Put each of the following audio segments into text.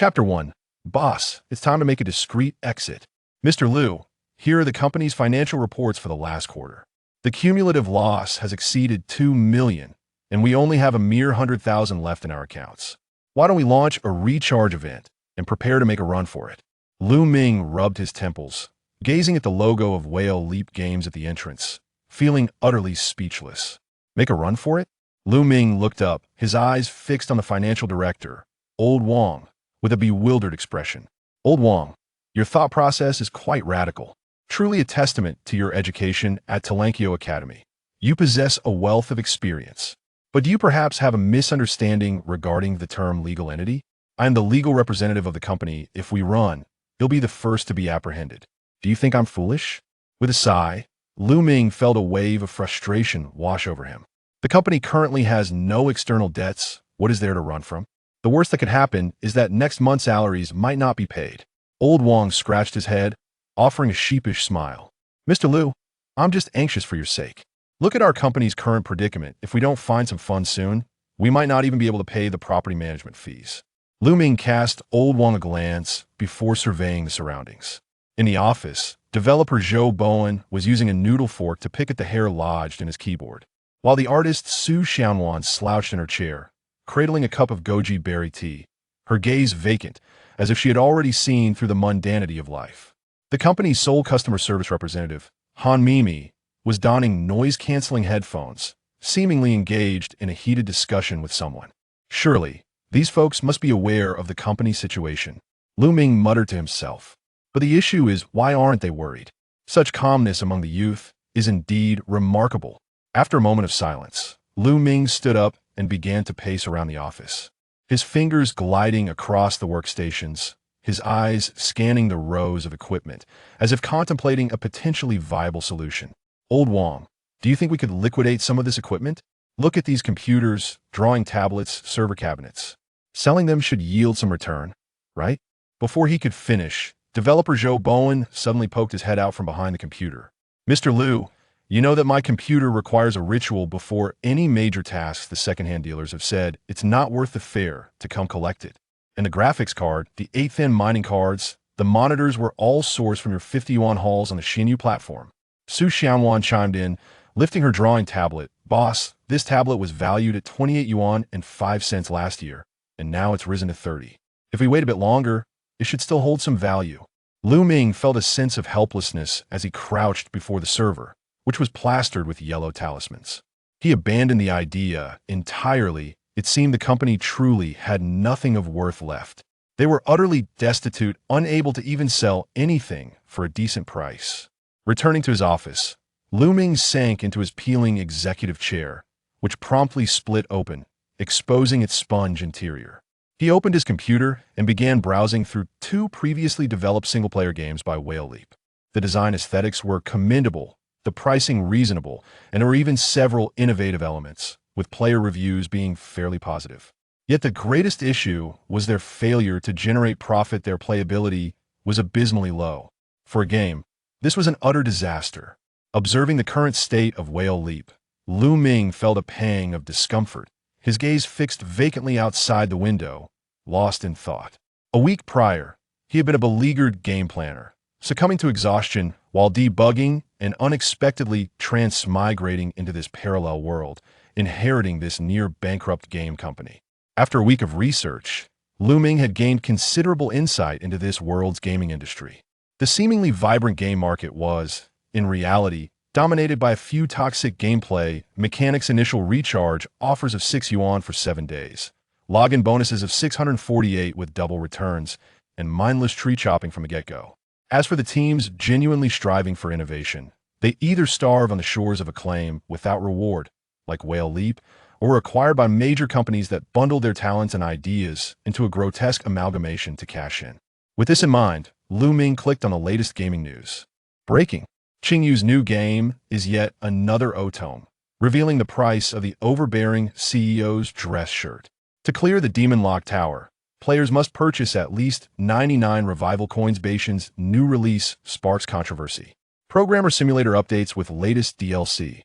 Chapter 1. Boss, it's time to make a discreet exit. Mr. Liu, here are the company's financial reports for the last quarter. The cumulative loss has exceeded 2 million, and we only have a mere 100,000 left in our accounts. Why don't we launch a recharge event and prepare to make a run for it? Ming rubbed his temples, gazing at the logo of Whale Leap Games at the entrance, feeling utterly speechless. Make a run for it? Ming looked up, his eyes fixed on the financial director, Old Wang, with a bewildered expression. Old Wang, your thought process is quite radical. Truly a testament to your education at Talankio Academy. You possess a wealth of experience. But do you perhaps have a misunderstanding regarding the term legal entity? I am the legal representative of the company. If we run, you'll be the first to be apprehended. Do you think I'm foolish? With a sigh, Ming felt a wave of frustration wash over him. The company currently has no external debts. What is there to run from? The worst that could happen is that next month's salaries might not be paid. Old Wang scratched his head, offering a sheepish smile. Mr. Liu, I'm just anxious for your sake. Look at our company's current predicament. If we don't find some funds soon, we might not even be able to pay the property management fees. Ming cast Old Wang a glance before surveying the surroundings. In the office, developer Zhou Bowen was using a noodle fork to pick at the hair lodged in his keyboard, while the artist Su Xianwan slouched in her chair, cradling a cup of goji berry tea, her gaze vacant, as if she had already seen through the mundanity of life. The company's sole customer service representative, Han Mimi, was donning noise-canceling headphones, seemingly engaged in a heated discussion with someone. Surely, these folks must be aware of the company's situation. Ming muttered to himself. But the issue is, why aren't they worried? Such calmness among the youth is indeed remarkable. After a moment of silence, Ming stood up and began to pace around the office, his fingers gliding across the workstations, his eyes scanning the rows of equipment, as if contemplating a potentially viable solution. Old Wang, do you think we could liquidate some of this equipment? Look at these computers, drawing tablets, server cabinets. Selling them should yield some return, right? Before he could finish, developer Zhou Bowen suddenly poked his head out from behind the computer. Mr. Liu, you know that my computer requires a ritual before any major tasks. The secondhand dealers have said it's not worth the fare to come collect it. And the graphics card, the 8th-N mining cards, the monitors were all sourced from your 50 yuan halls on the Xinyu platform. Su Xianwan chimed in, lifting her drawing tablet. Boss, this tablet was valued at 28 yuan and 5 cents last year, and now it's risen to 30. If we wait a bit longer, it should still hold some value. Ming felt a sense of helplessness as he crouched before the server, which was plastered with yellow talismans. He abandoned the idea entirely. It seemed the company truly had nothing of worth left. They were utterly destitute, unable to even sell anything for a decent price. Returning to his office, Ming sank into his peeling executive chair, which promptly split open, exposing its sponge interior. He opened his computer and began browsing through 2 previously developed single-player games by Whale Leap. The design aesthetics were commendable, the pricing reasonable, and there were even several innovative elements, with player reviews being fairly positive. Yet the greatest issue was their failure to generate profit. Their playability was abysmally low. For a game, this was an utter disaster. Observing the current state of Whale Leap, Ming felt a pang of discomfort, his gaze fixed vacantly outside the window, lost in thought. A week prior, he had been a beleaguered game planner, succumbing to exhaustion while debugging and unexpectedly transmigrating into this parallel world, inheriting this near-bankrupt game company. After a week of research, Ming had gained considerable insight into this world's gaming industry. The seemingly vibrant game market was, in reality, dominated by a few toxic gameplay mechanics. Initial recharge offers of 6 yuan for 7 days, login bonuses of 648 with double returns, and mindless tree chopping from the get-go. As for the teams genuinely striving for innovation, they either starve on the shores of acclaim without reward, like Whale Leap, or were acquired by major companies that bundled their talents and ideas into a grotesque amalgamation to cash in. With this in mind, Ming clicked on the latest gaming news. Breaking. Qingyu's new game is yet another otome, revealing the price of the overbearing CEO's dress shirt. To clear the Demon Lock Tower, players must purchase at least 99 revival coins. Baishan's new release sparks controversy. Programmer Simulator updates with latest DLC.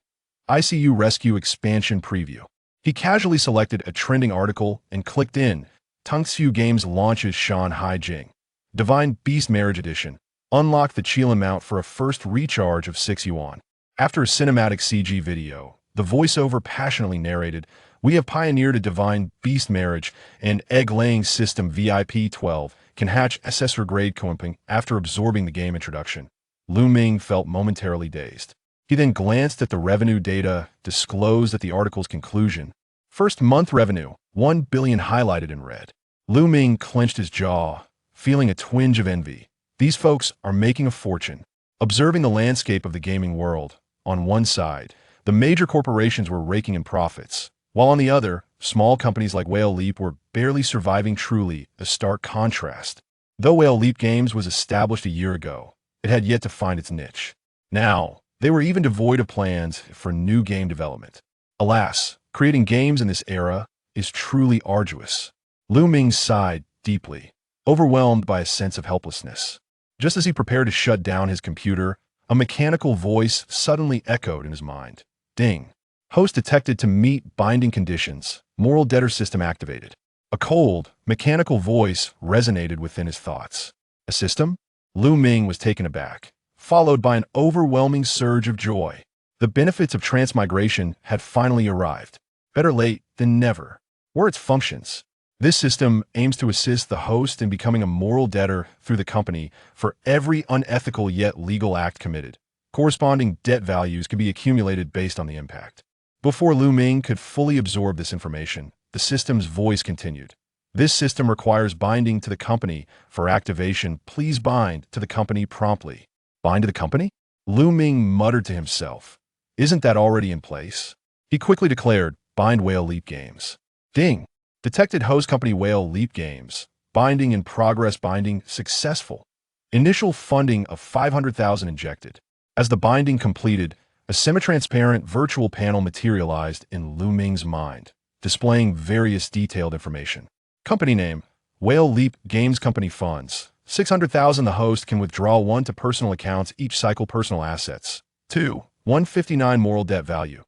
ICU Rescue expansion preview. He casually selected a trending article and clicked in, Tungsu Games launches Shan Hai Jing, Divine Beast Marriage Edition. Unlock the Chill amount for a first recharge of 6 yuan. After a cinematic CG video, the voiceover passionately narrated, "We have pioneered a divine beast marriage and egg-laying system. VIP-12 can hatch assessor-grade coimping." After absorbing the game introduction, Lu Ming felt momentarily dazed. He then glanced at the revenue data disclosed at the article's conclusion. First month revenue, 1 billion highlighted in red. Lu Ming clenched his jaw, feeling a twinge of envy. These folks are making a fortune. Observing the landscape of the gaming world, on one side, the major corporations were raking in profits, while on the other, small companies like Whale Leap were barely surviving. Truly a stark contrast. Though Whale Leap Games was established a year ago, it had yet to find its niche. Now, they were even devoid of plans for new game development. Alas, creating games in this era is truly arduous. Lu Ming sighed deeply, overwhelmed by a sense of helplessness. Just as he prepared to shut down his computer, a mechanical voice suddenly echoed in his mind. Ding. Host detected to meet binding conditions. Moral debtor system activated. A cold, mechanical voice resonated within his thoughts. A system? Lu Ming was taken aback, followed by an overwhelming surge of joy. The benefits of transmigration had finally arrived. Better late than never. Were its functions? This system aims to assist the host in becoming a moral debtor through the company for every unethical yet legal act committed. Corresponding debt values can be accumulated based on the impact. Before Lu Ming could fully absorb this information, the system's voice continued. This system requires binding to the company for activation. Please bind to the company promptly. Bind to the company? Lu Ming muttered to himself. Isn't that already in place? He quickly declared, bind Whale Leap Games. Ding. Detected host company Whale Leap Games. Binding in progress. Binding successful. Initial funding of 500,000 injected. As the binding completed, a semi-transparent virtual panel materialized in Lu Ming's mind, displaying various detailed information. Company name, Whale Leap Games. Company funds, 600,000. The host can withdraw 1 to personal accounts each cycle. Personal assets, 2. 159 moral debt value,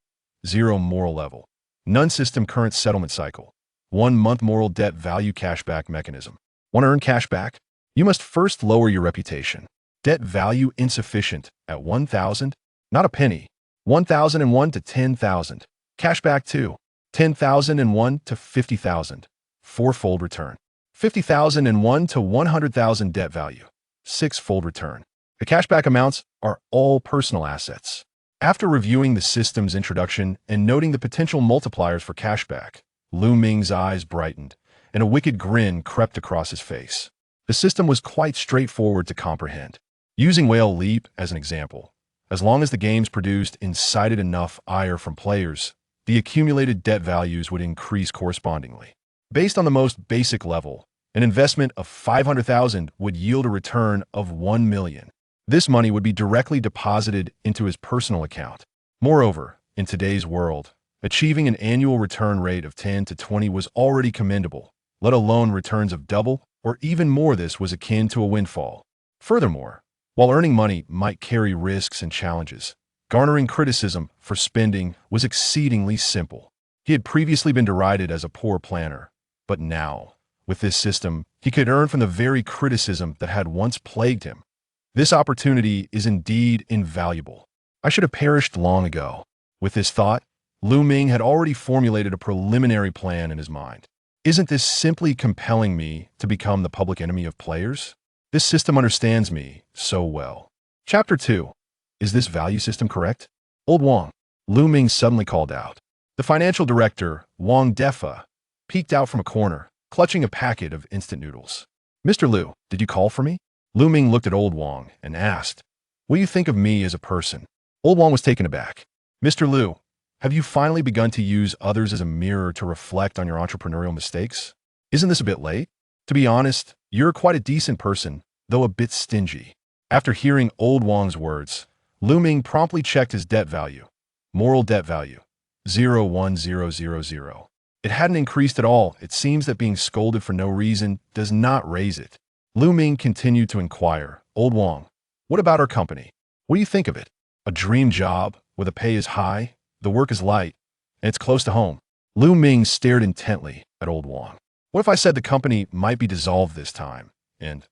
0 moral level. None system current settlement cycle. 1 month moral debt value cashback mechanism. Want to earn cashback? You must first lower your reputation. Debt value insufficient at 1,000, not a penny. 1,001 to 10,000. Cashback 2. 10,001 to 50,000. 4-fold return. 50,001 to 100,000 debt value. 6-fold return. The cashback amounts are all personal assets. After reviewing the system's introduction and noting the potential multipliers for cashback, Lu Ming's eyes brightened, and a wicked grin crept across his face. The system was quite straightforward to comprehend. Using Whale Leap as an example, as long as the games produced incited enough ire from players, the accumulated debt values would increase correspondingly. Based on the most basic level, an investment of 500,000 would yield a return of 1 million. This money would be directly deposited into his personal account. Moreover, in today's world, achieving an annual return rate of 10 to 20 was already commendable, let alone returns of double or even more. This was akin to a windfall. Furthermore, while earning money might carry risks and challenges, garnering criticism for spending was exceedingly simple. He had previously been derided as a poor planner, but now, with this system, he could earn from the very criticism that had once plagued him. This opportunity is indeed invaluable. I should have perished long ago. With this thought, Lu Ming had already formulated a preliminary plan in his mind. Isn't this simply compelling me to become the public enemy of players? This system understands me so well. Chapter 2. Is this value system correct? Old Wang. Lu Ming suddenly called out. The financial director, Wang Defa, peeked out from a corner, clutching a packet of instant noodles. Mr. Lu, did you call for me? Lu Ming looked at Old Wang and asked, what do you think of me as a person? Old Wang was taken aback. Mr. Lu, have you finally begun to use others as a mirror to reflect on your entrepreneurial mistakes? Isn't this a bit late? To be honest, you're quite a decent person, though a bit stingy. After hearing Old Wang's words, Lu Ming promptly checked his debt value. Moral debt value, 01000. It hadn't increased at all. It seems that being scolded for no reason does not raise it. Lu Ming continued to inquire, Old Wang, what about our company? What do you think of it? A dream job where the pay is high, the work is light, and it's close to home. Lu Ming stared intently at Old Wang. What if I said the company might be dissolved this time, and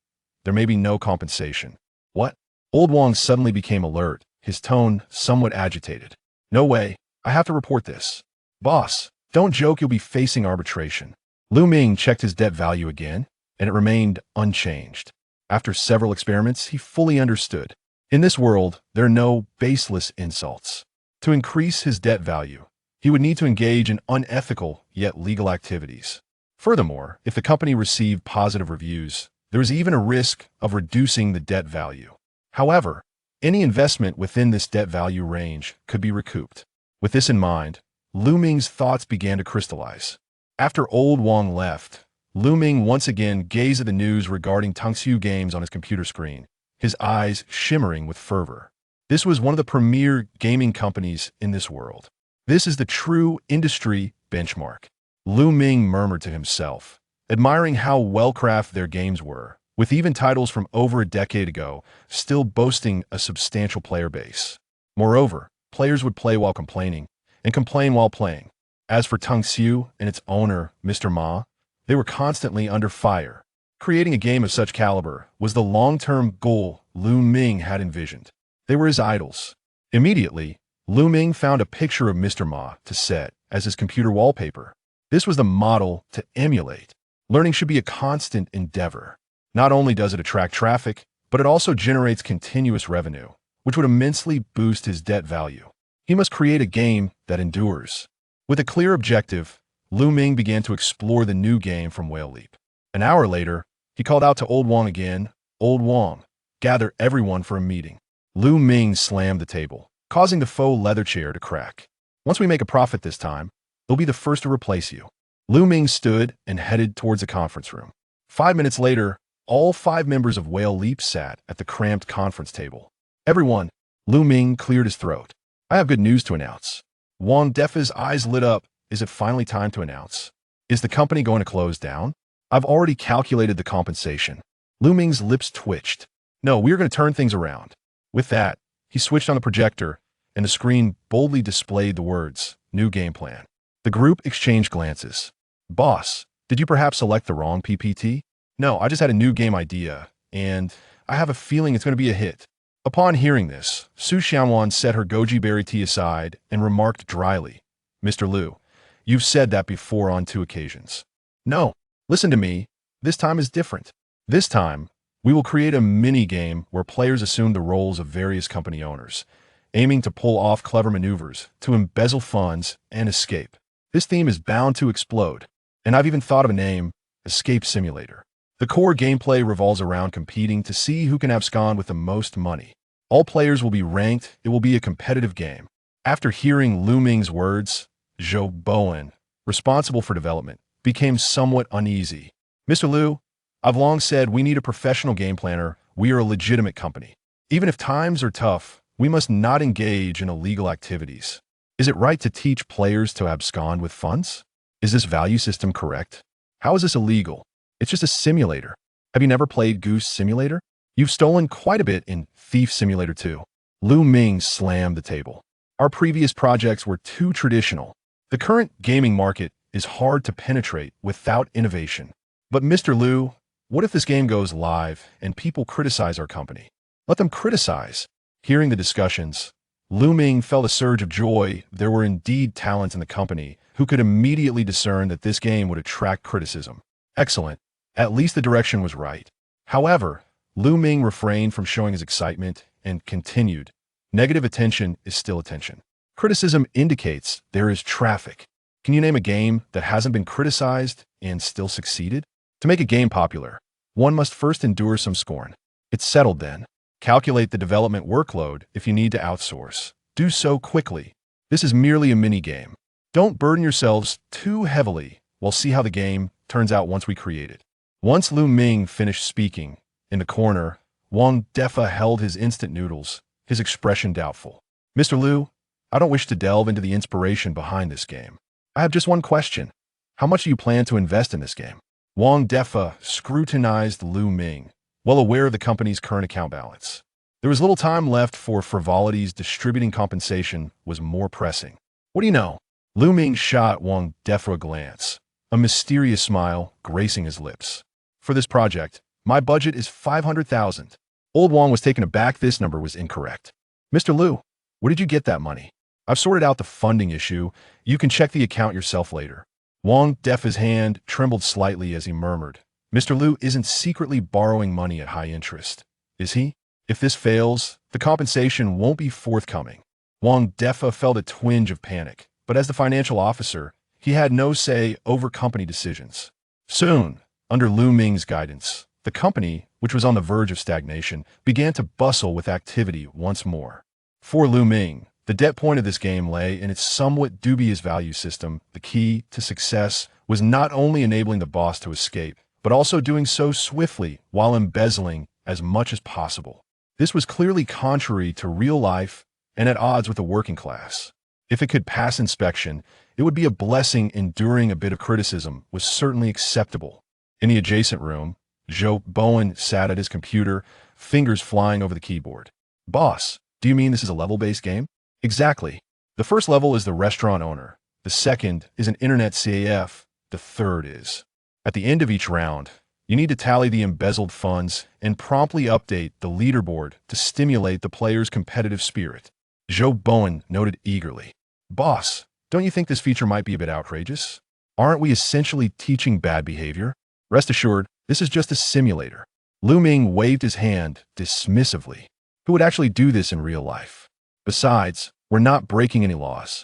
there may be no compensation? What? Old Wong suddenly became alert, his tone somewhat agitated. No way. I have to report this. Boss, don't joke, you'll be facing arbitration. Lu Ming checked his debt value again, and it remained unchanged. After several experiments, he fully understood. In this world, there are no baseless insults. To increase his debt value, he would need to engage in unethical yet legal activities. Furthermore, if the company received positive reviews, there is even a risk of reducing the debt value. However, any investment within this debt value range could be recouped. With this in mind, Lu Ming's thoughts began to crystallize. After Old Wong left, Lu Ming once again gazed at the news regarding Tungsu Games on his computer screen, his eyes shimmering with fervor. This was one of the premier gaming companies in this world. This is the true industry benchmark. Lu Ming murmured to himself, admiring how well-crafted their games were, with even titles from over a decade ago still boasting a substantial player base. Moreover, players would play while complaining, and complain while playing. As for Tungsu and its owner, Mr. Ma, they were constantly under fire. Creating a game of such caliber was the long-term goal Lu Ming had envisioned. They were his idols. Immediately, Lu Ming found a picture of Mr. Ma to set as his computer wallpaper. This was the model to emulate. Learning should be a constant endeavor. Not only does it attract traffic, but it also generates continuous revenue, which would immensely boost his debt value. He must create a game that endures. With a clear objective, Lu Ming began to explore the new game from Whale Leap. An hour later, he called out to Old Wong again. Old Wong, gather everyone for a meeting. Lu Ming slammed the table, causing the faux leather chair to crack. Once we make a profit this time, they'll be the first to replace you. Lu Ming stood and headed towards the conference room. 5 minutes later, all 5 members of Whale Leap sat at the cramped conference table. Everyone, Lu Ming cleared his throat. I have good news to announce. Wang Defa's eyes lit up. Is it finally time to announce? Is the company going to close down? I've already calculated the compensation. Lu Ming's lips twitched. No, we are going to turn things around. With that, he switched on the projector, and the screen boldly displayed the words, New Game Plan. The group exchanged glances. Boss, did you perhaps select the wrong PPT? No, I just had a new game idea, and I have a feeling it's going to be a hit. Upon hearing this, Su Xianwan set her goji berry tea aside and remarked dryly, Mr. Liu, you've said that before on 2 occasions. No, listen to me. This time is different. This time, we will create a mini-game where players assume the roles of various company owners, aiming to pull off clever maneuvers to embezzle funds and escape. This theme is bound to explode, and I've even thought of a name, Escape Simulator. The core gameplay revolves around competing to see who can abscond with the most money. All players will be ranked. It will be a competitive game. After hearing Lu Ming's words, Zhou Bowen, responsible for development, became somewhat uneasy. Mr. Liu, I've long said we need a professional game planner. We are a legitimate company. Even if times are tough, we must not engage in illegal activities. Is it right to teach players to abscond with funds? Is this value system correct? How is this illegal? It's just a simulator. Have you never played Goose Simulator? You've stolen quite a bit in Thief Simulator 2. Lu Ming slammed the table. Our previous projects were too traditional. The current gaming market is hard to penetrate without innovation. But Mr. Liu, what if this game goes live and people criticize our company? Let them criticize. Hearing the discussions, Lu Ming felt a surge of joy. There were indeed talents in the company who could immediately discern that this game would attract criticism. Excellent. At least the direction was right. However, Lu Ming refrained from showing his excitement and continued. Negative attention is still attention. Criticism indicates there is traffic. Can you name a game that hasn't been criticized and still succeeded? To make a game popular, one must first endure some scorn. It's settled then. Calculate the development workload if you need to outsource. Do so quickly. This is merely a mini-game. Don't burden yourselves too heavily. We'll see how the game turns out once we create it. Once Lu Ming finished speaking, in the corner, Wang Defa held his instant noodles, his expression doubtful. Mr. Liu, I don't wish to delve into the inspiration behind this game. I have just one question. How much do you plan to invest in this game? Wang Defa scrutinized Lu Ming, well aware of the company's current account balance. There was little time left for frivolities. Distributing compensation was more pressing. What do you know? Lu Ming shot Wang Defa a glance. a mysterious smile gracing his lips. For this project, my budget is 500,000. Old Wang was taken aback. This number was incorrect. Mr. Liu, where did you get that money? I've sorted out the funding issue. You can check the account yourself later. Wang Defa's hand trembled slightly as he murmured, Mr. Liu isn't secretly borrowing money at high interest, is he? If this fails, the compensation won't be forthcoming. Wang Defa felt a twinge of panic, but as the financial officer, he had no say over company decisions. Soon, under Lu Ming's guidance, the company, which was on the verge of stagnation, began to bustle with activity once more. For Lu Ming, the dead point of this game lay in its somewhat dubious value system. The key to success was not only enabling the boss to escape, but also doing so swiftly while embezzling as much as possible. This was clearly contrary to real life and at odds with the working class. If it could pass inspection, it would be a blessing. Enduring a bit of criticism was certainly acceptable. In the adjacent room, Zhou Bowen sat at his computer, fingers flying over the keyboard. Boss, do you mean this is a level-based game? Exactly. The first level is the restaurant owner. The second is an internet CAF. The third is. At the end of each round, you need to tally the embezzled funds and promptly update the leaderboard to stimulate the player's competitive spirit. Zhou Bowen noted eagerly. Boss, don't you think this feature might be a bit outrageous? Aren't we essentially teaching bad behavior? Rest assured, this is just a simulator. Lu Ming waved his hand dismissively. Who would actually do this in real life? Besides, we're not breaking any laws.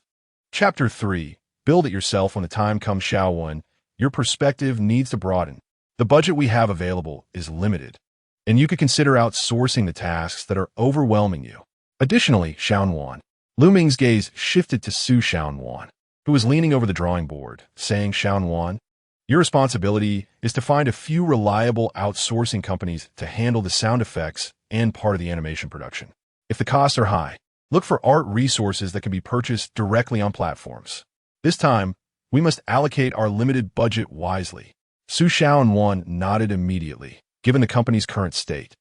Chapter 3. Build it yourself when the time comes. Xiaowen, your perspective needs to broaden. The budget we have available is limited, and you could consider outsourcing the tasks that are overwhelming you. Additionally, Xiaowan, Lu Ming's gaze shifted to Su Xiaowan, who was leaning over the drawing board, saying, Xiaowan, your responsibility is to find a few reliable outsourcing companies to handle the sound effects and part of the animation production. If the costs are high, look for art resources that can be purchased directly on platforms. This time, we must allocate our limited budget wisely. Su Xiaowan nodded immediately, given the company's current state.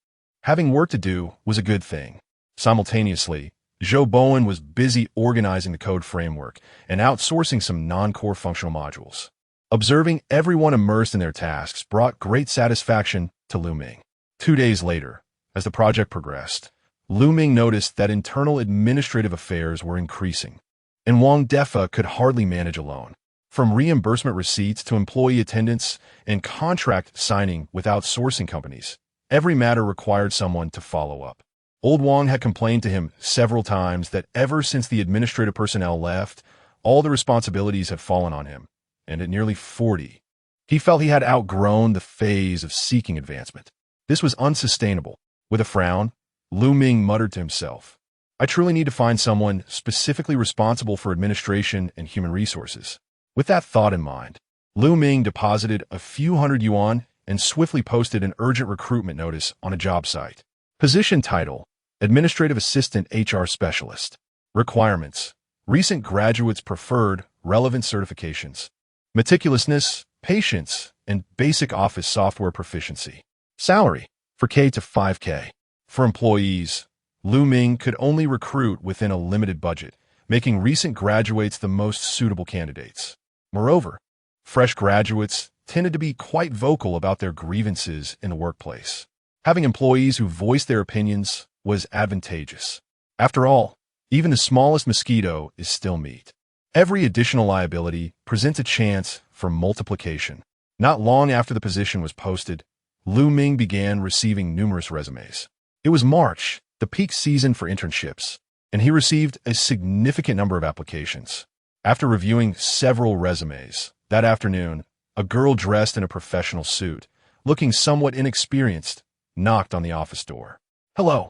Having work to do was a good thing. Simultaneously, Zhou Bowen was busy organizing the code framework and outsourcing some non-core functional modules. Observing everyone immersed in their tasks brought great satisfaction to Lu Ming. 2 days later, as the project progressed, Lu Ming noticed that internal administrative affairs were increasing, and Wang Defa could hardly manage alone. From reimbursement receipts to employee attendance and contract signing with outsourcing companies, every matter required someone to follow up. Old Wang had complained to him several times that ever since the administrative personnel left, all the responsibilities had fallen on him, and at nearly 40, he felt he had outgrown the phase of seeking advancement. This was unsustainable. With a frown, Lu Ming muttered to himself, I truly need to find someone specifically responsible for administration and human resources. With that thought in mind, Lu Ming deposited a few hundred yuan and swiftly posted an urgent recruitment notice on a job site. Position title, Administrative Assistant HR Specialist. Requirements, recent graduates preferred, relevant certifications, meticulousness, patience, and basic office software proficiency. Salary, 4K to 5K. For employees, Lu Ming could only recruit within a limited budget, making recent graduates the most suitable candidates. Moreover, fresh graduates tended to be quite vocal about their grievances in the workplace. Having employees who voiced their opinions was advantageous. After all, even the smallest mosquito is still meat. Every additional liability presents a chance for multiplication. Not long after the position was posted, Lu Ming began receiving numerous resumes. It was March, the peak season for internships, and he received a significant number of applications. After reviewing several resumes, that afternoon, a girl dressed in a professional suit, looking somewhat inexperienced, knocked on the office door. Hello.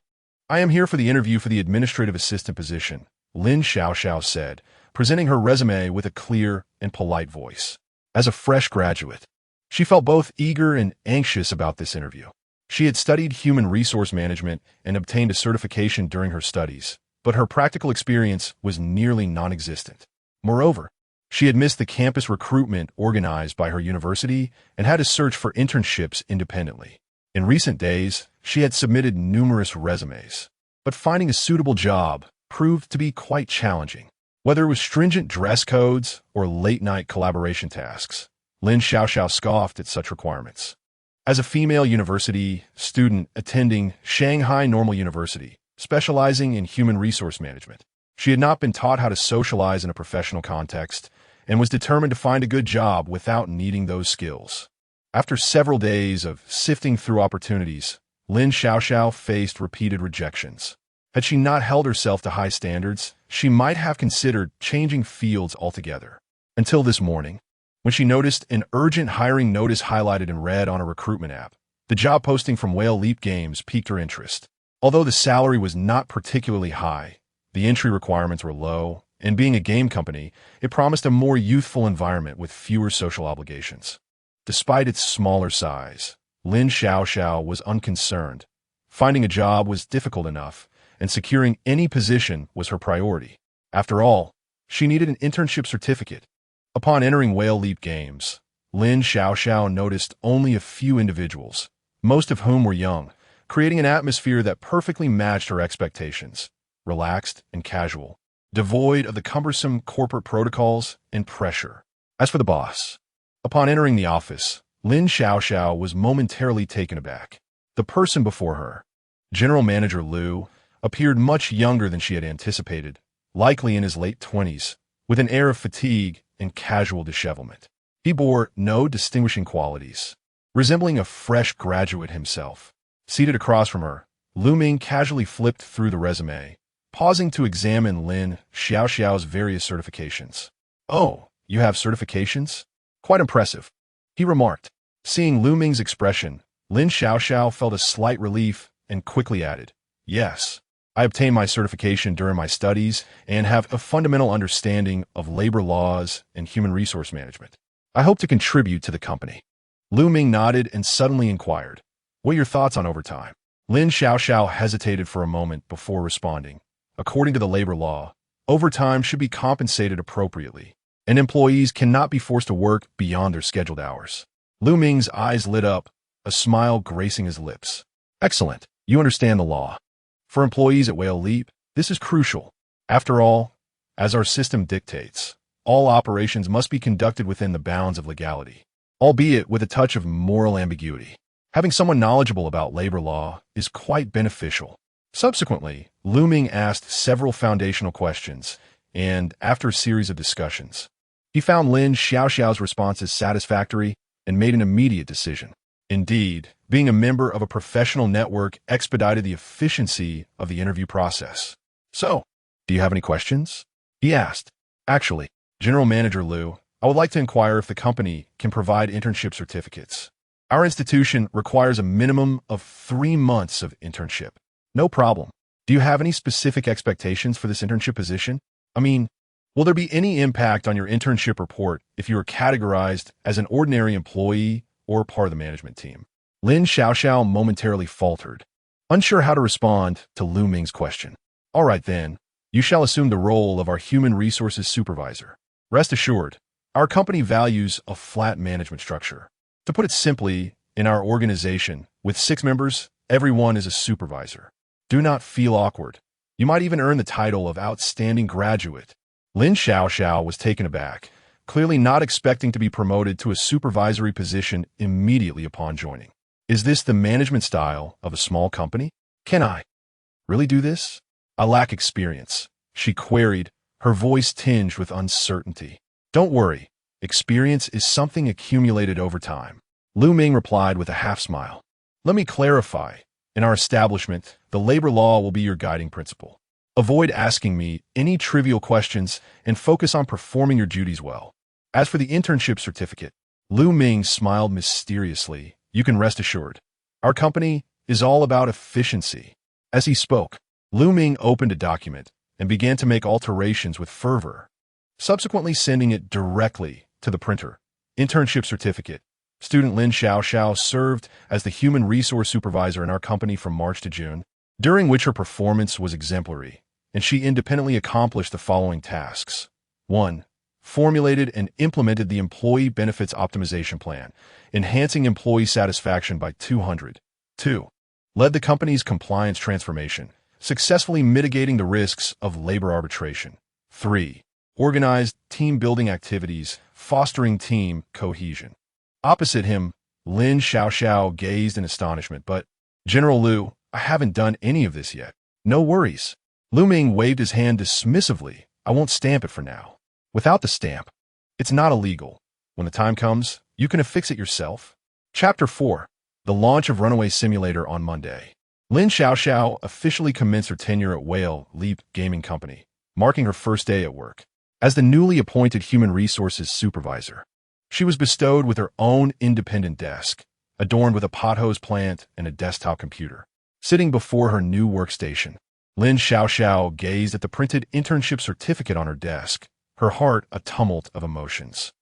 I am here for the interview for the administrative assistant position, Lin Xiaoxiao said, presenting her resume with a clear and polite voice. As a fresh graduate, she felt both eager and anxious about this interview. She had studied human resource management and obtained a certification during her studies, but her practical experience was nearly non-existent. Moreover, she had missed the campus recruitment organized by her university and had to search for internships independently. In recent days, she had submitted numerous resumes, but finding a suitable job proved to be quite challenging. Whether it was stringent dress codes or late-night collaboration tasks, Lin Xiaoxiao scoffed at such requirements. As a female university student attending Shanghai Normal University, specializing in human resource management, she had not been taught how to socialize in a professional context and was determined to find a good job without needing those skills. After several days of sifting through opportunities, Lin Xiaoxiao faced repeated rejections. Had she not held herself to high standards, she might have considered changing fields altogether. Until this morning, when she noticed an urgent hiring notice highlighted in red on a recruitment app. The job posting from Whale Leap Games piqued her interest. Although the salary was not particularly high, the entry requirements were low, and being a game company, it promised a more youthful environment with fewer social obligations. Despite its smaller size, Lin Xiaoxiao was unconcerned. Finding a job was difficult enough, and securing any position was her priority. After all, she needed an internship certificate. Upon entering Whale Leap Games, Lin Xiaoxiao noticed only a few individuals, most of whom were young, creating an atmosphere that perfectly matched her expectations, relaxed and casual, devoid of the cumbersome corporate protocols and pressure. As for the boss, upon entering the office, Lin Xiaoxiao was momentarily taken aback. The person before her, General Manager Liu, appeared much younger than she had anticipated, likely in his late 20s, with an air of fatigue and casual dishevelment. He bore no distinguishing qualities. Resembling a fresh graduate himself, seated across from her, Ming casually flipped through the resume, pausing to examine Lin Xiaoxiao's various certifications. "Oh, you have certifications? Quite impressive," he remarked. Seeing Ming's expression, Lin Xiaoxiao felt a slight relief and quickly added, "Yes, I obtained my certification during my studies and have a fundamental understanding of labor laws and human resource management. I hope to contribute to the company." Ming nodded and suddenly inquired, "What are your thoughts on overtime?" Lin Xiaoxiao hesitated for a moment before responding. According to the labor law, overtime should be compensated appropriately, and employees cannot be forced to work beyond their scheduled hours. Ming's eyes lit up, a smile gracing his lips. "Excellent. You understand the law. For employees at Whale Leap, this is crucial. After all, as our system dictates, all operations must be conducted within the bounds of legality, albeit with a touch of moral ambiguity. Having someone knowledgeable about labor law is quite beneficial." Subsequently, Ming asked several foundational questions, and after a series of discussions, he found Lin Xiaoxiao's responses satisfactory and made an immediate decision. Indeed, being a member of a professional network expedited the efficiency of the interview process. "So, do you have any questions?" he asked. "Actually, General Manager Liu, I would like to inquire if the company can provide internship certificates. Our institution requires a minimum of 3 months of internship." "No problem. Do you have any specific expectations for this internship position? I mean, will there be any impact on your internship report if you are categorized as an ordinary employee or part of the management team?" Lin Xiaoxiao momentarily faltered, unsure how to respond to Ming's question. "All right then, you shall assume the role of our human resources supervisor. Rest assured, our company values a flat management structure. To put it simply, in our organization, with 6 members, everyone is a supervisor. Do not feel awkward. You might even earn the title of outstanding graduate." Lin Xiaoxiao was taken aback, clearly not expecting to be promoted to a supervisory position immediately upon joining. Is this the management style of a small company? "Can I really do this? I lack experience," she queried, her voice tinged with uncertainty. "Don't worry. Experience is something accumulated over time," Ming replied with a half-smile. "Let me clarify. In our establishment, the labor law will be your guiding principle. Avoid asking me any trivial questions and focus on performing your duties well. As for the internship certificate," Ming smiled mysteriously, "you can rest assured. Our company is all about efficiency." As he spoke, Ming opened a document and began to make alterations with fervor, subsequently sending it directly to the printer. Internship certificate. Student Lin Xiaoxiao served as the human resource supervisor in our company from March to June, during which her performance was exemplary, and she independently accomplished the following tasks. 1. Formulated and implemented the Employee Benefits Optimization Plan, enhancing employee satisfaction by 200. 2. Led the company's compliance transformation, successfully mitigating the risks of labor arbitration. 3. organized team-building activities, fostering team cohesion. Opposite him, Lin Xiaoxiao gazed in astonishment, but, General Liu, I haven't done any of this yet. No worries. Lu Ming waved his hand dismissively. I won't stamp it for now. Without the stamp, it's not illegal. When the time comes, you can affix it yourself. Chapter 4. The launch of Runaway Simulator on Monday. Lin Xiaoxiao officially commenced her tenure at Whale Leap Gaming Company, marking her first day at work. As the newly appointed Human Resources Supervisor, she was bestowed with her own independent desk, adorned with a pothose plant and a desktop computer. Sitting before her new workstation, Lin Xiaoxiao gazed at the printed internship certificate on her desk, her heart a tumult of emotions.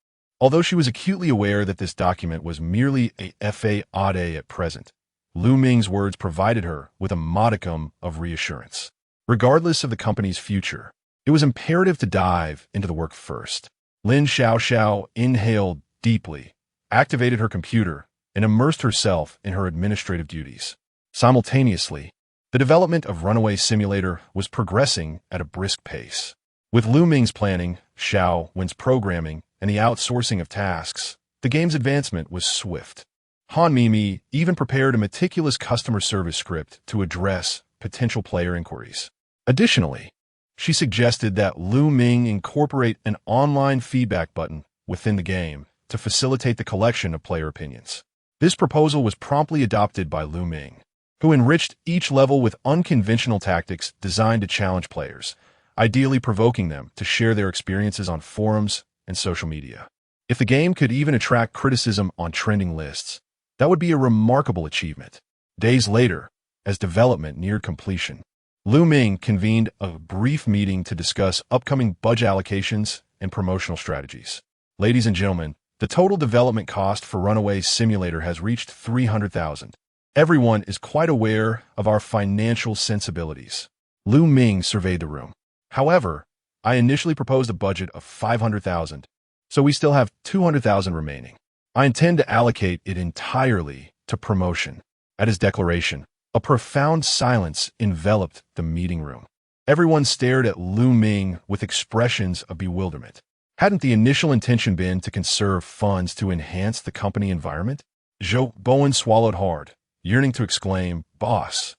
Although she was acutely aware that this document was merely a FAAD at present, Lu Ming's words provided her with a modicum of reassurance. Regardless of the company's future, it was imperative to dive into the work first. Lin Xiaoxiao inhaled deeply, activated her computer, and immersed herself in her administrative duties. Simultaneously, the development of Runaway Simulator was progressing at a brisk pace. With Lu Ming's planning, Xiao Wen's programming, and the outsourcing of tasks, the game's advancement was swift. Han Mimi even prepared a meticulous customer service script to address potential player inquiries. Additionally, she suggested that Lu Ming incorporate an online feedback button within the game to facilitate the collection of player opinions. This proposal was promptly adopted by Lu Ming, who enriched each level with unconventional tactics designed to challenge players, ideally provoking them to share their experiences on forums and social media. If the game could even attract criticism on trending lists, that would be a remarkable achievement. Days later, as development neared completion, Lu Ming convened a brief meeting to discuss upcoming budget allocations and promotional strategies. Ladies and gentlemen, the total development cost for Runaway Simulator has reached $300,000. Everyone is quite aware of our financial sensibilities. Lu Ming surveyed the room. However, I initially proposed a budget of $500,000, so we still have $200,000 remaining. I intend to allocate it entirely to promotion. At his declaration, a profound silence enveloped the meeting room. Everyone stared at Lu Ming with expressions of bewilderment. Hadn't the initial intention been to conserve funds to enhance the company environment? Zhou Bowen swallowed hard, yearning to exclaim, "Boss,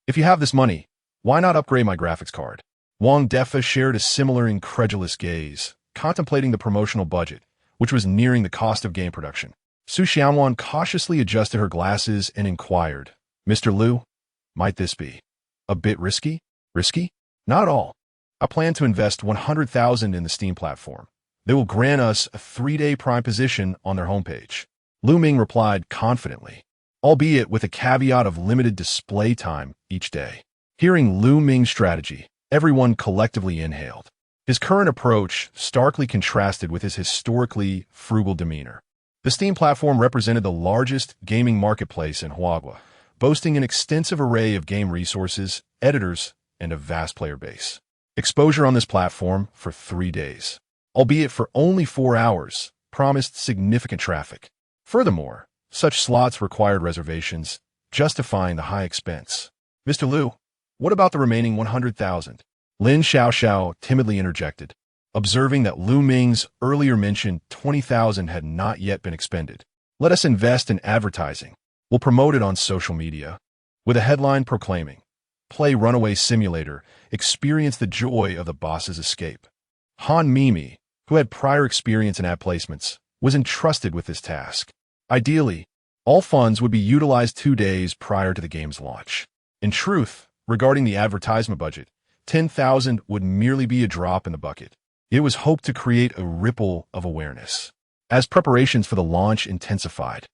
if you have this money, why not upgrade my graphics card?" Wang Defa shared a similar incredulous gaze, contemplating the promotional budget, which was nearing the cost of game production. Su Xianwan cautiously adjusted her glasses and inquired, "Mr. Liu, might this be a bit risky?" "Risky? Not at all. I plan to invest $100,000 in the Steam platform. They will grant us a 3-day prime position on their homepage." Lu Ming replied confidently, albeit with a caveat of limited display time each day. Hearing Lu Ming's strategy, everyone collectively inhaled. His current approach starkly contrasted with his historically frugal demeanor. The Steam platform represented the largest gaming marketplace in Huagua, boasting an extensive array of game resources, editors, and a vast player base. Exposure on this platform for 3 days, albeit for only 4 hours, promised significant traffic. Furthermore, such slots required reservations, justifying the high expense. "Mr. Liu, what about the remaining 100,000? Lin Xiaoxiao timidly interjected, observing that Lu Ming's earlier mentioned 20,000 had not yet been expended. "Let us invest in advertising. We'll promote it on social media," with a headline proclaiming, "Play Runaway Simulator, experience the joy of the boss's escape." Han Mimi, who had prior experience in ad placements, was entrusted with this task. Ideally, all funds would be utilized 2 days prior to the game's launch. In truth, regarding the advertisement budget, 10,000 would merely be a drop in the bucket. It was hoped to create a ripple of awareness. As preparations for the launch intensified,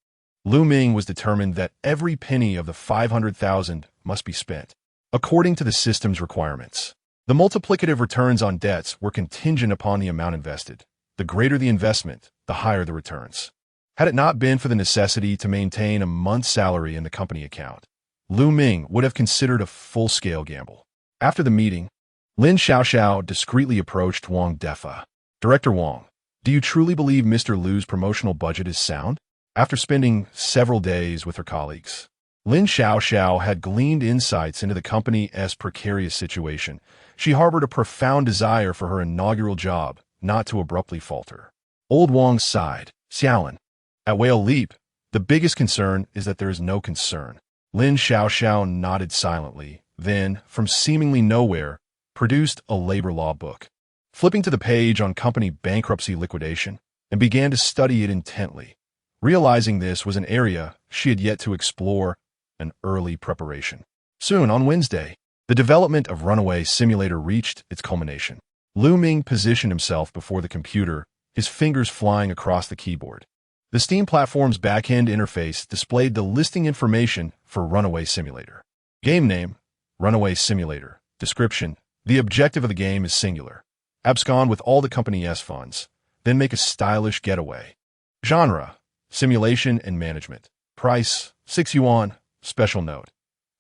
Lu Ming was determined that every penny of the 500,000 must be spent according to the system's requirements. The multiplicative returns on debts were contingent upon the amount invested. The greater the investment, the higher the returns. Had it not been for the necessity to maintain a month's salary in the company account, Lu Ming would have considered a full-scale gamble. After the meeting, Lin Xiaoxiao discreetly approached Wang Defa. "Director Wang, do you truly believe Mr. Liu's promotional budget is sound?" After spending several days with her colleagues, Lin Xiaoxiao had gleaned insights into the company's precarious situation. She harbored a profound desire for her inaugural job not to abruptly falter. Old Wong sighed. Xiaolin. At Whale Leap, the biggest concern is that there is no concern. Lin Xiao nodded silently, then, from seemingly nowhere, produced a labor law book. Flipping to the page on company bankruptcy liquidation, and began to study it intently. Realizing this was an area she had yet to explore, an early preparation. Soon, on Wednesday, the development of Runaway Simulator reached its culmination. Ming positioned himself before the computer, his fingers flying across the keyboard. The Steam platform's back-end interface displayed the listing information for Runaway Simulator. Game name, Runaway Simulator. Description, the objective of the game is singular. Abscond with all the company's funds, then make a stylish getaway. Genre, simulation and management. Price, 6 yuan. Special note.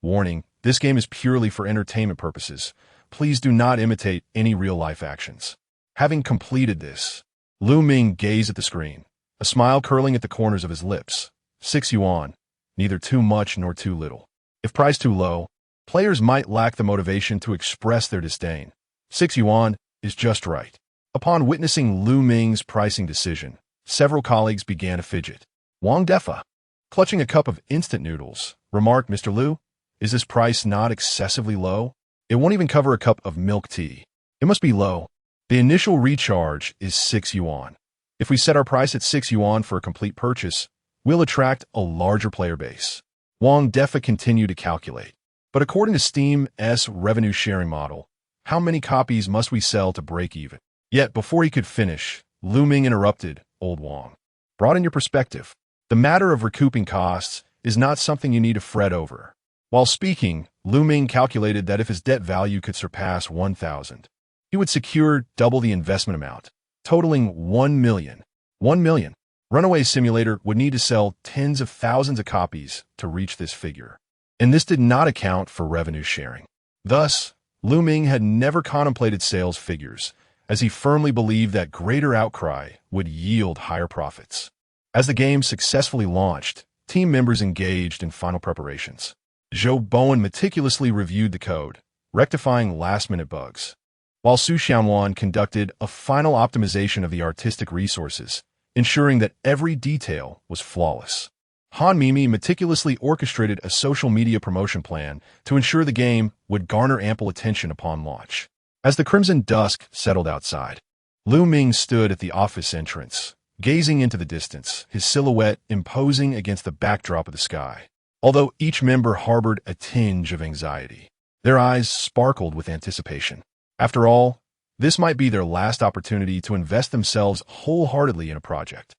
Warning, this game is purely for entertainment purposes. Please do not imitate any real-life actions. Having completed this, Ming gazed at the screen, a smile curling at the corners of his lips. 6 yuan, neither too much nor too little. If priced too low, players might lack the motivation to express their disdain. 6 yuan is just right. Upon witnessing Ming's pricing decision, several colleagues began to fidget. Wang Defa, clutching a cup of instant noodles, remarked, Mr. Liu, is this price not excessively low? It won't even cover a cup of milk tea. It must be low. The initial recharge is 6 yuan. If we set our price at 6 yuan for a complete purchase, we'll attract a larger player base. Wang Defa continued to calculate. But according to Steam's revenue sharing model, how many copies must we sell to break even? Yet before he could finish, Ming interrupted old Wang. Broaden your perspective. The matter of recouping costs is not something you need to fret over. While speaking, Ming calculated that if his debt value could surpass 1,000, he would secure double the investment amount, totaling 1 million. 1 million. Runaway Simulator would need to sell tens of thousands of copies to reach this figure. And this did not account for revenue sharing. Thus, Ming had never contemplated sales figures, as he firmly believed that greater outcry would yield higher profits. As the game successfully launched, team members engaged in final preparations. Zhou Bowen meticulously reviewed the code, rectifying last-minute bugs, while Su Xianwan conducted a final optimization of the artistic resources, ensuring that every detail was flawless. Han Mimi meticulously orchestrated a social media promotion plan to ensure the game would garner ample attention upon launch. As the crimson dusk settled outside, Ming stood at the office entrance, gazing into the distance, his silhouette imposing against the backdrop of the sky. Although each member harbored a tinge of anxiety, their eyes sparkled with anticipation. After all, this might be their last opportunity to invest themselves wholeheartedly in a project.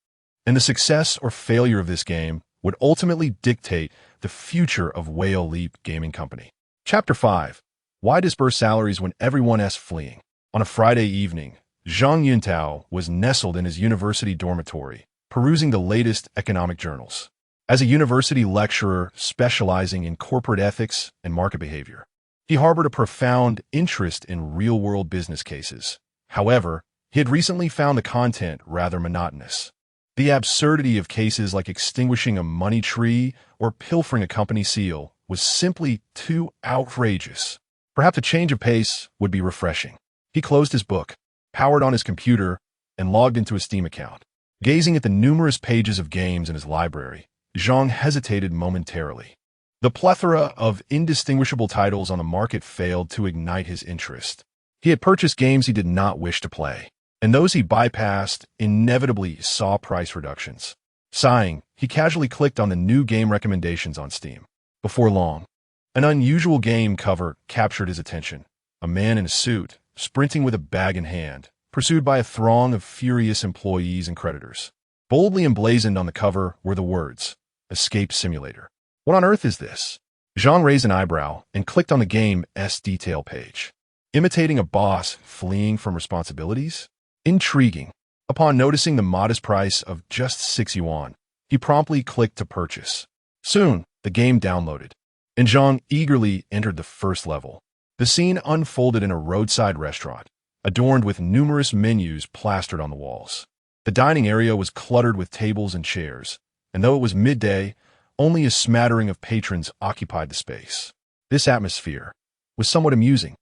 And the success or failure of this game would ultimately dictate the future of Whale Leap Gaming Company. Chapter 5. Why disburse salaries when everyone's fleeing? On a Friday evening, Zhang Yuntao was nestled in his university dormitory, perusing the latest economic journals. As a university lecturer specializing in corporate ethics and market behavior, he harbored a profound interest in real-world business cases. However, he had recently found the content rather monotonous. The absurdity of cases like extinguishing a money tree or pilfering a company seal was simply too outrageous. Perhaps a change of pace would be refreshing. He closed his book, powered on his computer, and logged into a Steam account. Gazing at the numerous pages of games in his library, Zhang hesitated momentarily. The plethora of indistinguishable titles on the market failed to ignite his interest. He had purchased games he did not wish to play, and those he bypassed inevitably saw price reductions. Sighing, he casually clicked on the new game recommendations on Steam. Before long, an unusual game cover captured his attention. A man in a suit, sprinting with a bag in hand, pursued by a throng of furious employees and creditors. Boldly emblazoned on the cover were the words, Escape Simulator. What on earth is this? Zhang raised an eyebrow and clicked on the game's detail page. Imitating a boss fleeing from responsibilities? Intriguing. Upon noticing the modest price of just 6 yuan, he promptly clicked to purchase. Soon, the game downloaded, and Zhang eagerly entered the first level. The scene unfolded in a roadside restaurant, adorned with numerous menus plastered on the walls. The dining area was cluttered with tables and chairs, and though it was midday, only a smattering of patrons occupied the space. This atmosphere was somewhat amusing.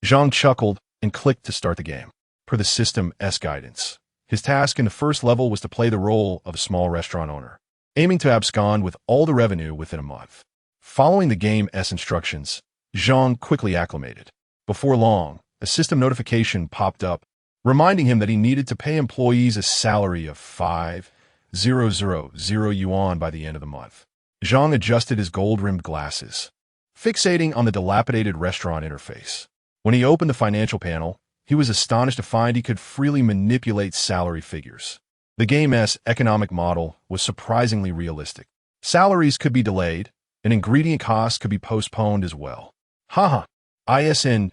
Zhang chuckled and clicked to start the game. per the system's guidance. His task in the first level was to play the role of a small restaurant owner, aiming to abscond with all the revenue within a month. Following the game's instructions, Zhang quickly acclimated. Before long, a system notification popped up, reminding him that he needed to pay employees a salary of 5,000 yuan by the end of the month. Zhang adjusted his gold-rimmed glasses, fixating on the dilapidated restaurant interface. When he opened the financial panel, he was astonished to find he could freely manipulate salary figures. The game's economic model was surprisingly realistic. Salaries could be delayed, and ingredient costs could be postponed as well. Haha. Isn't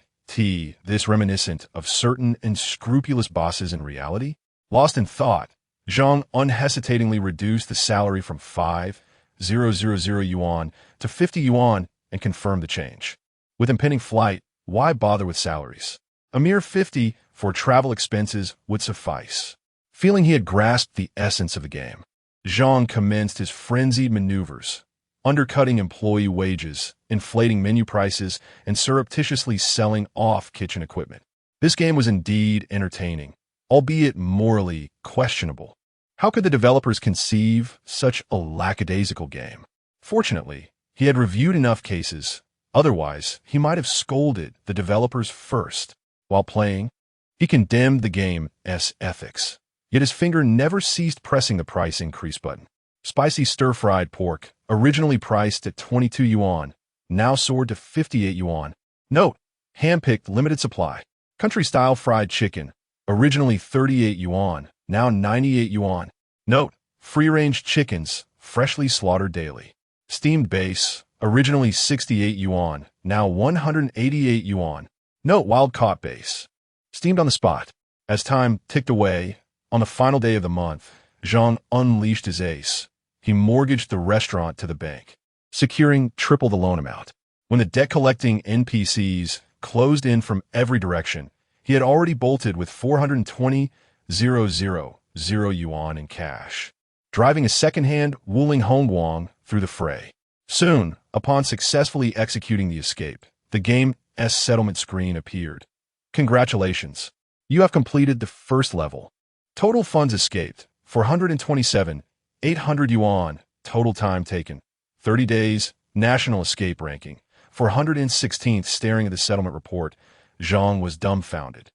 this reminiscent of certain unscrupulous bosses in reality? Lost in thought, Zhang unhesitatingly reduced the salary from 5,000 yuan to 50 yuan and confirmed the change. With impending flight, why bother with salaries? A mere 50 for travel expenses would suffice. Feeling he had grasped the essence of the game, Zhang commenced his frenzied maneuvers, undercutting employee wages, inflating menu prices, and surreptitiously selling off kitchen equipment. This game was indeed entertaining, albeit morally questionable. How could the developers conceive such a lackadaisical game? Fortunately, he had reviewed enough cases, otherwise he might have scolded the developers first. While playing, he condemned the game's ethics, yet his finger never ceased pressing the price increase button. Spicy stir-fried pork, originally priced at 22 yuan, now soared to 58 yuan. Note, hand-picked limited supply. Country-style fried chicken, originally 38 yuan, now 98 yuan. Note, free-range chickens, freshly slaughtered daily. Steamed base, originally 68 yuan, now 188 yuan. Note, wild-caught base, steamed on the spot. As time ticked away, on the final day of the month, Zhang unleashed his ace. He mortgaged the restaurant to the bank, securing triple the loan amount. When the debt-collecting NPCs closed in from every direction, he had already bolted with 420,000 yuan in cash, driving a second-hand Wuling Hongguang through the fray. Soon, upon successfully executing the escape, the game's settlement screen appeared. Congratulations, you have completed the first level. Total funds escaped, 427,800 yuan. Total time taken, 30 days. National escape ranking, 416th. Staring at the settlement report, Zhang was dumbfounded.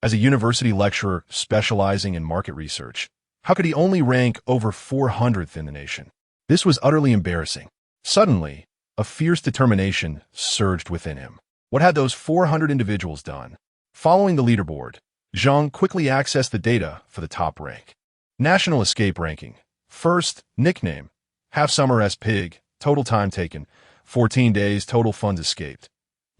As a university lecturer specializing in market research, how could he only rank over 400th in the nation? This was utterly embarrassing. Suddenly, a fierce determination surged within him. What had those 400 individuals done? Following the leaderboard, Zhang quickly accessed the data for the top rank. National escape ranking. First, nickname, Half Summer S Pig. Total time taken, 14 days. Total funds escaped,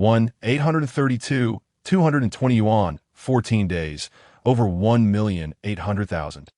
1,832,220 yuan. 14 days, over 1,800,000.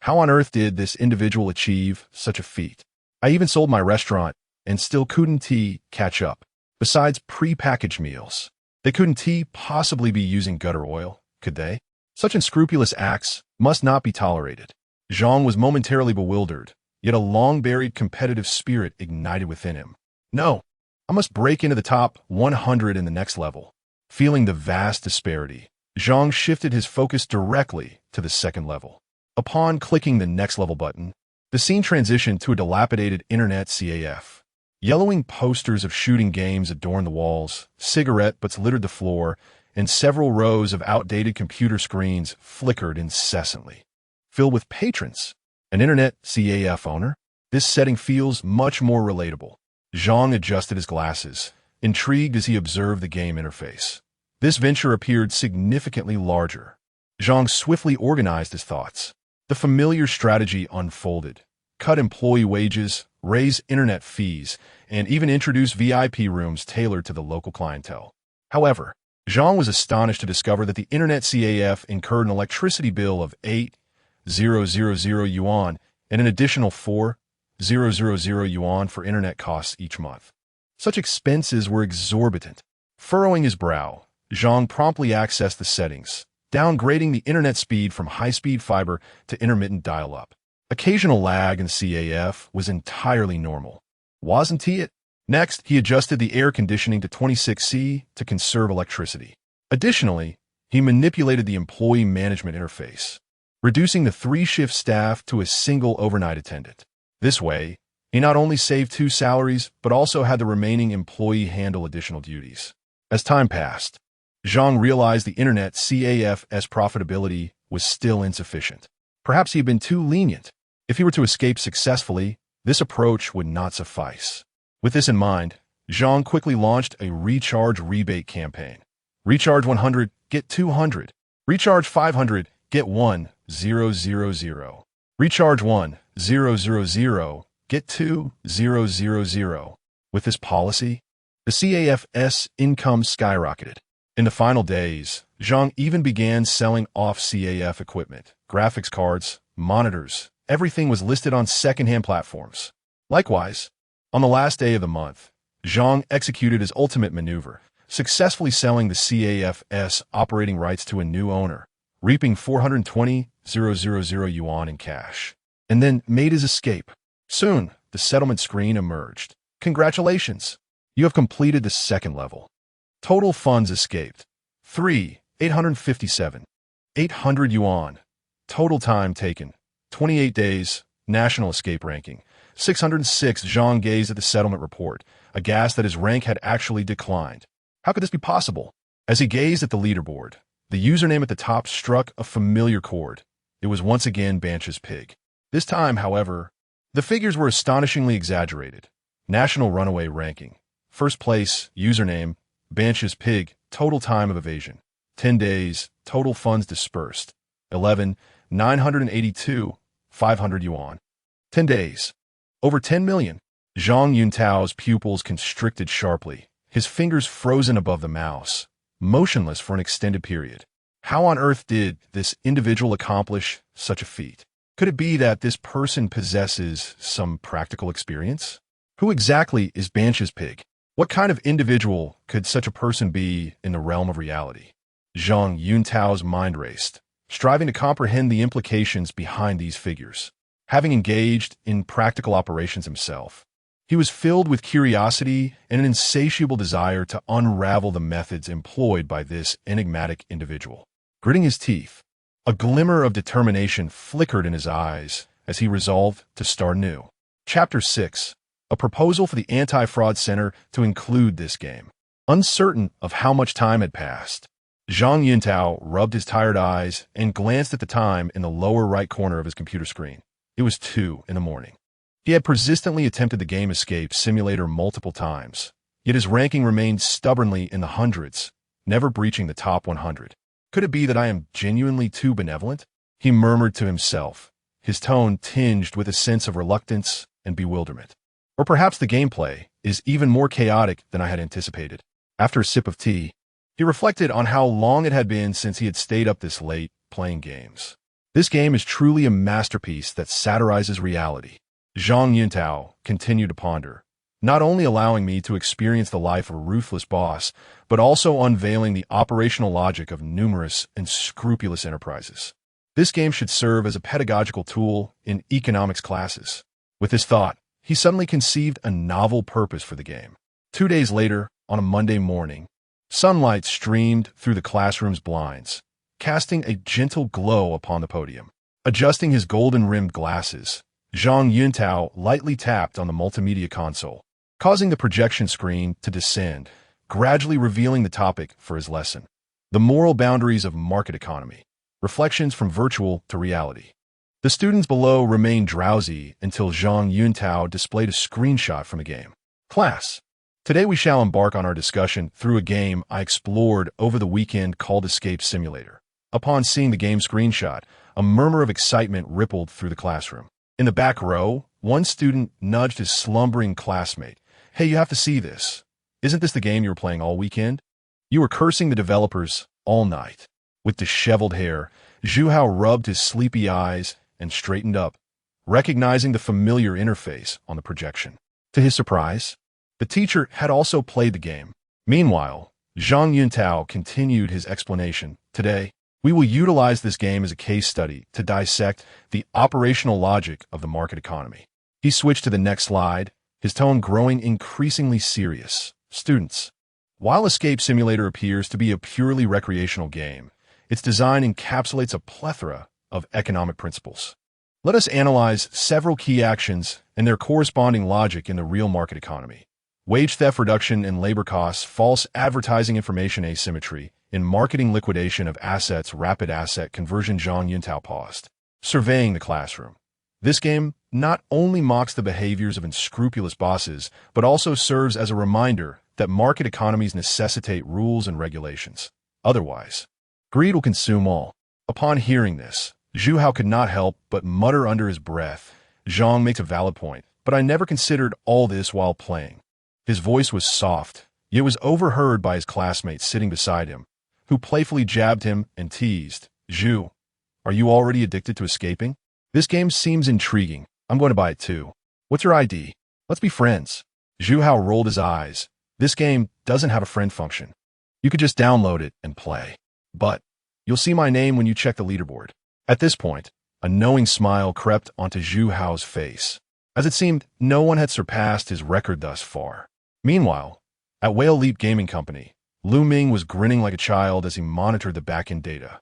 How on earth did this individual achieve such a feat? I even sold my restaurant and still couldn't catch up. Besides pre-packaged meals, they couldn't possibly be using gutter oil, could they? Such unscrupulous acts must not be tolerated. Zhang was momentarily bewildered, yet a long-buried competitive spirit ignited within him. No, I must break into the top 100 in the next level. Feeling the vast disparity, Zhang shifted his focus directly to the second level. Upon clicking the next level button, the scene transitioned to a dilapidated internet CAF. Yellowing posters of shooting games adorned the walls, cigarette butts littered the floor, and several rows of outdated computer screens flickered incessantly. Filled with patrons, an internet CAF owner? This setting feels much more relatable. Zhang adjusted his glasses, intrigued as he observed the game interface. This venture appeared significantly larger. Zhang swiftly organized his thoughts. The familiar strategy unfolded. Cut employee wages, raise internet fees, and even introduce VIP rooms tailored to the local clientele. However, Zhang was astonished to discover that the internet CAF incurred an electricity bill of 8,000 yuan and an additional 4,000 yuan for internet costs each month. Such expenses were exorbitant. Furrowing his brow, Zhang promptly accessed the settings, downgrading the internet speed from high-speed fiber to intermittent dial-up. Occasional lag in CAF was entirely normal, wasn't it? Next, he adjusted the air conditioning to 26°C to conserve electricity. Additionally, He manipulated the employee management interface, reducing the three-shift staff to a single overnight attendant. This way, he not only saved 2 salaries, but also had the remaining employee handle additional duties. As time passed, Zhang realized the internet's CAF's profitability was still insufficient. Perhaps he had been too lenient. If he were to escape successfully, this approach would not suffice. With this in mind, Zhang quickly launched a recharge rebate campaign. Recharge 100, get 200. Recharge 500, get 1,000. Recharge 1,000, get 2,000. With this policy, the CAF's income skyrocketed. In the final days, Zhang even began selling off CAF equipment, graphics cards, monitors. Everything was listed on second-hand platforms. Likewise, on the last day of the month, Zhang executed his ultimate maneuver, successfully selling the CAF's operating rights to a new owner, reaping 420,000 yuan in cash, and then made his escape. Soon, the settlement screen emerged. Congratulations! You have completed the second level. Total funds escaped. 857. 800 yuan. Total time taken. 28 days. National escape ranking. 606. Zhang gazed at the settlement report, aghast that his rank had actually declined. How could this be possible? As he gazed at the leaderboard, the username at the top struck a familiar chord. It was once again Banch's Pig. This time, however, the figures were astonishingly exaggerated. National runaway ranking. First place, username, Banch's Pig, total time of evasion. 10 days, total funds dispersed. 11, 982, 500 yuan. 10 days. Over 10 million. Zhang Yuntao's pupils constricted sharply, his fingers frozen above the mouse, motionless for an extended period. How on earth did this individual accomplish such a feat? Could it be that this person possesses some practical experience? Who exactly is Banch's Pig? What kind of individual could such a person be in the realm of reality? Zhang Yuntao's mind raced, striving to comprehend the implications behind these figures. Having engaged in practical operations himself, he was filled with curiosity and an insatiable desire to unravel the methods employed by this enigmatic individual. Gritting his teeth, a glimmer of determination flickered in his eyes as he resolved to start anew. Chapter 6. A proposal for the Anti-Fraud Center to include this game. Uncertain of how much time had passed, Zhang Yuntao rubbed his tired eyes and glanced at the time in the lower right corner of his computer screen. It was 2 in the morning. He had persistently attempted the game escape simulator multiple times, yet his ranking remained stubbornly in the hundreds, never breaching the top 100. Could it be that I am genuinely too benevolent? He murmured to himself, his tone tinged with a sense of reluctance and bewilderment. Or perhaps the gameplay is even more chaotic than I had anticipated. After a sip of tea, he reflected on how long it had been since he had stayed up this late playing games. This game is truly a masterpiece that satirizes reality. Zhang Yuntao continued to ponder, not only allowing me to experience the life of a ruthless boss, but also unveiling the operational logic of numerous and scrupulous enterprises. This game should serve as a pedagogical tool in economics classes. With this thought, he suddenly conceived a novel purpose for the game. 2 days later, on a Monday morning, sunlight streamed through the classroom's blinds, casting a gentle glow upon the podium. Adjusting his golden-rimmed glasses, Zhang Yuntao lightly tapped on the multimedia console, causing the projection screen to descend, gradually revealing the topic for his lesson. The moral boundaries of market economy. Reflections from virtual to reality. The students below remained drowsy until Zhang Yuntao displayed a screenshot from a game. Class, today we shall embark on our discussion through a game I explored over the weekend called Escape Simulator. Upon seeing the game screenshot, a murmur of excitement rippled through the classroom. In the back row, one student nudged his slumbering classmate. Hey, you have to see this. Isn't this the game you were playing all weekend? You were cursing the developers all night. With disheveled hair, Zhu Hao rubbed his sleepy eyes and straightened up, recognizing the familiar interface on the projection. To his surprise, the teacher had also played the game. Meanwhile, Zhang Yuntao continued his explanation. Today, we will utilize this game as a case study to dissect the operational logic of the market economy. He switched to the next slide, his tone growing increasingly serious. Students, while Escape Simulator appears to be a purely recreational game, Its design encapsulates a plethora of economic principles. Let us analyze several key actions and their corresponding logic in the real market economy. Wage theft reduction in labor costs, false advertising information asymmetry, in marketing liquidation of assets, rapid asset conversion. Zhang Yuntao paused, surveying the classroom. This game not only mocks the behaviors of unscrupulous bosses, but also serves as a reminder that market economies necessitate rules and regulations. Otherwise, greed will consume all. Upon hearing this, Zhu Hao could not help but mutter under his breath, "Zhang makes a valid point, but I never considered all this while playing." His voice was soft, yet was overheard by his classmates sitting beside him, who playfully jabbed him and teased, "Zhu, are you already addicted to escaping? This game seems intriguing. I'm going to buy it too. What's your ID? Let's be friends." Zhu Hao rolled his eyes. This game doesn't have a friend function. You could just download it and play. But you'll see my name when you check the leaderboard. At this point, a knowing smile crept onto Zhu Hao's face, as it seemed no one had surpassed his record thus far. Meanwhile, at Whale Leap Gaming Company, Ming was grinning like a child as he monitored the back-end data.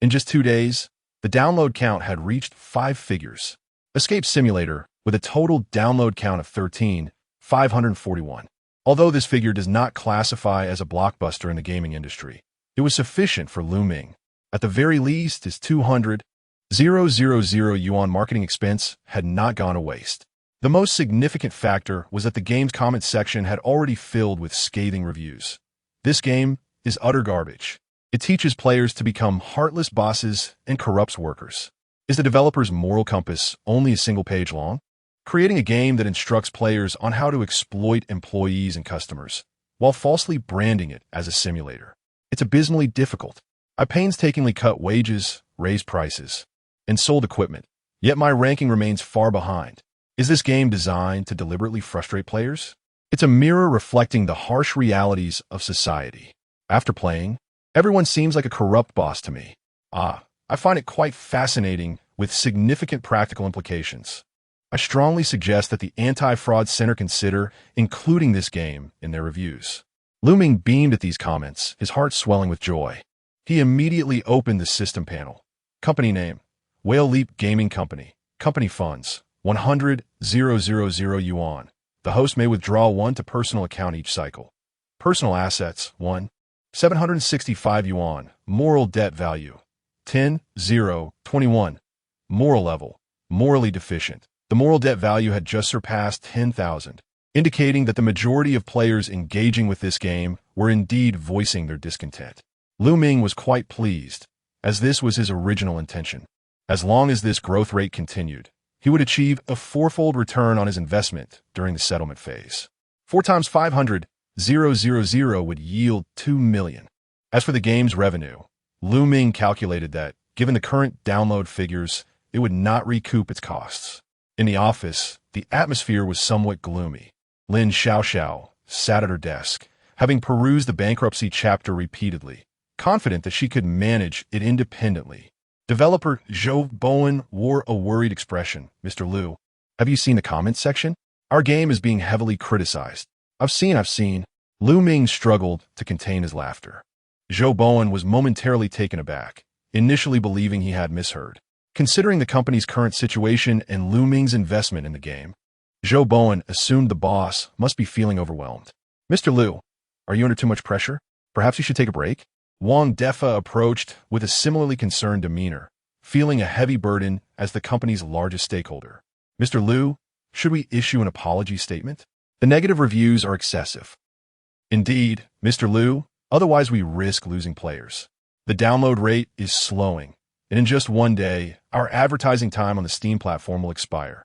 In just 2 days, the download count had reached 5 figures. Escape Simulator, with a total download count of 13,541. Although this figure does not classify as a blockbuster in the gaming industry, it was sufficient for Ming. At the very least, his 200,000 yuan marketing expense had not gone to waste. The most significant factor was that the game's comment section had already filled with scathing reviews. This game is utter garbage. It teaches players to become heartless bosses and corrupts workers. Is the developer's moral compass only a single page long? Creating a game that instructs players on how to exploit employees and customers, while falsely branding it as a simulator. It's abysmally difficult. I painstakingly cut wages, raised prices, and sold equipment, yet my ranking remains far behind. Is this game designed to deliberately frustrate players? It's a mirror reflecting the harsh realities of society. After playing, everyone seems like a corrupt boss to me. I find it quite fascinating with significant practical implications. I strongly suggest that the Anti-Fraud Center consider including this game in their reviews. Ming beamed at these comments, his heart swelling with joy. He immediately opened the system panel. Company name, Whale Leap Gaming Company. Company funds, 100,000 yuan. The host may withdraw 1 to personal account each cycle. Personal assets, 1, 765 yuan. Moral debt value, 10,021. Moral level, morally deficient. The moral debt value had just surpassed 10,000, indicating that the majority of players engaging with this game were indeed voicing their discontent. Ming was quite pleased, as this was his original intention. As long as this growth rate continued, he would achieve a 4-fold return on his investment during the settlement phase. 4 times 500,000 would yield 2 million. As for the game's revenue, Ming calculated that, given the current download figures, it would not recoup its costs. In the office, the atmosphere was somewhat gloomy. Lin Xiaoxiao sat at her desk, having perused the bankruptcy chapter repeatedly, confident that she could manage it independently. Developer Zhou Bowen wore a worried expression. "Mr. Liu, have you seen the comments section? Our game is being heavily criticized." I've seen. Ming struggled to contain his laughter. Zhou Bowen was momentarily taken aback, initially believing he had misheard. Considering the company's current situation and Ming's investment in the game, Zhou Bowen assumed the boss must be feeling overwhelmed. "Mr. Liu, are you under too much pressure? Perhaps you should take a break?" Wang Defa approached with a similarly concerned demeanor, feeling a heavy burden as the company's largest stakeholder. "Mr. Liu, should we issue an apology statement? The negative reviews are excessive." "Indeed, Mr. Liu, otherwise we risk losing players. The download rate is slowing, and in just 1 day, our advertising time on the Steam platform will expire,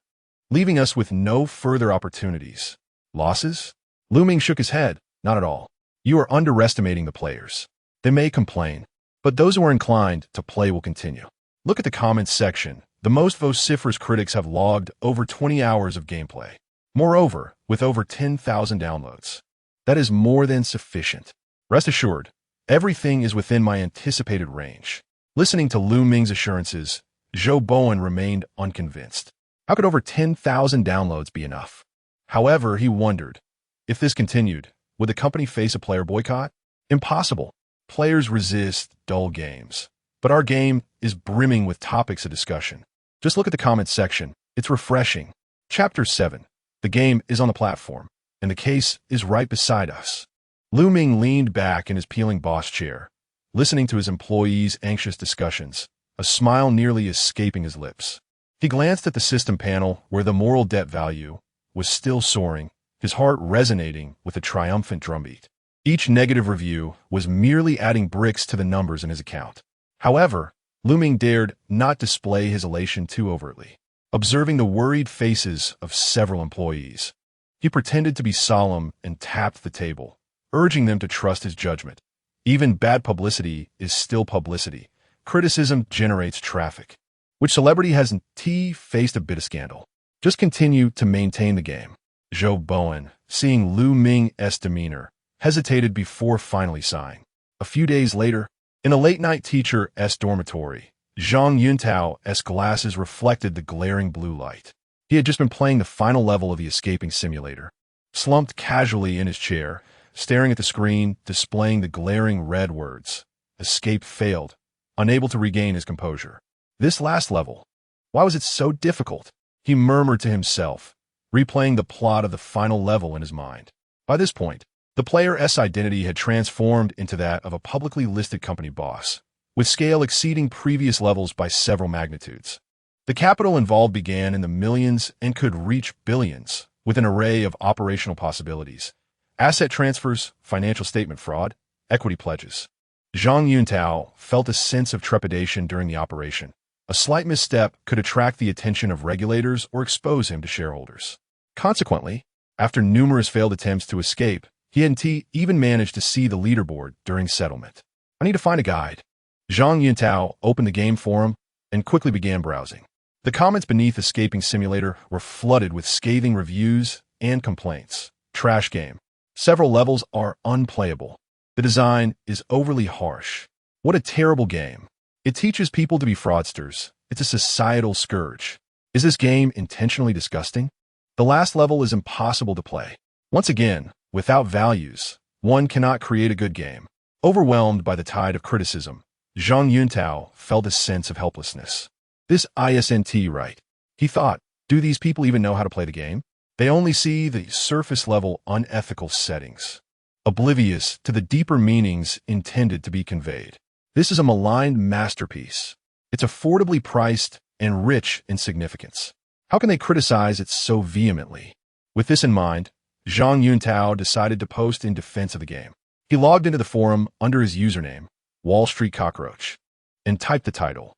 leaving us with no further opportunities." "Losses?" Ming shook his head. "Not at all. You are underestimating the players. They may complain, but those who are inclined to play will continue. Look at the comments section. The most vociferous critics have logged over 20 hours of gameplay. Moreover, with over 10,000 downloads. That is more than sufficient. Rest assured, everything is within my anticipated range." Listening to Ming's assurances, Zhou Bowen remained unconvinced. How could over 10,000 downloads be enough? However, he wondered, if this continued, would the company face a player boycott? Impossible. Players resist dull games. But our game is brimming with topics of discussion. Just look at the comments section. It's refreshing. Chapter 7. The game is on the platform, and the case is right beside us. Ming leaned back in his peeling boss chair, listening to his employees' anxious discussions, a smile nearly escaping his lips. He glanced at the system panel where the moral debt value was still soaring, his heart resonating with a triumphant drumbeat. Each negative review was merely adding bricks to the numbers in his account. However, Ming dared not display his elation too overtly. Observing the worried faces of several employees, he pretended to be solemn and tapped the table, urging them to trust his judgment. Even bad publicity is still publicity. Criticism generates traffic. Which celebrity hasn't faced a bit of scandal? Just continue to maintain the game. Zhou Bowen, seeing Ming's demeanor, hesitated before finally sighing. A few days later, in a late-night teacher's dormitory, Zhang Yuntao's glasses reflected the glaring blue light. He had just been playing the final level of the escaping simulator. Slumped casually in his chair, staring at the screen displaying the glaring red words, escape failed, unable to regain his composure. This last level, why was it so difficult? He murmured to himself, replaying the plot of the final level in his mind. By this point, the player's identity had transformed into that of a publicly listed company boss, with scale exceeding previous levels by several magnitudes. The capital involved began in the millions and could reach billions, with an array of operational possibilities: asset transfers, financial statement fraud, equity pledges. Zhang Yuntao felt a sense of trepidation during the operation. A slight misstep could attract the attention of regulators or expose him to shareholders. Consequently, after numerous failed attempts to escape, he hadn't even managed to see the leaderboard during settlement. I need to find a guide. Zhang Yuntao opened the game forum and quickly began browsing. The comments beneath Escaping Simulator were flooded with scathing reviews and complaints. Trash game. Several levels are unplayable. The design is overly harsh. What a terrible game. It teaches people to be fraudsters. It's a societal scourge. Is this game intentionally disgusting? The last level is impossible to play. Once again, without values, one cannot create a good game. Overwhelmed by the tide of criticism, Zhang Yuntao felt a sense of helplessness. This isn't right. He thought, do these people even know how to play the game? They only see the surface-level unethical settings, oblivious to the deeper meanings intended to be conveyed. This is a maligned masterpiece. It's affordably priced and rich in significance. How can they criticize it so vehemently? With this in mind, Zhang Yuntao decided to post in defense of the game. He logged into the forum under his username, Wall Street Cockroach, and typed the title.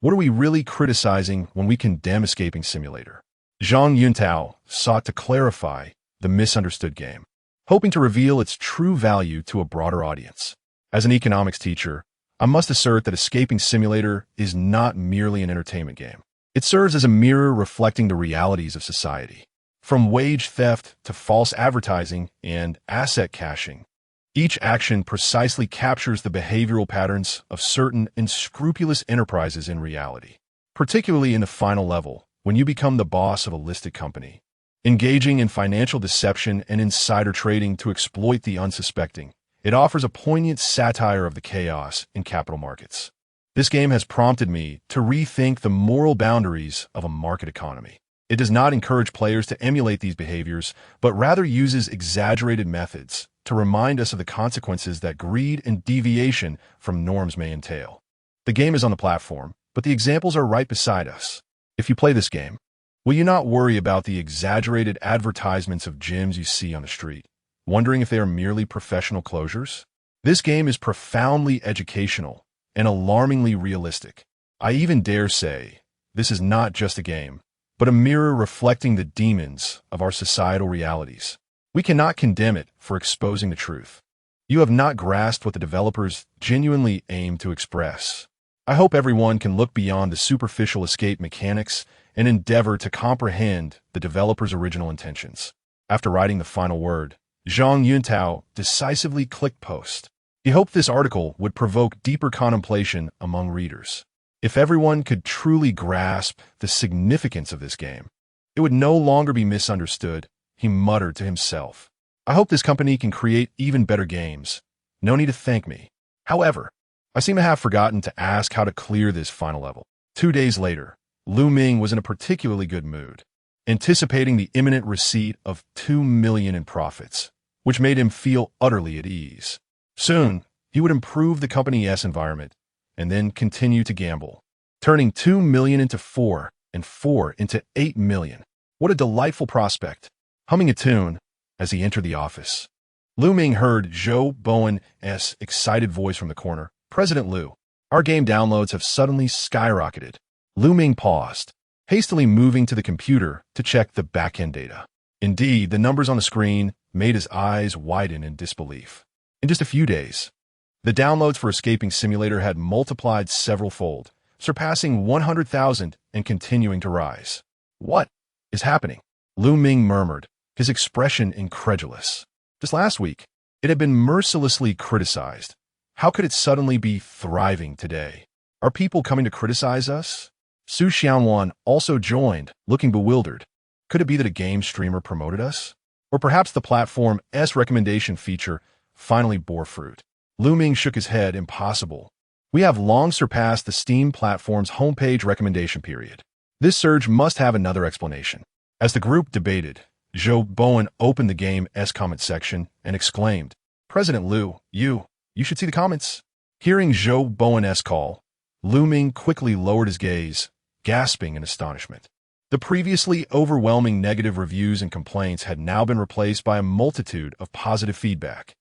What are we really criticizing when we condemn Escaping Simulator? Zhang Yuntao sought to clarify the misunderstood game, hoping to reveal its true value to a broader audience. As an economics teacher, I must assert that Escaping Simulator is not merely an entertainment game. It serves as a mirror reflecting the realities of society. From wage theft to false advertising and asset caching, each action precisely captures the behavioral patterns of certain unscrupulous enterprises in reality, particularly in the final level, when you become the boss of a listed company. Engaging in financial deception and insider trading to exploit the unsuspecting, it offers a poignant satire of the chaos in capital markets. This game has prompted me to rethink the moral boundaries of a market economy. It does not encourage players to emulate these behaviors, but rather uses exaggerated methods to remind us of the consequences that greed and deviation from norms may entail. The game is on the platform, but the examples are right beside us. If you play this game, will you not worry about the exaggerated advertisements of gyms you see on the street, wondering if they are merely professional closures? This game is profoundly educational and alarmingly realistic. I even dare say, this is not just a game, but a mirror reflecting the demons of our societal realities. We cannot condemn it for exposing the truth. You have not grasped what the developers genuinely aim to express. I hope everyone can look beyond the superficial escape mechanics and endeavor to comprehend the developer's original intentions. After writing the final word, Zhang Yuntao decisively clicked post. He hoped this article would provoke deeper contemplation among readers. If everyone could truly grasp the significance of this game, it would no longer be misunderstood, he muttered to himself. I hope this company can create even better games. No need to thank me. However, I seem to have forgotten to ask how to clear this final level. 2 days later, Ming was in a particularly good mood, anticipating the imminent receipt of 2 million in profits, which made him feel utterly at ease. Soon, he would improve the company's environment and then continue to gamble, turning 2 million into 4 and 4 into 8 million. What a delightful prospect. Humming a tune as he entered the office, Ming heard Joe Bowen's excited voice from the corner. President Liu, our game downloads have suddenly skyrocketed. Ming paused, hastily moving to the computer to check the back-end data. Indeed, the numbers on the screen made his eyes widen in disbelief. In just a few days, the downloads for Escaping Simulator had multiplied several-fold, surpassing 100,000 and continuing to rise. What is happening? Ming murmured, his expression incredulous. Just last week, it had been mercilessly criticized. How could it suddenly be thriving today? Are people coming to criticize us? Su Xiaowan also joined, looking bewildered. Could it be that a game streamer promoted us? Or perhaps the platform's recommendation feature finally bore fruit? Ming shook his head. Impossible. We have long surpassed the Steam platform's homepage recommendation period. This surge must have another explanation. As the group debated, Joe Bowen opened the game's comment section and exclaimed, President Liu, you should see the comments. Hearing Joe Bowen's call, Ming quickly lowered his gaze, gasping in astonishment. The previously overwhelming negative reviews and complaints had now been replaced by a multitude of positive feedback.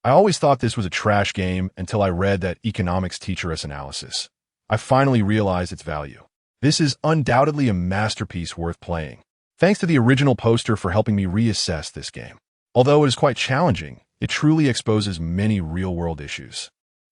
I always thought this was a trash game until I read that economics teacher's analysis. I finally realized its value. This is undoubtedly a masterpiece worth playing. Thanks to the original poster for helping me reassess this game. Although it is quite challenging, it truly exposes many real-world issues.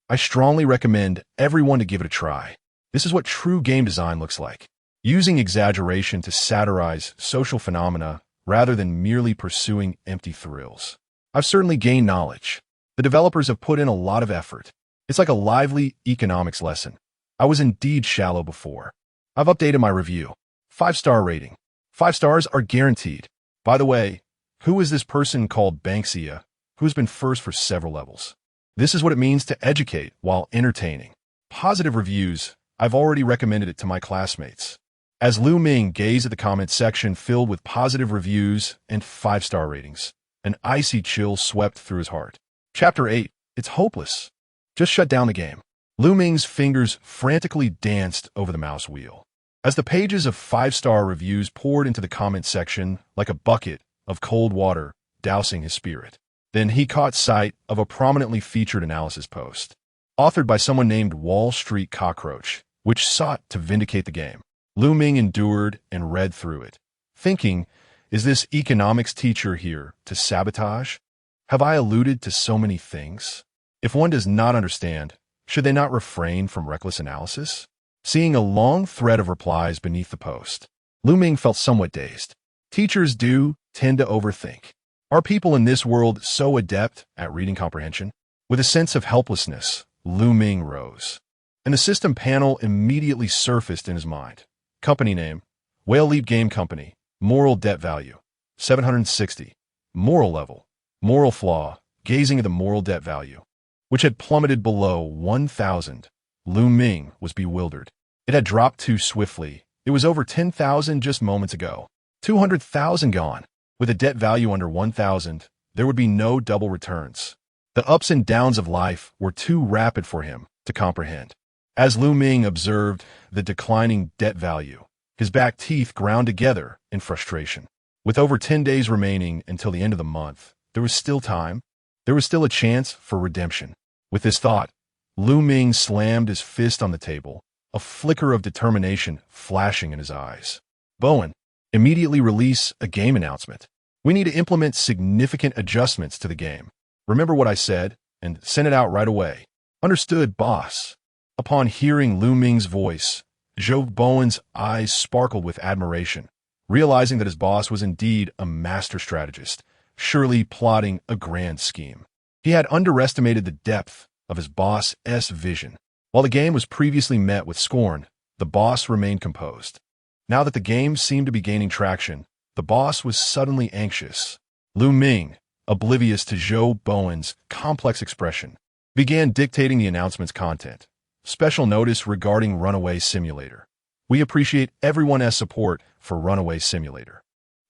I strongly recommend everyone to give it a try. This is what true game design looks like, using exaggeration to satirize social phenomena rather than merely pursuing empty thrills. I've certainly gained knowledge. The developers have put in a lot of effort. It's like a lively economics lesson. I was indeed shallow before. I've updated my review. 5-star rating. 5 stars are guaranteed. By the way, who is this person called Banksia, who has been first for several levels? This is what it means to educate while entertaining. Positive reviews. I've already recommended it to my classmates. As Ming gazed at the comment section filled with positive reviews and 5-star ratings, an icy chill swept through his heart. Chapter 8. It's hopeless. Just shut down the game. Ming's fingers frantically danced over the mouse wheel. As the pages of 5-star reviews poured into the comment section like a bucket of cold water, dousing his spirit. Then he caught sight of a prominently featured analysis post, authored by someone named Wall Street Cockroach, which sought to vindicate the game. Ming endured and read through it, thinking, is this economics teacher here to sabotage? Have I alluded to so many things? If one does not understand, should they not refrain from reckless analysis? Seeing a long thread of replies beneath the post, Ming felt somewhat dazed. Teachers do tend to overthink. Are people in this world so adept at reading comprehension? With a sense of helplessness, Ming rose, and the system panel immediately surfaced in his mind. Company name, Whale Leap Game Company. Moral debt value, 760. Moral level, moral flaw, gazing at the moral debt value, which had plummeted below 1,000. Ming was bewildered. It had dropped too swiftly. It was over 10,000 just moments ago. 200,000 gone. With a debt value under 1,000, there would be no double returns. The ups and downs of life were too rapid for him to comprehend. As Ming observed the declining debt value, his back teeth ground together in frustration. With over 10 days remaining until the end of the month, there was still time. There was still a chance for redemption. With this thought, Ming slammed his fist on the table, a flicker of determination flashing in his eyes. Bowen, immediately release a game announcement. We need to implement significant adjustments to the game. Remember what I said, and send it out right away. Understood, boss. Upon hearing Ming's voice, Joe Bowen's eyes sparkled with admiration, realizing that his boss was indeed a master strategist, surely plotting a grand scheme. He had underestimated the depth of his boss's vision. While the game was previously met with scorn, the boss remained composed. Now that the game seemed to be gaining traction, the boss was suddenly anxious. Ming, oblivious to Joe Bowen's complex expression, began dictating the announcement's content, Special notice regarding Runaway Simulator. We appreciate everyone's support for Runaway Simulator.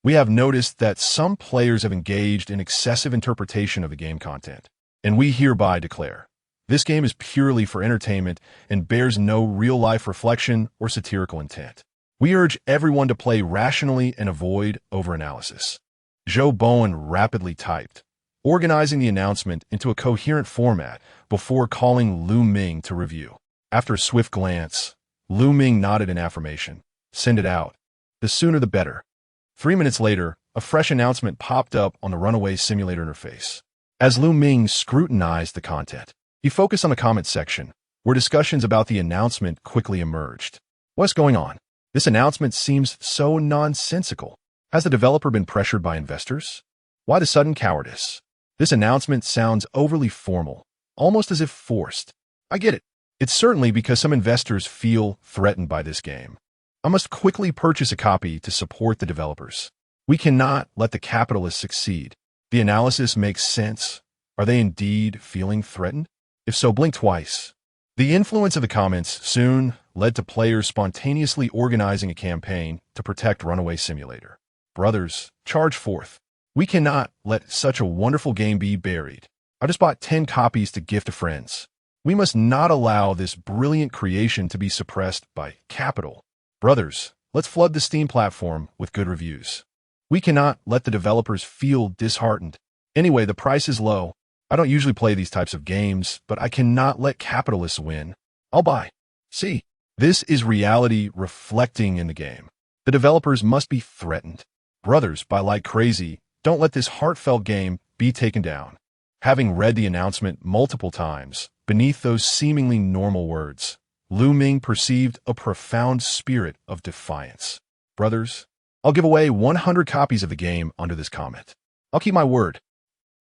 We have noticed that some players have engaged in excessive interpretation of the game content, and we hereby declare this game is purely for entertainment and bears no real-life reflection or satirical intent. We urge everyone to play rationally and avoid overanalysis. Joe Bowen rapidly typed, organizing the announcement into a coherent format before calling Lu Ming to review. After a swift glance, Lu Ming nodded in affirmation. Send it out. The sooner the better. 3 minutes later, a fresh announcement popped up on the Runaway Simulator interface. As Lu Ming scrutinized the content, he focused on the comment section, where discussions about the announcement quickly emerged. What's going on? This announcement seems so nonsensical. Has the developer been pressured by investors? Why the sudden cowardice? This announcement sounds overly formal, almost as if forced. I get it. It's certainly because some investors feel threatened by this game. I must quickly purchase a copy to support the developers. We cannot let the capitalists succeed. The analysis makes sense. Are they indeed feeling threatened? If so, blink twice. The influence of the comments soon led to players spontaneously organizing a campaign to protect Runaway Simulator. Brothers, charge forth. We cannot let such a wonderful game be buried. I just bought 10 copies to gift to friends. We must not allow this brilliant creation to be suppressed by capital. Brothers, let's flood the Steam platform with good reviews. We cannot let the developers feel disheartened. Anyway, the price is low. I don't usually play these types of games, but I cannot let capitalists win. I'll buy. See, this is reality reflecting in the game. The developers must be threatened. Brothers, buy like crazy. Don't let this heartfelt game be taken down. Having read the announcement multiple times, beneath those seemingly normal words, Lu Ming perceived a profound spirit of defiance. Brothers, I'll give away 100 copies of the game under this comment. I'll keep my word.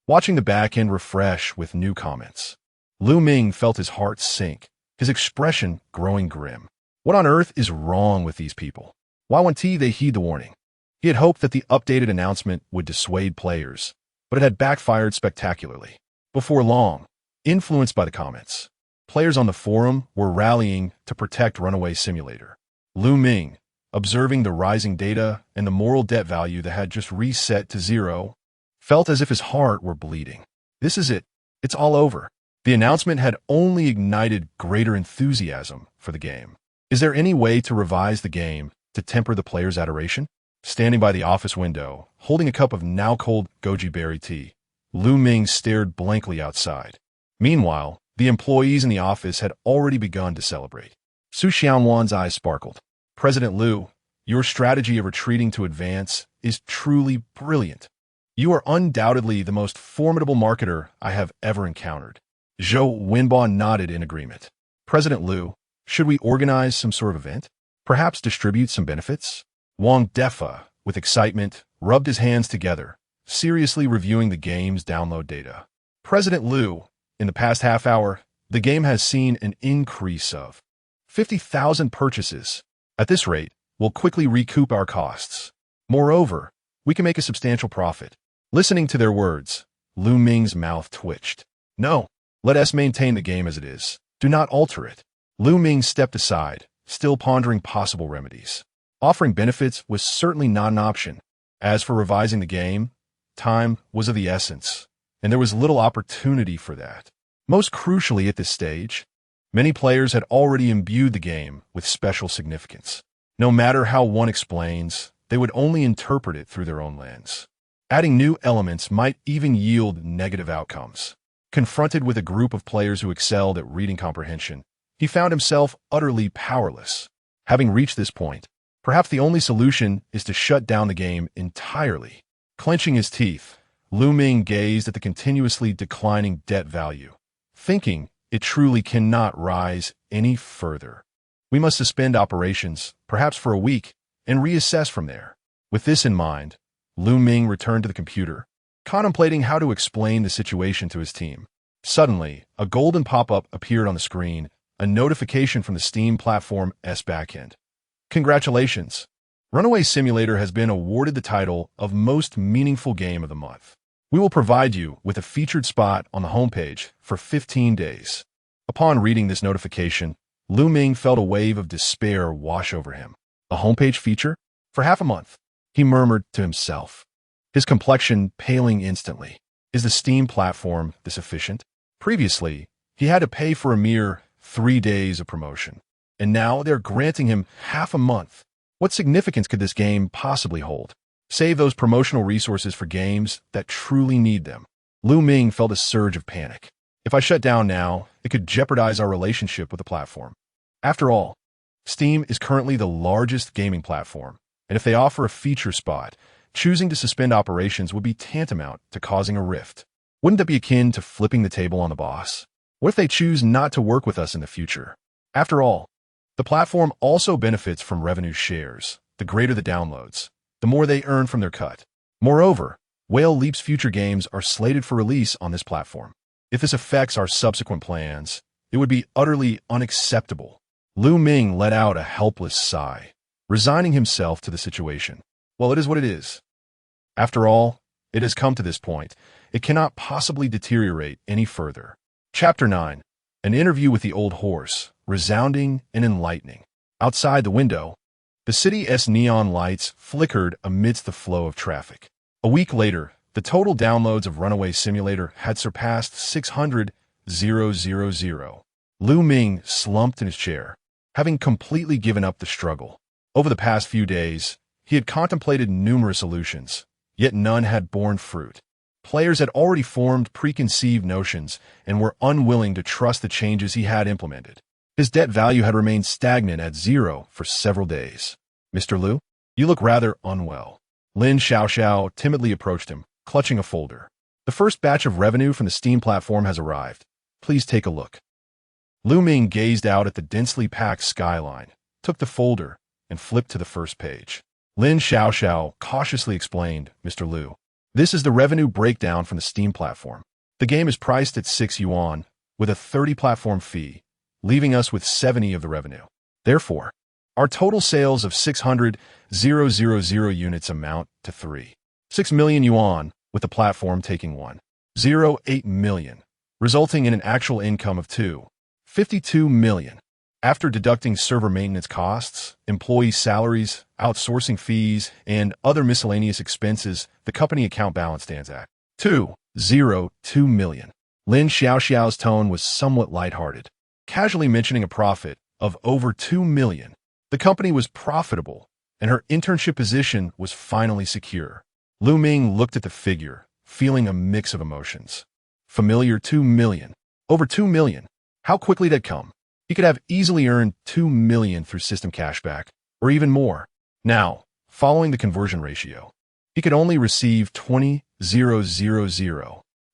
Watching the back end refresh with new comments, Lu Ming felt his heart sink, his expression growing grim. What on earth is wrong with these people? Why won't they heed the warning? He had hoped that the updated announcement would dissuade players, but it had backfired spectacularly. Before long, influenced by the comments, players on the forum were rallying to protect Runaway Simulator. Lu Ming, observing the rising data and the moral debt value that had just reset to 0, felt as if his heart were bleeding. This is it. It's all over. The announcement had only ignited greater enthusiasm for the game. Is there any way to revise the game to temper the player's adoration? Standing by the office window, holding a cup of now-cold goji berry tea, Lu Ming stared blankly outside. Meanwhile, the employees in the office had already begun to celebrate. Su Xianwan's eyes sparkled. President Lu, your strategy of retreating to advance is truly brilliant. You are undoubtedly the most formidable marketer I have ever encountered. Zhou Wenbao nodded in agreement. President Lu, should we organize some sort of event? Perhaps distribute some benefits? Wang Defa, with excitement, rubbed his hands together, seriously reviewing the game's download data. President Lu, in the past half hour, the game has seen an increase of 50,000 purchases. At this rate, we'll quickly recoup our costs. Moreover, we can make a substantial profit. Listening to their words, Lu Ming's mouth twitched. No, let us maintain the game as it is. Do not alter it. Lu Ming stepped aside, still pondering possible remedies. Offering benefits was certainly not an option. As for revising the game, time was of the essence, and there was little opportunity for that. Most crucially at this stage, many players had already imbued the game with special significance. No matter how one explains, they would only interpret it through their own lens. Adding new elements might even yield negative outcomes. Confronted with a group of players who excelled at reading comprehension, he found himself utterly powerless. Having reached this point, perhaps the only solution is to shut down the game entirely. Clenching his teeth, Lu Ming gazed at the continuously declining debt value, thinking it truly cannot rise any further. We must suspend operations, perhaps for a week, and reassess from there. With this in mind, Lu Ming returned to the computer, contemplating how to explain the situation to his team. Suddenly, a golden pop-up appeared on the screen, a notification from the Steam platform's backend. Congratulations! Runaway Simulator has been awarded the title of Most Meaningful Game of the Month. We will provide you with a featured spot on the homepage for 15 days. Upon reading this notification, Ming felt a wave of despair wash over him. A homepage feature? For half a month, he murmured to himself, his complexion paling instantly. Is the Steam platform this efficient? Previously, he had to pay for a mere 3 days of promotion, and now they're granting him half a month. What significance could this game possibly hold? Save those promotional resources for games that truly need them. Ming felt a surge of panic. If I shut down now, it could jeopardize our relationship with the platform. After all, Steam is currently the largest gaming platform, and if they offer a feature spot, choosing to suspend operations would be tantamount to causing a rift. Wouldn't that be akin to flipping the table on the boss? What if they choose not to work with us in the future? After all, the platform also benefits from revenue shares. The greater the downloads, the more they earn from their cut. Moreover, Whale Leap's future games are slated for release on this platform. If this affects our subsequent plans, it would be utterly unacceptable. Ming let out a helpless sigh, resigning himself to the situation. Well, it is what it is. After all, it has come to this point. It cannot possibly deteriorate any further. Chapter 9. An interview with the old horse, resounding and enlightening. Outside the window, the city's neon lights flickered amidst the flow of traffic. A week later, the total downloads of Runaway Simulator had surpassed 600,000. Ming slumped in his chair, having completely given up the struggle. Over the past few days, he had contemplated numerous solutions, yet none had borne fruit. Players had already formed preconceived notions and were unwilling to trust the changes he had implemented. His debt value had remained stagnant at 0 for several days. Mr. Liu, you look rather unwell. Lin Xiaoxiao timidly approached him, clutching a folder. The first batch of revenue from the Steam platform has arrived. Please take a look. Ming gazed out at the densely packed skyline, took the folder, and flipped to the first page. Lin Xiaoxiao cautiously explained, Mr. Liu, this is the revenue breakdown from the Steam platform. The game is priced at 6 yuan, with a 30 platform fee, leaving us with 70 of the revenue. Therefore, our total sales of 600,000 units amount to 3.6 million yuan, with the platform taking 1.08 million, resulting in an actual income of 2.52 million. After deducting server maintenance costs, employee salaries, outsourcing fees, and other miscellaneous expenses, the company account balance stands at 2.02 million. Lin Xiaoxiao's tone was somewhat lighthearted, casually mentioning a profit of over 2 million. The company was profitable, and her internship position was finally secure. Ming looked at the figure, feeling a mix of emotions. Familiar 2 million. Over 2 million. How quickly that'd come. He could have easily earned 2 million through system cashback, or even more. Now, following the conversion ratio, he could only receive 20,000.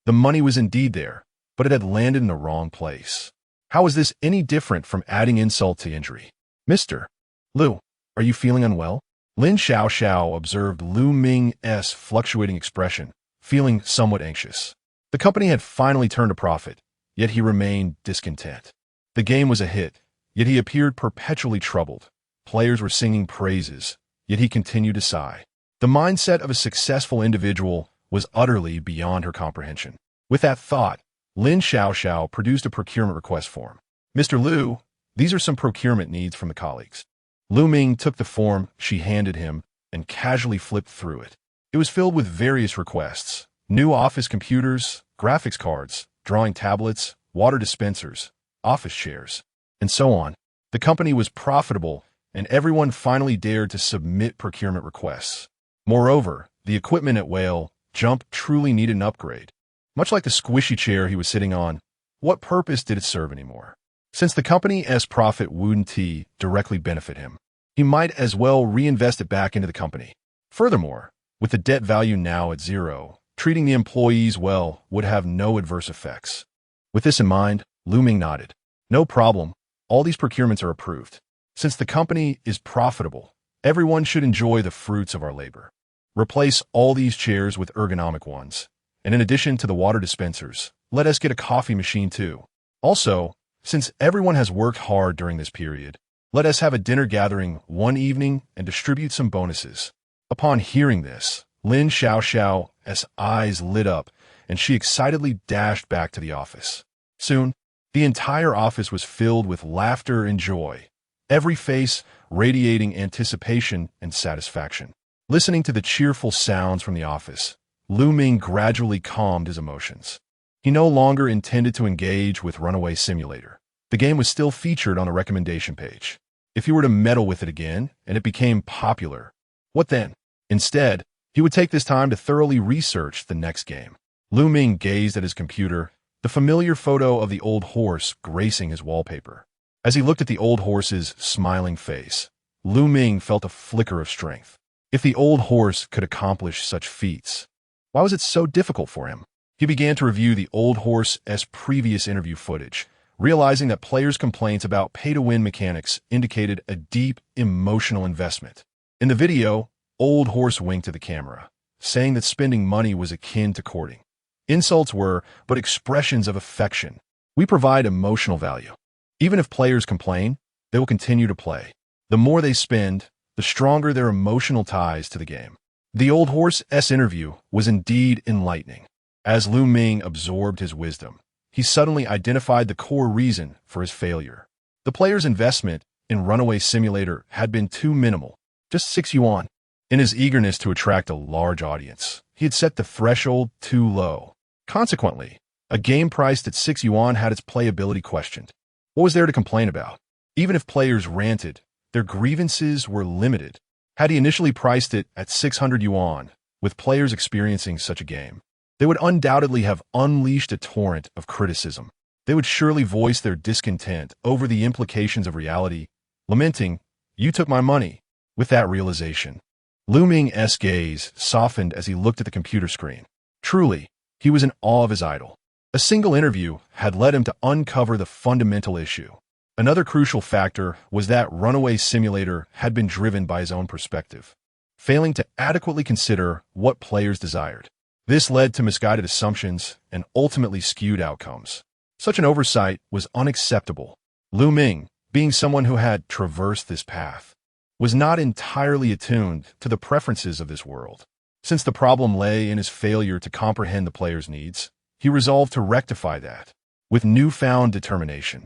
The money was indeed there, but it had landed in the wrong place. How is this any different from adding insult to injury? Mr. Liu, are you feeling unwell? Lin Xiaoxiao observed Ming's fluctuating expression, feeling somewhat anxious. The company had finally turned a profit, yet he remained discontent. The game was a hit, yet he appeared perpetually troubled. Players were singing praises, yet he continued to sigh. The mindset of a successful individual was utterly beyond her comprehension. With that thought, Lin Xiaoxiao produced a procurement request form. Mr. Liu, these are some procurement needs from the colleagues. Ming took the form she handed him and casually flipped through it. It was filled with various requests: new office computers, graphics cards, drawing tablets, water dispensers, office chairs, and so on. The company was profitable, and everyone finally dared to submit procurement requests. Moreover, the equipment at Whale Jump truly needed an upgrade. Much like the squishy chair he was sitting on, what purpose did it serve anymore? Since the company's profit wouldn't directly benefit him, he might as well reinvest it back into the company. Furthermore, with the debt value now at 0, treating the employees well would have no adverse effects. With this in mind, Ming nodded. No problem, all these procurements are approved. Since the company is profitable, everyone should enjoy the fruits of our labor. Replace all these chairs with ergonomic ones, and in addition to the water dispensers, let us get a coffee machine too. Also, since everyone has worked hard during this period, let us have a dinner gathering one evening and distribute some bonuses. Upon hearing this, Lin Xiaoxiao's eyes lit up, and she excitedly dashed back to the office. Soon, The entire office was filled with laughter and joy, every face radiating anticipation and satisfaction. Listening to the cheerful sounds from the office, Ming gradually calmed his emotions. He no longer intended to engage with Runaway Simulator. The game was still featured on the recommendation page. If he were to meddle with it again, and it became popular, what then? Instead, he would take this time to thoroughly research the next game. Ming gazed at his computer, the familiar photo of the old horse gracing his wallpaper. As he looked at the old horse's smiling face, Ming felt a flicker of strength. If the old horse could accomplish such feats, why was it so difficult for him? He began to review the old horse's previous interview footage, realizing that players' complaints about pay-to-win mechanics indicated a deep emotional investment. In the video, Old Horse winked to the camera, saying that spending money was akin to courting. Insults were but expressions of affection. We provide emotional value. Even if players complain, they will continue to play. The more they spend, the stronger their emotional ties to the game. The Old Horse's interview was indeed enlightening. As Ming absorbed his wisdom, he suddenly identified the core reason for his failure. The player's investment in Runaway Simulator had been too minimal, just 6 yuan. In his eagerness to attract a large audience, he had set the threshold too low. Consequently, a game priced at 6 yuan had its playability questioned. What was there to complain about? Even if players ranted, their grievances were limited. Had he initially priced it at 600 yuan, with players experiencing such a game, they would undoubtedly have unleashed a torrent of criticism. They would surely voice their discontent over the implications of reality, lamenting, "You took my money." With that realization, Ming's gaze softened as he looked at the computer screen. Truly, he was in awe of his idol. A single interview had led him to uncover the fundamental issue. Another crucial factor was that Runaway Simulator had been driven by his own perspective, failing to adequately consider what players desired. This led to misguided assumptions and ultimately skewed outcomes. Such an oversight was unacceptable. Ming, being someone who had traversed this path, was not entirely attuned to the preferences of this world. Since the problem lay in his failure to comprehend the player's needs, he resolved to rectify that. With newfound determination,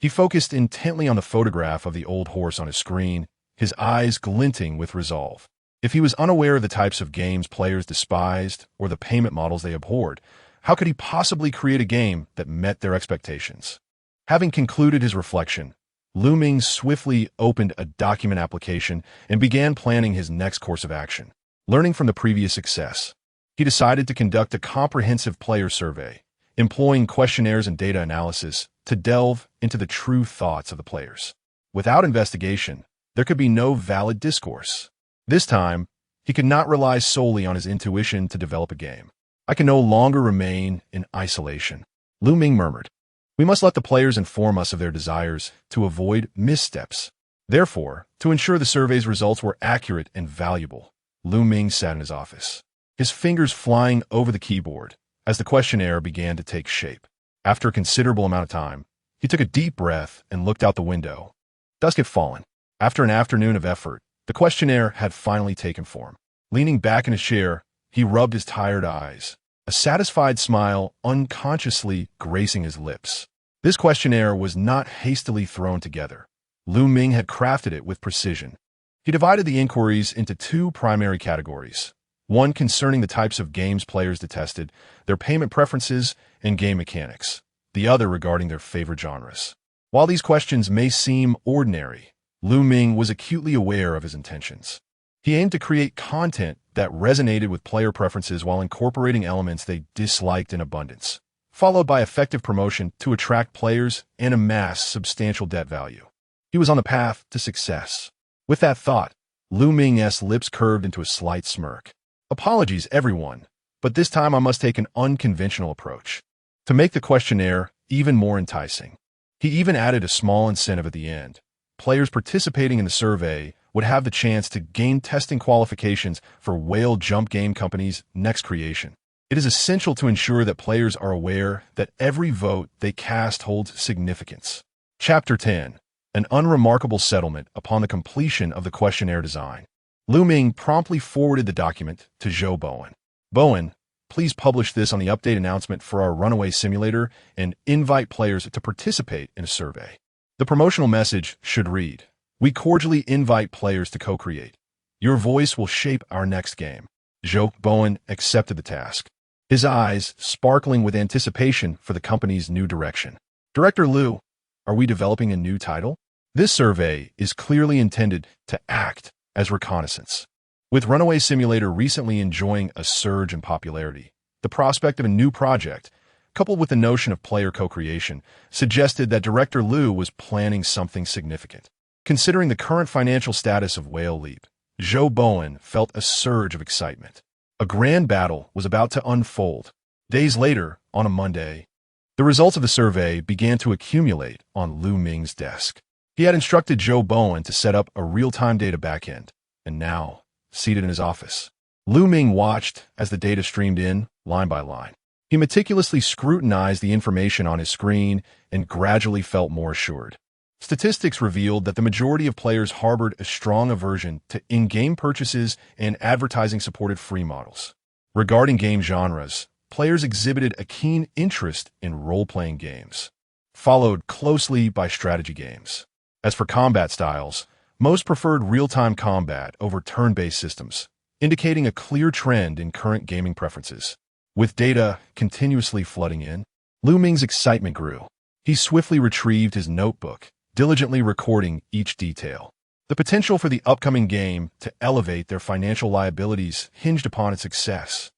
he focused intently on the photograph of the old horse on his screen, his eyes glinting with resolve. If he was unaware of the types of games players despised or the payment models they abhorred, how could he possibly create a game that met their expectations? Having concluded his reflection, Ming swiftly opened a document application and began planning his next course of action. Learning from the previous success, he decided to conduct a comprehensive player survey, employing questionnaires and data analysis to delve into the true thoughts of the players. Without investigation, there could be no valid discourse. This time, he could not rely solely on his intuition to develop a game. "I can no longer remain in isolation," Ming murmured. "We must let the players inform us of their desires to avoid missteps." Therefore, to ensure the survey's results were accurate and valuable, Ming sat in his office, his fingers flying over the keyboard as the questionnaire began to take shape. After a considerable amount of time, he took a deep breath and looked out the window. Dusk had fallen. After an afternoon of effort, the questionnaire had finally taken form. Leaning back in his chair, he rubbed his tired eyes, a satisfied smile unconsciously gracing his lips. This questionnaire was not hastily thrown together. Ming had crafted it with precision. He divided the inquiries into 2 primary categories, one concerning the types of games players detested, their payment preferences, and game mechanics, the other regarding their favorite genres. While these questions may seem ordinary, Ming was acutely aware of his intentions. He aimed to create content that resonated with player preferences while incorporating elements they disliked in abundance, followed by effective promotion to attract players and amass substantial debt value. He was on the path to success. With that thought, Ming's lips curved into a slight smirk. "Apologies, everyone, but this time I must take an unconventional approach." To make the questionnaire even more enticing, he even added a small incentive at the end. Players participating in the survey would have the chance to gain testing qualifications for Whale Jump Game Company's next creation. It is essential to ensure that players are aware that every vote they cast holds significance. Chapter 10. An unremarkable settlement upon the completion of the questionnaire design. Ming promptly forwarded the document to Zhou Bowen. Bowen, Please publish this on the update announcement for our runaway simulator and invite players to participate in a survey. The promotional message should read, "We cordially invite players to co-create. Your voice will shape our next game." Joe Bowen accepted the task, his eyes sparkling with anticipation for the company's new direction. Director Liu, are we developing a new title? This survey is clearly intended to act as reconnaissance. With Runaway Simulator recently enjoying a surge in popularity, the prospect of a new project, coupled with the notion of player co-creation, suggested that Director Liu was planning something significant. Considering the current financial status of Whale Leap, Joe Bowen felt a surge of excitement. A grand battle was about to unfold. Days later, on a Monday, the results of the survey began to accumulate on Lu Ming's desk. He had instructed Joe Bowen to set up a real-time data backend, and now, seated in his office, Lu Ming watched as the data streamed in, line by line. He meticulously scrutinized the information on his screen and gradually felt more assured. Statistics revealed that the majority of players harbored a strong aversion to in-game purchases and advertising-supported free models. Regarding game genres, players exhibited a keen interest in role-playing games, followed closely by strategy games. As for combat styles, most preferred real-time combat over turn-based systems, indicating a clear trend in current gaming preferences. With data continuously flooding in, Lu Ming's excitement grew. He swiftly retrieved his notebook, diligently recording each detail. The potential for the upcoming game to elevate their financial liabilities hinged upon its success.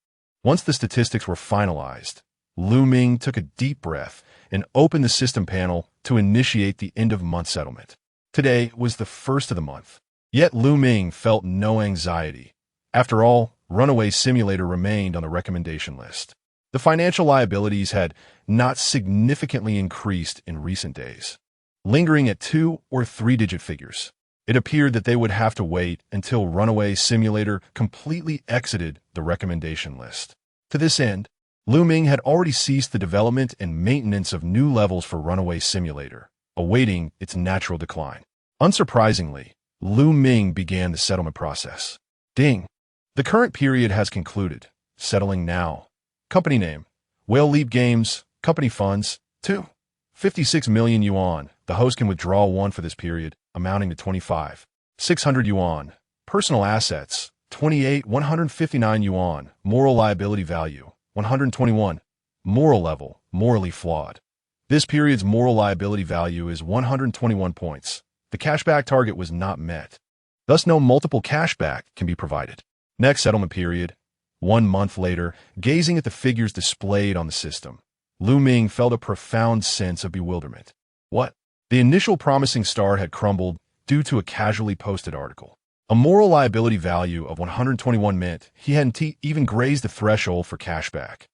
Once the statistics were finalized, Lu Ming took a deep breath and opened the system panel to initiate the end-of-month settlement. Today was the first of the month, yet Lu Ming felt no anxiety. After all, Runaway Simulator remained on the recommendation list. The financial liabilities had not significantly increased in recent days, lingering at 2- or 3-digit figures. It appeared that they would have to wait until Runaway Simulator completely exited the recommendation list. To this end, Lu Ming had already ceased the development and maintenance of new levels for Runaway Simulator, awaiting its natural decline. Unsurprisingly, Lu Ming began the settlement process. Ding! The current period has concluded. Settling now. Company name: Whale Leap Games. Company funds: 56 million yuan. The host can withdraw 1 for this period, amounting to 25,600 yuan. Personal assets: 28,159 yuan. Moral liability value: 121. Moral level: morally flawed. This period's moral liability value is 121 points. The cashback target was not met. Thus, no multiple cashback can be provided. Next settlement period: 1 month later. Gazing at the figures displayed on the system, Lu Ming felt a profound sense of bewilderment. What? The initial promising start had crumbled due to a casually posted article. A moral liability value of 121 meant he hadn't even grazed the threshold for cashback,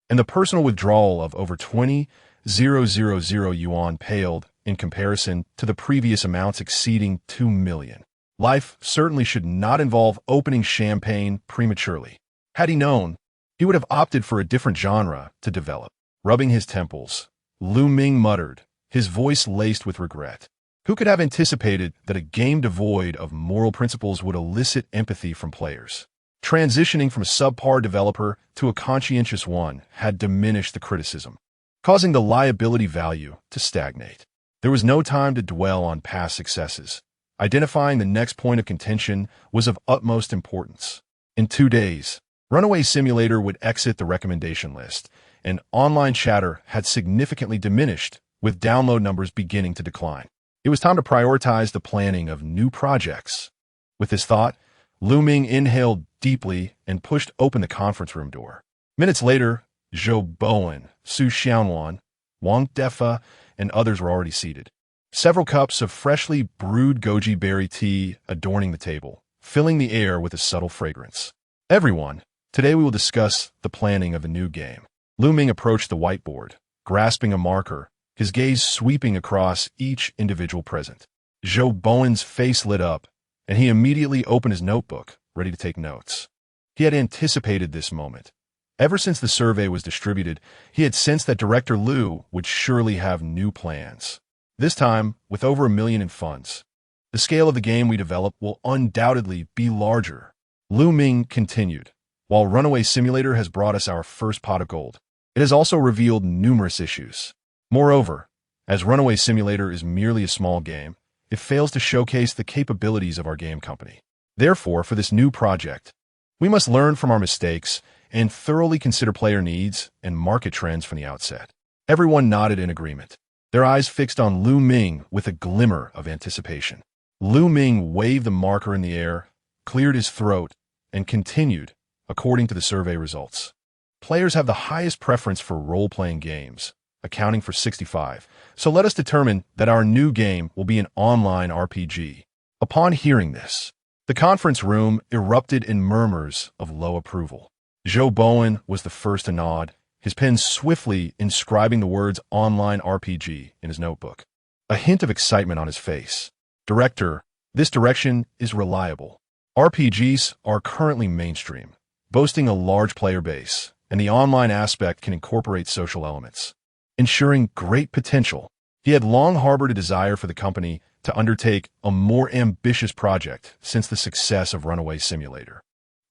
and the personal withdrawal of over 20,000 yuan paled in comparison to the previous amounts exceeding 2 million. Life certainly should not involve opening champagne prematurely. Had he known, he would have opted for a different genre to develop. Rubbing his temples, Lu Ming muttered, his voice laced with regret. Who could have anticipated that a game devoid of moral principles would elicit empathy from players? Transitioning from a subpar developer to a conscientious one had diminished the criticism, causing the liability value to stagnate. There was no time to dwell on past successes. Identifying the next point of contention was of utmost importance. In 2 days, Runaway Simulator would exit the recommendation list, and online chatter had significantly diminished, with download numbers beginning to decline. It was time to prioritize the planning of new projects. With this thought, Lu Ming inhaled deeply and pushed open the conference room door. Minutes later, Joe Bowen, Su Xiaonuan, Wang Defa, and others were already seated. Several cups of freshly brewed goji berry tea adorning the table, filling the air with a subtle fragrance. Everyone, today we will discuss the planning of a new game. Lu Ming approached the whiteboard, grasping a marker, his gaze sweeping across each individual present. Joe Bowen's face lit up, and he immediately opened his notebook, ready to take notes. He had anticipated this moment. Ever since the survey was distributed, he had sensed that Director Liu would surely have new plans. This time, with over 1 million in funds, the scale of the game we develop will undoubtedly be larger. Lu Ming continued, While Runaway Simulator has brought us our first pot of gold, it has also revealed numerous issues. Moreover, as Runaway Simulator is merely a small game, it fails to showcase the capabilities of our game company. Therefore, for this new project, we must learn from our mistakes and thoroughly consider player needs and market trends from the outset. Everyone nodded in agreement, their eyes fixed on Lu Ming with a glimmer of anticipation. Lu Ming waved the marker in the air, cleared his throat, and continued, according to the survey results. Players have the highest preference for role-playing games, accounting for 65%. So let us determine that our new game will be an online RPG. Upon hearing this, the conference room erupted in murmurs of low approval. Joe Bowen was the first to nod, his pen swiftly inscribing the words online RPG in his notebook. A hint of excitement on his face. Director, this direction is reliable. RPGs are currently mainstream, boasting a large player base, and the online aspect can incorporate social elements, ensuring great potential. He had long harbored a desire for the company to undertake a more ambitious project since the success of Runaway Simulator.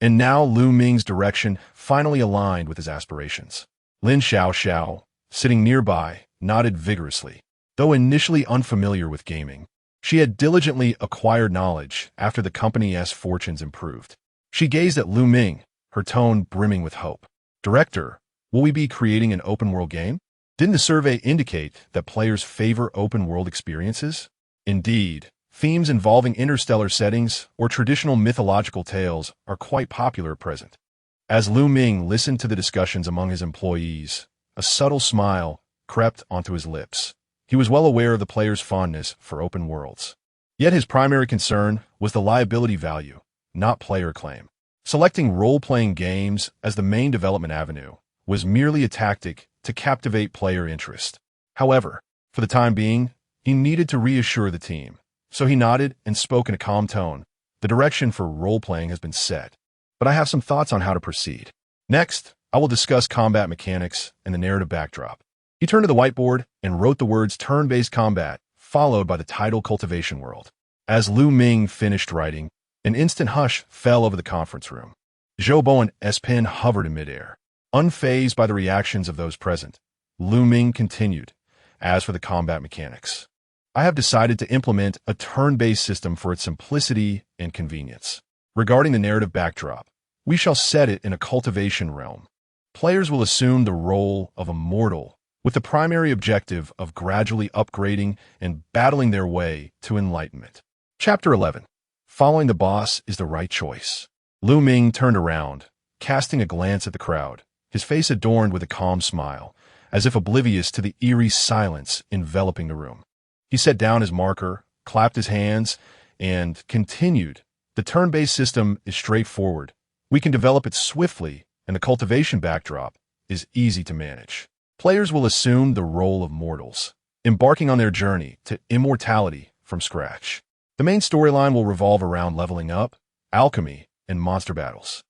And now Lu Ming's direction finally aligned with his aspirations. Lin Xiao, sitting nearby, nodded vigorously. Though initially unfamiliar with gaming, she had diligently acquired knowledge after the company's fortunes improved. She gazed at Lu Ming, her tone brimming with hope. Director, will we be creating an open-world game? Didn't the survey indicate that players favor open-world experiences? Indeed, themes involving interstellar settings or traditional mythological tales are quite popular at present. As Lu Ming listened to the discussions among his employees, a subtle smile crept onto his lips. He was well aware of the players' fondness for open worlds. Yet his primary concern was the liability value, not player acclaim. Selecting role-playing games as the main development avenue was merely a tactic to captivate player interest. However, for the time being, he needed to reassure the team. So he nodded and spoke in a calm tone. The direction for role-playing has been set, but I have some thoughts on how to proceed. Next, I will discuss combat mechanics and the narrative backdrop. He turned to the whiteboard and wrote the words turn-based combat, followed by the title Cultivation World. As Lu Ming finished writing, an instant hush fell over the conference room. Joe Bowen's pen hovered in midair. Unfazed by the reactions of those present, Lu Ming continued, as for the combat mechanics, I have decided to implement a turn-based system for its simplicity and convenience. Regarding the narrative backdrop, we shall set it in a cultivation realm. Players will assume the role of a mortal, with the primary objective of gradually upgrading and battling their way to enlightenment. Chapter 11. Following the boss is the right choice. Lu Ming turned around, casting a glance at the crowd, his face adorned with a calm smile, as if oblivious to the eerie silence enveloping the room. He set down his marker, clapped his hands, and continued. The turn-based system is straightforward. We can develop it swiftly, and the cultivation backdrop is easy to manage. Players will assume the role of mortals, embarking on their journey to immortality from scratch. The main storyline will revolve around leveling up, alchemy, and monster battles.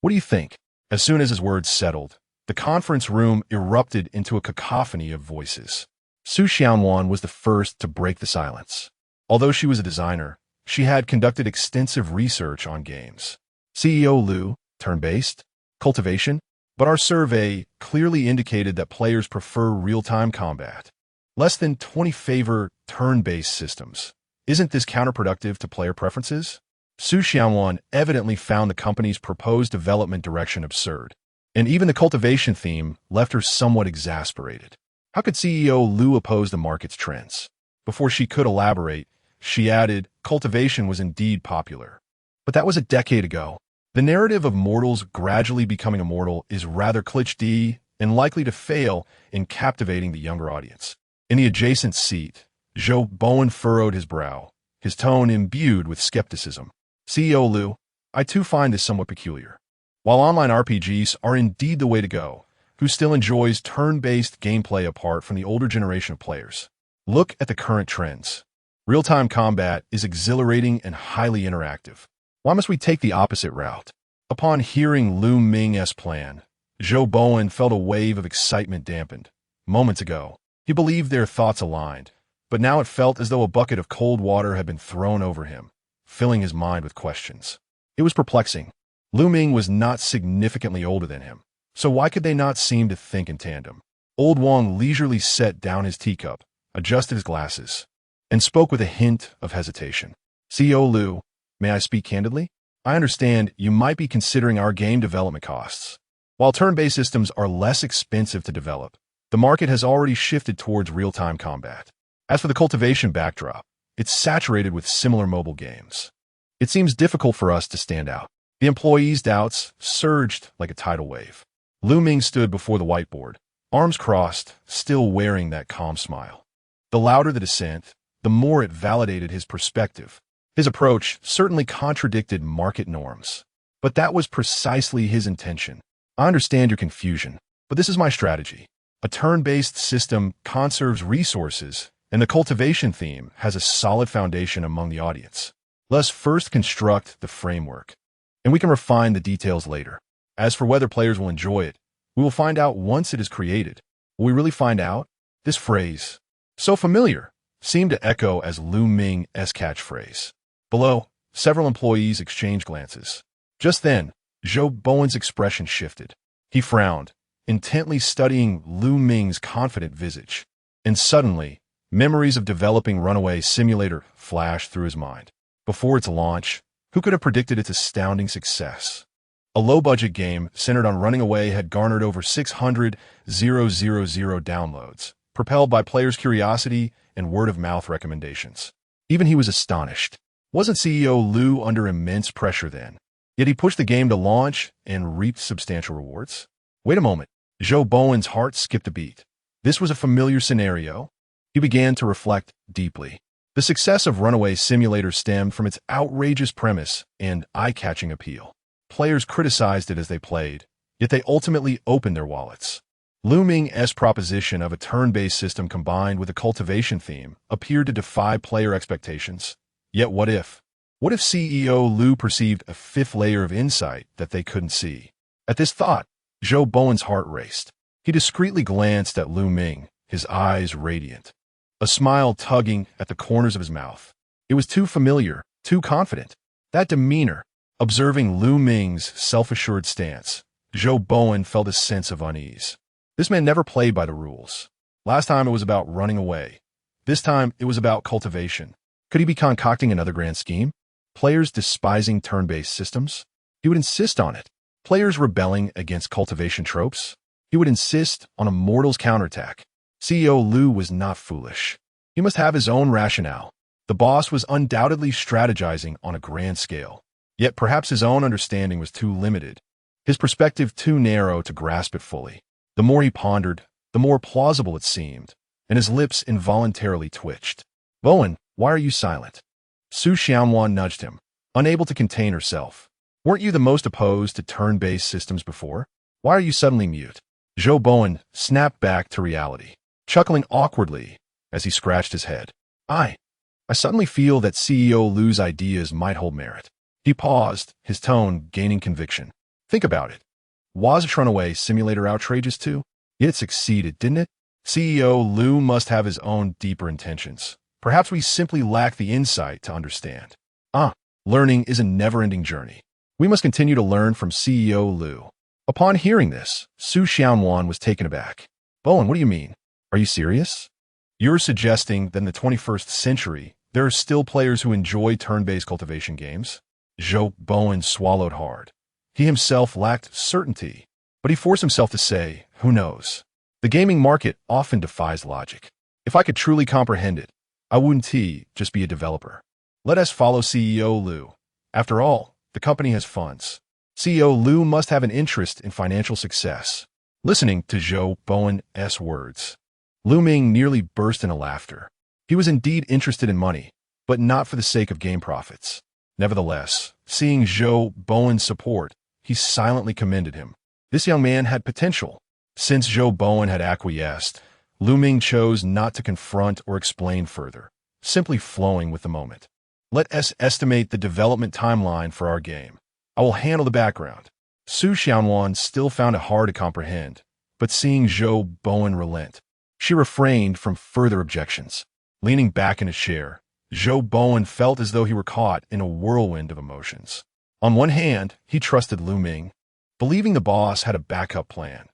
What do you think? As soon as his words settled, the conference room erupted into a cacophony of voices. Su Xianwan was the first to break the silence. Although she was a designer, she had conducted extensive research on games. CEO Lu, turn-based, cultivation, but our survey clearly indicated that players prefer real-time combat. Less than 20 favor turn-based systems. Isn't this counterproductive to player preferences? Su Xianwan evidently found the company's proposed development direction absurd, and even the cultivation theme left her somewhat exasperated. How could CEO Lu oppose the market's trends? Before she could elaborate, she added, cultivation was indeed popular. But that was a decade ago. The narrative of mortals gradually becoming immortal is rather cliché and likely to fail in captivating the younger audience. In the adjacent seat, Joe Bowen furrowed his brow, his tone imbued with skepticism. CEO Lu, I too find this somewhat peculiar. While online RPGs are indeed the way to go, who still enjoys turn-based gameplay apart from the older generation of players? Look at the current trends. Real-time combat is exhilarating and highly interactive. Why must we take the opposite route? Upon hearing Lu Ming's plan, Joe Bowen felt a wave of excitement dampened. Moments ago, he believed their thoughts aligned, but now it felt as though a bucket of cold water had been thrown over him, filling his mind with questions. It was perplexing. Lu Ming was not significantly older than him, so why could they not seem to think in tandem? Old Wang leisurely set down his teacup, adjusted his glasses, and spoke with a hint of hesitation. CEO Lu, may I speak candidly? I understand you might be considering our game development costs. While turn-based systems are less expensive to develop, the market has already shifted towards real-time combat. As for the cultivation backdrop, it's saturated with similar mobile games. It seems difficult for us to stand out. The employees' doubts surged like a tidal wave. Lu Ming stood before the whiteboard, arms crossed, still wearing that calm smile. The louder the dissent, the more it validated his perspective. His approach certainly contradicted market norms, but that was precisely his intention. I understand your confusion, but this is my strategy. A turn-based system conserves resources, and the cultivation theme has a solid foundation among the audience. Let's first construct the framework, and we can refine the details later. As for whether players will enjoy it, we will find out once it is created. Will we really find out? This phrase, so familiar, seemed to echo as Lu Ming's catchphrase. Below, several employees exchanged glances. Just then, Zhou Bowen's expression shifted. He frowned, intently studying Lu Ming's confident visage. And suddenly, memories of developing Runaway Simulator flashed through his mind. Before its launch, who could have predicted its astounding success? A low-budget game centered on running away had garnered over 600,000 downloads, propelled by players' curiosity and word-of-mouth recommendations. Even he was astonished. Wasn't CEO Lu under immense pressure then? Yet he pushed the game to launch and reaped substantial rewards. Wait a moment. Zhou Bowen's heart skipped a beat. This was a familiar scenario. He began to reflect deeply. The success of Runaway Simulator stemmed from its outrageous premise and eye-catching appeal. Players criticized it as they played, yet they ultimately opened their wallets. Lu Ming's proposition of a turn-based system combined with a cultivation theme appeared to defy player expectations. Yet what if? What if CEO Lu perceived a fifth layer of insight that they couldn't see? At this thought, Zhou Bowen's heart raced. He discreetly glanced at Lu Ming, his eyes radiant, a smile tugging at the corners of his mouth. It was too familiar, too confident. That demeanor, observing Lu Ming's self-assured stance, Zhou Bowen felt a sense of unease. This man never played by the rules. Last time it was about running away. This time it was about cultivation. Could he be concocting another grand scheme? Players despising turn-based systems? He would insist on it. Players rebelling against cultivation tropes? He would insist on a mortal's counterattack. CEO Lu was not foolish. He must have his own rationale. The boss was undoubtedly strategizing on a grand scale. Yet perhaps his own understanding was too limited, his perspective too narrow to grasp it fully. The more he pondered, the more plausible it seemed, and his lips involuntarily twitched. Bowen, why are you silent? Su Xianwan nudged him, unable to contain herself. Weren't you the most opposed to turn-based systems before? Why are you suddenly mute? Zhou Bowen snapped back to reality, chuckling awkwardly as he scratched his head. I suddenly feel that CEO Lu's ideas might hold merit. He paused, his tone gaining conviction. Think about it. Was Runaway Simulator outrageous too? Yet it succeeded, didn't it? CEO Lu must have his own deeper intentions. Perhaps we simply lack the insight to understand. Learning is a never-ending journey. We must continue to learn from CEO Lu. Upon hearing this, Su Xianwan was taken aback. Bowen, what do you mean? Are you serious? You're suggesting that in the 21st century, there are still players who enjoy turn-based cultivation games? Zhou Bowen swallowed hard. He himself lacked certainty, but he forced himself to say, who knows? The gaming market often defies logic. If I could truly comprehend it, I wouldn't just be a developer. Let us follow CEO Lu. After all, the company has funds. CEO Lu must have an interest in financial success. Listening to Zhou Bowen's words, Lu Ming nearly burst into laughter. He was indeed interested in money, but not for the sake of game profits. Nevertheless, seeing Zhou Bowen's support, he silently commended him. This young man had potential. Since Zhou Bowen had acquiesced, Lu Ming chose not to confront or explain further, simply flowing with the moment. Let us estimate the development timeline for our game. I will handle the background. Su Xianwan still found it hard to comprehend, but seeing Zhou Bowen relent, she refrained from further objections. Leaning back in a chair, Zhou Bowen felt as though he were caught in a whirlwind of emotions. On one hand, he trusted Lu Ming, believing the boss had a backup plan.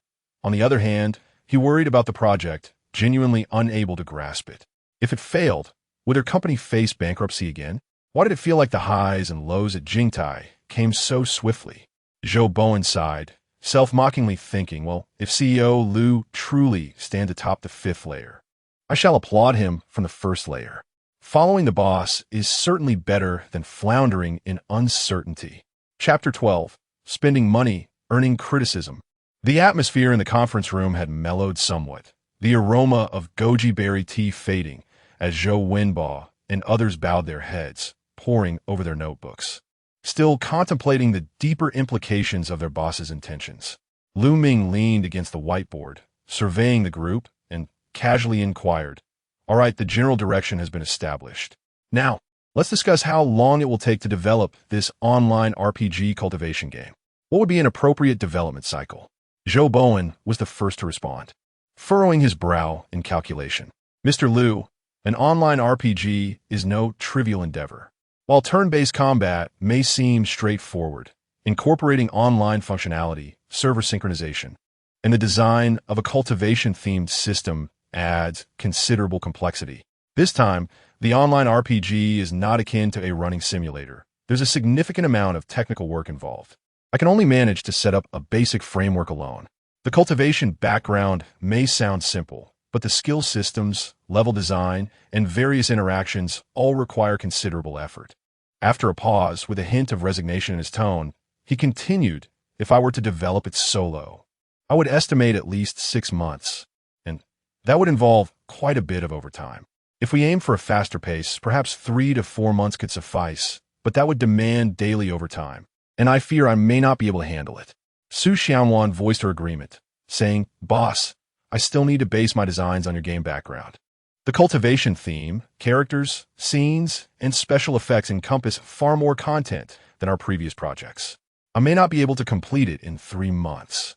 On the other hand, he worried about the project, genuinely unable to grasp it. If it failed, would their company face bankruptcy again? Why did it feel like the highs and lows at Jingtai came so swiftly? Zhou Bowen sighed, self-mockingly thinking, well, if CEO Lu truly stands atop the 5th layer, I shall applaud him from the 1st layer. Following the boss is certainly better than floundering in uncertainty. Chapter 12. Spending money, earning criticism. The atmosphere in the conference room had mellowed somewhat, the aroma of goji berry tea fading as Zhou Wenbo and others bowed their heads, poring over their notebooks, still contemplating the deeper implications of their boss's intentions. Lu Ming leaned against the whiteboard, surveying the group, and casually inquired, "All right, the general direction has been established. Now, let's discuss how long it will take to develop this online RPG cultivation game. What would be an appropriate development cycle?" Zhou Bowen was the first to respond, furrowing his brow in calculation. "Mr. Lu, an online RPG is no trivial endeavor. While turn-based combat may seem straightforward, incorporating online functionality, server synchronization, and the design of a cultivation-themed system adds considerable complexity. This time, the online RPG is not akin to a running simulator. There's a significant amount of technical work involved. I can only manage to set up a basic framework alone. The cultivation background may sound simple, but the skill systems, level design, and various interactions all require considerable effort." After a pause, with a hint of resignation in his tone, he continued, "If I were to develop it solo, I would estimate at least 6 months, and that would involve quite a bit of overtime. If we aim for a faster pace, perhaps 3 to 4 months could suffice, but that would demand daily overtime, and I fear I may not be able to handle it." Su Xianwan voiced her agreement, saying, "Boss, I still need to base my designs on your game background. The cultivation theme, characters, scenes, and special effects encompass far more content than our previous projects. I may not be able to complete it in 3 months."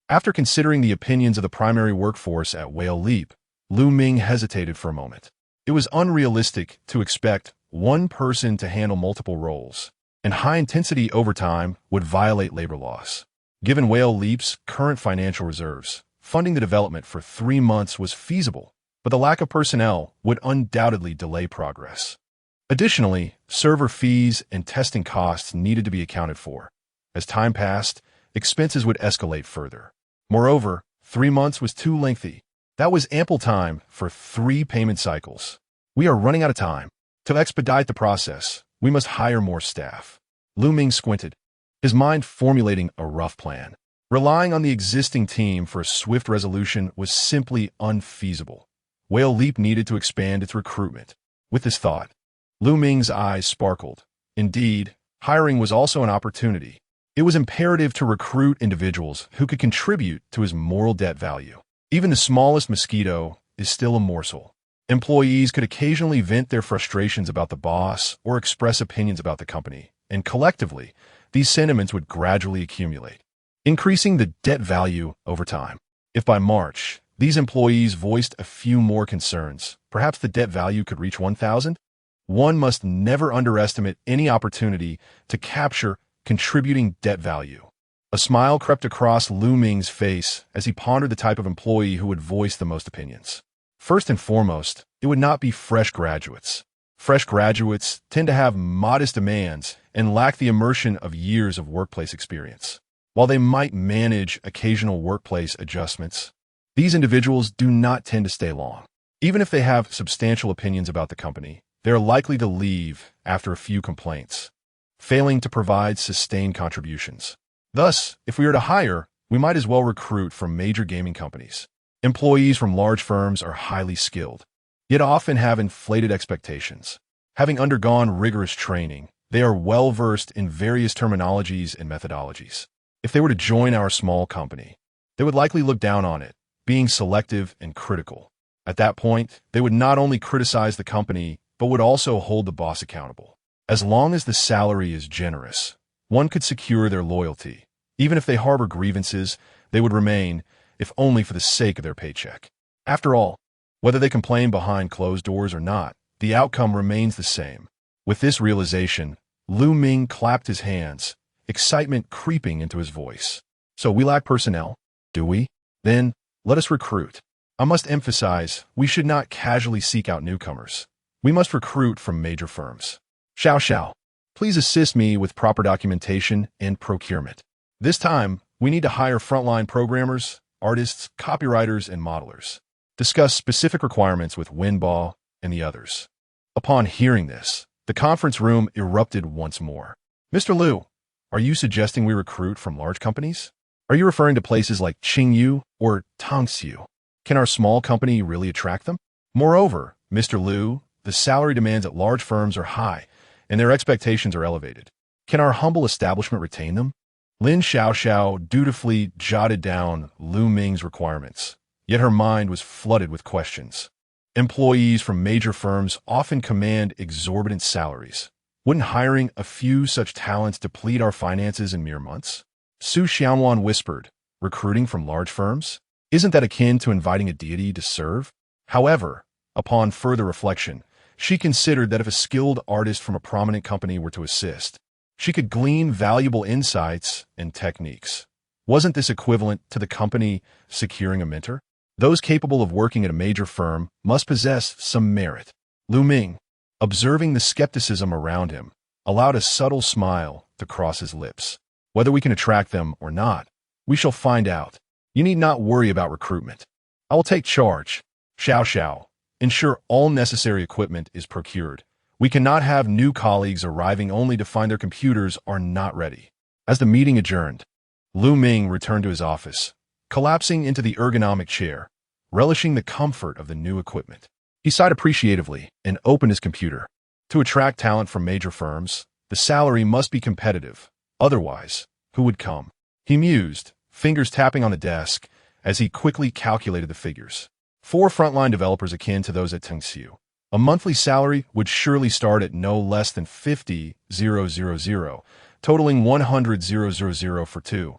After considering the opinions of the primary workforce at Whale Leap, Lu Ming hesitated for a moment. It was unrealistic to expect one person to handle multiple roles, and high-intensity overtime would violate labor laws. Given Whale Leap's current financial reserves, funding the development for 3 months was feasible, but the lack of personnel would undoubtedly delay progress. Additionally, server fees and testing costs needed to be accounted for. As time passed, expenses would escalate further. Moreover, 3 months was too lengthy. That was ample time for 3 payment cycles. "We are running out of time. To expedite the process, we must hire more staff." Lu Ming squinted, his mind formulating a rough plan. Relying on the existing team for a swift resolution was simply unfeasible. Whale Leap needed to expand its recruitment. With this thought, Lu Ming's eyes sparkled. Indeed, hiring was also an opportunity. It was imperative to recruit individuals who could contribute to his moral debt value. Even the smallest mosquito is still a morsel. Employees could occasionally vent their frustrations about the boss or express opinions about the company, and collectively, these sentiments would gradually accumulate, increasing the debt value over time. If by March, these employees voiced a few more concerns, perhaps the debt value could reach 1,000? One must never underestimate any opportunity to capture contributing debt value. A smile crept across Lu Ming's face as he pondered the type of employee who would voice the most opinions. First and foremost, it would not be fresh graduates. Fresh graduates tend to have modest demands and lack the immersion of years of workplace experience. While they might manage occasional workplace adjustments, these individuals do not tend to stay long. Even if they have substantial opinions about the company, they are likely to leave after a few complaints, failing to provide sustained contributions. Thus, if we are to hire, we might as well recruit from major gaming companies. Employees from large firms are highly skilled, yet often have inflated expectations. Having undergone rigorous training, they are well-versed in various terminologies and methodologies. If they were to join our small company, they would likely look down on it, being selective and critical. At that point, they would not only criticize the company, but would also hold the boss accountable. As long as the salary is generous, one could secure their loyalty. Even if they harbor grievances, they would remain, if only for the sake of their paycheck. After all, whether they complain behind closed doors or not, the outcome remains the same. With this realization, Lu Ming clapped his hands, excitement creeping into his voice. So we lack personnel, do we? Then, let us recruit. I must emphasize, we should not casually seek out newcomers. We must recruit from major firms. Xiao, please assist me with proper documentation and procurement. This time, we need to hire frontline programmers, artists, copywriters, and modelers. Discuss specific requirements with Winball and the others. Upon hearing this, the conference room erupted once more. Mr. Liu, are you suggesting we recruit from large companies? Are you referring to places like Qingyu or Tongxiu? Can our small company really attract them? Moreover, Mr. Liu, the salary demands at large firms are high, and their expectations are elevated. Can our humble establishment retain them? Lin Xiao dutifully jotted down Lu Ming's requirements, yet her mind was flooded with questions. Employees from major firms often command exorbitant salaries. Wouldn't hiring a few such talents deplete our finances in mere months? Su Xianwan whispered, recruiting from large firms? Isn't that akin to inviting a deity to serve? However, upon further reflection, she considered that if a skilled artist from a prominent company were to assist, she could glean valuable insights and techniques. Wasn't this equivalent to the company securing a mentor? Those capable of working at a major firm must possess some merit. Lu Ming, observing the skepticism around him, allowed a subtle smile to cross his lips. Whether we can attract them or not, we shall find out. You need not worry about recruitment. I will take charge. Xiao, ensure all necessary equipment is procured. We cannot have new colleagues arriving only to find their computers are not ready. As the meeting adjourned, Lu Ming returned to his office, collapsing into the ergonomic chair, relishing the comfort of the new equipment. He sighed appreciatively and opened his computer. To attract talent from major firms, the salary must be competitive. Otherwise, who would come? He mused, fingers tapping on the desk as he quickly calculated the figures. 4 frontline developers akin to those at Tongxiu. A monthly salary would surely start at no less than 50,000, totaling 100,000 for 2.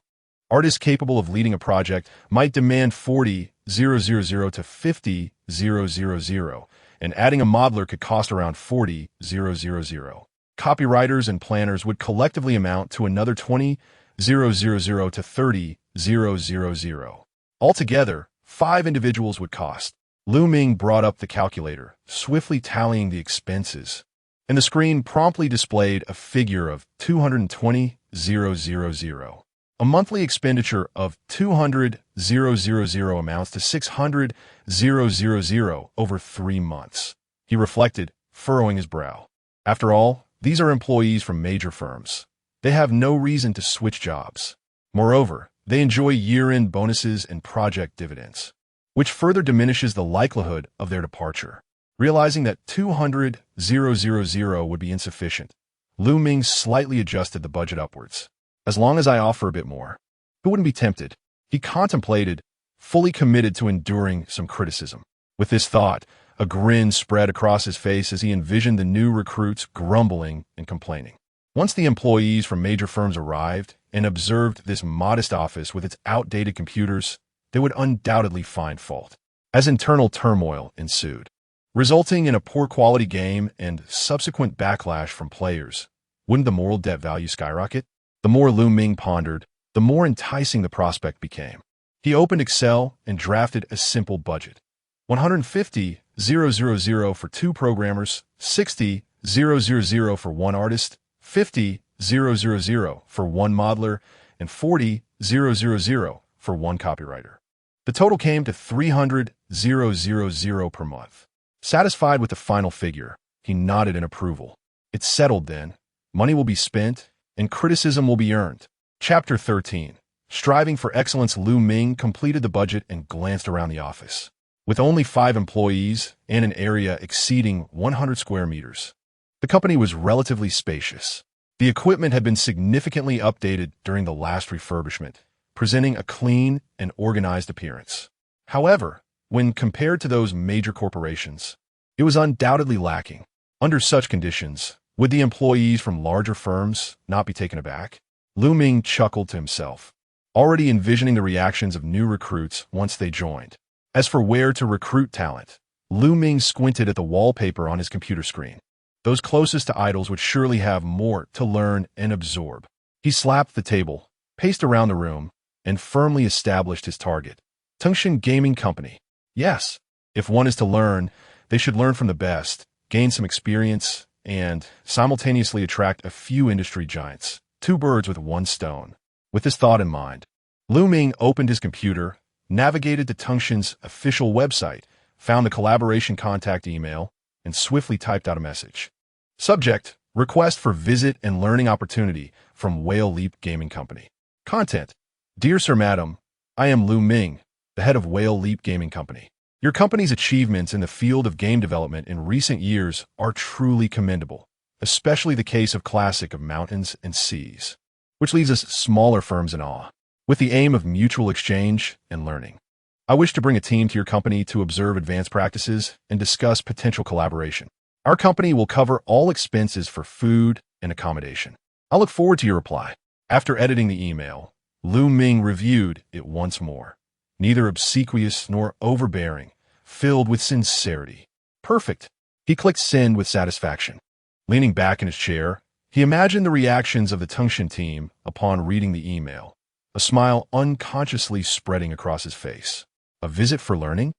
Artists capable of leading a project might demand 40,000 to 50,000, and adding a modeler could cost around 40,000. Copywriters and planners would collectively amount to another 20,000 to 30,000. Altogether, 5 individuals would cost. Lu Ming brought up the calculator, swiftly tallying the expenses, and the screen promptly displayed a figure of 220,000. A monthly expenditure of 200,000 amounts to 600,000 over 3 months. He reflected, furrowing his brow. After all, these are employees from major firms. They have no reason to switch jobs. Moreover, they enjoy year-end bonuses and project dividends, which further diminishes the likelihood of their departure. Realizing that 200,000 would be insufficient, Lu Ming slightly adjusted the budget upwards. As long as I offer a bit more, who wouldn't be tempted? He contemplated, fully committed to enduring some criticism. With this thought, a grin spread across his face as he envisioned the new recruits grumbling and complaining. Once the employees from major firms arrived and observed this modest office with its outdated computers, they would undoubtedly find fault, as internal turmoil ensued, resulting in a poor quality game and subsequent backlash from players. Wouldn't the moral debt value skyrocket? The more Lu Ming pondered, the more enticing the prospect became. He opened Excel and drafted a simple budget. 150,000 for 2 programmers, 60,000 for 1 artist, 50,000 for 1 modeler, and 40,000 for 1 copywriter. The total came to 300,000 per month. Satisfied with the final figure, he nodded in approval. It's settled then. Money will be spent, and criticism will be earned. Chapter 13. Striving for excellence. Lu Ming completed the budget and glanced around the office. With only 5 employees and an area exceeding 100 square meters, the company was relatively spacious. The equipment had been significantly updated during the last refurbishment, presenting a clean and organized appearance. However, when compared to those major corporations, it was undoubtedly lacking. Under such conditions, would the employees from larger firms not be taken aback? Lu Ming chuckled to himself, already envisioning the reactions of new recruits once they joined. As for where to recruit talent, Lu Ming squinted at the wallpaper on his computer screen. Those closest to idols would surely have more to learn and absorb. He slapped the table, paced around the room, and firmly established his target. Tungshan Gaming Company. Yes, if one is to learn, they should learn from the best, gain some experience, and simultaneously attract a few industry giants. Two birds with one stone. With this thought in mind, Ming opened his computer, navigated to Tungshan's official website, found the collaboration contact email, and swiftly typed out a message. Subject: request for visit and learning opportunity from Whale Leap Gaming Company. Content: Dear Sir Madam, I am Ming, the head of Whale Leap Gaming Company. Your company's achievements in the field of game development in recent years are truly commendable, especially the case of Classic of Mountains and Seas, which leaves us smaller firms in awe, with the aim of mutual exchange and learning. I wish to bring a team to your company to observe advanced practices and discuss potential collaboration. Our company will cover all expenses for food and accommodation. I look forward to your reply. After editing the email, Ming reviewed it once more. Neither obsequious nor overbearing, filled with sincerity. Perfect. He clicked send with satisfaction. Leaning back in his chair, he imagined the reactions of the Tungshan team upon reading the email, a smile unconsciously spreading across his face. A visit for learning?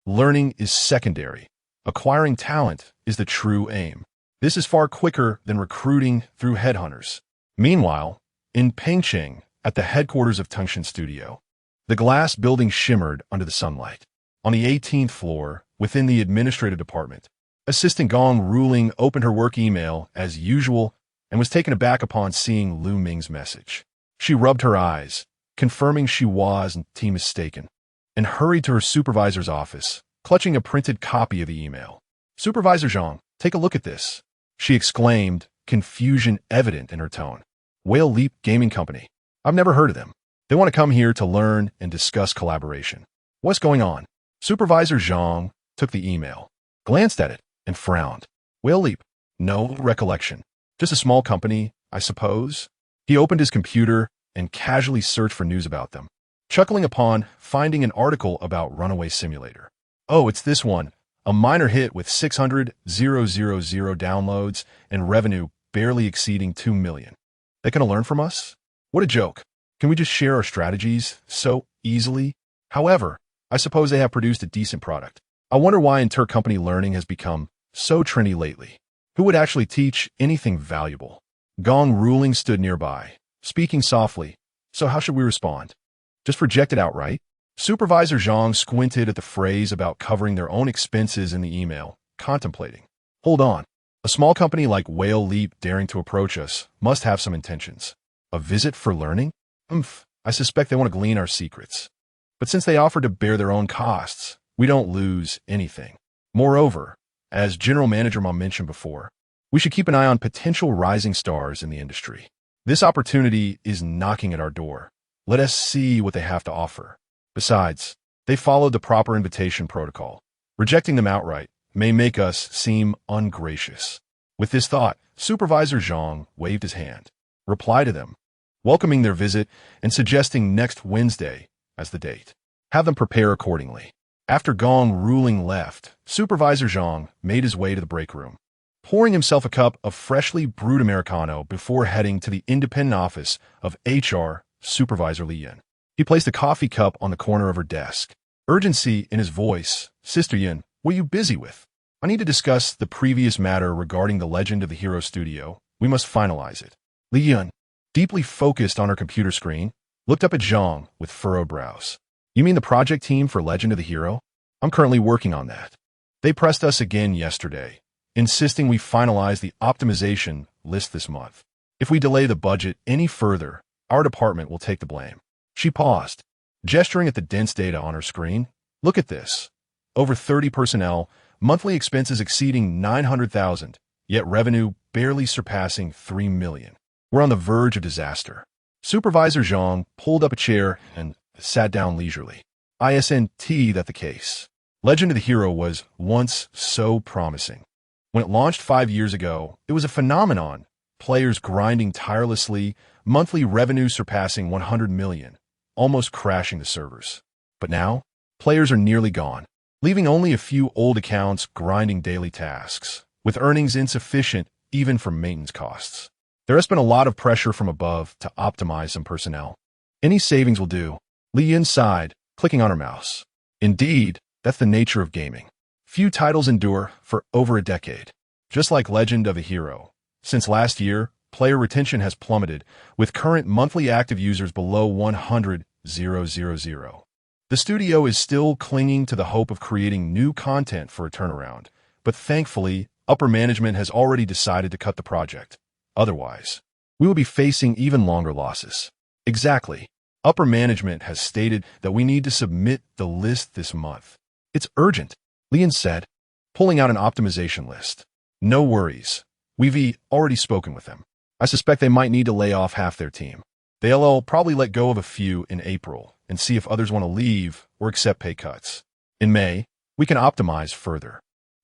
Learning is secondary. Acquiring talent is the true aim. This is far quicker than recruiting through headhunters. Meanwhile, in Pengcheng, at the headquarters of Tungshan Studio, the glass building shimmered under the sunlight. On the 18th floor, within the administrative department, Assistant Gong Ruling opened her work email as usual and was taken aback upon seeing Ming's message. She rubbed her eyes, confirming she was indeed mistaken, and hurried to her supervisor's office, clutching a printed copy of the email. Supervisor Zhang, take a look at this, she exclaimed, confusion evident in her tone. Whale Leap Gaming Company. I've never heard of them. They want to come here to learn and discuss collaboration. What's going on? Supervisor Zhang took the email, glanced at it, and frowned. Whale Leap? No recollection. Just a small company, I suppose. He opened his computer and casually searched for news about them, chuckling upon finding an article about Runaway Simulator. Oh, it's this one. A minor hit with 600,000 downloads and revenue barely exceeding 2 million. They gonna learn from us? What a joke. Can we just share our strategies so easily? However, I suppose they have produced a decent product. I wonder why intercompany learning has become so trendy lately. Who would actually teach anything valuable? Gong Ruling stood nearby, speaking softly. So how should we respond? Just reject it outright? Supervisor Zhang squinted at the phrase about covering their own expenses in the email, contemplating. Hold on. A small company like Whale Leap daring to approach us must have some intentions. A visit for learning? I suspect they want to glean our secrets. But since they offer to bear their own costs, we don't lose anything. Moreover, as General Manager Ma mentioned before, we should keep an eye on potential rising stars in the industry. This opportunity is knocking at our door. Let us see what they have to offer. Besides, they followed the proper invitation protocol. Rejecting them outright may make us seem ungracious. With this thought, Supervisor Zhang waved his hand, replied to them, welcoming their visit and suggesting next Wednesday as the date. Have them prepare accordingly. After Gong Ruling left, Supervisor Zhang made his way to the break room, pouring himself a cup of freshly brewed Americano before heading to the independent office of HR Supervisor Li Yan. He placed a coffee cup on the corner of her desk. Urgency in his voice. Sister Yan, what are you busy with? I need to discuss the previous matter regarding the Legend of the Hero Studio. We must finalize it. Li Yan, deeply focused on her computer screen, looked up at Zhang with furrowed brows. You mean the project team for Legend of the Hero? I'm currently working on that. They pressed us again yesterday, insisting we finalize the optimization list this month. If we delay the budget any further, our department will take the blame. She paused, gesturing at the dense data on her screen. Look at this. Over 30 personnel, monthly expenses exceeding 900,000, yet revenue barely surpassing 3 million. We're on the verge of disaster. Supervisor Zhang pulled up a chair and sat down leisurely. ISNT that the case. Legend of the Hero was once so promising. When it launched 5 years ago, it was a phenomenon. Players grinding tirelessly, monthly revenue surpassing 100 million, almost crashing the servers. But now, players are nearly gone, leaving only a few old accounts grinding daily tasks, with earnings insufficient even for maintenance costs. There has been a lot of pressure from above to optimize some personnel. Any savings will do. Li Yin sighed, clicking on her mouse. Indeed, that's the nature of gaming. Few titles endure for over a decade. Just like Legend of a Hero. Since last year, player retention has plummeted, with current monthly active users below 100,000. The studio is still clinging to the hope of creating new content for a turnaround, but thankfully, upper management has already decided to cut the project. Otherwise, we will be facing even longer losses. Exactly. Upper management has stated that we need to submit the list this month. It's urgent, Lian said, pulling out an optimization list. No worries. We've already spoken with them. I suspect they might need to lay off half their team. They'll probably let go of a few in April and see if others want to leave or accept pay cuts. In May, we can optimize further.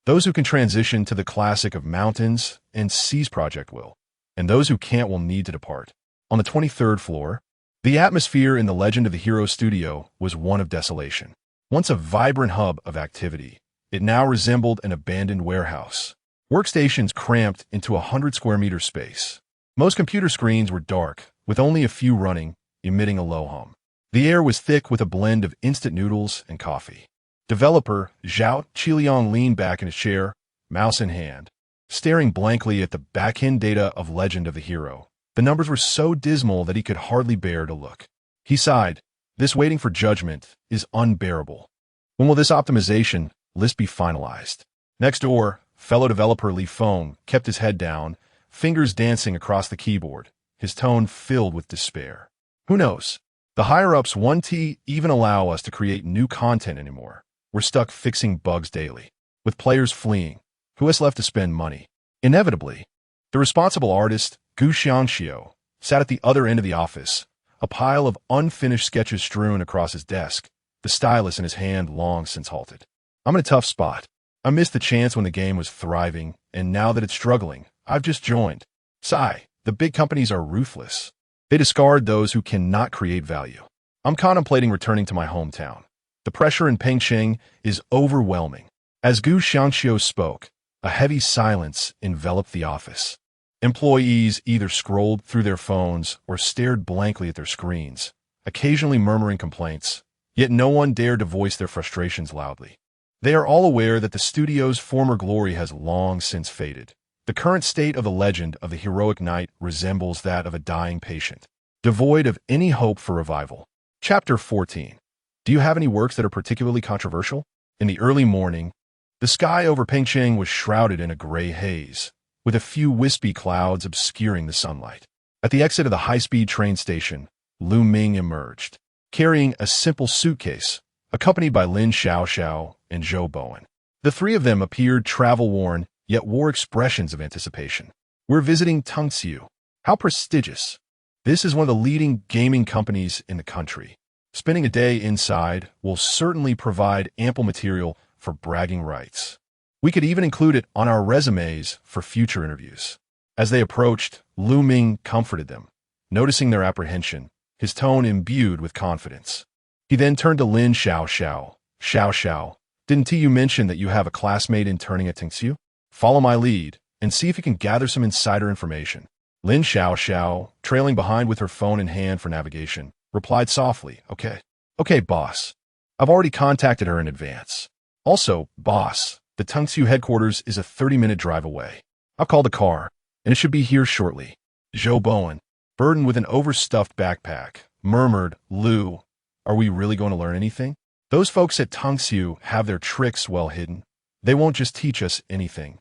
Those who can transition to the classic of mountains and seas project will, and those who can't will need to depart. On the 23rd floor, the atmosphere in the Legend of the Hero studio was one of desolation. Once a vibrant hub of activity, it now resembled an abandoned warehouse. Workstations cramped into 100 square meter space. Most computer screens were dark, with only a few running, emitting a low hum. The air was thick with a blend of instant noodles and coffee. Developer Zhao Qiliang leaned back in his chair, mouse in hand, staring blankly at the back-end data of Legend of the Hero. The numbers were so dismal that he could hardly bear to look. He sighed. This waiting for judgment is unbearable. When will this optimization list be finalized? Next door, fellow developer Li Feng kept his head down, fingers dancing across the keyboard, his tone filled with despair. Who knows? The higher-ups won't even allow us to create new content anymore. We're stuck fixing bugs daily. With players fleeing, who has left to spend money? Inevitably, the responsible artist, Gu Xiangxiu, sat at the other end of the office, a pile of unfinished sketches strewn across his desk, the stylus in his hand long since halted. I'm in a tough spot. I missed the chance when the game was thriving, and now that it's struggling, I've just joined. Sigh, the big companies are ruthless. They discard those who cannot create value. I'm contemplating returning to my hometown. The pressure in Pengcheng is overwhelming. As Gu Xiangxiu spoke, a heavy silence enveloped the office. Employees either scrolled through their phones or stared blankly at their screens, occasionally murmuring complaints, yet no one dared to voice their frustrations loudly. They are all aware that the studio's former glory has long since faded. The current state of the Legend of the Heroic Knight resembles that of a dying patient, devoid of any hope for revival. Chapter 14. Do you have any works that are particularly controversial? In the early morning, the sky over Pengcheng was shrouded in a gray haze, with a few wispy clouds obscuring the sunlight. At the exit of the high-speed train station, Ming emerged, carrying a simple suitcase, accompanied by Lin Xiaoxiao and Zhou Bowen. The three of them appeared travel-worn, yet wore expressions of anticipation. We're visiting Tungxiu. How prestigious. This is one of the leading gaming companies in the country. Spending a day inside will certainly provide ample material for bragging rights. We could even include it on our resumes for future interviews. As they approached, Ming comforted them, noticing their apprehension, his tone imbued with confidence. He then turned to Lin Xiaoxiao. Xiaoxiao, didn't you mention that you have a classmate interning at Tungxiu? Follow my lead and see if you can gather some insider information. Lin Xiaoxiao, trailing behind with her phone in hand for navigation, replied softly, Okay, boss. I've already contacted her in advance. Also, boss, the Tungxiu headquarters is a 30-minute drive away. I'll call the car, and it should be here shortly. Zhou Bowen, burdened with an overstuffed backpack, murmured, Lu, are we really going to learn anything? Those folks at Tungxiu have their tricks well hidden. They won't just teach us anything.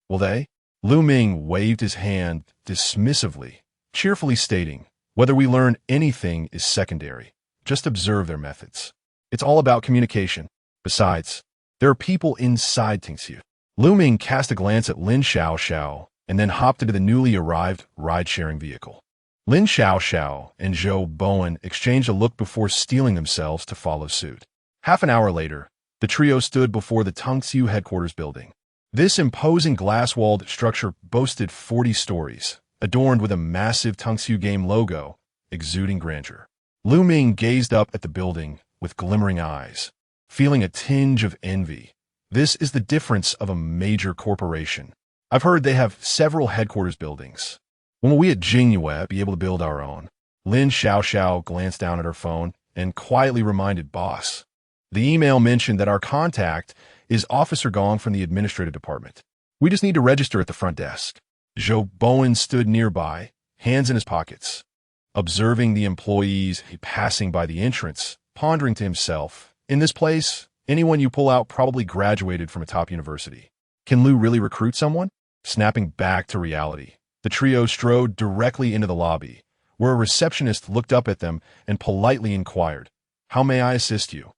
Will they? Ming waved his hand dismissively, cheerfully stating, whether we learn anything is secondary. Just observe their methods. It's all about communication. Besides, there are people inside Tungxiu. Ming cast a glance at Lin Xiaoxiao and then hopped into the newly arrived ride-sharing vehicle. Lin Xiaoxiao and Zhou Bowen exchanged a look before steeling themselves to follow suit. Half an hour later, the trio stood before the Tungxiu headquarters building. This imposing glass-walled structure boasted 40 stories, adorned with a massive Tungxiu game logo, exuding grandeur. Ming gazed up at the building with glimmering eyes, feeling a tinge of envy. This is the difference of a major corporation. I've heard they have several headquarters buildings. When will we at Jingyue be able to build our own? Lin Xiaoxiao glanced down at her phone and quietly reminded boss. The email mentioned that our contact is Officer Gong from the administrative department. We just need to register at the front desk. Zhou Bowen stood nearby, hands in his pockets, observing the employees passing by the entrance, pondering to himself, in this place, anyone you pull out probably graduated from a top university. Can Liu really recruit someone? Snapping back to reality, the trio strode directly into the lobby, where a receptionist looked up at them and politely inquired, "How may I assist you?"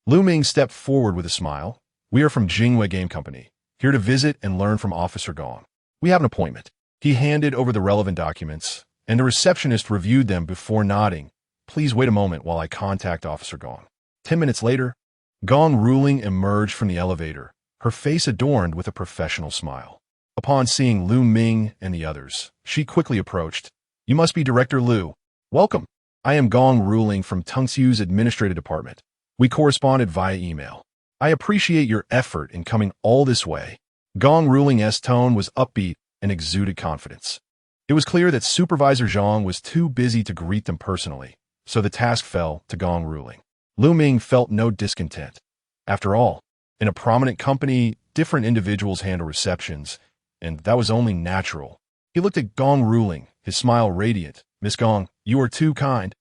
Lu Ming stepped forward with a smile. "We are from Jingyue Game Company, here to visit and learn from Officer Gong. We have an appointment." He handed over the relevant documents, and the receptionist reviewed them before nodding. "Please wait a moment while I contact Officer Gong." 10 minutes later, Gong Ruling emerged from the elevator, her face adorned with a professional smile. Upon seeing Lu Ming and the others, she quickly approached. "You must be Director Liu. Welcome. I am Gong Ruling from Tungxiu's administrative department. We corresponded via email. I appreciate your effort in coming all this way." Gong Ruling's tone was upbeat and exuded confidence. It was clear that Supervisor Zhang was too busy to greet them personally, so the task fell to Gong Ruling. Lu Ming felt no discontent. After all, in a prominent company, different individuals handle receptions, and that was only natural. He looked at Gong Ruling, his smile radiant. "Miss Gong, you are too kind.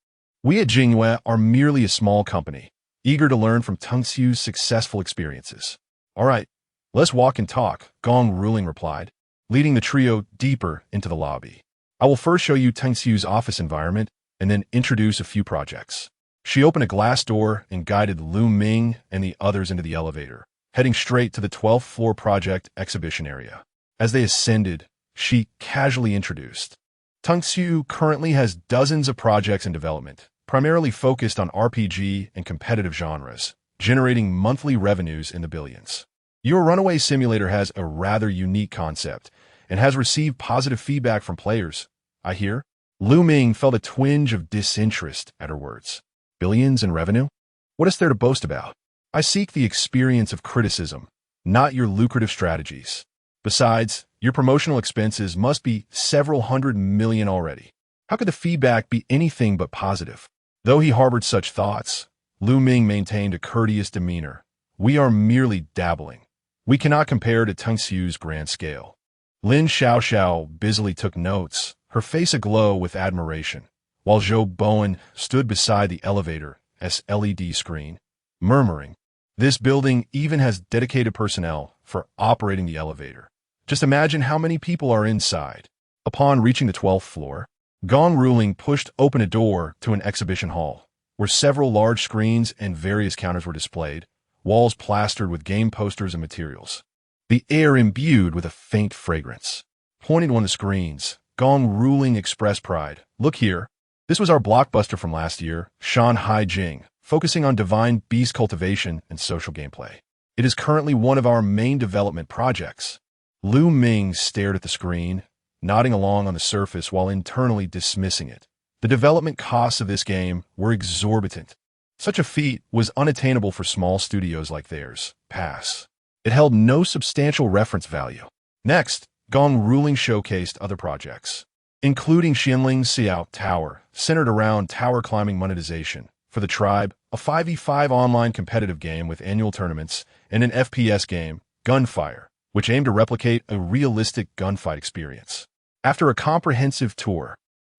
We at Jingyue are merely a small company, eager to learn from Tungxiu's successful experiences." "All right, let's walk and talk," Gong Ruling replied, leading the trio deeper into the lobby. "I will first show you Tungxiu's office environment and then introduce a few projects." She opened a glass door and guided Lu Ming and the others into the elevator, heading straight to the 12th floor project exhibition area. As they ascended, she casually introduced, "Tungxiu currently has dozens of projects in development, primarily focused on RPG and competitive genres, generating monthly revenues in the billions. Your runaway simulator has a rather unique concept and has received positive feedback from players, I hear." Lu Ming felt a twinge of disinterest at her words. "Billions in revenue? What is there to boast about? I seek the experience of criticism, not your lucrative strategies. Besides, your promotional expenses must be several hundred million already. How could the feedback be anything but positive?" Though he harbored such thoughts, Lu Ming maintained a courteous demeanor. "We are merely dabbling. We cannot compare to Tungxiu's grand scale." Lin Xiaoxiao busily took notes, her face aglow with admiration, while Zhou Bowen stood beside the elevator's LED screen, murmuring, "This building even has dedicated personnel for operating the elevator. Just imagine how many people are inside." Upon reaching the 12th floor, Gong Ruling pushed open a door to an exhibition hall, where several large screens and various counters were displayed, walls plastered with game posters and materials. The air imbued with a faint fragrance. Pointing to one of the screens, Gong Ruling expressed pride. "Look here. This was our blockbuster from last year, Shanhai Jing, focusing on divine beast cultivation and social gameplay. It is currently one of our main development projects." Lu Ming stared at the screen, nodding along on the surface while internally dismissing it. The development costs of this game were exorbitant. Such a feat was unattainable for small studios like theirs. Pass. It held no substantial reference value. Next, Gong Ruling showcased other projects, including Xianling Xiao Tower, centered around tower climbing monetization for the tribe, a 5v5 online competitive game with annual tournaments, and an FPS game, Gunfire, which aimed to replicate a realistic gunfight experience. After a comprehensive tour,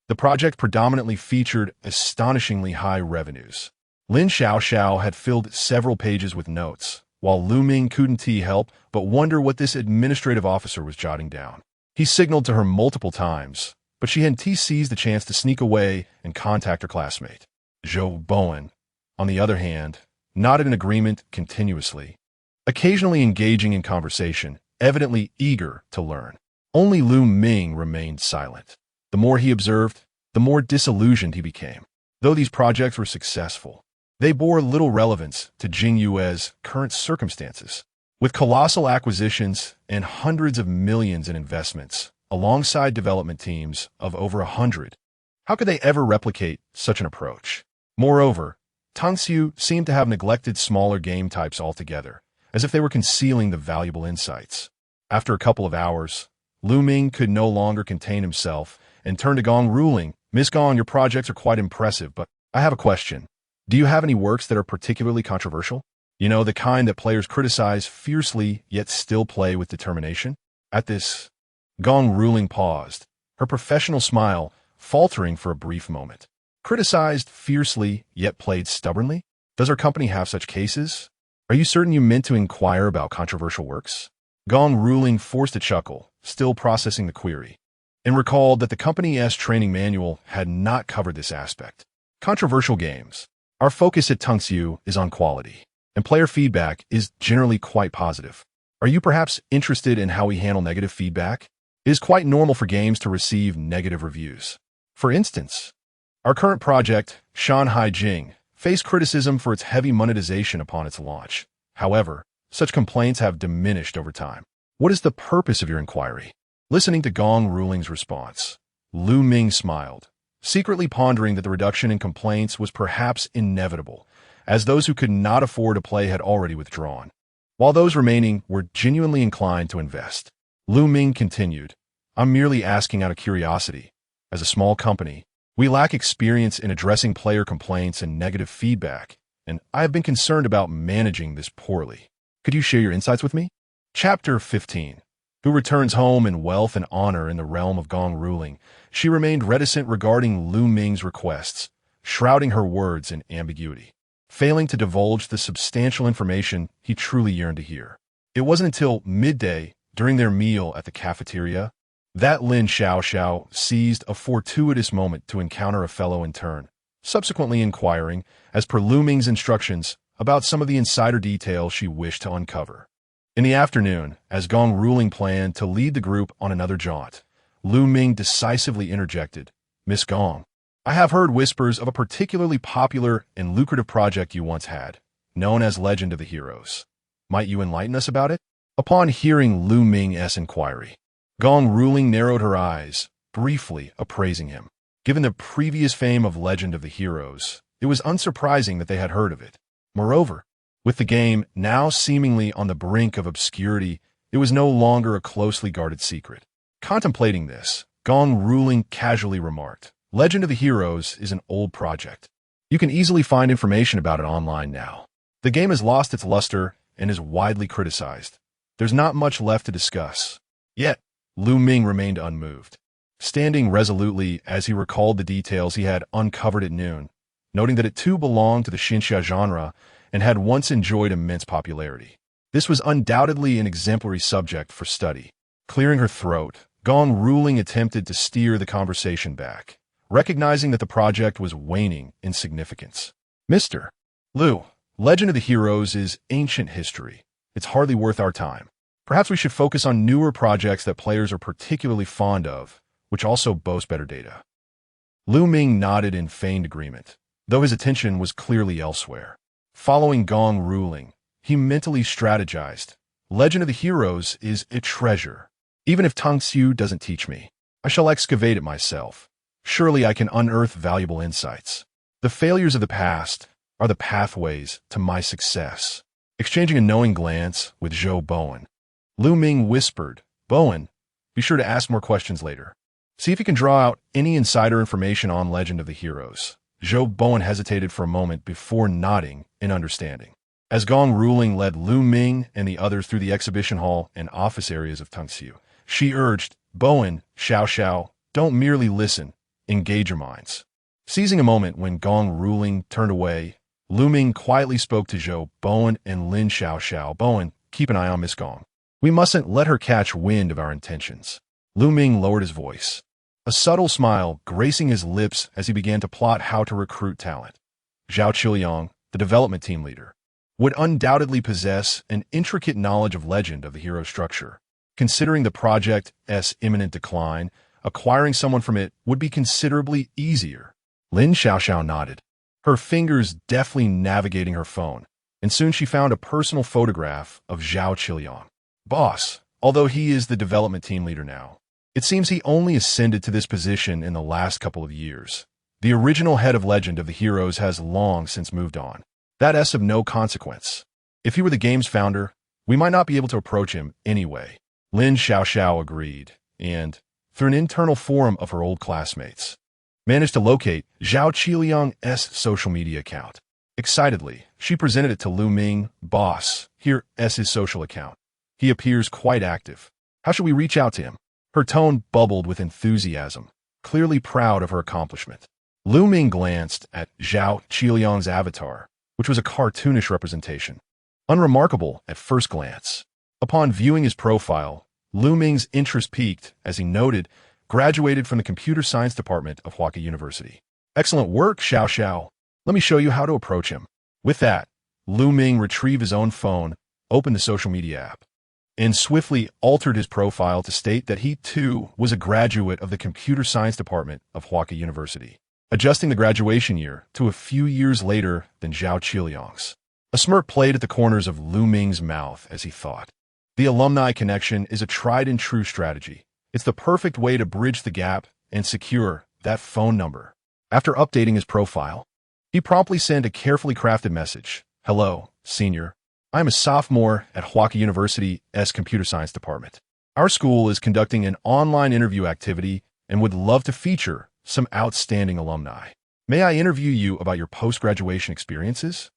the project predominantly featured astonishingly high revenues. Lin Xiaoxiao had filled several pages with notes, while Lu Ming couldn't help but wonder what this administrative officer was jotting down. He signaled to her multiple times, but she hadn't seized the chance to sneak away and contact her classmate. Zhou Bowen, on the other hand, nodded in agreement continuously, occasionally engaging in conversation, evidently eager to learn. Only Lu Ming remained silent. The more he observed, the more disillusioned he became. Though these projects were successful, they bore little relevance to Jingyue's current circumstances. With colossal acquisitions and hundreds of millions in investments, alongside development teams of over 100, how could they ever replicate such an approach? Moreover, Tungxiu seemed to have neglected smaller game types altogether, as if they were concealing the valuable insights. After a couple of hours, Lu Ming could no longer contain himself and turned to Gong Ruling. Miss Gong, your projects are quite impressive, but I have a question. Do you have any works that are particularly controversial? You know, the kind that players criticize fiercely, yet still play with determination? At this, Gong Ruling paused, her professional smile faltering for a brief moment. Criticized fiercely, yet played stubbornly? Does our company have such cases? Are you certain you meant to inquire about controversial works? Gong Ruling forced a chuckle, still processing the query, and recalled that the company's training manual had not covered this aspect. Controversial games. Our focus at Tungsu is on quality, and player feedback is generally quite positive. Are you perhaps interested in how we handle negative feedback? It is quite normal for games to receive negative reviews. For instance, our current project, Shanghai Jing, faced criticism for its heavy monetization upon its launch. However, such complaints have diminished over time. What is the purpose of your inquiry? Listening to Gong Ruling's response, Ming smiled, secretly pondering that the reduction in complaints was perhaps inevitable, as those who could not afford to play had already withdrawn, while those remaining were genuinely inclined to invest. Ming continued, I'm merely asking out of curiosity. As a small company, we lack experience in addressing player complaints and negative feedback, and I have been concerned about managing this poorly. Could you share your insights with me? Chapter 15. Who returns home in wealth and honor in the realm of Gong Ruling? She remained reticent regarding Ming's requests, shrouding her words in ambiguity, failing to divulge the substantial information he truly yearned to hear. It wasn't until midday, during their meal at the cafeteria, that Lin Xiaoxiao seized a fortuitous moment to encounter a fellow intern, subsequently inquiring, as per Ming's instructions, about some of the insider details she wished to uncover. In the afternoon, as Gong Ruling planned to lead the group on another jaunt, Ming decisively interjected, Miss Gong, I have heard whispers of a particularly popular and lucrative project you once had, known as Legend of the Heroes. Might you enlighten us about it? Upon hearing Ming's inquiry, Gong Ruling narrowed her eyes, briefly appraising him. Given the previous fame of Legend of the Heroes, it was unsurprising that they had heard of it. Moreover, with the game now seemingly on the brink of obscurity, it was no longer a closely guarded secret. Contemplating this, Gong Ruling casually remarked, Legend of the Heroes is an old project. You can easily find information about it online now. The game has lost its luster and is widely criticized. There's not much left to discuss. Yet, Ming remained unmoved, standing resolutely as he recalled the details he had uncovered at noon, noting that it too belonged to the xinxia genre and had once enjoyed immense popularity. This was undoubtedly an exemplary subject for study. Clearing her throat, Gong Ruling attempted to steer the conversation back, recognizing that the project was waning in significance. Mr. Liu, Legend of the Heroes is ancient history. It's hardly worth our time. Perhaps we should focus on newer projects that players are particularly fond of, which also boast better data. Ming nodded in feigned agreement, though his attention was clearly elsewhere. Following Gong Ruling, he mentally strategized. Legend of the Heroes is a treasure. Even if Tungsu doesn't teach me, I shall excavate it myself. Surely I can unearth valuable insights. The failures of the past are the pathways to my success. Exchanging a knowing glance with Zhou Bowen, Ming whispered, Bowen, be sure to ask more questions later. See if you can draw out any insider information on Legend of the Heroes. Zhou Bowen hesitated for a moment before nodding in understanding. As Gong Ruling led Ming and the others through the exhibition hall and office areas of Tungsu, she urged, Bowen, Xiao, don't merely listen, engage your minds. Seizing a moment when Gong Ruling turned away, Ming quietly spoke to Zhou Bowen and Lin Xiao. Bowen, keep an eye on Miss Gong. We mustn't let her catch wind of our intentions. Ming lowered his voice, a subtle smile gracing his lips as he began to plot how to recruit talent. Zhao Qiliang, the development team leader, would undoubtedly possess an intricate knowledge of Legend of the Hero structure. Considering the project's imminent decline, acquiring someone from it would be considerably easier. Lin Xiao nodded, her fingers deftly navigating her phone, and soon she found a personal photograph of Zhao Qiliang. Boss, although he is the development team leader now, it seems he only ascended to this position in the last couple of years. The original head of Legend of the Heroes has long since moved on. That's of no consequence. If he were the game's founder, we might not be able to approach him anyway. Lin Xiao agreed, and, through an internal forum of her old classmates. Managed to locate Zhao Qiliang's social media account. Excitedly, she presented it to Lu Ming. Boss, here is his social account. He appears quite active. How should we reach out to him? Her tone bubbled with enthusiasm, clearly proud of her accomplishment. Lu Ming glanced at Zhao Qiliang's avatar, which was a cartoonish representation. Unremarkable at first glance. Upon viewing his profile, Lu Ming's interest peaked as he noted, graduated from the computer science department of Huaka University. Excellent work, Xiao Xiao. Let me show you how to approach him. With that, Lu Ming retrieved his own phone, opened the social media app, and swiftly altered his profile to state that he, too, was a graduate of the computer science department of Huaka University, adjusting the graduation year to a few years later than Zhao Qiliang's. A smirk played at the corners of Lu Ming's mouth as he thought. The alumni connection is a tried-and-true strategy. It's the perfect way to bridge the gap and secure that phone number. After updating his profile, he promptly sent a carefully crafted message. Hello, senior. I am a sophomore at Huaka University's computer science department. Our school is conducting an online interview activity and would love to feature some outstanding alumni. May I interview you about your post-graduation experiences?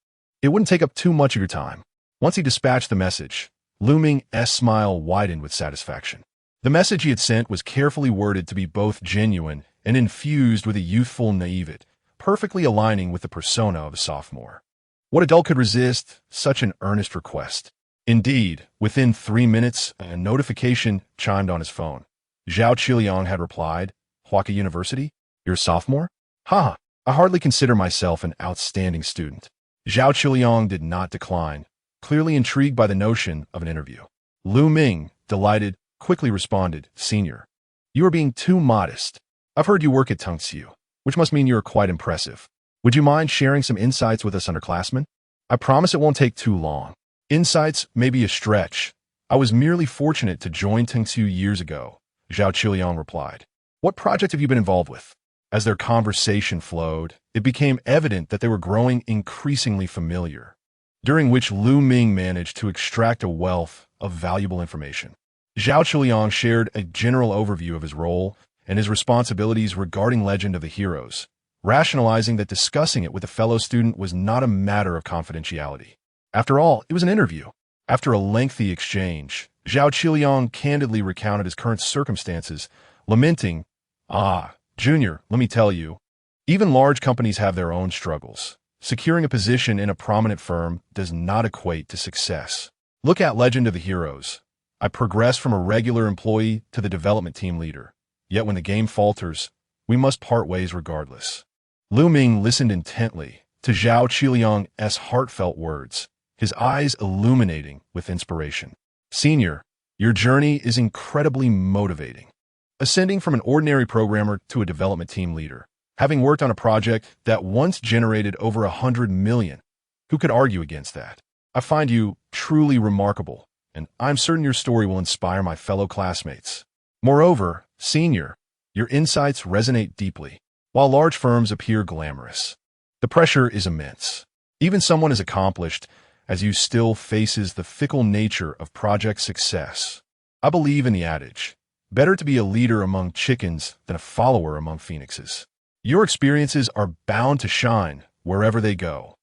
It wouldn't take up too much of your time. Once he dispatched the message, Lu Ming's smile widened with satisfaction. The message he had sent was carefully worded to be both genuine and infused with a youthful naivete, perfectly aligning with the persona of a sophomore. What adult could resist such an earnest request? Indeed, within 3 minutes, a notification chimed on his phone. Zhao Qiliang had replied, Huaka University? You're a sophomore? Ha! I hardly consider myself an outstanding student. Zhao Qiliang did not decline, clearly intrigued by the notion of an interview. Lu Ming, delighted, quickly responded, Senior, you are being too modest. I've heard you work at Tongxiu, which must mean you are quite impressive. Would you mind sharing some insights with us underclassmen? I promise it won't take too long. Insights may be a stretch. I was merely fortunate to join Tongxiu years ago, Zhao Qiliang replied. What project have you been involved with? As their conversation flowed, it became evident that they were growing increasingly familiar, during which Lu Ming managed to extract a wealth of valuable information. Zhao Qiliang shared a general overview of his role and his responsibilities regarding Legend of the Heroes, rationalizing that discussing it with a fellow student was not a matter of confidentiality. After all, it was an interview. After a lengthy exchange, Zhao Qiliang candidly recounted his current circumstances, lamenting, Junior, let me tell you, even large companies have their own struggles. Securing a position in a prominent firm does not equate to success. Look at Legend of the Heroes. I progressed from a regular employee to the development team leader. Yet when the game falters, we must part ways regardless. Lu Ming listened intently to Zhao Qiliang's heartfelt words, his eyes illuminating with inspiration. Senior, your journey is incredibly motivating. Ascending from an ordinary programmer to a development team leader, having worked on a project that once generated over 100 million. Who could argue against that? I find you truly remarkable, and I'm certain your story will inspire my fellow classmates. Moreover, Senior, your insights resonate deeply. While large firms appear glamorous, the pressure is immense. Even someone as accomplished as you still faces the fickle nature of project success. I believe in the adage, better to be a leader among chickens than a follower among phoenixes. Your experiences are bound to shine wherever they go.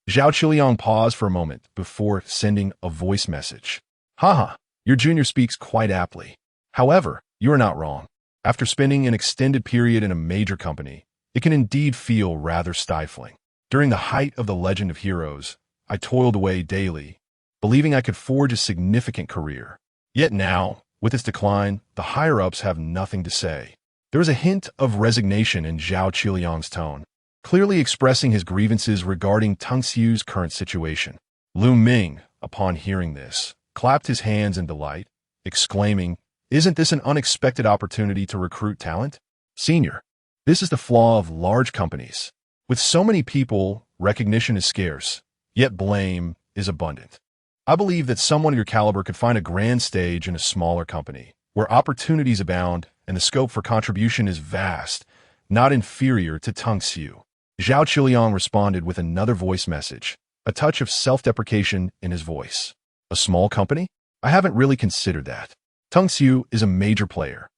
Zhao Qiliang paused for a moment before sending a voice message. Haha, your junior speaks quite aptly. However, you are not wrong. After spending an extended period in a major company, it can indeed feel rather stifling. During the height of the Legend of Heroes, I toiled away daily, believing I could forge a significant career. Yet now, with its decline, the higher-ups have nothing to say. There is a hint of resignation in Zhao Qiliang's tone, clearly expressing his grievances regarding Tongxiu's current situation. Lu Ming, upon hearing this, clapped his hands in delight, exclaiming, Isn't this an unexpected opportunity to recruit talent? Senior, this is the flaw of large companies. With so many people, recognition is scarce, yet blame is abundant. I believe that someone of your caliber could find a grand stage in a smaller company, where opportunities abound and the scope for contribution is vast, not inferior to Tongxiu. Zhao Qiliang responded with another voice message, a touch of self-deprecation in his voice. A small company? I haven't really considered that. Tongxiu is a major player.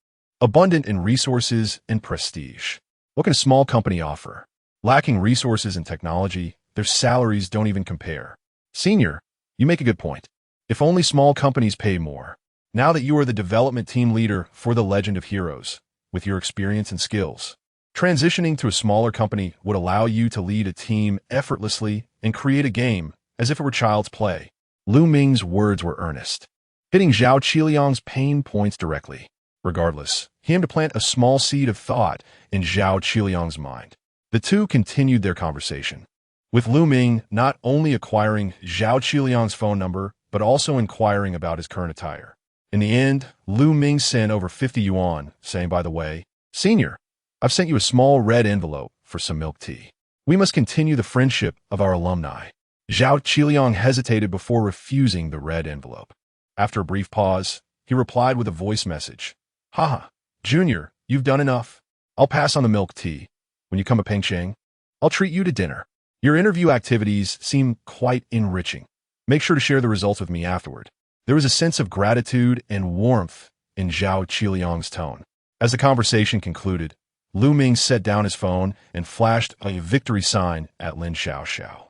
abundant in resources and prestige. What can a small company offer? Lacking resources and technology, their salaries don't even compare. Senior, you make a good point. If only small companies pay more. Now that you are the development team leader for the Legend of Heroes, with your experience and skills, transitioning to a smaller company would allow you to lead a team effortlessly and create a game as if it were child's play. Lu Ming's words were earnest, hitting Zhao Qiliang's pain points directly. Regardless, he aimed to plant a small seed of thought in Zhao Qiliang's mind. The two continued their conversation, with Lu Ming not only acquiring Zhao Qiliang's phone number, but also inquiring about his current attire. In the end, Lu Ming sent over 50 yuan, saying, by the way, Senior, I've sent you a small red envelope for some milk tea. We must continue the friendship of our alumni. Zhao Qiliang hesitated before refusing the red envelope. After a brief pause, he replied with a voice message. Haha, Junior, you've done enough. I'll pass on the milk tea. When you come to Pengsheng, I'll treat you to dinner. Your interview activities seem quite enriching. Make sure to share the results with me afterward. There was a sense of gratitude and warmth in Zhao Qiliang's tone. As the conversation concluded, Lu Ming set down his phone and flashed a victory sign at Lin Xiaoxiao.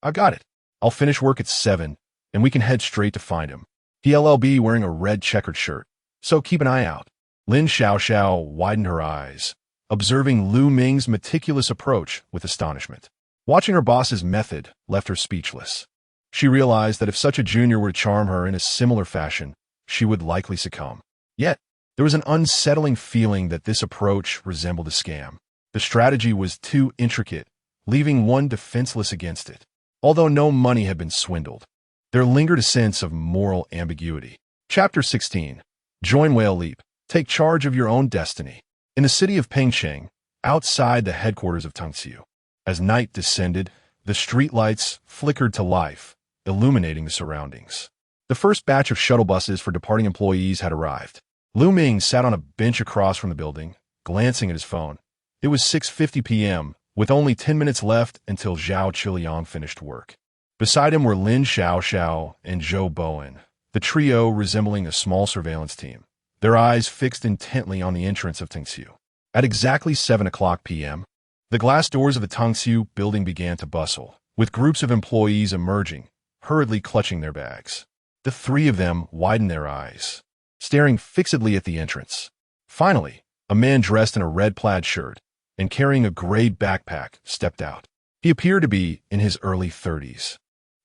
I got it. I'll finish work at 7, and we can head straight to find him. He'll be wearing a red checkered shirt, so keep an eye out. Lin Xiaoxiao widened her eyes, observing Lu Ming's meticulous approach with astonishment. Watching her boss's method left her speechless. She realized that if such a junior were to charm her in a similar fashion, she would likely succumb. Yet, there was an unsettling feeling that this approach resembled a scam. The strategy was too intricate, leaving one defenseless against it. Although no money had been swindled, there lingered a sense of moral ambiguity. Chapter 16. Join Whale Leap. Take charge of your own destiny. In the city of Pengsheng, outside the headquarters of Tongxiu, as night descended, the streetlights flickered to life, illuminating the surroundings. The first batch of shuttle buses for departing employees had arrived. Lu Ming sat on a bench across from the building, glancing at his phone. It was 6:50 p.m., with only 10 minutes left until Zhao Qiliang finished work. Beside him were Lin Xiaoxiao and Zhou Bowen, the trio resembling a small surveillance team, their eyes fixed intently on the entrance of Tongxiu. At exactly 7 o'clock p.m., the glass doors of the Tongxiu building began to bustle, with groups of employees emerging, hurriedly clutching their bags. The three of them widened their eyes, staring fixedly at the entrance. Finally, a man dressed in a red plaid shirt and carrying a gray backpack stepped out. He appeared to be in his early 30s,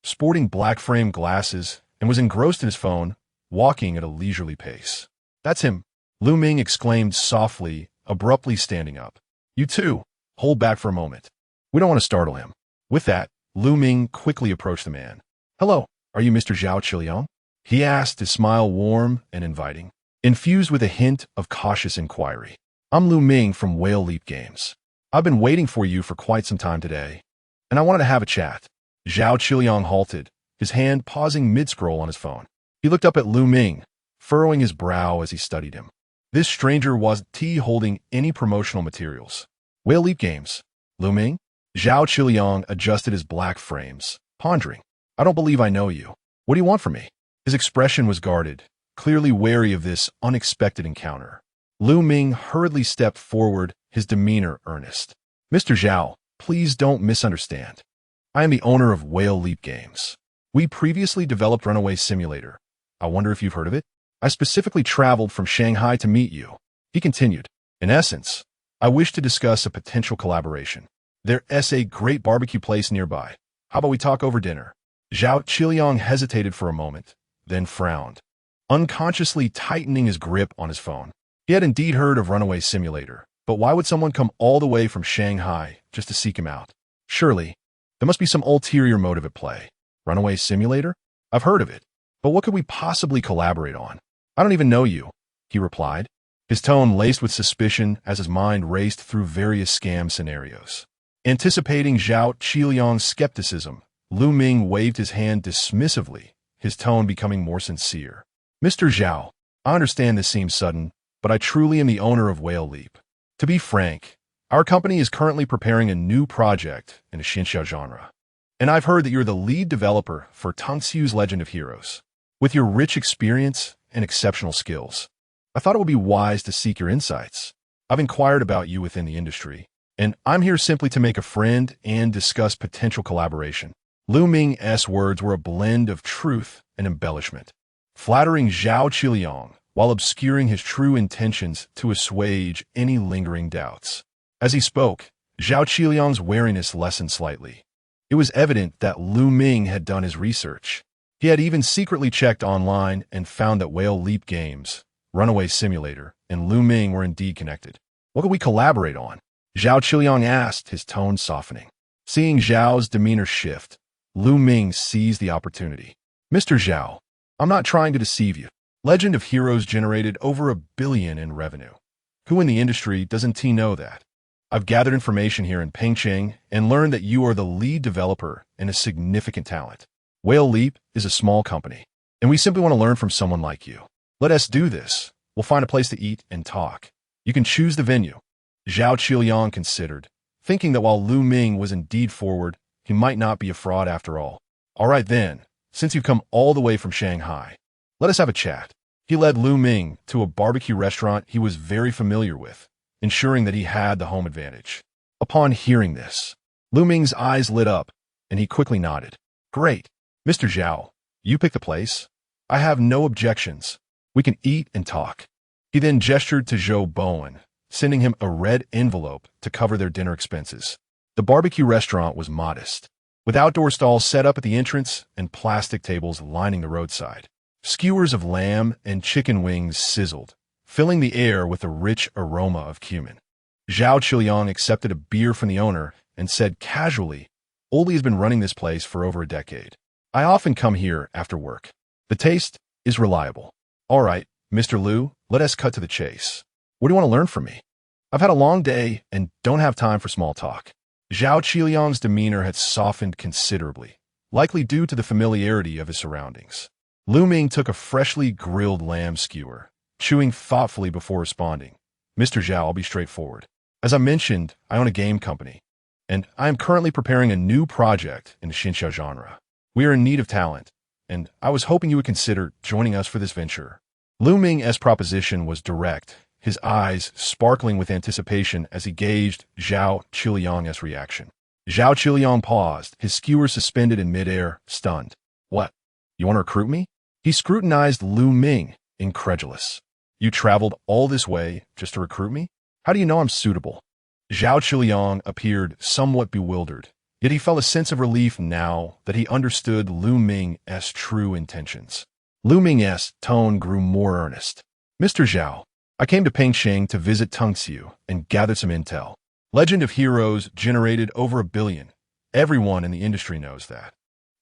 sporting black-framed glasses, and was engrossed in his phone, walking at a leisurely pace. That's him, Lu Ming exclaimed softly, abruptly standing up. You too, hold back for a moment. We don't want to startle him. With that, Lu Ming quickly approached the man. Hello, are you Mr. Zhao Qiliang? He asked, his smile warm and inviting, infused with a hint of cautious inquiry. I'm Lu Ming from Whale Leap Games. I've been waiting for you for quite some time today, and I wanted to have a chat. Zhao Qiliang halted, his hand pausing mid-scroll on his phone. He looked up at Lu Ming, furrowing his brow as he studied him. This stranger wasn't holding any promotional materials. Whale Leap Games. Lu Ming? Zhao Qiliang adjusted his black frames, pondering. I don't believe I know you. What do you want from me? His expression was guarded, clearly wary of this unexpected encounter. Lu Ming hurriedly stepped forward, his demeanor earnest. Mr. Zhao, please don't misunderstand. I am the owner of Whale Leap Games. We previously developed Runaway Simulator. I wonder if you've heard of it? I specifically traveled from Shanghai to meet you. He continued. In essence, I wish to discuss a potential collaboration. There's a great barbecue place nearby. How about we talk over dinner? Zhao Qiliang hesitated for a moment, then frowned, unconsciously tightening his grip on his phone. He had indeed heard of Runaway Simulator, but why would someone come all the way from Shanghai just to seek him out? Surely, there must be some ulterior motive at play. Runaway Simulator? I've heard of it, but what could we possibly collaborate on? I don't even know you, he replied, his tone laced with suspicion as his mind raced through various scam scenarios. Anticipating Zhao Qiliang's skepticism, Lu Ming waved his hand dismissively, his tone becoming more sincere. Mr. Zhao, I understand this seems sudden, but I truly am the owner of Whale Leap. To be frank, our company is currently preparing a new project in a Xinxia genre, and I've heard that you're the lead developer for Tongxiu's Legend of Heroes. With your rich experience and exceptional skills, I thought it would be wise to seek your insights. I've inquired about you within the industry, and I'm here simply to make a friend and discuss potential collaboration. Ming's words were a blend of truth and embellishment, flattering Zhao Qiliang while obscuring his true intentions to assuage any lingering doubts. As he spoke, Zhao Qiliang's wariness lessened slightly. It was evident that Ming had done his research. He had even secretly checked online and found that Whale Leap Games, Runaway Simulator, and Ming were indeed connected. What could we collaborate on? Zhao Qiliang asked, his tone softening. Seeing Zhao's demeanor shift, Ming seized the opportunity. Mr. Zhao, I'm not trying to deceive you. Legend of Heroes generated over $1 billion in revenue. Who in the industry doesn't know that? I've gathered information here in Pengcheng and learned that you are the lead developer and a significant talent. Whale Leap is a small company, and we simply want to learn from someone like you. Let us do this. We'll find a place to eat and talk. You can choose the venue. Zhao Qiliang considered, thinking that while Ming was indeed forward, he might not be a fraud after all. All right then, since you've come all the way from Shanghai, let us have a chat. He led Ming to a barbecue restaurant he was very familiar with, ensuring that he had the home advantage. Upon hearing this, Ming's eyes lit up, and he quickly nodded. Great. Mr. Zhao, you pick the place. I have no objections. We can eat and talk. He then gestured to Zhou Bowen, sending him a red envelope to cover their dinner expenses. The barbecue restaurant was modest, with outdoor stalls set up at the entrance and plastic tables lining the roadside. Skewers of lamb and chicken wings sizzled, filling the air with a rich aroma of cumin. Zhao Qiliang accepted a beer from the owner and said casually, Oli has been running this place for over a decade. I often come here after work. The taste is reliable. All right, Mr. Liu, let us cut to the chase. What do you want to learn from me? I've had a long day and don't have time for small talk. Zhao Qiliang's demeanor had softened considerably, likely due to the familiarity of his surroundings. Ming took a freshly grilled lamb skewer, chewing thoughtfully before responding. Mr. Zhao, I'll be straightforward. As I mentioned, I own a game company, and I am currently preparing a new project in the Xinxia genre. We are in need of talent, and I was hoping you would consider joining us for this venture. Ming's proposition was direct, his eyes sparkling with anticipation as he gauged Zhao Qiliang's reaction. Zhao Qiliang paused, his skewer suspended in midair, stunned. What? You want to recruit me? He scrutinized Ming, incredulous. You traveled all this way just to recruit me? How do you know I'm suitable? Zhao Qiliang appeared somewhat bewildered, yet he felt a sense of relief now that he understood Ming's true intentions. Ming's tone grew more earnest. Mr. Zhao, I came to Pengcheng to visit Tungxiu and gather some intel. Legend of Heroes generated over $1 billion. Everyone in the industry knows that.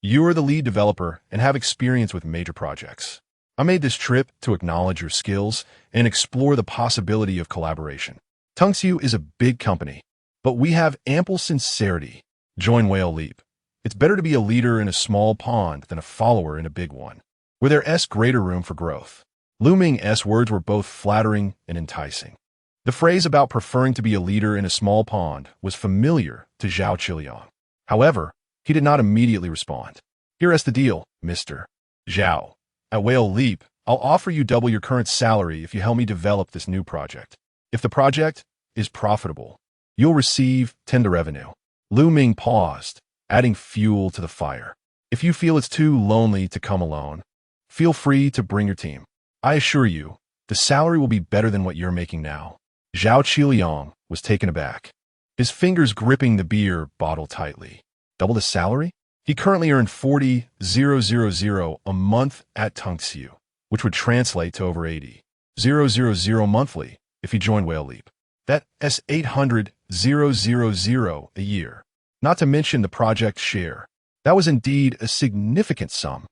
You are the lead developer and have experience with major projects. I made this trip to acknowledge your skills and explore the possibility of collaboration. Tungxiu is a big company, but we have ample sincerity. Join Whale Leap. It's better to be a leader in a small pond than a follower in a big one, where there's greater room for growth. Ming's words were both flattering and enticing. The phrase about preferring to be a leader in a small pond was familiar to Zhao Qiliang. However, he did not immediately respond. Here's the deal, Mr. Zhao. At Whale Leap, I'll offer you double your current salary if you help me develop this new project. If the project is profitable, you'll receive 10 to revenue. Ming paused, adding fuel to the fire. If you feel it's too lonely to come alone, feel free to bring your team. I assure you, the salary will be better than what you're making now. Zhao Qiliang was taken aback, his fingers gripping the beer bottle tightly. Double the salary? He currently earned 40,000 a month at Tungxiu, which would translate to over 80,000 monthly if he joined Whale Leap. That's 800,000 a year, not to mention the project share. That was indeed a significant sum.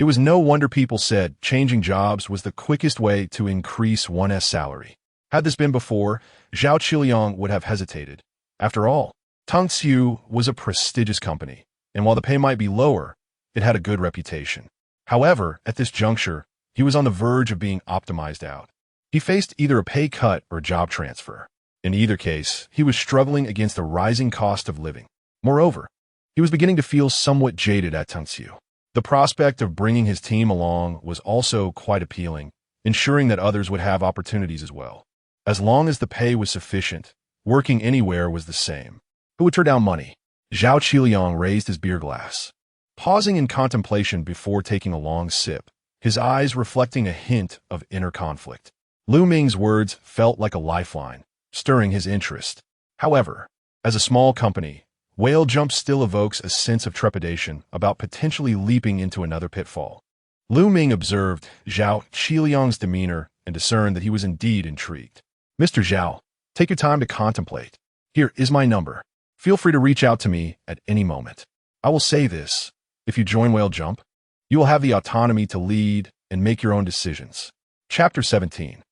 It was no wonder people said changing jobs was the quickest way to increase one's salary. Had this been before, Zhao Qiliang would have hesitated. After all, Tungxiu was a prestigious company, and while the pay might be lower, it had a good reputation. However, at this juncture, he was on the verge of being optimized out. He faced either a pay cut or a job transfer. In either case, he was struggling against the rising cost of living. Moreover, he was beginning to feel somewhat jaded at Tungxiu. The prospect of bringing his team along was also quite appealing, ensuring that others would have opportunities as well. As long as the pay was sufficient, working anywhere was the same. Who would turn down money? Zhao Qiliang raised his beer glass, pausing in contemplation before taking a long sip, his eyes reflecting a hint of inner conflict. Lu Ming's words felt like a lifeline, stirring his interest. However, as a small company, Whale Jump still evokes a sense of trepidation about potentially leaping into another pitfall. Lu Ming observed Zhao Qiliang's demeanor and discerned that he was indeed intrigued. Mr. Zhao, take your time to contemplate. Here is my number. Feel free to reach out to me at any moment. I will say this, if you join Whale Jump, you will have the autonomy to lead and make your own decisions. Chapter 17.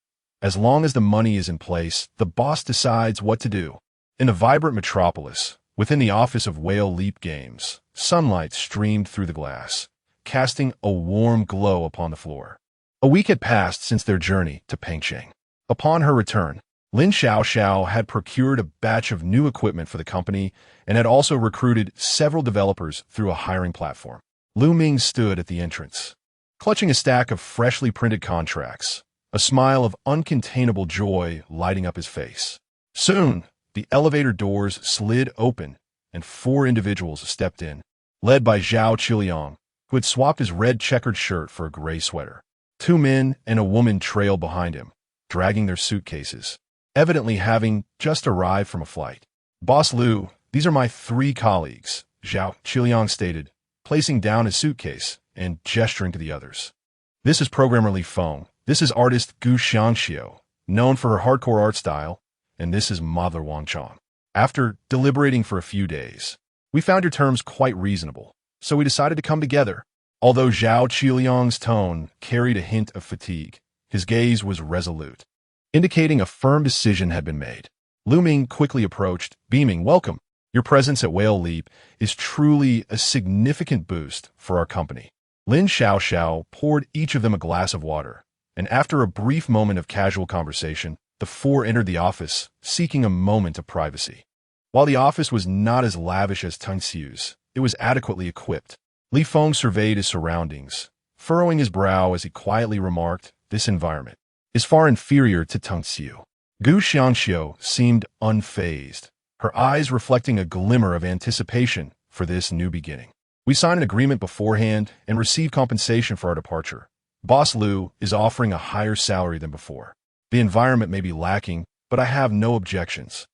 As long as the money is in place, the boss decides what to do. In a vibrant metropolis, within the office of Whale Leap Games, sunlight streamed through the glass, casting a warm glow upon the floor. A week had passed since their journey to Pengcheng. Upon her return, Lin Xiaoxiao had procured a batch of new equipment for the company and had also recruited several developers through a hiring platform. Lu Ming stood at the entrance, clutching a stack of freshly printed contracts, a smile of uncontainable joy lighting up his face. Soon, the elevator doors slid open and 4 individuals stepped in, led by Zhao Qiliang, who had swapped his red checkered shirt for a gray sweater. 2 men and a woman trailed behind him, dragging their suitcases, evidently having just arrived from a flight. Boss Lu, these are my 3 colleagues, Zhao Qiliang stated, placing down his suitcase and gesturing to the others. This is programmer Li Feng. This is artist Gu Xiangxiu, known for her hardcore art style, and this is Mother Wang Chong. After deliberating for a few days, we found your terms quite reasonable, so we decided to come together. Although Zhao Qiliang's tone carried a hint of fatigue, his gaze was resolute, indicating a firm decision had been made. Lu Ming quickly approached, beaming, "Welcome. Your presence at Whale Leap is truly a significant boost for our company." Lin Xiaoxiao poured each of them a glass of water, and after a brief moment of casual conversation, the 4 entered the office, seeking a moment of privacy. While the office was not as lavish as Tengxiu's, it was adequately equipped. Li Feng surveyed his surroundings, furrowing his brow as he quietly remarked, "This environment is far inferior to Tengxiu." Gu Xiangxiu seemed unfazed, her eyes reflecting a glimmer of anticipation for this new beginning. "We signed an agreement beforehand and received compensation for our departure. Boss Lu is offering a higher salary than before. The environment may be lacking, but I have no objections."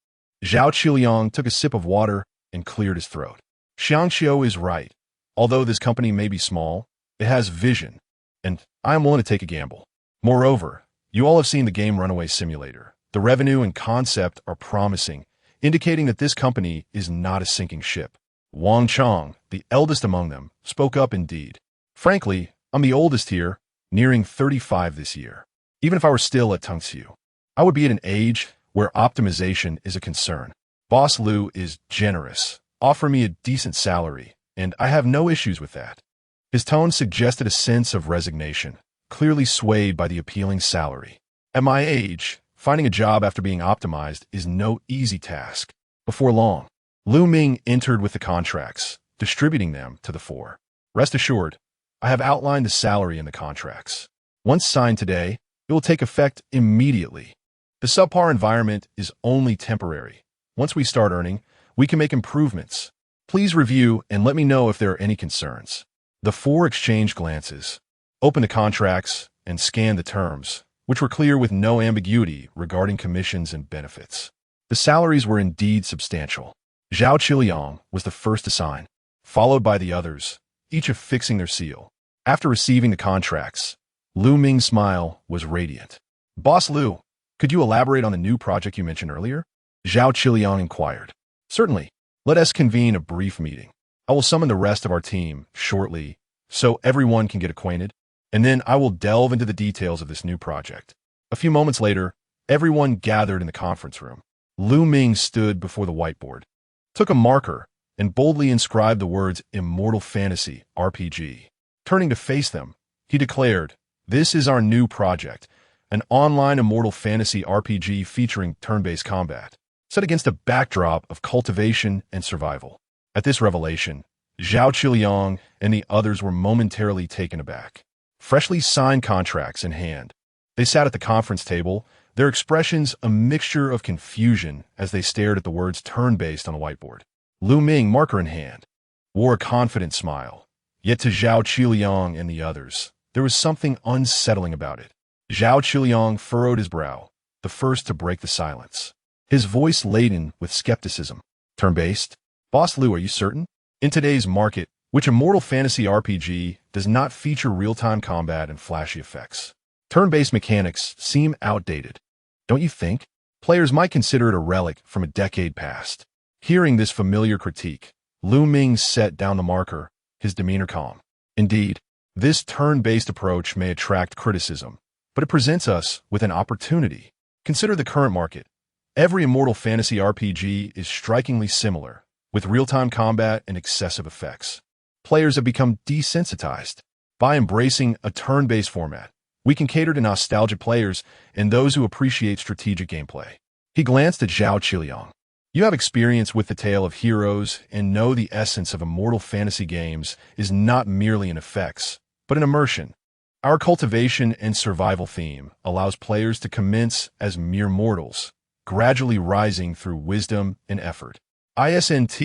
Zhao Qiliang took a sip of water and cleared his throat. Xiangxiu is right. Although this company may be small, it has vision, and I am willing to take a gamble. Moreover, you all have seen the game Runaway Simulator. The revenue and concept are promising, indicating that this company is not a sinking ship. Wang Chong, the eldest among them, spoke up indeed. "Frankly, I'm the oldest here, nearing 35 this year. Even if I were still at Tengxiu, I would be at an age where optimization is a concern. Boss Lu is generous, offer me a decent salary, and I have no issues with that." His tone suggested a sense of resignation, clearly swayed by the appealing salary. "At my age, finding a job after being optimized is no easy task." Before long, Lu Ming entered with the contracts, distributing them to the 4. "Rest assured, I have outlined the salary in the contracts. Once signed today, it will take effect immediately. The subpar environment is only temporary. Once we start earning, we can make improvements. Please review and let me know if there are any concerns." The 4 exchanged glances, opened the contracts, and scanned the terms, which were clear with no ambiguity regarding commissions and benefits. The salaries were indeed substantial. Zhao Qiliang was the first to sign, followed by the others, each affixing their seal. After receiving the contracts, Lu Ming's smile was radiant. "Boss Lu, could you elaborate on the new project you mentioned earlier?" Zhao Qiliang inquired. "Certainly. Let us convene a brief meeting. I will summon the rest of our team shortly so everyone can get acquainted, and then I will delve into the details of this new project." A few moments later, everyone gathered in the conference room. Lu Ming stood before the whiteboard, took a marker, and boldly inscribed the words Immortal Fantasy RPG. Turning to face them, he declared, "This is our new project, an online Immortal Fantasy RPG featuring turn-based combat, set against a backdrop of cultivation and survival." At this revelation, Zhao Qiliang and the others were momentarily taken aback. Freshly signed contracts in hand, They sat at the conference table, their expressions a mixture of confusion as they stared at the words turn-based on the whiteboard. Lu Ming, marker in hand, wore a confident smile. Yet to Zhao Qiliang and the others, there was something unsettling about it. Zhao Qiliang furrowed his brow, the first to break the silence. His voice laden with skepticism. Turn-based? Boss Lu, are you certain? In today's market, which immortal fantasy RPG does not feature real-time combat and flashy effects, turn-based mechanics seem outdated. Don't you think? Players might consider it a relic from a decade past. Hearing this familiar critique, Lu Ming set down the marker, his demeanor calm. Indeed, this turn-based approach may attract criticism, but it presents us with an opportunity. Consider the current market. Every immortal fantasy RPG is strikingly similar, with real-time combat and excessive effects. Players have become desensitized. By embracing a turn-based format, we can cater to nostalgic players and those who appreciate strategic gameplay. He glanced at Zhao Qiliang. You have experience with the tale of heroes and know the essence of immortal fantasy games is not merely in effects, but in immersion. Our cultivation and survival theme allows players to commence as mere mortals, gradually rising through wisdom and effort. Isn't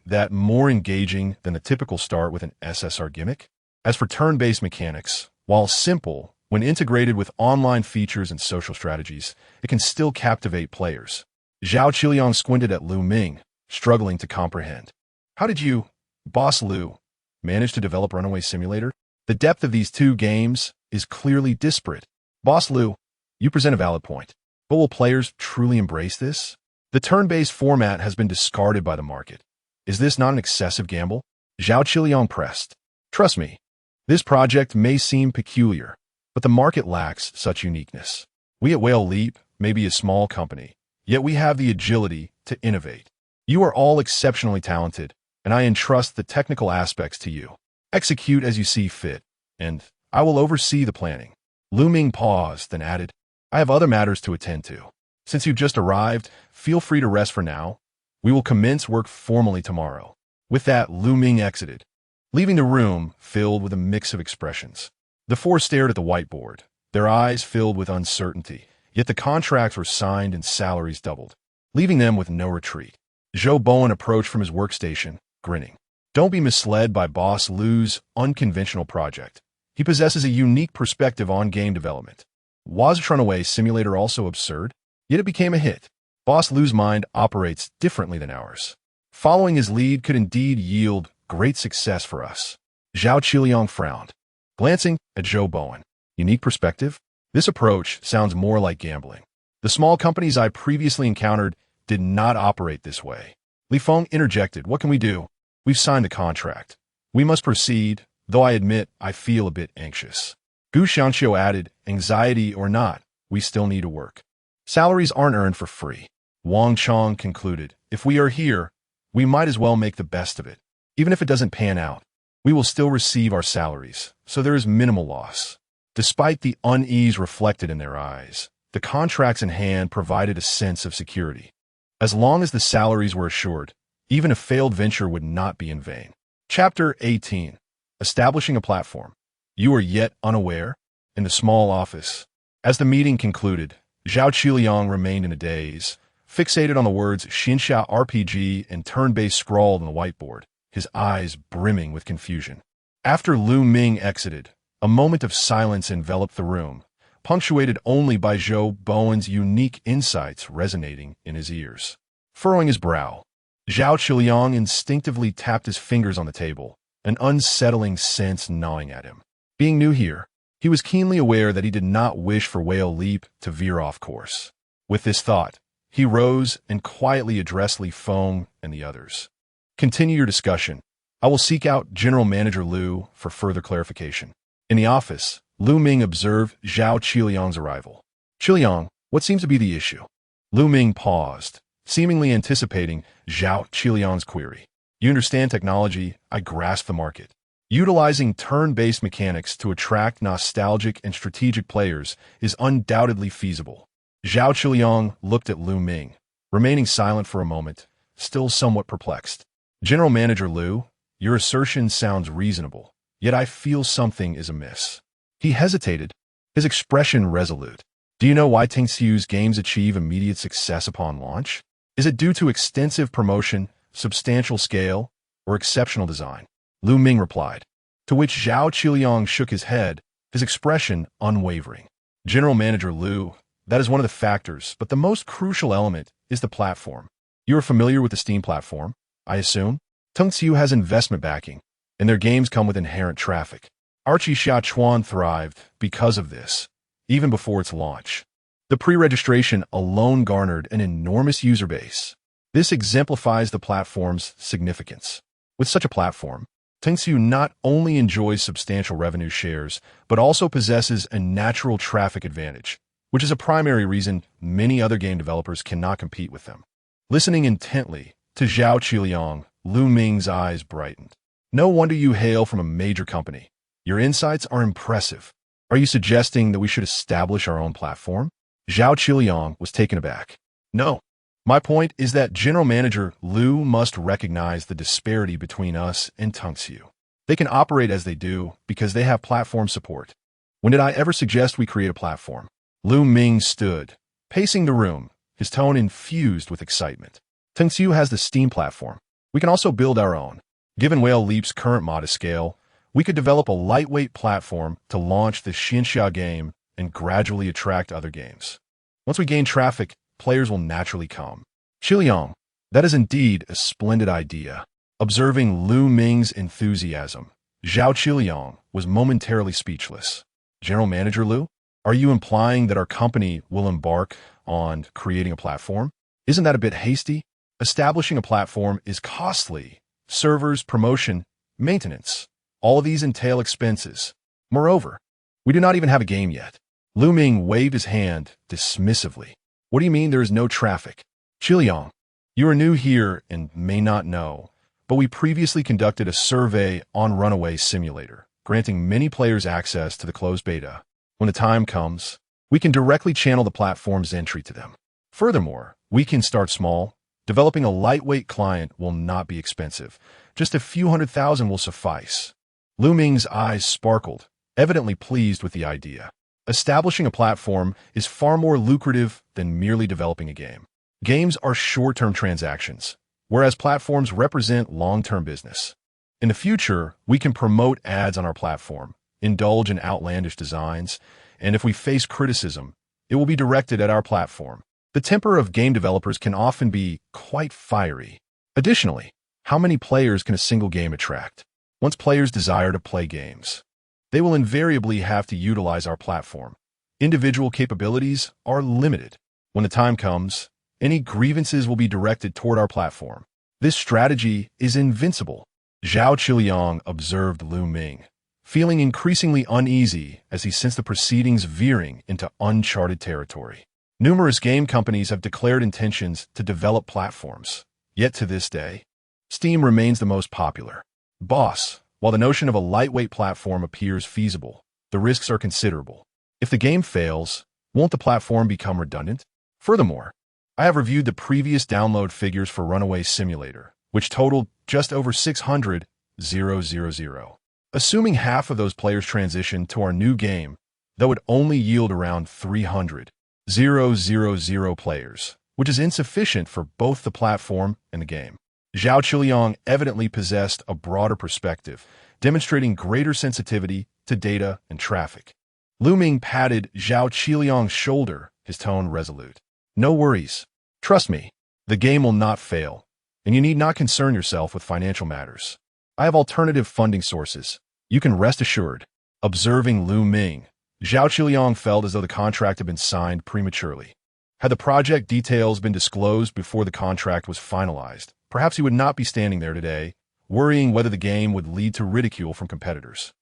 that more engaging than the typical start with an SSR gimmick? As for turn-based mechanics, while simple, when integrated with online features and social strategies, it can still captivate players. Zhao Qiliang squinted at Lu Ming, struggling to comprehend. How did you, Boss Lu, manage to develop Runaway Simulator? The depth of these two games is clearly disparate. Boss Lu, you present a valid point. But will players truly embrace this? The turn-based format has been discarded by the market. Is this not an excessive gamble? Zhao Qiliang pressed. Trust me, this project may seem peculiar, but the market lacks such uniqueness. We at Whale Leap may be a small company, yet we have the agility to innovate. You are all exceptionally talented, and I entrust the technical aspects to you. Execute as you see fit, and I will oversee the planning. Lu Ming paused, then added, I have other matters to attend to. Since you've just arrived, feel free to rest for now. We will commence work formally tomorrow. With that, Lu Ming exited, leaving the room filled with a mix of expressions. The four stared at the whiteboard, their eyes filled with uncertainty, yet the contracts were signed and salaries doubled, leaving them with no retreat. Zhou Bowen approached from his workstation, grinning. Don't be misled by Boss Lu's unconventional project. He possesses a unique perspective on game development. Was Runaway Simulator also absurd? Yet it became a hit. Boss Lu's mind operates differently than ours. Following his lead could indeed yield great success for us. Zhao Qiliang frowned, glancing at Zhou Bowen. Unique perspective? This approach sounds more like gambling. The small companies I previously encountered did not operate this way. Li Feng interjected, what can we do? We've signed the contract. We must proceed, though I admit I feel a bit anxious. Gu Xianqiu added, anxiety or not, we still need to work. Salaries aren't earned for free. Wang Chong concluded, if we are here, we might as well make the best of it. Even if it doesn't pan out, we will still receive our salaries, so there is minimal loss. Despite the unease reflected in their eyes, the contracts in hand provided a sense of security. As long as the salaries were assured, even a failed venture would not be in vain. Chapter 18. Establishing a platform. You are yet unaware? In the small office. As the meeting concluded, Zhao Qiliang remained in a daze, fixated on the words Xinsha RPG and turn-based scrawled on the whiteboard, his eyes brimming with confusion. After Lu Ming exited, a moment of silence enveloped the room, punctuated only by Zhou Bowen's unique insights resonating in his ears. Furrowing his brow, Zhao Qiliang instinctively tapped his fingers on the table, an unsettling sense gnawing at him. Being new here, he was keenly aware that he did not wish for Whale Leap to veer off course. With this thought, he rose and quietly addressed Li Feng and the others. Continue your discussion. I will seek out General Manager Lu for further clarification. In the office, Lu Ming observed Zhao Qiliang's arrival. Qiliang, what seems to be the issue? Lu Ming paused, seemingly anticipating Zhao Qiliang's query. You understand technology, I grasp the market. Utilizing turn-based mechanics to attract nostalgic and strategic players is undoubtedly feasible. Zhao Qiliang looked at Lu Ming, remaining silent for a moment, still somewhat perplexed. General Manager Lu, your assertion sounds reasonable, yet I feel something is amiss. He hesitated, his expression resolute. Do you know why Tingxiu's games achieve immediate success upon launch? Is it due to extensive promotion, substantial scale, or exceptional design? Lu Ming replied, to which Zhao Qiliang shook his head, his expression unwavering. General Manager Lu, that is one of the factors, but the most crucial element is the platform. You are familiar with the Steam platform, I assume? Tingxiu has investment backing, and their games come with inherent traffic. Archie Xia Chuan thrived because of this, even before its launch. The pre-registration alone garnered an enormous user base. This exemplifies the platform's significance. With such a platform, Tingxiu not only enjoys substantial revenue shares, but also possesses a natural traffic advantage, which is a primary reason many other game developers cannot compete with them. Listening intently to Zhao Qiliang, Lu Ming's eyes brightened. No wonder you hail from a major company. Your insights are impressive. Are you suggesting that we should establish our own platform? Zhao Qiliang was taken aback. No. My point is that General Manager Lu must recognize the disparity between us and Tingxiu. They can operate as they do because they have platform support. When did I ever suggest we create a platform? Lu Ming stood, pacing the room, his tone infused with excitement. Tingxiu has the Steam platform. We can also build our own. Given Whale Leap's current modest scale, we could develop a lightweight platform to launch the Xinxia game and gradually attract other games. Once we gain traffic, players will naturally come. Qiliang, that is indeed a splendid idea. Observing Lu Ming's enthusiasm, Zhao Qiliang was momentarily speechless. General Manager Lu, are you implying that our company will embark on creating a platform? Isn't that a bit hasty? Establishing a platform is costly. Servers, promotion, maintenance. All of these entail expenses. Moreover, we do not even have a game yet. Lu Ming waved his hand dismissively. What do you mean there is no traffic? Qiliang, you are new here and may not know, but we previously conducted a survey on Runaway Simulator, granting many players access to the closed beta. When the time comes, we can directly channel the platform's entry to them. Furthermore, we can start small. Developing a lightweight client will not be expensive. Just a few $100,000 will suffice. Lu Ming's eyes sparkled, evidently pleased with the idea. Establishing a platform is far more lucrative than merely developing a game. Games are short-term transactions, whereas platforms represent long-term business. In the future, we can promote ads on our platform, indulge in outlandish designs, and if we face criticism, it will be directed at our platform. The temper of game developers can often be quite fiery. Additionally, how many players can a single game attract? Once players desire to play games, they will invariably have to utilize our platform. Individual capabilities are limited. When the time comes, any grievances will be directed toward our platform. This strategy is invincible. Zhao Qiliang observed Lu Ming, feeling increasingly uneasy as he sensed the proceedings veering into uncharted territory. Numerous game companies have declared intentions to develop platforms, yet to this day, Steam remains the most popular. Boss, while the notion of a lightweight platform appears feasible, the risks are considerable. If the game fails, won't the platform become redundant? Furthermore, I have reviewed the previous download figures for Runaway Simulator, which totaled just over 600,000. Assuming half of those players transition to our new game, that would only yield around 300,000 players, which is insufficient for both the platform and the game. Zhao Qiliang evidently possessed a broader perspective, demonstrating greater sensitivity to data and traffic. Lu Ming patted Zhao Qiliang's shoulder, his tone resolute. No worries. Trust me, the game will not fail, and you need not concern yourself with financial matters. I have alternative funding sources. You can rest assured. Observing Lu Ming, Zhao Qiliang felt as though the contract had been signed prematurely. Had the project details been disclosed before the contract was finalized, perhaps he would not be standing there today, worrying whether the game would lead to ridicule from competitors.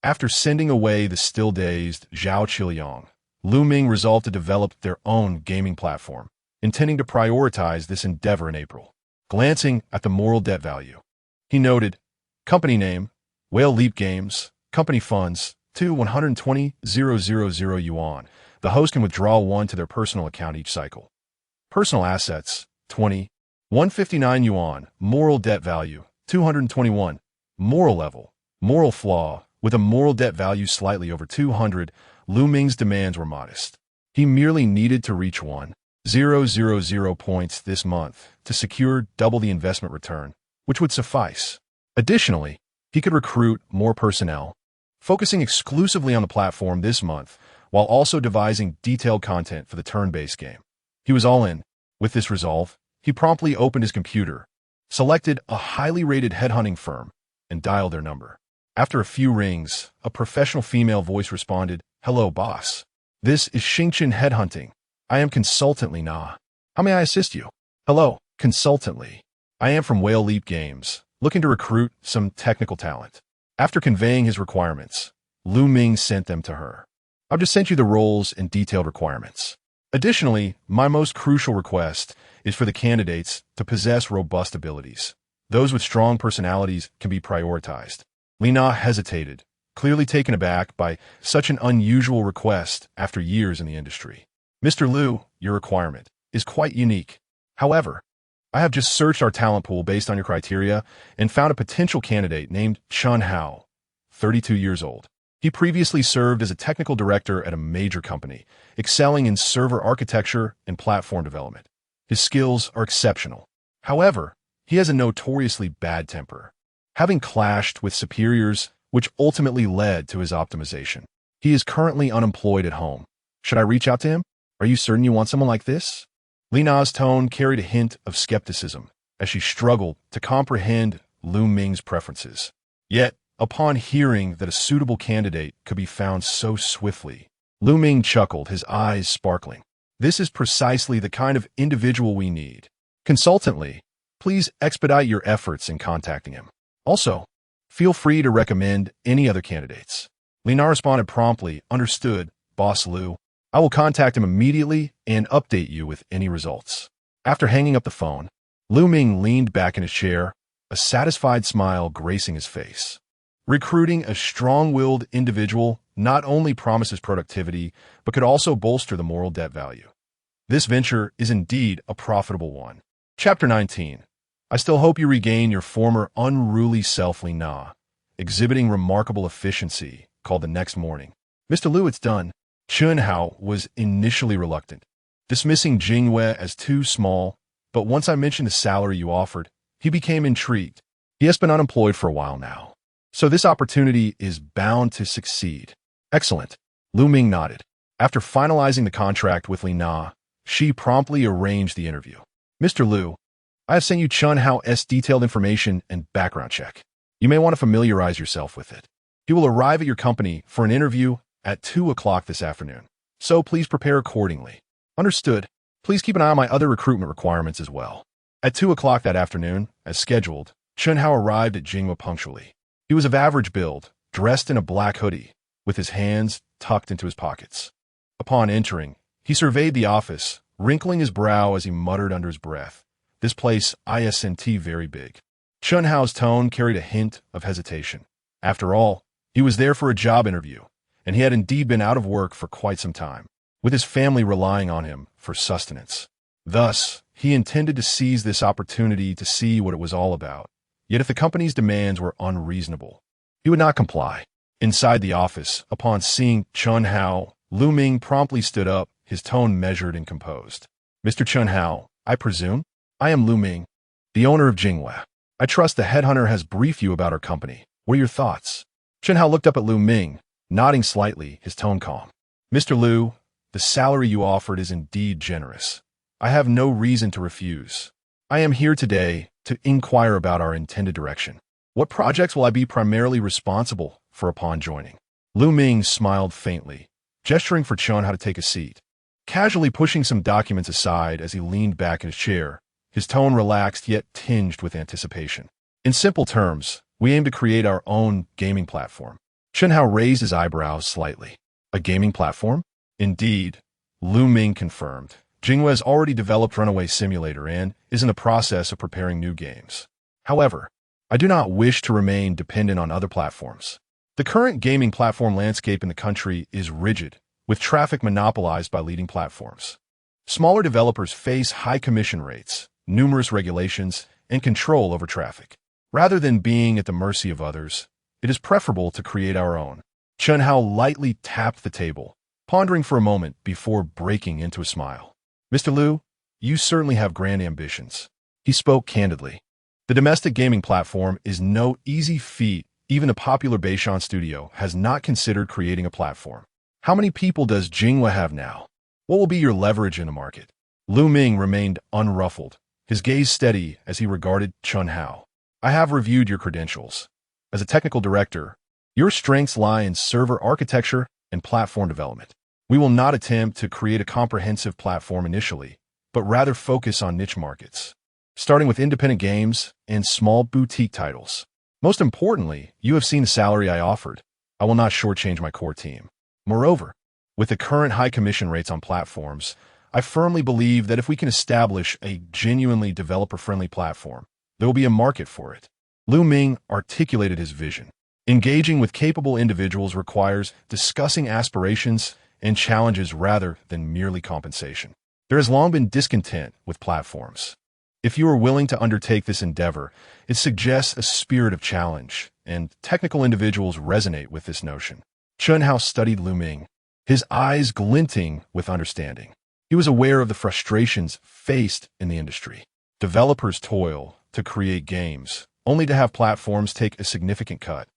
After sending away the still-dazed Zhao Qiliang, Lu Ming resolved to develop their own gaming platform, intending to prioritize this endeavor in April. Glancing at the moral debt value, he noted, company name, Whale Leap Games, company funds, 120,000 yuan. The host can withdraw 1 to their personal account each cycle. Personal assets, 159 yuan. Moral debt value, 221. Moral level, moral flaw, with a moral debt value slightly over 200. Lu Ming's demands were modest. He merely needed to reach 1,000 points this month to secure double the investment return, which would suffice. Additionally, he could recruit more personnel, focusing exclusively on the platform this month, while also devising detailed content for the turn-based game. He was all in. With this resolve, he promptly opened his computer, selected a highly rated headhunting firm, and dialed their number. After a few rings, a professional female voice responded, "Hello, boss. This is Xingchen Headhunting. I am Consultant Li Na. How may I assist you?" "Hello, Consultant Li. I am from Whale Leap Games, looking to recruit some technical talent." After conveying his requirements, Lu Ming sent them to her. "I've just sent you the roles and detailed requirements. Additionally, my most crucial request is for the candidates to possess robust abilities. Those with strong personalities can be prioritized." Li Na hesitated, clearly taken aback by such an unusual request after years in the industry. "Mr. Lu, your requirement is quite unique. However, I have just searched our talent pool based on your criteria and found a potential candidate named Chun Hao, 32 years old. He previously served as a technical director at a major company, excelling in server architecture and platform development. His skills are exceptional. However, he has a notoriously bad temper, having clashed with superiors, which ultimately led to his optimization. He is currently unemployed at home. Should I reach out to him? Are you certain you want someone like this?" Li Na's tone carried a hint of skepticism as she struggled to comprehend Lu Ming's preferences. Yet, upon hearing that a suitable candidate could be found so swiftly, Lu Ming chuckled, his eyes sparkling. "This is precisely the kind of individual we need. Consultant Li, please expedite your efforts in contacting him. Also, feel free to recommend any other candidates." Li Na responded promptly, "Understood, Boss Lu. I will contact him immediately and update you with any results." After hanging up the phone, Lu Ming leaned back in his chair, a satisfied smile gracing his face. Recruiting a strong-willed individual not only promises productivity, but could also bolster the moral debt value. This venture is indeed a profitable one. Chapter 19. I still hope you regain your former unruly self, Li Na, exhibiting remarkable efficiency, called the next morning. "Mr. Lu, it's done." Chun Hao was initially reluctant, dismissing Jingwei as too small, but once I mentioned the salary you offered, he became intrigued. He has been unemployed for a while now, so this opportunity is bound to succeed. "Excellent." Lu Ming nodded. After finalizing the contract with Li Na, she promptly arranged the interview. "Mr. Lu, I have sent you Chun Hao's detailed information and background check. You may want to familiarize yourself with it. He will arrive at your company for an interview at 2 o'clock this afternoon, so please prepare accordingly." "Understood. Please keep an eye on my other recruitment requirements as well." At 2 o'clock that afternoon, as scheduled, Chun Hao arrived at Jingwa punctually. He was of average build, dressed in a black hoodie, with his hands tucked into his pockets. Upon entering, he surveyed the office, wrinkling his brow as he muttered under his breath, "This place isn't very big." Chun Hao's tone carried a hint of hesitation. After all, he was there for a job interview, and he had indeed been out of work for quite some time, with his family relying on him for sustenance. Thus, he intended to seize this opportunity to see what it was all about. Yet if the company's demands were unreasonable, he would not comply. Inside the office, upon seeing Chun Hao, Lu Ming promptly stood up, his tone measured and composed. "Mr. Chun Hao, I presume? I am Lu Ming, the owner of Jingwei. I trust the headhunter has briefed you about our company. What are your thoughts?" Chun Hao looked up at Lu Ming, nodding slightly, his tone calm. "Mr. Lu, the salary you offered is indeed generous. I have no reason to refuse. I am here today to inquire about our intended direction. What projects will I be primarily responsible for upon joining?" Lu Ming smiled faintly, gesturing for Chun Hao to take a seat. Casually pushing some documents aside as he leaned back in his chair, his tone relaxed yet tinged with anticipation. "In simple terms, we aim to create our own gaming platform." Chun Hao raised his eyebrows slightly. "A gaming platform?" "Indeed," Lu Ming confirmed. "Jingwei has already developed Runaway Simulator and is in the process of preparing new games. However, I do not wish to remain dependent on other platforms. The current gaming platform landscape in the country is rigid, with traffic monopolized by leading platforms. Smaller developers face high commission rates, numerous regulations, and control over traffic. Rather than being at the mercy of others, it is preferable to create our own." Chun Hao lightly tapped the table, pondering for a moment before breaking into a smile. Mr. Liu, you certainly have grand ambitions. He spoke candidly. The domestic gaming platform is no easy feat. Even a popular Beishan studio has not considered creating a platform. How many people does Jinghua have now? What will be your leverage in the market? Lu Ming remained unruffled, his gaze steady as he regarded Chun Hao. I have reviewed your credentials. As a technical director, your strengths lie in server architecture and platform development. We will not attempt to create a comprehensive platform initially, but rather focus on niche markets, starting with independent games and small boutique titles. Most importantly, you have seen the salary I offered. I will not shortchange my core team. Moreover, with the current high commission rates on platforms, I firmly believe that if we can establish a genuinely developer-friendly platform, there will be a market for it. Lu Ming articulated his vision. Engaging with capable individuals requires discussing aspirations and challenges rather than merely compensation. There has long been discontent with platforms. If you are willing to undertake this endeavor, it suggests a spirit of challenge, and technical individuals resonate with this notion. Chun Hao studied Lu Ming, his eyes glinting with understanding. He was aware of the frustrations faced in the industry. Developers toil to create games, only to have platforms take a significant cut,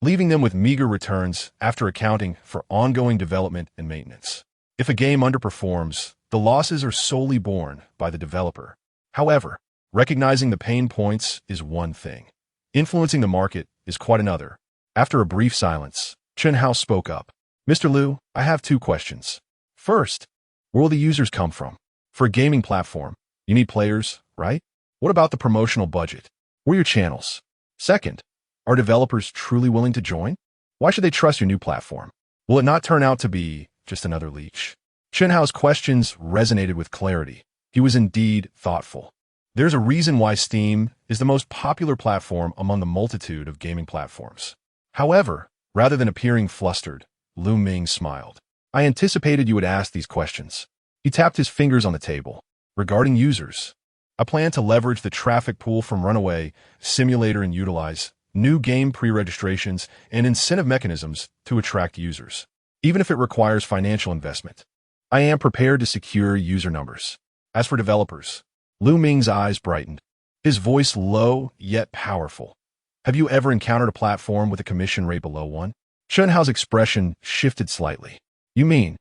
leaving them with meager returns after accounting for ongoing development and maintenance. If a game underperforms, the losses are solely borne by the developer. However, recognizing the pain points is one thing. Influencing the market is quite another. After a brief silence, Chun Hao spoke up. Mr. Liu, I have two questions. First, where will the users come from? For a gaming platform, you need players, right? What about the promotional budget? Where are your channels? Second, are developers truly willing to join? Why should they trust your new platform? Will it not turn out to be just another leech? Chun Hao's questions resonated with clarity. He was indeed thoughtful. There's a reason why Steam is the most popular platform among the multitude of gaming platforms. However, rather than appearing flustered, Lu Ming smiled. I anticipated you would ask these questions. He tapped his fingers on the table. Regarding users, I plan to leverage the traffic pool from Runaway Simulator and utilize new game pre-registrations and incentive mechanisms to attract users, even if it requires financial investment. I am prepared to secure user numbers. As for developers, Lu Ming's eyes brightened, his voice low yet powerful. Have you ever encountered a platform with a commission rate below 1? Chun Hao's expression shifted slightly. You mean?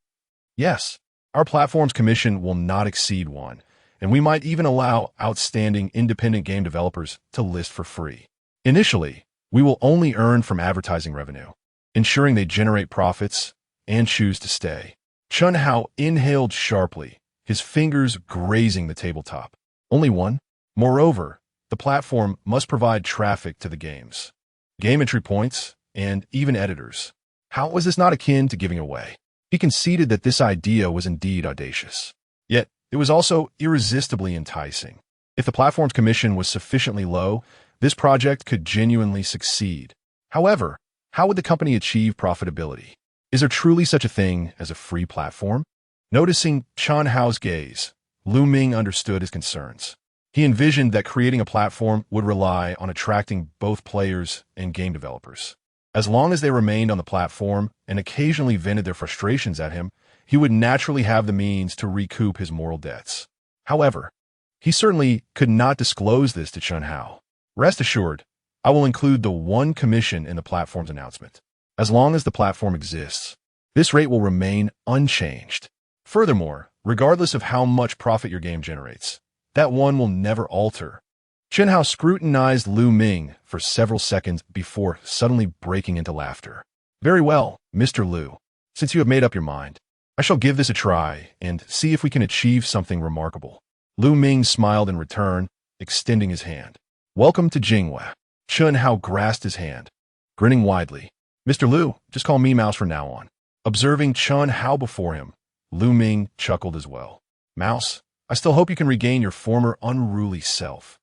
Yes, our platform's commission will not exceed 1, and we might even allow outstanding independent game developers to list for free. Initially, we will only earn from advertising revenue, ensuring they generate profits and choose to stay. Chun Hao inhaled sharply, his fingers grazing the tabletop. Only 1? Moreover, the platform must provide traffic to the games, game entry points, and even editors. How was this not akin to giving away? He conceded that this idea was indeed audacious. Yet, it was also irresistibly enticing. If the platform's commission was sufficiently low, this project could genuinely succeed. However, how would the company achieve profitability? Is there truly such a thing as a free platform? Noticing Chun Hao's gaze, Lu Ming understood his concerns. He envisioned that creating a platform would rely on attracting both players and game developers. As long as they remained on the platform and occasionally vented their frustrations at him, he would naturally have the means to recoup his moral debts. However, he certainly could not disclose this to Chun Hao. Rest assured, I will include the 1 commission in the platform's announcement. As long as the platform exists, this rate will remain unchanged. Furthermore, regardless of how much profit your game generates, that 1 will never alter. Chun Hao scrutinized Lu Ming for several seconds before suddenly breaking into laughter. Very well, Mr. Liu. Since you have made up your mind, I shall give this a try and see if we can achieve something remarkable. Lu Ming smiled in return, extending his hand. Welcome to Jinghua. Chun Hao grasped his hand, grinning widely. Mr. Liu, just call me Mouse from now on. Observing Chun Hao before him, Lu Ming chuckled as well. Mouse, I still hope you can regain your former unruly self.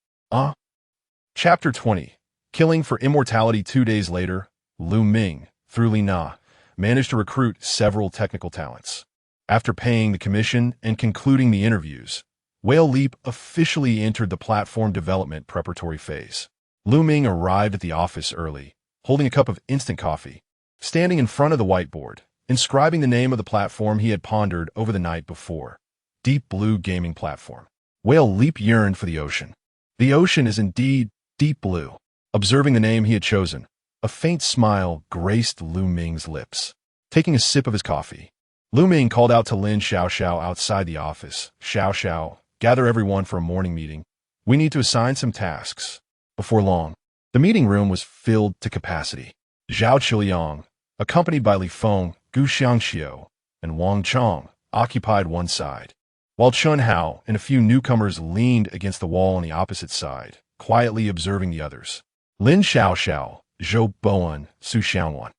Chapter 20. Killing for Immortality. 2 days later, Lu Ming, through Li Na, managed to recruit several technical talents. After paying the commission and concluding the interviews, Whale Leap officially entered the platform development preparatory phase. Lu Ming arrived at the office early, holding a cup of instant coffee. Standing in front of the whiteboard, inscribing the name of the platform he had pondered over the night before. Deep Blue Gaming Platform. Whale Leap yearned for the ocean. The ocean is indeed deep blue. Observing the name he had chosen, a faint smile graced Lu Ming's lips. Taking a sip of his coffee, Lu Ming called out to Lin Xiaoxiao outside the office. Xiaoxiao, gather everyone for a morning meeting. We need to assign some tasks. Before long, the meeting room was filled to capacity. Zhao Qiliang, accompanied by Li Feng, Gu Xiangxiu, and Wang Chong, occupied one side, while Chun Hao and a few newcomers leaned against the wall on the opposite side, quietly observing the others. Lin Xiaoxiao, Zhou Bowen, Su Xiangwan,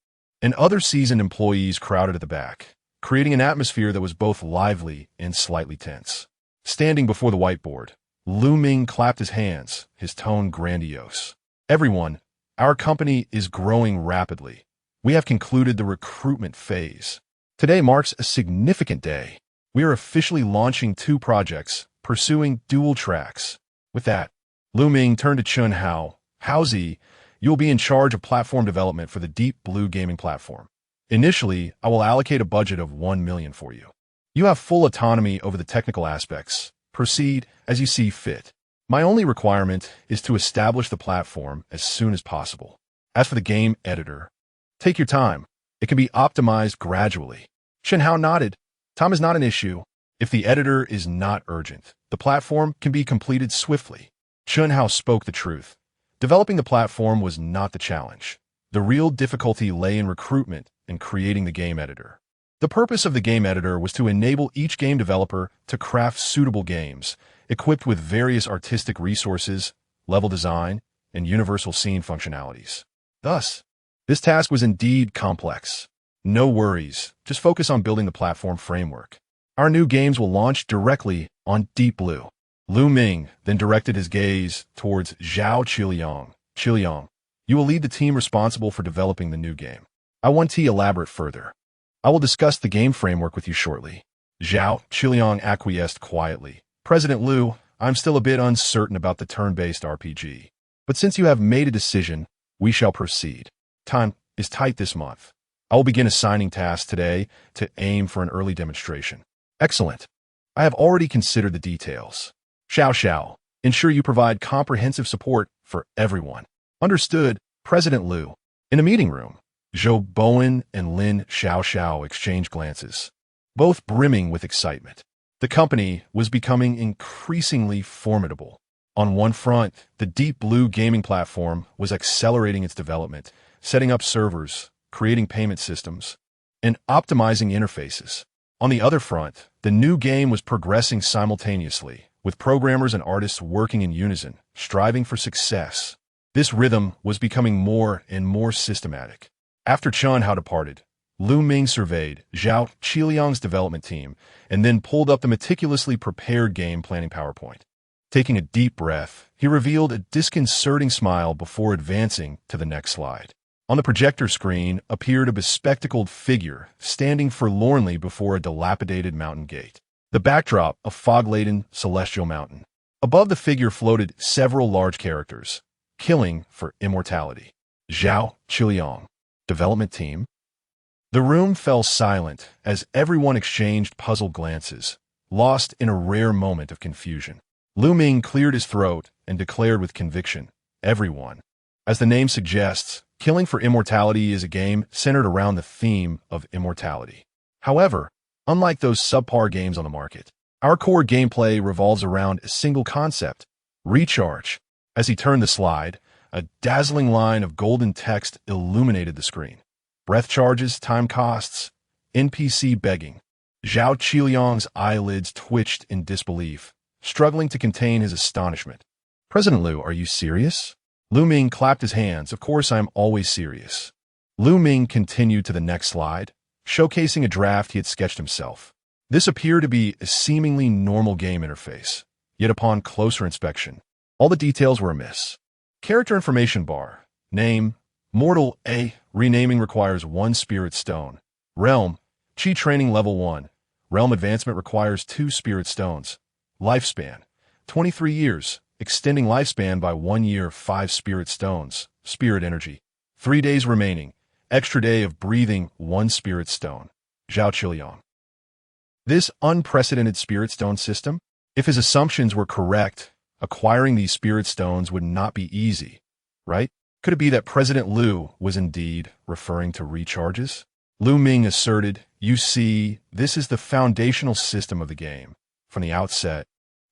and other seasoned employees crowded at the back, creating an atmosphere that was both lively and slightly tense. Standing before the whiteboard, Lu Ming clapped his hands, his tone grandiose. Everyone, our company is growing rapidly. We have concluded the recruitment phase. Today marks a significant day. We are officially launching 2 projects, pursuing dual tracks. With that, Lu Ming turned to Chun Hao. Haozi, you will be in charge of platform development for the Deep Blue Gaming Platform. Initially, I will allocate a budget of 1 million for you. You have full autonomy over the technical aspects. Proceed as you see fit. My only requirement is to establish the platform as soon as possible. As for the game editor, take your time. It can be optimized gradually. Chun Hao nodded. Time is not an issue. If the editor is not urgent, the platform can be completed swiftly. Chun Hao spoke the truth. Developing the platform was not the challenge. The real difficulty lay in recruitment and creating the game editor. The purpose of the game editor was to enable each game developer to craft suitable games, equipped with various artistic resources, level design, and universal scene functionalities. Thus, this task was indeed complex. No worries, just focus on building the platform framework. Our new games will launch directly on Deep Blue. Lu Ming then directed his gaze towards Zhao Qiliang. Qiliang, you will lead the team responsible for developing the new game. I want to elaborate further. I will discuss the game framework with you shortly. Zhao Qiliang acquiesced quietly. President Lu, I'm still a bit uncertain about the turn-based RPG. But since you have made a decision, we shall proceed. Time is tight this month. I will begin assigning tasks today to aim for an early demonstration. Excellent. I have already considered the details. Xiao, ensure you provide comprehensive support for everyone. Understood, President Lu. In a meeting room, Zhou Bowen and Lin Xiaoxiao exchanged glances, both brimming with excitement. The company was becoming increasingly formidable. On one front, the Deep Blue Gaming Platform was accelerating its development, setting up servers, creating payment systems, and optimizing interfaces. On the other front, the new game was progressing simultaneously, with programmers and artists working in unison, striving for success. This rhythm was becoming more and more systematic. After Chun Hao departed, Lu Ming surveyed Zhao Qiliang's development team and then pulled up the meticulously prepared game planning PowerPoint. Taking a deep breath, he revealed a disconcerting smile before advancing to the next slide. On the projector screen appeared a bespectacled figure standing forlornly before a dilapidated mountain gate. The backdrop, a fog-laden celestial mountain. Above the figure floated several large characters, killing for immortality. Zhao Qiliang. Development team. The room fell silent as everyone exchanged puzzled glances, lost in a rare moment of confusion. Lu Ming cleared his throat and declared with conviction, everyone. As the name suggests, Killing for Immortality is a game centered around the theme of immortality. However, unlike those subpar games on the market, our core gameplay revolves around a single concept, recharge. As he turned the slide, a dazzling line of golden text illuminated the screen. Breath charges, time costs, NPC begging. Zhao Qiliang's eyelids twitched in disbelief, struggling to contain his astonishment. President Lu, are you serious? Lu Ming clapped his hands. Of course I am always serious. Lu Ming continued to the next slide, showcasing a draft he had sketched himself. This appeared to be a seemingly normal game interface, yet upon closer inspection, all the details were amiss. Character information bar. Name, Mortal A. Renaming requires 1 Spirit Stone. Realm, Chi Training Level 1. Realm Advancement requires 2 Spirit Stones. Lifespan, 23 years, extending lifespan by 1 year, 5 Spirit Stones. Spirit Energy, 3 days remaining. Extra day of breathing, 1 Spirit Stone. Zhao Qiliang. This unprecedented spirit stone system, if his assumptions were correct, acquiring these spirit stones would not be easy, right? Could it be that President Liu was indeed referring to recharges? Lu Ming asserted, "You see, this is the foundational system of the game. From the outset,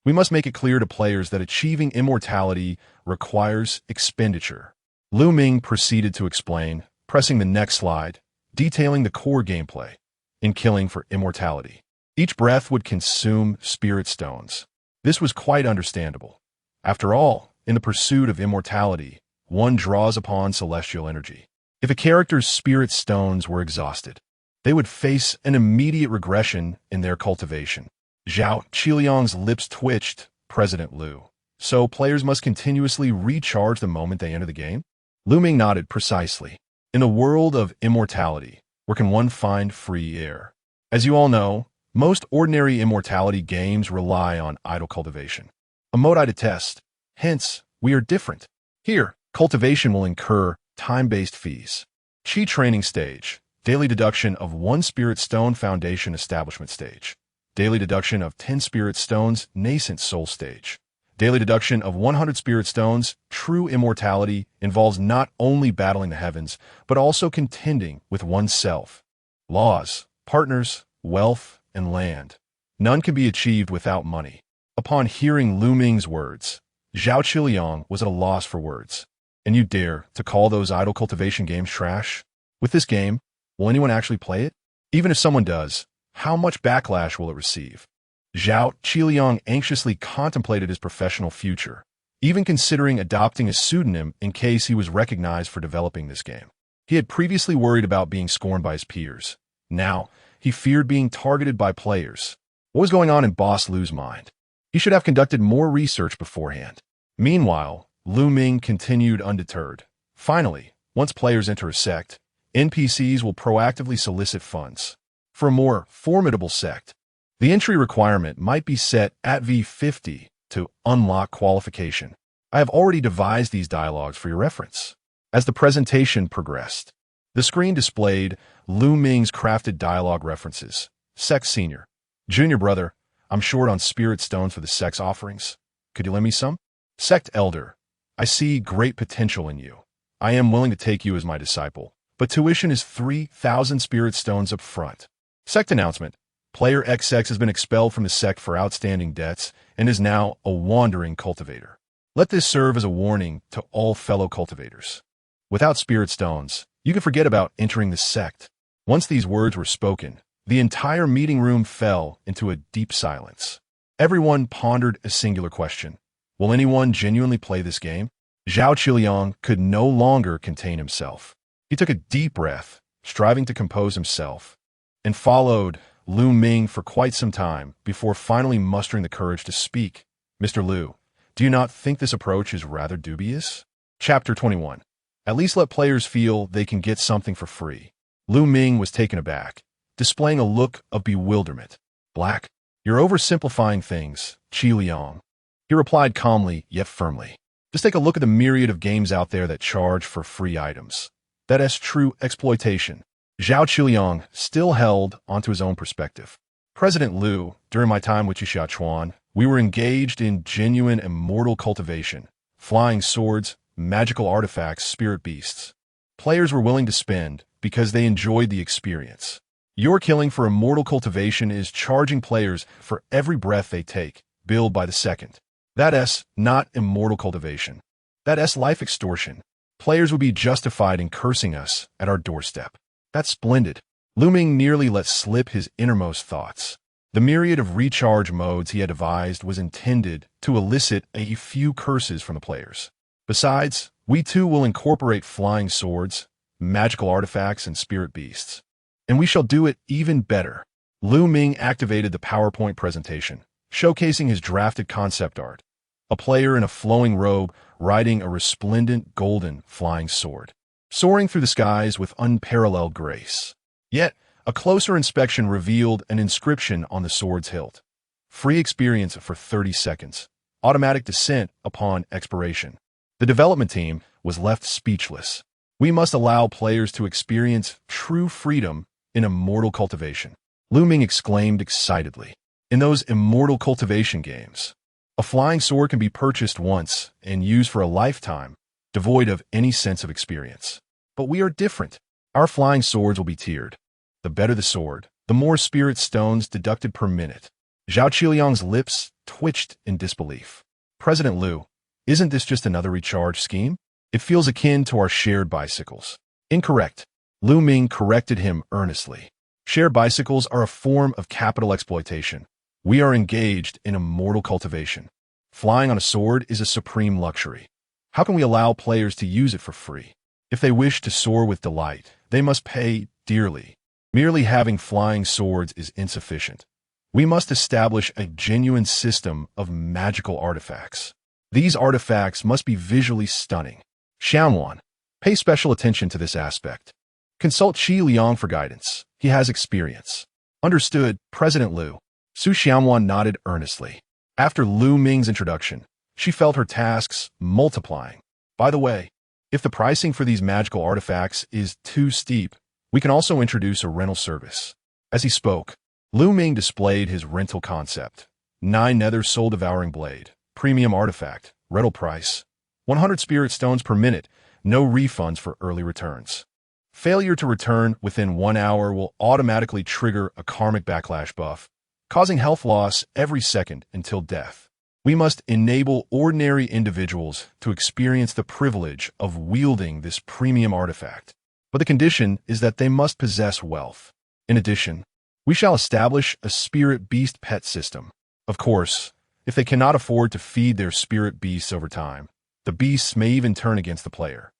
we must make it clear to players that achieving immortality requires expenditure." Lu Ming proceeded to explain, pressing the next slide, detailing the core gameplay in killing for immortality. Each breath would consume spirit stones. This was quite understandable. After all, in the pursuit of immortality, one draws upon celestial energy. If a character's spirit stones were exhausted, they would face an immediate regression in their cultivation. Zhao Qiliang's lips twitched, President Liu. So players must continuously recharge the moment they enter the game? Lu Ming nodded precisely. In a world of immortality, where can one find free air? As you all know, most ordinary immortality games rely on idle cultivation. A mode I detest. Hence, we are different. Here, cultivation will incur time-based fees. Chi training stage. Daily deduction of 1 spirit stone foundation establishment stage. Daily deduction of 10 spirit stones nascent soul stage. Daily deduction of 100 spirit stones true immortality involves not only battling the heavens, but also contending with oneself. Laws, partners, wealth, and land. None can be achieved without money. Upon hearing Lu Ming's words, Zhao Qiliang was at a loss for words. And you dare to call those idle cultivation games trash? With this game, will anyone actually play it? Even if someone does, how much backlash will it receive? Zhao Qiliang anxiously contemplated his professional future, even considering adopting a pseudonym in case he was recognized for developing this game. He had previously worried about being scorned by his peers. Now, he feared being targeted by players. What was going on in Boss Lu's mind? He should have conducted more research beforehand. Meanwhile, Lu Ming continued undeterred. Finally, once players enter a sect, NPCs will proactively solicit funds. For a more formidable sect, the entry requirement might be set at V50 to unlock qualification. I have already devised these dialogues for your reference. As the presentation progressed, the screen displayed Lu Ming's crafted dialogue references. Sect Senior. Junior Brother, I'm short on spirit stones for the sect's offerings. Could you lend me some? Sect Elder. I see great potential in you. I am willing to take you as my disciple, but tuition is 3,000 spirit stones up front. Sect Announcement. Player XX has been expelled from the sect for outstanding debts and is now a wandering cultivator. Let this serve as a warning to all fellow cultivators. Without spirit stones, you can forget about entering the sect. Once these words were spoken, the entire meeting room fell into a deep silence. Everyone pondered a singular question. Will anyone genuinely play this game? Zhao Qiliang could no longer contain himself. He took a deep breath, striving to compose himself, and followed Lu Ming for quite some time before finally mustering the courage to speak. Mr. Liu, do you not think this approach is rather dubious? Chapter 21. At least let players feel they can get something for free. Lu Ming was taken aback, displaying a look of bewilderment. Black, you're oversimplifying things, Qiliang. He replied calmly yet firmly. Just take a look at the myriad of games out there that charge for free items. That is true exploitation. Zhao Qiliang still held onto his own perspective. President Liu, during my time with Chuan, we were engaged in genuine immortal cultivation, flying swords, magical artifacts, spirit beasts. Players were willing to spend because they enjoyed the experience. Your killing for immortal cultivation is charging players for every breath they take, billed by the second. That not immortal cultivation. That life extortion. Players would be justified in cursing us at our doorstep. That's splendid. Lu Ming nearly let slip his innermost thoughts. The myriad of recharge modes he had devised was intended to elicit a few curses from the players. Besides, we too will incorporate flying swords, magical artifacts, and spirit beasts. And we shall do it even better. Lu Ming activated the PowerPoint presentation, showcasing his drafted concept art. A player in a flowing robe riding a resplendent golden flying sword, soaring through the skies with unparalleled grace. Yet, a closer inspection revealed an inscription on the sword's hilt. Free experience for 30 seconds. Automatic descent upon expiration. The development team was left speechless. We must allow players to experience true freedom in immortal cultivation. Ming exclaimed excitedly. In those immortal cultivation games, a flying sword can be purchased once and used for a lifetime, devoid of any sense of experience. But we are different. Our flying swords will be tiered. The better the sword, the more spirit stones deducted per minute. Zhao Qiliang's lips twitched in disbelief. President Liu, isn't this just another recharge scheme? It feels akin to our shared bicycles. Incorrect. Ming corrected him earnestly. Shared bicycles are a form of capital exploitation. We are engaged in immortal cultivation. Flying on a sword is a supreme luxury. How can we allow players to use it for free? If they wish to soar with delight, they must pay dearly. Merely having flying swords is insufficient. We must establish a genuine system of magical artifacts. These artifacts must be visually stunning. Xianwan, pay special attention to this aspect. Consult Qi Liang for guidance. He has experience. Understood, President Liu. Su Xianwan nodded earnestly. After Ming's introduction, she felt her tasks multiplying. By the way, if the pricing for these magical artifacts is too steep, we can also introduce a rental service. As he spoke, Ming displayed his rental concept. 9 nether soul devouring blade, premium artifact, rental price, 100 spirit stones per minute, no refunds for early returns. Failure to return within 1 hour will automatically trigger a karmic backlash buff, causing health loss every second until death. We must enable ordinary individuals to experience the privilege of wielding this premium artifact, but the condition is that they must possess wealth. In addition, we shall establish a spirit beast pet system. Of course, if they cannot afford to feed their spirit beasts over time, the beasts may even turn against the player,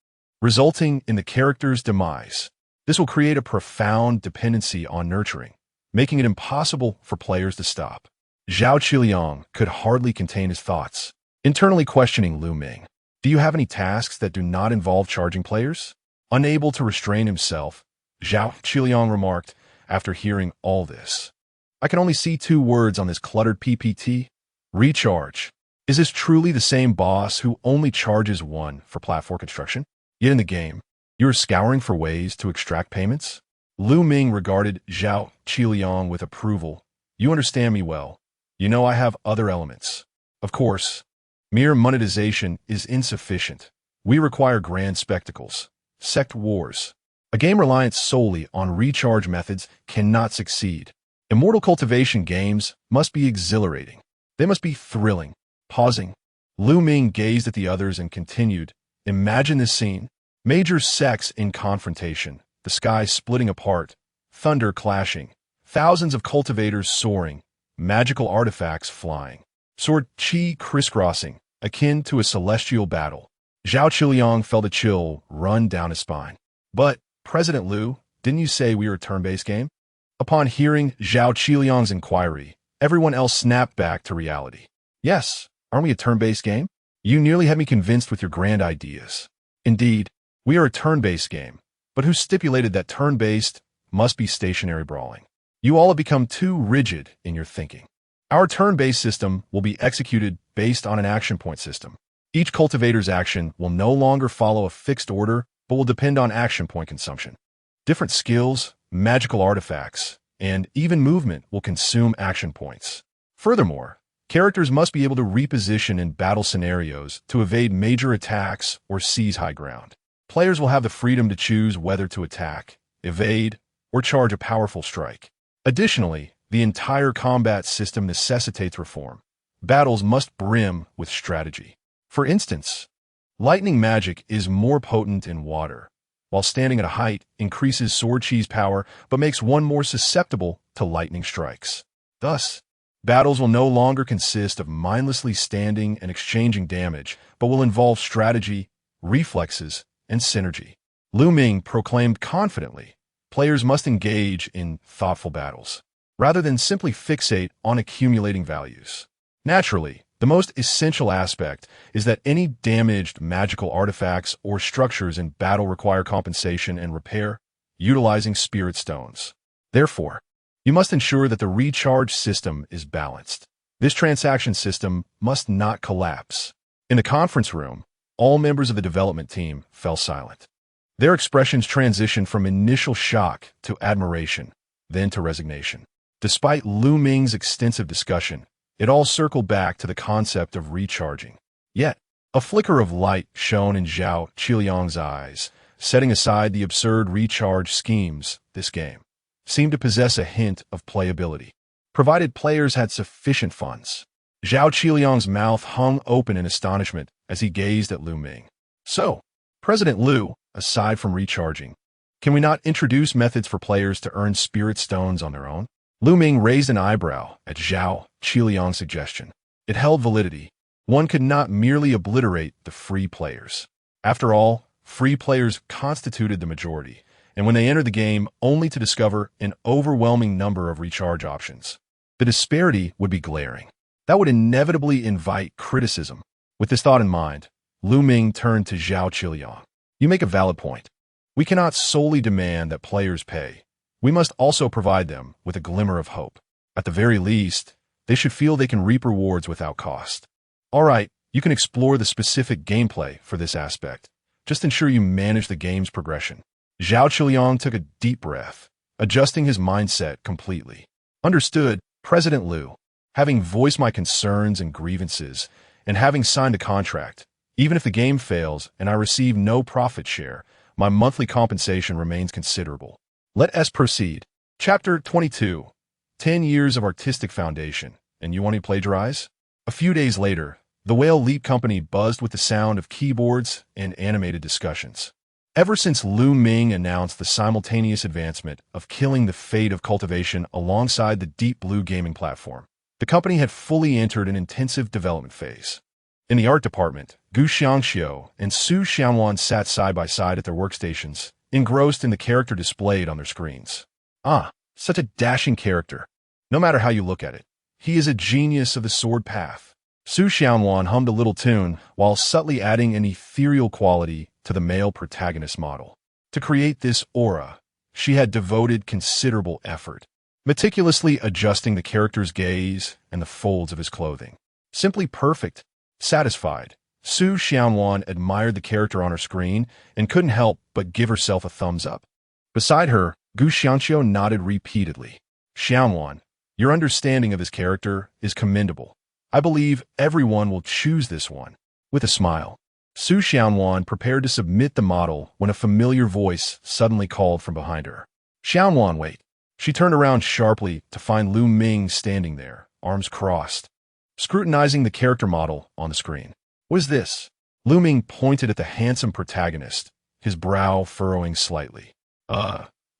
resulting in the character's demise. This will create a profound dependency on nurturing, making it impossible for players to stop. Zhao Qiliang could hardly contain his thoughts, internally questioning Ming. Do you have any tasks that do not involve charging players? Unable to restrain himself, Zhao Qiliang remarked after hearing all this. I can only see 2 words on this cluttered PPT. Recharge. Is this truly the same boss who only charges 1 for platform construction? Yet in the game, you are scouring for ways to extract payments? Ming regarded Zhao Qiliang with approval. You understand me well. You know I have other elements. Of course, mere monetization is insufficient. We require grand spectacles, sect wars. A game reliant solely on recharge methods cannot succeed. Immortal cultivation games must be exhilarating. They must be thrilling. Pausing, Ming gazed at the others and continued, imagine this scene. Major sects in confrontation, the sky splitting apart, thunder clashing, thousands of cultivators soaring, magical artifacts flying, sword chi crisscrossing, akin to a celestial battle. Zhao Qiliang felt a chill run down his spine. But, President Liu, didn't you say we were a turn-based game? Upon hearing Zhao Qiliang's inquiry, everyone else snapped back to reality. Yes, aren't we a turn-based game? You nearly had me convinced with your grand ideas. Indeed, we are a turn-based game, but who stipulated that turn-based must be stationary brawling? You all have become too rigid in your thinking. Our turn-based system will be executed based on an action point system. Each cultivator's action will no longer follow a fixed order, but will depend on action point consumption. Different skills, magical artifacts, and even movement will consume action points. Furthermore, characters must be able to reposition in battle scenarios to evade major attacks or seize high ground. Players will have the freedom to choose whether to attack, evade, or charge a powerful strike. Additionally, the entire combat system necessitates reform. Battles must brim with strategy. For instance, lightning magic is more potent in water, while standing at a height increases sword chi's power but makes one more susceptible to lightning strikes. Thus, battles will no longer consist of mindlessly standing and exchanging damage, but will involve strategy, reflexes, and synergy. Ming proclaimed confidently, players must engage in thoughtful battles, rather than simply fixate on accumulating values. Naturally, the most essential aspect is that any damaged magical artifacts or structures in battle require compensation and repair, utilizing spirit stones. Therefore, you must ensure that the recharge system is balanced. This transaction system must not collapse. In the conference room, all members of the development team fell silent. Their expressions transitioned from initial shock to admiration, then to resignation. Despite Lu Ming's extensive discussion, it all circled back to the concept of recharging. Yet, a flicker of light shone in Zhao Qiliang's eyes, setting aside the absurd recharge schemes. This game seemed to possess a hint of playability, provided players had sufficient funds. Zhao Qiliang's mouth hung open in astonishment as he gazed at Lu Ming. So, President Lu, aside from recharging, can we not introduce methods for players to earn spirit stones on their own? Lu Ming raised an eyebrow at Zhao Qiliang's suggestion. It held validity. One could not merely obliterate the free players. After all, free players constituted the majority, and when they entered the game only to discover an overwhelming number of recharge options, the disparity would be glaring. That would inevitably invite criticism. With this thought in mind, Lu Ming turned to Zhao Qiliang. You make a valid point. We cannot solely demand that players pay. We must also provide them with a glimmer of hope. At the very least, they should feel they can reap rewards without cost. All right, you can explore the specific gameplay for this aspect. Just ensure you manage the game's progression. Zhao Qiliang took a deep breath, adjusting his mindset completely. Understood, President Lu. Having voiced my concerns and grievances, and having signed a contract, even if the game fails and I receive no profit share, my monthly compensation remains considerable. Let us proceed. Chapter 22. 10 Years of Artistic Foundation. And you want to plagiarize? A few days later, the Whale Leap Company buzzed with the sound of keyboards and animated discussions. Ever since Lu Ming announced the simultaneous advancement of Killing the Fate of Cultivation alongside the Deep Blue gaming platform, the company had fully entered an intensive development phase. In the art department, Gu Xiangxiu and Su Xianwan sat side by side at their workstations, engrossed in the character displayed on their screens. Ah, such a dashing character. No matter how you look at it, he is a genius of the sword path. Su Xianwan hummed a little tune while subtly adding an ethereal quality to the male protagonist model. To create this aura, she had devoted considerable effort, meticulously adjusting the character's gaze and the folds of his clothing. Simply perfect. Satisfied, Su Xianwan admired the character on her screen and couldn't help but give herself a thumbs up. Beside her, Gu Xiangxiu nodded repeatedly. Xianwan, your understanding of this character is commendable. I believe everyone will choose this one. With a smile, Su Xianwan prepared to submit the model when a familiar voice suddenly called from behind her. Xianwan, wait. She turned around sharply to find Lu Ming standing there, arms crossed, scrutinizing the character model on the screen. What is this? Lu Ming pointed at the handsome protagonist, his brow furrowing slightly.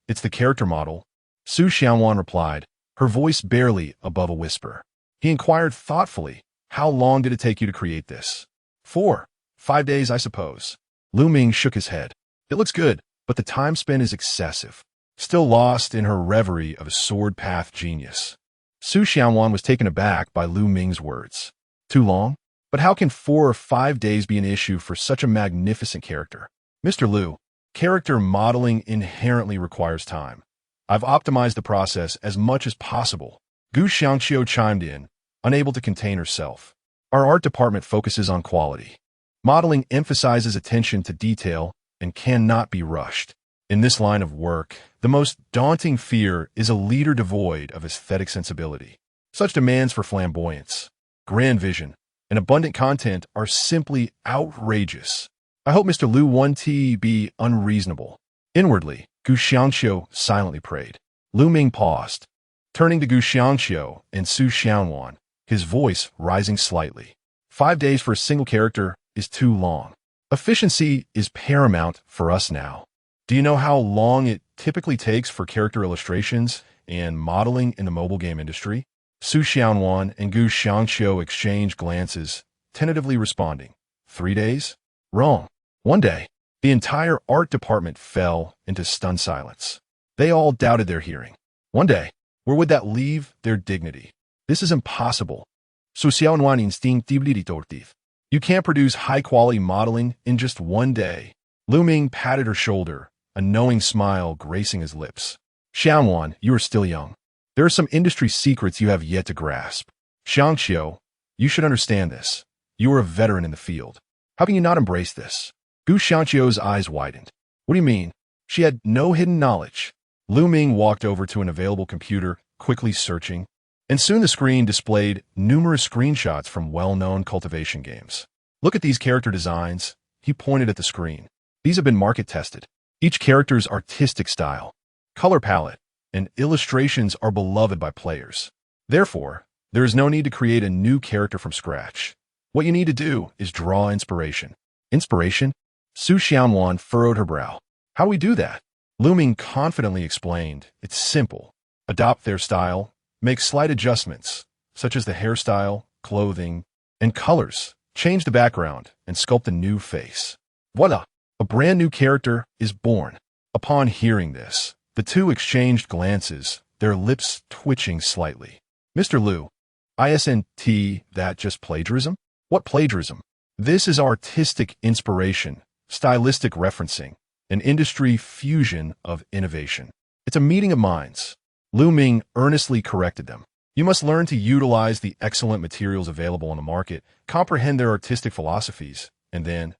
It's the character model, Su Xianwan replied, her voice barely above a whisper. He inquired thoughtfully, how long did it take you to create this? 5 days, I suppose. Lu Ming shook his head. It looks good, but the time spent is excessive. Still lost in her reverie of a sword path genius, Su Xianwan was taken aback by Lu Ming's words. Too long? But how can 4 or 5 days be an issue for such a magnificent character? Mr. Lu, character modeling inherently requires time. I've optimized the process as much as possible. Gu Xiangxiu chimed in, unable to contain herself. Our art department focuses on quality. Modeling emphasizes attention to detail and cannot be rushed. In this line of work, the most daunting fear is a leader devoid of aesthetic sensibility. Such demands for flamboyance, grand vision, and abundant content are simply outrageous. I hope Mr. Lu won't be unreasonable. Inwardly, Gu Xiangxiu silently prayed. Lu Ming paused, turning to Gu Xiangxiu and Su Xianwan, his voice rising slightly. 5 days for a single character is too long. Efficiency is paramount for us now. Do you know how long it typically takes for character illustrations and modeling in the mobile game industry? Su Xianwan and Gu Xiangxiu exchanged glances, tentatively responding. 3 days? Wrong. 1 day. The entire art department fell into stunned silence. They all doubted their hearing. 1 day. Where would that leave their dignity? This is impossible. Su Xianwan instinctively tortive. You can't produce high-quality modeling in just 1 day. Lu Ming patted her shoulder, a knowing smile gracing his lips. Xianwan, you are still young. There are some industry secrets you have yet to grasp. Xiangxiu, you should understand this. You are a veteran in the field. How can you not embrace this? Gu Xiangxiu's eyes widened. What do you mean? She had no hidden knowledge. Lu Ming walked over to an available computer, quickly searching, and soon the screen displayed numerous screenshots from well-known cultivation games. Look at these character designs. He pointed at the screen. These have been market tested. Each character's artistic style, color palette, and illustrations are beloved by players. Therefore, there is no need to create a new character from scratch. What you need to do is draw inspiration. Inspiration? Su Xianwan furrowed her brow. How do we do that? Lu Ming confidently explained. It's simple. Adopt their style, make slight adjustments, such as the hairstyle, clothing, and colors. Change the background and sculpt a new face. Voila! A brand new character is born. Upon hearing this, the two exchanged glances, their lips twitching slightly. Mr. Liu, isn't that just plagiarism? What plagiarism? This is artistic inspiration, stylistic referencing, an industry fusion of innovation. It's a meeting of minds. Lu Ming earnestly corrected them. You must learn to utilize the excellent materials available on the market, comprehend their artistic philosophies, and then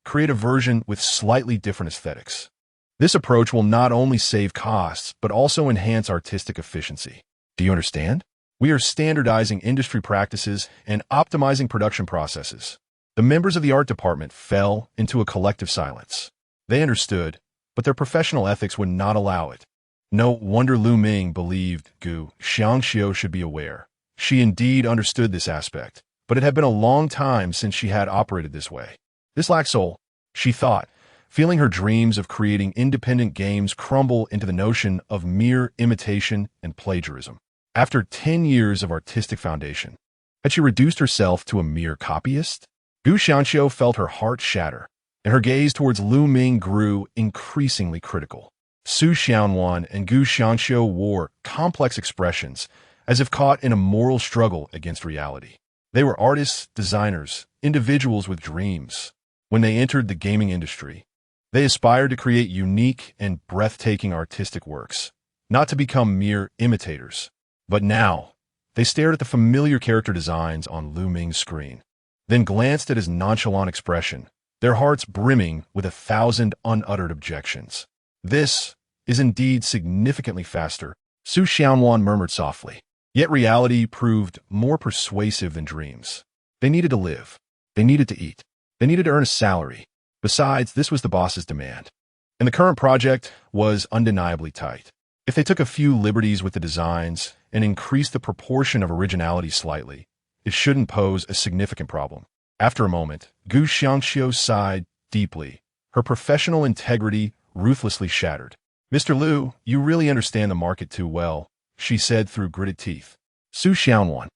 create a version with slightly different aesthetics. This approach will not only save costs, but also enhance artistic efficiency. Do you understand? We are standardizing industry practices and optimizing production processes. The members of the art department fell into a collective silence. They understood, but their professional ethics would not allow it. No wonder Lu Ming believed Gu Xiangxiu should be aware. She indeed understood this aspect, but it had been a long time since she had operated this way. This lacked soul, she thought, feeling her dreams of creating independent games crumble into the notion of mere imitation and plagiarism. After 10 years of artistic foundation, had she reduced herself to a mere copyist? Gu Xiangxiu felt her heart shatter, and her gaze towards Lu Ming grew increasingly critical. Su Xianwan and Gu Xiangxiu wore complex expressions, as if caught in a moral struggle against reality. They were artists, designers, individuals with dreams. When they entered the gaming industry, they aspired to create unique and breathtaking artistic works, not to become mere imitators. But now, they stared at the familiar character designs on Lu Ming's screen, then glanced at his nonchalant expression, their hearts brimming with 1,000 unuttered objections. This is indeed significantly faster, Su Xianwan murmured softly. Yet reality proved more persuasive than dreams. They needed to live. They needed to eat. They needed to earn a salary. Besides, this was the boss's demand. And the current project was undeniably tight. If they took a few liberties with the designs and increased the proportion of originality slightly, it shouldn't pose a significant problem. After a moment, Gu Xiangxiu sighed deeply, her professional integrity ruthlessly shattered. Mr. Liu, you really understand the market too well, she said through gritted teeth. Su Xianwan,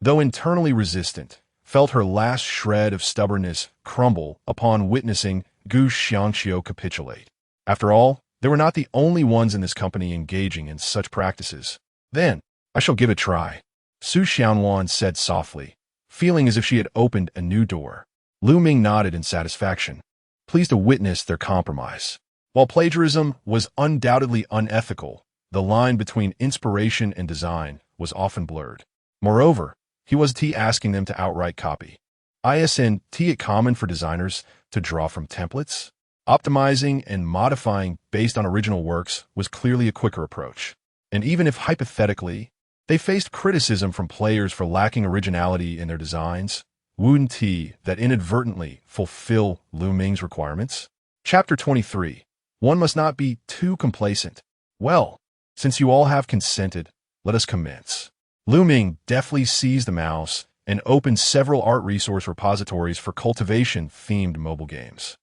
though internally resistant, felt her last shred of stubbornness crumble upon witnessing Gu Xiangxiu capitulate. After all, they were not the only ones in this company engaging in such practices. Then, I shall give it a try, Su Xianwan said softly, feeling as if she had opened a new door. Lu Ming nodded in satisfaction, pleased to witness their compromise. While plagiarism was undoubtedly unethical, the line between inspiration and design was often blurred. Moreover, he was asking them to outright copy. Isn't it common for designers to draw from templates? Optimizing and modifying based on original works was clearly a quicker approach. And even if hypothetically, they faced criticism from players for lacking originality in their designs, wouldn't that inadvertently fulfill Lu Ming's requirements? Chapter 23. One must not be too complacent. Well, since you all have consented, let us commence. Lu Ming deftly seized the mouse and opened several art resource repositories for cultivation-themed mobile games.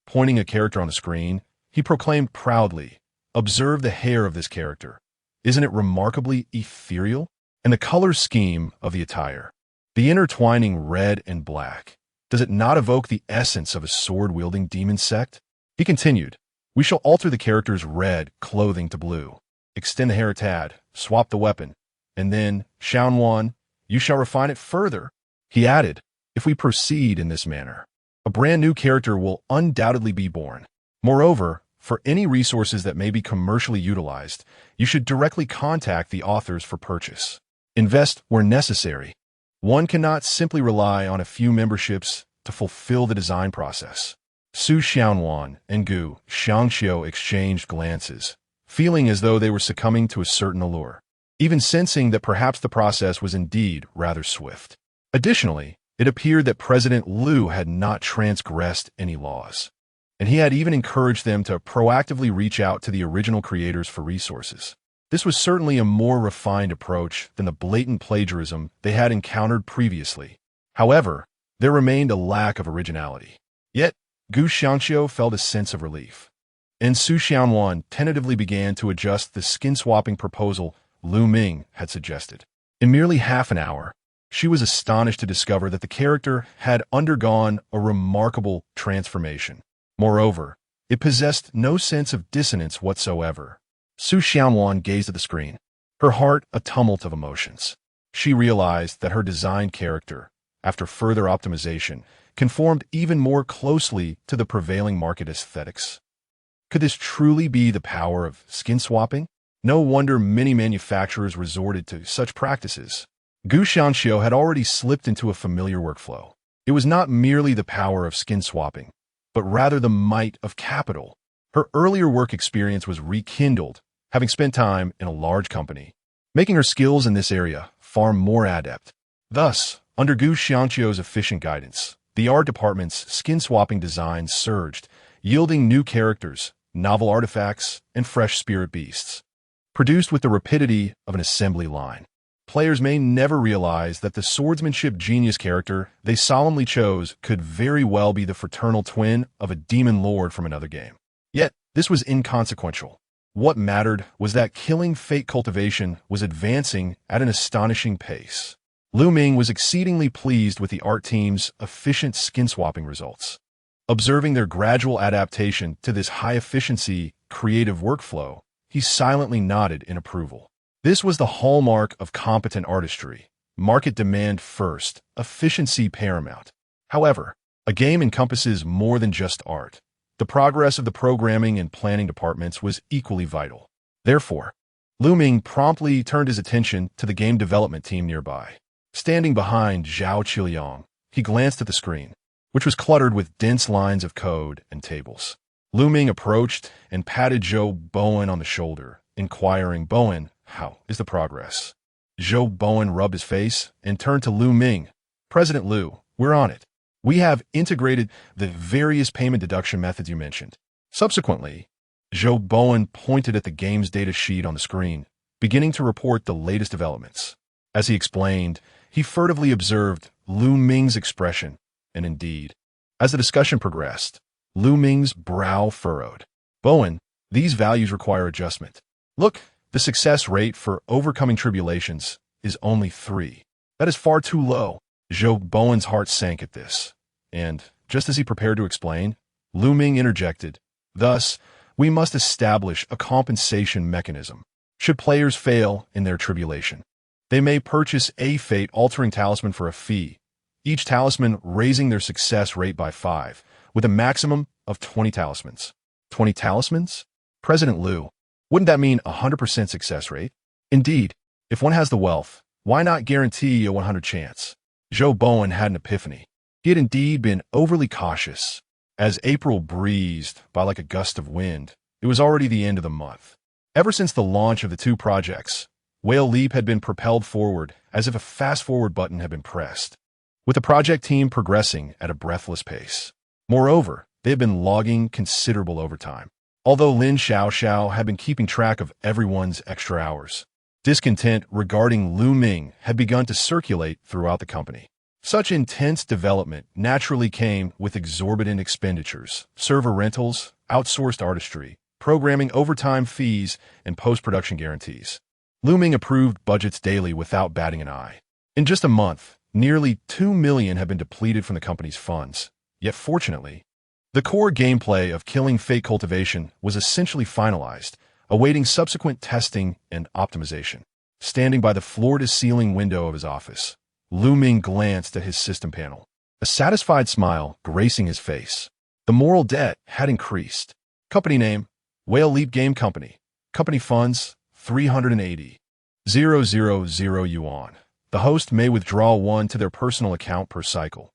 Pointing a character on the screen, he proclaimed proudly, "Observe the hair of this character. Isn't it remarkably ethereal? And the color scheme of the attire. The intertwining red and black. Does it not evoke the essence of a sword-wielding demon sect?" He continued, "We shall alter the character's red clothing to blue, extend the hair a tad, swap the weapon, and then, Xianwan, you shall refine it further." He added, "If we proceed in this manner, a brand new character will undoubtedly be born. Moreover, for any resources that may be commercially utilized, you should directly contact the authors for purchase. Invest where necessary. One cannot simply rely on a few memberships to fulfill the design process." Su Xianwan and Gu Xiangxiu exchanged glances, feeling as though they were succumbing to a certain allure, even sensing that perhaps the process was indeed rather swift. Additionally, it appeared that President Liu had not transgressed any laws, and he had even encouraged them to proactively reach out to the original creators for resources. This was certainly a more refined approach than the blatant plagiarism they had encountered previously. However, there remained a lack of originality. Yet, Gu Xiangxiu felt a sense of relief, and Su Xianwan tentatively began to adjust the skin-swapping proposal Lu Ming had suggested. In merely half an hour, she was astonished to discover that the character had undergone a remarkable transformation. Moreover, it possessed no sense of dissonance whatsoever. Su Xianwan gazed at the screen, her heart a tumult of emotions. She realized that her designed character, after further optimization, conformed even more closely to the prevailing market aesthetics. Could this truly be the power of skin swapping? No wonder many manufacturers resorted to such practices. Gu Xiangxiu had already slipped into a familiar workflow. It was not merely the power of skin swapping, but rather the might of capital. Her earlier work experience was rekindled, having spent time in a large company, making her skills in this area far more adept. Thus, under Gu Xiangxiu's efficient guidance, the art department's skin-swapping designs surged, yielding new characters, novel artifacts, and fresh spirit beasts. Produced with the rapidity of an assembly line, players may never realize that the swordsmanship genius character they solemnly chose could very well be the fraternal twin of a demon lord from another game. Yet, this was inconsequential. What mattered was that killing fate cultivation was advancing at an astonishing pace. Lu Ming was exceedingly pleased with the art team's efficient skin-swapping results. Observing their gradual adaptation to this high-efficiency, creative workflow, he silently nodded in approval. This was the hallmark of competent artistry. Market demand first, efficiency paramount. However, a game encompasses more than just art. The progress of the programming and planning departments was equally vital. Therefore, Lu Ming promptly turned his attention to the game development team nearby. Standing behind Zhao Qiliang, he glanced at the screen, which was cluttered with dense lines of code and tables. Lu Ming approached and patted Zhou Bowen on the shoulder, inquiring, "Bowen, how is the progress?" Zhou Bowen rubbed his face and turned to Lu Ming. "President Liu, we're on it. We have integrated the various payment deduction methods you mentioned." Subsequently, Zhou Bowen pointed at the game's data sheet on the screen, beginning to report the latest developments. As he explained, he furtively observed Lu Ming's expression, and indeed, as the discussion progressed, Lu Ming's brow furrowed. "Bowen, these values require adjustment. Look, the success rate for overcoming tribulations is only 3. That is far too low." Zhou Bowen's heart sank at this, and, just as he prepared to explain, Lu Ming interjected, "Thus, we must establish a compensation mechanism. Should players fail in their tribulation, they may purchase a fate-altering talisman for a fee, each talisman raising their success rate by 5, with a maximum of 20 talismans." 20 talismans? President Liu, wouldn't that mean a 100% success rate? Indeed, if one has the wealth, why not guarantee a 100 chance? Zhou Bowen had an epiphany. He had indeed been overly cautious. As April breezed by like a gust of wind, it was already the end of the month. Ever since the launch of the 2 projects, Whale Leap had been propelled forward as if a fast-forward button had been pressed, with the project team progressing at a breathless pace. Moreover, they had been logging considerable overtime. Although Lin Xiaoxiao had been keeping track of everyone's extra hours, discontent regarding Lu Ming had begun to circulate throughout the company. Such intense development naturally came with exorbitant expenditures, server rentals, outsourced artistry, programming overtime fees, and post-production guarantees. Lu Ming approved budgets daily without batting an eye. In just a month, nearly 2 million had been depleted from the company's funds. Yet fortunately, the core gameplay of Killing Fate Cultivation was essentially finalized, awaiting subsequent testing and optimization. Standing by the floor-to-ceiling window of his office, Lu Ming glanced at his system panel, a satisfied smile gracing his face. The moral debt had increased. Company name, Whale Leap Game Company. Company funds, 380,000 yuan. The host may withdraw 1 to their personal account per cycle.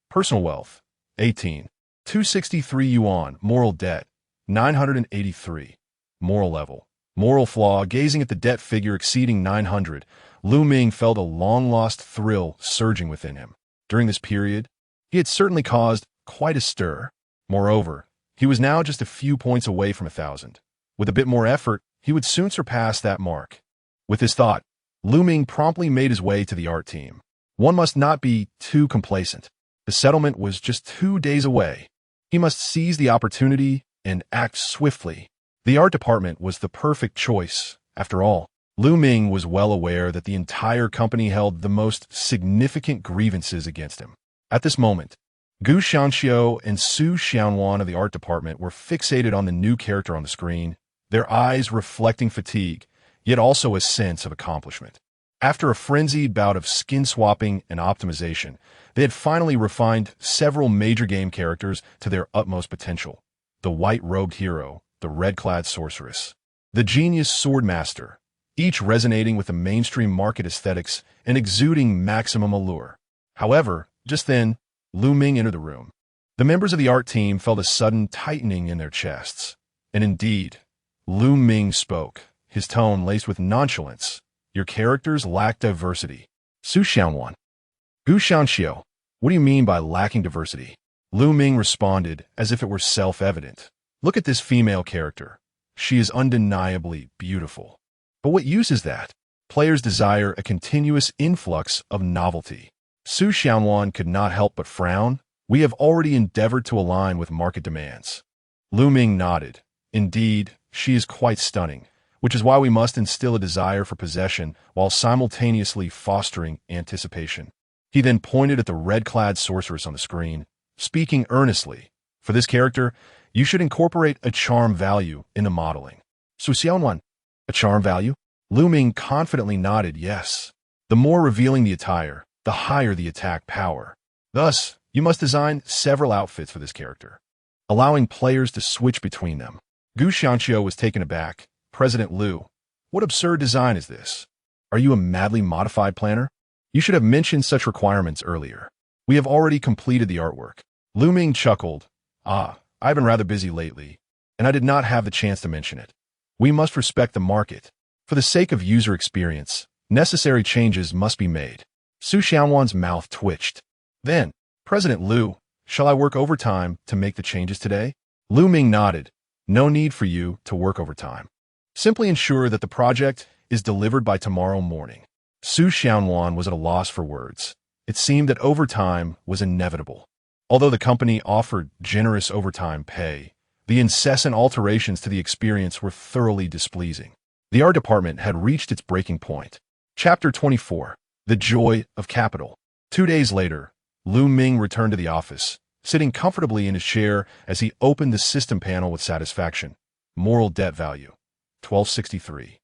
Personal wealth, 18. 263 yuan. Moral debt, 983. Moral level. Moral flaw. Gazing at the debt figure exceeding 900, Lu Ming felt a long-lost thrill surging within him. During this period, he had certainly caused quite a stir. Moreover, he was now just a few points away from 1,000. With a bit more effort, he would soon surpass that mark. With this thought, Lu Ming promptly made his way to the art team. One must not be too complacent. The settlement was just 2 days away. He must seize the opportunity and act swiftly. The art department was the perfect choice. After all, Lu Ming was well aware that the entire company held the most significant grievances against him. At this moment, Gu Xianxiu and Su Xianwan of the art department were fixated on the new character on the screen, their eyes reflecting fatigue, yet also a sense of accomplishment. After a frenzied bout of skin swapping and optimization, they had finally refined several major game characters to their utmost potential. The white-robed hero, the red-clad sorceress, the genius swordmaster, each resonating with the mainstream market aesthetics and exuding maximum allure. However, just then, Lu Ming entered the room. The members of the art team felt a sudden tightening in their chests. And indeed, Lu Ming spoke, his tone laced with nonchalance. Your characters lack diversity. Su Xianwan. Gu Xianxiu. What do you mean by lacking diversity? Lu Ming responded as if it were self-evident. Look at this female character. She is undeniably beautiful. But what use is that? Players desire a continuous influx of novelty. Su Xianwan could not help but frown. We have already endeavored to align with market demands. Lu Ming nodded. Indeed, she is quite stunning, which is why we must instill a desire for possession while simultaneously fostering anticipation. He then pointed at the red-clad sorceress on the screen, speaking earnestly. For this character, you should incorporate a charm value in the modeling. Su Xianwan. A charm value? Lu Ming confidently nodded yes. The more revealing the attire, the higher the attack power. Thus, you must design several outfits for this character, allowing players to switch between them. Gu Xianxiu was taken aback. President Lu, what absurd design is this? Are you a madly modified planner? You should have mentioned such requirements earlier. We have already completed the artwork. Lu Ming chuckled. I've been rather busy lately, and I did not have the chance to mention it. We must respect the market. For the sake of user experience, necessary changes must be made. Su Xianwan's mouth twitched. Then, President Lu, shall I work overtime to make the changes today? Lu Ming nodded. No need for you to work overtime. Simply ensure that the project is delivered by tomorrow morning. Su Xianwan was at a loss for words. It seemed that overtime was inevitable. Although the company offered generous overtime pay, the incessant alterations to the experience were thoroughly displeasing. The art department had reached its breaking point. Chapter 24. The Joy of Capital. 2 days later, Lu Ming returned to the office, sitting comfortably in his chair as he opened the system panel with satisfaction. Moral debt value, 1263.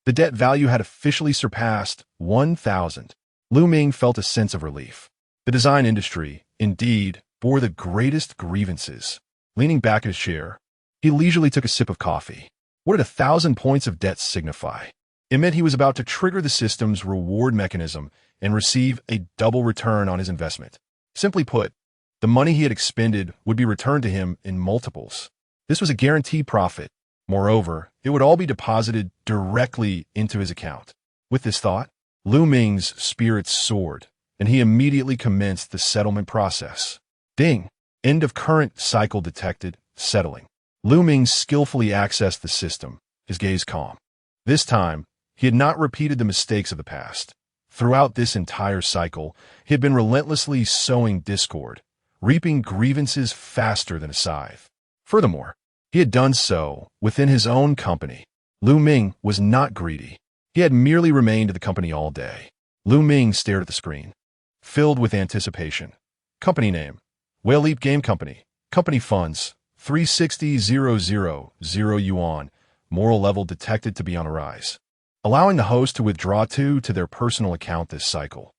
The debt value had officially surpassed 1,000. Lu Ming felt a sense of relief. The design industry, indeed, bore the greatest grievances. Leaning back in his chair, he leisurely took a sip of coffee. What did 1,000 points of debt signify? It meant he was about to trigger the system's reward mechanism and receive a double return on his investment. Simply put, the money he had expended would be returned to him in multiples. This was a guaranteed profit. Moreover, it would all be deposited directly into his account. With this thought, Lu Ming's spirits soared, and he immediately commenced the settlement process. Ding! End of current cycle detected. Settling. Lu Ming skillfully accessed the system, his gaze calm. This time, he had not repeated the mistakes of the past. Throughout this entire cycle, he had been relentlessly sowing discord, reaping grievances faster than a scythe. Furthermore, he had done so within his own company. Lu Ming was not greedy. He had merely remained at the company all day. Lu Ming stared at the screen, filled with anticipation. Company name: Whale Leap Game Company. Company funds: 360,000 yuan. Moral level detected to be on a rise. Allowing the host to withdraw 2 to their personal account this cycle.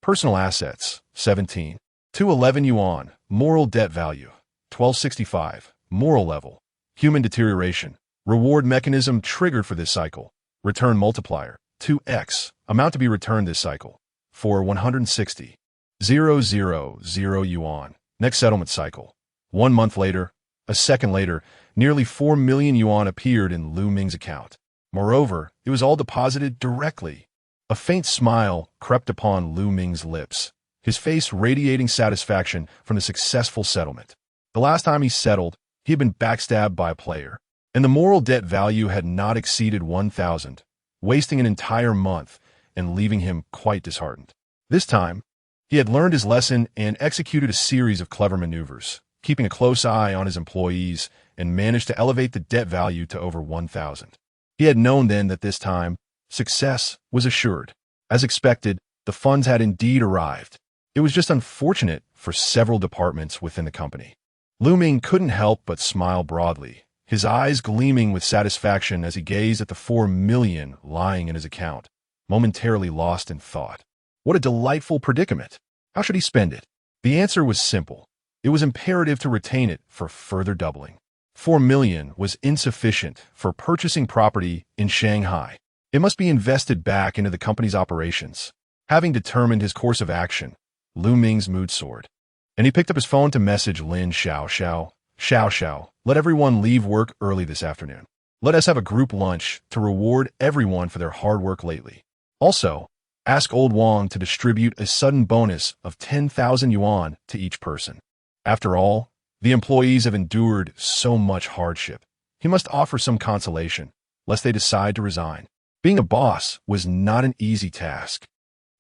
Personal assets: 17. 211 yuan. Moral debt value: 1265. Moral level: human deterioration. Reward mechanism triggered for this cycle. Return multiplier: 2x. Amount to be returned this cycle: for 160,000 yuan. Next settlement cycle: 1 month later, a second later, nearly 4 million yuan appeared in Lu Ming's account. Moreover, it was all deposited directly. A faint smile crept upon Lu Ming's lips, his face radiating satisfaction from the successful settlement. The last time he settled, he had been backstabbed by a player, and the moral debt value had not exceeded 1,000, wasting an entire month and leaving him quite disheartened. This time, he had learned his lesson and executed a series of clever maneuvers, keeping a close eye on his employees, and managed to elevate the debt value to over 1,000. He had known then that this time, success was assured. As expected, the funds had indeed arrived. It was just unfortunate for several departments within the company. Lu Ming couldn't help but smile broadly, his eyes gleaming with satisfaction as he gazed at the 4 million lying in his account, momentarily lost in thought. What a delightful predicament! How should he spend it? The answer was simple. It was imperative to retain it for further doubling. 4 million was insufficient for purchasing property in Shanghai. It must be invested back into the company's operations. Having determined his course of action, Lu Ming's mood soared, and he picked up his phone to message Lin Xiao, let everyone leave work early this afternoon. Let us have a group lunch to reward everyone for their hard work lately. Also, ask Old Wang to distribute a sudden bonus of 10,000 yuan to each person. After all, the employees have endured so much hardship. He must offer some consolation, lest they decide to resign. Being a boss was not an easy task.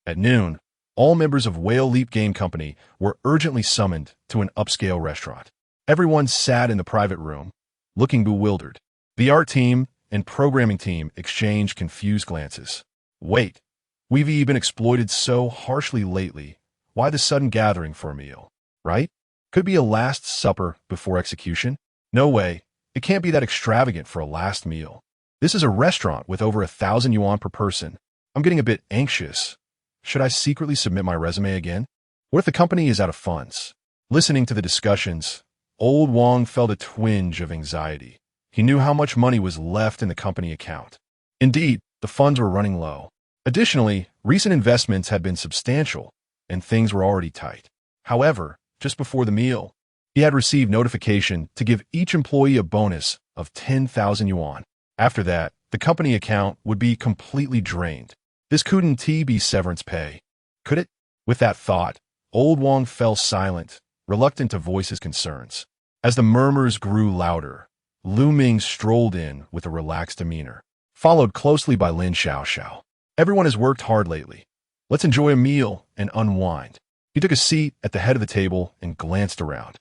At noon, all members of Whale Leap Game Company were urgently summoned to an upscale restaurant. Everyone sat in the private room, looking bewildered. The art team and programming team exchanged confused glances. Wait, we've been exploited so harshly lately. Why the sudden gathering for a meal, right? Could be a last supper before execution? No way. It can't be that extravagant for a last meal. This is a restaurant with over 1,000 yuan per person. I'm getting a bit anxious. Should I secretly submit my resume again? What if the company is out of funds? Listening to the discussions, Old Wang felt a twinge of anxiety. He knew how much money was left in the company account. Indeed, the funds were running low. Additionally, recent investments had been substantial, and things were already tight. However, just before the meal, he had received notification to give each employee a bonus of 10,000 yuan. After that, the company account would be completely drained. This couldn't be severance pay, could it? With that thought, Old Wang fell silent, reluctant to voice his concerns. As the murmurs grew louder, Lu Ming strolled in with a relaxed demeanor, followed closely by Lin Xiao. Everyone has worked hard lately. Let's enjoy a meal and unwind. He took a seat at the head of the table and glanced around.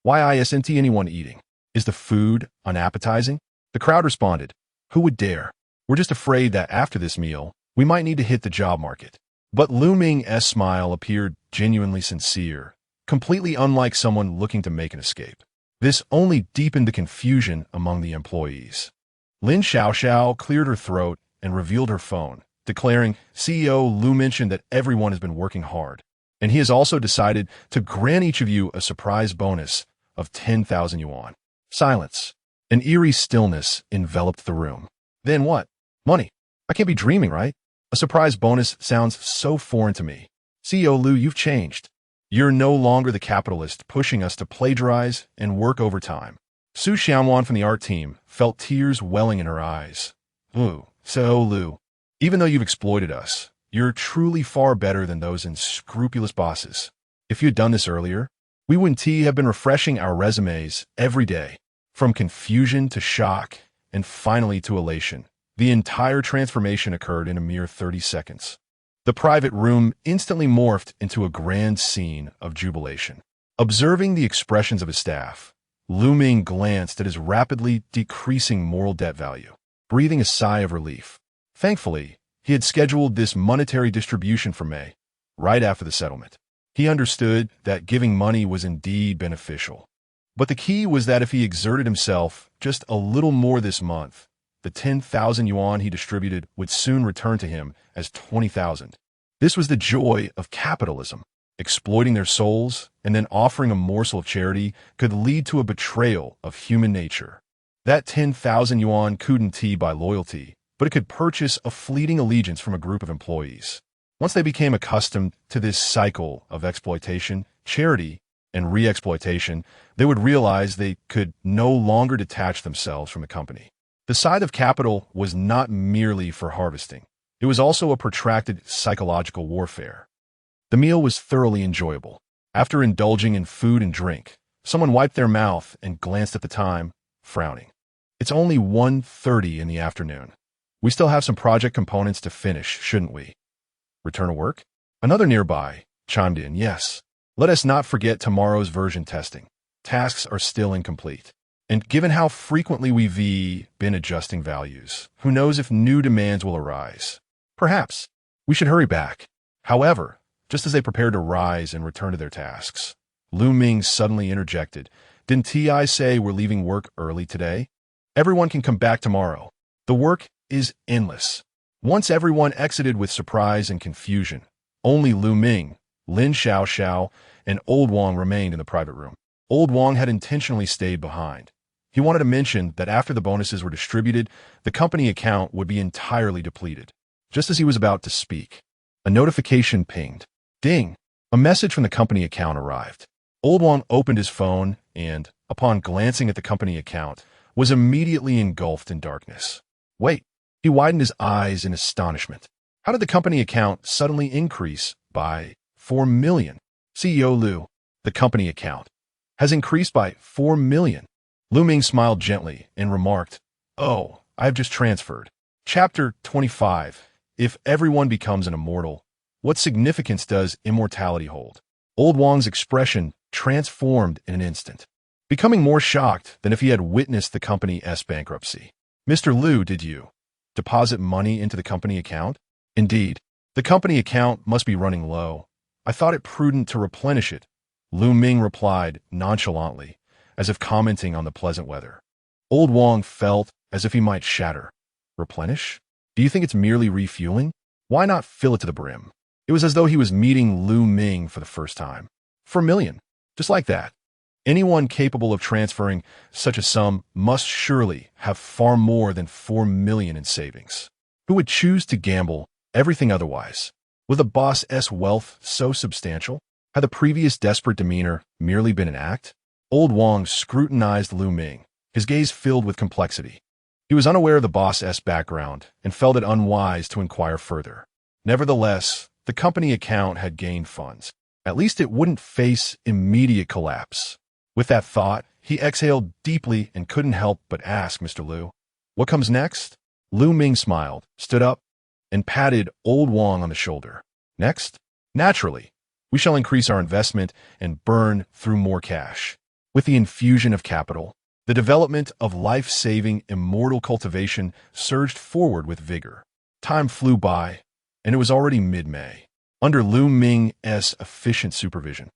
Why isn't anyone eating? Is the food unappetizing? The crowd responded, who would dare? We're just afraid that after this meal, we might need to hit the job market. But Lu Ming's smile appeared genuinely sincere, completely unlike someone looking to make an escape. This only deepened the confusion among the employees. Lin Xiao cleared her throat and revealed her phone, declaring, CEO Lu mentioned that everyone has been working hard, and he has also decided to grant each of you a surprise bonus of 10,000 yuan. Silence. An eerie stillness enveloped the room. Then what? Money. I can't be dreaming, right? A surprise bonus sounds so foreign to me. CEO Lu, you've changed. You're no longer the capitalist pushing us to plagiarize and work overtime. Su Xianwan from the art team felt tears welling in her eyes. Lu, even though you've exploited us, you're truly far better than those unscrupulous bosses. If you'd done this earlier, we wouldn't have been refreshing our resumes every day. From confusion to shock, and finally to elation, the entire transformation occurred in a mere 30 seconds. The private room instantly morphed into a grand scene of jubilation. Observing the expressions of his staff, Lu Ming glanced at his rapidly decreasing moral debt value, breathing a sigh of relief. Thankfully, he had scheduled this monetary distribution for May, right after the settlement. He understood that giving money was indeed beneficial. But the key was that if he exerted himself just a little more this month, the 10,000 yuan he distributed would soon return to him as 20,000. This was the joy of capitalism. Exploiting their souls and then offering a morsel of charity could lead to a betrayal of human nature. That 10,000 yuan couldn't buy loyalty, but it could purchase a fleeting allegiance from a group of employees. Once they became accustomed to this cycle of exploitation, charity and re-exploitation, they would realize they could no longer detach themselves from the company. The scythe of capital was not merely for harvesting. It was also a protracted psychological warfare. The meal was thoroughly enjoyable. After indulging in food and drink, someone wiped their mouth and glanced at the time, frowning. It's only 1:30 in the afternoon. We still have some project components to finish, shouldn't we? Return to work? Another nearby chimed in, yes. Let us not forget tomorrow's version testing. Tasks are still incomplete. And given how frequently we've been adjusting values, who knows if new demands will arise? Perhaps we should hurry back. However, just as they prepared to rise and return to their tasks, Ming suddenly interjected, Didn't Ti say we're leaving work early today? Everyone can come back tomorrow. The work is endless. Once everyone exited with surprise and confusion, only Ming, Lin Xiao, and Old Wang remained in the private room. Old Wang had intentionally stayed behind. He wanted to mention that after the bonuses were distributed, the company account would be entirely depleted. Just as he was about to speak, a notification pinged. Ding! A message from the company account arrived. Old Wang opened his phone and, upon glancing at the company account, was immediately engulfed in darkness. Wait! He widened his eyes in astonishment. How did the company account suddenly increase by 4 million? CEO Liu, the company account, has increased by 4 million. Ming smiled gently and remarked, Oh, I have just transferred. Chapter 25. If everyone becomes an immortal, what significance does immortality hold? Old Wang's expression transformed in an instant, becoming more shocked than if he had witnessed the company's bankruptcy. Mr. Liu, did you deposit money into the company account? Indeed, the company account must be running low. I thought it prudent to replenish it. Ming replied nonchalantly, as if commenting on the pleasant weather. Old Wang felt as if he might shatter. Replenish? Do you think it's merely refueling? Why not fill it to the brim? It was as though he was meeting Ming for the first time. 4 million. Just like that. Anyone capable of transferring such a sum must surely have far more than 4 million in savings. Who would choose to gamble everything otherwise? Was the boss's wealth so substantial? Had the previous desperate demeanor merely been an act? Old Wang scrutinized Ming, his gaze filled with complexity. He was unaware of the boss's background and felt it unwise to inquire further. Nevertheless, the company account had gained funds. At least it wouldn't face immediate collapse. With that thought, he exhaled deeply and couldn't help but ask Mr. Liu, What comes next? Ming smiled, stood up, and patted Old Wang on the shoulder. Next? Naturally, we shall increase our investment and burn through more cash. With the infusion of capital, the development of life-saving immortal cultivation surged forward with vigor. Time flew by, and it was already mid-May. Under Ming's efficient supervision,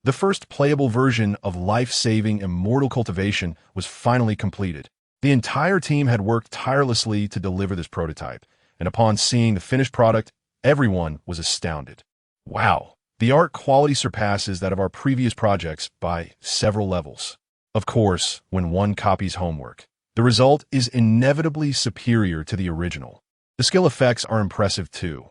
the first playable version of life-saving immortal cultivation was finally completed. The entire team had worked tirelessly to deliver this prototype, and upon seeing the finished product, everyone was astounded. Wow! The art quality surpasses that of our previous projects by several levels. Of course, when one copies homework, the result is inevitably superior to the original. The skill effects are impressive too.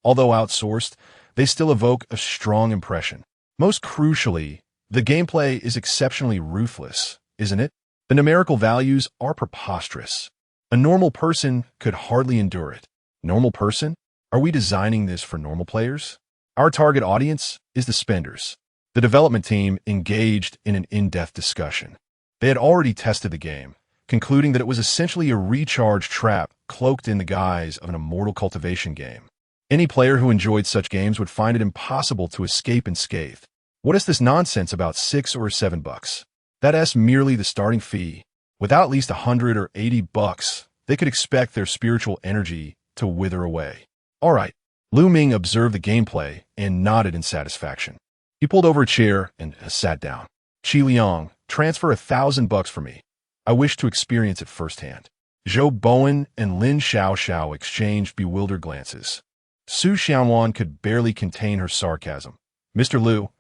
Although outsourced, they still evoke a strong impression. Most crucially, the gameplay is exceptionally ruthless, isn't it? The numerical values are preposterous. A normal person could hardly endure it. Normal person? Are we designing this for normal players? Our target audience is the spenders. The development team engaged in an in-depth discussion. They had already tested the game, concluding that it was essentially a recharge trap cloaked in the guise of an immortal cultivation game. Any player who enjoyed such games would find it impossible to escape unscathed. What is this nonsense about $6 or $7? That's merely the starting fee. Without at least $100 or $80, they could expect their spiritual energy to wither away. All right. Ming observed the gameplay and nodded in satisfaction. He pulled over a chair and sat down. Qi Liang, transfer $1,000 for me. I wish to experience it firsthand. Zhou Bowen and Lin Xiao exchanged bewildered glances. Su Xianwan could barely contain her sarcasm. Mr. Liu,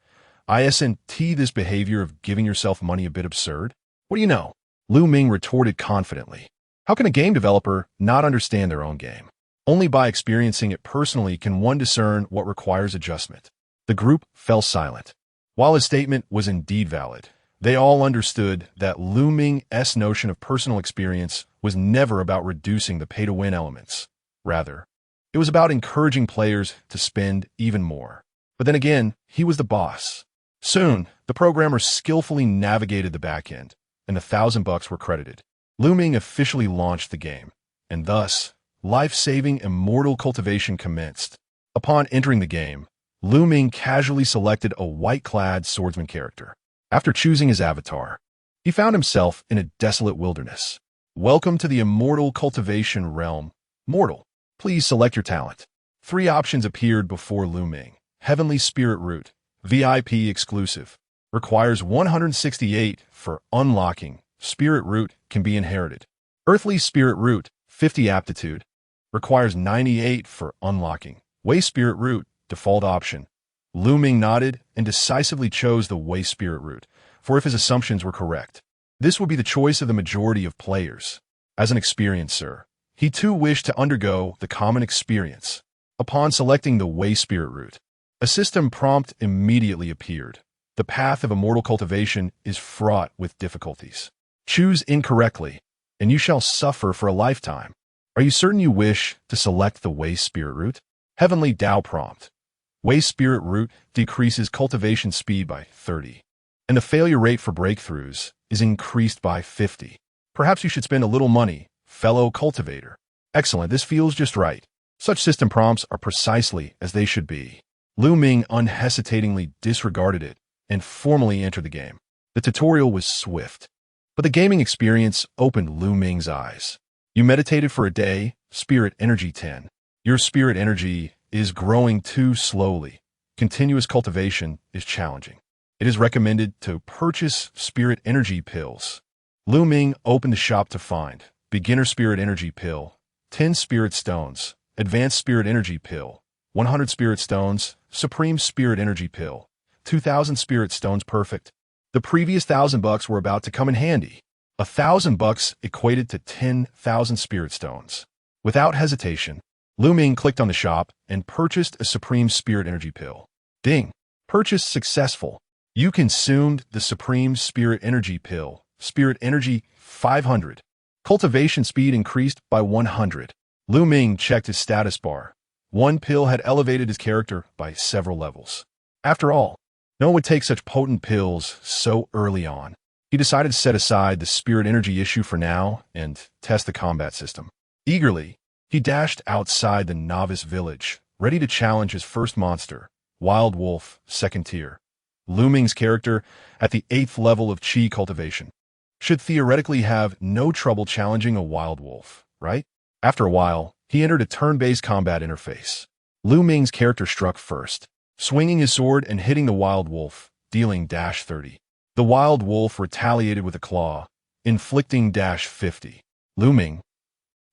isn't this behavior of giving yourself money a bit absurd? What do you know? Ming retorted confidently. How can a game developer not understand their own game? Only by experiencing it personally can one discern what requires adjustment. The group fell silent. While his statement was indeed valid, they all understood that Lu Ming's notion of personal experience was never about reducing the pay-to-win elements. Rather, it was about encouraging players to spend even more. But then again, he was the boss. Soon, the programmers skillfully navigated the back end, and $1,000 were credited. Lu Ming officially launched the game, and thus, life-saving immortal cultivation commenced. Upon entering the game, Lu Ming casually selected a white-clad swordsman character. After choosing his avatar, he found himself in a desolate wilderness. Welcome to the immortal cultivation realm. Mortal, please select your talent. 3 options appeared before Lu Ming. Heavenly Spirit Root, VIP exclusive. Requires 168 for unlocking. Spirit Root can be inherited. Earthly Spirit Root, 50 aptitude. Requires 98 for unlocking. Way Spirit Root, default option. Lu Ming nodded and decisively chose the Way Spirit Root, for if his assumptions were correct, this would be the choice of the majority of players. As an experiencer, he too wished to undergo the common experience. Upon selecting the Way Spirit Root, a system prompt immediately appeared. The path of immortal cultivation is fraught with difficulties. Choose incorrectly, and you shall suffer for a lifetime. Are you certain you wish to select the Way Spirit Root? Heavenly Tao prompt. Way Spirit Root decreases cultivation speed by 30, and the failure rate for breakthroughs is increased by 50. Perhaps you should spend a little money, fellow cultivator. Excellent, this feels just right. Such system prompts are precisely as they should be. Lu Ming unhesitatingly disregarded it and formally entered the game. The tutorial was swift, but the gaming experience opened Lu Ming's eyes. You meditated for a day, Spirit Energy 10. Your Spirit Energy is growing too slowly. Continuous cultivation is challenging. It is recommended to purchase Spirit Energy pills. Lu Ming opened the shop to find Beginner Spirit Energy Pill, 10 Spirit Stones, Advanced Spirit Energy Pill, 100 Spirit Stones, Supreme Spirit Energy Pill, 2,000 Spirit Stones Perfect. The previous $1,000 were about to come in handy. $1,000 equated to 10,000 Spirit Stones. Without hesitation, Lu Ming clicked on the shop and purchased a Supreme Spirit Energy Pill. Ding! Purchase successful. You consumed the Supreme Spirit Energy Pill. Spirit Energy 500. Cultivation speed increased by 100. Lu Ming checked his status bar. One pill had elevated his character by several levels. After all, no one would take such potent pills so early on. He decided to set aside the Spirit Energy issue for now and test the combat system. Eagerly, he dashed outside the novice village, ready to challenge his first monster, Wild Wolf, 2nd tier. Lu Ming's character, at the 8th level of Qi cultivation, should theoretically have no trouble challenging a Wild Wolf, right? After a while, he entered a turn-based combat interface. Lu Ming's character struck first, swinging his sword and hitting the Wild Wolf, dealing -30. The Wild Wolf retaliated with a claw, inflicting -50. Lu Ming.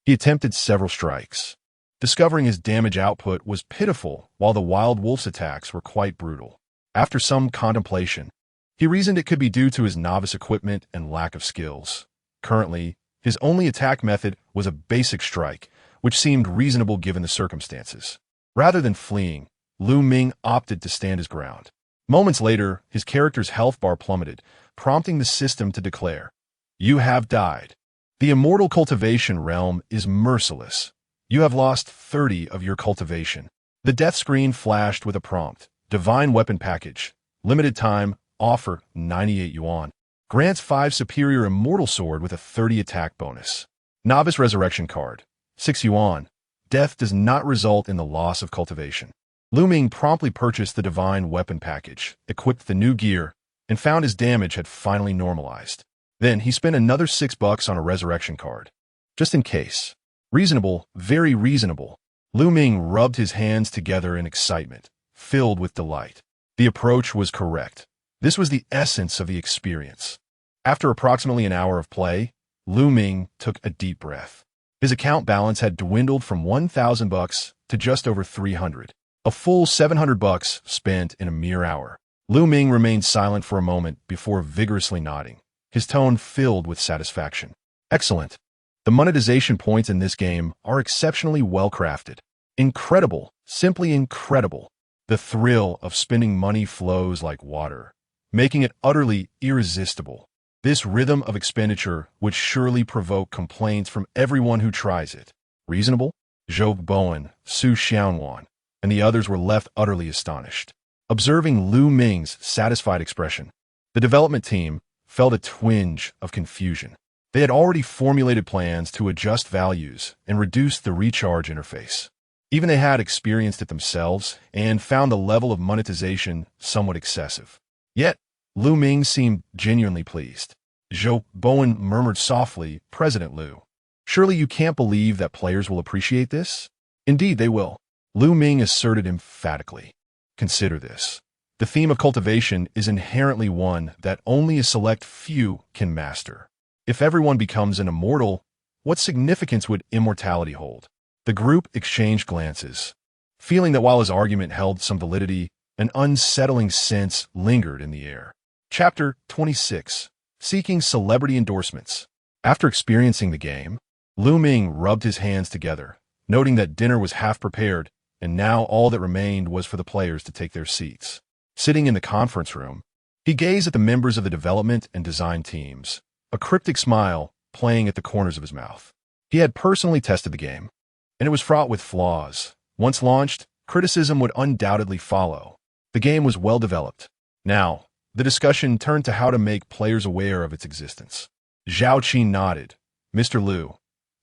He attempted several strikes, discovering his damage output was pitiful while the Wild Wolf's attacks were quite brutal. After some contemplation, he reasoned it could be due to his novice equipment and lack of skills. Currently, his only attack method was a basic strike, which seemed reasonable given the circumstances. Rather than fleeing, Lu Ming opted to stand his ground. Moments later, his character's health bar plummeted, prompting the system to declare, "You have died. The immortal cultivation realm is merciless. You have lost 30 of your cultivation." The death screen flashed with a prompt, "Divine Weapon Package. Limited time, offer 98 yuan. Grants 5 superior immortal sword with a 30 attack bonus. Novice Resurrection card, 6 yuan. Death does not result in the loss of cultivation." Lu Ming promptly purchased the Divine Weapon Package, equipped the new gear, and found his damage had finally normalized. Then he spent another $6 on a Resurrection card. Just in case. Reasonable, very reasonable. Lu Ming rubbed his hands together in excitement, filled with delight. The approach was correct. This was the essence of the experience. After approximately an hour of play, Lu Ming took a deep breath. His account balance had dwindled from $1,000 to just over 300. A full $700 spent in a mere hour. Lu Ming remained silent for a moment before vigorously nodding, his tone filled with satisfaction. Excellent. The monetization points in this game are exceptionally well-crafted. Incredible, simply incredible. The thrill of spending money flows like water. making it utterly irresistible. This rhythm of expenditure would surely provoke complaints from everyone who tries it. Reasonable? Zhou Bowen, Su Xiaowan, and the others were left utterly astonished. Observing Lu Ming's satisfied expression, the development team felt a twinge of confusion. They had already formulated plans to adjust values and reduce the recharge interface. Even they had experienced it themselves and found the level of monetization somewhat excessive. Yet, Lu Ming seemed genuinely pleased. Zhou Bowen murmured softly, "President Lu, surely you can't believe that players will appreciate this?" "Indeed they will," Lu Ming asserted emphatically. "Consider this. The theme of cultivation is inherently one that only a select few can master. If everyone becomes an immortal, what significance would immortality hold?" The group exchanged glances, feeling that while his argument held some validity, an unsettling sense lingered in the air. Chapter 26. Seeking Celebrity Endorsements. After experiencing the game, Lu Ming rubbed his hands together, noting that dinner was half prepared, and now all that remained was for the players to take their seats. Sitting in the conference room, he gazed at the members of the development and design teams, a cryptic smile playing at the corners of his mouth. He had personally tested the game, and it was fraught with flaws. Once launched, criticism would undoubtedly follow. The game was well developed. Now, the discussion turned to how to make players aware of its existence. Zhao Qi nodded. "Mr. Lu,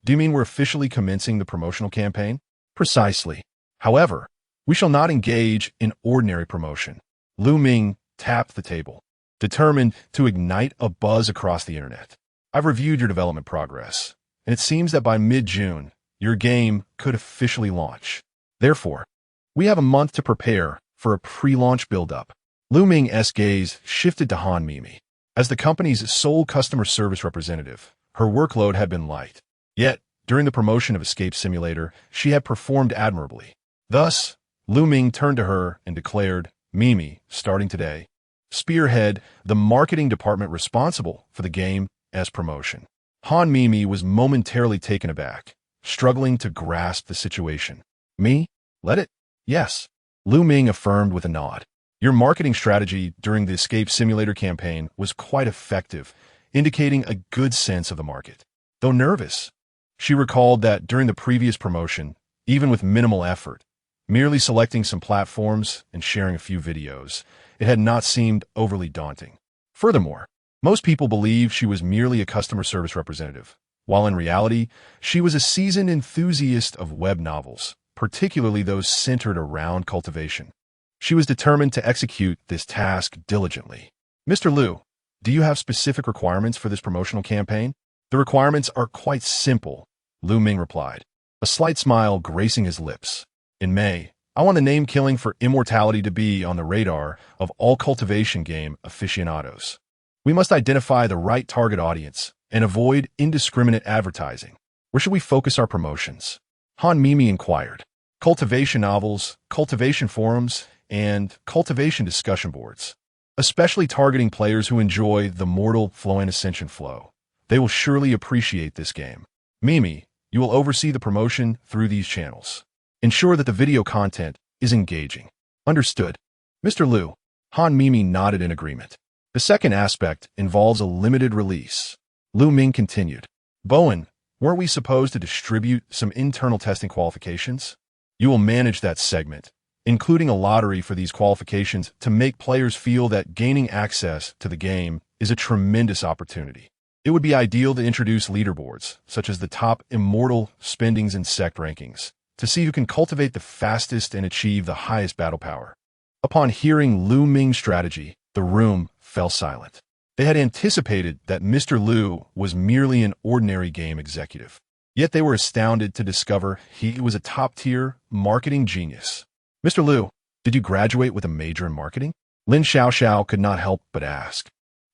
do you mean we're officially commencing the promotional campaign?" "Precisely. However, we shall not engage in ordinary promotion." Lu Ming tapped the table, determined to ignite a buzz across the internet. "I've reviewed your development progress, and it seems that by mid-June, your game could officially launch. Therefore, we have a month to prepare for a pre-launch build-up." Lu Ming's gaze shifted to Han Mimi. As the company's sole customer service representative, her workload had been light. Yet, during the promotion of Escape Simulator, she had performed admirably. Thus, Lu Ming turned to her and declared, "Mimi, starting today, spearhead the marketing department responsible for the game as promotion." Han Mimi was momentarily taken aback, struggling to grasp the situation. "Me? Let it?" "Yes," Lu Ming affirmed with a nod. "Your marketing strategy during the Escape Simulator campaign was quite effective, indicating a good sense of the market." Though nervous, she recalled that during the previous promotion, even with minimal effort, merely selecting some platforms and sharing a few videos, it had not seemed overly daunting. Furthermore, most people believed she was merely a customer service representative, while in reality, she was a seasoned enthusiast of web novels, particularly those centered around cultivation. She was determined to execute this task diligently. "Mr. Lu, do you have specific requirements for this promotional campaign?" "The requirements are quite simple," Lu Ming replied, a slight smile gracing his lips. "In May, I want the name killing for immortality to be on the radar of all cultivation game aficionados. We must identify the right target audience and avoid indiscriminate advertising. Where should we focus our promotions?" Han Mimi inquired. "Cultivation novels, cultivation forums, and cultivation discussion boards, especially targeting players who enjoy the mortal flow and ascension flow. They will surely appreciate this game. Mimi, you will oversee the promotion through these channels. Ensure that the video content is engaging." "Understood." "Mr. Lu," Han Mimi nodded in agreement. "The second aspect involves a limited release." Lu Ming continued. "Bowen, weren't we supposed to distribute some internal testing qualifications? You will manage that segment, including a lottery for these qualifications to make players feel that gaining access to the game is a tremendous opportunity. It would be ideal to introduce leaderboards, such as the top immortal spendings and sect rankings, to see who can cultivate the fastest and achieve the highest battle power." Upon hearing Lu Ming's strategy, the room fell silent. They had anticipated that Mr. Lu was merely an ordinary game executive. Yet they were astounded to discover he was a top-tier marketing genius. "Mr. Lu, did you graduate with a major in marketing?" Lin Xiaoxiao could not help but ask.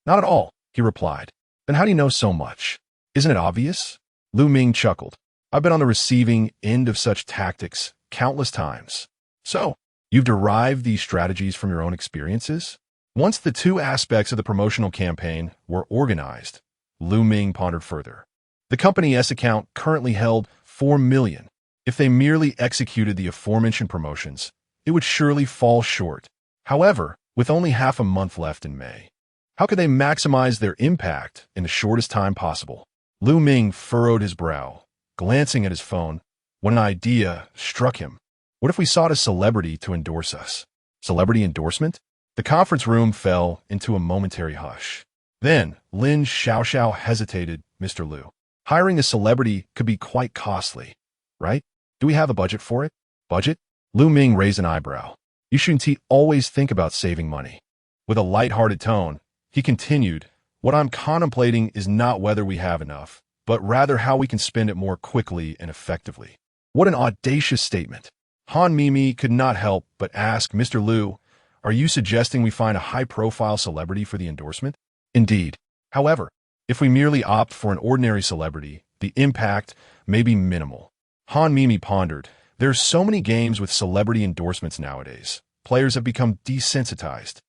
"Not at all," he replied. "Then how do you know so much? Isn't it obvious?" Lu Ming chuckled. "I've been on the receiving end of such tactics countless times." "So, you've derived these strategies from your own experiences?" Once the two aspects of the promotional campaign were organized, Lu Ming pondered further. The company's account currently held 4 million. If they merely executed the aforementioned promotions, it would surely fall short. However, with only half a month left in May. How could they maximize their impact in the shortest time possible? Ming furrowed his brow, glancing at his phone, when an idea struck him. What if we sought a celebrity to endorse us? Celebrity endorsement? The conference room fell into a momentary hush. Then, Lin Xiaoxiao hesitated. Mr. Liu, hiring a celebrity could be quite costly, right? Do we have a budget for it? Budget? Ming raised an eyebrow. You shouldn't always think about saving money. With a light-hearted tone, he continued, what I'm contemplating is not whether we have enough, but rather how we can spend it more quickly and effectively. What an audacious statement. Han Mimi could not help but ask, Mr. Liu, are you suggesting we find a high-profile celebrity for the endorsement? Indeed. However, if we merely opt for an ordinary celebrity, the impact may be minimal. Han Mimi pondered. There are so many games with celebrity endorsements nowadays. Players have become desensitized.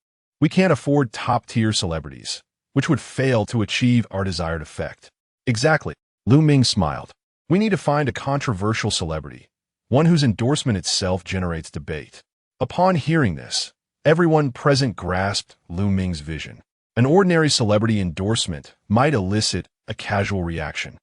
We can't afford top-tier celebrities, which would fail to achieve our desired effect. Exactly. Ming smiled. We need to find a controversial celebrity, one whose endorsement itself generates debate. Upon hearing this, everyone present grasped Ming's vision. An ordinary celebrity endorsement might elicit a casual reaction.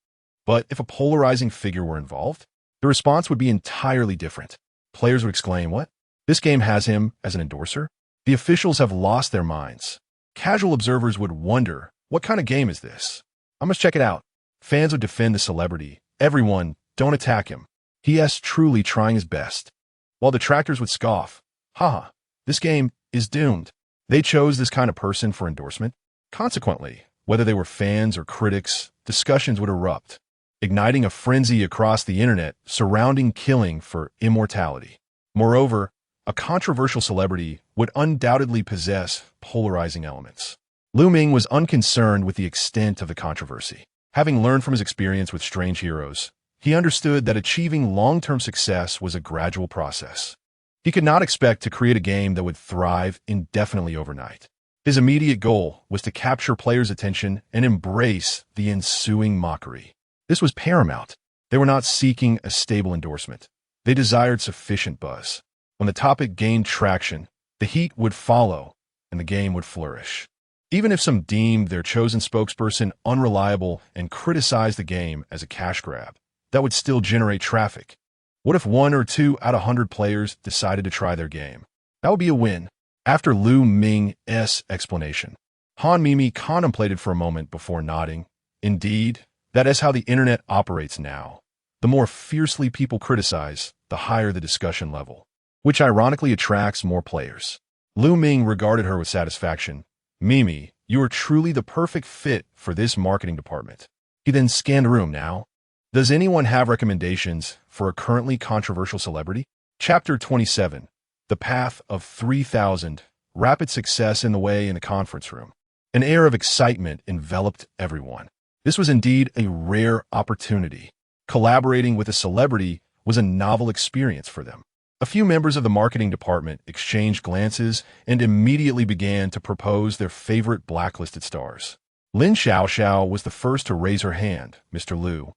But if a polarizing figure were involved, the response would be entirely different. Players would exclaim, what? This game has him as an endorser? The officials have lost their minds. Casual observers would wonder, what kind of game is this? I must check it out. Fans would defend the celebrity. Everyone, don't attack him. He is truly trying his best. While detractors would scoff, haha, this game is doomed. They chose this kind of person for endorsement. Consequently, whether they were fans or critics, discussions would erupt, igniting a frenzy across the internet surrounding killing for immortality. Moreover, a controversial celebrity would undoubtedly possess polarizing elements. Ming was unconcerned with the extent of the controversy. Having learned from his experience with strange heroes, he understood that achieving long-term success was a gradual process. He could not expect to create a game that would thrive indefinitely overnight. His immediate goal was to capture players' attention and embrace the ensuing mockery. This was paramount. They were not seeking a stable endorsement. They desired sufficient buzz. When the topic gained traction, the heat would follow, and the game would flourish. Even if some deemed their chosen spokesperson unreliable and criticized the game as a cash grab, that would still generate traffic. What if 1 or 2 out of 100 players decided to try their game? That would be a win. After Ming's explanation, Han Mimi contemplated for a moment before nodding. Indeed, that is how the internet operates now. The more fiercely people criticize, the higher the discussion level, which ironically attracts more players. Ming regarded her with satisfaction. Mimi, you are truly the perfect fit for this marketing department. He then scanned the room. Now, does anyone have recommendations for a currently controversial celebrity? Chapter 27. The Path of 3000. Rapid success in the way in the conference room. An air of excitement enveloped everyone. This was indeed a rare opportunity. Collaborating with a celebrity was a novel experience for them. A few members of the marketing department exchanged glances and immediately began to propose their favorite blacklisted stars. Lin Xiaoxiao was the first to raise her hand. Mr. Liu,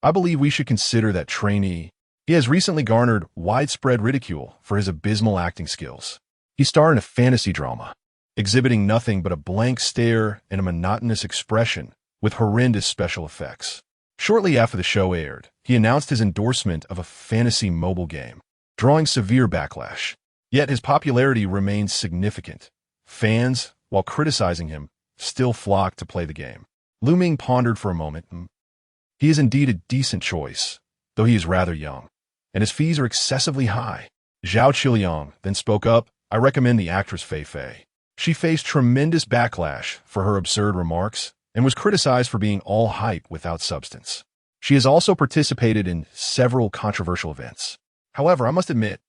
I believe we should consider that trainee. He has recently garnered widespread ridicule for his abysmal acting skills. He starred in a fantasy drama, exhibiting nothing but a blank stare and a monotonous expression with horrendous special effects. Shortly after the show aired, he announced his endorsement of a fantasy mobile game, drawing severe backlash. Yet his popularity remained significant. Fans, while criticizing him, still flocked to play the game. Ming pondered for a moment. He is indeed a decent choice, though he is rather young, and his fees are excessively high. Zhao Qiliang then spoke up. I recommend the actress Fei Fei. She faced tremendous backlash for her absurd remarks and was criticized for being all hype without substance. She has also participated in several controversial events. However, I must admit,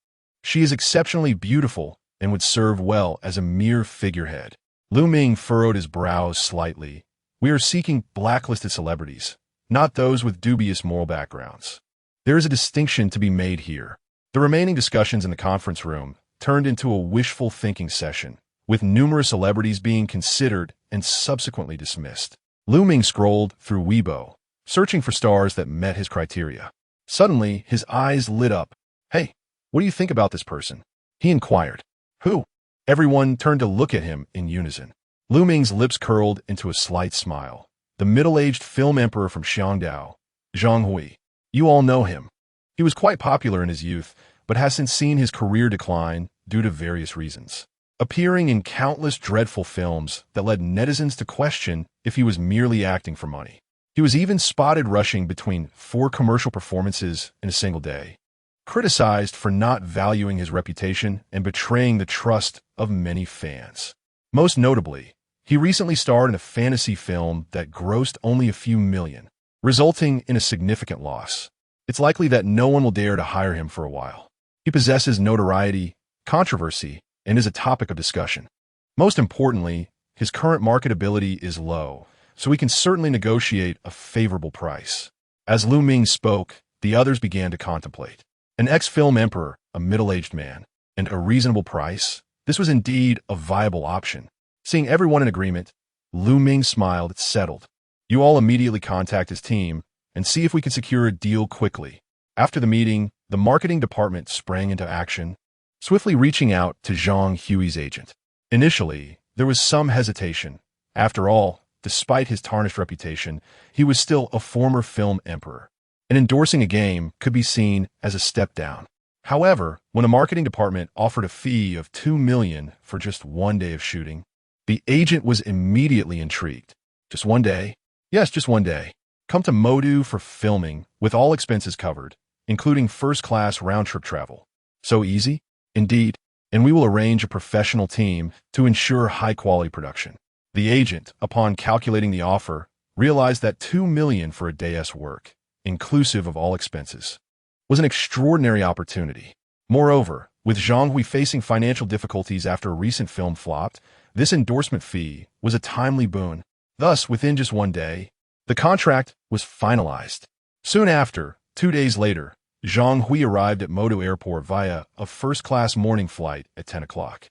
she is exceptionally beautiful and would serve well as a mere figurehead. Ming furrowed his brows slightly. We are seeking blacklisted celebrities, not those with dubious moral backgrounds. There is a distinction to be made here. The remaining discussions in the conference room turned into a wishful thinking session, with numerous celebrities being considered and subsequently dismissed. Ming scrolled through Weibo, searching for stars that met his criteria. Suddenly, his eyes lit up. Hey, what do you think about this person? He inquired. Who? Everyone turned to look at him in unison. Lu Ming's lips curled into a slight smile. The middle-aged film emperor from Xiangdao, Zhang Hui. You all know him. He was quite popular in his youth, but has since seen his career decline due to various reasons, appearing in countless dreadful films that led netizens to question if he was merely acting for money. He was even spotted rushing between 4 commercial performances in a single day, criticized for not valuing his reputation and betraying the trust of many fans. Most notably, he recently starred in a fantasy film that grossed only a few million, resulting in a significant loss. It's likely that no one will dare to hire him for a while. He possesses notoriety, controversy, and is a topic of discussion. Most importantly, his current marketability is low, so we can certainly negotiate a favorable price. As Lu Ming spoke, the others began to contemplate. An ex-film emperor, a middle-aged man, and a reasonable price? This was indeed a viable option. Seeing everyone in agreement, Lu Ming smiled, settled. You all immediately contact his team and see if we can secure a deal quickly. After the meeting, the marketing department sprang into action, swiftly reaching out to Zhang Hui's agent. Initially, there was some hesitation. After all, despite his tarnished reputation, he was still a former film emperor, and endorsing a game could be seen as a step down. However, when a marketing department offered a fee of $2 million for just one day of shooting, the agent was immediately intrigued. Just one day? Yes, just one day. Come to Modu for filming, with all expenses covered, including first-class round-trip travel. So easy? Indeed, and we will arrange a professional team to ensure high-quality production. The agent, upon calculating the offer, realized that $2 million for a day's work, inclusive of all expenses, was an extraordinary opportunity. Moreover, with Zhang Hui facing financial difficulties after a recent film flopped, this endorsement fee was a timely boon. Thus, within just one day, the contract was finalized. Soon after, 2 days later, Zhang Hui arrived at Modu Airport via a first-class morning flight at 10 o'clock.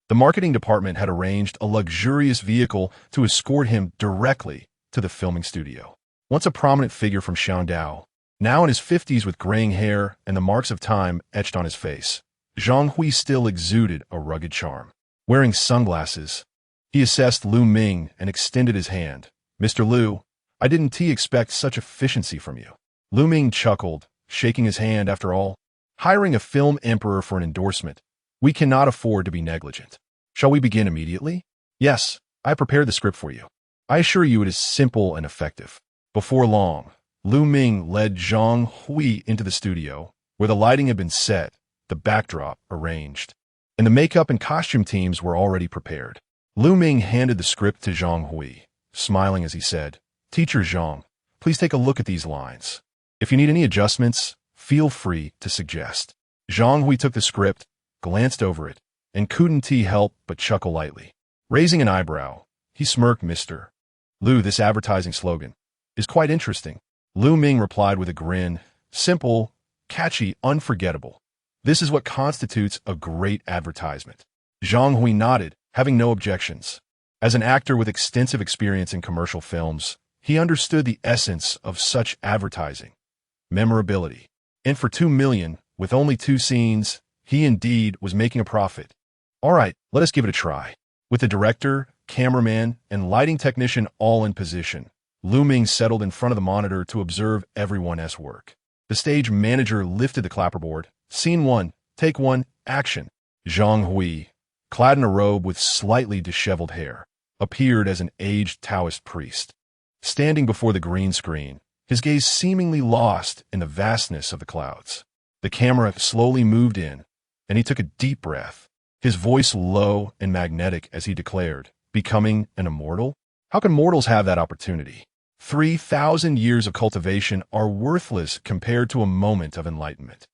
The marketing department had arranged a luxurious vehicle to escort him directly to the filming studio. Once a prominent figure from Xiangdao, now in his 50s with graying hair and the marks of time etched on his face, Zhang Hui still exuded a rugged charm. Wearing sunglasses, he assessed Lu Ming and extended his hand. Mr. Lu, I didn't expect such efficiency from you. Lu Ming chuckled, shaking his hand. After all, hiring a film emperor for an endorsement, we cannot afford to be negligent. Shall we begin immediately? Yes, I prepared the script for you. I assure you it is simple and effective. Before long, Lu Ming led Zhang Hui into the studio, where the lighting had been set, the backdrop arranged, and the makeup and costume teams were already prepared. Lu Ming handed the script to Zhang Hui, smiling as he said, Teacher Zhang, please take a look at these lines. If you need any adjustments, feel free to suggest. Zhang Hui took the script, glanced over it, and couldn't help but chuckle lightly. Raising an eyebrow, he smirked. Mr. Lu, this advertising slogan is quite interesting. Lu Ming replied with a grin, simple, catchy, unforgettable. This is what constitutes a great advertisement. Zhang Hui nodded, having no objections. As an actor with extensive experience in commercial films, he understood the essence of such advertising. Memorability. And for $2 million, with only 2 scenes, he indeed was making a profit. All right, let us give it a try. With the director, cameraman, and lighting technician all in position, Lu Ming settled in front of the monitor to observe everyone's work. The stage manager lifted the clapperboard. Scene 1, take 1, action. Zhang Hui, clad in a robe with slightly disheveled hair, appeared as an aged Taoist priest. Standing before the green screen, his gaze seemingly lost in the vastness of the clouds. The camera slowly moved in, and he took a deep breath, his voice low and magnetic as he declared, becoming an immortal? How can mortals have that opportunity? 3,000 years of cultivation are worthless compared to a moment of enlightenment.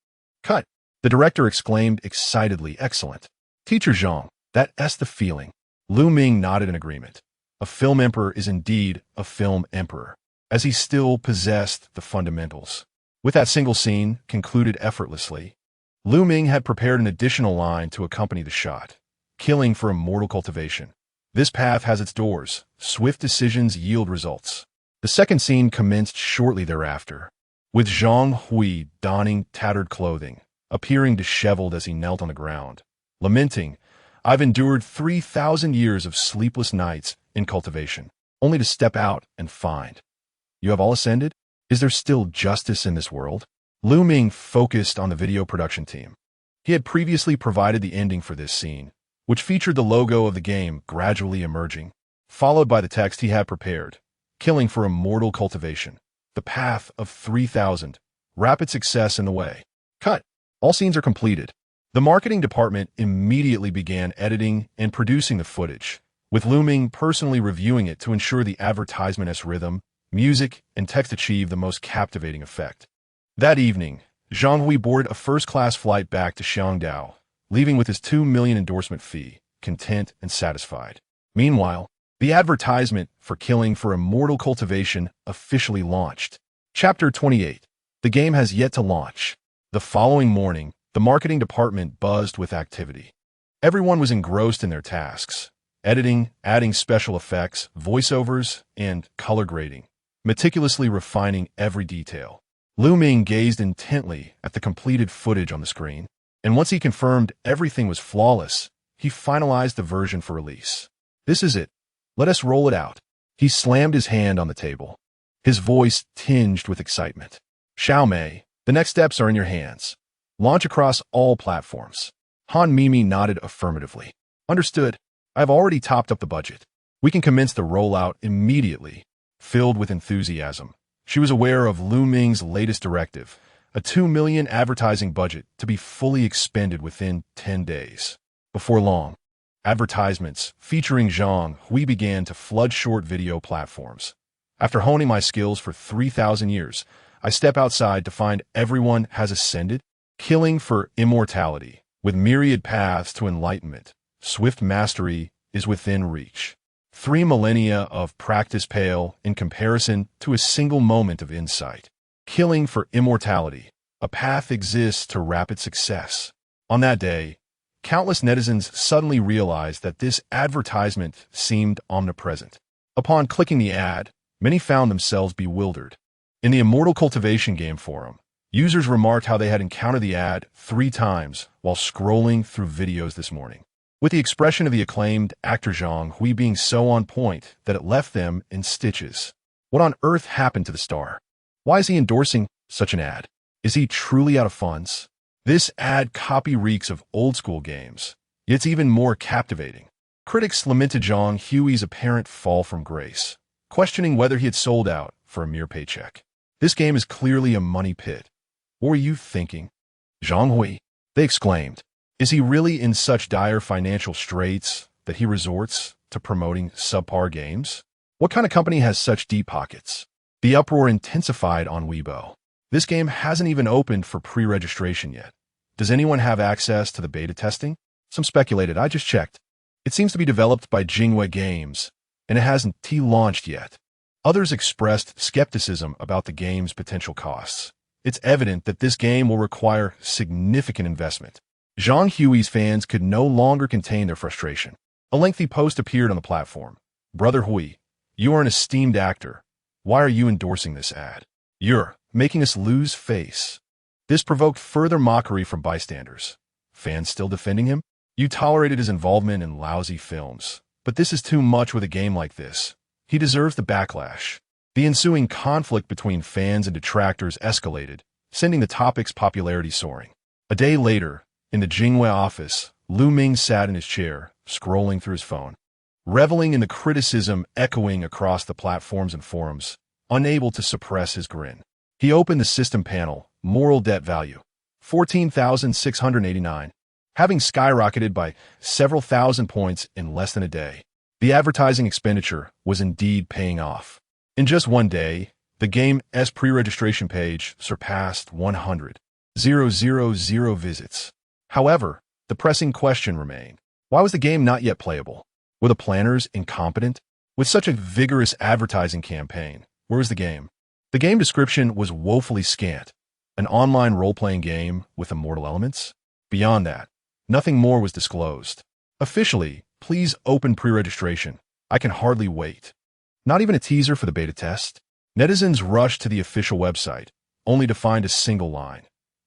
Cut! The director exclaimed excitedly, excellent. Teacher Zhang, that's the feeling. Lu Ming nodded in agreement. A film emperor is indeed a film emperor, as he still possessed the fundamentals. With that single scene concluded effortlessly, Lu Ming had prepared an additional line to accompany the shot, killing for immortal cultivation. This path has its doors. Swift decisions yield results. The second scene commenced shortly thereafter, with Zhang Hui donning tattered clothing, appearing disheveled as he knelt on the ground, lamenting, I've endured 3,000 years of sleepless nights in cultivation, only to step out and find. You have all ascended? Is there still justice in this world? Ming focused on the video production team. He had previously provided the ending for this scene, which featured the logo of the game gradually emerging, followed by the text he had prepared, killing for immortal cultivation. The path of 3,000. Rapid success in the way. Cut. All scenes are completed. The marketing department immediately began editing and producing the footage, with Ming personally reviewing it to ensure the advertisement's rhythm, music, and text achieve the most captivating effect. That evening, Zhang Hui boarded a first-class flight back to Xiangdao, leaving with his 2 million endorsement fee, content and satisfied. Meanwhile, the advertisement for Killing for Immortal Cultivation officially launched. Chapter 28. The game has yet to launch. The following morning, the marketing department buzzed with activity. Everyone was engrossed in their tasks, editing, adding special effects, voiceovers, and color grading, meticulously refining every detail. Ming gazed intently at the completed footage on the screen, and once he confirmed everything was flawless, he finalized the version for release. This is it. Let us roll it out. He slammed his hand on the table, his voice tinged with excitement. Xiaomei, the next steps are in your hands. Launch across all platforms. Han Mimi nodded affirmatively. Understood. I've already topped up the budget. We can commence the rollout immediately. Filled with enthusiasm, she was aware of Ming's latest directive, a 2 million advertising budget to be fully expended within 10 days. Before long, advertisements featuring Zhang Hui began to flood short video platforms. After honing my skills for 3,000 years, I step outside to find everyone has ascended, killing for immortality, with myriad paths to enlightenment. Swift mastery is within reach. 3 millennia of practice pale in comparison to a single moment of insight. Killing for immortality. A path exists to rapid success. On that day, countless netizens suddenly realized that this advertisement seemed omnipresent. Upon clicking the ad, many found themselves bewildered. In the Immortal Cultivation game forum, users remarked how they had encountered the ad 3 times while scrolling through videos this morning, with the expression of the acclaimed actor Zhang Hui being so on point that it left them in stitches. What on earth happened to the star? Why is he endorsing such an ad? Is he truly out of funds? This ad copy reeks of old-school games, yet it's even more captivating. Critics lamented Zhang Hui's apparent fall from grace, questioning whether he had sold out for a mere paycheck. This game is clearly a money pit. What were you thinking? Zhang Hui, they exclaimed. Is he really in such dire financial straits that he resorts to promoting subpar games? What kind of company has such deep pockets? The uproar intensified on Weibo. This game hasn't even opened for pre-registration yet. Does anyone have access to the beta testing? Some speculated. I just checked. It seems to be developed by Jingwei Games, and it hasn't launched yet. Others expressed skepticism about the game's potential costs. It's evident that this game will require significant investment. Zhang Hui's fans could no longer contain their frustration. A lengthy post appeared on the platform. Brother Hui, you are an esteemed actor. Why are you endorsing this ad? You're making us lose face. This provoked further mockery from bystanders. Fans still defending him? You tolerated his involvement in lousy films, but this is too much with a game like this. He deserves the backlash. The ensuing conflict between fans and detractors escalated, sending the topic's popularity soaring. A day later, in the Jingwei office, Ming sat in his chair, scrolling through his phone, reveling in the criticism echoing across the platforms and forums, unable to suppress his grin. He opened the system panel, moral debt value, 14,689, having skyrocketed by several thousand points in less than a day. The advertising expenditure was indeed paying off. In just one day, the game's pre-registration page surpassed 100,000 visits. However, the pressing question remained. Why was the game not yet playable? Were the planners incompetent? With such a vigorous advertising campaign, where was the game? The game description was woefully scant. An online role-playing game with immortal elements? Beyond that, nothing more was disclosed. Officially, please open pre-registration. I can hardly wait. Not even a teaser for the beta test? Netizens rushed to the official website, only to find a single line.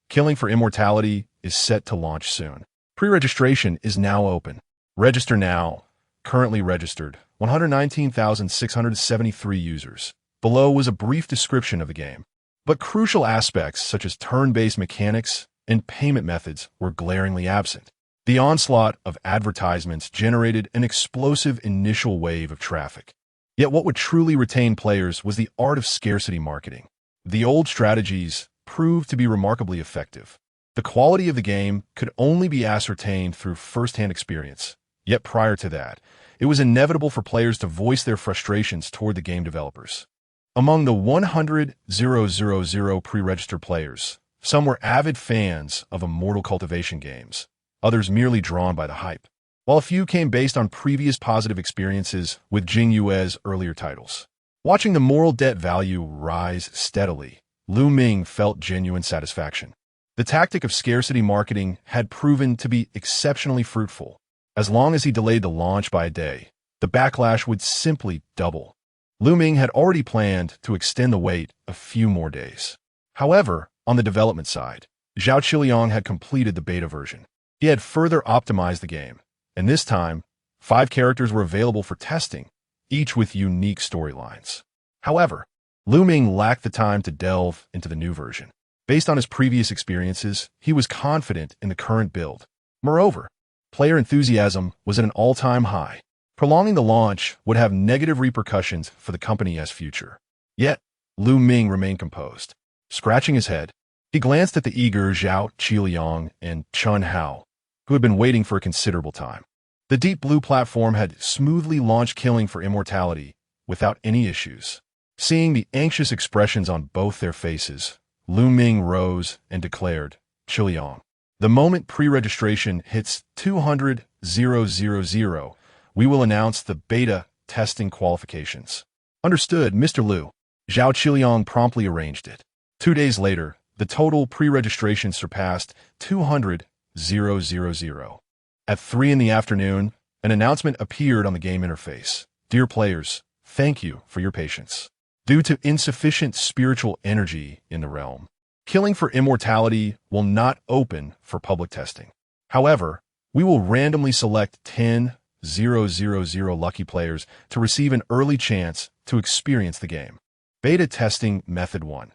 Killing for Immortality is set to launch soon. Pre-registration is now open. Register now. Currently registered, 119,673 users. Below was a brief description of the game. But crucial aspects such as turn-based mechanics and payment methods were glaringly absent. The onslaught of advertisements generated an explosive initial wave of traffic. Yet what would truly retain players was the art of scarcity marketing. The old strategies proved to be remarkably effective. The quality of the game could only be ascertained through first-hand experience. Yet prior to that, it was inevitable for players to voice their frustrations toward the game developers. Among the 100,000 pre-registered players, some were avid fans of immortal cultivation games, others merely drawn by the hype, while a few came based on previous positive experiences with Jingyue's earlier titles. Watching the moral debt value rise steadily, Ming felt genuine satisfaction. The tactic of scarcity marketing had proven to be exceptionally fruitful. As long as he delayed the launch by a day, the backlash would simply double. Ming had already planned to extend the wait a few more days. However, on the development side, Zhao Qiliang had completed the beta version. He had further optimized the game, and this time, 5 characters were available for testing, each with unique storylines. However, Ming lacked the time to delve into the new version. Based on his previous experiences, he was confident in the current build. Moreover, player enthusiasm was at an all-time high. Prolonging the launch would have negative repercussions for the company's future. Yet, Ming remained composed. Scratching his head, he glanced at the eager Zhao Qiliang and Chun Hao, who had been waiting for a considerable time. The Deep Blue platform had smoothly launched killing for immortality without any issues. Seeing the anxious expressions on both their faces, Ming rose and declared, "Qiliang, the moment pre-registration hits 200,000, we will announce the beta testing qualifications." "Understood, Mr. Liu." Zhao Qiliang promptly arranged it. 2 days later, the total pre-registration surpassed 200,000. At 3 in the afternoon, an announcement appeared on the game interface. "Dear players, thank you for your patience. Due to insufficient spiritual energy in the realm, killing for immortality will not open for public testing. However, we will randomly select 10,000 lucky players to receive an early chance to experience the game. Beta testing method 1.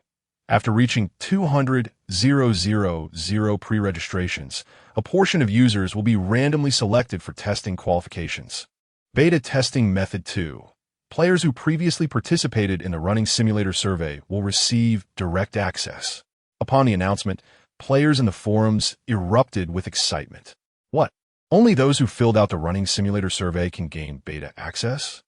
After reaching 200,000 pre-registrations, a portion of users will be randomly selected for testing qualifications. Beta testing method 2. Players who previously participated in the running simulator survey will receive direct access." Upon the announcement, players in the forums erupted with excitement. What? Only those who filled out the running simulator survey can gain beta access?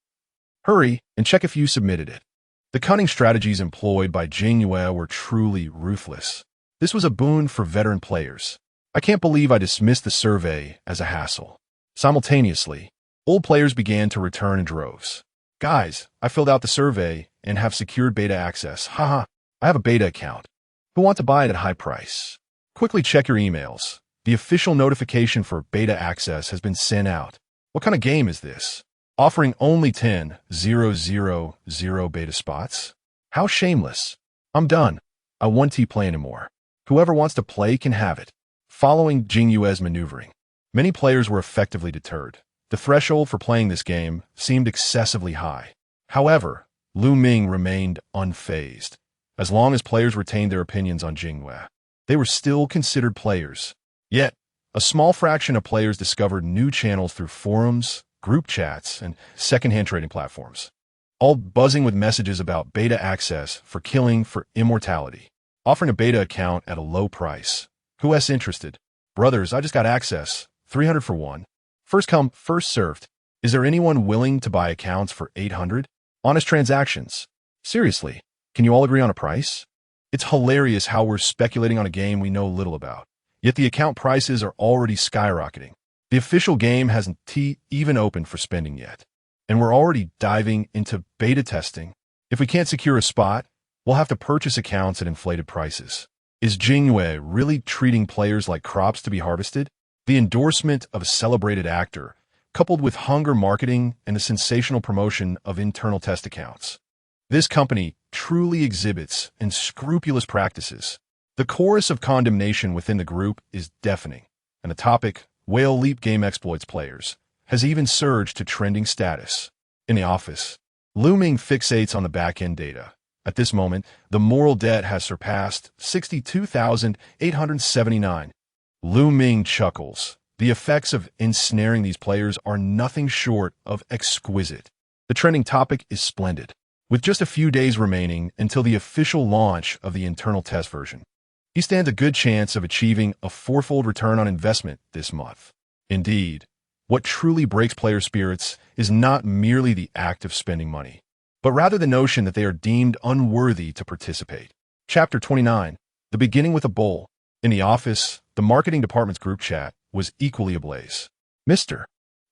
Hurry and check if you submitted it. The cunning strategies employed by Jingyue were truly ruthless. This was a boon for veteran players. I can't believe I dismissed the survey as a hassle. Simultaneously, old players began to return in droves. "Guys, I filled out the survey and have secured beta access. Haha, I have a beta account. Who want to buy it at high price? Quickly check your emails. The official notification for beta access has been sent out. What kind of game is this? Offering only 10,000 beta spots? How shameless. I'm done. I won't play anymore. Whoever wants to play can have it." Following Jingyue's maneuvering, many players were effectively deterred. The threshold for playing this game seemed excessively high. However, Ming remained unfazed. As long as players retained their opinions on Jingyue, they were still considered players. Yet, a small fraction of players discovered new channels through forums, group chats, and second-hand trading platforms, all buzzing with messages about beta access for killing for immortality, offering a beta account at a low price. "Who's interested? Brothers, I just got access. 300 for one. First come, first served. Is there anyone willing to buy accounts for 800? Honest transactions. Seriously, can you all agree on a price?" It's hilarious how we're speculating on a game we know little about, yet the account prices are already skyrocketing. The official game hasn't even opened for spending yet, and we're already diving into beta testing. If we can't secure a spot, we'll have to purchase accounts at inflated prices. Is Jingyue really treating players like crops to be harvested? The endorsement of a celebrated actor, coupled with hunger marketing and the sensational promotion of internal test accounts. This company truly exhibits unscrupulous practices. The chorus of condemnation within the group is deafening, and the topic, Whale Leap game exploits players, has even surged to trending status. In the office, Ming fixates on the back-end data. At this moment, the moral debt has surpassed 62,879. Ming chuckles. The effects of ensnaring these players are nothing short of exquisite. The trending topic is splendid. With just a few days remaining until the official launch of the internal test version, he stands a good chance of achieving a fourfold return on investment this month. Indeed, what truly breaks player spirits is not merely the act of spending money, but rather the notion that they are deemed unworthy to participate. Chapter 29. The beginning with a bowl. In the office, the marketing department's group chat was equally ablaze. Mr.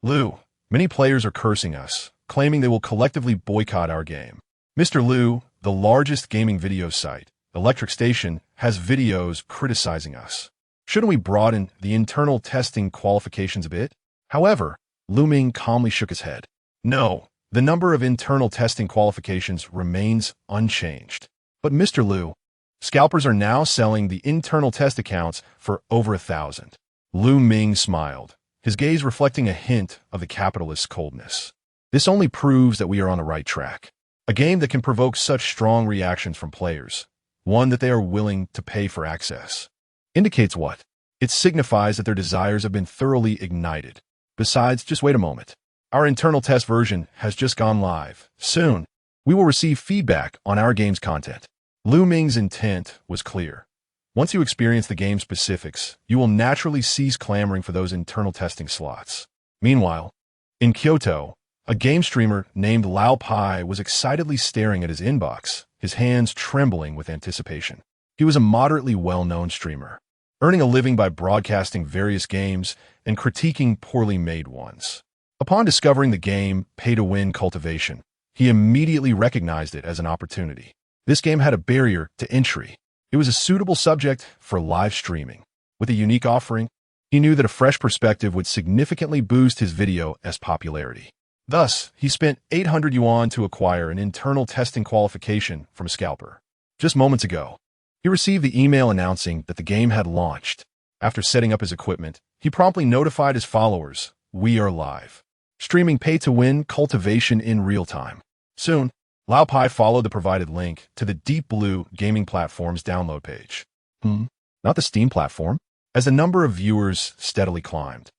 Liu, many players are cursing us, claiming they will collectively boycott our game. Mr. Liu, the largest gaming video site, Electric Station, has videos criticizing us. Shouldn't we broaden the internal testing qualifications a bit? However, Ming calmly shook his head. No, the number of internal testing qualifications remains unchanged. But Mr. Liu, scalpers are now selling the internal test accounts for over 1,000. Ming smiled, his gaze reflecting a hint of the capitalist's coldness. This only proves that we are on the right track. A game that can provoke such strong reactions from players, one that they are willing to pay for access, indicates what? It signifies that their desires have been thoroughly ignited. Besides, just wait a moment. Our internal test version has just gone live. Soon, we will receive feedback on our game's content. Ming's intent was clear. Once you experience the game specifics, you will naturally cease clamoring for those internal testing slots. Meanwhile, in Kyoto, a game streamer named Lavishly was excitedly staring at his inbox, his hands trembling with anticipation. He was a moderately well-known streamer, earning a living by broadcasting various games and critiquing poorly made ones. Upon discovering the game Pay-to-Win Cultivation, he immediately recognized it as an opportunity. This game had a barrier to entry. It was a suitable subject for live streaming. With a unique offering, he knew that a fresh perspective would significantly boost his video's popularity. Thus, he spent 800 yuan to acquire an internal testing qualification from a scalper. Just moments ago, he received the email announcing that the game had launched. After setting up his equipment, he promptly notified his followers, "We are live, streaming pay-to-win cultivation in real time." Soon, Lavishly followed the provided link to the Deep Blue gaming platform's download page. Not the Steam platform? As the number of viewers steadily climbed,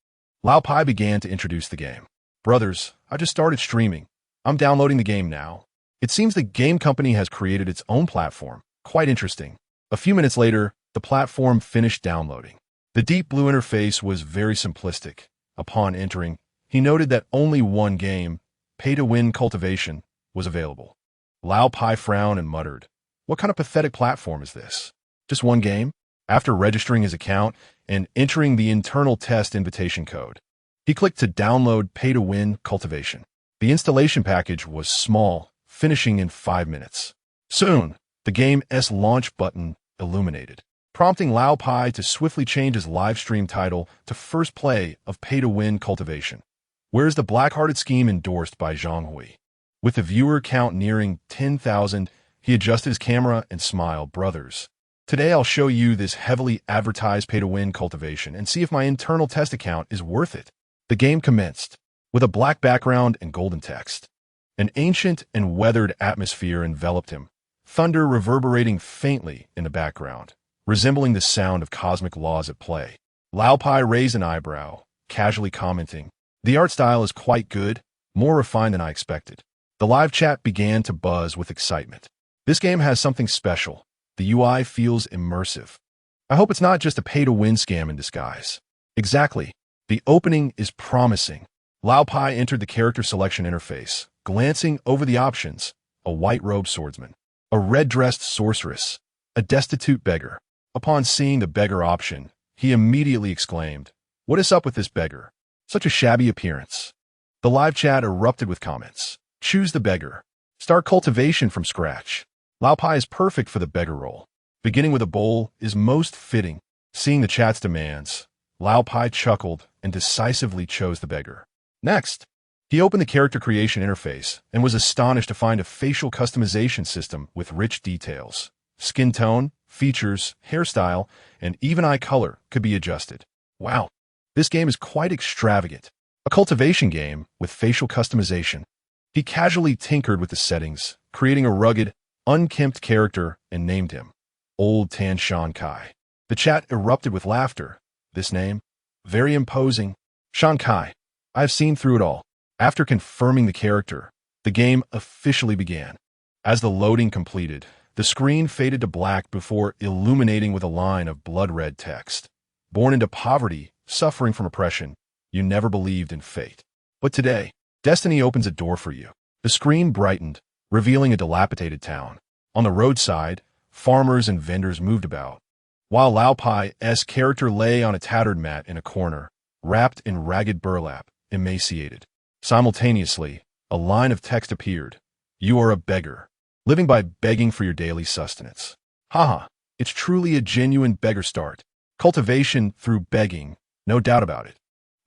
Lavishly began to introduce the game. "Brothers, I just started streaming. I'm downloading the game now. It seems the game company has created its own platform. Quite interesting." A few minutes later, the platform finished downloading. The Deep Blue interface was very simplistic. Upon entering, he noted that only one game, Pay-to-Win Cultivation, was available. Lavishly frowned and muttered, "What kind of pathetic platform is this? Just one game?" After registering his account and entering the internal test invitation code, he clicked to download Pay-to-Win Cultivation. The installation package was small, finishing in 5 minutes. Soon, the game's launch button illuminated, prompting Lavishly to swiftly change his live stream title to First Play of Pay-to-Win Cultivation. Where's the black-hearted scheme endorsed by Zhang Hui? With the viewer count nearing 10,000, he adjusted his camera and smiled. "Brothers, today I'll show you this heavily advertised pay-to-win cultivation and see if my internal test account is worth it." The game commenced, with a black background and golden text. An ancient and weathered atmosphere enveloped him, thunder reverberating faintly in the background, resembling the sound of cosmic laws at play. Lavishly raised an eyebrow, casually commenting, "The art style is quite good, more refined than I expected." The live chat began to buzz with excitement. "This game has something special. The UI feels immersive. I hope it's not just a pay-to-win scam in disguise." Exactly. The opening is promising. Lavishly entered the character selection interface, glancing over the options: a white-robed swordsman, a red-dressed sorceress, a destitute beggar. Upon seeing the beggar option, he immediately exclaimed, "What is up with this beggar? Such a shabby appearance." The live chat erupted with comments. "Choose the beggar. Start cultivation from scratch. Lavishly is perfect for the beggar role. Beginning with a bowl is most fitting." Seeing the chat's demands, Lavishly chuckled and decisively chose the beggar. Next, he opened the character creation interface and was astonished to find a facial customization system with rich details. Skin tone, features, hairstyle, and even eye color could be adjusted. Wow, this game is quite extravagant. a cultivation game with facial customization. He casually tinkered with the settings, creating a rugged, unkempt character and named him Old Tan Shan Kai. The chat erupted with laughter. This name? Very imposing. Shan Kai. I have seen through it all. After confirming the character, the game officially began. As the loading completed, the screen faded to black before illuminating with a line of blood-red text. Born into poverty, suffering from oppression, you never believed in fate. But today, destiny opens a door for you. The screen brightened, revealing a dilapidated town. On the roadside, farmers and vendors moved about, while Lao Pai's character lay on a tattered mat in a corner, wrapped in ragged burlap, emaciated. Simultaneously, a line of text appeared. You are a beggar, living by begging for your daily sustenance. Haha, it's truly a genuine beggar start. Cultivation through begging, no doubt about it.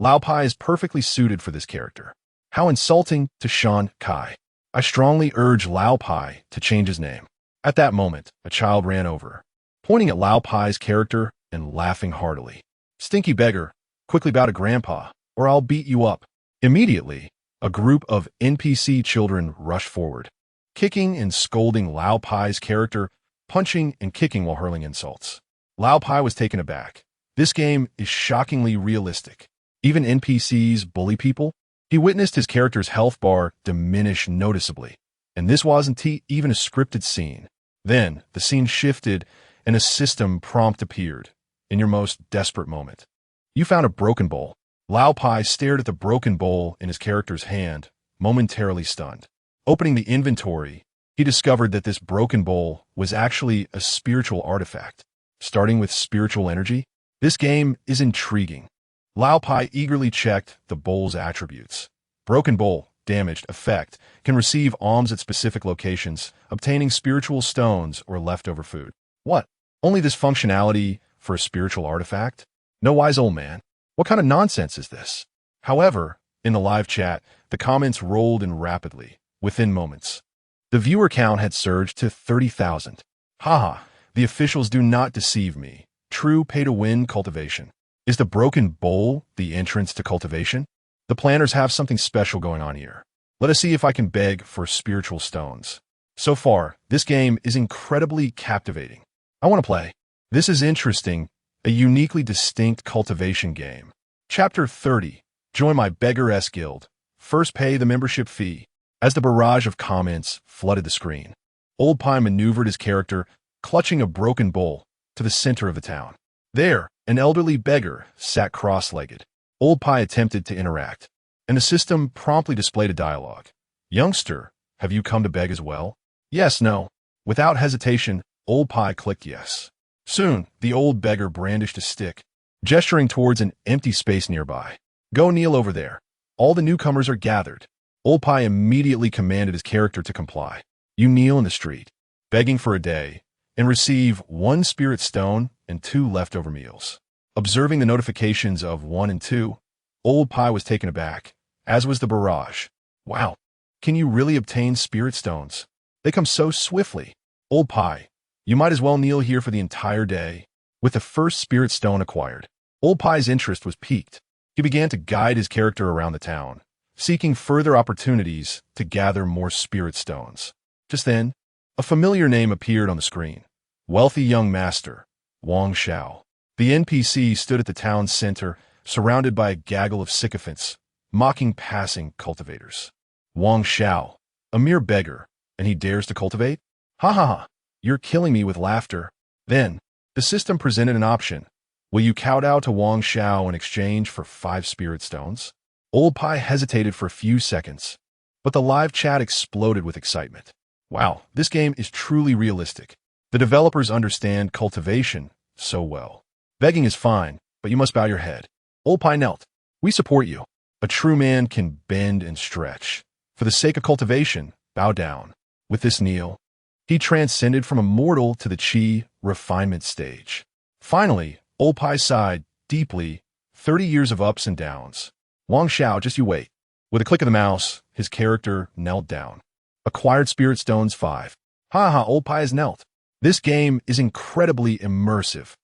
Lao Pai is perfectly suited for this character. How insulting to Shan Kai. I strongly urge Lao Pai to change his name. At that moment, a child ran over, pointing at Lao Pai's character and laughing heartily. Stinky beggar, quickly bow to grandpa, or I'll beat you up. Immediately, a group of NPC children rushed forward, kicking and scolding Lao Pai's character, punching and kicking while hurling insults. Lao Pai was taken aback. This game is shockingly realistic. Even NPCs bully people. He witnessed his character's health bar diminish noticeably, and this wasn't even a scripted scene. Then, the scene shifted, and a system prompt appeared. In your most desperate moment, you found a broken bowl. Lao Pai stared at the broken bowl in his character's hand, momentarily stunned. Opening the inventory, he discovered that this broken bowl was actually a spiritual artifact. Starting with spiritual energy, this game is intriguing. Lao Pai eagerly checked the bowl's attributes. Broken bowl, damaged, effect, can receive alms at specific locations, obtaining spiritual stones or leftover food. What? Only this functionality for a spiritual artifact? No wise old man. What kind of nonsense is this? However, in the live chat, the comments rolled in rapidly, within moments. The viewer count had surged to 30,000. Haha, the officials do not deceive me. True pay-to-win cultivation. Is the broken bowl the entrance to cultivation? The planners have something special going on here. Let us see if I can beg for spiritual stones. So far, this game is incredibly captivating. I want to play. This is interesting, a uniquely distinct cultivation game. Chapter 30. Join my beggar-esque guild. First pay the membership fee. As the barrage of comments flooded the screen, Old Pai maneuvered his character, clutching a broken bowl, to the center of the town. There, an elderly beggar sat cross-legged. Old Pai attempted to interact, and the system promptly displayed a dialogue. Youngster, have you come to beg as well? Yes, no. Without hesitation, Old Pai clicked yes. Soon, the old beggar brandished a stick, gesturing towards an empty space nearby. Go kneel over there. All the newcomers are gathered. Old Pai immediately commanded his character to comply. You kneel in the street, begging for a day, and receive 1 spirit stone and 2 leftover meals. Observing the notifications of 1 and 2, Old Pai was taken aback, as was the barrage. Wow, can you really obtain spirit stones? They come so swiftly. Old Pai, you might as well kneel here for the entire day. With the first spirit stone acquired, Old Pai's interest was piqued. He began to guide his character around the town, seeking further opportunities to gather more spirit stones. Just then, a familiar name appeared on the screen. Wealthy young master, Wang Xiao. The NPC stood at the town's center, surrounded by a gaggle of sycophants, mocking passing cultivators. Wang Xiao, a mere beggar, and he dares to cultivate? Ha ha ha, you're killing me with laughter. Then, the system presented an option. Will you kowtow to Wang Xiao in exchange for 5 spirit stones? Old Pai hesitated for a few seconds, but the live chat exploded with excitement. Wow, this game is truly realistic. The developers understand cultivation so well. Begging is fine, but you must bow your head. Old Pai knelt. We support you. A true man can bend and stretch. For the sake of cultivation, bow down. With this kneel, he transcended from a mortal to the chi refinement stage. Finally, Old Pai sighed deeply, 30 years of ups and downs. Wang Xiao, just you wait. With a click of the mouse, his character knelt down. Acquired spirit stones 5. Ha, Old Pai has knelt. This game is incredibly immersive.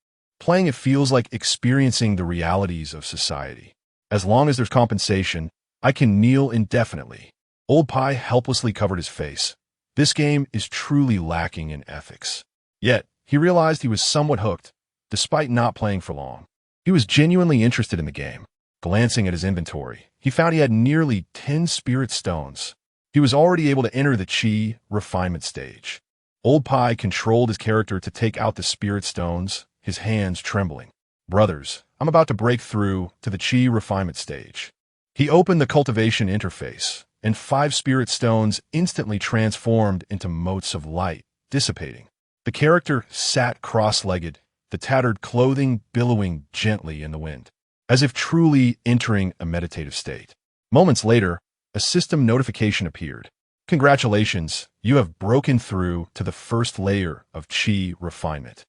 Playing it feels like experiencing the realities of society. As long as there's compensation, I can kneel indefinitely. Old Pie helplessly covered his face. This game is truly lacking in ethics. Yet, he realized he was somewhat hooked, despite not playing for long. He was genuinely interested in the game. Glancing at his inventory, he found he had nearly 10 spirit stones. He was already able to enter the chi refinement stage. Old Pie controlled his character to take out the spirit stones, his hands trembling. Brothers, I'm about to break through to the chi refinement stage. He opened the cultivation interface, and 5 spirit stones instantly transformed into motes of light, dissipating. The character sat cross-legged, the tattered clothing billowing gently in the wind, as if truly entering a meditative state. Moments later, a system notification appeared. Congratulations, you have broken through to the first layer of chi refinement.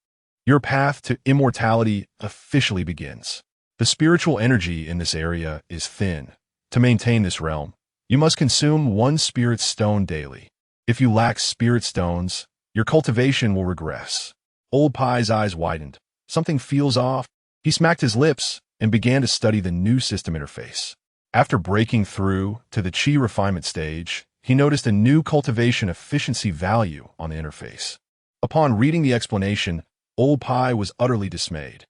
Your path to immortality officially begins. The spiritual energy in this area is thin. To maintain this realm, you must consume 1 spirit stone daily. If you lack spirit stones, your cultivation will regress. Old Pie's eyes widened. Something feels off. He smacked his lips and began to study the new system interface. After breaking through to the chi refinement stage, he noticed a new cultivation efficiency value on the interface. Upon reading the explanation, Old Pie was utterly dismayed.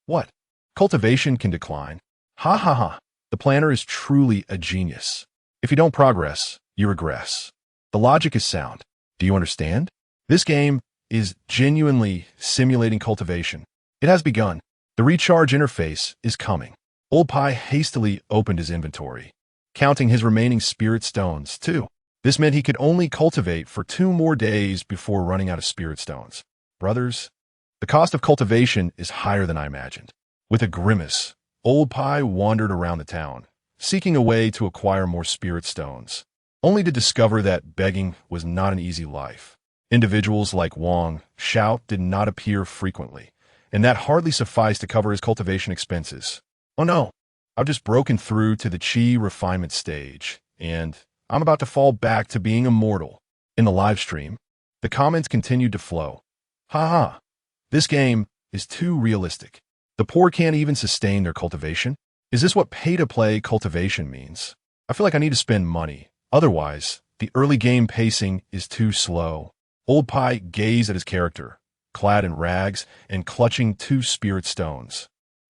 What? Cultivation can decline? Ha ha ha. The planner is truly a genius. If you don't progress, you regress. The logic is sound. Do you understand? This game is genuinely simulating cultivation. It has begun. The recharge interface is coming. Old Pie hastily opened his inventory, counting his remaining spirit stones, too. This meant he could only cultivate for 2 more days before running out of spirit stones. Brothers, the cost of cultivation is higher than I imagined. With a grimace, Old Pie wandered around the town, seeking a way to acquire more spirit stones, only to discover that begging was not an easy life. Individuals like Wang Xiao did not appear frequently, and that hardly sufficed to cover his cultivation expenses. Oh no, I've just broken through to the chi refinement stage, and I'm about to fall back to being immortal. In the live stream, the comments continued to flow. Ha! This game is too realistic. The poor can't even sustain their cultivation. Is this what pay-to-play cultivation means? I feel like I need to spend money. Otherwise, the early game pacing is too slow. Old Pie gazed at his character, clad in rags and clutching 2 spirit stones.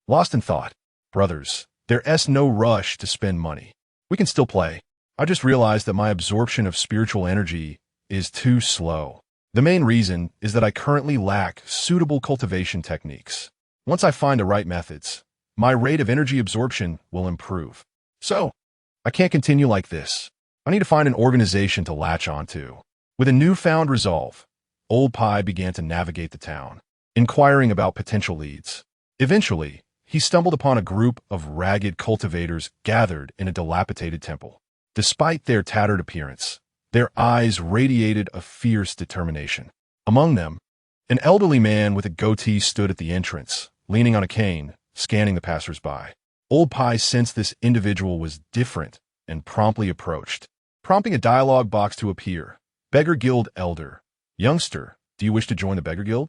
Lost in thought. Brothers, there's no rush to spend money. We can still play. I just realized that my absorption of spiritual energy is too slow. The main reason is that I currently lack suitable cultivation techniques. Once I find the right methods, my rate of energy absorption will improve. So, I can't continue like this. I need to find an organization to latch onto. With a newfound resolve, Old Pie began to navigate the town, inquiring about potential leads. Eventually, he stumbled upon a group of ragged cultivators gathered in a dilapidated temple. Despite their tattered appearance, their eyes radiated a fierce determination. Among them, an elderly man with a goatee stood at the entrance, leaning on a cane, scanning the passers-by. Old Pie sensed this individual was different and promptly approached, prompting a dialogue box to appear. Beggar Guild Elder. Youngster, do you wish to join the Beggar Guild?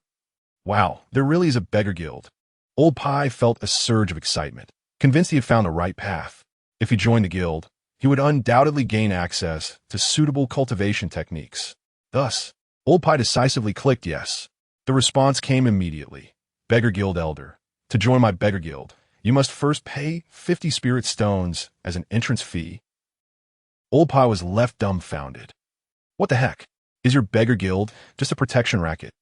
Wow, there really is a Beggar Guild. Old Pie felt a surge of excitement, convinced he had found the right path. If he joined the guild, he would undoubtedly gain access to suitable cultivation techniques. Thus, Old Pie decisively clicked yes. The response came immediately. Beggar Guild Elder. To join my Beggar Guild, you must first pay 50 spirit stones as an entrance fee. Old Pie was left dumbfounded. What the heck? Is your Beggar Guild just a protection racket?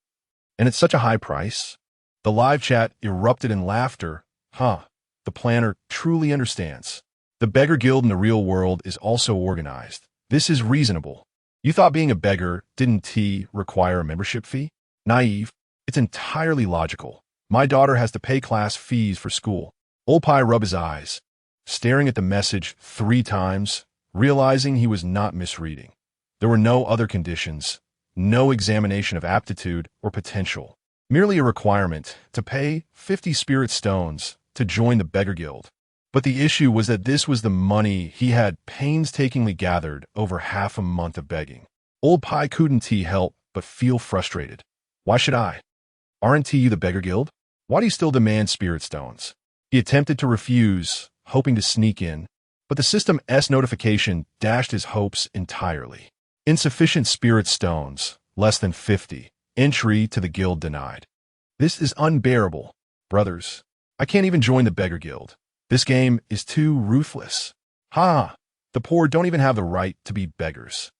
And it's such a high price? The live chat erupted in laughter. The planner truly understands. The Beggar Guild in the real world is also organized. This is reasonable. You thought being a beggar didn't require a membership fee? Naive. It's entirely logical. My daughter has to pay class fees for school. Old Pie rubbed his eyes, staring at the message 3 times, realizing he was not misreading. There were no other conditions, no examination of aptitude or potential, merely a requirement to pay 50 spirit stones to join the Beggar Guild. But the issue was that this was the money he had painstakingly gathered over half a month of begging. Old Pie couldn't help but feel frustrated. Why should I? Aren't you the Beggar Guild? Why do you still demand spirit stones? He attempted to refuse, hoping to sneak in, but the system's notification dashed his hopes entirely. Insufficient spirit stones, less than 50. Entry to the guild denied. This is unbearable. Brothers, I can't even join the beggar guild. This game is too ruthless. Ha! The poor don't even have the right to be beggars.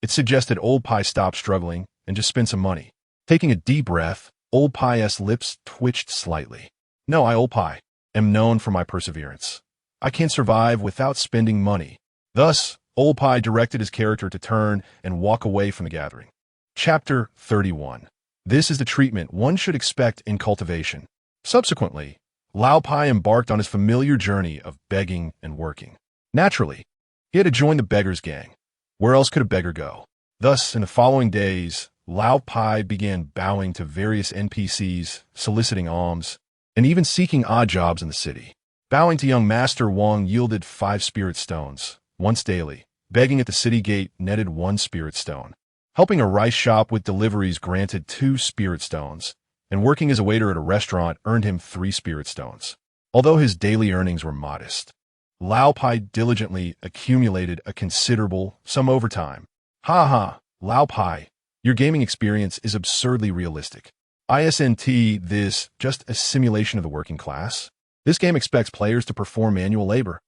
It suggested Old Pie stop struggling and just spend some money. Taking a deep breath, Old Pie's lips twitched slightly. No, I, Old Pie, am known for my perseverance. I can't survive without spending money. Thus, Old Pie directed his character to turn and walk away from the gathering. Chapter 31. This is the treatment one should expect in cultivation. Subsequently, Lao Pie embarked on his familiar journey of begging and working. Naturally, he had to join the beggars' gang. Where else could a beggar go? Thus, in the following days, Lao Pie began bowing to various NPCs, soliciting alms, and even seeking odd jobs in the city. Bowing to young Master Wong yielded 5 spirit stones, once daily. Begging at the city gate netted 1 spirit stone. Helping a rice shop with deliveries granted 2 spirit stones, and working as a waiter at a restaurant earned him 3 spirit stones. Although his daily earnings were modest, Lao Pie diligently accumulated a considerable sum over time. Ha ha, Lao Pie, your gaming experience is absurdly realistic. Isn't this just a simulation of the working class? This game expects players to perform manual labor.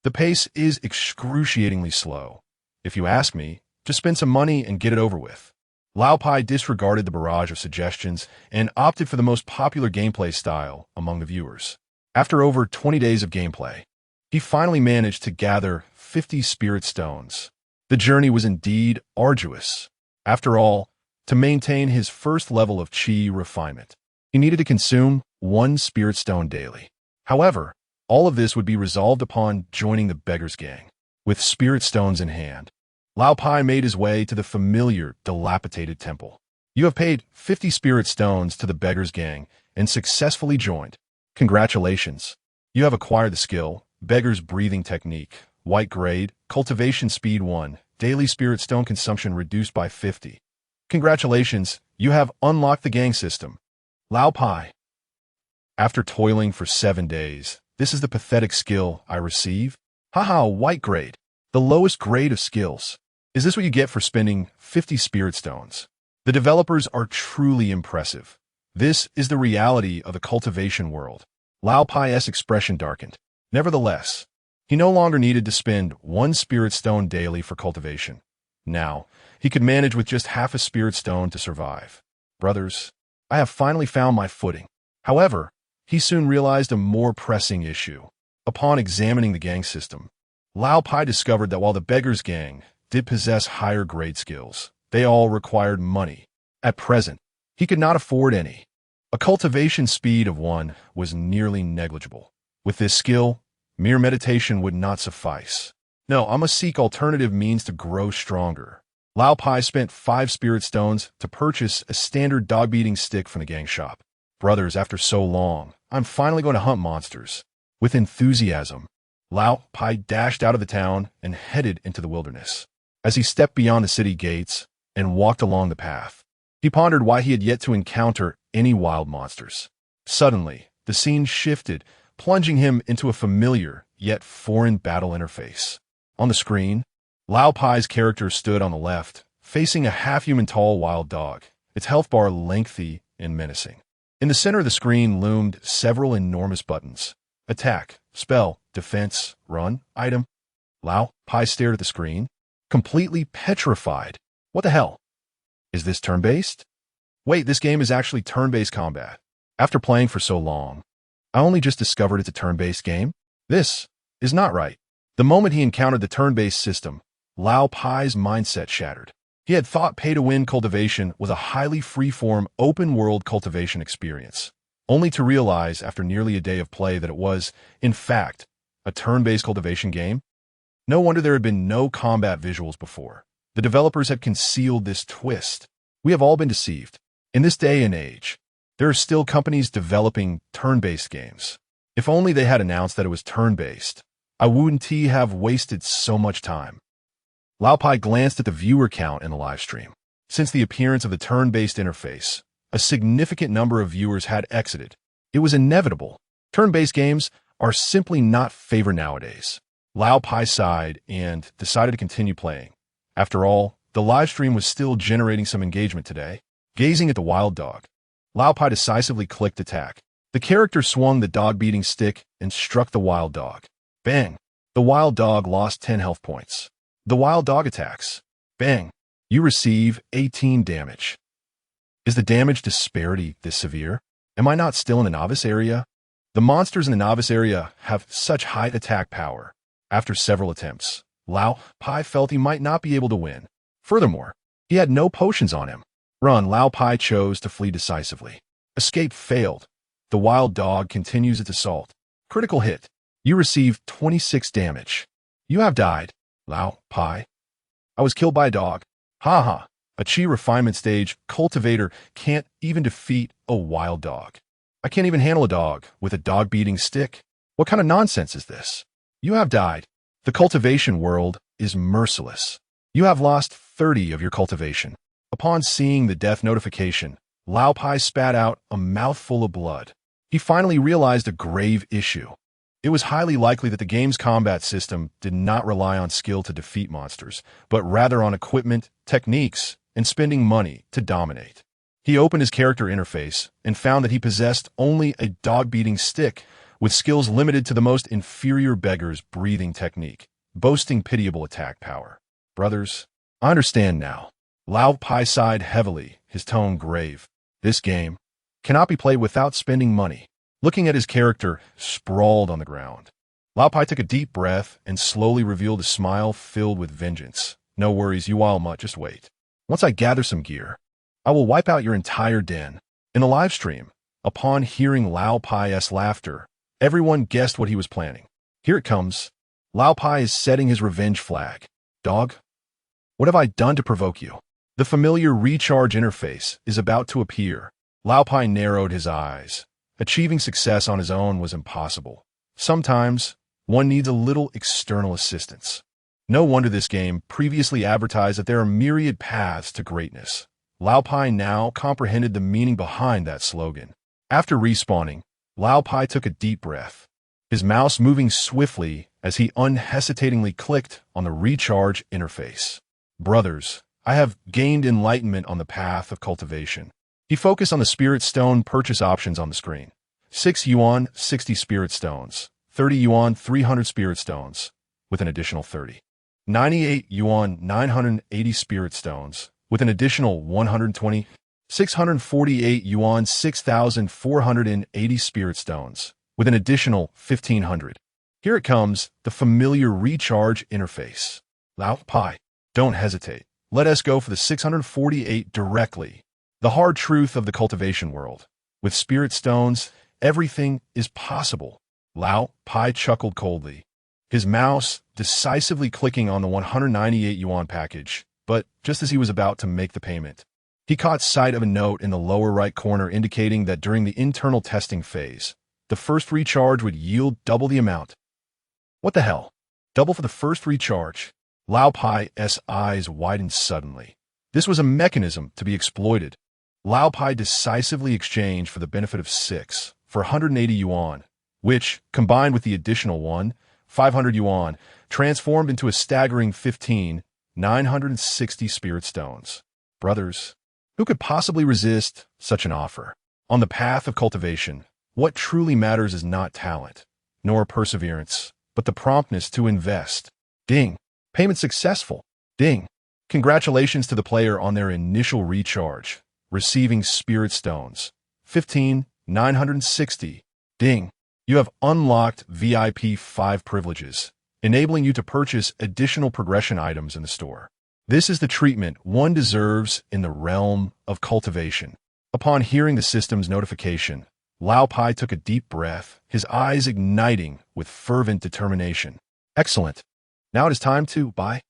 The pace is excruciatingly slow. If you ask me, just spend some money and get it over with. Lao Pie disregarded the barrage of suggestions and opted for the most popular gameplay style among the viewers. After over 20 days of gameplay, he finally managed to gather 50 spirit stones. The journey was indeed arduous. After all, to maintain his first level of chi refinement, he needed to consume 1 spirit stone daily. However, all of this would be resolved upon joining the beggars' gang. With spirit stones in hand, Lao Pie made his way to the familiar, dilapidated temple. You have paid 50 spirit stones to the beggars' gang and successfully joined. Congratulations. You have acquired the skill, beggar's breathing technique, white grade, cultivation speed 1, daily spirit stone consumption reduced by 50. Congratulations, you have unlocked the gang system. Lao Pie. After toiling for 7 days, this is the pathetic skill I receive? Haha, white grade. The lowest grade of skills. Is this what you get for spending 50 spirit stones? The developers are truly impressive. This is the reality of the cultivation world. Lao Pie's expression darkened. Nevertheless, he no longer needed to spend 1 spirit stone daily for cultivation. Now, he could manage with just half a spirit stone to survive. Brothers, I have finally found my footing. However, he soon realized a more pressing issue. Upon examining the gang system, Lao Pie discovered that while the beggars' gang did possess higher grade skills, they all required money. At present, he could not afford any. A cultivation speed of 1 was nearly negligible. With this skill, mere meditation would not suffice. No, I must seek alternative means to grow stronger. Lao Pie spent 5 spirit stones to purchase a standard dog-beating stick from the gang shop. Brothers, after so long, I'm finally going to hunt monsters. With enthusiasm, Lao Pie dashed out of the town and headed into the wilderness. As he stepped beyond the city gates and walked along the path, he pondered why he had yet to encounter any wild monsters. Suddenly, the scene shifted, plunging him into a familiar yet foreign battle interface. On the screen, Lao Pie's character stood on the left, facing a half-human tall wild dog, its health bar lengthy and menacing. In the center of the screen loomed several enormous buttons. Attack, spell, defense, run, item. Lao Pie stared at the screen, completely petrified. What the hell? Is this turn-based? Wait, this game is actually turn-based combat. After playing for so long, I only just discovered it's a turn-based game. This is not right. The moment he encountered the turn-based system, Lao Pie's mindset shattered. He had thought pay-to-win cultivation was a highly free-form, open-world cultivation experience, only to realize after nearly a day of play that it was, in fact, a turn-based cultivation game. No wonder there had been no combat visuals before. The developers had concealed this twist. We have all been deceived. In this day and age, there are still companies developing turn-based games. If only they had announced that it was turn-based, I wouldn't have wasted so much time. Lao Pie glanced at the viewer count in the live stream. Since the appearance of the turn-based interface, a significant number of viewers had exited. It was inevitable. Turn-based games are simply not favored nowadays. Lao Pai sighed and decided to continue playing. After all, the live stream was still generating some engagement today. Gazing at the wild dog, Lao Pai decisively clicked attack. The character swung the dog-beating stick and struck the wild dog. Bang! The wild dog lost 10 health points. The wild dog attacks. Bang! You receive 18 damage. Is the damage disparity this severe? Am I not still in the novice area? The monsters in the novice area have such high attack power. After several attempts, Lao Pai felt he might not be able to win. Furthermore, he had no potions on him. Run, Lao Pai chose to flee decisively. Escape failed. The wild dog continues its assault. Critical hit. You receive 26 damage. You have died, Lao Pai. I was killed by a dog. Haha. A chi refinement stage cultivator can't even defeat a wild dog. I can't even handle a dog with a dog-beating stick. What kind of nonsense is this? You have died. The cultivation world is merciless. You have lost 30 of your cultivation. Upon seeing the death notification, Lao Pai spat out a mouthful of blood. He finally realized a grave issue. It was highly likely that the game's combat system did not rely on skill to defeat monsters, but rather on equipment, techniques, and spending money to dominate. He opened his character interface and found that he possessed only a dog-beating stick with skills limited to the most inferior beggar's breathing technique, boasting pitiable attack power. Brothers, I understand now. Lao Pai sighed heavily, his tone grave. This game cannot be played without spending money. Looking at his character sprawled on the ground, Lao Pai took a deep breath and slowly revealed a smile filled with vengeance. No worries, you all mutt, just wait. Once I gather some gear, I will wipe out your entire den. In the live stream, upon hearing Lao Pai's laughter, everyone guessed what he was planning. Here it comes. Lao Pai is setting his revenge flag. Dog, what have I done to provoke you? The familiar recharge interface is about to appear. Lao Pai narrowed his eyes. Achieving success on his own was impossible. Sometimes, one needs a little external assistance. No wonder this game previously advertised that there are myriad paths to greatness. Lao Pai now comprehended the meaning behind that slogan. After respawning, Lao Pai took a deep breath, his mouse moving swiftly as he unhesitatingly clicked on the recharge interface. Brothers, I have gained enlightenment on the path of cultivation. He focused on the spirit stone purchase options on the screen. 6 yuan, 60 spirit stones. 30 yuan, 300 spirit stones, with an additional 30. 98 yuan, 980 spirit stones, with an additional 120. 648 yuan, 6,480 spirit stones, with an additional 1,500. Here it comes, the familiar recharge interface. Lao Pai, don't hesitate. Let us go for the 648 directly. The hard truth of the cultivation world. With spirit stones, everything is possible. Lao Pai chuckled coldly, his mouse decisively clicking on the 198 yuan package, but just as he was about to make the payment, he caught sight of a note in the lower right corner indicating that during the internal testing phase, the first recharge would yield double the amount. What the hell? Double for the first recharge? Lao Pai's eyes widened suddenly. This was a mechanism to be exploited. Lao Pai decisively exchanged for the benefit of 6 for 180 yuan, which, combined with the additional 500 yuan, transformed into a staggering 960 spirit stones. Brothers, who could possibly resist such an offer? On the path of cultivation, what truly matters is not talent, nor perseverance, but the promptness to invest. Ding. Payment successful. Ding. Congratulations to the player on their initial recharge, receiving spirit stones. 960. Ding. You have unlocked VIP 5 privileges, enabling you to purchase additional progression items in the store. This is the treatment one deserves in the realm of cultivation. Upon hearing the system's notification, Lao Pai took a deep breath, his eyes igniting with fervent determination. Excellent. Now it is time to buy.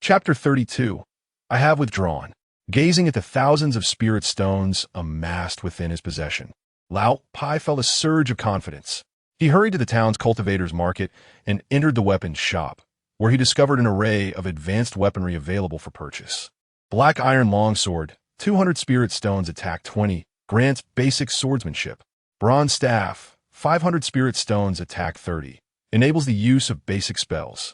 Chapter 32. I have withdrawn. Gazing at the thousands of spirit stones amassed within his possession, Lao Pai felt a surge of confidence. He hurried to the town's cultivators market and entered the weapons shop, where he discovered an array of advanced weaponry available for purchase. Black iron longsword, 200 spirit stones, attack 20, grants basic swordsmanship. Bronze staff, 500 spirit stones attack 30. Enables the use of basic spells.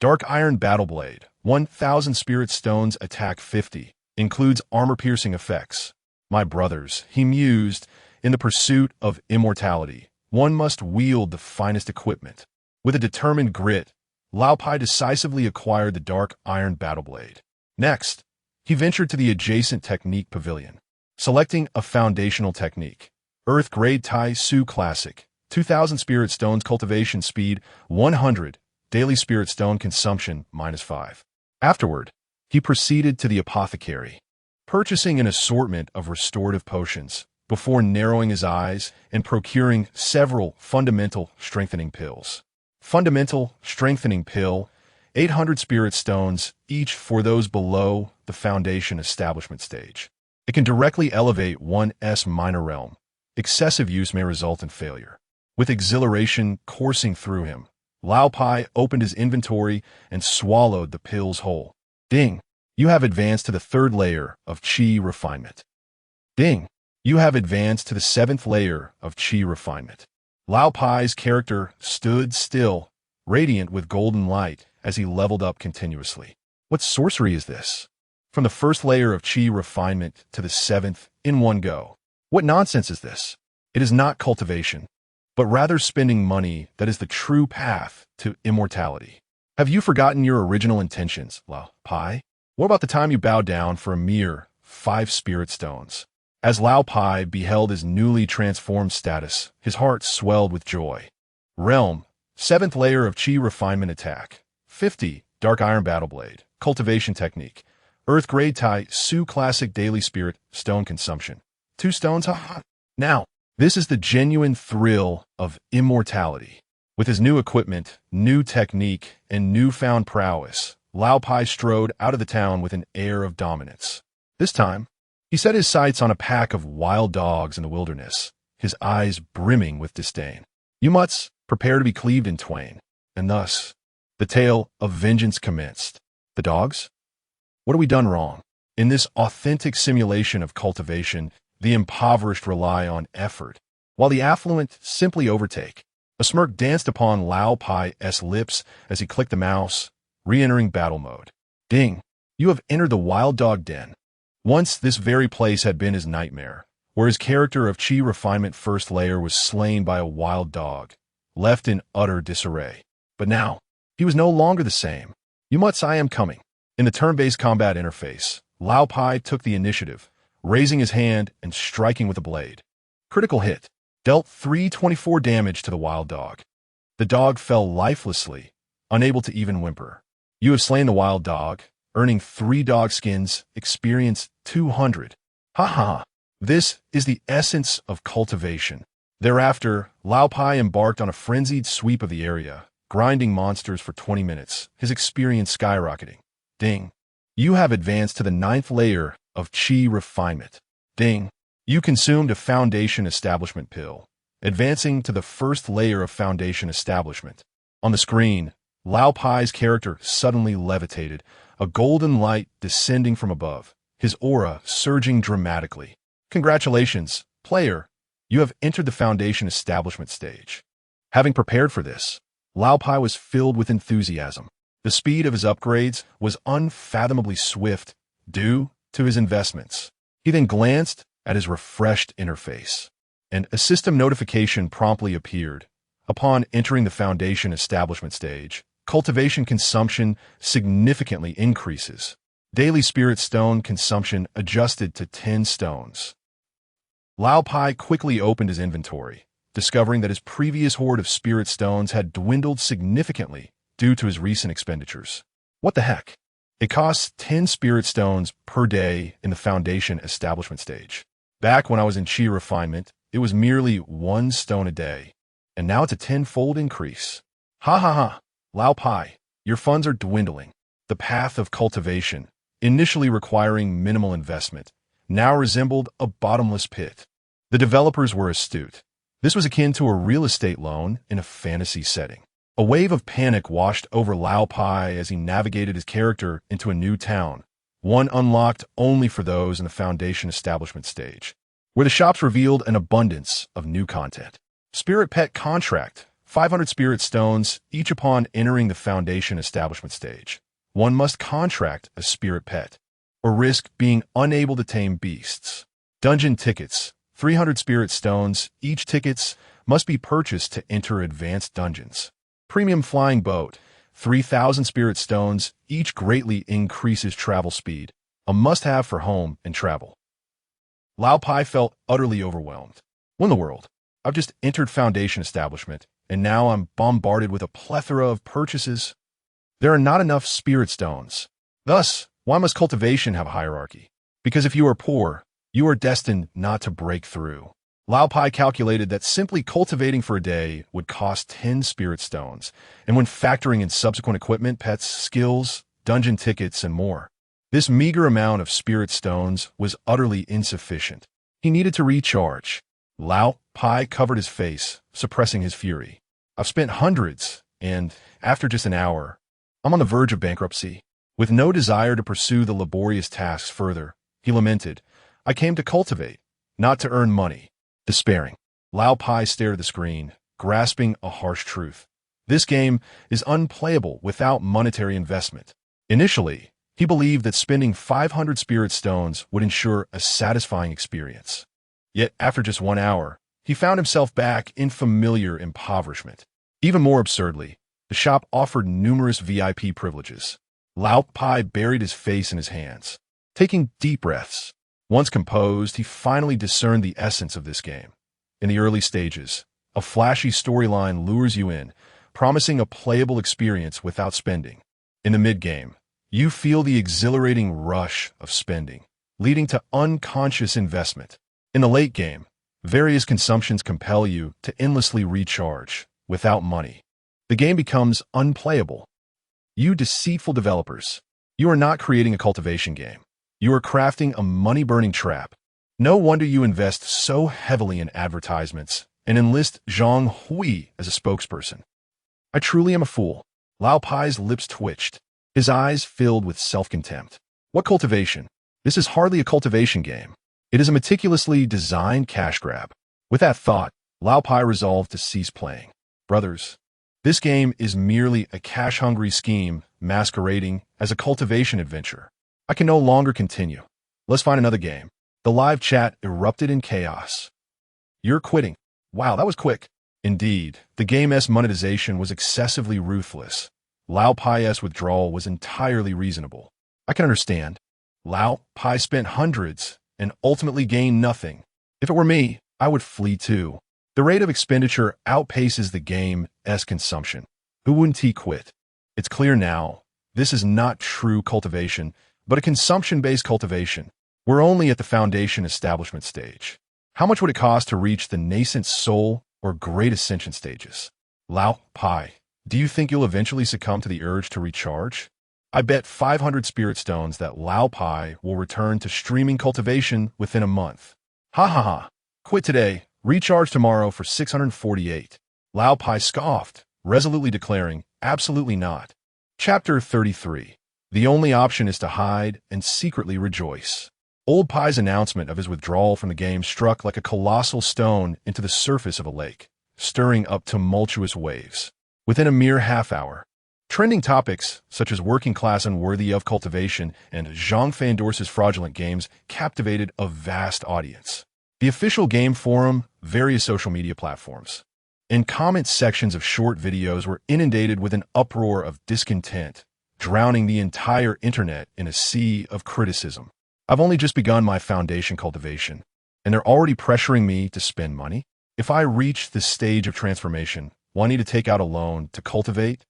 Dark Iron Battle Blade, 1000 spirit stones attack 50. Includes armor-piercing effects. My brothers, he mused, in the pursuit of immortality, one must wield the finest equipment. With a determined grit, Lao Pai decisively acquired the Dark Iron Battle Blade. Next, he ventured to the adjacent technique pavilion, selecting a foundational technique. Earth Grade Tai Su Classic, 2000 spirit stones cultivation speed, 100, daily spirit stone consumption, -5. Afterward, he proceeded to the apothecary, purchasing an assortment of restorative potions before narrowing his eyes and procuring several fundamental strengthening pills. Fundamental strengthening pill, 800 spirit stones, each for those below the foundation establishment stage. It can directly elevate one's minor realm. Excessive use may result in failure. With exhilaration coursing through him, Lao Pai opened his inventory and swallowed the pills whole. Ding! You have advanced to the 3rd layer of Qi refinement. Ding! You have advanced to the 7th layer of Qi refinement. Lao Pai's character stood still, radiant with golden light, as he leveled up continuously. What sorcery is this? From the 1st layer of Qi refinement to the 7th in one go. What nonsense is this? It is not cultivation, but rather spending money that is the true path to immortality. Have you forgotten your original intentions, Lao Pai? What about the time you bowed down for a mere 5 spirit stones? As Lao Pai beheld his newly transformed status, his heart swelled with joy. Realm, 7th layer of Qi refinement attack, 50, Dark Iron Battle Blade, cultivation technique, Earth Grade Tai Su Classic daily spirit stone consumption. 2 stones, haha. Now, this is the genuine thrill of immortality. With his new equipment, new technique, and newfound prowess, Lao Pai strode out of the town with an air of dominance. This time, he set his sights on a pack of wild dogs in the wilderness, his eyes brimming with disdain. You mutts, prepare to be cleaved in twain. And thus, the tale of vengeance commenced. The dogs? What have we done wrong? In this authentic simulation of cultivation, the impoverished rely on effort, while the affluent simply overtake. A smirk danced upon Lao Pai's lips as he clicked the mouse, re-entering battle mode. Ding! You have entered the wild dog den. Once this very place had been his nightmare, where his character of Qi refinement 1st layer was slain by a wild dog, left in utter disarray. But now, he was no longer the same. You mutts, I am coming. In the turn-based combat interface, Lao Pai took the initiative, raising his hand and striking with a blade. Critical hit. Dealt 324 damage to the wild dog. The dog fell lifelessly, unable to even whimper. You have slain the wild dog, earning 3 dog skins, experience 200. Ha ha! This is the essence of cultivation. Thereafter, Lao Pai embarked on a frenzied sweep of the area, grinding monsters for 20 minutes, his experience skyrocketing. Ding! You have advanced to the 9th layer of Qi refinement. Ding! You consumed a foundation establishment pill, advancing to the 1st layer of foundation establishment. On the screen, Lao Pai's character suddenly levitated, a golden light descending from above, his aura surging dramatically. Congratulations, player! You have entered the foundation establishment stage. Having prepared for this, Lao Pai was filled with enthusiasm. The speed of his upgrades was unfathomably swift due to his investments. He then glanced at his refreshed interface, and a system notification promptly appeared. Upon entering the foundation establishment stage, cultivation consumption significantly increases. Daily spirit stone consumption adjusted to 10 stones. Lao Pai quickly opened his inventory, discovering that his previous hoard of spirit stones had dwindled significantly due to his recent expenditures. What the heck? It costs 10 spirit stones per day in the foundation establishment stage. Back when I was in Qi refinement, it was merely 1 stone a day, and now it's a 10-fold increase. Ha ha ha! Lao Pai, your funds are dwindling. The path of cultivation, initially requiring minimal investment, now resembled a bottomless pit. The developers were astute. This was akin to a real estate loan in a fantasy setting. A wave of panic washed over Lao Pai as he navigated his character into a new town, one unlocked only for those in the foundation establishment stage, where the shops revealed an abundance of new content. Spirit Pet Contract. 500 spirit stones, each upon entering the foundation establishment stage. One must contract a spirit pet, or risk being unable to tame beasts. Dungeon tickets. 300 spirit stones, each tickets must be purchased to enter advanced dungeons. Premium flying boat. 3,000 spirit stones, each greatly increases travel speed. A must-have for home and travel. Lao Pai felt utterly overwhelmed. What in the world? I've just entered foundation establishment, and now I'm bombarded with a plethora of purchases. There are not enough spirit stones. Thus, why must cultivation have a hierarchy? Because if you are poor, you are destined not to break through. Lao Pai calculated that simply cultivating for a day would cost 10 spirit stones, and when factoring in subsequent equipment, pets, skills, dungeon tickets, and more, this meager amount of spirit stones was utterly insufficient. He needed to recharge. Lao Pai covered his face, suppressing his fury. I've spent hundreds, and after just an hour, I'm on the verge of bankruptcy. With no desire to pursue the laborious tasks further, he lamented, I came to cultivate, not to earn money. Despairing, Lao Pai stared at the screen, grasping a harsh truth. This game is unplayable without monetary investment. Initially, he believed that spending 500 spirit stones would ensure a satisfying experience. Yet after just 1 hour, he found himself back in familiar impoverishment. Even more absurdly, the shop offered numerous VIP privileges. Lao Pai buried his face in his hands, taking deep breaths. Once composed, he finally discerned the essence of this game. In the early stages, a flashy storyline lures you in, promising a playable experience without spending. In the mid-game, you feel the exhilarating rush of spending, leading to unconscious investment. In the late game, various consumptions compel you to endlessly recharge without money. The game becomes unplayable. You deceitful developers, you are not creating a cultivation game. You are crafting a money-burning trap. No wonder you invest so heavily in advertisements and enlist Zhang Hui as a spokesperson. I truly am a fool. Lao Pai's lips twitched. His eyes filled with self-contempt. What cultivation? This is hardly a cultivation game. It is a meticulously designed cash grab. With that thought, Lao Pai resolved to cease playing. Brothers, this game is merely a cash-hungry scheme masquerading as a cultivation adventure. I can no longer continue. Let's find another game. The live chat erupted in chaos. You're quitting. Wow, that was quick. Indeed, the game's monetization was excessively ruthless. Lao Pai's withdrawal was entirely reasonable. I can understand. Lao Pai spent hundreds and ultimately gained nothing. If it were me, I would flee too. The rate of expenditure outpaces the game's consumption. Who wouldn't he quit? It's clear now, this is not true cultivation, but a consumption-based cultivation. We're only at the foundation establishment stage. How much would it cost to reach the nascent soul or great ascension stages? Lao Pai, do you think you'll eventually succumb to the urge to recharge? I bet 500 spirit stones that Lao Pai will return to streaming cultivation within a month. Ha ha ha. Quit today, recharge tomorrow for 648. Lao Pai scoffed, resolutely declaring, absolutely not. Chapter 33. The only option is to hide and secretly rejoice. Old Pai's announcement of his withdrawal from the game struck like a colossal stone into the surface of a lake, stirring up tumultuous waves. Within a mere half-hour, trending topics such as working class unworthy of cultivation and Zhang Fei endorses fraudulent games captivated a vast audience. The official game forum, various social media platforms, and comment sections of short videos were inundated with an uproar of discontent, drowning the entire internet in a sea of criticism. I've only just begun my foundation cultivation, and they're already pressuring me to spend money? If I reach this stage of transformation, will I need to take out a loan to cultivate?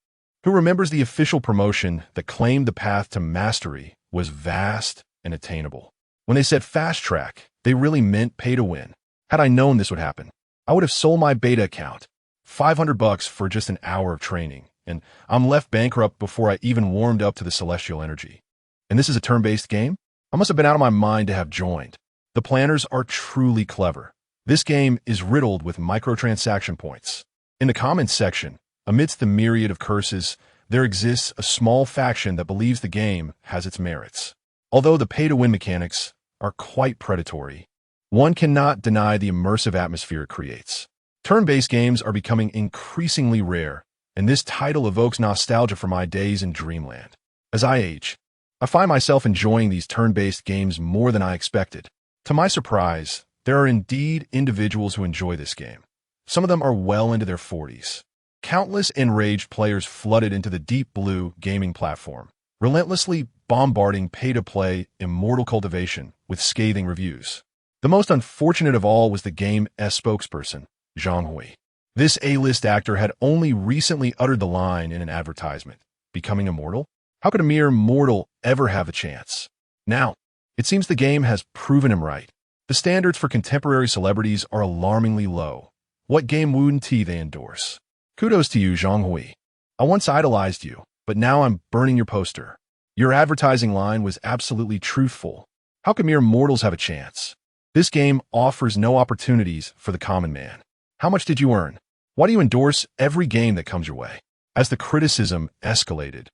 Who remembers the official promotion that claimed the path to mastery was vast and attainable? When they said fast track, they really meant pay to win. Had I known this would happen, I would have sold my beta account. $500 for just an hour of training, and I'm left bankrupt before I even warmed up to the celestial energy. And this is a turn-based game? I must have been out of my mind to have joined. The planners are truly clever. This game is riddled with microtransaction points. In the comments section, amidst the myriad of curses, there exists a small faction that believes the game has its merits. Although the pay-to-win mechanics are quite predatory, one cannot deny the immersive atmosphere it creates. Turn-based games are becoming increasingly rare, and this title evokes nostalgia for my days in Dreamland. As I age, I find myself enjoying these turn-based games more than I expected. To my surprise, there are indeed individuals who enjoy this game. Some of them are well into their 40s. Countless enraged players flooded into the Deep Blue gaming platform, relentlessly bombarding pay-to-play Immortal Cultivation with scathing reviews. The most unfortunate of all was the game's spokesperson, Zhang Hui. This A-list actor had only recently uttered the line in an advertisement, "Becoming immortal? How could a mere mortal ever have a chance?" Now, it seems the game has proven him right. The standards for contemporary celebrities are alarmingly low. What game wouldn't they endorse? Kudos to you, Zhang Hui. I once idolized you, but now I'm burning your poster. Your advertising line was absolutely truthful. How could mere mortals have a chance? This game offers no opportunities for the common man. How much did you earn? Why do you endorse every game that comes your way? As the criticism escalated,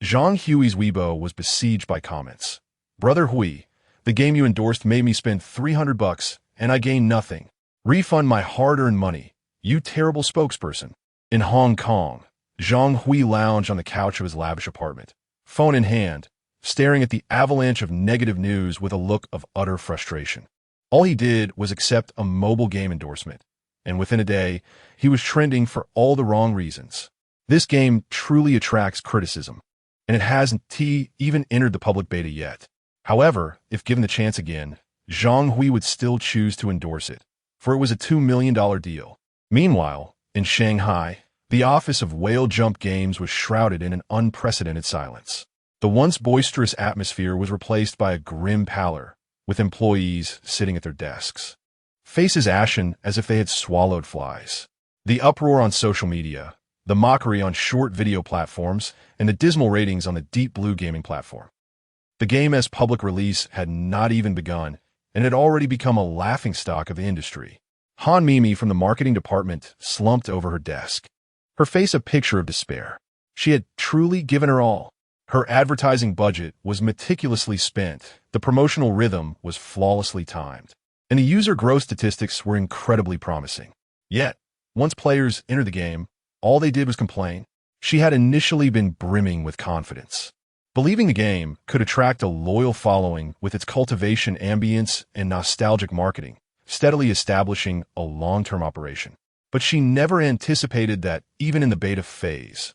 Zhang Hui's Weibo was besieged by comments. Brother Hui, the game you endorsed made me spend $300 and I gained nothing. Refund my hard-earned money, you terrible spokesperson. In Hong Kong, Zhang Hui lounged on the couch of his lavish apartment, phone in hand, staring at the avalanche of negative news with a look of utter frustration. All he did was accept a mobile game endorsement, and within a day, he was trending for all the wrong reasons. This game truly attracts criticism, and it hasn't even entered the public beta yet. However, if given the chance again, Zhang Hui would still choose to endorse it, for it was a $2 million deal. Meanwhile, in Shanghai, the office of Whale Jump Games was shrouded in an unprecedented silence. The once boisterous atmosphere was replaced by a grim pallor, with employees sitting at their desks, faces ashen as if they had swallowed flies. The uproar on social media, the mockery on short video platforms, and the dismal ratings on the Deep Blue gaming platform. The game's public release had not even begun, and had already become a laughingstock of the industry. Han Mimi from the marketing department slumped over her desk, her face a picture of despair. She had truly given her all. Her advertising budget was meticulously spent, the promotional rhythm was flawlessly timed, and the user growth statistics were incredibly promising. Yet, once players entered the game, all they did was complain. She had initially been brimming with confidence, believing the game could attract a loyal following with its cultivation ambience and nostalgic marketing, steadily establishing a long-term operation. But she never anticipated that, even in the beta phase,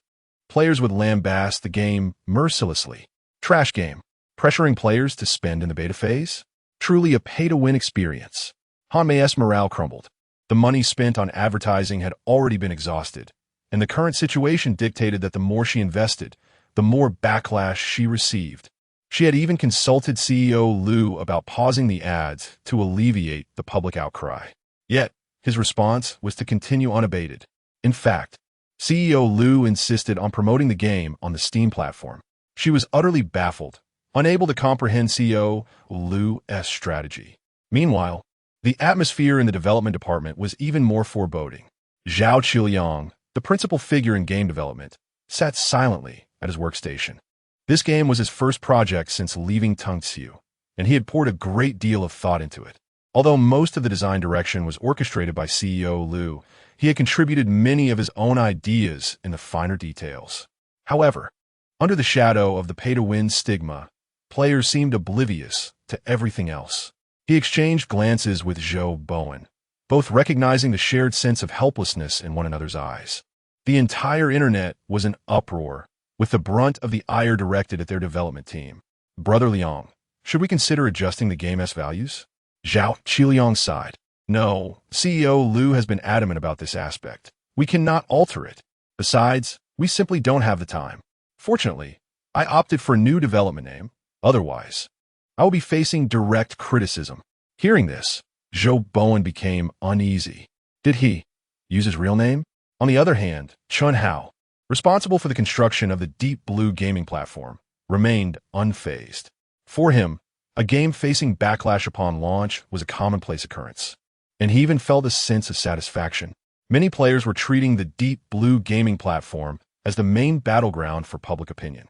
players would lambast the game mercilessly. Trash game, pressuring players to spend in the beta phase? Truly a pay-to-win experience. Hanmei's morale crumbled. The money spent on advertising had already been exhausted, and the current situation dictated that the more she invested, the more backlash she received. She had even consulted CEO Liu about pausing the ads to alleviate the public outcry. Yet, his response was to continue unabated. In fact, CEO Liu insisted on promoting the game on the Steam platform. She was utterly baffled, unable to comprehend CEO Liu's strategy. Meanwhile, the atmosphere in the development department was even more foreboding. Zhao Qiliang, the principal figure in game development, sat silently at his workstation. This game was his first project since leaving Tungxiu, and he had poured a great deal of thought into it. Although most of the design direction was orchestrated by CEO Liu, he had contributed many of his own ideas in the finer details. However, under the shadow of the pay-to-win stigma, players seemed oblivious to everything else. He exchanged glances with Zhou Bowen, both recognizing the shared sense of helplessness in one another's eyes. The entire internet was in uproar, with the brunt of the ire directed at their development team. Brother Liang, should we consider adjusting the game's values? Zhao Qiliang sighed. No, CEO Liu has been adamant about this aspect. We cannot alter it. Besides, we simply don't have the time. Fortunately, I opted for a new development name. Otherwise, I will be facing direct criticism. Hearing this, Zhou Bowen became uneasy. Did he use his real name? On the other hand, Chun Hao, responsible for the construction of the Deep Blue gaming platform, remained unfazed. For him, a game facing backlash upon launch was a commonplace occurrence, and he even felt a sense of satisfaction. Many players were treating the Deep Blue gaming platform as the main battleground for public opinion.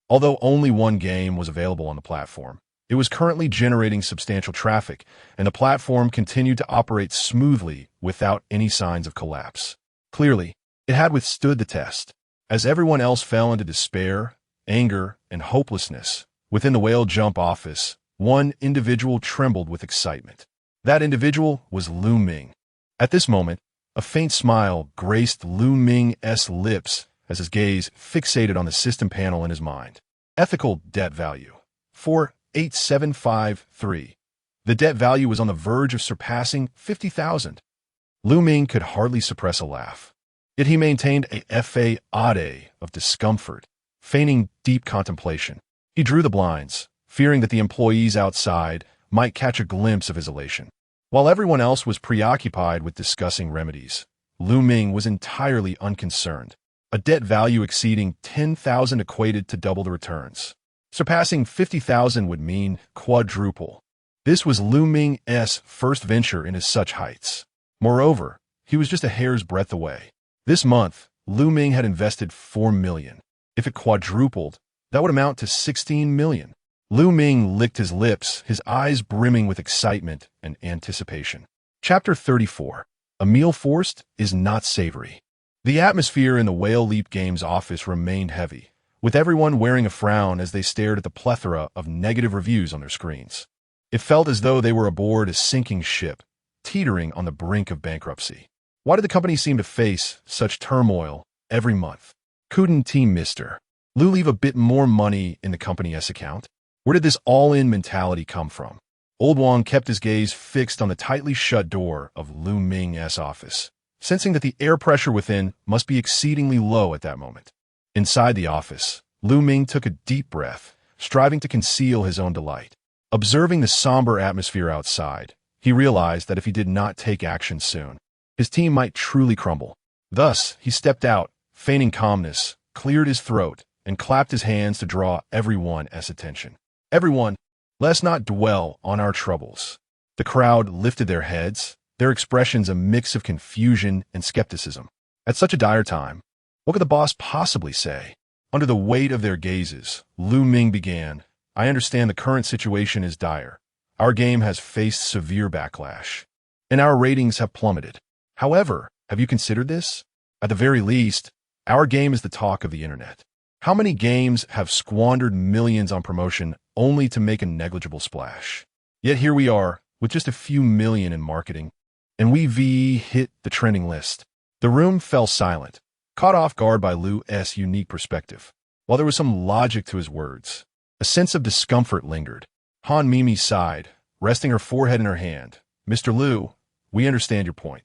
Although only one game was available on the platform, it was currently generating substantial traffic, and the platform continued to operate smoothly without any signs of collapse. Clearly, it had withstood the test. As everyone else fell into despair, anger, and hopelessness, within the whale jump office, one individual trembled with excitement. That individual was Lu Ming. At this moment, a faint smile graced Lu Ming's lips as his gaze fixated on the system panel in his mind. Ethical debt value. 48753. The debt value was on the verge of surpassing 50,000. Lu Ming could hardly suppress a laugh. Yet he maintained a facade of discomfort, feigning deep contemplation. He drew the blinds, fearing that the employees outside might catch a glimpse of his elation. While everyone else was preoccupied with discussing remedies, Lu Ming was entirely unconcerned. A debt value exceeding 10,000 equated to double the returns. Surpassing 50,000 would mean quadruple. This was Lu Ming's first venture into such heights. Moreover, he was just a hair's breadth away. This month, Lu Ming had invested 4 million. If it quadrupled, that would amount to 16 million. Lu Ming licked his lips, his eyes brimming with excitement and anticipation. Chapter 34. A meal forced is not savory. The atmosphere in the Whale Leap Games office remained heavy, with everyone wearing a frown as they stared at the plethora of negative reviews on their screens. It felt as though they were aboard a sinking ship, teetering on the brink of bankruptcy. Why did the company seem to face such turmoil every month? Couldn't Team Mr. Lu leave a bit more money in the company's account? Where did this all-in mentality come from? Old Wang kept his gaze fixed on the tightly shut door of Lu Ming's office, sensing that the air pressure within must be exceedingly low at that moment. Inside the office, Lu Ming took a deep breath, striving to conceal his own delight. Observing the somber atmosphere outside, he realized that if he did not take action soon, his team might truly crumble. Thus, he stepped out, feigning calmness, cleared his throat, and clapped his hands to draw everyone's attention. Everyone, let's not dwell on our troubles. The crowd lifted their heads, their expressions a mix of confusion and skepticism. At such a dire time, what could the boss possibly say? Under the weight of their gazes, Lu Ming began, I understand the current situation is dire. Our game has faced severe backlash, and our ratings have plummeted. However, have you considered this? At the very least, our game is the talk of the internet. How many games have squandered millions on promotion only to make a negligible splash? Yet here we are, with just a few million in marketing, and we hit the trending list. The room fell silent, caught off guard by Lu's unique perspective. While there was some logic to his words, a sense of discomfort lingered. Han Mimi sighed, resting her forehead in her hand. Mr. Lu, we understand your point,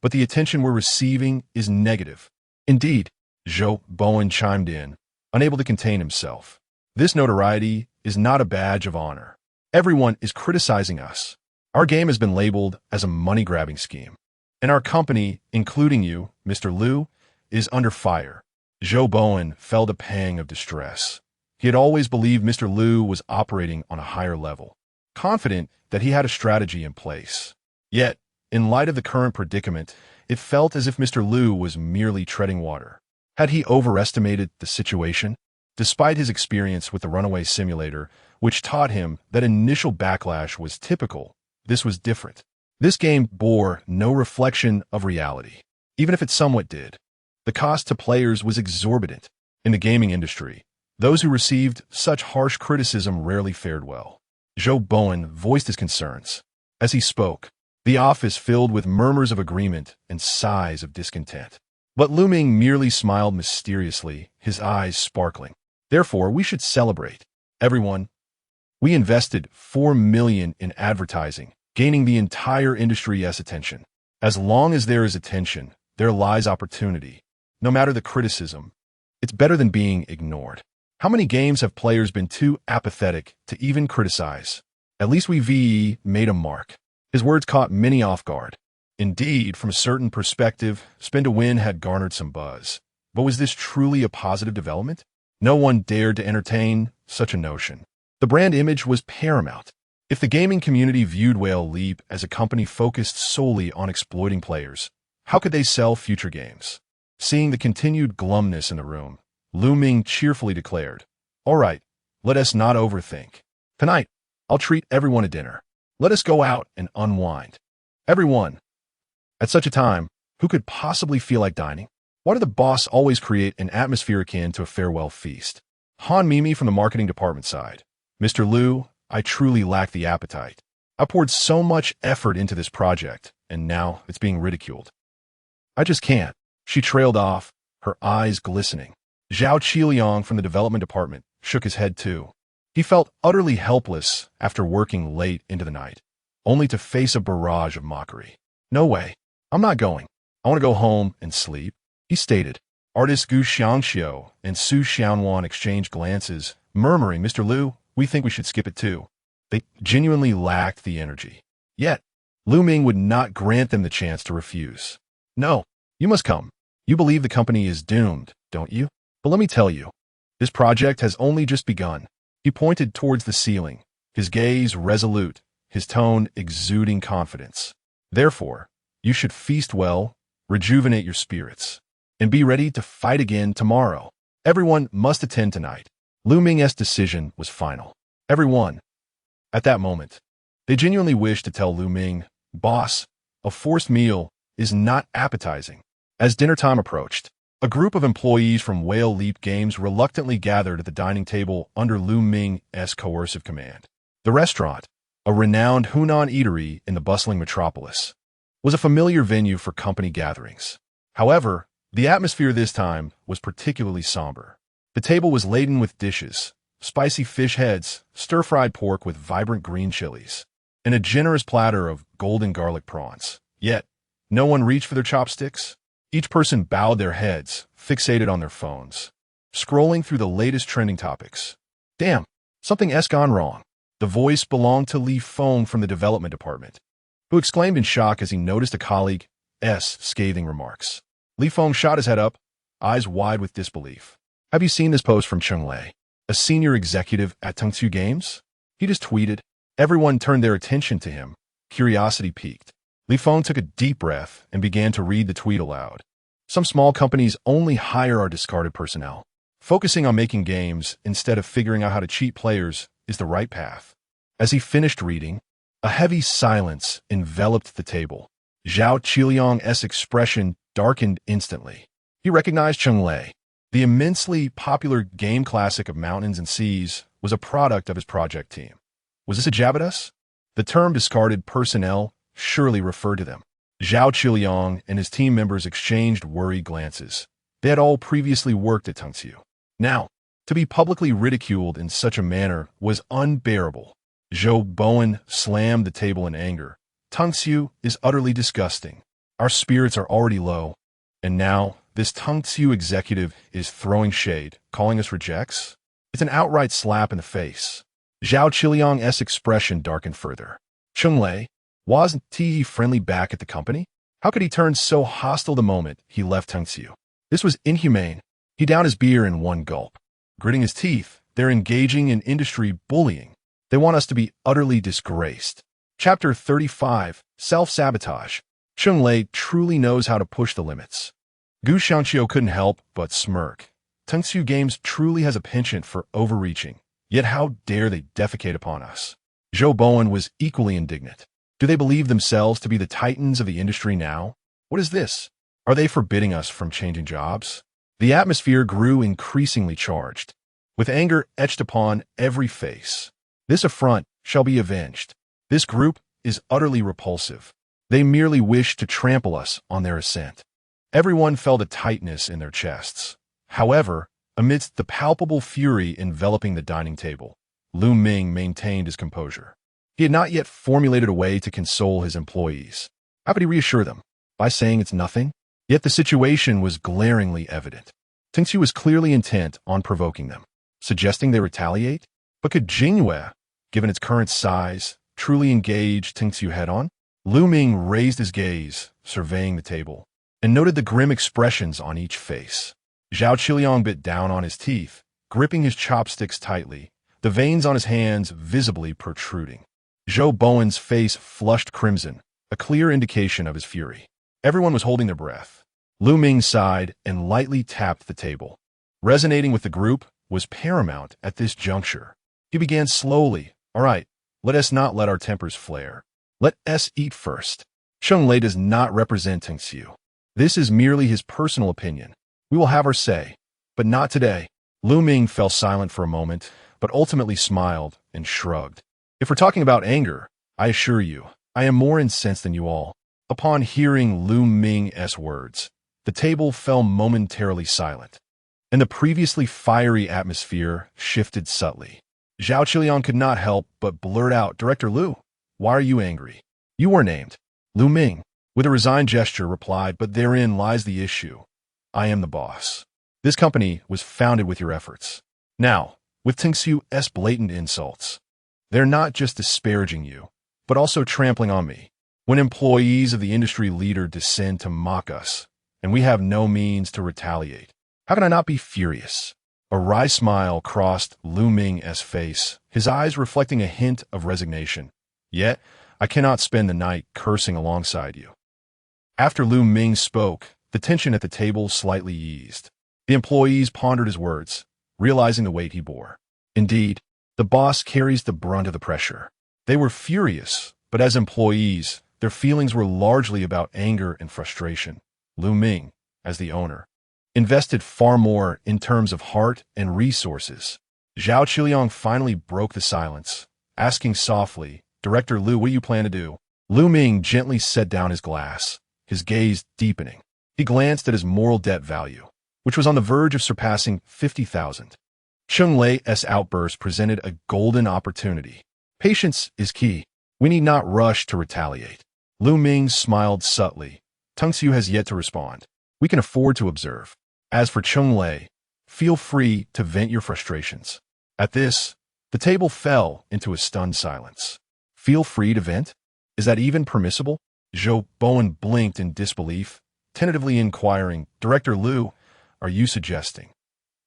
but the attention we're receiving is negative. Indeed, Zhou Bowen chimed in, unable to contain himself. This notoriety is not a badge of honor. Everyone is criticizing us. Our game has been labeled as a money-grabbing scheme, and our company, including you, Mr. Lu, is under fire. Zhou Bowen felt a pang of distress. He had always believed Mr. Lu was operating on a higher level, confident that he had a strategy in place. Yet, in light of the current predicament, it felt as if Mr. Lu was merely treading water. Had he overestimated the situation? Despite his experience with the runaway simulator, which taught him that initial backlash was typical, this was different. This game bore no reflection of reality. Even if it somewhat did, the cost to players was exorbitant. In the gaming industry, those who received such harsh criticism rarely fared well. Zhou Bowen voiced his concerns. As he spoke, the office filled with murmurs of agreement and sighs of discontent. But Lu Ming merely smiled mysteriously, his eyes sparkling. Therefore, we should celebrate. Everyone, we invested 4 million in advertising, gaining the entire industry's attention. As long as there is attention, there lies opportunity. No matter the criticism, it's better than being ignored. How many games have players been too apathetic to even criticize? At least we made a mark. His words caught many off guard. Indeed, from a certain perspective, Spin to Win had garnered some buzz. But was this truly a positive development? No one dared to entertain such a notion. The brand image was paramount. If the gaming community viewed Whale Leap as a company focused solely on exploiting players, how could they sell future games? Seeing the continued glumness in the room, Lu Ming cheerfully declared, All right, let us not overthink. Tonight, I'll treat everyone to dinner. Let us go out and unwind. Everyone. At such a time, who could possibly feel like dining? Why did the boss always create an atmosphere akin to a farewell feast? Han Mimi from the marketing department side. Mr. Liu, I truly lack the appetite. I poured so much effort into this project, and now it's being ridiculed. I just can't. She trailed off, her eyes glistening. Zhao Qiliang from the development department shook his head too. He felt utterly helpless after working late into the night, only to face a barrage of mockery. No way. I'm not going. I want to go home and sleep, he stated. Artists Gu Xiangxiu and Su Xianwan exchanged glances, murmuring, Mr. Liu, we think we should skip it too. They genuinely lacked the energy. Yet, Lu Ming would not grant them the chance to refuse. No, you must come. You believe the company is doomed, don't you? But let me tell you, this project has only just begun. He pointed towards the ceiling, his gaze resolute, his tone exuding confidence. Therefore, you should feast well, rejuvenate your spirits, and be ready to fight again tomorrow. Everyone must attend tonight. Lu Ming's decision was final. Everyone. At that moment, they genuinely wished to tell Lu Ming, boss, a forced meal is not appetizing. As dinner time approached, a group of employees from Whale Leap Games reluctantly gathered at the dining table under Lu Ming's coercive command. The restaurant, a renowned Hunan eatery in the bustling metropolis, was a familiar venue for company gatherings. However, the atmosphere this time was particularly somber. The table was laden with dishes, spicy fish heads, stir-fried pork with vibrant green chilies, and a generous platter of golden garlic prawns. Yet, no one reached for their chopsticks. Each person bowed their heads, fixated on their phones, scrolling through the latest trending topics. Damn, something's gone wrong. The voice belonged to Li Feng from the development department, who exclaimed in shock as he noticed a colleague's scathing remarks. Li Feng shot his head up, eyes wide with disbelief. Have you seen this post from Cheng Lei, a senior executive at Tengsu Games? He just tweeted. Everyone turned their attention to him. Curiosity piqued. Li Feng took a deep breath and began to read the tweet aloud. Some small companies only hire our discarded personnel. Focusing on making games instead of figuring out how to cheat players is the right path. As he finished reading, a heavy silence enveloped the table. Zhao Qiliang's expression darkened instantly. He recognized Cheng Lei. The immensely popular game classic of Mountains and Seas was a product of his project team. Was this a jab at us? The term discarded personnel surely referred to them. Zhao Qiliang and his team members exchanged worried glances. They had all previously worked at Tengsu. Now, to be publicly ridiculed in such a manner was unbearable. Zhou Bowen slammed the table in anger. Tengsu is utterly disgusting. Our spirits are already low, and now this Tengsu executive is throwing shade, calling us rejects? It's an outright slap in the face. Zhao Qiliang's expression darkened further. Cheng Lei, wasn't he friendly back at the company? How could he turn so hostile the moment he left Tengsu? This was inhumane. He downed his beer in one gulp. Gritting his teeth, they're engaging in industry bullying. They want us to be utterly disgraced. Chapter 35, Self-Sabotage. Cheng Lei truly knows how to push the limits. Gu Xiangxiu couldn't help but smirk. Tengsu Games truly has a penchant for overreaching, yet how dare they defecate upon us? Zhou Bowen was equally indignant. Do they believe themselves to be the titans of the industry now? What is this? Are they forbidding us from changing jobs? The atmosphere grew increasingly charged, with anger etched upon every face. This affront shall be avenged. This group is utterly repulsive. They merely wish to trample us on their ascent. Everyone felt a tightness in their chests. However, amidst the palpable fury enveloping the dining table, Lu Ming maintained his composure. He had not yet formulated a way to console his employees. How could he reassure them? By saying it's nothing? Yet the situation was glaringly evident. Tengsu was clearly intent on provoking them, suggesting they retaliate. But could Jingyue, given its current size, truly engage Tengsu head-on? Lu Ming raised his gaze, surveying the table, and noted the grim expressions on each face. Zhao Qiliang bit down on his teeth, gripping his chopsticks tightly, the veins on his hands visibly protruding. Zhou Bowen's face flushed crimson, a clear indication of his fury. Everyone was holding their breath. Lu Ming sighed and lightly tapped the table. Resonating with the group was paramount at this juncture. He began slowly. All right, let us not let our tempers flare. Let us eat first. Cheng Lei does not represent Tingxiu. This is merely his personal opinion. We will have our say, but not today. Lu Ming fell silent for a moment, but ultimately smiled and shrugged. If we're talking about anger, I assure you, I am more incensed than you all. Upon hearing Lu Ming's words, the table fell momentarily silent, and the previously fiery atmosphere shifted subtly. Zhao Qiliang could not help but blurt out, "Director Lu, why are you angry? You were named." Lu Ming, with a resigned gesture, replied, "But therein lies the issue. I am the boss. This company was founded with your efforts. Now, with Tingxiu's blatant insults, they're not just disparaging you, but also trampling on me. When employees of the industry leader descend to mock us, and we have no means to retaliate, how can I not be furious?" A wry smile crossed Lu Ming's face, his eyes reflecting a hint of resignation. "Yet, I cannot spend the night cursing alongside you." After Lu Ming spoke, the tension at the table slightly eased. The employees pondered his words, realizing the weight he bore. Indeed, the boss carries the brunt of the pressure. They were furious, but as employees, their feelings were largely about anger and frustration. Lu Ming, as the owner, invested far more in terms of heart and resources. Zhao Qiliang finally broke the silence, asking softly, "Director Lu, what do you plan to do?" Lu Ming gently set down his glass, his gaze deepening. He glanced at his moral debt value, which was on the verge of surpassing 50,000. Cheng Lei's outburst presented a golden opportunity. Patience is key. We need not rush to retaliate. Lu Ming smiled subtly. Tingxiu has yet to respond. We can afford to observe. As for Cheng Lei, feel free to vent your frustrations. At this, the table fell into a stunned silence. Feel free to vent? Is that even permissible? Zhou Bowen blinked in disbelief, tentatively inquiring, "Director Lu, are you suggesting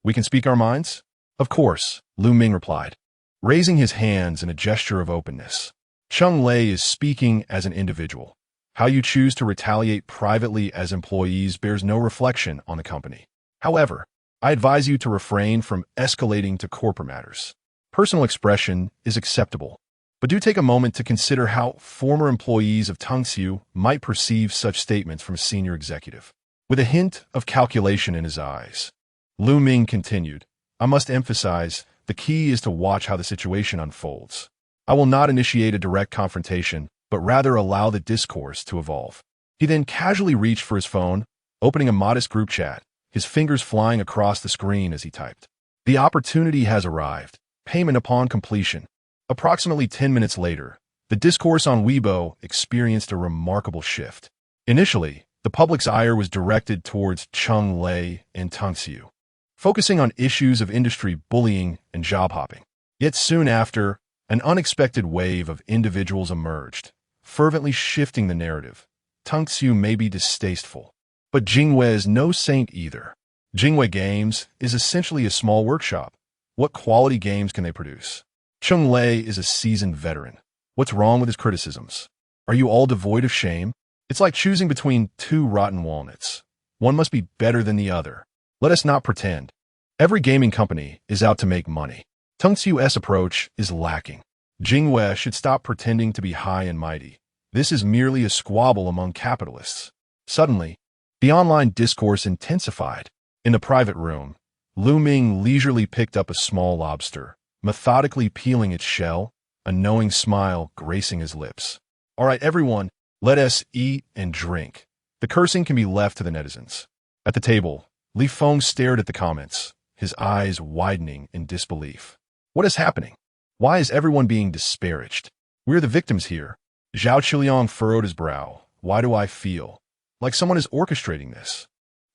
we can speak our minds?" "Of course," Lu Ming replied, raising his hands in a gesture of openness. "Cheng Lei is speaking as an individual. How you choose to retaliate privately as employees bears no reflection on the company. However, I advise you to refrain from escalating to corporate matters. Personal expression is acceptable, but do take a moment to consider how former employees of Tingxiu might perceive such statements from a senior executive." With a hint of calculation in his eyes, Lu Ming continued, "I must emphasize, the key is to watch how the situation unfolds. I will not initiate a direct confrontation, but rather allow the discourse to evolve." He then casually reached for his phone, opening a modest group chat, his fingers flying across the screen as he typed. "The opportunity has arrived. Payment upon completion." Approximately 10 minutes later, the discourse on Weibo experienced a remarkable shift. Initially, the public's ire was directed towards Cheng Lei and Tingxiu, focusing on issues of industry bullying and job hopping. Yet soon after, an unexpected wave of individuals emerged, fervently shifting the narrative. Tingxiu may be distasteful, but Jingwei is no saint either. Jingwei Games is essentially a small workshop. What quality games can they produce? Cheng Lei is a seasoned veteran. What's wrong with his criticisms? Are you all devoid of shame? It's like choosing between two rotten walnuts. One must be better than the other. Let us not pretend. Every gaming company is out to make money. Tingxiu's approach is lacking. Jingwei should stop pretending to be high and mighty. This is merely a squabble among capitalists. Suddenly, the online discourse intensified. In the private room, Lu Ming leisurely picked up a small lobster, methodically peeling its shell, a knowing smile gracing his lips. "All right, everyone, let us eat and drink. The cursing can be left to the netizens." At the table, Li Feng stared at the comments, his eyes widening in disbelief. What is happening? Why is everyone being disparaged? We're the victims here. Zhao Qiliang furrowed his brow. Why do I feel like someone is orchestrating this?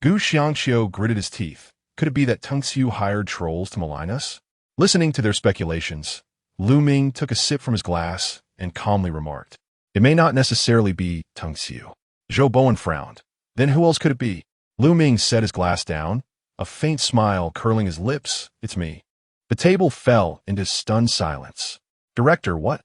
Gu Xiangqiu gritted his teeth. Could it be that Tingxiu hired trolls to malign us? Listening to their speculations, Lu Ming took a sip from his glass and calmly remarked, "It may not necessarily be Tingxiu." Zhou Bowen frowned. Then who else could it be? Lu Ming set his glass down, a faint smile curling his lips. "It's me." The table fell into stunned silence. "Director, what?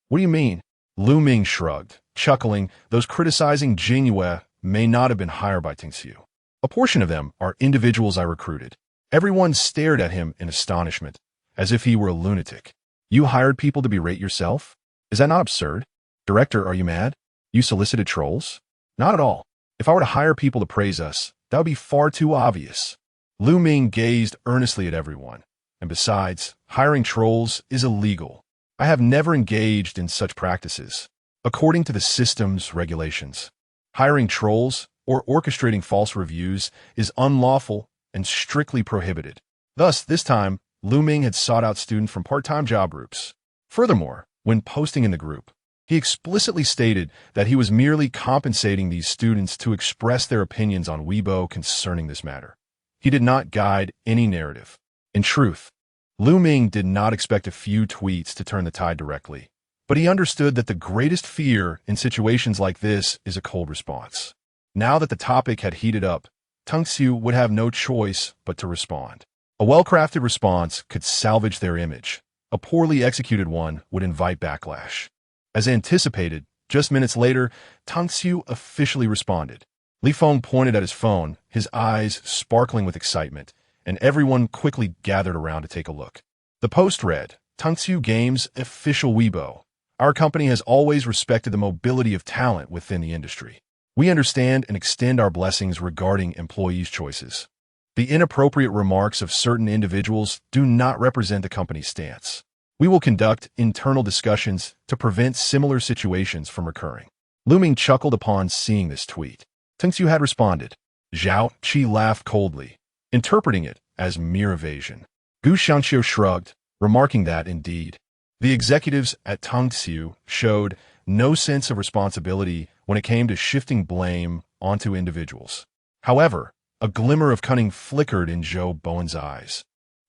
What do you mean?" Lu Ming shrugged, chuckling. "Those criticizing Jingwei may not have been hired by Tingxiu. A portion of them are individuals I recruited." Everyone stared at him in astonishment, as if he were a lunatic. "You hired people to berate yourself? Is that not absurd? Director, are you mad? You solicited trolls? Not at all. If I were to hire people to praise us, that would be far too obvious. Ming gazed earnestly at everyone. And besides, hiring trolls is illegal. I have never engaged in such practices. According to the system's regulations, hiring trolls or orchestrating false reviews is unlawful and strictly prohibited. Thus, this time, Ming had sought out students from part-time job groups. Furthermore, when posting in the group, he explicitly stated that he was merely compensating these students to express their opinions on Weibo concerning this matter. He did not guide any narrative. In truth, Ming did not expect a few tweets to turn the tide directly, but he understood that the greatest fear in situations like this is a cold response. Now that the topic had heated up, Tungsu would have no choice but to respond. A well-crafted response could salvage their image. A poorly executed one would invite backlash. As anticipated, just minutes later, Tungsu officially responded. Li Feng pointed at his phone, his eyes sparkling with excitement, and everyone quickly gathered around to take a look. The post read, Tungsu Games Official Weibo. Our company has always respected the mobility of talent within the industry. We understand and extend our blessings regarding employees' choices. The inappropriate remarks of certain individuals do not represent the company's stance. We will conduct internal discussions to prevent similar situations from recurring. Ming chuckled upon seeing this tweet. Tungsu had responded. Zhao Qi laughed coldly, interpreting it as mere evasion. Gu Xiangqiu shrugged, remarking that, indeed, the executives at Tungsu showed no sense of responsibility when it came to shifting blame onto individuals. However, a glimmer of cunning flickered in Zhou Bowen's eyes,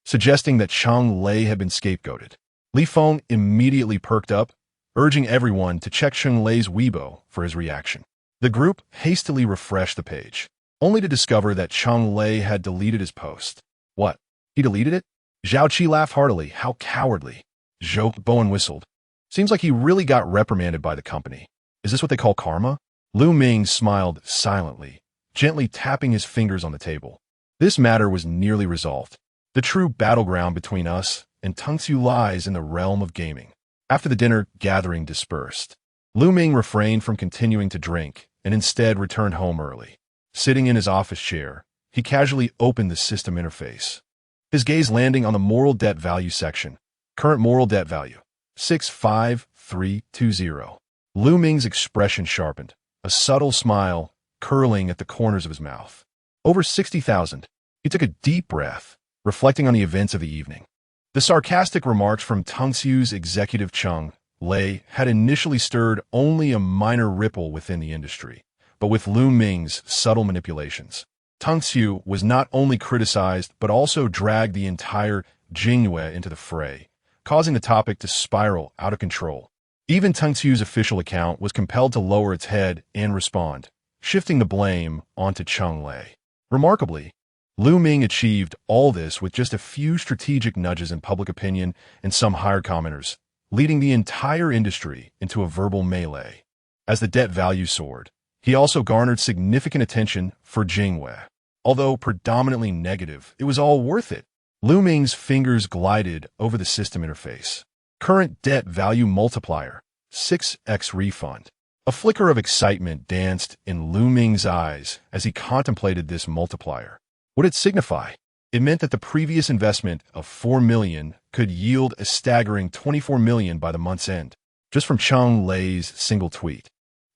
suggesting that Cheng Lei had been scapegoated. Li Feng immediately perked up, urging everyone to check Cheng Lei's Weibo for his reaction. The group hastily refreshed the page, only to discover that Cheng Lei had deleted his post. What? He deleted it? Zhao Qi laughed heartily. How cowardly. Zhou Bowen whistled. Seems like he really got reprimanded by the company. Is this what they call karma? Ming smiled silently, gently tapping his fingers on the table. This matter was nearly resolved. The true battleground between us and Tungsu lies in the realm of gaming. After the dinner gathering dispersed, Ming refrained from continuing to drink and instead returned home early. Sitting in his office chair, he casually opened the system interface, his gaze landing on the moral debt value section. Current moral debt value, 65320. Ming's expression sharpened, a subtle smile curling at the corners of his mouth. Over 60,000. He took a deep breath, reflecting on the events of the evening. The sarcastic remarks from Tungsu's executive Cheng Lei had initially stirred only a minor ripple within the industry, but with Ming's subtle manipulations, Tungsu was not only criticized but also dragged the entire Jingyue into the fray, causing the topic to spiral out of control. Even Tungsu's official account was compelled to lower its head and respond, shifting the blame onto Cheng Lei. Remarkably, Ming achieved all this with just a few strategic nudges in public opinion and some hired commenters, leading the entire industry into a verbal melee. As the debt value soared, he also garnered significant attention for Jingyue. Although predominantly negative, it was all worth it. Ming's fingers glided over the system interface. Current debt value multiplier, 6x refund. A flicker of excitement danced in Ming's eyes as he contemplated this multiplier. What did it signify? It meant that the previous investment of 4 million could yield a staggering 24 million by the month's end, just from Cheng Lei's single tweet.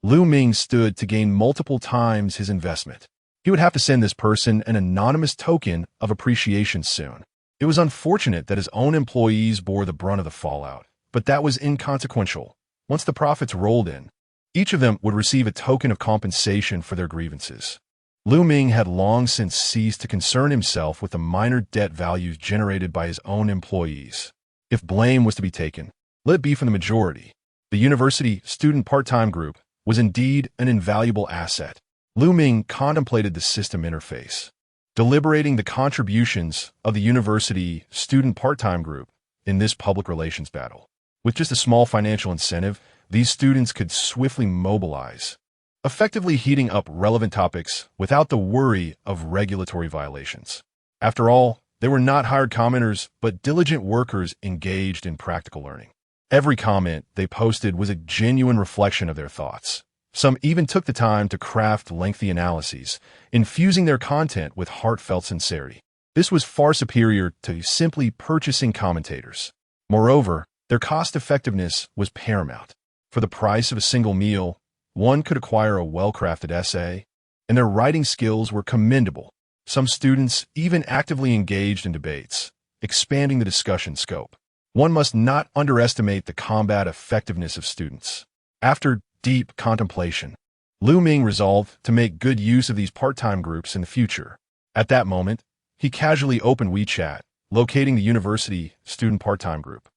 Ming stood to gain multiple times his investment. He would have to send this person an anonymous token of appreciation soon. It was unfortunate that his own employees bore the brunt of the fallout, but that was inconsequential. Once the profits rolled in, each of them would receive a token of compensation for their grievances. Ming had long since ceased to concern himself with the minor debt values generated by his own employees. If blame was to be taken, let it be from the majority. The university student part-time group was indeed an invaluable asset. Ming contemplated the system interface, deliberating the contributions of the university student part-time group in this public relations battle. With just a small financial incentive, these students could swiftly mobilize, effectively heating up relevant topics without the worry of regulatory violations. After all, they were not hired commenters, but diligent workers engaged in practical learning. Every comment they posted was a genuine reflection of their thoughts, Some even took the time to craft lengthy analyses, infusing their content with heartfelt sincerity. This was far superior to simply purchasing commentators. Moreover, their cost-effectiveness was paramount. For the price of a single meal, one could acquire a well-crafted essay, and their writing skills were commendable. Some students even actively engaged in debates, expanding the discussion scope. One must not underestimate the combat effectiveness of students. After deep contemplation, Ming resolved to make good use of these part-time groups in the future. At that moment, he casually opened WeChat, locating the university student part-time group,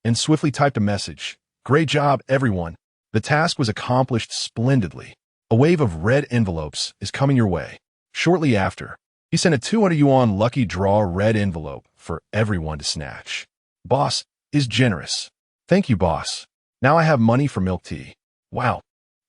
and swiftly typed a message. "Great job, everyone. The task was accomplished splendidly. A wave of red envelopes is coming your way." Shortly after, he sent a 200 yuan lucky draw red envelope for everyone to snatch. "Boss is generous. Thank you, boss. Now I have money for milk tea. Wow,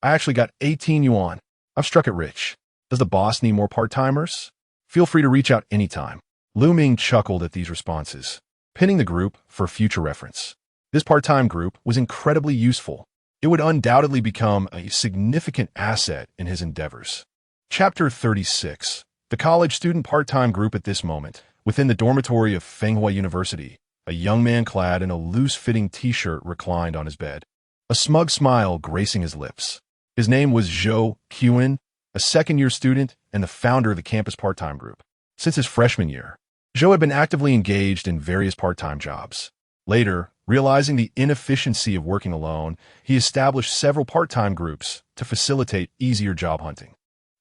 I actually got 18 yuan. I've struck it rich. Does the boss need more part-timers? Feel free to reach out anytime." Ming chuckled at these responses, pinning the group for future reference. This part-time group was incredibly useful. It would undoubtedly become a significant asset in his endeavors. Chapter 36. The college student part-time group. At this moment, within the dormitory of Fenghua University, a young man clad in a loose-fitting t-shirt reclined on his bed, a smug smile gracing his lips. His name was Zhou Qian, a second-year student and the founder of the campus part-time group. Since his freshman year, Zhou had been actively engaged in various part-time jobs. Later, realizing the inefficiency of working alone, he established several part-time groups to facilitate easier job hunting.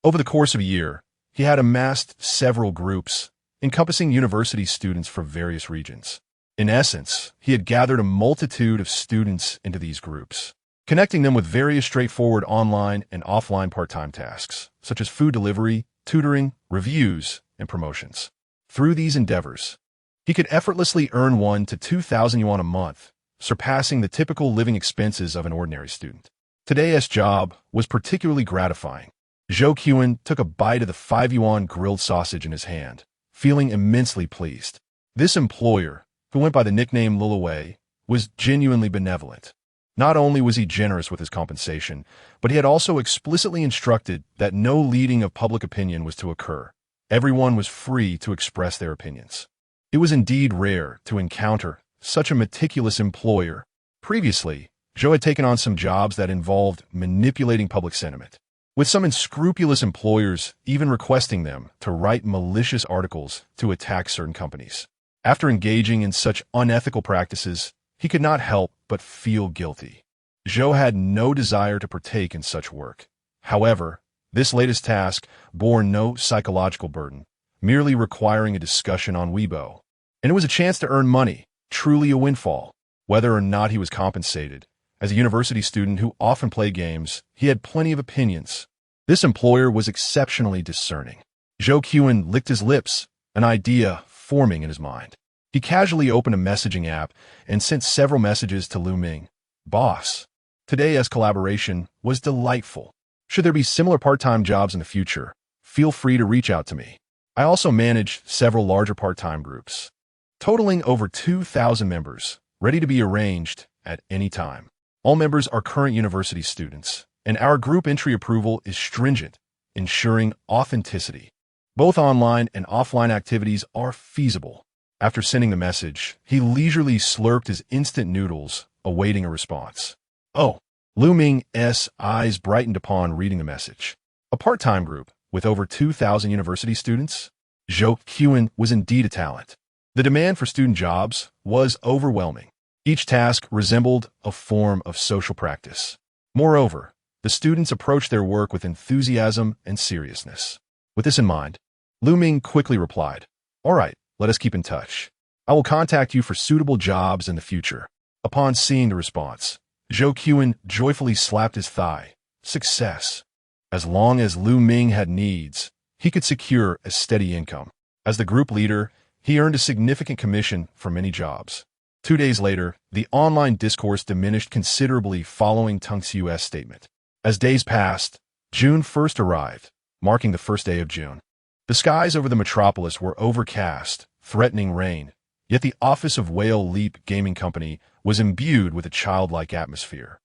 Over the course of a year, he had amassed several groups, encompassing university students from various regions. In essence, he had gathered a multitude of students into these groups, connecting them with various straightforward online and offline part-time tasks, such as food delivery, tutoring, reviews, and promotions. Through these endeavors, he could effortlessly earn 1,000 to 2,000 yuan a month, surpassing the typical living expenses of an ordinary student. Today's job was particularly gratifying. Zhou Qian took a bite of the 5 yuan grilled sausage in his hand, feeling immensely pleased. This employer, who went by the nickname Lulawei, was genuinely benevolent. Not only was he generous with his compensation, but he had also explicitly instructed that no leading of public opinion was to occur. Everyone was free to express their opinions. It was indeed rare to encounter such a meticulous employer. Previously, Zhou had taken on some jobs that involved manipulating public sentiment, with some unscrupulous employers even requesting them to write malicious articles to attack certain companies. After engaging in such unethical practices, he could not help but feel guilty. Zhou had no desire to partake in such work. However, this latest task bore no psychological burden, merely requiring a discussion on Weibo. And it was a chance to earn money, truly a windfall. Whether or not he was compensated, as a university student who often played games, he had plenty of opinions. This employer was exceptionally discerning. Zhou Qian licked his lips, an idea forming in his mind. He casually opened a messaging app and sent several messages to Ming. "Boss, today's collaboration was delightful. Should there be similar part-time jobs in the future, feel free to reach out to me." I also manage several larger part-time groups, totaling over 2,000 members, ready to be arranged at any time. All members are current university students, and our group entry approval is stringent, ensuring authenticity. Both online and offline activities are feasible. After sending the message, he leisurely slurped his instant noodles, awaiting a response. "Oh." Ming's eyes brightened upon reading the message. A part-time group with over 2,000 university students? Zhou Qian was indeed a talent. The demand for student jobs was overwhelming. Each task resembled a form of social practice. Moreover, the students approached their work with enthusiasm and seriousness. With this in mind, Ming quickly replied, "All right, let us keep in touch. I will contact you for suitable jobs in the future." Upon seeing the response, Zhou Qian joyfully slapped his thigh. Success. As long as Ming had needs, he could secure a steady income. As the group leader, he earned a significant commission for many jobs. 2 days later, the online discourse diminished considerably following Teng Xiu's statement. As days passed, June 1st arrived, marking the first day of June. The skies over the metropolis were overcast, threatening rain, yet the office of Whale Leap Gaming Company was imbued with a childlike atmosphere.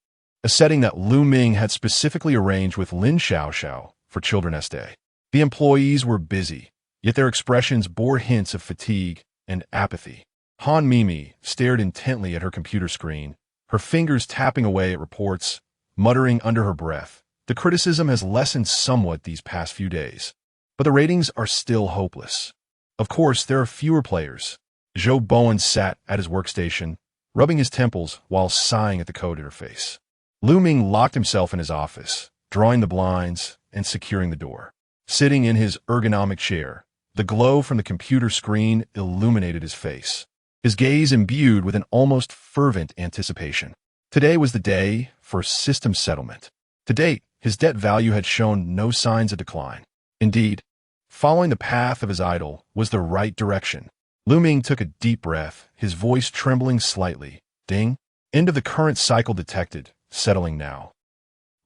a setting that Lu Ming had specifically arranged with Lin Xiaoxiao for Children's Day. The employees were busy, yet their expressions bore hints of fatigue and apathy. Han Mimi stared intently at her computer screen, her fingers tapping away at reports, muttering under her breath. The criticism has lessened somewhat these past few days, but the ratings are still hopeless. Of course, there are fewer players. Zhou Bowen sat at his workstation, rubbing his temples while sighing at the code interface. Lu Ming locked himself in his office, drawing the blinds and securing the door. Sitting in his ergonomic chair, the glow from the computer screen illuminated his face, his gaze imbued with an almost fervent anticipation. Today was the day for system settlement. To date, his debt value had shown no signs of decline. Indeed, following the path of his idol was the right direction. Lu Ming took a deep breath, his voice trembling slightly. Ding. End of the current cycle detected, settling now.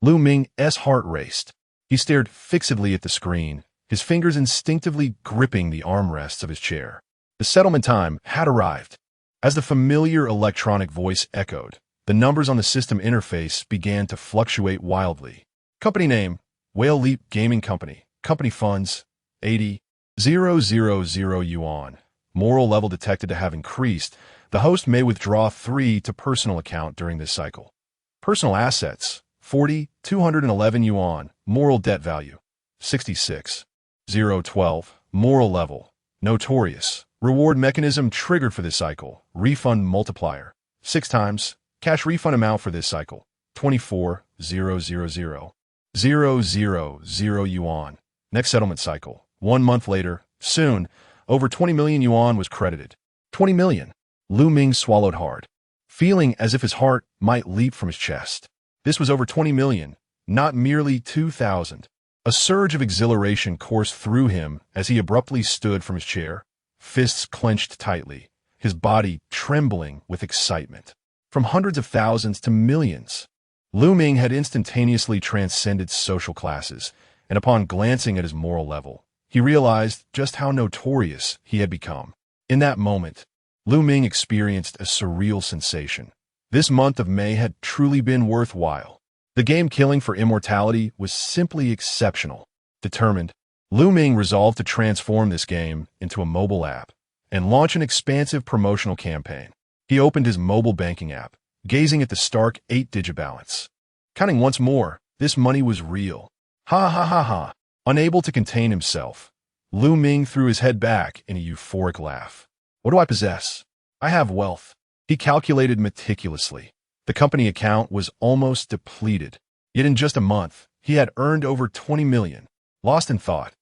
Lu Ming's heart raced. He stared fixedly at the screen, his fingers instinctively gripping the armrests of his chair. The settlement time had arrived. As the familiar electronic voice echoed, the numbers on the system interface began to fluctuate wildly. Company name, Whale Leap Gaming Company. Company funds, 80,000 yuan. Moral level detected to have increased. The host may withdraw 3 to personal account during this cycle. Personal assets, 40,211 yuan. Moral debt value, 66,012. Moral level, notorious. Reward mechanism triggered for this cycle. Refund multiplier, 6 times. Cash refund amount for this cycle, 24,000 yuan. Next settlement cycle, 1 month later. Soon, over 20 million yuan was credited. 20 million. Lu Ming swallowed hard, feeling as if his heart might leap from his chest. This was over 20 million, not merely 2,000. A surge of exhilaration coursed through him as he abruptly stood from his chair, fists clenched tightly, his body trembling with excitement. From hundreds of thousands to millions, Lu Ming had instantaneously transcended social classes, and upon glancing at his moral level, he realized just how notorious he had become. In that moment, Lu Ming experienced a surreal sensation. This month of May had truly been worthwhile. The game Killing for Immortality was simply exceptional. Determined, Lu Ming resolved to transform this game into a mobile app and launch an expansive promotional campaign. He opened his mobile banking app, gazing at the stark 8-digit balance. Counting once more, this money was real. Ha ha ha ha. Unable to contain himself, Lu Ming threw his head back in a euphoric laugh. What do I possess? I have wealth. He calculated meticulously. The company account was almost depleted. Yet in just a month, he had earned over 20 million. Lost in thought,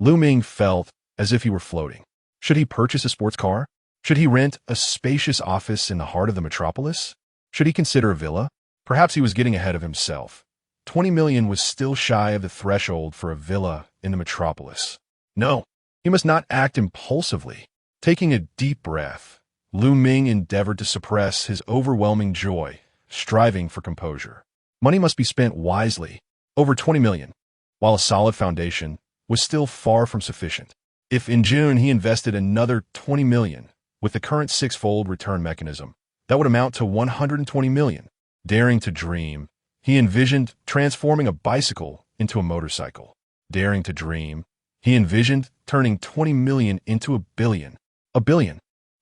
Lu Ming felt as if he were floating. Should he purchase a sports car? Should he rent a spacious office in the heart of the metropolis? Should he consider a villa? Perhaps he was getting ahead of himself. 20 million was still shy of the threshold for a villa in the metropolis. No, he must not act impulsively. Taking a deep breath, Lu Ming endeavored to suppress his overwhelming joy, striving for composure. Money must be spent wisely. Over 20 million, while a solid foundation, was still far from sufficient. If in June he invested another 20 million, with the current 6-fold return mechanism, that would amount to 120 million. Daring to dream, he envisioned transforming a bicycle into a motorcycle. Daring to dream, he envisioned turning 20 million into a billion. A billion.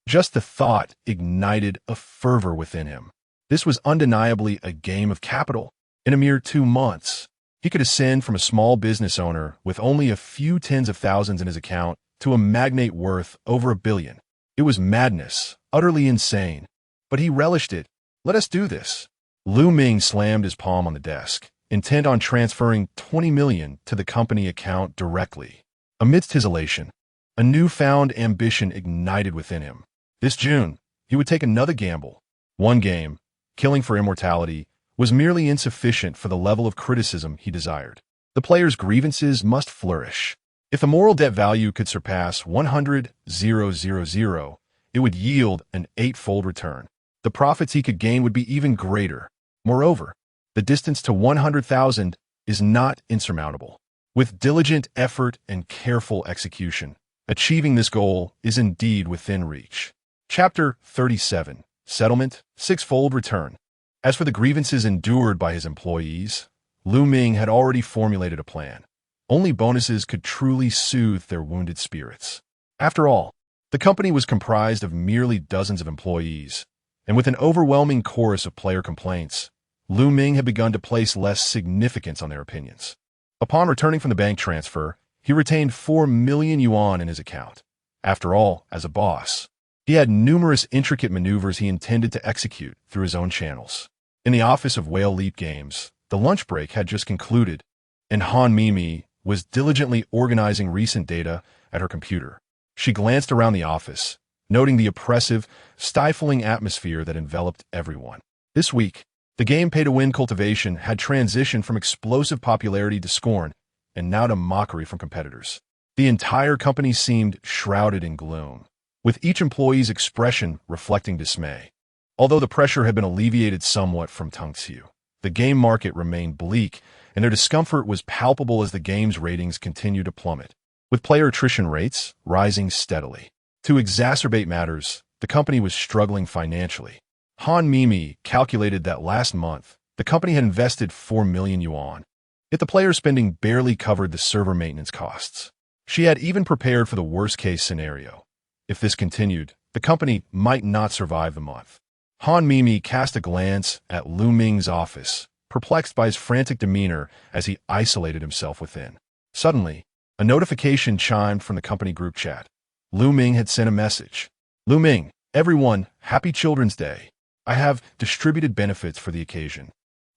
Just the thought ignited a fervor within him. This was undeniably a game of capital. In a mere 2 months, he could ascend from a small business owner with only a few tens of thousands in his account to a magnate worth over a billion. It was madness, utterly insane, but he relished it. Let us do this. Lu Ming slammed his palm on the desk, intent on transferring 20 million to the company account directly. Amidst his elation, a newfound ambition ignited within him. This June, he would take another gamble. One game, Killing for Immortality, was merely insufficient for the level of criticism he desired. The player's grievances must flourish. If the moral debt value could surpass 100,000, it would yield an 8-fold return. The profits he could gain would be even greater. Moreover, the distance to 100,000 is not insurmountable. With diligent effort and careful execution, achieving this goal is indeed within reach. Chapter 37. Settlement, 6-fold return. As for the grievances endured by his employees, Lu Ming had already formulated a plan. Only bonuses could truly soothe their wounded spirits. After all, the company was comprised of merely dozens of employees, and with an overwhelming chorus of player complaints, Lu Ming had begun to place less significance on their opinions. Upon returning from the bank transfer, he retained 4 million yuan in his account. After all, as a boss, he had numerous intricate maneuvers he intended to execute through his own channels. In the office of Whale Leap Games, the lunch break had just concluded, and Han Mimi was diligently organizing recent data at her computer. She glanced around the office, noting the oppressive, stifling atmosphere that enveloped everyone. This week, the game pay-to-win cultivation had transitioned from explosive popularity to scorn, and now to mockery from competitors. The entire company seemed shrouded in gloom, with each employee's expression reflecting dismay. Although the pressure had been alleviated somewhat from Tongxiu, the game market remained bleak, and their discomfort was palpable as the game's ratings continued to plummet, with player attrition rates rising steadily. To exacerbate matters, the company was struggling financially. Han Mimi calculated that last month, the company had invested 4 million yuan, yet the player spending barely covered the server maintenance costs. She had even prepared for the worst-case scenario. If this continued, the company might not survive the month. Han Mimi cast a glance at Lu Ming's office, perplexed by his frantic demeanor as he isolated himself within. Suddenly, a notification chimed from the company group chat. Lu Ming had sent a message. Lu Ming, everyone, happy Children's Day. I have distributed benefits for the occasion.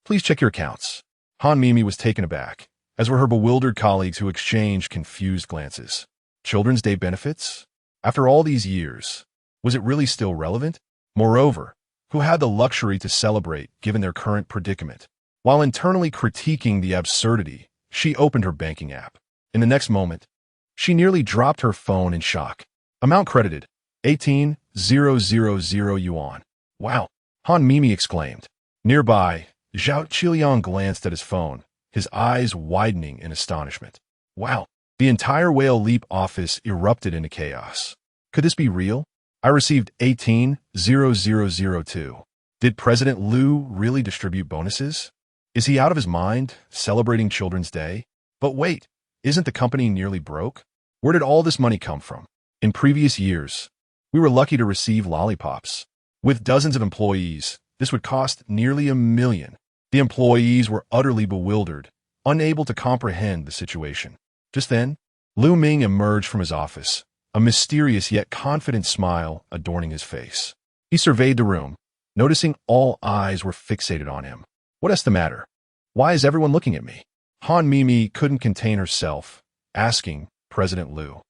Please check your accounts. Han Mimi was taken aback, as were her bewildered colleagues who exchanged confused glances. Children's Day benefits? After all these years, was it really still relevant? Moreover, who had the luxury to celebrate given their current predicament? While internally critiquing the absurdity, she opened her banking app. In the next moment, she nearly dropped her phone in shock. Amount credited, 18,000 yuan. Wow, Han Mimi exclaimed. Nearby, Zhao Qiliang glanced at his phone, his eyes widening in astonishment. Wow, the entire Whale Leap office erupted into chaos. Could this be real? I received 18,002. Did President Liu really distribute bonuses? Is he out of his mind, celebrating Children's Day? But wait, isn't the company nearly broke? Where did all this money come from? In previous years, we were lucky to receive lollipops. With dozens of employees, this would cost nearly 1 million. The employees were utterly bewildered, unable to comprehend the situation. Just then, Lu Ming emerged from his office, a mysterious yet confident smile adorning his face. He surveyed the room, noticing all eyes were fixated on him. What is the matter? Why is everyone looking at me? Han Mimi couldn't contain herself, asking President Liu,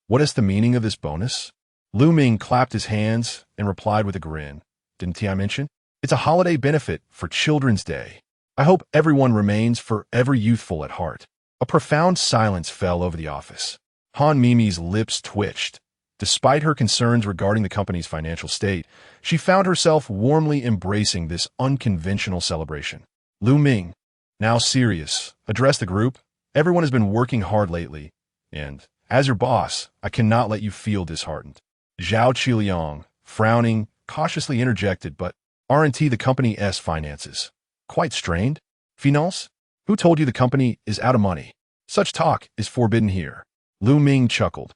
what is the meaning of this bonus? Lu Ming clapped his hands and replied with a grin. Didn't I mention? It's a holiday benefit for Children's Day. I hope everyone remains forever youthful at heart. A profound silence fell over the office. Han Mimi's lips twitched. Despite her concerns regarding the company's financial state, she found herself warmly embracing this unconventional celebration. Lu Ming, now serious, addressed the group. Everyone has been working hard lately, and, as your boss, I cannot let you feel disheartened. Zhao Qiliang, frowning, cautiously interjected, but aren't the company's finances quite strained? Finance? Who told you the company is out of money? Such talk is forbidden here. Lu Ming chuckled,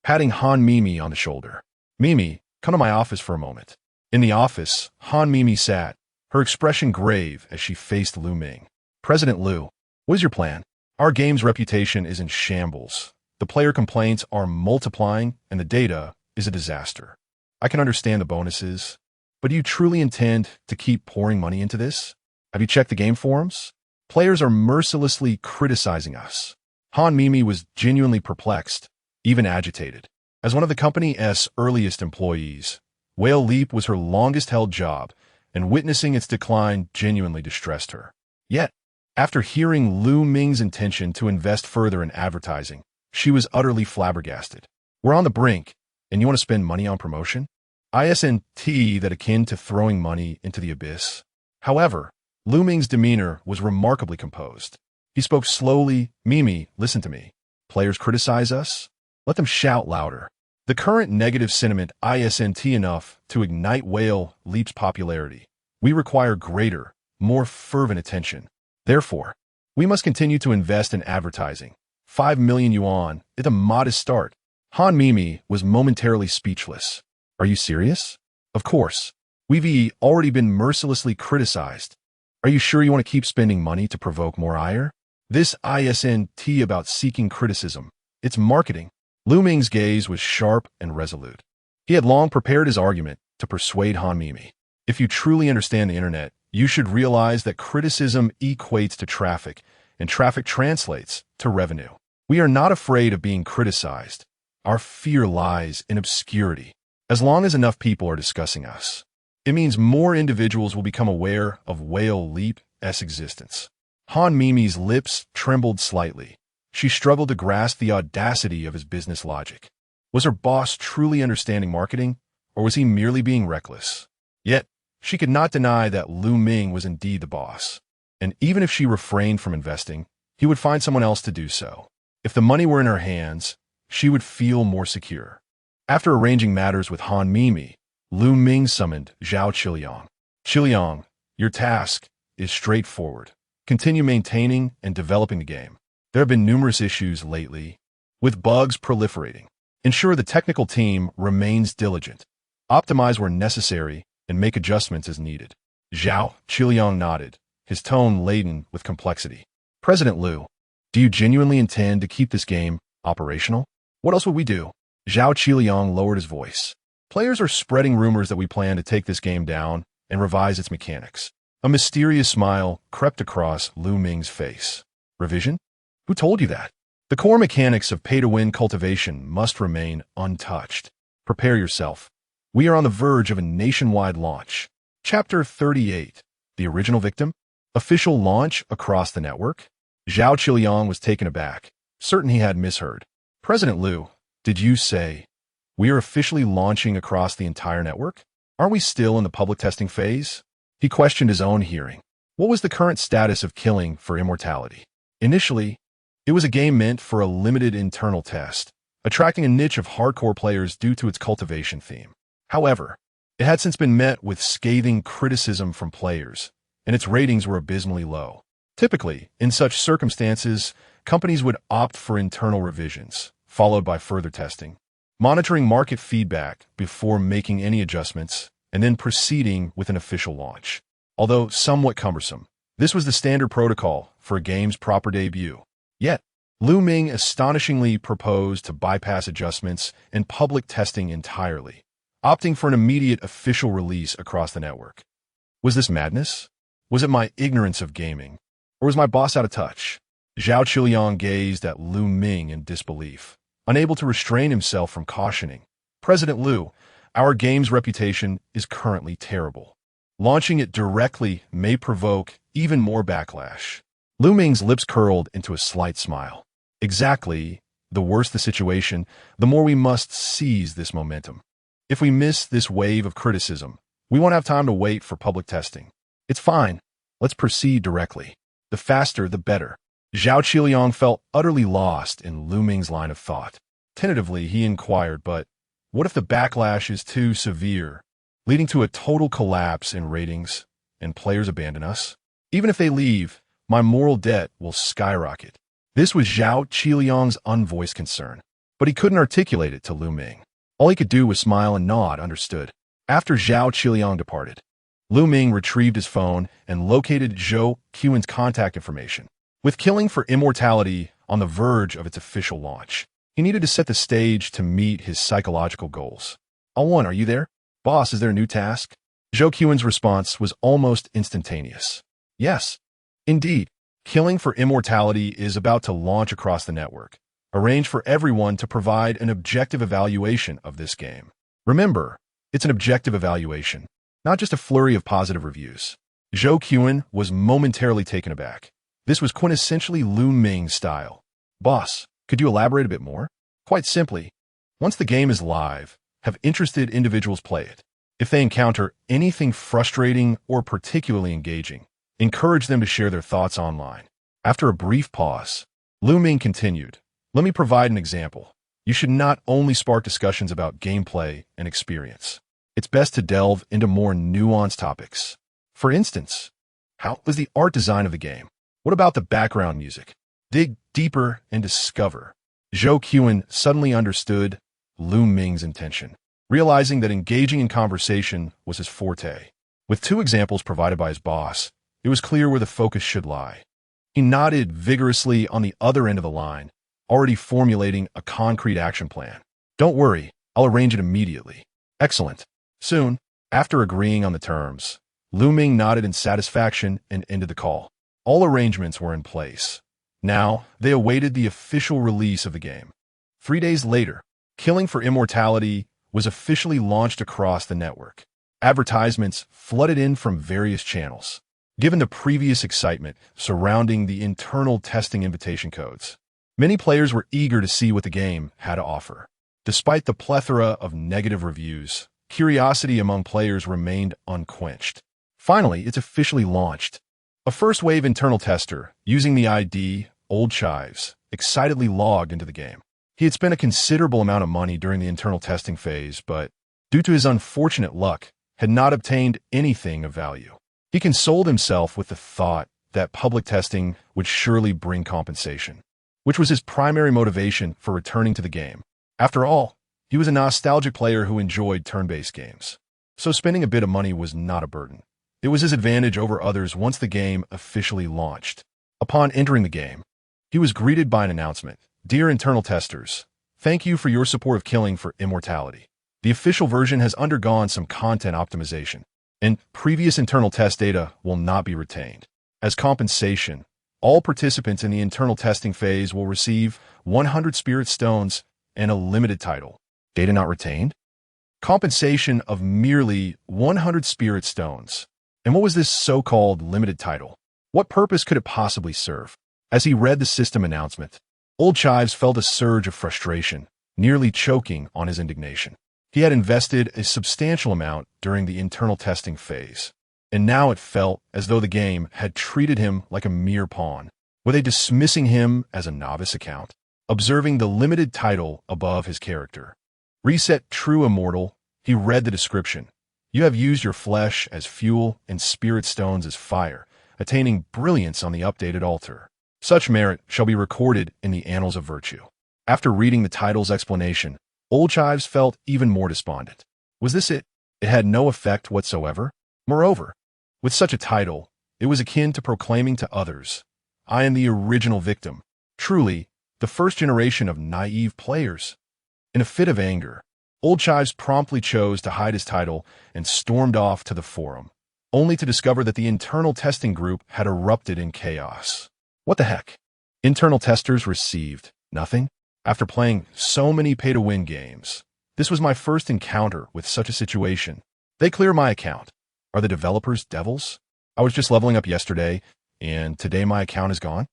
patting Han Mimi on the shoulder. Mimi, come to my office for a moment. In the office, Han Mimi sat, her expression grave as she faced Lu Ming. President Liu, what is your plan? Our game's reputation is in shambles. The player complaints are multiplying, and the data is a disaster. I can understand the bonuses, but do you truly intend to keep pouring money into this? Have you checked the game forums? Players are mercilessly criticizing us. Han Mimi was genuinely perplexed, even agitated. As one of the company's earliest employees, Whale Leap was her longest-held job, and witnessing its decline genuinely distressed her. Yet, after hearing Lu Ming's intention to invest further in advertising, she was utterly flabbergasted. We're on the brink, and you want to spend money on promotion? Isn't that akin to throwing money into the abyss? However, Lu Ming's demeanor was remarkably composed. He spoke slowly. Mimi, listen to me. Players criticize us? Let them shout louder. The current negative sentiment isn't enough to ignite Whale Leap's popularity. We require greater, more fervent attention. Therefore, we must continue to invest in advertising. 5 million yuan is a modest start. Han Mimi was momentarily speechless. Are you serious? Of course. We've already been mercilessly criticized. Are you sure you want to keep spending money to provoke more ire? This isn't about seeking criticism. It's marketing. Lu Ming's gaze was sharp and resolute. He had long prepared his argument to persuade Han Mimi. If you truly understand the internet, you should realize that criticism equates to traffic, and traffic translates to revenue. We are not afraid of being criticized. Our fear lies in obscurity. As long as enough people are discussing us, it means more individuals will become aware of Whale Leap's existence. Han Mimi's lips trembled slightly. She struggled to grasp the audacity of his business logic. Was her boss truly understanding marketing, or was he merely being reckless? Yet, she could not deny that Lu Ming was indeed the boss. And even if she refrained from investing, he would find someone else to do so. If the money were in her hands, she would feel more secure. After arranging matters with Han Mimi, Lu Ming summoned Zhao Qiliang. Qiliang, your task is straightforward. Continue maintaining and developing the game. There have been numerous issues lately, with bugs proliferating. Ensure the technical team remains diligent. Optimize where necessary and make adjustments as needed. Zhao Qiliang nodded, his tone laden with complexity. President Lu, do you genuinely intend to keep this game operational? What else would we do? Zhao Qiliang lowered his voice. Players are spreading rumors that we plan to take this game down and revise its mechanics. A mysterious smile crept across Lu Ming's face. Revision? Who told you that? The core mechanics of pay-to-win cultivation must remain untouched. Prepare yourself. We are on the verge of a nationwide launch. Chapter 38. The Original Victim? Official launch across the network? Zhao Qiliang was taken aback, certain he had misheard. President Lu, did you say we are officially launching across the entire network? Aren't we still in the public testing phase? He questioned his own hearing. What was the current status of Killing for Immortality? Initially, it was a game meant for a limited internal test, attracting a niche of hardcore players due to its cultivation theme. However, it had since been met with scathing criticism from players, and its ratings were abysmally low. Typically, in such circumstances, companies would opt for internal revisions, followed by further testing, monitoring market feedback before making any adjustments, and then proceeding with an official launch. Although somewhat cumbersome, this was the standard protocol for a game's proper debut. Yet, Lu Ming astonishingly proposed to bypass adjustments and public testing entirely, opting for an immediate official release across the network. Was this madness? Was it my ignorance of gaming? Or was my boss out of touch? Zhao Qiliang gazed at Lu Ming in disbelief, unable to restrain himself from cautioning. President Lu, our game's reputation is currently terrible. Launching it directly may provoke even more backlash. Lu Ming's lips curled into a slight smile. Exactly. The worse the situation, the more we must seize this momentum. If we miss this wave of criticism, we won't have time to wait for public testing. It's fine. Let's proceed directly. The faster, the better. Zhao Qiliang felt utterly lost in Lu Ming's line of thought. Tentatively, he inquired, but what if the backlash is too severe, leading to a total collapse in ratings and players abandon us? Even if they leave, my moral debt will skyrocket. This was Zhao Qiliang's unvoiced concern, but he couldn't articulate it to Lu Ming. All he could do was smile and nod, understood. After Zhao Qiliang departed, Lu Ming retrieved his phone and located Zhou Qian's contact information. With Killing for Immortality on the verge of its official launch, he needed to set the stage to meet his psychological goals. All-One, are you there? Boss, is there a new task? Zhou Qian's response was almost instantaneous. Yes, indeed. Killing for Immortality is about to launch across the network. Arrange for everyone to provide an objective evaluation of this game. Remember, it's an objective evaluation, not just a flurry of positive reviews. Zhou Qian was momentarily taken aback. This was quintessentially Lu Ming's style. Boss, could you elaborate a bit more? Quite simply, once the game is live, have interested individuals play it. If they encounter anything frustrating or particularly engaging, encourage them to share their thoughts online. After a brief pause, Lu Ming continued, let me provide an example. You should not only spark discussions about gameplay and experience. It's best to delve into more nuanced topics. For instance, how was the art design of the game? What about the background music? Dig deeper and discover. Zhou Qian suddenly understood Lu Ming's intention, realizing that engaging in conversation was his forte. With two examples provided by his boss, it was clear where the focus should lie. He nodded vigorously on the other end of the line, already formulating a concrete action plan. Don't worry, I'll arrange it immediately. Excellent. Soon, after agreeing on the terms, Lu Ming nodded in satisfaction and ended the call. All arrangements were in place. Now, they awaited the official release of the game. 3 days later, Killing for Immortality was officially launched across the network. Advertisements flooded in from various channels. Given the previous excitement surrounding the internal testing invitation codes, many players were eager to see what the game had to offer. Despite the plethora of negative reviews, curiosity among players remained unquenched. Finally, it's officially launched. A first-wave internal tester, using the ID Old Chives, excitedly logged into the game. He had spent a considerable amount of money during the internal testing phase, but, due to his unfortunate luck, had not obtained anything of value. He consoled himself with the thought that public testing would surely bring compensation, which was his primary motivation for returning to the game. After all, he was a nostalgic player who enjoyed turn-based games, so spending a bit of money was not a burden. It was his advantage over others once the game officially launched. Upon entering the game, he was greeted by an announcement. Dear internal testers, thank you for your support of Killing for Immortality. The official version has undergone some content optimization, and previous internal test data will not be retained. As compensation, all participants in the internal testing phase will receive 100 Spirit Stones and a limited title. Data not retained? Compensation of merely 100 Spirit Stones. And what was this so-called limited title? What purpose could it possibly serve? As he read the system announcement, Old Chives felt a surge of frustration, nearly choking on his indignation. He had invested a substantial amount during the internal testing phase, and now it felt as though the game had treated him like a mere pawn. Were they dismissing him as a novice account? Observing the limited title above his character. Reset True Immortal, he read the description. You have used your flesh as fuel and spirit stones as fire, attaining brilliance on the updated altar. Such merit shall be recorded in the annals of virtue. After reading the title's explanation, Old Chives felt even more despondent. Was this it? It had no effect whatsoever. Moreover, with such a title, it was akin to proclaiming to others, I am the original victim, truly, the first generation of naive players. In a fit of anger, Old Chives promptly chose to hide his title and stormed off to the forum, only to discover that the internal testing group had erupted in chaos. What the heck? Internal testers received nothing? After playing so many pay-to-win games, this was my first encounter with such a situation. They clear my account. Are the developers devils? I was just leveling up yesterday, and today my account is gone?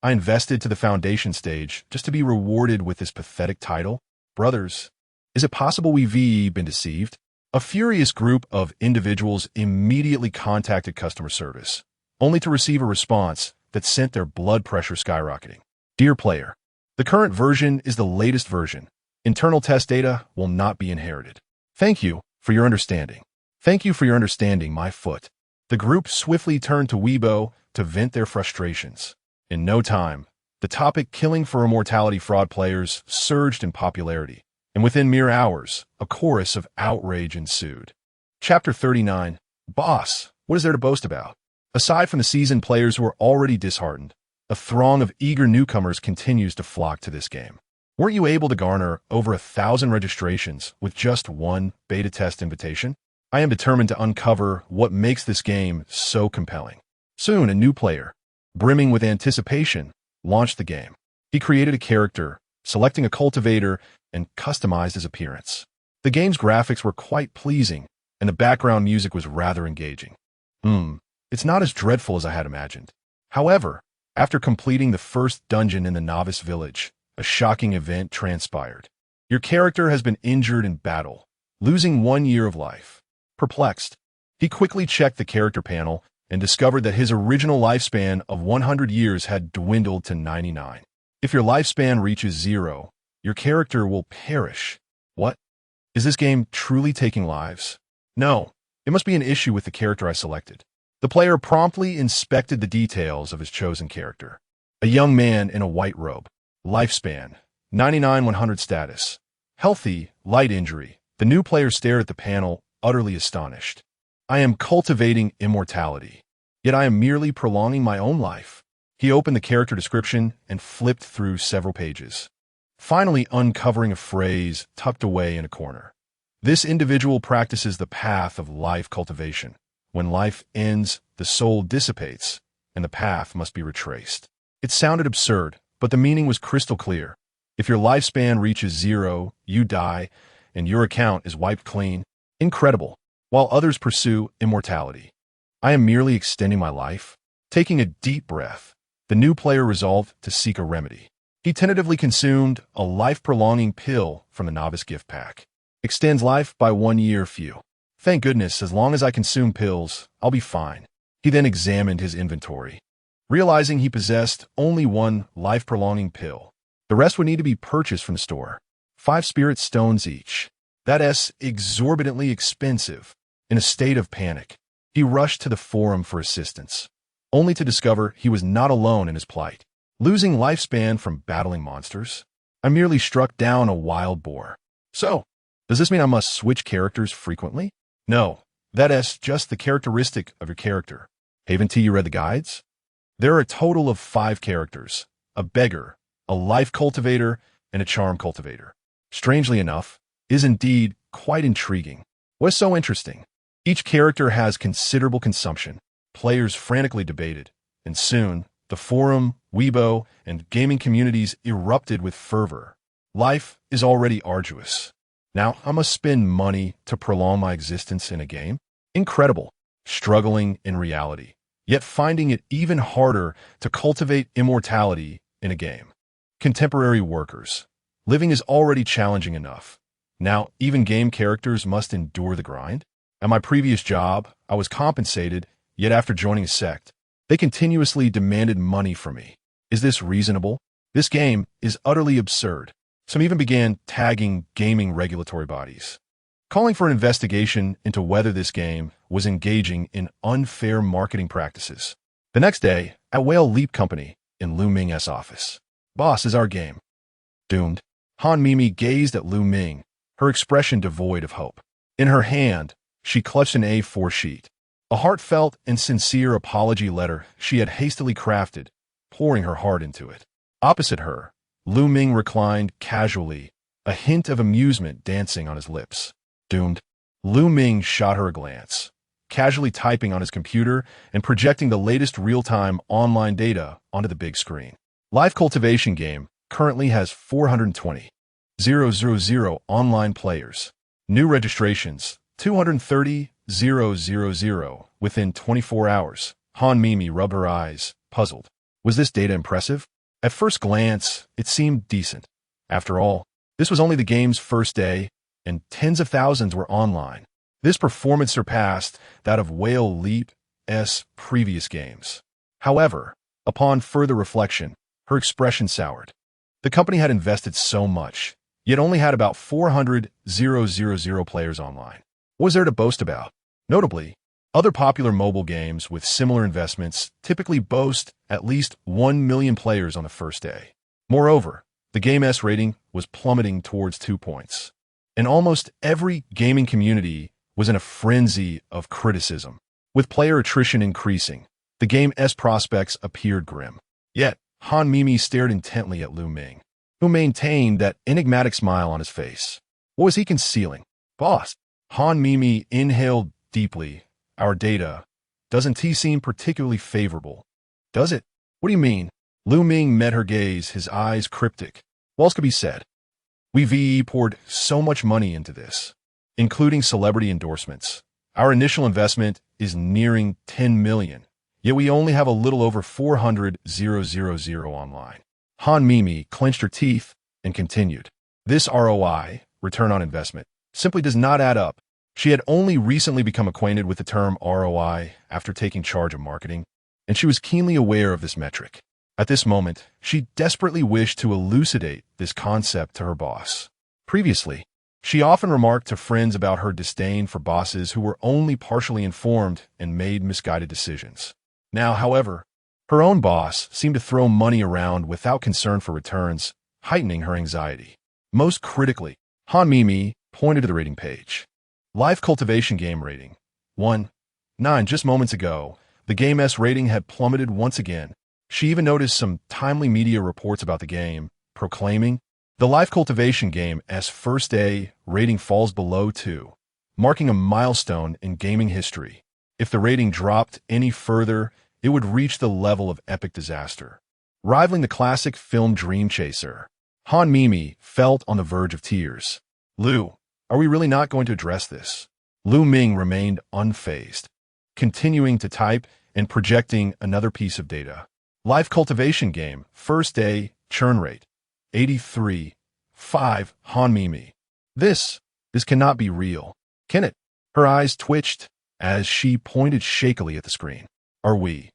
I invested to the foundation stage just to be rewarded with this pathetic title? Brothers, is it possible we've been deceived? A furious group of individuals immediately contacted customer service, only to receive a response that sent their blood pressure skyrocketing. Dear player, the current version is the latest version. Internal test data will not be inherited. Thank you for your understanding. Thank you for your understanding, my foot. The group swiftly turned to Weibo to vent their frustrations. In no time, the topic Killing for Immortality fraud players surged in popularity, and within mere hours, a chorus of outrage ensued. Chapter 39. Boss, what is there to boast about? Aside from the seasoned players who are already disheartened, a throng of eager newcomers continues to flock to this game. Weren't you able to garner over 1,000 registrations with just one beta test invitation? I am determined to uncover what makes this game so compelling. Soon, a new player, brimming with anticipation, launched the game. He created a character, selecting a cultivator, and customized his appearance. The game's graphics were quite pleasing, and the background music was rather engaging. It's not as dreadful as I had imagined. However, after completing the first dungeon in the novice village, a shocking event transpired. Your character has been injured in battle, losing 1 year of life. Perplexed, he quickly checked the character panel and discovered that his original lifespan of 100 years had dwindled to 99. If your lifespan reaches 0, your character will perish. What? Is this game truly taking lives? No, it must be an issue with the character I selected. The player promptly inspected the details of his chosen character. A young man in a white robe. Lifespan, 99-100 status. Healthy, light injury. The new player stared at the panel, utterly astonished. I am cultivating immortality. Yet I am merely prolonging my own life. He opened the character description and flipped through several pages, finally uncovering a phrase tucked away in a corner. This individual practices the path of life cultivation. When life ends, the soul dissipates, and the path must be retraced. It sounded absurd, but the meaning was crystal clear. If your lifespan reaches 0, you die, and your account is wiped clean. Incredible. While others pursue immortality. I am merely extending my life. Taking a deep breath, the new player resolved to seek a remedy. He tentatively consumed a life-prolonging pill from the novice gift pack. Extends life by 1 year few. Thank goodness, as long as I consume pills, I'll be fine. He then examined his inventory, realizing he possessed only one life-prolonging pill. The rest would need to be purchased from the store. 5 spirit stones each. That's exorbitantly expensive. In a state of panic, he rushed to the forum for assistance, only to discover he was not alone in his plight. Losing lifespan from battling monsters? I merely struck down a wild boar. So, does this mean I must switch characters frequently? No, that's just the characteristic of your character. Haven't you read the guides? There are a total of 5 characters: a beggar, a life cultivator, and a charm cultivator. Strangely enough, is indeed quite intriguing. What's so interesting? Each character has considerable consumption. Players frantically debated, and soon, the forum, Weibo, and gaming communities erupted with fervor. Life is already arduous. Now I must spend money to prolong my existence in a game? Incredible. Struggling in reality, yet finding it even harder to cultivate immortality in a game. Contemporary workers. Living is already challenging enough. Now, even game characters must endure the grind? At my previous job, I was compensated, yet after joining a sect, they continuously demanded money from me. Is this reasonable? This game is utterly absurd. Some even began tagging gaming regulatory bodies, calling for an investigation into whether this game was engaging in unfair marketing practices. The next day, at Whale Leap Company in Lu Ming's office. Boss, is our game doomed? Han Mimi gazed at Lu Ming, her expression devoid of hope. In her hand, she clutched an A4 sheet, a heartfelt and sincere apology letter she had hastily crafted, pouring her heart into it. Opposite her, Lu Ming reclined casually, a hint of amusement dancing on his lips. Doomed. Lu Ming shot her a glance, casually typing on his computer and projecting the latest real-time online data onto the big screen. Life Cultivation game currently has 420,000 online players. New registrations, 230,000 within 24 hours. Han Mimi rubbed her eyes, puzzled. Was this data impressive? At first glance, it seemed decent. After all, this was only the game's first day, and tens of thousands were online. This performance surpassed that of Whale Leap's previous games. However, upon further reflection, her expression soured. The company had invested so much, yet only had about 400,000 players online. What was there to boast about? Notably, other popular mobile games with similar investments typically boast at least 1 million players on the first day. Moreover, the game's rating was plummeting towards 2 points. And almost every gaming community was in a frenzy of criticism. With player attrition increasing, the game's prospects appeared grim. Yet, Han Mimi stared intently at Lu Ming, who maintained that enigmatic smile on his face. What was he concealing? Boss. Han Mimi inhaled deeply. Our data doesn't seem particularly favorable. Does it? What do you mean? Lu Ming met her gaze, his eyes cryptic. What else could be said? We've poured so much money into this, including celebrity endorsements. Our initial investment is nearing 10 million, yet we only have a little over 400,000 online. Han Mimi clenched her teeth and continued. This ROI, return on investment, simply does not add up. She had only recently become acquainted with the term ROI after taking charge of marketing, and she was keenly aware of this metric. At this moment, she desperately wished to elucidate this concept to her boss. Previously, She often remarked to friends about her disdain for bosses who were only partially informed and made misguided decisions. Now, however, her own boss seemed to throw money around without concern for returns, heightening her anxiety. Most critically, Han Mimi pointed to the rating page. Life cultivation game rating. 1.9. Just moments ago, the game's rating had plummeted once again. She even noticed some timely media reports about the game, proclaiming, the life cultivation game's first day rating falls below 2, marking a milestone in gaming history. If the rating dropped any further, it would reach the level of epic disaster, rivaling the classic film Dream Chaser. Han Mimi felt on the verge of tears. Lu, are we really not going to address this? Ming remained unfazed, continuing to type and projecting another piece of data. Life cultivation game, first day, churn rate, 83.5. Han Mimi. This cannot be real, can it? Her eyes twitched as she pointed shakily at the screen. Are we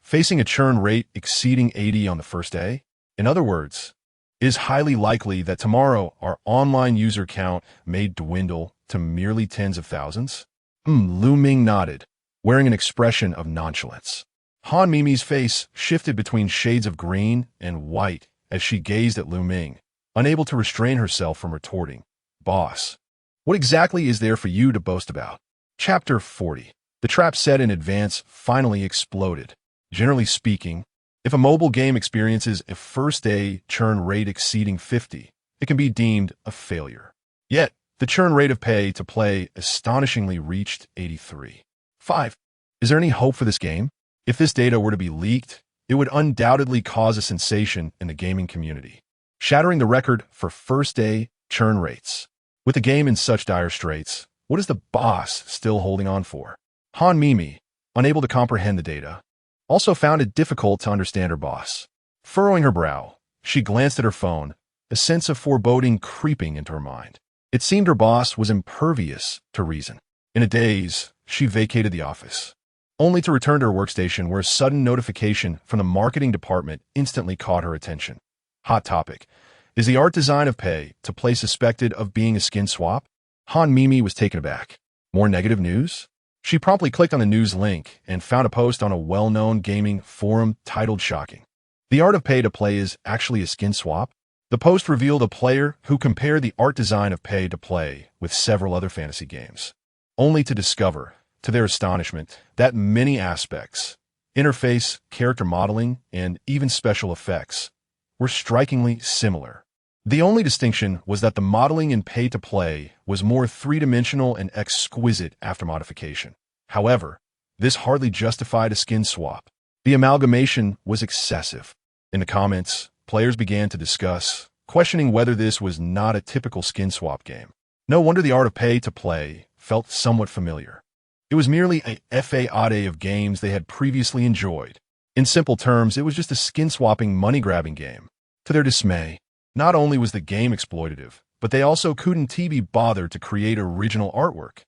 facing a churn rate exceeding 80 on the first day? In other words, it is highly likely that tomorrow our online user count may dwindle to merely tens of thousands? Lu Ming nodded, wearing an expression of nonchalance. Han Mimi's face shifted between shades of green and white as she gazed at Lu Ming, unable to restrain herself from retorting. Boss, what exactly is there for you to boast about? Chapter 40. The trap set in advance finally exploded. Generally speaking, if a mobile game experiences a first-day churn rate exceeding 50, it can be deemed a failure. Yet, the churn rate of pay-to-play astonishingly reached 83.5. Is there any hope for this game? If this data were to be leaked, it would undoubtedly cause a sensation in the gaming community, shattering the record for first-day churn rates. With the game in such dire straits, what is the boss still holding on for? Han Mimi, unable to comprehend the data, also found it difficult to understand her boss. Furrowing her brow, she glanced at her phone, a sense of foreboding creeping into her mind. It seemed her boss was impervious to reason. In a daze, she vacated the office, only to return to her workstation where a sudden notification from the marketing department instantly caught her attention. Hot topic. Is the art design of pay-to-play suspected of being a skin swap? Han Mimi was taken aback. More negative news? She promptly clicked on the news link and found a post on a well-known gaming forum titled Shocking. The art of pay-to-play is actually a skin swap? The post revealed a player who compared the art design of pay-to-play with several other fantasy games, only to discover, to their astonishment, that many aspects, interface, character modeling, and even special effects, were strikingly similar. The only distinction was that the modeling in pay-to-play was more three-dimensional and exquisite after modification. However, this hardly justified a skin swap. The amalgamation was excessive. In the comments, players began to discuss, questioning whether this was not a typical skin swap game. No wonder the art of pay-to-play felt somewhat familiar. It was merely a fade of games they had previously enjoyed. In simple terms, it was just a skin-swapping, money-grabbing game. To their dismay, not only was the game exploitative, but they also couldn't be bothered to create original artwork.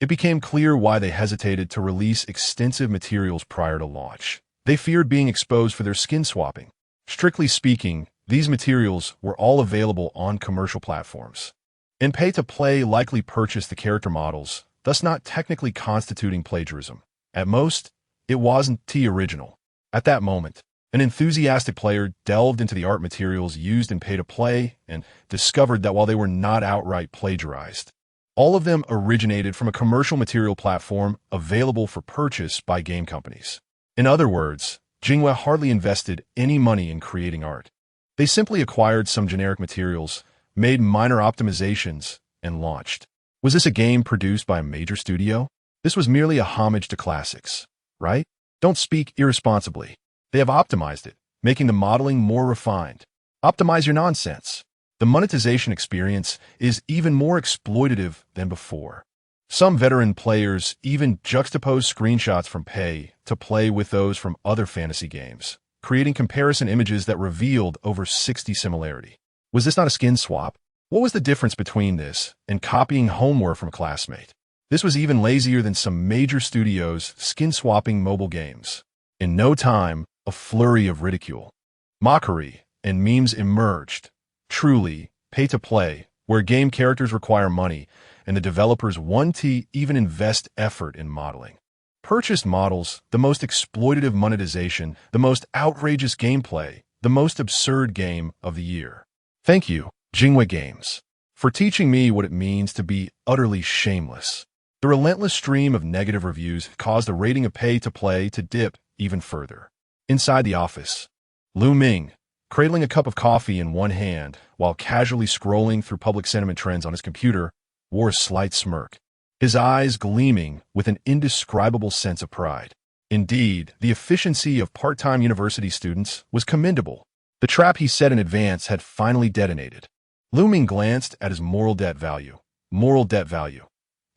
It became clear why they hesitated to release extensive materials prior to launch. They feared being exposed for their skin swapping. Strictly speaking, these materials were all available on commercial platforms, and pay-to-play likely purchased the character models, thus not technically constituting plagiarism. At most, it wasn't original. At that moment, an enthusiastic player delved into the art materials used in pay-to-play and discovered that while they were not outright plagiarized, all of them originated from a commercial material platform available for purchase by game companies. In other words, Jinghua hardly invested any money in creating art. They simply acquired some generic materials, made minor optimizations, and launched. Was this a game produced by a major studio? This was merely a homage to classics, right? Don't speak irresponsibly. They have optimized it, making the modeling more refined. Optimize your nonsense. The monetization experience is even more exploitative than before. Some veteran players even juxtapose screenshots from pay-to-play with those from other fantasy games, creating comparison images that revealed over 60 similarity. Was this not a skin swap? What was the difference between this and copying homework from a classmate? This was even lazier than some major studios skin-swapping mobile games. In no time, a flurry of ridicule, mockery, and memes emerged. Truly, pay-to-play where game characters require money and the developers want to even invest effort in modeling. Purchased models, the most exploitative monetization, the most outrageous gameplay, the most absurd game of the year. Thank you, Jingwei Games, for teaching me what it means to be utterly shameless. The relentless stream of negative reviews caused the rating of pay-to-play to dip even further. Inside the office, Ming, cradling a cup of coffee in one hand while casually scrolling through public sentiment trends on his computer, wore a slight smirk, his eyes gleaming with an indescribable sense of pride. Indeed, the efficiency of part-time university students was commendable. The trap he set in advance had finally detonated. Ming glanced at his moral debt value. Moral debt value.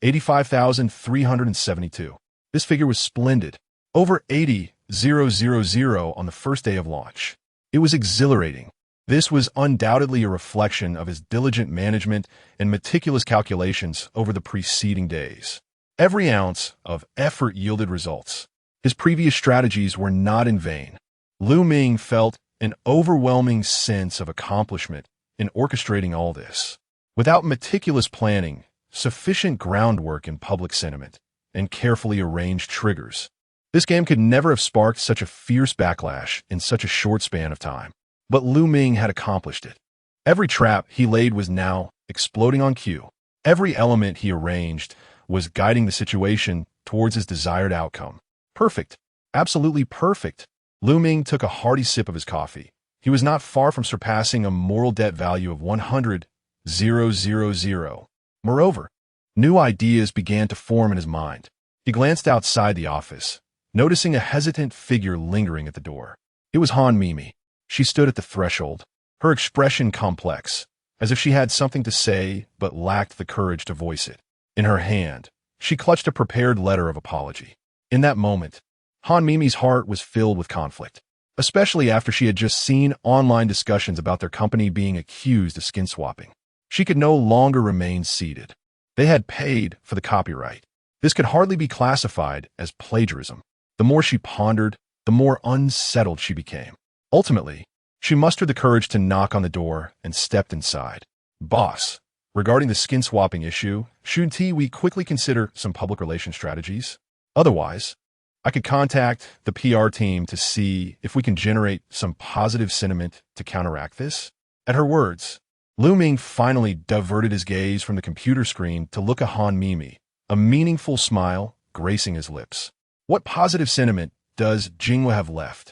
85,372. This figure was splendid. Over 80,000 on the first day of launch. It was exhilarating. This was undoubtedly a reflection of his diligent management and meticulous calculations over the preceding days. Every ounce of effort yielded results. His previous strategies were not in vain. Ming felt an overwhelming sense of accomplishment in orchestrating all this. Without meticulous planning, sufficient groundwork in public sentiment, and carefully arranged triggers, this game could never have sparked such a fierce backlash in such a short span of time. But Ming had accomplished it. Every trap he laid was now exploding on cue. Every element he arranged was guiding the situation towards his desired outcome. Perfect. Absolutely perfect. Ming took a hearty sip of his coffee. He was not far from surpassing a moral debt value of 100,000. Moreover, new ideas began to form in his mind. He glanced outside the office, noticing a hesitant figure lingering at the door. It was Han Mimi. She stood at the threshold, her expression complex, as if she had something to say but lacked the courage to voice it. In her hand, she clutched a prepared letter of apology. In that moment, Han Mimi's heart was filled with conflict, especially after she had just seen online discussions about their company being accused of skin swapping. She could no longer remain seated. They had paid for the copyright. This could hardly be classified as plagiarism. The more she pondered, the more unsettled she became. Ultimately, she mustered the courage to knock on the door and stepped inside. Boss, regarding the skin swapping issue, should we quickly consider some public relations strategies? Otherwise, I could contact the PR team to see if we can generate some positive sentiment to counteract this. At her words, Ming finally diverted his gaze from the computer screen to look at Han Mimi, a meaningful smile gracing his lips. What positive sentiment does Jingwei have left?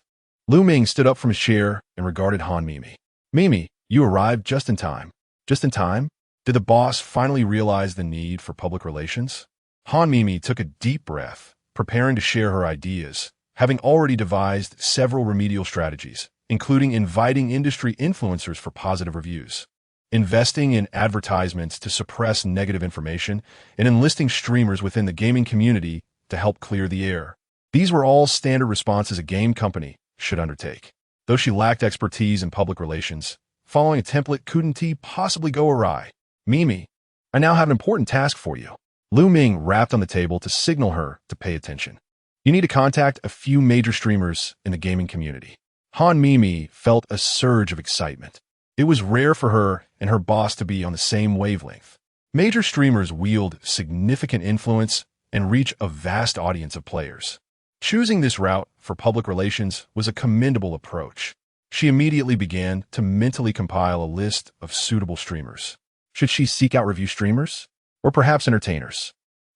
Ming stood up from his chair and regarded Han Mimi. Mimi, you arrived just in time. Just in time? Did the boss finally realize the need for public relations? Han Mimi took a deep breath, preparing to share her ideas, having already devised several remedial strategies, including inviting industry influencers for positive reviews, investing in advertisements to suppress negative information, and enlisting streamers within the gaming community to help clear the air. These were all standard responses a game company should undertake. Though she lacked expertise in public relations, following a template couldn't possibly go awry. Mimi, I now have an important task for you. Ming rapped on the table to signal her to pay attention. You need to contact a few major streamers in the gaming community. Han Mimi felt a surge of excitement. It was rare for her and her boss to be on the same wavelength. Major streamers wield significant influence and reach a vast audience of players. Choosing this route for public relations was a commendable approach. She immediately began to mentally compile a list of suitable streamers. Should she seek out review streamers? Or perhaps entertainers?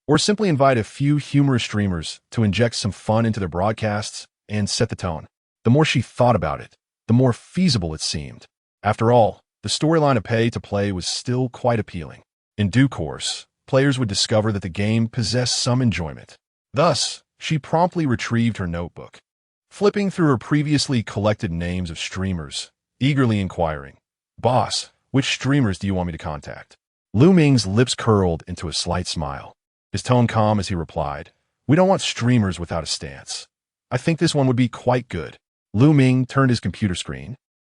Or simply invite a few humorous streamers to inject some fun into their broadcasts and set the tone? The more she thought about it, the more feasible it seemed. After all, the storyline of pay-to-play was still quite appealing. In due course, players would discover that the game possessed some enjoyment. Thus, she promptly retrieved her notebook, flipping through her previously collected names of streamers, eagerly inquiring, Boss, which streamers do you want me to contact? Ming's lips curled into a slight smile, his tone calm as he replied, We don't want streamers without a stance. I think this one would be quite good. Ming turned his computer screen,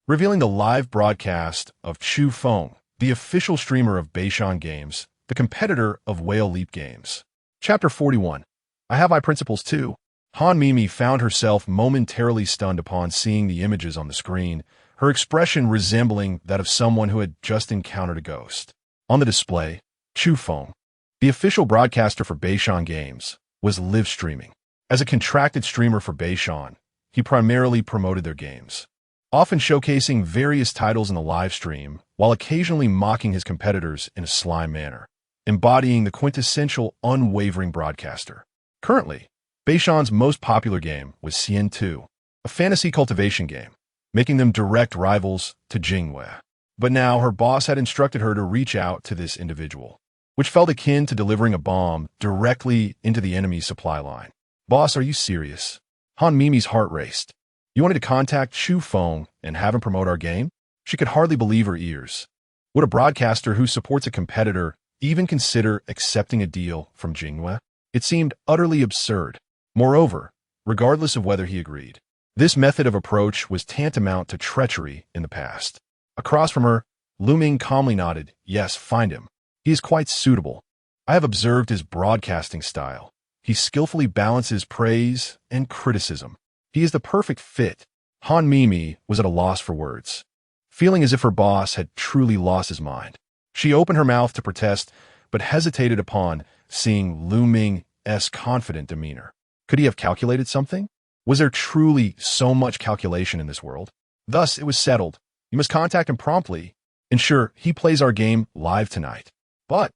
revealing the live broadcast of Chu Feng, the official streamer of Beishan Games, the competitor of Whale Leap Games. Chapter 41. I have my principles too. Han Mimi found herself momentarily stunned upon seeing the images on the screen, her expression resembling that of someone who had just encountered a ghost. On the display, Chu Feng, the official broadcaster for Beishan Games, was live streaming. As a contracted streamer for Beishan, he primarily promoted their games, often showcasing various titles in the live stream while occasionally mocking his competitors in a sly manner, embodying the quintessential unwavering broadcaster. Currently, Beishan's most popular game was Xian 2, a fantasy cultivation game, making them direct rivals to Jingwei. But now her boss had instructed her to reach out to this individual, which felt akin to delivering a bomb directly into the enemy's supply line. Boss, are you serious? Han Mimi's heart raced. You wanted to contact Chu Feng and have him promote our game? She could hardly believe her ears. Would a broadcaster who supports a competitor even consider accepting a deal from Jingwei? It seemed utterly absurd. Moreover, regardless of whether he agreed, this method of approach was tantamount to treachery in the past. Across from her, Ming calmly nodded. Yes, find him. He is quite suitable. I have observed his broadcasting style. He skillfully balances praise and criticism. He is the perfect fit. Han Mimi was at a loss for words, feeling as if her boss had truly lost his mind. She opened her mouth to protest, but hesitated upon seeing Ming's confident demeanor. Could he have calculated something? Was there truly so much calculation in this world? Thus, it was settled. You must contact him promptly. Ensure he plays our game live tonight. But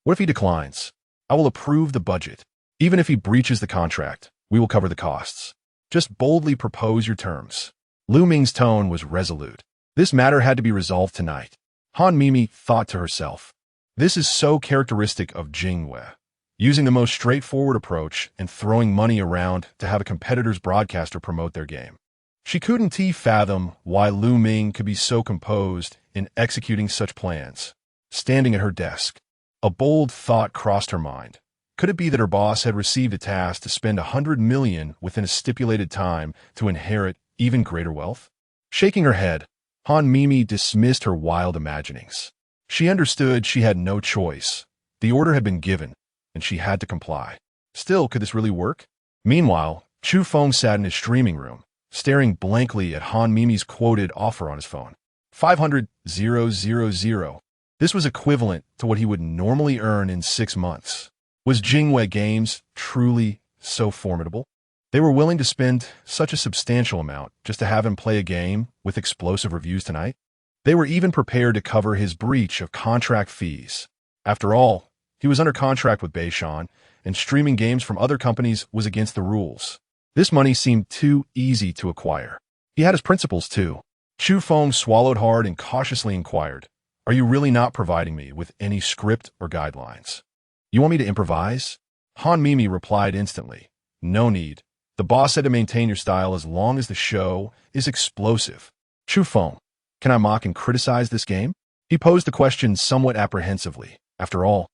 what if he declines? I will approve the budget. Even if he breaches the contract, we will cover the costs. Just boldly propose your terms. Ming's tone was resolute. This matter had to be resolved tonight. Han Mimi thought to herself, this is so characteristic of Jingwei, using the most straightforward approach and throwing money around to have a competitor's broadcaster promote their game. She couldn't fathom why Ming could be so composed in executing such plans. Standing at her desk, a bold thought crossed her mind. Could it be that her boss had received a task to spend 100 million within a stipulated time to inherit even greater wealth? Shaking her head, Han Mimi dismissed her wild imaginings. She understood she had no choice. The order had been given, and she had to comply. Still, could this really work? Meanwhile, Chu Feng sat in his streaming room, staring blankly at Han Mimi's quoted offer on his phone. 500,000. This was equivalent to what he would normally earn in 6 months. Was Jingwei Games truly so formidable? They were willing to spend such a substantial amount just to have him play a game with explosive reviews tonight? They were even prepared to cover his breach of contract fees. After all, he was under contract with Beishan, and streaming games from other companies was against the rules. This money seemed too easy to acquire. He had his principles too. Chu Feng swallowed hard and cautiously inquired, are you really not providing me with any script or guidelines? You want me to improvise? Han Mimi replied instantly, no need. The boss said to maintain your style as long as the show is explosive. Chu Feng, can I mock and criticize this game? He posed the question somewhat apprehensively. After all,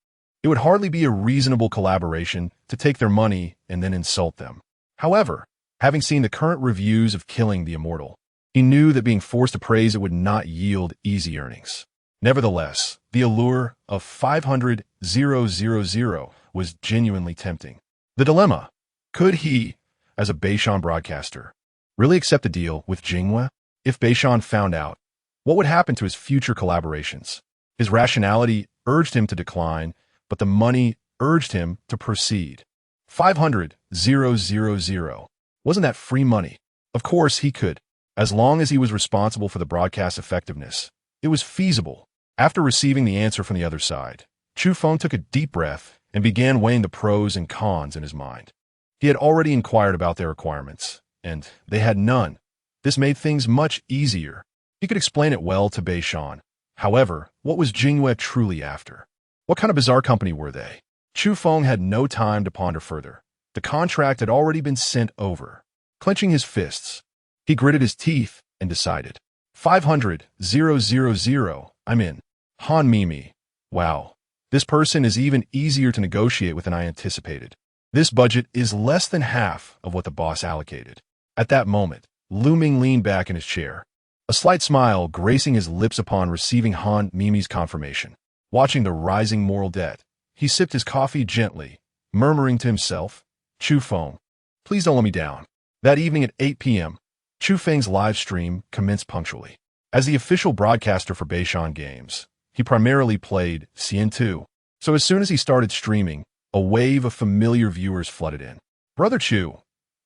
it would hardly be a reasonable collaboration to take their money and then insult them. However, having seen the current reviews of Killing the Immortal, he knew that being forced to praise it would not yield easy earnings. Nevertheless, the allure of 500,000 was genuinely tempting. The dilemma, could he, as a Beishan broadcaster, really accept a deal with Jingwei? If Beishan found out, what would happen to his future collaborations? His rationality urged him to decline, but the money urged him to proceed. 500,000. Wasn't that free money? Of course he could, as long as he was responsible for the broadcast effectiveness. It was feasible. After receiving the answer from the other side, Chu Feng took a deep breath and began weighing the pros and cons in his mind. He had already inquired about their requirements, and they had none. This made things much easier. He could explain it well to Beishan. However, what was Jingwei truly after? What kind of bizarre company were they? Chu Feng had no time to ponder further. The contract had already been sent over. Clenching his fists, he gritted his teeth and decided. 500,000. I'm in. Han Mimi. Wow. This person is even easier to negotiate with than I anticipated. This budget is less than half of what the boss allocated. At that moment, Ming leaned back in his chair, a slight smile gracing his lips upon receiving Han Mimi's confirmation. Watching the rising moral debt, he sipped his coffee gently, murmuring to himself, Chu Feng, please don't let me down. That evening at 8 p.m., Chu Feng's live stream commenced punctually. As the official broadcaster for Beishan Games, he primarily played CN2. So as soon as he started streaming, a wave of familiar viewers flooded in. Brother Chu,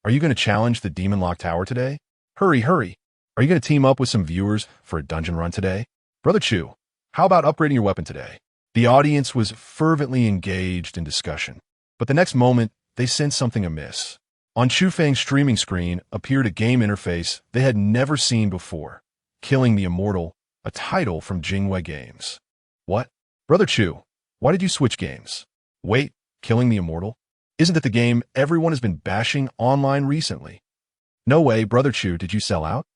are you going to challenge the Demon Lock Tower today? Hurry, hurry. Are you going to team up with some viewers for a dungeon run today? Brother Chu, how about upgrading your weapon today? The audience was fervently engaged in discussion. But the next moment, they sensed something amiss. On Chu Fang's streaming screen appeared a game interface they had never seen before. Killing the Immortal, a title from Jingwei Games. What? Brother Chu, why did you switch games? Wait, Killing the Immortal? Isn't that the game everyone has been bashing online recently? No way, Brother Chu, did you sell out?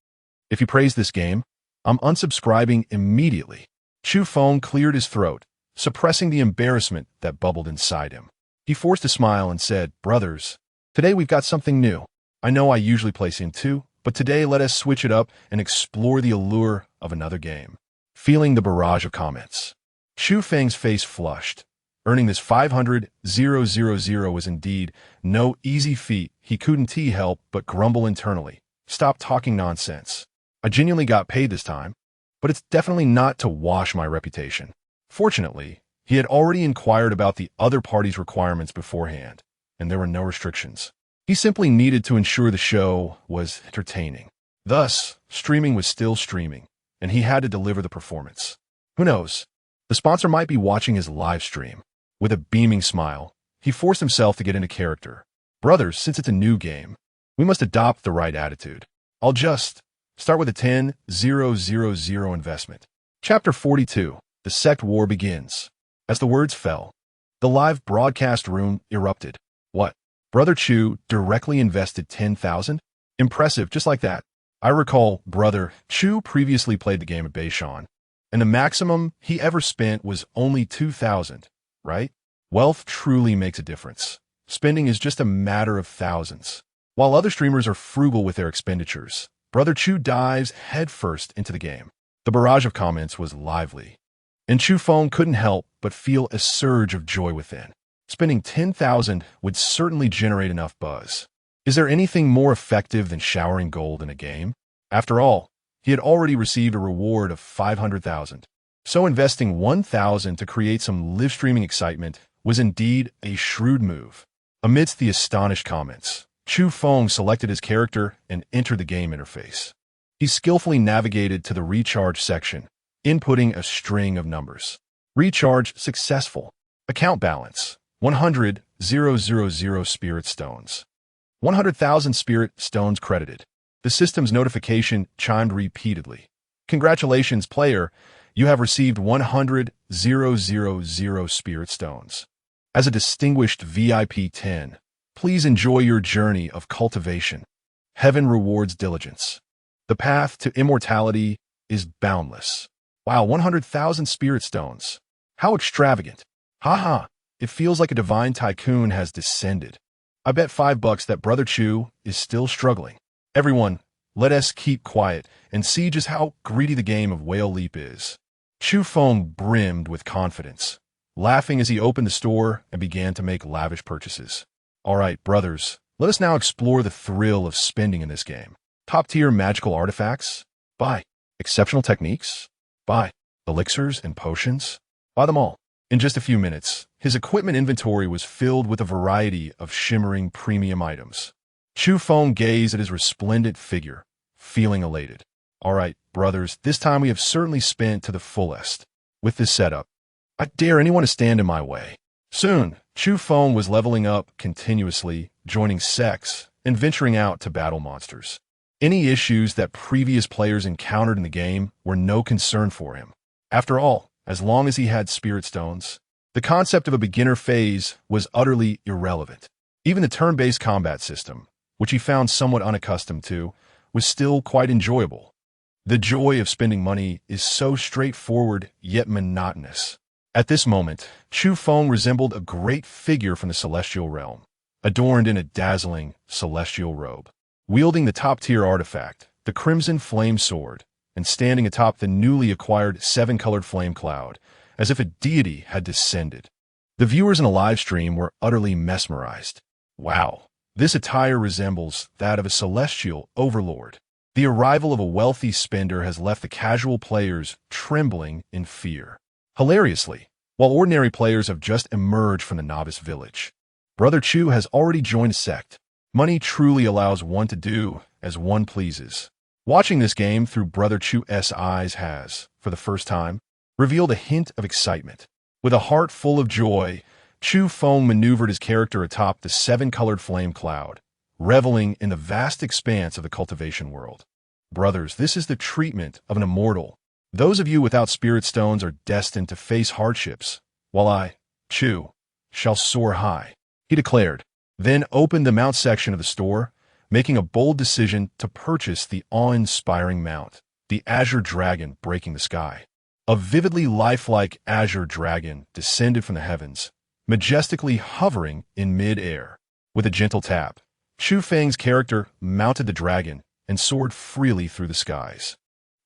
If you praise this game, I'm unsubscribing immediately. Chu Feng cleared his throat, suppressing the embarrassment that bubbled inside him. He forced a smile and said, Brothers, today we've got something new. I know I usually play Sim 2, but today let us switch it up and explore the allure of another game. Feeling the barrage of comments, Chu Feng's face flushed. Earning this 500,000 was indeed no easy feat. He couldn't help but grumble internally. Stop talking nonsense. I genuinely got paid this time, but it's definitely not to wash my reputation. Fortunately, he had already inquired about the other party's requirements beforehand, and there were no restrictions. He simply needed to ensure the show was entertaining. Thus, streaming was still streaming, and he had to deliver the performance. Who knows? The sponsor might be watching his live stream. With a beaming smile, he forced himself to get into character. Brothers, since it's a new game, we must adopt the right attitude. I'll just start with a 10,000 investment. Chapter 42. The Sect War begins. As the words fell, the live broadcast room erupted. What? Brother Chu directly invested 10,000? Impressive, just like that. I recall Brother Chu previously played the game at Beishan, and the maximum he ever spent was only 2,000, right? Wealth truly makes a difference. Spending is just a matter of thousands. While other streamers are frugal with their expenditures, Brother Chu dives headfirst into the game. The barrage of comments was lively, and Chu Feng couldn't help but feel a surge of joy within. Spending 10,000 would certainly generate enough buzz. Is there anything more effective than showering gold in a game? After all, he had already received a reward of 500,000. So investing 1,000 to create some live streaming excitement was indeed a shrewd move. Amidst the astonished comments, Chu Feng selected his character and entered the game interface. He skillfully navigated to the recharge section, inputting a string of numbers. Recharge successful. Account balance, 100,000 spirit stones. 100,000 spirit stones credited. The system's notification chimed repeatedly. Congratulations, player. You have received 100,000 spirit stones. As a distinguished VIP 10, please enjoy your journey of cultivation. Heaven rewards diligence. The path to immortality is boundless. Wow, 100,000 spirit stones. How extravagant. Haha, it feels like a divine tycoon has descended. I bet $5 that Brother Chu is still struggling. Everyone, let us keep quiet and see just how greedy the game of Whale Leap is. Chu Feng brimmed with confidence, laughing as he opened the store and began to make lavish purchases. All right, brothers, let us now explore the thrill of spending in this game. Top-tier magical artifacts? Buy. Exceptional techniques? Buy. Elixirs and potions? Buy them all. In just a few minutes, his equipment inventory was filled with a variety of shimmering premium items. Chu Feng gazed at his resplendent figure, feeling elated. All right, brothers, this time we have certainly spent to the fullest. With this setup, I dare anyone to stand in my way. Soon, Chu Feng was leveling up continuously, joining sects, and venturing out to battle monsters. Any issues that previous players encountered in the game were no concern for him. After all, as long as he had spirit stones, the concept of a beginner phase was utterly irrelevant. Even the turn-based combat system, which he found somewhat unaccustomed to, was still quite enjoyable. The joy of spending money is so straightforward yet monotonous. At this moment, Chu Feng resembled a great figure from the celestial realm, adorned in a dazzling celestial robe. Wielding the top-tier artifact, the Crimson Flame Sword, and standing atop the newly acquired 7-colored flame cloud, as if a deity had descended. The viewers in a live stream were utterly mesmerized. Wow, this attire resembles that of a celestial overlord. The arrival of a wealthy spender has left the casual players trembling in fear. Hilariously, while ordinary players have just emerged from the novice village, Brother Chu has already joined a sect. Money truly allows one to do as one pleases. Watching this game through Brother Chu's eyes has, for the first time, revealed a hint of excitement. With a heart full of joy, Chu Feng maneuvered his character atop the seven-colored flame cloud, reveling in the vast expanse of the cultivation world. Brothers, this is the treatment of an immortal. Those of you without spirit stones are destined to face hardships, while I, Chu, shall soar high, he declared, then opened the mount section of the store, making a bold decision to purchase the awe-inspiring mount, the Azure Dragon breaking the sky. A vividly lifelike Azure Dragon descended from the heavens, majestically hovering in mid-air. With a gentle tap, Chu Feng's character mounted the dragon and soared freely through the skies.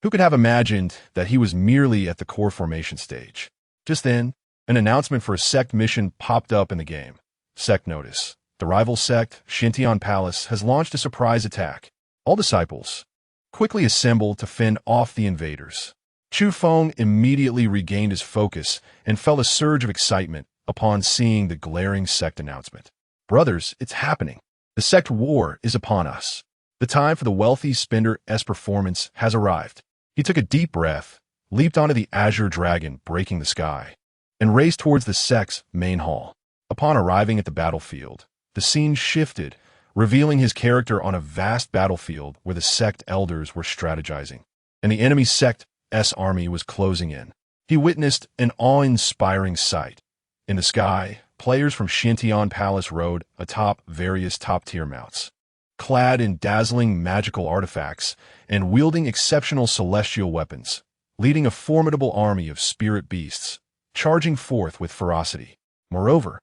Who could have imagined that he was merely at the core formation stage? Just then, an announcement for a sect mission popped up in the game. Sect notice. The rival sect, Xintian Palace, has launched a surprise attack. All disciples quickly assembled to fend off the invaders. Chu Feng immediately regained his focus and felt a surge of excitement upon seeing the glaring sect announcement. Brothers, it's happening. The sect war is upon us. The time for the wealthy spender's performance has arrived. He took a deep breath, leaped onto the Azure Dragon breaking the sky, and raced towards the sect's main hall. Upon arriving at the battlefield, the scene shifted, revealing his character on a vast battlefield where the sect elders were strategizing, and the enemy sect's army was closing in. He witnessed an awe-inspiring sight. In the sky, players from Xintian Palace rode atop various top-tier mounts, clad in dazzling magical artifacts and wielding exceptional celestial weapons, leading a formidable army of spirit beasts, charging forth with ferocity. Moreover,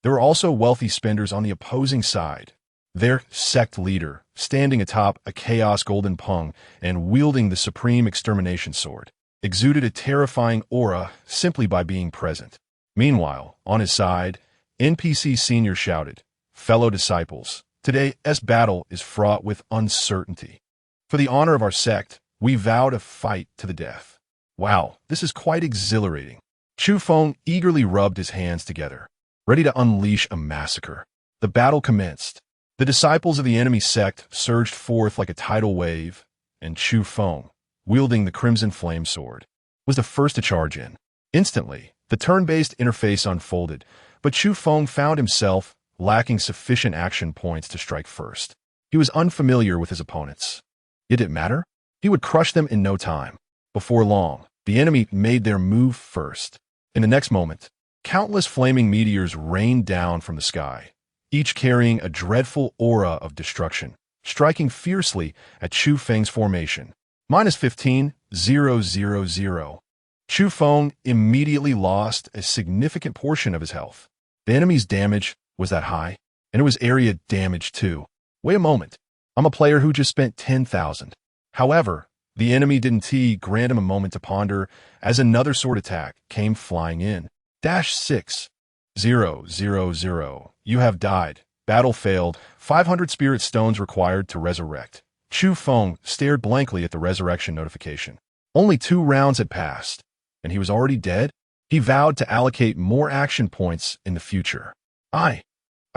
there were also wealthy spenders on the opposing side, their sect leader standing atop a chaos golden pung and wielding the supreme extermination sword, exuded a terrifying aura simply by being present. Meanwhile, on his side, NPC Senior shouted, "Fellow disciples, today's battle is fraught with uncertainty. For the honor of our sect, we vow to fight to the death." Wow, this is quite exhilarating. Chu Feng eagerly rubbed his hands together, ready to unleash a massacre. The battle commenced. The disciples of the enemy sect surged forth like a tidal wave, and Chu Feng, wielding the Crimson Flame Sword, was the first to charge in. Instantly, the turn-based interface unfolded, but Chu Feng found himself lacking sufficient action points to strike first. He was unfamiliar with his opponents. It didn't matter. He would crush them in no time. Before long, the enemy made their move first. In the next moment, countless flaming meteors rained down from the sky, each carrying a dreadful aura of destruction, striking fiercely at Chu Feng's formation. -15,000. Chu Feng immediately lost a significant portion of his health. The enemy's damage was that high, and it was area damage too. Wait a moment. I'm a player who just spent 10,000. However, the enemy didn't grant him a moment to ponder as another sword attack came flying in. -6,000. You have died. Battle failed. 500 spirit stones required to resurrect. Chu Feng stared blankly at the resurrection notification. Only 2 rounds had passed, and he was already dead? He vowed to allocate more action points in the future. I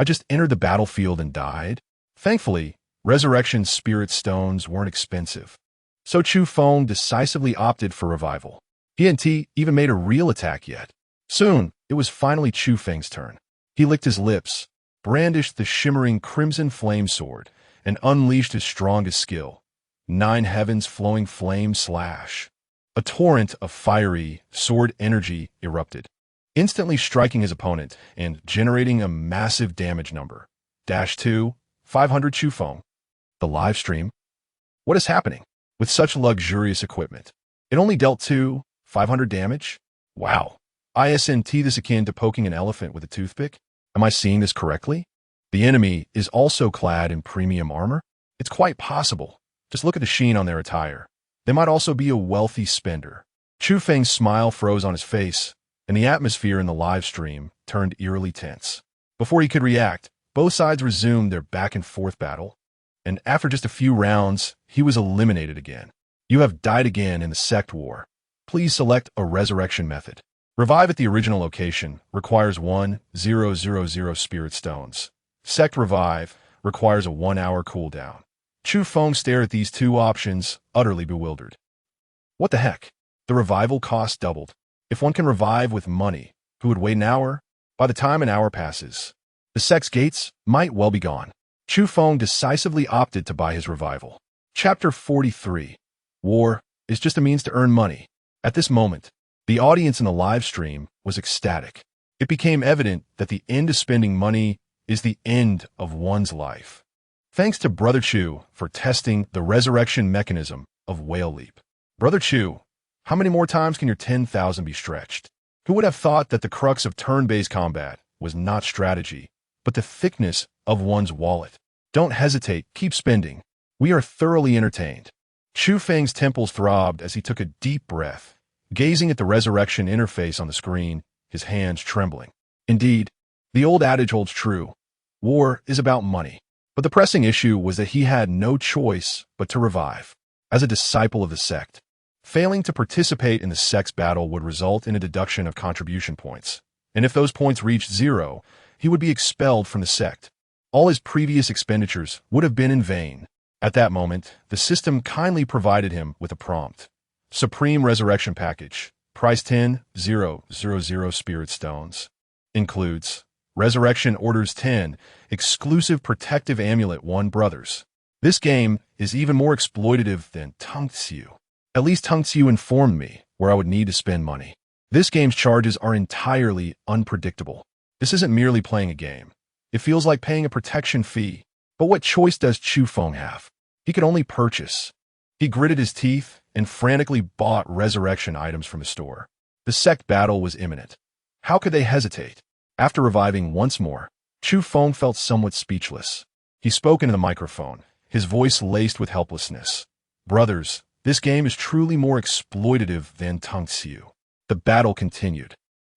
just entered the battlefield and died? Thankfully, resurrection spirit stones weren't expensive. So Chu Feng decisively opted for revival. He hadn't even made a real attack yet. Soon, it was finally Chu Feng's turn. He licked his lips, brandished the shimmering crimson flame sword, and unleashed his strongest skill, 9 heavens flowing flame slash. A torrent of fiery sword energy erupted, instantly striking his opponent and generating a massive damage number. -2, 500 Chu Feng. The live stream? What is happening? With such luxurious equipment, it only dealt 2, 500 damage? Wow. Isn't this akin to poking an elephant with a toothpick? Am I seeing this correctly? The enemy is also clad in premium armor? It's quite possible. Just look at the sheen on their attire. They might also be a wealthy spender. Chu Feng's smile froze on his face, and the atmosphere in the live stream turned eerily tense. Before he could react, both sides resumed their back-and-forth battle, and after just a few rounds, he was eliminated again. You have died again in the sect war. Please select a resurrection method. Revive at the original location requires 1,000 spirit stones. Sect revive requires a 1-hour cooldown. Chu Feng stared at these two options, utterly bewildered. What the heck? The revival cost doubled. If one can revive with money, who would wait an hour? By the time an hour passes, the sect's gates might well be gone. Chu Feng decisively opted to buy his revival. Chapter 43. War is just a means to earn money. At this moment, the audience in the live stream was ecstatic. It became evident that the end of spending money is the end of one's life. Thanks to Brother Chu for testing the resurrection mechanism of Whale Leap. Brother Chu, how many more times can your 10,000 be stretched? Who would have thought that the crux of turn-based combat was not strategy, but the thickness of one's wallet? Don't hesitate, keep spending. We are thoroughly entertained. Chu Feng's temples throbbed as he took a deep breath, gazing at the resurrection interface on the screen, his hands trembling. Indeed, the old adage holds true. War is about money. But the pressing issue was that he had no choice but to revive. As a disciple of the sect, failing to participate in the sect's battle would result in a deduction of contribution points. And if those points reached 0, he would be expelled from the sect. All his previous expenditures would have been in vain. At that moment, the system kindly provided him with a prompt. Supreme Resurrection Package. Price 10,000 Spirit Stones. Includes Resurrection Orders 10, exclusive protective amulet 1 brothers. This game is even more exploitative than Tungtsiu. At least Tungtsiu informed me where I would need to spend money. This game's charges are entirely unpredictable. This isn't merely playing a game. It feels like paying a protection fee. But what choice does Chu Feng have? He could only purchase. He gritted his teeth and frantically bought resurrection items from the store. The sect battle was imminent. How could they hesitate? After reviving once more, Chu Feng felt somewhat speechless. He spoke into the microphone, his voice laced with helplessness. Brothers, this game is truly more exploitative than Tungtsiu. The battle continued.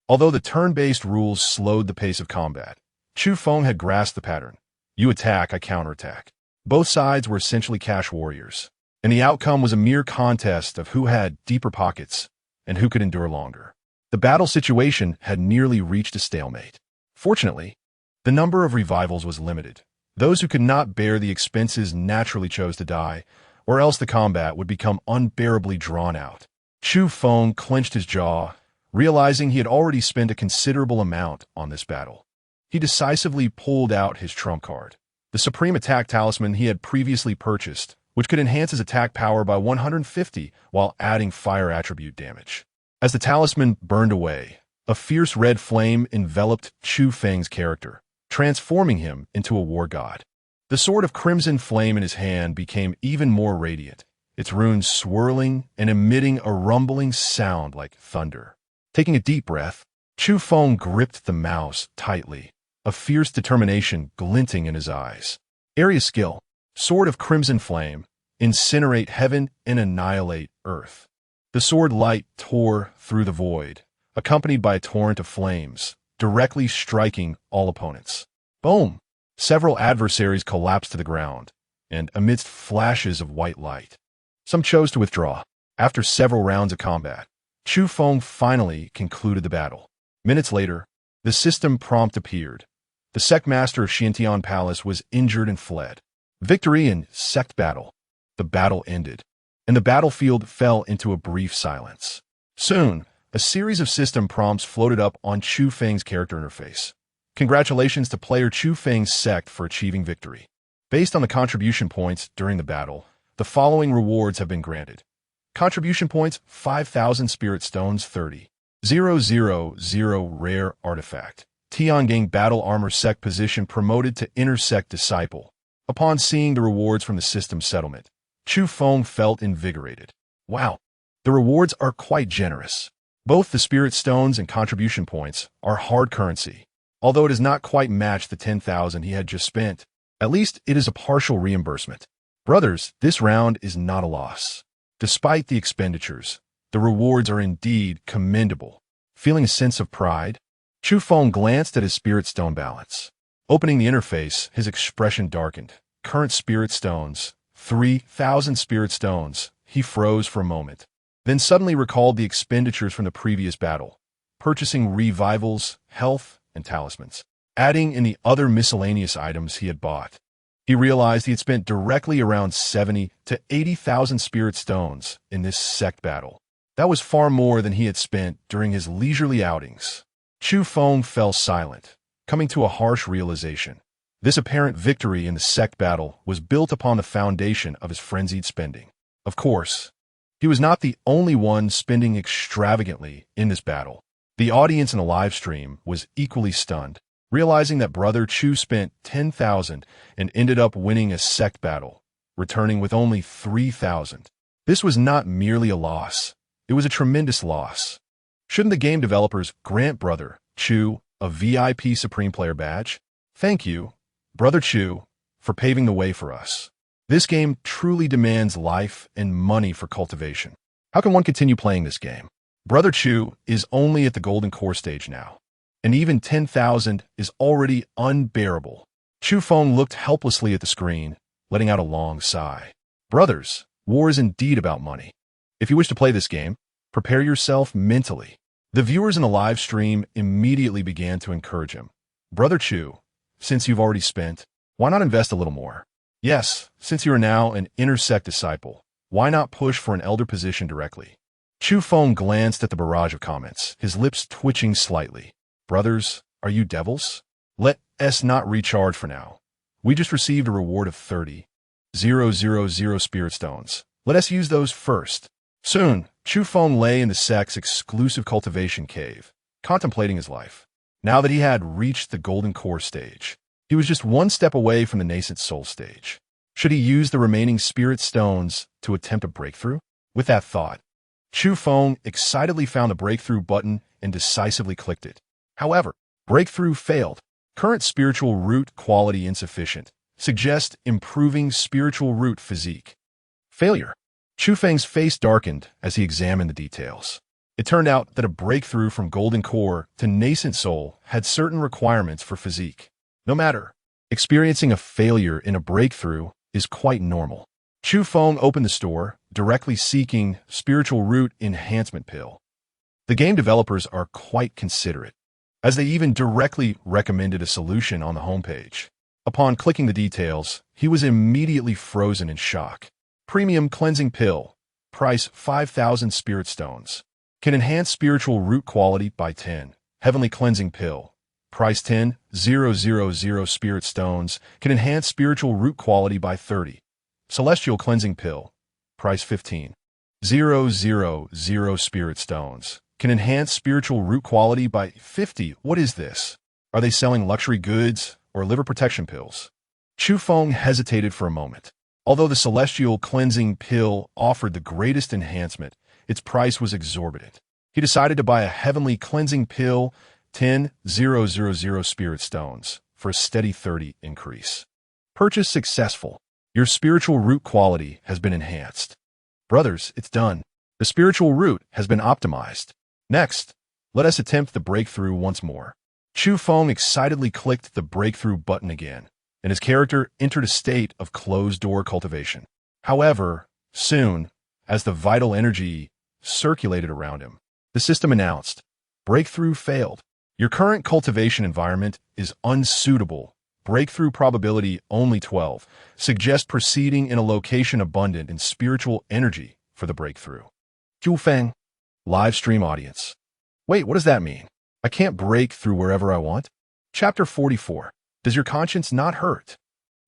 Although the turn-based rules slowed the pace of combat, Chu Feng had grasped the pattern. You attack, I counterattack. Both sides were essentially cash warriors, and the outcome was a mere contest of who had deeper pockets and who could endure longer. The battle situation had nearly reached a stalemate. Fortunately, the number of revivals was limited. Those who could not bear the expenses naturally chose to die, or else the combat would become unbearably drawn out. Chu Feng clenched his jaw, realizing he had already spent a considerable amount on this battle. He decisively pulled out his trump card, the Supreme Attack Talisman he had previously purchased, which could enhance his attack power by 150 while adding fire attribute damage. As the talisman burned away, a fierce red flame enveloped Chu Feng's character, transforming him into a war god. The sword of crimson flame in his hand became even more radiant, its runes swirling and emitting a rumbling sound like thunder. Taking a deep breath, Chu Feng gripped the mouse tightly, a fierce determination glinting in his eyes. Area skill, Sword of Crimson Flame, incinerate heaven and annihilate earth. The sword light tore through the void, accompanied by a torrent of flames, directly striking all opponents. Boom! Several adversaries collapsed to the ground, and amidst flashes of white light, some chose to withdraw. After several rounds of combat, Chu Feng finally concluded the battle. Minutes later, the system prompt appeared. The sect master of Xiantian Palace was injured and fled. Victory in sect battle. The battle ended, and the battlefield fell into a brief silence. Soon, a series of system prompts floated up on Chu Feng's character interface. Congratulations to player Chu Feng's sect for achieving victory. Based on the contribution points during the battle, the following rewards have been granted. Contribution points 5,000 Spirit Stones 30. 000 Rare Artifact. Tiangang Battle Armor Sect Position promoted to Intersect Disciple. Upon seeing the rewards from the system settlement, Chu Feng felt invigorated. Wow, the rewards are quite generous. Both the Spirit Stones and contribution points are hard currency. Although it does not quite match the 10,000 he had just spent, at least it is a partial reimbursement. Brothers, this round is not a loss. Despite the expenditures, the rewards are indeed commendable. Feeling a sense of pride, Chu Feng glanced at his Spirit Stone balance. Opening the interface, his expression darkened. Current Spirit Stones, 3,000 Spirit Stones. He froze for a moment, then suddenly recalled the expenditures from the previous battle. purchasing revivals, health, and talismans, adding in the other miscellaneous items he had bought. He realized he had spent directly around 70 to 80,000 spirit stones in this sect battle. That was far more than he had spent during his leisurely outings. Chu Feng fell silent, coming to a harsh realization. This apparent victory in the sect battle was built upon the foundation of his frenzied spending. Of course, he was not the only one spending extravagantly in this battle. The audience in the live stream was equally stunned, realizing that Brother Chu spent 10,000 and ended up winning a sect battle, returning with only 3,000. This was not merely a loss, it was a tremendous loss. Shouldn't the game developers grant Brother Chu a VIP Supreme Player badge? Thank you, Brother Chu, for paving the way for us. This game truly demands life and money for cultivation. How can one continue playing this game? Brother Chu is only at the Golden Core stage now, and even 10,000 is already unbearable. Chu Feng looked helplessly at the screen, letting out a long sigh. Brothers, war is indeed about money. If you wish to play this game, prepare yourself mentally. The viewers in the live stream immediately began to encourage him. Brother Chu, since you've already spent, why not invest a little more? Yes, since you are now an inner sect disciple, why not push for an elder position directly? Chu Feng glanced at the barrage of comments, his lips twitching slightly. Brothers, are you devils? Let us not recharge for now. We just received a reward of 30,000 spirit stones. Let us use those first. Soon, Chu Feng lay in the sect's exclusive cultivation cave, contemplating his life. Now that he had reached the Golden Core stage, he was just one step away from the nascent soul stage. Should he use the remaining spirit stones to attempt a breakthrough? With that thought, Chu Feng excitedly found the breakthrough button and decisively clicked it. However, breakthrough failed. Current spiritual root quality insufficient. Suggest improving spiritual root physique. Failure. Chu Feng's face darkened as he examined the details. It turned out that a breakthrough from Golden Core to Nascent Soul had certain requirements for physique. No matter, experiencing a failure in a breakthrough is quite normal. Chu Feng opened the store, directly seeking Spiritual Root Enhancement Pill. The game developers are quite considerate, as they even directly recommended a solution on the homepage. Upon clicking the details, he was immediately frozen in shock. Premium Cleansing Pill, price 5,000 Spirit Stones. Can enhance spiritual root quality by 10. Heavenly Cleansing Pill, price 10,000 Spirit Stones. Can enhance spiritual root quality by 30. Celestial Cleansing Pill, price 15,000 Spirit Stones. Can enhance spiritual root quality by 50. What is this? Are they selling luxury goods or liver protection pills? Chu Feng hesitated for a moment. Although the Celestial Cleansing Pill offered the greatest enhancement, its price was exorbitant. He decided to buy a Heavenly Cleansing Pill, 10,000 Spirit Stones, for a steady 30 increase. Purchase successful. Your spiritual root quality has been enhanced. Brothers, it's done. The spiritual root has been optimized. Next, let us attempt the breakthrough once more. Chu Feng excitedly clicked the breakthrough button again, and his character entered a state of closed-door cultivation. However, soon, as the vital energy circulated around him, the system announced, breakthrough failed. Your current cultivation environment is unsuitable. Breakthrough probability only 12. Suggest proceeding in a location abundant in spiritual energy for the breakthrough. Chu Feng, live stream audience. Wait, what does that mean? I can't break through wherever I want? Chapter 44. Does your conscience not hurt?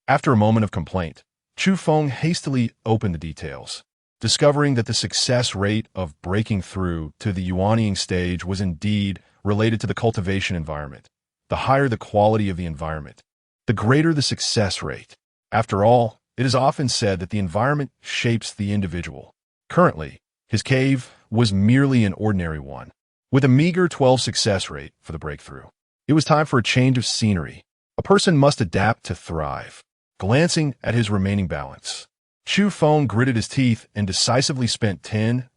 After a moment of complaint, Chu Feng hastily opened the details, discovering that the success rate of breaking through to the Yuanying stage was indeed related to the cultivation environment. The higher the quality of the environment, the greater the success rate. After all, it is often said that the environment shapes the individual. Currently, his cave was merely an ordinary one, with a meager 12 success rate for the breakthrough. It was time for a change of scenery. A person must adapt to thrive. Glancing at his remaining balance, Chu Feng gritted his teeth and decisively spent 10,000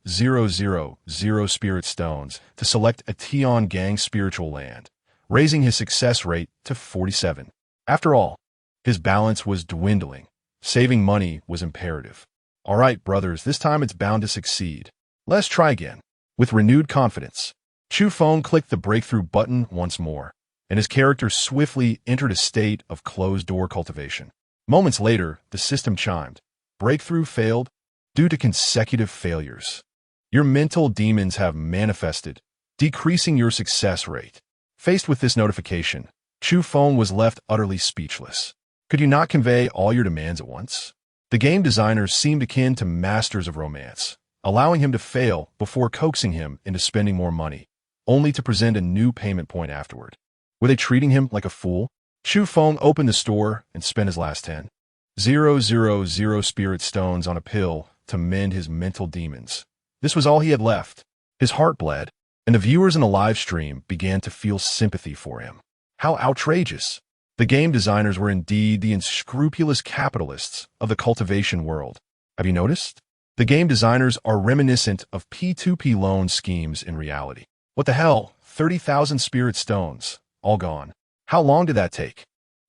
spirit stones to select a Tian Gang spiritual land, raising his success rate to 47. After all, his balance was dwindling. Saving money was imperative. All right, brothers, this time it's bound to succeed. Let's try again. With renewed confidence, Chu Feng clicked the breakthrough button once more, and his character swiftly entered a state of closed-door cultivation. Moments later, the system chimed. Breakthrough failed due to consecutive failures. Your mental demons have manifested, decreasing your success rate. Faced with this notification, Chu Feng was left utterly speechless. Could you not convey all your demands at once? The game designers seemed akin to masters of romance, allowing him to fail before coaxing him into spending more money, only to present a new payment point afterward. Were they treating him like a fool? Chu Feng opened the store and spent his last 10,000 spirit stones on a pill to mend his mental demons. This was all he had left. His heart bled, and the viewers in the live stream began to feel sympathy for him. How outrageous! The game designers were indeed the unscrupulous capitalists of the cultivation world. Have you noticed? The game designers are reminiscent of P2P loan schemes in reality. What the hell? 30,000 spirit stones. All gone. How long did that take?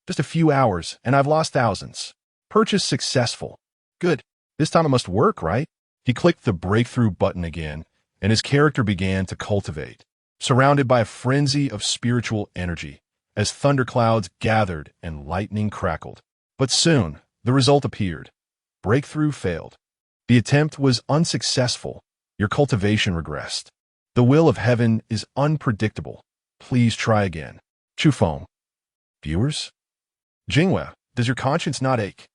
Just a few hours, and I've lost thousands. Purchase successful. Good. This time it must work, right? He clicked the breakthrough button again, and his character began to cultivate, surrounded by a frenzy of spiritual energy, as thunderclouds gathered and lightning crackled. But soon, the result appeared. Breakthrough failed. The attempt was unsuccessful. Your cultivation regressed. The will of heaven is unpredictable. Please try again. Chu Feng. Viewers? Jinghua, does your conscience not ache?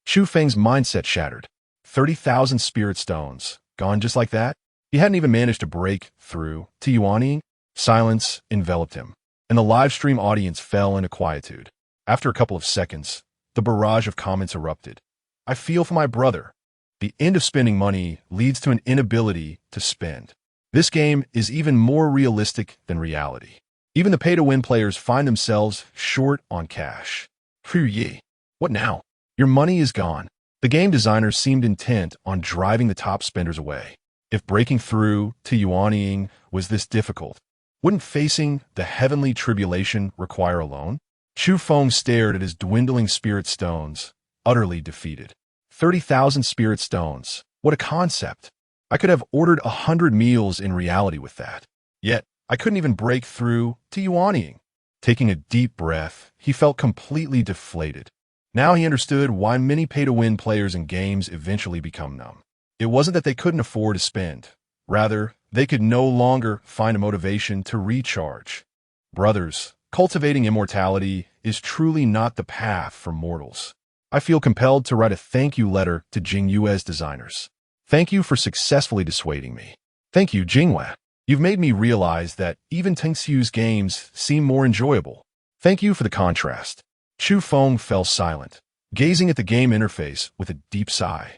Chu Feng's mindset shattered. 30,000 spirit stones, gone just like that? He hadn't even managed to break through to yuaning. Silence enveloped him, and the live stream audience fell into quietude. After a couple of seconds, the barrage of comments erupted. I feel for my brother. The end of spending money leads to an inability to spend. This game is even more realistic than reality. Even the pay-to-win players find themselves short on cash. Phew, what now? Your money is gone. The game designers seemed intent on driving the top spenders away. If breaking through to yuaning was this difficult, wouldn't facing the heavenly tribulation require a loan? Chu Feng stared at his dwindling spirit stones, utterly defeated. 30,000 spirit stones. What a concept. I could have ordered 100 meals in reality with that. Yet, I couldn't even break through to yuaning. Taking a deep breath, he felt completely deflated. Now he understood why many pay-to-win players in games eventually become numb. It wasn't that they couldn't afford to spend. Rather, they could no longer find a motivation to recharge. Brothers, cultivating immortality is truly not the path for mortals. I feel compelled to write a thank you letter to Jinghua's designers. Thank you for successfully dissuading me. Thank you, Jinghua. You've made me realize that even Tengxiu's games seem more enjoyable. Thank you for the contrast. Chu Feng fell silent, gazing at the game interface with a deep sigh.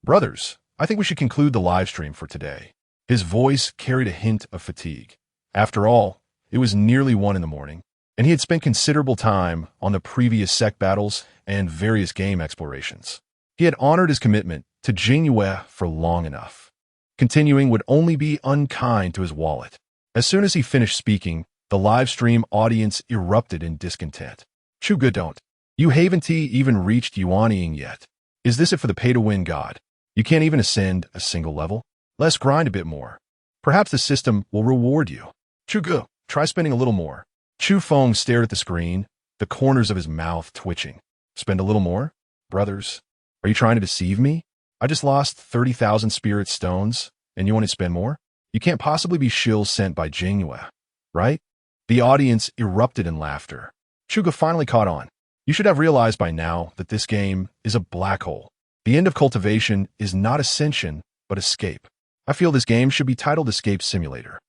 Brothers, I think we should conclude the live stream for today. His voice carried a hint of fatigue. After all, it was nearly 1 in the morning, and he had spent considerable time on the previous sect battles and various game explorations. He had honored his commitment to Jinghua for long enough. Continuing would only be unkind to his wallet. As soon as he finished speaking, the live stream audience erupted in discontent. Chu don't. You haven't even reached yuaning yet. Is this it for the pay-to-win god? You can't even ascend a single level? Let's grind a bit more. Perhaps the system will reward you. Chu, try spending a little more. Chu Feng stared at the screen, the corners of his mouth twitching. Spend a little more? Brothers, are you trying to deceive me? I just lost 30,000 spirit stones, and you want to spend more? You can't possibly be shills sent by Jinghua, right? The audience erupted in laughter. Chu finally caught on. You should have realized by now that this game is a black hole. The end of cultivation is not ascension, but escape. I feel this game should be titled Escape Simulator.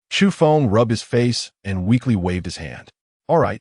Chu Feng rubbed his face and weakly waved his hand. All right,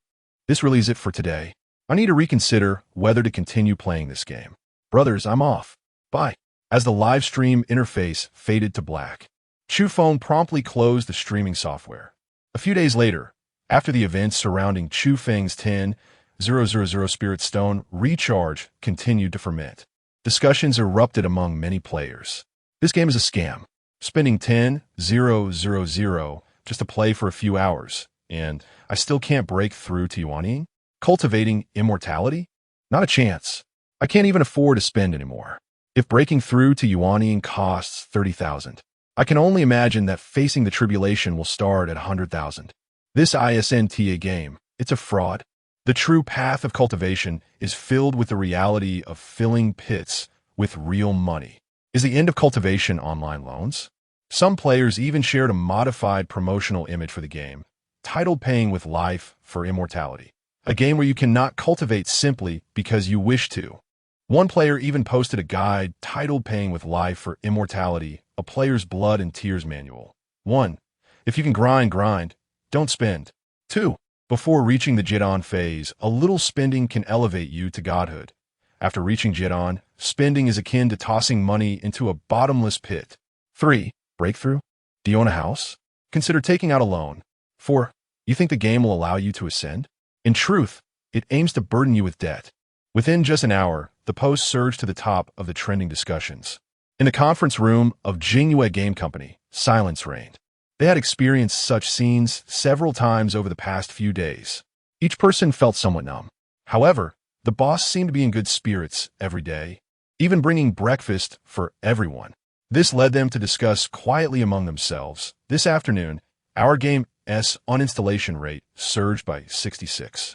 this really is it for today. I need to reconsider whether to continue playing this game. Brothers, I'm off. Bye. As the live stream interface faded to black, Chu Feng promptly closed the streaming software. A few days later, after the events surrounding Chu Feng's 10,000 spirit stone recharge continued to ferment, discussions erupted among many players. This game is a scam. Spending 10,000 just to play for a few hours, and I still can't break through to yuaning? Cultivating immortality? Not a chance. I can't even afford to spend anymore. If breaking through to yuaning costs 30,000, I can only imagine that facing the tribulation will start at 100,000. This ISNTA game, it's a fraud. The true path of cultivation is filled with the reality of filling pits with real money. Is the end of cultivation online loans? Some players even shared a modified promotional image for the game, titled Paying with Life for Immortality, a game where you cannot cultivate simply because you wish to. One player even posted a guide titled Paying with Life for Immortality, a player's blood and tears manual. 1. If you can grind, don't spend. 2. Before reaching the Jidon phase, a little spending can elevate you to godhood. After reaching Jidon, spending is akin to tossing money into a bottomless pit. 3. Breakthrough? Do you own a house? Consider taking out a loan. 4. You think the game will allow you to ascend? In truth, it aims to burden you with debt. Within just an hour, the post surged to the top of the trending discussions. In the conference room of Jingyue Game Company, silence reigned. They had experienced such scenes several times over the past few days. Each person felt somewhat numb. However, the boss seemed to be in good spirits every day, even bringing breakfast for everyone. This led them to discuss quietly among themselves. This afternoon, our game's uninstallation rate surged by 66.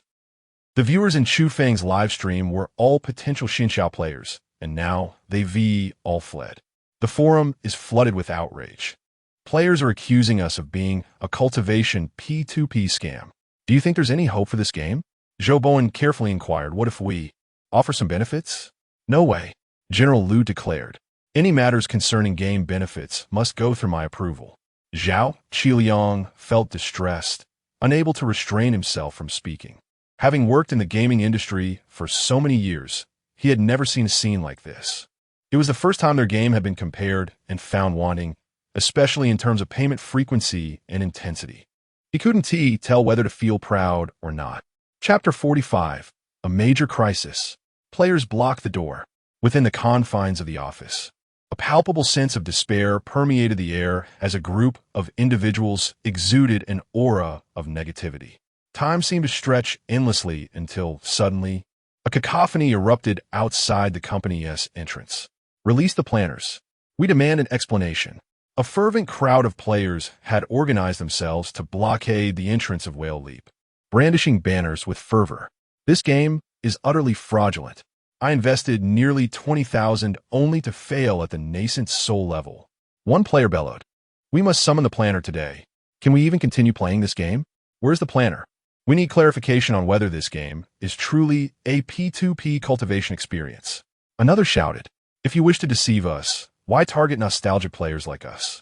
The viewers in Chu Feng's live stream were all potential Xinxiao players, and now they all fled. The forum is flooded with outrage. Players are accusing us of being a cultivation P2P scam. Do you think there's any hope for this game? Zhou Bowen carefully inquired, what if we offer some benefits? No way, General Liu declared. Any matters concerning game benefits must go through my approval. Zhao Qiliang felt distressed, unable to restrain himself from speaking. Having worked in the gaming industry for so many years, he had never seen a scene like this. It was the first time their game had been compared and found wanting, especially in terms of payment frequency and intensity. He couldn't tell whether to feel proud or not. Chapter 45. A Major Crisis. Players blocked the door. Within the confines of the office, a palpable sense of despair permeated the air as a group of individuals exuded an aura of negativity. Time seemed to stretch endlessly until, suddenly, a cacophony erupted outside the company's entrance. Release the planners. We demand an explanation. A fervent crowd of players had organized themselves to blockade the entrance of Whale Leap, brandishing banners with fervor. This game is utterly fraudulent. I invested nearly 20,000 only to fail at the nascent soul level. One player bellowed. We must summon the planner today. Can we even continue playing this game? Where's the planner? We need clarification on whether this game is truly a P2P cultivation experience. Another shouted, if you wish to deceive us, why target nostalgic players like us?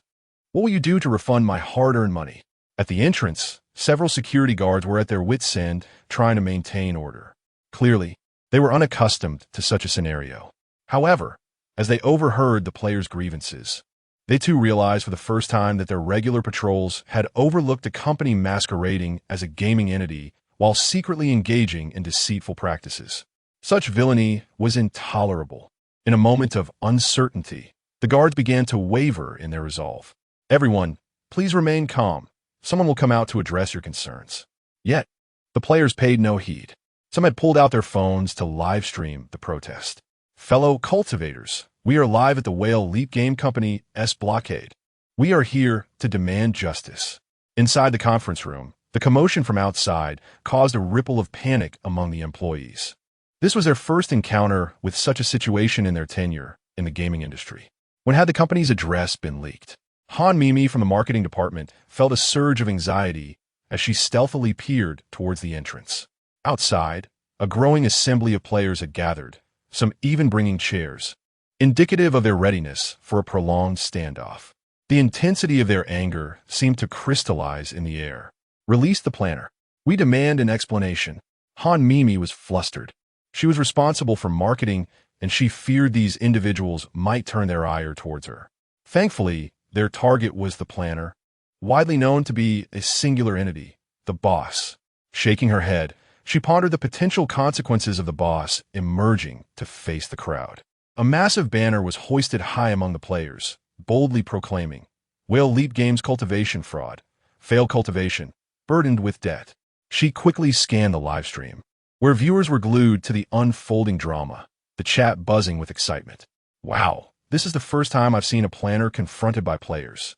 What will you do to refund my hard-earned money? At the entrance, several security guards were at their wits' end trying to maintain order. Clearly, they were unaccustomed to such a scenario. However, as they overheard the players' grievances, they too realized for the first time that their regular patrols had overlooked a company masquerading as a gaming entity while secretly engaging in deceitful practices. Such villainy was intolerable. In a moment of uncertainty, the guards began to waver in their resolve. Everyone, please remain calm. Someone will come out to address your concerns. Yet, the players paid no heed. Some had pulled out their phones to live stream the protest. Fellow cultivators, we are live at the Whale Leap Game Company's blockade. We are here to demand justice. Inside the conference room, the commotion from outside caused a ripple of panic among the employees. This was their first encounter with such a situation in their tenure in the gaming industry. When had the company's address been leaked? Han Mimi from the marketing department felt a surge of anxiety as she stealthily peered towards the entrance. Outside, a growing assembly of players had gathered, some even bringing chairs, indicative of their readiness for a prolonged standoff. The intensity of their anger seemed to crystallize in the air. Release the planner. We demand an explanation. Han Mimi was flustered. She was responsible for marketing, and she feared these individuals might turn their ire towards her. Thankfully, their target was the planner, widely known to be a singular entity, the boss. Shaking her head, she pondered the potential consequences of the boss emerging to face the crowd. A massive banner was hoisted high among the players, boldly proclaiming, Whale Leap Games cultivation fraud, failed cultivation, burdened with debt. She quickly scanned the livestream, where viewers were glued to the unfolding drama, the chat buzzing with excitement. Wow, This is the first time I've seen a planner confronted by players.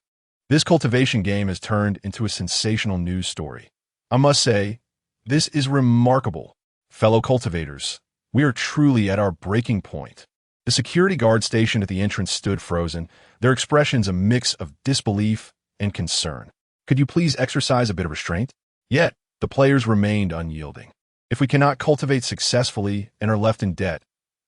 This cultivation game has turned into a sensational news story. I must say, this is remarkable. Fellow cultivators, we are truly at our breaking point. The security guard stationed at the entrance stood frozen, their expressions a mix of disbelief and concern. Could you please exercise a bit of restraint? Yet, the players remained unyielding. If we cannot cultivate successfully and are left in debt,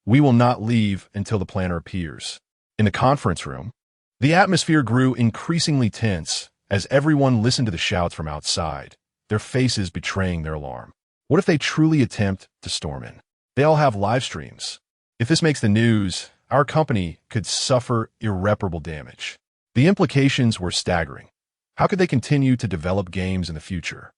we will not leave until the planner appears. In the conference room, the atmosphere grew increasingly tense as everyone listened to the shouts from outside, their faces betraying their alarm. What if they truly attempt to storm in? They all have live streams. If this makes the news, our company could suffer irreparable damage. The implications were staggering. How could they continue to develop games in the future?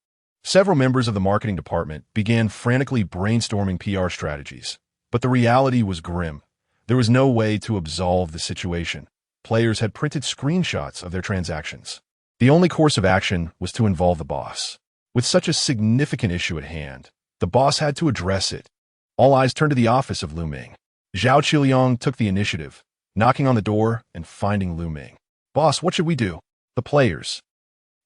Several members of the marketing department began frantically brainstorming PR strategies, but the reality was grim. There was no way to absolve the situation. Players had printed screenshots of their transactions. The only course of action was to involve the boss. With such a significant issue at hand, the boss had to address it. All eyes turned to the office of Lu Ming. Zhao Qiliang took the initiative, knocking on the door and finding Lu Ming. "Boss, what should we do?" "The players.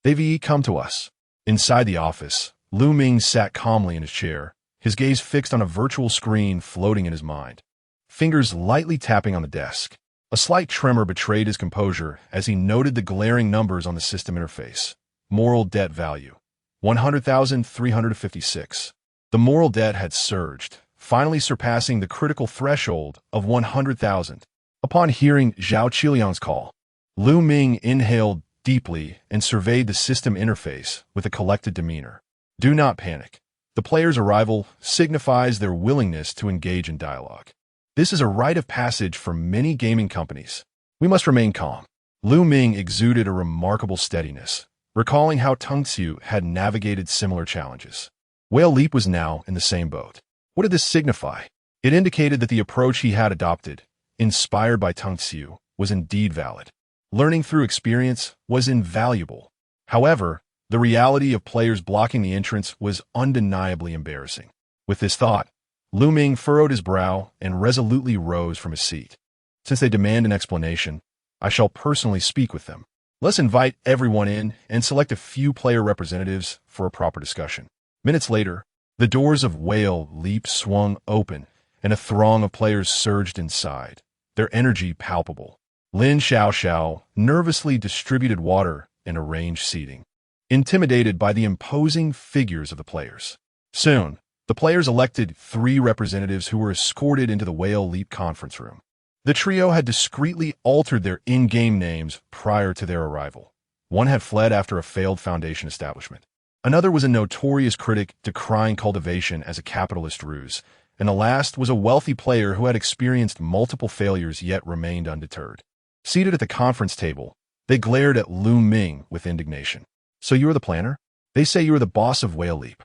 They've come to us." Inside the office, Lu Ming sat calmly in his chair, his gaze fixed on a virtual screen floating in his mind, fingers lightly tapping on the desk. A slight tremor betrayed his composure as he noted the glaring numbers on the system interface. Moral debt value, 100,356. The moral debt had surged, finally surpassing the critical threshold of 100,000. Upon hearing Zhao Qiliang's call, Lu Ming inhaled deeply and surveyed the system interface with a collected demeanor. Do not panic. The player's arrival signifies their willingness to engage in dialogue. This is a rite of passage for many gaming companies. We must remain calm. Lu Ming exuded a remarkable steadiness, recalling how Tungxiu had navigated similar challenges. Whale Leap was now in the same boat. What did this signify? It indicated that the approach he had adopted, inspired by Tungxiu, was indeed valid. Learning through experience was invaluable. However, the reality of players blocking the entrance was undeniably embarrassing. With this thought, Lu Ming furrowed his brow and resolutely rose from his seat. Since they demand an explanation, I shall personally speak with them. Let's invite everyone in and select a few player representatives for a proper discussion. Minutes later, the doors of Whale Leap swung open, and a throng of players surged inside, their energy palpable. Lin Xiaoxiao nervously distributed water and arranged seating, intimidated by the imposing figures of the players. Soon, the players elected 3 representatives who were escorted into the Whale Leap conference room. The trio had discreetly altered their in-game names prior to their arrival. One had fled after a failed foundation establishment. Another was a notorious critic decrying cultivation as a capitalist ruse, and the last was a wealthy player who had experienced multiple failures yet remained undeterred. Seated at the conference table, they glared at Lu Ming with indignation. "So you are the planner? They say you are the boss of Whale Leap.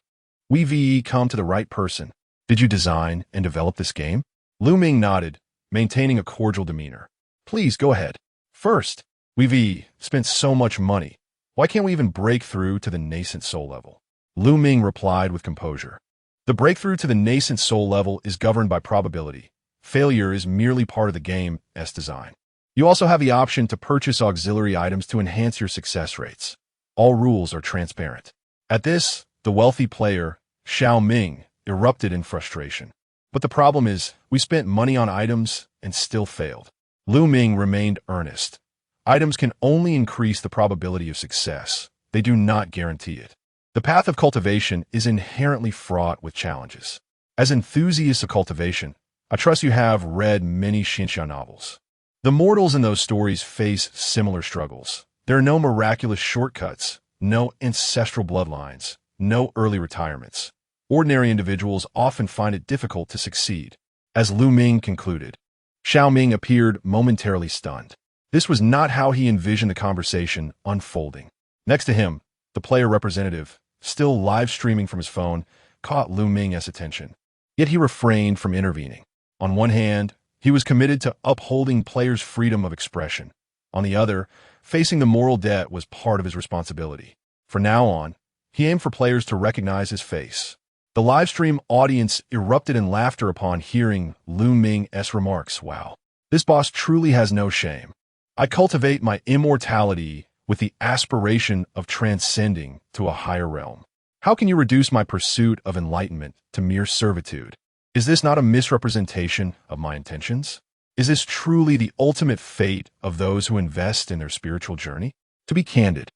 We've come to the right person. Did you design and develop this game?" Lu Ming nodded, maintaining a cordial demeanor. "Please go ahead. First, we've spent so much money. Why can't we even break through to the nascent soul level?" Lu Ming replied with composure. "The breakthrough to the nascent soul level is governed by probability. Failure is merely part of the game's design. You also have the option to purchase auxiliary items to enhance your success rates. All rules are transparent." At this, the wealthy player, Xiao Ming, erupted in frustration. "But the problem is, we spent money on items and still failed." Lu Ming remained earnest. "Items can only increase the probability of success. They do not guarantee it. The path of cultivation is inherently fraught with challenges. As enthusiasts of cultivation, I trust you have read many Xinxia novels. The mortals in those stories face similar struggles. There are no miraculous shortcuts, no ancestral bloodlines, no early retirements. Ordinary individuals often find it difficult to succeed." As Lu Ming concluded, Xiao Ming appeared momentarily stunned. This was not how he envisioned the conversation unfolding. Next to him, the player representative, still live streaming from his phone, caught Lu Ming's attention. Yet he refrained from intervening. On one hand, he was committed to upholding players' freedom of expression. On the other, facing the moral debt was part of his responsibility. From now on, he aimed for players to recognize his face. The livestream audience erupted in laughter upon hearing Lu Ming's remarks. "Wow, This boss truly has no shame. I cultivate my immortality with the aspiration of transcending to a higher realm. How can you reduce my pursuit of enlightenment to mere servitude? Is this not a misrepresentation of my intentions? Is this truly the ultimate fate of those who invest in their spiritual journey? To be candid,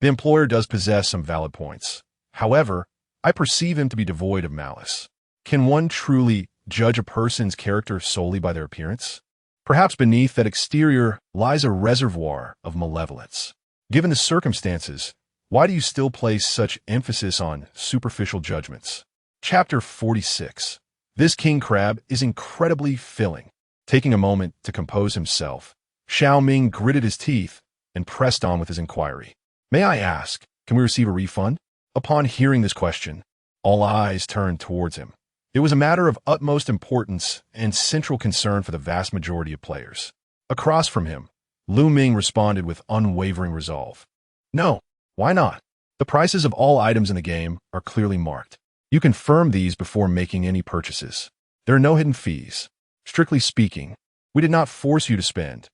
the employer does possess some valid points. However, I perceive him to be devoid of malice. Can one truly judge a person's character solely by their appearance? Perhaps beneath that exterior lies a reservoir of malevolence. Given the circumstances, why do you still place such emphasis on superficial judgments? Chapter 46. This king crab is incredibly filling. Taking a moment to compose himself, Ming gritted his teeth and pressed on with his inquiry. May I ask, can we receive a refund? Upon hearing this question, all eyes turned towards him. It was a matter of utmost importance and central concern for the vast majority of players. Across from him, Ming responded with unwavering resolve. No, why not? The prices of all items in the game are clearly marked. You confirm these before making any purchases. There are no hidden fees. Strictly speaking, we did not force you to spend.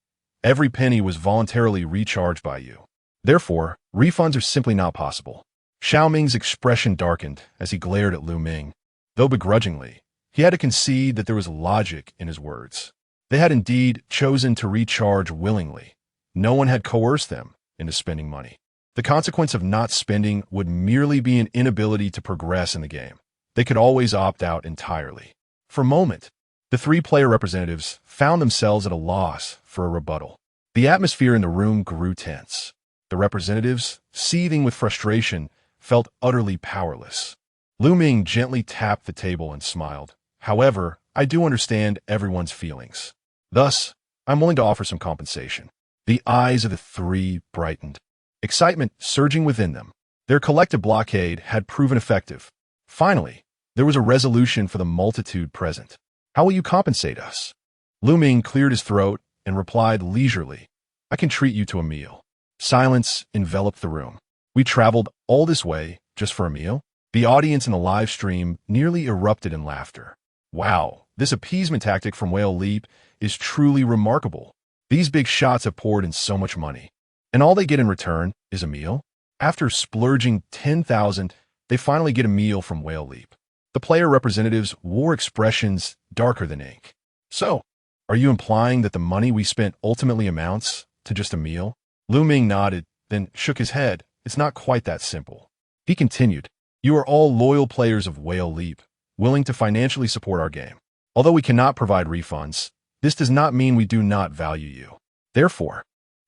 Every penny was voluntarily recharged by you. Therefore, refunds are simply not possible. Ming's expression darkened as he glared at Ming. Though begrudgingly, he had to concede that there was logic in his words. They had indeed chosen to recharge willingly. No one had coerced them into spending money. The consequence of not spending would merely be an inability to progress in the game. They could always opt out entirely. For a moment, the three player representatives found themselves at a loss for a rebuttal. The atmosphere in the room grew tense. The representatives, seething with frustration, felt utterly powerless. Ming gently tapped the table and smiled. However, I do understand everyone's feelings. Thus, I'm willing to offer some compensation. The eyes of the three brightened, excitement surging within them. Their collective blockade had proven effective. Finally, there was a resolution for the multitude present. How will you compensate us? Ming cleared his throat and replied leisurely, I can treat you to a meal. Silence enveloped the room. We traveled all this way just for a meal? The audience in the live stream nearly erupted in laughter. Wow, this appeasement tactic from Whale Leap is truly remarkable. These big shots have poured in so much money, and all they get in return is a meal? After splurging 10,000, they finally get a meal from Whale Leap. The player representatives wore expressions darker than ink. So, are you implying that the money we spent ultimately amounts to just a meal? Ming nodded, then shook his head. It's not quite that simple. He continued, you are all loyal players of Whale Leap, willing to financially support our game. Although we cannot provide refunds, this does not mean we do not value you. Therefore,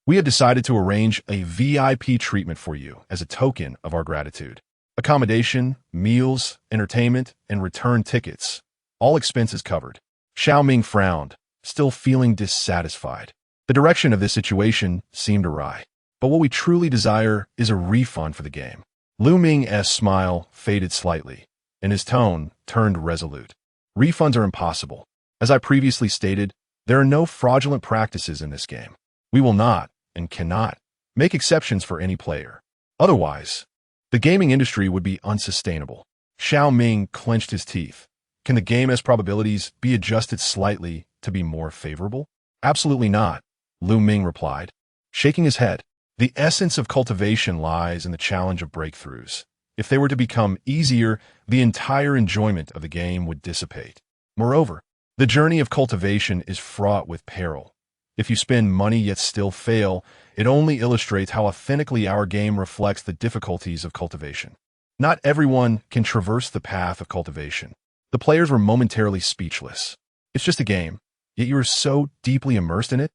we have decided to arrange a VIP treatment for you as a token of our gratitude. Accommodation, meals, entertainment, and return tickets, all expenses covered. Ming frowned, still feeling dissatisfied. The direction of this situation seemed awry. But what we truly desire is a refund for the game. Ming's smile faded slightly, and his tone turned resolute. Refunds are impossible. As I previously stated, there are no fraudulent practices in this game. We will not, and cannot, make exceptions for any player. Otherwise, the gaming industry would be unsustainable. Ming clenched his teeth. Can the game's probabilities be adjusted slightly to be more favorable? Absolutely not, Ming replied, shaking his head. The essence of cultivation lies in the challenge of breakthroughs. If they were to become easier, the entire enjoyment of the game would dissipate. Moreover, the journey of cultivation is fraught with peril. If you spend money yet still fail, it only illustrates how authentically our game reflects the difficulties of cultivation. Not everyone can traverse the path of cultivation. The players were momentarily speechless. It's just a game, yet you are so deeply immersed in it.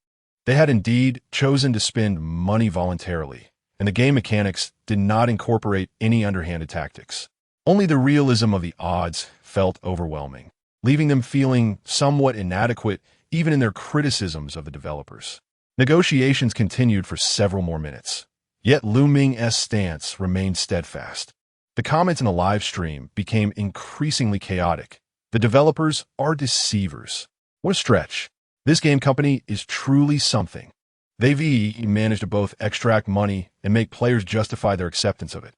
They had indeed chosen to spend money voluntarily, and the game mechanics did not incorporate any underhanded tactics. Only the realism of the odds felt overwhelming, leaving them feeling somewhat inadequate even in their criticisms of the developers. Negotiations continued for several more minutes, yet Ming's stance remained steadfast. The comments in the live stream became increasingly chaotic. The developers are deceivers. What a stretch. This game company is truly something. They've managed to both extract money and make players justify their acceptance of it.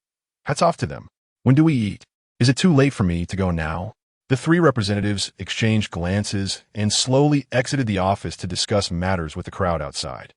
Hats off to them. When do we eat? Is it too late for me to go now? The three representatives exchanged glances and slowly exited the office to discuss matters with the crowd outside.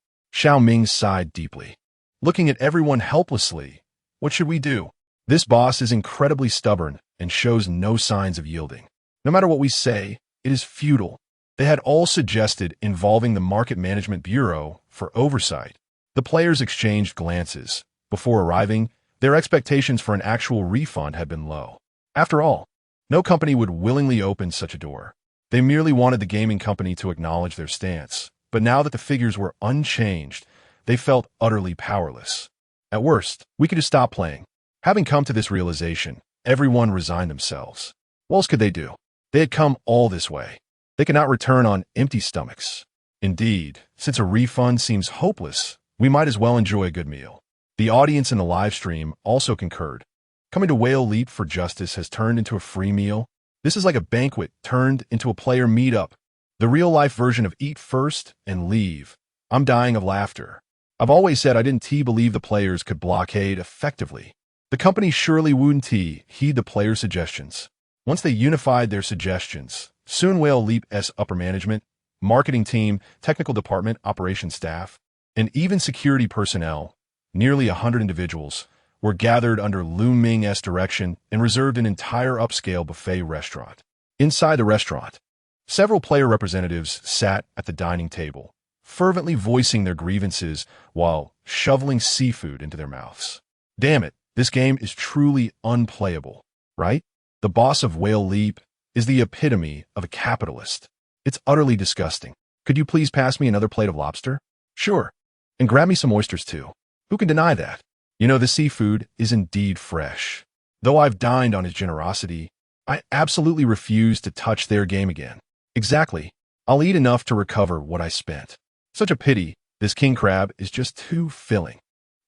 Ming sighed deeply. Looking at everyone helplessly, what should we do? This boss is incredibly stubborn and shows no signs of yielding. No matter what we say, it is futile. They had all suggested involving the Market Management Bureau for oversight. The players exchanged glances. Before arriving, their expectations for an actual refund had been low. After all, no company would willingly open such a door. They merely wanted the gaming company to acknowledge their stance. But now that the figures were unchanged, they felt utterly powerless. At worst, we could just stop playing. Having come to this realization, everyone resigned themselves. What else could they do? They had come all this way. They could not return on empty stomachs. Indeed, since a refund seems hopeless, we might as well enjoy a good meal. The audience in the live stream also concurred. Coming to Whale Leap for Justice has turned into a free meal. This is like a banquet turned into a player meetup. The real-life version of eat first and leave. I'm dying of laughter. I've always said I didn't believe the players could blockade effectively. The company surely wouldn't heed the players' suggestions. Once they unified their suggestions, soon Whale Leap's upper management, marketing team, technical department, operations staff, and even security personnel, nearly 100 individuals, were gathered under Ming's direction and reserved an entire upscale buffet restaurant. Inside the restaurant, several player representatives sat at the dining table, fervently voicing their grievances while shoveling seafood into their mouths. Damn it, this game is truly unplayable, right? The boss of Whale Leap is the epitome of a capitalist. It's utterly disgusting. Could you please pass me another plate of lobster? Sure. And grab me some oysters too. Who can deny that? You know, the seafood is indeed fresh. Though I've dined on his generosity, I absolutely refuse to touch their game again. Exactly. I'll eat enough to recover what I spent. Such a pity, this king crab is just too filling.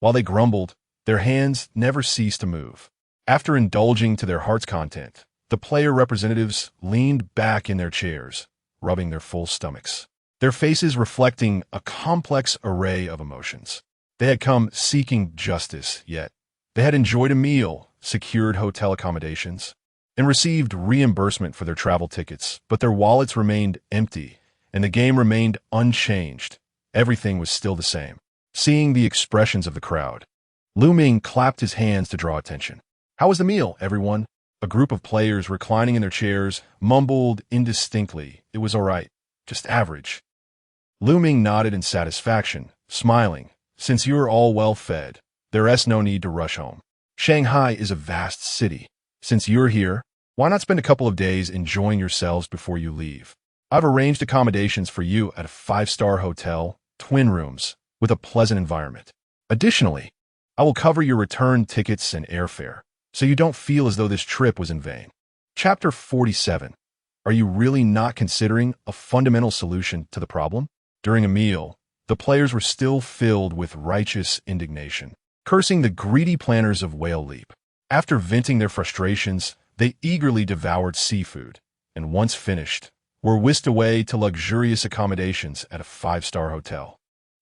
While they grumbled, their hands never ceased to move. After indulging to their heart's content, the player representatives leaned back in their chairs, rubbing their full stomachs, their faces reflecting a complex array of emotions. They had come seeking justice, yet they had enjoyed a meal, secured hotel accommodations, and received reimbursement for their travel tickets, but their wallets remained empty, and the game remained unchanged. Everything was still the same. Seeing the expressions of the crowd, Ming clapped his hands to draw attention. How was the meal, everyone? A group of players reclining in their chairs mumbled indistinctly. It was all right, just average. Ming nodded in satisfaction, smiling. Since you're all well fed, there's no need to rush home. Shanghai is a vast city. Since you're here, why not spend a couple of days enjoying yourselves before you leave? I've arranged accommodations for you at a 5-star hotel, twin rooms, with a pleasant environment. Additionally, I will cover your return tickets and airfare, so you don't feel as though this trip was in vain. Chapter 47. Are you really not considering a fundamental solution to the problem? During a meal, the players were still filled with righteous indignation, cursing the greedy planners of Whale Leap. After venting their frustrations, they eagerly devoured seafood, and once finished, were whisked away to luxurious accommodations at a 5-star hotel.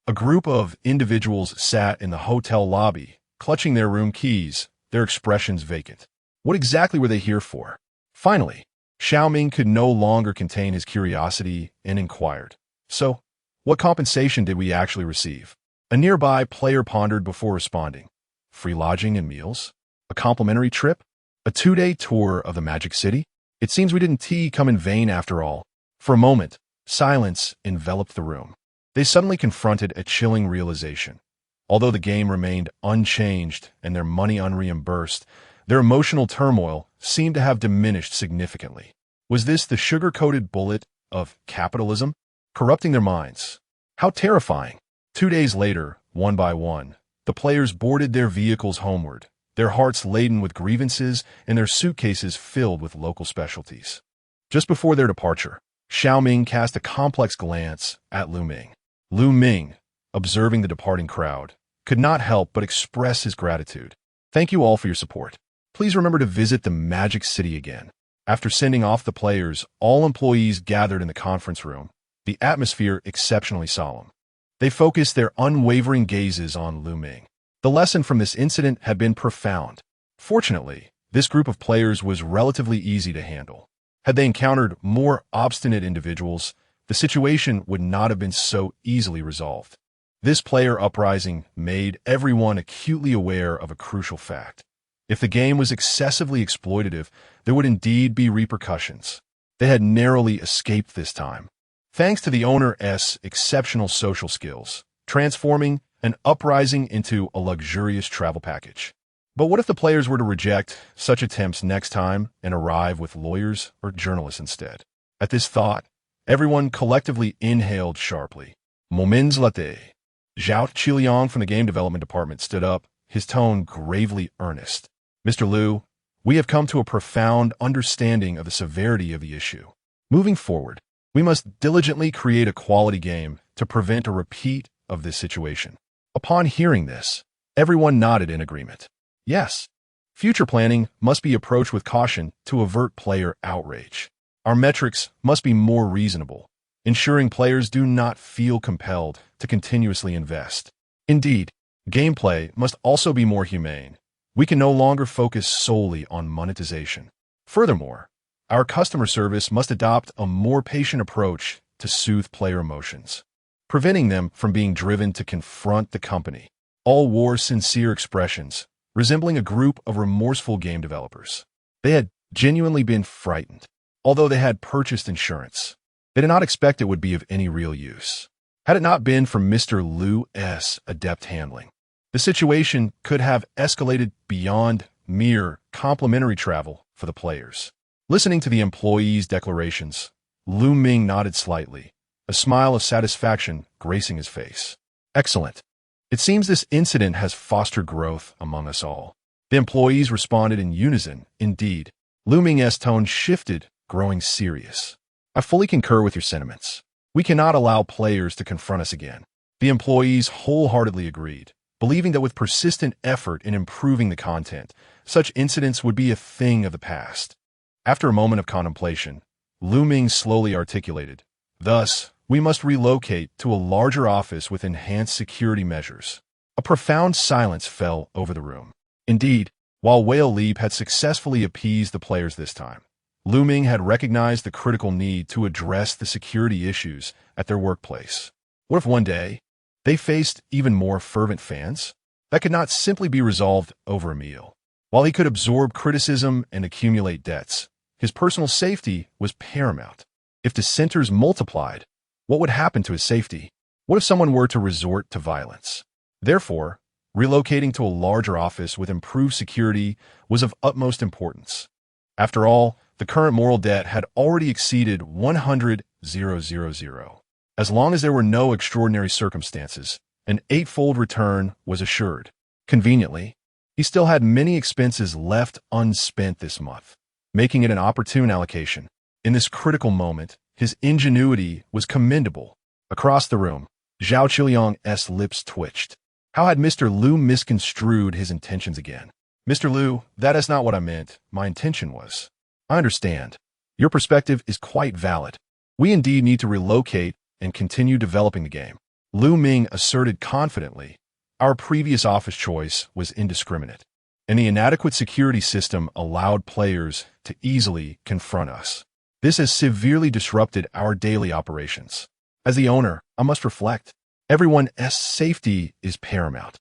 A group of individuals sat in the hotel lobby, clutching their room keys, their expressions vacant. What exactly were they here for? Finally, Ming could no longer contain his curiosity and inquired, "So, what compensation did we actually receive?" A nearby player pondered before responding. Free lodging and meals? A complimentary trip? A 2-day tour of the Magic City? It seems we didn't come in vain after all. For a moment, silence enveloped the room. They suddenly confronted a chilling realization. Although the game remained unchanged and their money unreimbursed, their emotional turmoil seemed to have diminished significantly. Was this the sugar-coated bullet of capitalism, corrupting their minds? How terrifying! 2 days later, one by one, the players boarded their vehicles homeward, their hearts laden with grievances and their suitcases filled with local specialties. Just before their departure, Ming cast a complex glance at Ming. Ming, observing the departing crowd, could not help but express his gratitude. Thank you all for your support. Please remember to visit the Magic City again. After sending off the players, all employees gathered in the conference room, the atmosphere exceptionally solemn. They focused their unwavering gazes on Ming. The lesson from this incident had been profound. Fortunately, this group of players was relatively easy to handle. Had they encountered more obstinate individuals, the situation would not have been so easily resolved. This player uprising made everyone acutely aware of a crucial fact. If the game was excessively exploitative, there would indeed be repercussions. They had narrowly escaped this time, thanks to the owner's exceptional social skills, transforming an uprising into a luxurious travel package. But what if the players were to reject such attempts next time and arrive with lawyers or journalists instead? At this thought, everyone collectively inhaled sharply. Moments later, Zhao Qiliang from the game development department stood up, his tone gravely earnest. Mr. Liu, we have come to a profound understanding of the severity of the issue. Moving forward, we must diligently create a quality game to prevent a repeat of this situation. Upon hearing this, everyone nodded in agreement. Yes, future planning must be approached with caution to avert player outrage. Our metrics must be more reasonable, ensuring players do not feel compelled to continuously invest. Indeed, gameplay must also be more humane. We can no longer focus solely on monetization. Furthermore, our customer service must adopt a more patient approach to soothe player emotions, preventing them from being driven to confront the company. All wore sincere expressions, resembling a group of remorseful game developers. They had genuinely been frightened, although they had purchased insurance. They did not expect it would be of any real use. Had it not been for Mr. Liu's adept handling, the situation could have escalated beyond mere complimentary travel for the players. Listening to the employees' declarations, Ming nodded slightly, a smile of satisfaction gracing his face. Excellent. It seems this incident has fostered growth among us all. The employees responded in unison. Indeed, Ming's tone shifted, growing serious. I fully concur with your sentiments. We cannot allow players to confront us again. The employees wholeheartedly agreed, believing that with persistent effort in improving the content, such incidents would be a thing of the past. After a moment of contemplation, Ming slowly articulated, "Thus, we must relocate to a larger office with enhanced security measures." A profound silence fell over the room. Indeed, while Whale Leap had successfully appeased the players this time, Ming had recognized the critical need to address the security issues at their workplace. What if one day they faced even more fervent fans? That could not simply be resolved over a meal. While he could absorb criticism and accumulate debts, his personal safety was paramount. If dissenters multiplied, what would happen to his safety? What if someone were to resort to violence? Therefore, relocating to a larger office with improved security was of utmost importance. After all, the current moral debt had already exceeded 100,000. As long as there were no extraordinary circumstances, an eightfold return was assured. Conveniently, he still had many expenses left unspent this month, making it an opportune allocation. In this critical moment, his ingenuity was commendable. Across the room, Zhao Qiliang's lips twitched. How had Mr. Liu misconstrued his intentions again? Mr. Liu, that is not what I meant. My intention was. I understand. Your perspective is quite valid. We indeed need to relocate and continue developing the game. Ming asserted confidently. Our previous office choice was indiscriminate, and the inadequate security system allowed players to easily confront us. This has severely disrupted our daily operations. As the owner, I must reflect. Everyone's safety is paramount.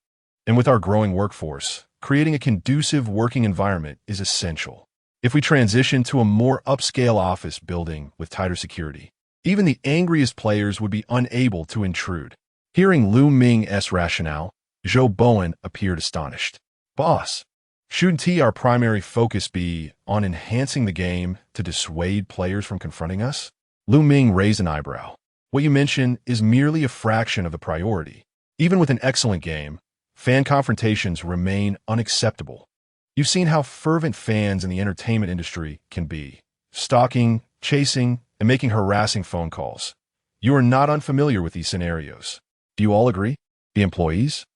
And with our growing workforce, creating a conducive working environment is essential. If we transition to a more upscale office building with tighter security, even the angriest players would be unable to intrude. Hearing Ming's rationale, Zhou Bowen appeared astonished. Boss, shouldn't our primary focus be on enhancing the game to dissuade players from confronting us? Ming raised an eyebrow. What you mention is merely a fraction of the priority. Even with an excellent game, fan confrontations remain unacceptable. You've seen how fervent fans in the entertainment industry can be, stalking, chasing, and making harassing phone calls. You are not unfamiliar with these scenarios. Do you all agree? The employees?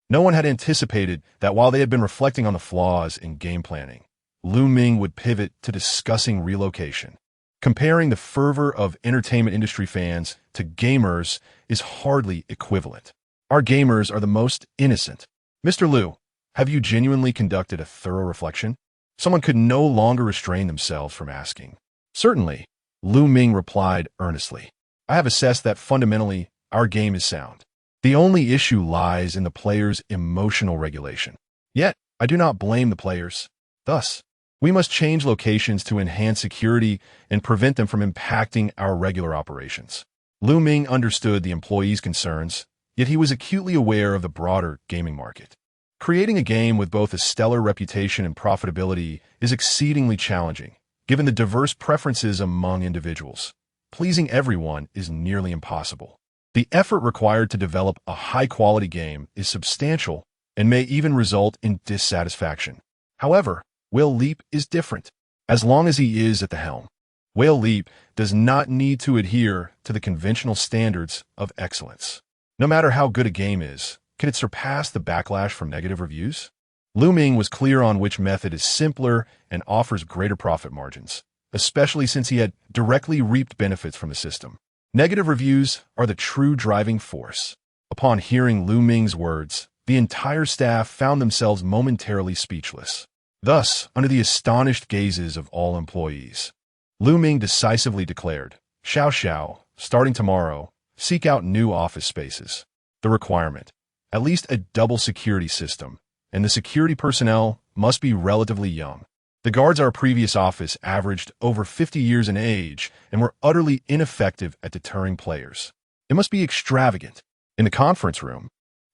No one had anticipated that while they had been reflecting on the flaws in game planning, Ming would pivot to discussing relocation. Comparing the fervor of entertainment industry fans to gamers is hardly equivalent. Our gamers are the most innocent. Mr. Liu, have you genuinely conducted a thorough reflection? Someone could no longer restrain themselves from asking. Certainly, Lu Ming replied earnestly. I have assessed that fundamentally, our game is sound. The only issue lies in the players' emotional regulation. Yet, I do not blame the players. Thus, we must change locations to enhance security and prevent them from impacting our regular operations. Lu Ming understood the employees' concerns, yet he was acutely aware of the broader gaming market. Creating a game with both a stellar reputation and profitability is exceedingly challenging, given the diverse preferences among individuals. Pleasing everyone is nearly impossible. The effort required to develop a high-quality game is substantial and may even result in dissatisfaction. However, Whale Leap is different. As long as he is at the helm, Whale Leap does not need to adhere to the conventional standards of excellence. No matter how good a game is, can it surpass the backlash from negative reviews? Lu Ming was clear on which method is simpler and offers greater profit margins, especially since he had directly reaped benefits from the system. Negative reviews are the true driving force. Upon hearing Lu Ming's words, the entire staff found themselves momentarily speechless. Thus, under the astonished gazes of all employees, Lu Ming decisively declared, Xiao, starting tomorrow, seek out new office spaces. The requirement, at least a double security system, and the security personnel must be relatively young. The guards at our previous office averaged over 50 years in age and were utterly ineffective at deterring players. It must be extravagant. In the conference room,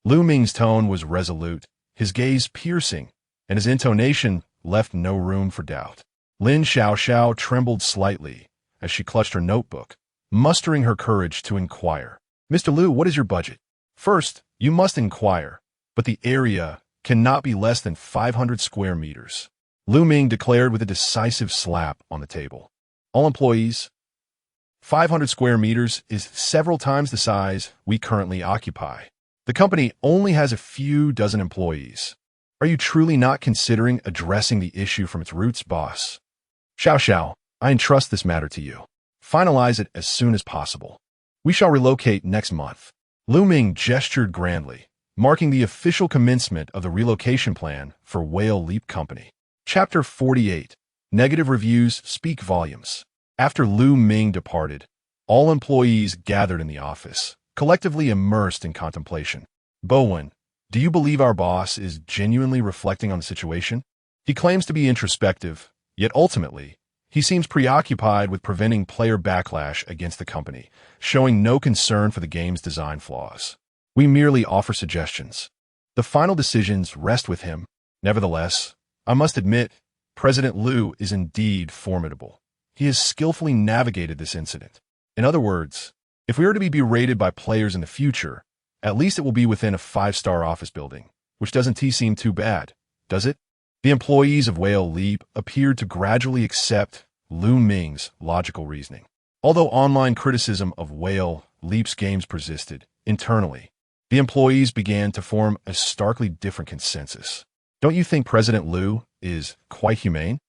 Lu Ming's tone was resolute, his gaze piercing, and his intonation left no room for doubt. Lin Xiao trembled slightly as she clutched her notebook, mustering her courage to inquire. Mr. Lu, what is your budget? First, you must inquire, but the area cannot be less than 500 square meters. Lu Ming declared with a decisive slap on the table. All employees, 500 square meters is several times the size we currently occupy. The company only has a few dozen employees. Are you truly not considering addressing the issue from its roots, boss? Xiao, I entrust this matter to you. Finalize it as soon as possible. We shall relocate next month. Lu Ming gestured grandly, marking the official commencement of the relocation plan for Whale Leap Company. Chapter 48. Negative reviews speak volumes. After Lu Ming departed, all employees gathered in the office, collectively immersed in contemplation. Bowen, do you believe our boss is genuinely reflecting on the situation? He claims to be introspective, yet ultimately, he seems preoccupied with preventing player backlash against the company, showing no concern for the game's design flaws. We merely offer suggestions. The final decisions rest with him. Nevertheless, I must admit, President Lu is indeed formidable. He has skillfully navigated this incident. In other words, if we are to be berated by players in the future, at least it will be within a 5-star office building, which doesn't seem too bad, does it? The employees of Whale Leap appeared to gradually accept Lu Ming's logical reasoning. Although online criticism of Whale Leap's games persisted, internally, the employees began to form a starkly different consensus. Don't you think President Lu is quite humane?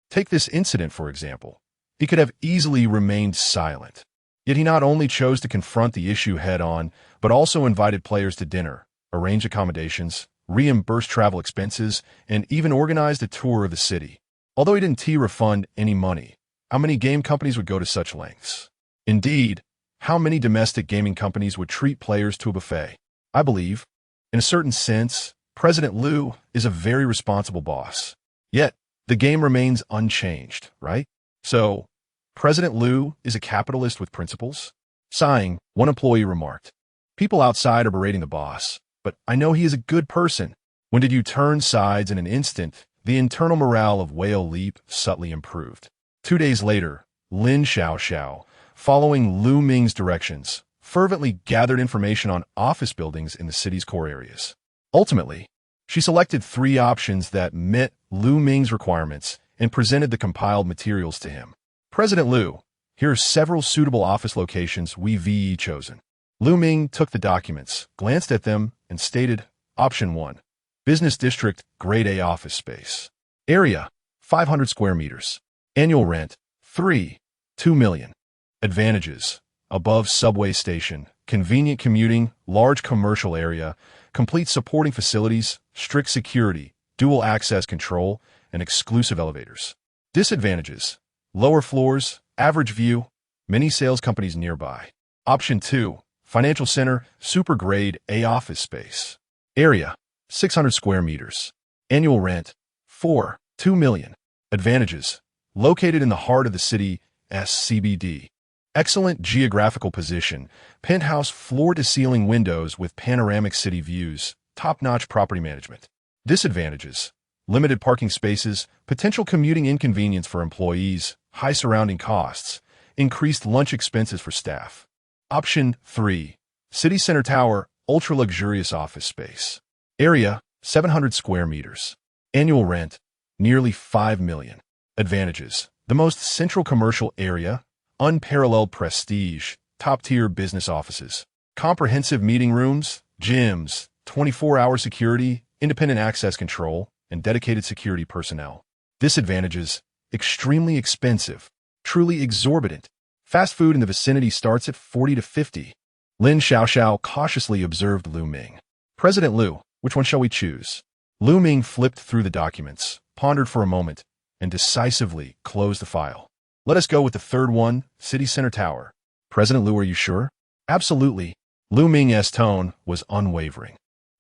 Take this incident, for example. He could have easily remained silent. Yet he not only chose to confront the issue head-on, but also invited players to dinner, arranged accommodations, reimbursed travel expenses, and even organized a tour of the city. Although he didn't refund any money, how many game companies would go to such lengths? Indeed, how many domestic gaming companies would treat players to a buffet? I believe, in a certain sense, President Lu is a very responsible boss. Yet, the game remains unchanged, right? So, President Lu is a capitalist with principles? Sighing, one employee remarked. People outside are berating the boss, but I know he is a good person. When did you turn sides in an instant, the internal morale of Whale Leap subtly improved. 2 days later, Lin Xiao, following Lu Ming's directions, fervently gathered information on office buildings in the city's core areas. Ultimately, she selected 3 options that met Lu Ming's requirements and presented the compiled materials to him. President Lu, here are several suitable office locations we've chosen. Lu Ming took the documents, glanced at them, and stated, Option 1, Business District, Grade A office space. Area, 500 square meters. Annual rent, 2 million. Advantages, above subway station, convenient commuting, large commercial area, complete supporting facilities, strict security, dual access control, and exclusive elevators. Disadvantages, Lower floors, average view, many sales companies nearby. Option 2, financial center, super grade A office space. Area, 600 square meters. Annual rent, 2 million. Advantages, located in the heart of the city's CBD. Excellent geographical position, penthouse floor-to-ceiling windows with panoramic city views, top-notch property management. Disadvantages, limited parking spaces, potential commuting inconvenience for employees, high surrounding costs, increased lunch expenses for staff. Option 3, city center tower, ultra-luxurious office space. Area, 700 square meters. Annual rent, nearly 5 million. Advantages, the most central commercial area, unparalleled prestige, top-tier business offices, comprehensive meeting rooms, gyms, 24-hour security, independent access control, and dedicated security personnel. Disadvantages, extremely expensive, truly exorbitant. Fast food in the vicinity starts at 40 to 50. Lin Xiaoxiao cautiously observed Lu Ming. President Lu, which one shall we choose? Lu Ming flipped through the documents, pondered for a moment, and decisively closed the file. Let us go with the third one, City Center Tower. President Lu, are you sure? Absolutely. Lu Ming's tone was unwavering.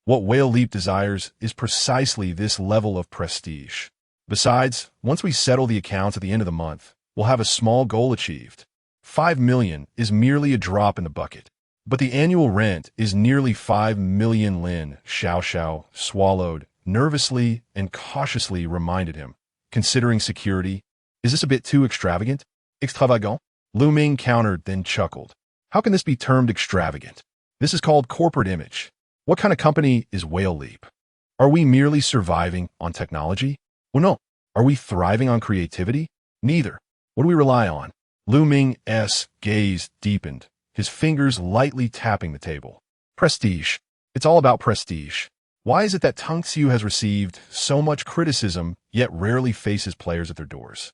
What Whale Leap desires is precisely this level of prestige. Besides, once we settle the accounts at the end of the month, we'll have a small goal achieved. 5 million is merely a drop in the bucket. But the annual rent is nearly 5 million. Lin Xiaoxiao swallowed, nervously and cautiously reminded him. Considering security, is this a bit too extravagant? Extravagant? Lu Ming countered, then chuckled. How can this be termed extravagant? This is called corporate image. What kind of company is Whale Leap? Are we merely surviving on technology? Well, no. Are we thriving on creativity? Neither. What do we rely on? Lu Ming's gaze deepened, his fingers lightly tapping the table. Prestige. It's all about prestige. Why is it that Tongxiu has received so much criticism, yet rarely faces players at their doors?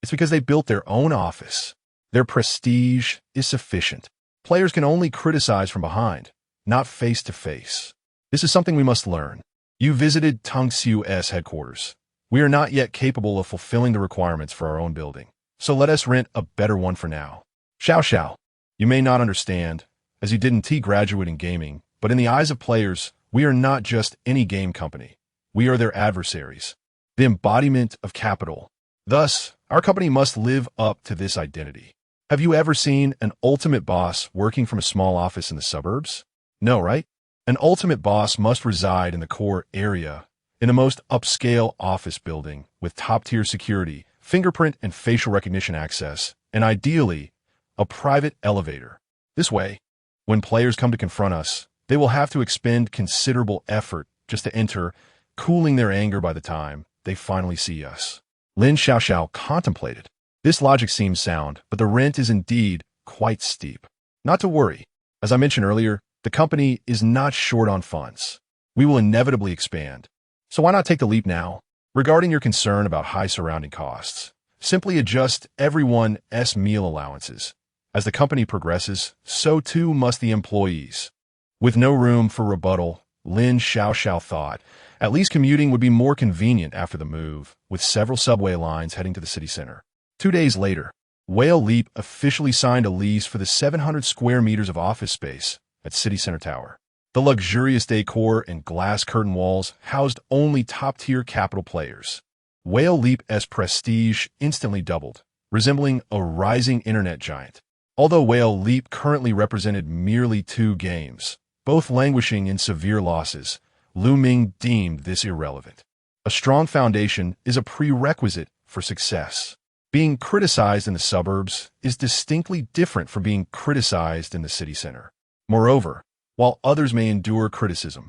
It's because they built their own office. Their prestige is sufficient. Players can only criticize from behind, not face to face. This is something we must learn. You visited Tongxiu's headquarters. We are not yet capable of fulfilling the requirements for our own building, so let us rent a better one for now. Xiao, you may not understand, as you didn't graduate in gaming, but in the eyes of players, we are not just any game company. We are their adversaries, the embodiment of capital. Thus, our company must live up to this identity. Have you ever seen an ultimate boss working from a small office in the suburbs? No, right? An ultimate boss must reside in the core area, in the most upscale office building with top-tier security, fingerprint and facial recognition access, and ideally, a private elevator. This way, when players come to confront us, they will have to expend considerable effort just to enter, cooling their anger by the time they finally see us. Lin Xiaoxiao contemplated. This logic seems sound, but the rent is indeed quite steep. Not to worry. As I mentioned earlier, the company is not short on funds. We will inevitably expand. So why not take the leap now? Regarding your concern about high surrounding costs, simply adjust everyone's meal allowances. As the company progresses, so too must the employees. With no room for rebuttal, Lin Xiaoxiao thought, at least commuting would be more convenient after the move, with several subway lines heading to the city center. 2 days later, Whale Leap officially signed a lease for the 700 square meters of office space at City Center Tower. The luxurious decor and glass curtain walls housed only top-tier capital players. Whale Leap's prestige instantly doubled, resembling a rising internet giant. Although Whale Leap currently represented merely 2 games, both languishing in severe losses, Lu Ming deemed this irrelevant. A strong foundation is a prerequisite for success. Being criticized in the suburbs is distinctly different from being criticized in the city center. Moreover, while others may endure criticism,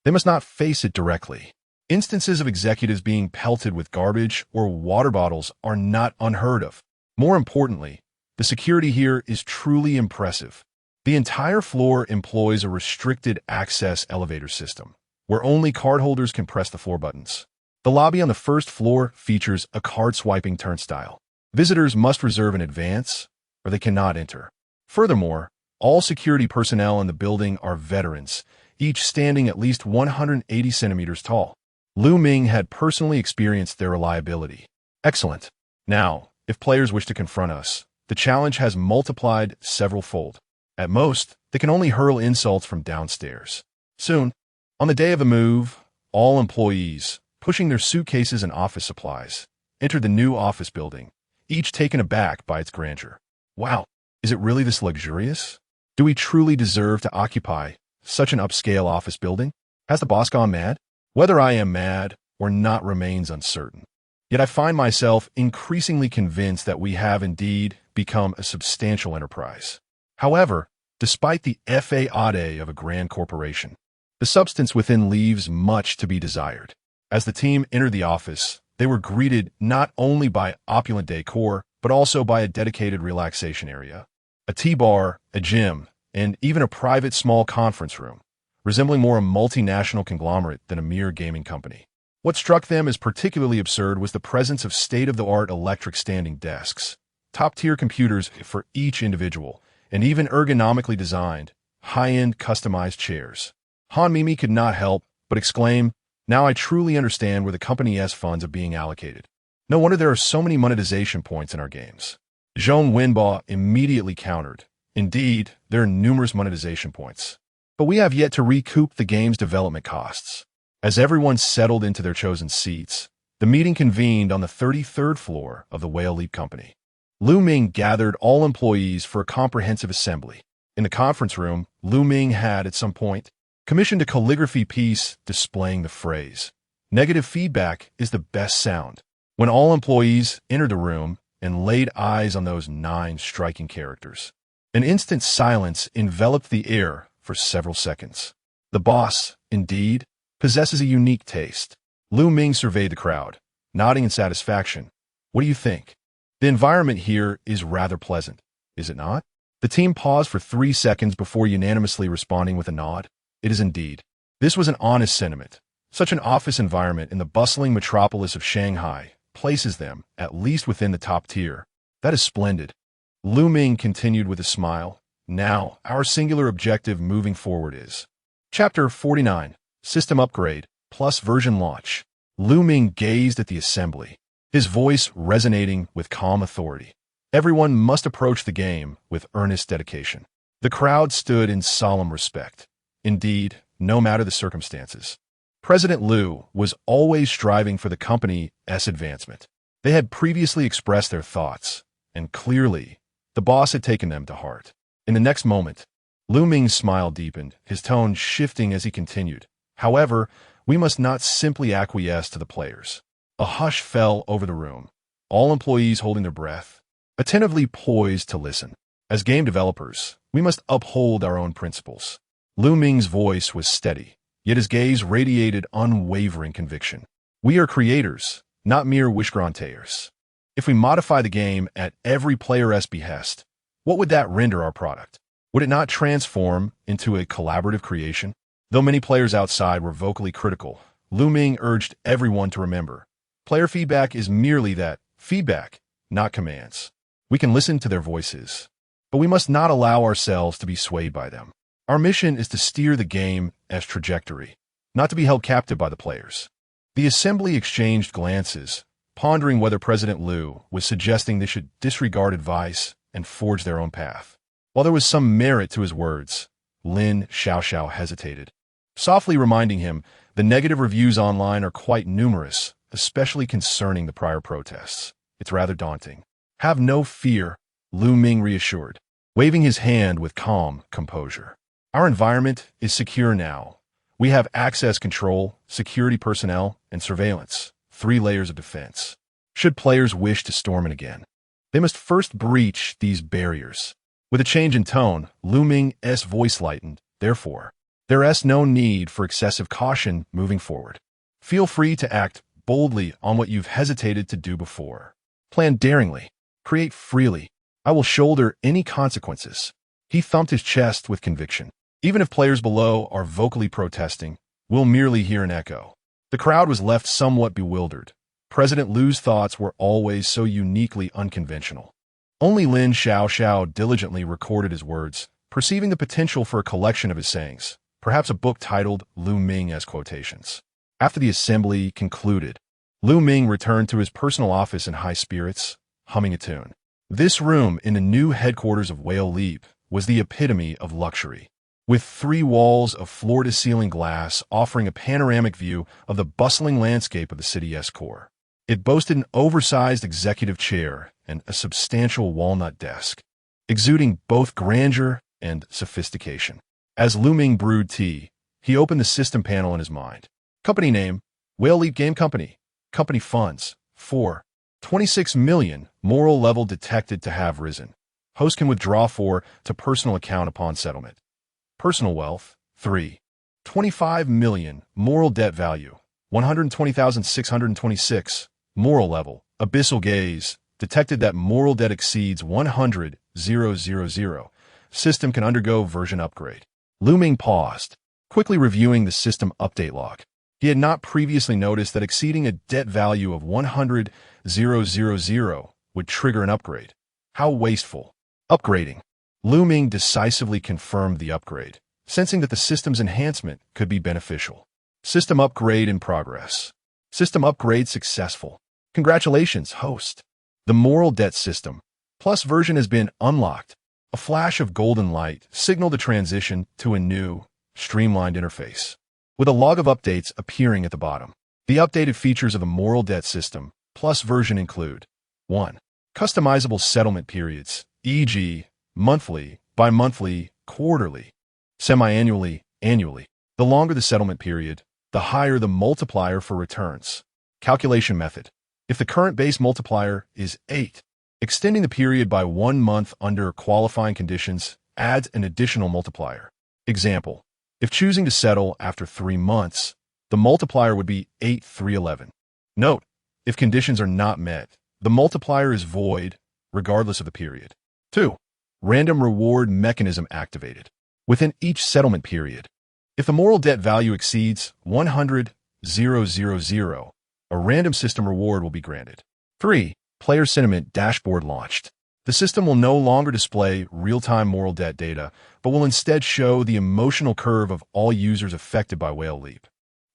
they must not face it directly. Instances of executives being pelted with garbage or water bottles are not unheard of. More importantly, the security here is truly impressive. The entire floor employs a restricted access elevator system, where only cardholders can press the floor buttons. The lobby on the first floor features a card-swiping turnstile. Visitors must reserve in advance, or they cannot enter. Furthermore, all security personnel in the building are veterans, each standing at least 180 centimeters tall. Lu Ming had personally experienced their reliability. Excellent. Now, If players wish to confront us, the challenge has multiplied several-fold. At most, they can only hurl insults from downstairs. Soon, on the day of the move, all employees, pushing their suitcases and office supplies, enter the new office building, each taken aback by its grandeur. Wow, is it really this luxurious? Do we truly deserve to occupy such an upscale office building? Has the boss gone mad? Whether I am mad or not remains uncertain. Yet I find myself increasingly convinced that we have indeed become a substantial enterprise. However, despite the facade of a grand corporation, the substance within leaves much to be desired. As the team entered the office, they were greeted not only by opulent decor, but also by a dedicated relaxation area, a tea bar, a gym, and even a private small conference room, resembling more a multinational conglomerate than a mere gaming company. What struck them as particularly absurd was the presence of state-of-the-art electric standing desks, top-tier computers for each individual, and even ergonomically designed, high-end customized chairs. Han Mimi could not help but exclaim, "Now I truly understand where the company's funds are being allocated. No wonder there are so many monetization points in our games." Zhong Wenbo immediately countered, "Indeed, there are numerous monetization points. But we have yet to recoup the game's development costs." As everyone settled into their chosen seats, the meeting convened on the 33rd floor of the Whale Leap Company. Lu Ming gathered all employees for a comprehensive assembly. In the conference room, Lu Ming had, at some point, commissioned a calligraphy piece displaying the phrase, "Negative feedback is the best sound." When all employees entered the room and laid eyes on those 9 striking characters, an instant silence enveloped the air for several seconds. The boss, indeed, possesses a unique taste. Lu Ming surveyed the crowd, nodding in satisfaction. "What do you think? The environment here is rather pleasant, is it not?" The team paused for 3 seconds before unanimously responding with a nod. "It is indeed." This was an honest sentiment. Such an office environment in the bustling metropolis of Shanghai places them, at least within the top tier. "That is splendid." Lu Ming continued with a smile. "Now, our singular objective moving forward is Chapter 49, System Upgrade, plus Version Launch." Lu Ming gazed at the assembly, his voice resonating with calm authority. Everyone must approach the game with earnest dedication. The crowd stood in solemn respect. Indeed, no matter the circumstances, President Liu was always striving for the company's advancement. They had previously expressed their thoughts, and clearly, the boss had taken them to heart. In the next moment, Lu Ming's smile deepened, his tone shifting as he continued. "However, we must not simply acquiesce to the players." A hush fell over the room, all employees holding their breath, attentively poised to listen. As game developers, we must uphold our own principles. Lu Ming's voice was steady, yet his gaze radiated unwavering conviction. "We are creators, not mere wish-granters. If we modify the game at every player's behest, what would that render our product? Would it not transform into a collaborative creation?" Though many players outside were vocally critical, Lu Ming urged everyone to remember, player feedback is merely that, feedback, not commands. We can listen to their voices, but we must not allow ourselves to be swayed by them. Our mission is to steer the game as trajectory, not to be held captive by the players. The assembly exchanged glances, pondering whether President Liu was suggesting they should disregard advice and forge their own path. While there was some merit to his words, Lin Xiaoxiao hesitated, softly reminding him the negative reviews online are quite numerous, especially concerning the prior protests. "It's rather daunting." "Have no fear," Lu Ming reassured, waving his hand with calm composure. "Our environment is secure now. We have access control, security personnel, and surveillance, 3 layers of defense. Should players wish to storm it again, they must first breach these barriers." With a change in tone, Lu Ming's voice lightened. "Therefore, there is no need for excessive caution moving forward. Feel free to act boldly on what you've hesitated to do before. Plan daringly. Create freely. I will shoulder any consequences." He thumped his chest with conviction. "Even if players below are vocally protesting, we'll merely hear an echo." The crowd was left somewhat bewildered. President Liu's thoughts were always so uniquely unconventional. Only Lin Xiaoxiao diligently recorded his words, perceiving the potential for a collection of his sayings, perhaps a book titled Lu Ming's Quotations. After the assembly concluded, Lu Ming returned to his personal office in high spirits, humming a tune. This room in the new headquarters of Whale Leap was the epitome of luxury, with 3 walls of floor-to-ceiling glass offering a panoramic view of the bustling landscape of the city's core. It boasted an oversized executive chair and a substantial walnut desk, exuding both grandeur and sophistication. As Lu Ming brewed tea, he opened the system panel in his mind. Company name, Whale Leap Game Company. Company funds, 4. 26 million. Moral level detected to have risen. Host can withdraw 4 to personal account upon settlement. Personal wealth, 3. 25 million. Moral debt value, 120,626. Moral level, abyssal gaze, detected that moral debt exceeds 100,000. System can undergo version upgrade. Lu Ming paused, quickly reviewing the system update log. He had not previously noticed that exceeding a debt value of 100,000 would trigger an upgrade. How wasteful. Upgrading. Lu Ming decisively confirmed the upgrade, sensing that the system's enhancement could be beneficial. System upgrade in progress. System upgrade successful. Congratulations, host. The moral debt system plus version has been unlocked. A flash of golden light signaled the transition to a new, streamlined interface, with a log of updates appearing at the bottom. The updated features of the moral debt system plus version include 1. Customizable settlement periods, e.g., monthly, bi-monthly, quarterly, semi-annually, annually. The longer the settlement period, the higher the multiplier for returns. Calculation method. If the current base multiplier is 8, extending the period by 1 month under qualifying conditions adds an additional multiplier. Example, if choosing to settle after 3 months, the multiplier would be 8,311. Note, if conditions are not met, the multiplier is void, regardless of the period. 2. Random reward mechanism activated. Within each settlement period, if the moral debt value exceeds 100,000, a random system reward will be granted. 3. Player sentiment dashboard launched. The system will no longer display real-time moral debt data, but will instead show the emotional curve of all users affected by Whale Leap.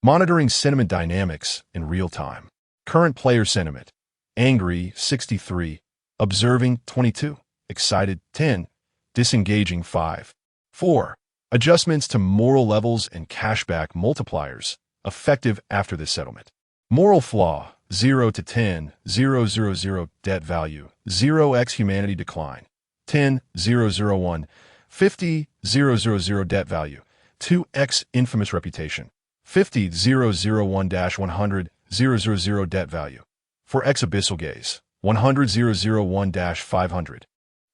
Monitoring sentiment dynamics in real time. Current player sentiment: angry 63, observing 22, excited 10, disengaging 5. 4. Adjustments to moral levels and cashback multipliers, effective after this settlement. Moral flaw: 0 to 10, 000 debt value, 0x humanity decline, 10,001, 50,000 debt value, 2x infamous reputation, 50,001-100,000 debt value, 4x abyssal gaze, 100,001-500,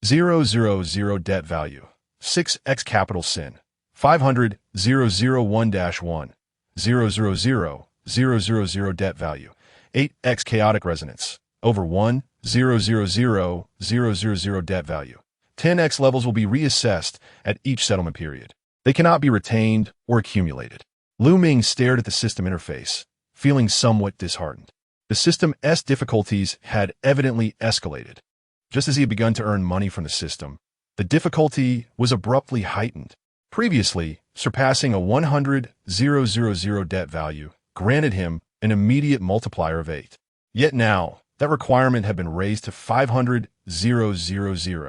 000 debt value, 6x capital sin, 500,001-1, 000 debt value, 8x chaotic resonance, over 1, 000 debt value. 10x levels will be reassessed at each settlement period. They cannot be retained or accumulated. Lu Ming stared at the system interface, feeling somewhat disheartened. The system's difficulties had evidently escalated. Just as he had begun to earn money from the system, the difficulty was abruptly heightened. Previously, surpassing a 100,000 debt value granted him an immediate multiplier of 8. Yet now, that requirement had been raised to 500,000.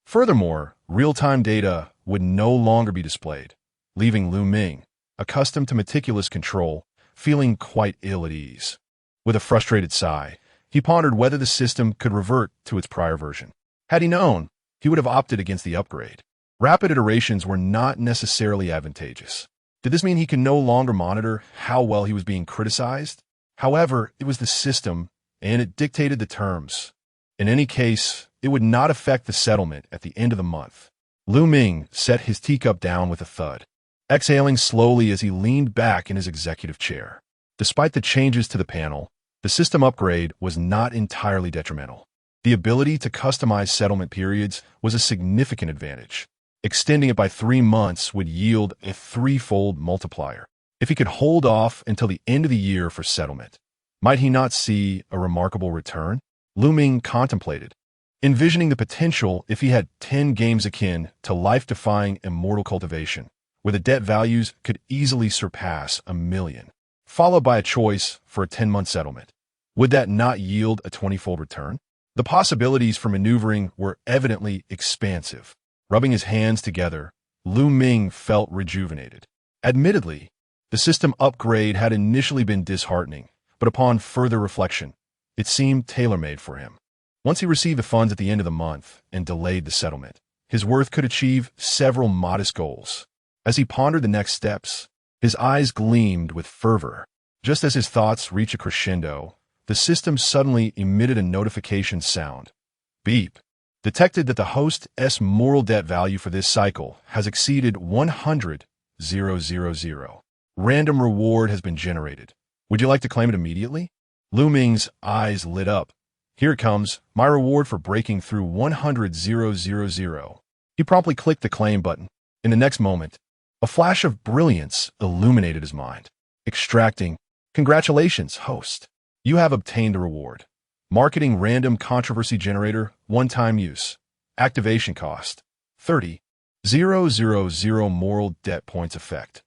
Furthermore, real-time data would no longer be displayed, leaving Lu Ming, accustomed to meticulous control, feeling quite ill at ease. With a frustrated sigh, he pondered whether the system could revert to its prior version. Had he known, he would have opted against the upgrade. Rapid iterations were not necessarily advantageous. Did this mean he could no longer monitor how well he was being criticized? However, it was the system, and it dictated the terms. In any case, it would not affect the settlement at the end of the month. Lu Ming set his teacup down with a thud, exhaling slowly as he leaned back in his executive chair. Despite the changes to the panel, the system upgrade was not entirely detrimental. The ability to customize settlement periods was a significant advantage. Extending it by 3 months would yield a 3-fold multiplier. If he could hold off until the end of the year for settlement, might he not see a remarkable return? Lu Ming contemplated, envisioning the potential if he had 10 games akin to life-defying immortal cultivation, where the debt values could easily surpass 1 million, followed by a choice for a 10-month settlement. Would that not yield a 20-fold return? The possibilities for maneuvering were evidently expansive. Rubbing his hands together, Ming felt rejuvenated. Admittedly, the system upgrade had initially been disheartening, but upon further reflection, it seemed tailor-made for him. Once he received the funds at the end of the month and delayed the settlement, his worth could achieve several modest goals. As he pondered the next steps, his eyes gleamed with fervor. Just as his thoughts reached a crescendo, the system suddenly emitted a notification sound. Beep. Detected that the host's moral debt value for this cycle has exceeded 100,000. Random reward has been generated. Would you like to claim it immediately? Ming's eyes lit up. Here it comes, my reward for breaking through 100,000. He promptly clicked the claim button. In the next moment, a flash of brilliance illuminated his mind. Extracting, congratulations, host. You have obtained a reward. Marketing random controversy generator, one-time use. Activation cost, 30,000 moral debt points effect.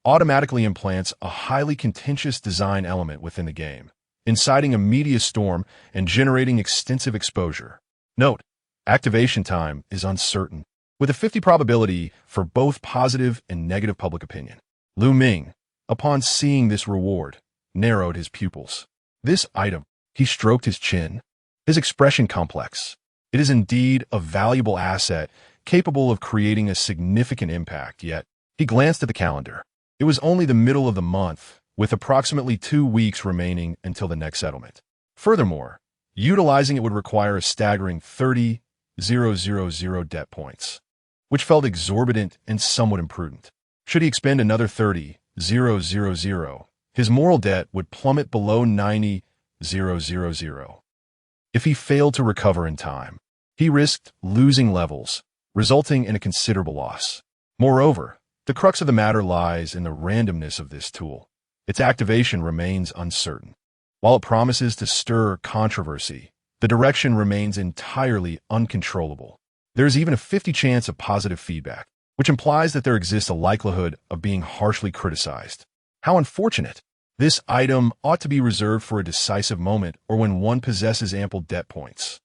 Automatically implants a highly contentious design element within the game, inciting a media storm and generating extensive exposure. Note, activation time is uncertain, with a 50 probability for both positive and negative public opinion. Ming, upon seeing this reward, narrowed his pupils. This item, he stroked his chin, his expression complex. It is indeed a valuable asset capable of creating a significant impact, yet he glanced at the calendar. It was only the middle of the month, with approximately 2 weeks remaining until the next settlement. Furthermore, utilizing it would require a staggering 30,000 debt points, which felt exorbitant and somewhat imprudent. Should he expend another 30,000, his moral debt would plummet below 90,000. If he failed to recover in time, he risked losing levels, resulting in a considerable loss. Moreover, the crux of the matter lies in the randomness of this tool. Its activation remains uncertain. While it promises to stir controversy, the direction remains entirely uncontrollable. There is even a 50 chance of positive feedback, which implies that there exists a likelihood of being harshly criticized. How unfortunate! This item ought to be reserved for a decisive moment or when one possesses ample debt points.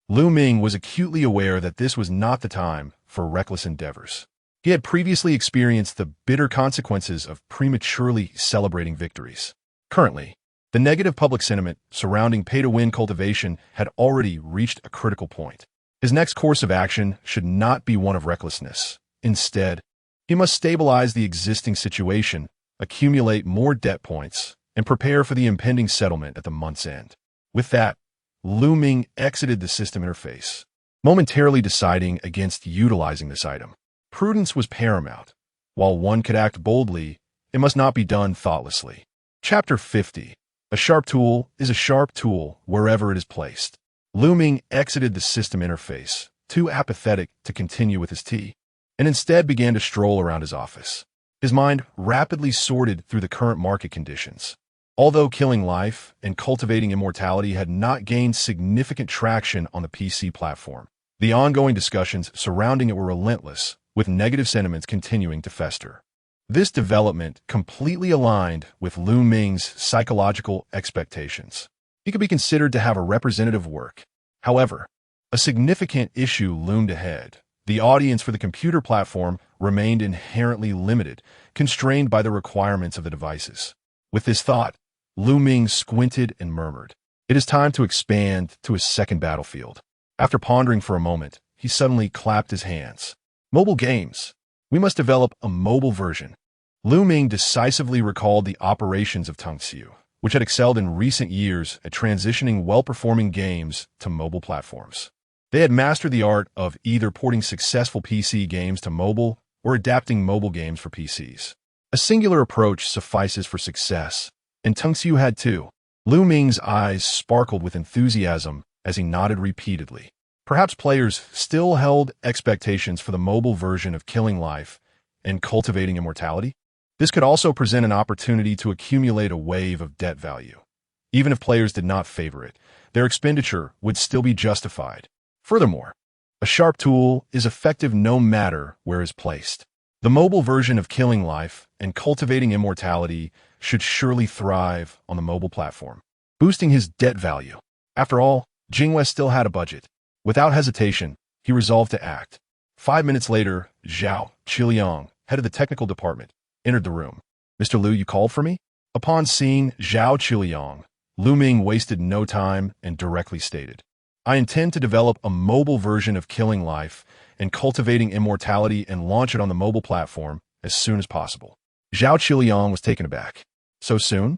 Ming was acutely aware that this was not the time for reckless endeavors. He had previously experienced the bitter consequences of prematurely celebrating victories. Currently, the negative public sentiment surrounding pay-to-win cultivation had already reached a critical point. His next course of action should not be one of recklessness. Instead, he must stabilize the existing situation, accumulate more debt points, and prepare for the impending settlement at the month's end. With that, Ming exited the system interface, momentarily deciding against utilizing this item. Prudence was paramount. While one could act boldly, it must not be done thoughtlessly. Chapter 50. A sharp tool is a sharp tool wherever it is placed. Ming exited the system interface, too apathetic to continue with his tea, and instead began to stroll around his office. His mind rapidly sorted through the current market conditions. Although killing life and cultivating immortality had not gained significant traction on the PC platform, the ongoing discussions surrounding it were relentless, with negative sentiments continuing to fester. This development completely aligned with Ming's psychological expectations. He could be considered to have a representative work. However, a significant issue loomed ahead. The audience for the computer platform remained inherently limited, constrained by the requirements of the devices. With this thought, Ming squinted and murmured, "It is time to expand to a second battlefield." After pondering for a moment, he suddenly clapped his hands. Mobile games. We must develop a mobile version. Ming decisively recalled the operations of Tungsu, which had excelled in recent years at transitioning well-performing games to mobile platforms. They had mastered the art of either porting successful PC games to mobile or adapting mobile games for PCs. A singular approach suffices for success, and Tungsu had too. Ming's eyes sparkled with enthusiasm as he nodded repeatedly. Perhaps players still held expectations for the mobile version of Killing Life and Cultivating Immortality. This could also present an opportunity to accumulate a wave of debt value. Even if players did not favor it, their expenditure would still be justified. Furthermore, a sharp tool is effective no matter where it is placed. The mobile version of Killing Life and Cultivating Immortality should surely thrive on the mobile platform, boosting his debt value. After all, Jingwei still had a budget. Without hesitation, he resolved to act. 5 minutes later, Zhao Qiliang, head of the technical department, entered the room. "Mr. Liu, you called for me?" Upon seeing Zhao Qiliang, Lu Ming wasted no time and directly stated, "I intend to develop a mobile version of Killing Life and Cultivating Immortality and launch it on the mobile platform as soon as possible." Zhao Qiliang was taken aback. So soon?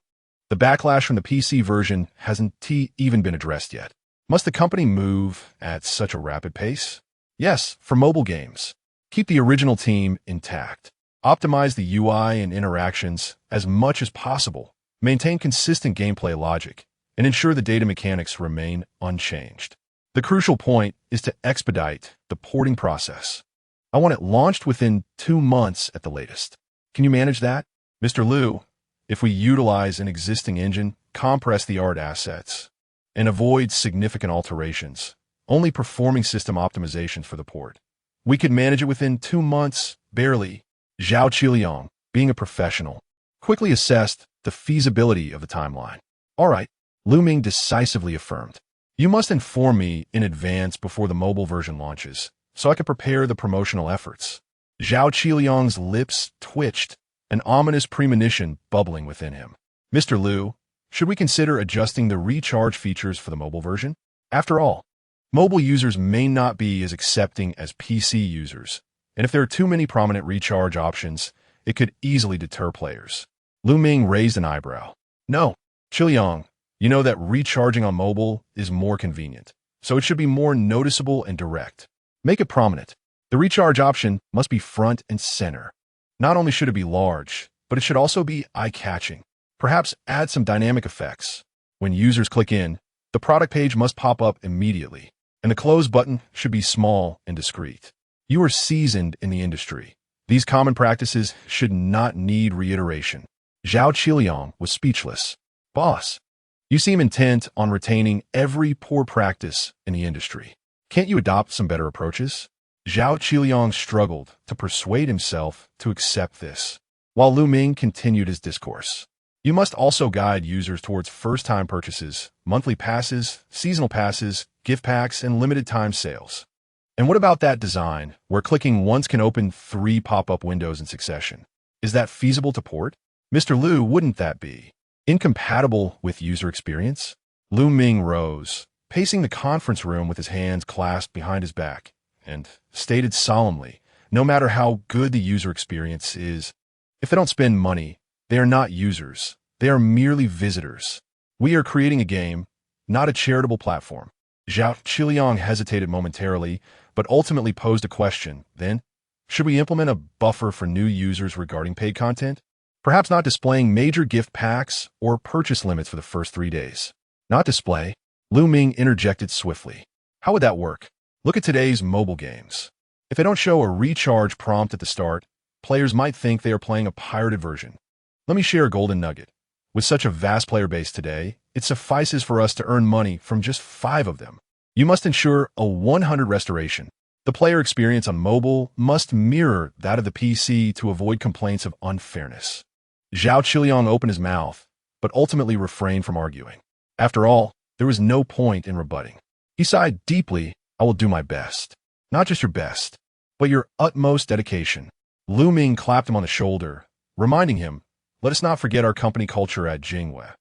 The backlash from the PC version hasn't even been addressed yet. Must the company move at such a rapid pace? Yes, for mobile games. Keep the original team intact. Optimize the UI and interactions as much as possible. Maintain consistent gameplay logic, and ensure the data mechanics remain unchanged. The crucial point is to expedite the porting process. I want it launched within 2 months at the latest. Can you manage that? Mr. Liu, if we utilize an existing engine, compress the art assets, and avoid significant alterations, only performing system optimizations for the port, we could manage it within 2 months, barely. Zhao Qiliang, being a professional, quickly assessed the feasibility of the timeline. All right, Lu Ming decisively affirmed. You must inform me in advance before the mobile version launches, so I can prepare the promotional efforts. Zhao Qiliang's lips twitched, an ominous premonition bubbling within him. Mr. Liu, should we consider adjusting the recharge features for the mobile version? After all, mobile users may not be as accepting as PC users, and if there are too many prominent recharge options, it could easily deter players. Lu Ming raised an eyebrow. No, Qiliang, you know that recharging on mobile is more convenient, so it should be more noticeable and direct. Make it prominent. The recharge option must be front and center. Not only should it be large, but it should also be eye-catching. Perhaps add some dynamic effects. When users click in, the product page must pop up immediately, and the close button should be small and discreet. You are seasoned in the industry. These common practices should not need reiteration. Zhao Qiliang was speechless. Boss, you seem intent on retaining every poor practice in the industry. Can't you adopt some better approaches? Zhao Qiliang struggled to persuade himself to accept this, while Lu Ming continued his discourse. You must also guide users towards first-time purchases, monthly passes, seasonal passes, gift packs, and limited-time sales. And what about that design, where clicking once can open 3 pop-up windows in succession? Is that feasible to port? Mr. Liu, wouldn't that be incompatible with user experience? Lu Ming rose, pacing the conference room with his hands clasped behind his back, and stated solemnly, no matter how good the user experience is, if they don't spend money, they are not users. They are merely visitors. We are creating a game, not a charitable platform. Zhao Qiliang hesitated momentarily, but ultimately posed a question. Then, should we implement a buffer for new users regarding paid content? Perhaps not displaying major gift packs or purchase limits for the first 3 days. Not display. Lu Ming interjected swiftly. How would that work? Look at today's mobile games. If they don't show a recharge prompt at the start, players might think they are playing a pirated version. Let me share a golden nugget. With such a vast player base today, it suffices for us to earn money from just 5 of them. You must ensure a 100 restoration. The player experience on mobile must mirror that of the PC to avoid complaints of unfairness. Zhao Qiliang opened his mouth, but ultimately refrained from arguing. After all, there was no point in rebutting. He sighed deeply. I will do my best. Not just your best, but your utmost dedication. Lu Ming clapped him on the shoulder, reminding him, let us not forget our company culture at Jingwei.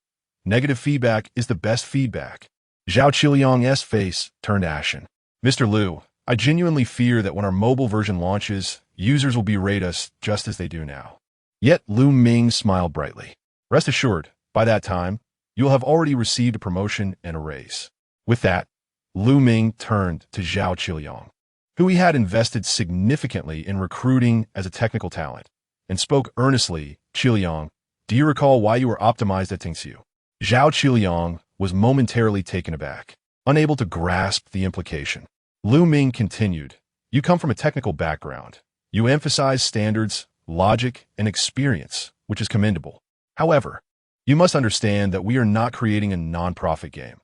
Negative feedback is the best feedback. Zhao Qiliang's face turned ashen. Mr. Liu, I genuinely fear that when our mobile version launches, users will berate us just as they do now. Yet Lu Ming smiled brightly. Rest assured, by that time, you will have already received a promotion and a raise. With that, Lu Ming turned to Zhao Qiliang, who he had invested significantly in recruiting as a technical talent, and spoke earnestly. Qiliang, do you recall why you were optimized at Tingxiu? Zhao Qiliang was momentarily taken aback, unable to grasp the implication. Lu Ming continued, you come from a technical background. You emphasize standards, logic, and experience, which is commendable. However, you must understand that we are not creating a non-profit game.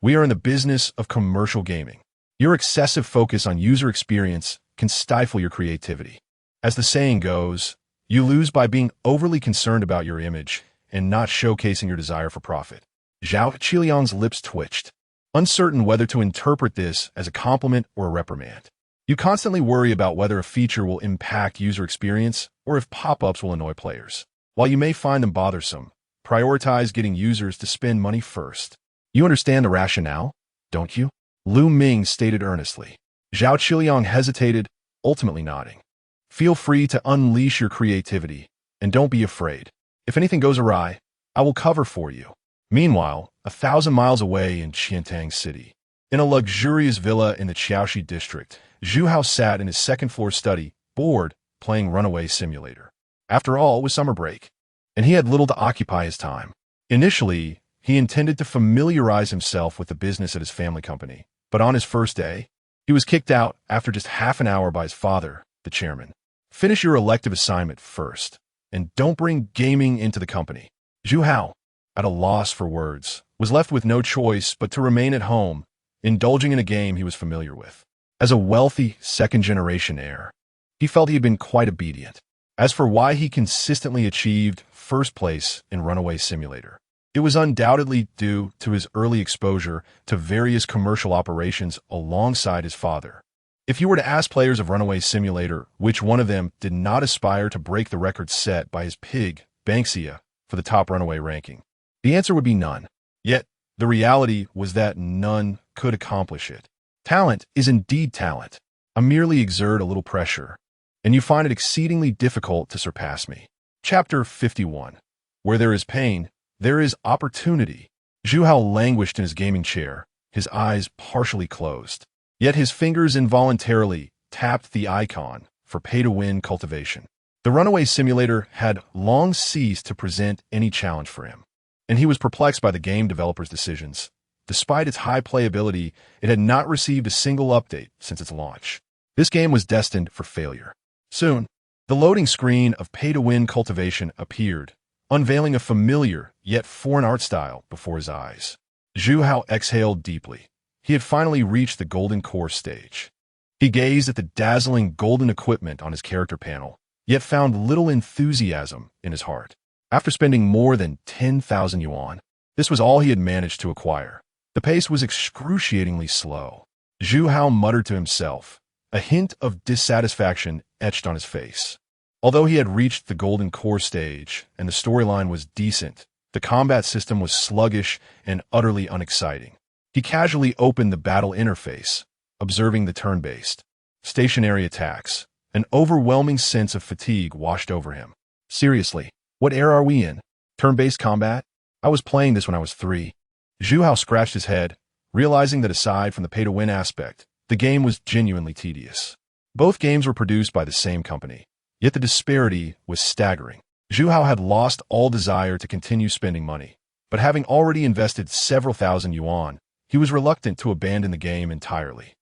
We are in the business of commercial gaming. Your excessive focus on user experience can stifle your creativity. As the saying goes, you lose by being overly concerned about your image and not showcasing your desire for profit. Zhao Qiliang's lips twitched. uncertain whether to interpret this as a compliment or a reprimand. You constantly worry about whether a feature will impact user experience or if pop-ups will annoy players. While you may find them bothersome, prioritize getting users to spend money first. You understand the rationale, don't you? Ming stated earnestly. Zhao Qiliang hesitated, ultimately nodding. Feel free to unleash your creativity, and don't be afraid. If anything goes awry, I will cover for you. Meanwhile, 1,000 miles away in Qiantang City, in a luxurious villa in the Qiaoxi district, Zhu Hao sat in his second-floor study, bored, playing Runaway Simulator. After all, it was summer break, and he had little to occupy his time. Initially, he intended to familiarize himself with the business at his family company, but on his first day, he was kicked out after just half an hour by his father, the chairman. Finish your elective assignment first, and don't bring gaming into the company. Zhu Hao, at a loss for words, was left with no choice but to remain at home, indulging in a game he was familiar with. As a wealthy second-generation heir, he felt he had been quite obedient. As for why he consistently achieved first place in Runaway Simulator, it was undoubtedly due to his early exposure to various commercial operations alongside his father. If you were to ask players of Runaway Simulator which one of them did not aspire to break the record set by his pig, Banksia, for the top runaway ranking, the answer would be none. Yet, the reality was that none could accomplish it. Talent is indeed talent. I merely exert a little pressure, and you find it exceedingly difficult to surpass me. Chapter 51. Where there is pain, there is opportunity. Zhu Hao languished in his gaming chair, his eyes partially closed. Yet his fingers involuntarily tapped the icon for pay-to-win cultivation. The Runaway Simulator had long ceased to present any challenge for him, and he was perplexed by the game developer's decisions. Despite its high playability, it had not received a single update since its launch. This game was destined for failure. Soon, the loading screen of pay-to-win cultivation appeared, unveiling a familiar yet foreign art style before his eyes. Zhu Hao exhaled deeply. He had finally reached the golden core stage. He gazed at the dazzling golden equipment on his character panel, yet found little enthusiasm in his heart. After spending more than 10,000 yuan, this was all he had managed to acquire. The pace was excruciatingly slow. Zhu Hao muttered to himself, a hint of dissatisfaction etched on his face. Although he had reached the golden core stage and the storyline was decent, the combat system was sluggish and utterly unexciting. He casually opened the battle interface, observing the turn-based, stationary attacks. An overwhelming sense of fatigue washed over him. Seriously, what era are we in? Turn-based combat? I was playing this when I was 3. Zhu Hao scratched his head, realizing that aside from the pay-to-win aspect, the game was genuinely tedious. Both games were produced by the same company, yet the disparity was staggering. Zhu Hao had lost all desire to continue spending money, but having already invested several thousand yuan, he was reluctant to abandon the game entirely.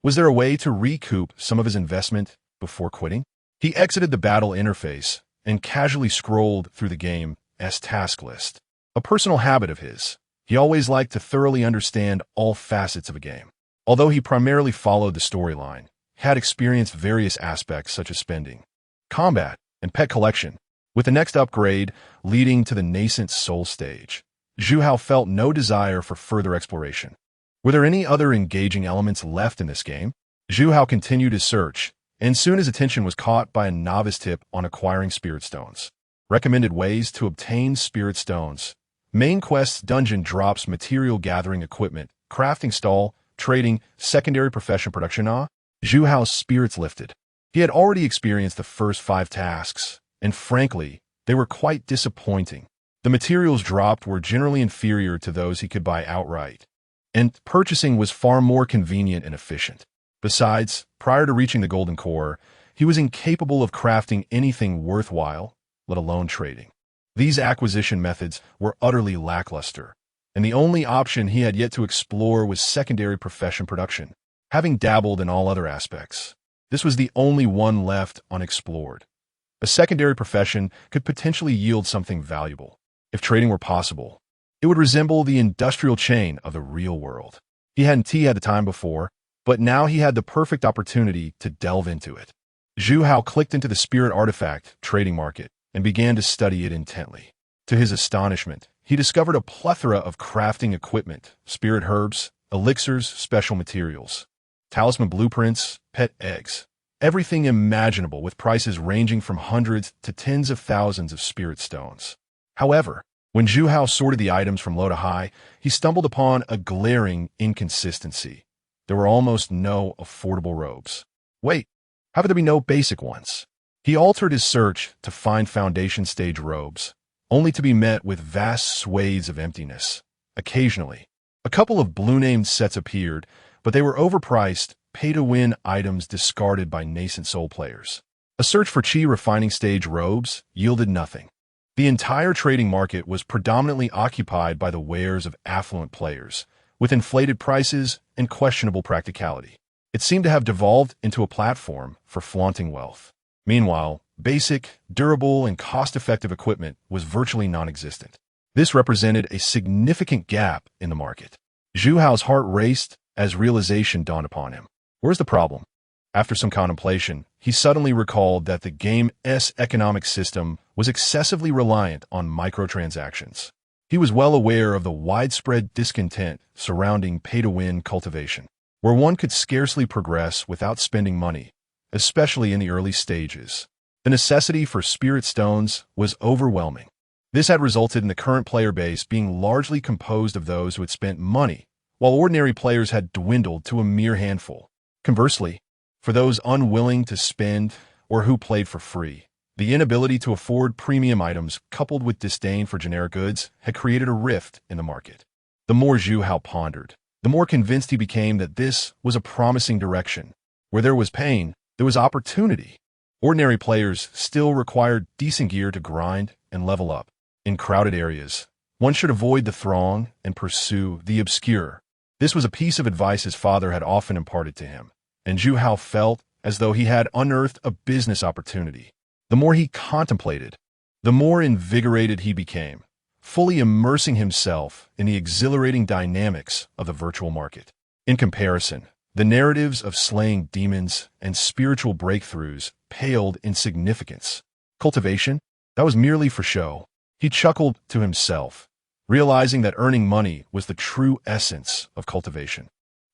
Was there a way to recoup some of his investment before quitting? He exited the battle interface and casually scrolled through the game's task list. A personal habit of his, he always liked to thoroughly understand all facets of a game. Although he primarily followed the storyline, he had experienced various aspects such as spending, combat, and pet collection. With the next upgrade leading to the nascent soul stage, Zhu Hao felt no desire for further exploration. Were there any other engaging elements left in this game? Zhu Hao continued his search, and soon his attention was caught by a novice tip on acquiring spirit stones. Recommended ways to obtain spirit stones. Main quest's dungeon drops material gathering equipment, crafting stall, trading, secondary profession production. Zhu Hao's spirits lifted. He had already experienced the first 5 tasks, and frankly, they were quite disappointing. The materials dropped were generally inferior to those he could buy outright, and purchasing was far more convenient and efficient. Besides, prior to reaching the golden core, he was incapable of crafting anything worthwhile, let alone trading. These acquisition methods were utterly lackluster, and the only option he had yet to explore was secondary profession production. Having dabbled in all other aspects, this was the only one left unexplored. A secondary profession could potentially yield something valuable. If trading were possible, it would resemble the industrial chain of the real world. He hadn't had the time before, but now he had the perfect opportunity to delve into it. Zhu Hao clicked into the spirit artifact trading market and began to study it intently. To his astonishment, he discovered a plethora of crafting equipment, spirit herbs, elixirs, special materials, talisman blueprints, pet eggs, everything imaginable with prices ranging from hundreds to tens of thousands of spirit stones. However, when Zhu Hao sorted the items from low to high, he stumbled upon a glaring inconsistency. There were almost no affordable robes. Wait, how could there be no basic ones? He altered his search to find foundation stage robes, only to be met with vast swathes of emptiness. Occasionally, a couple of blue-named sets appeared, but they were overpriced, pay-to-win items discarded by nascent soul players. A search for chi refining stage robes yielded nothing. The entire trading market was predominantly occupied by the wares of affluent players, with inflated prices and questionable practicality. It seemed to have devolved into a platform for flaunting wealth. Meanwhile, basic, durable, and cost-effective equipment was virtually non-existent. This represented a significant gap in the market. Zhu Hao's heart raced as realization dawned upon him. Where's the problem? After some contemplation, he suddenly recalled that the game's economic system was excessively reliant on microtransactions. He was well aware of the widespread discontent surrounding pay-to-win cultivation, where one could scarcely progress without spending money, especially in the early stages. The necessity for spirit stones was overwhelming. This had resulted in the current player base being largely composed of those who had spent money, while ordinary players had dwindled to a mere handful. Conversely, for those unwilling to spend or who played for free, the inability to afford premium items coupled with disdain for generic goods had created a rift in the market. The more Zhu Hao pondered, the more convinced he became that this was a promising direction. Where there was pain, there was opportunity. Ordinary players still required decent gear to grind and level up. In crowded areas, one should avoid the throng and pursue the obscure. This was a piece of advice his father had often imparted to him, and Zhu Hao felt as though he had unearthed a business opportunity. The more he contemplated, the more invigorated he became, fully immersing himself in the exhilarating dynamics of the virtual market. In comparison, the narratives of slaying demons and spiritual breakthroughs paled in significance. Cultivation? That was merely for show. He chuckled to himself, realizing that earning money was the true essence of cultivation.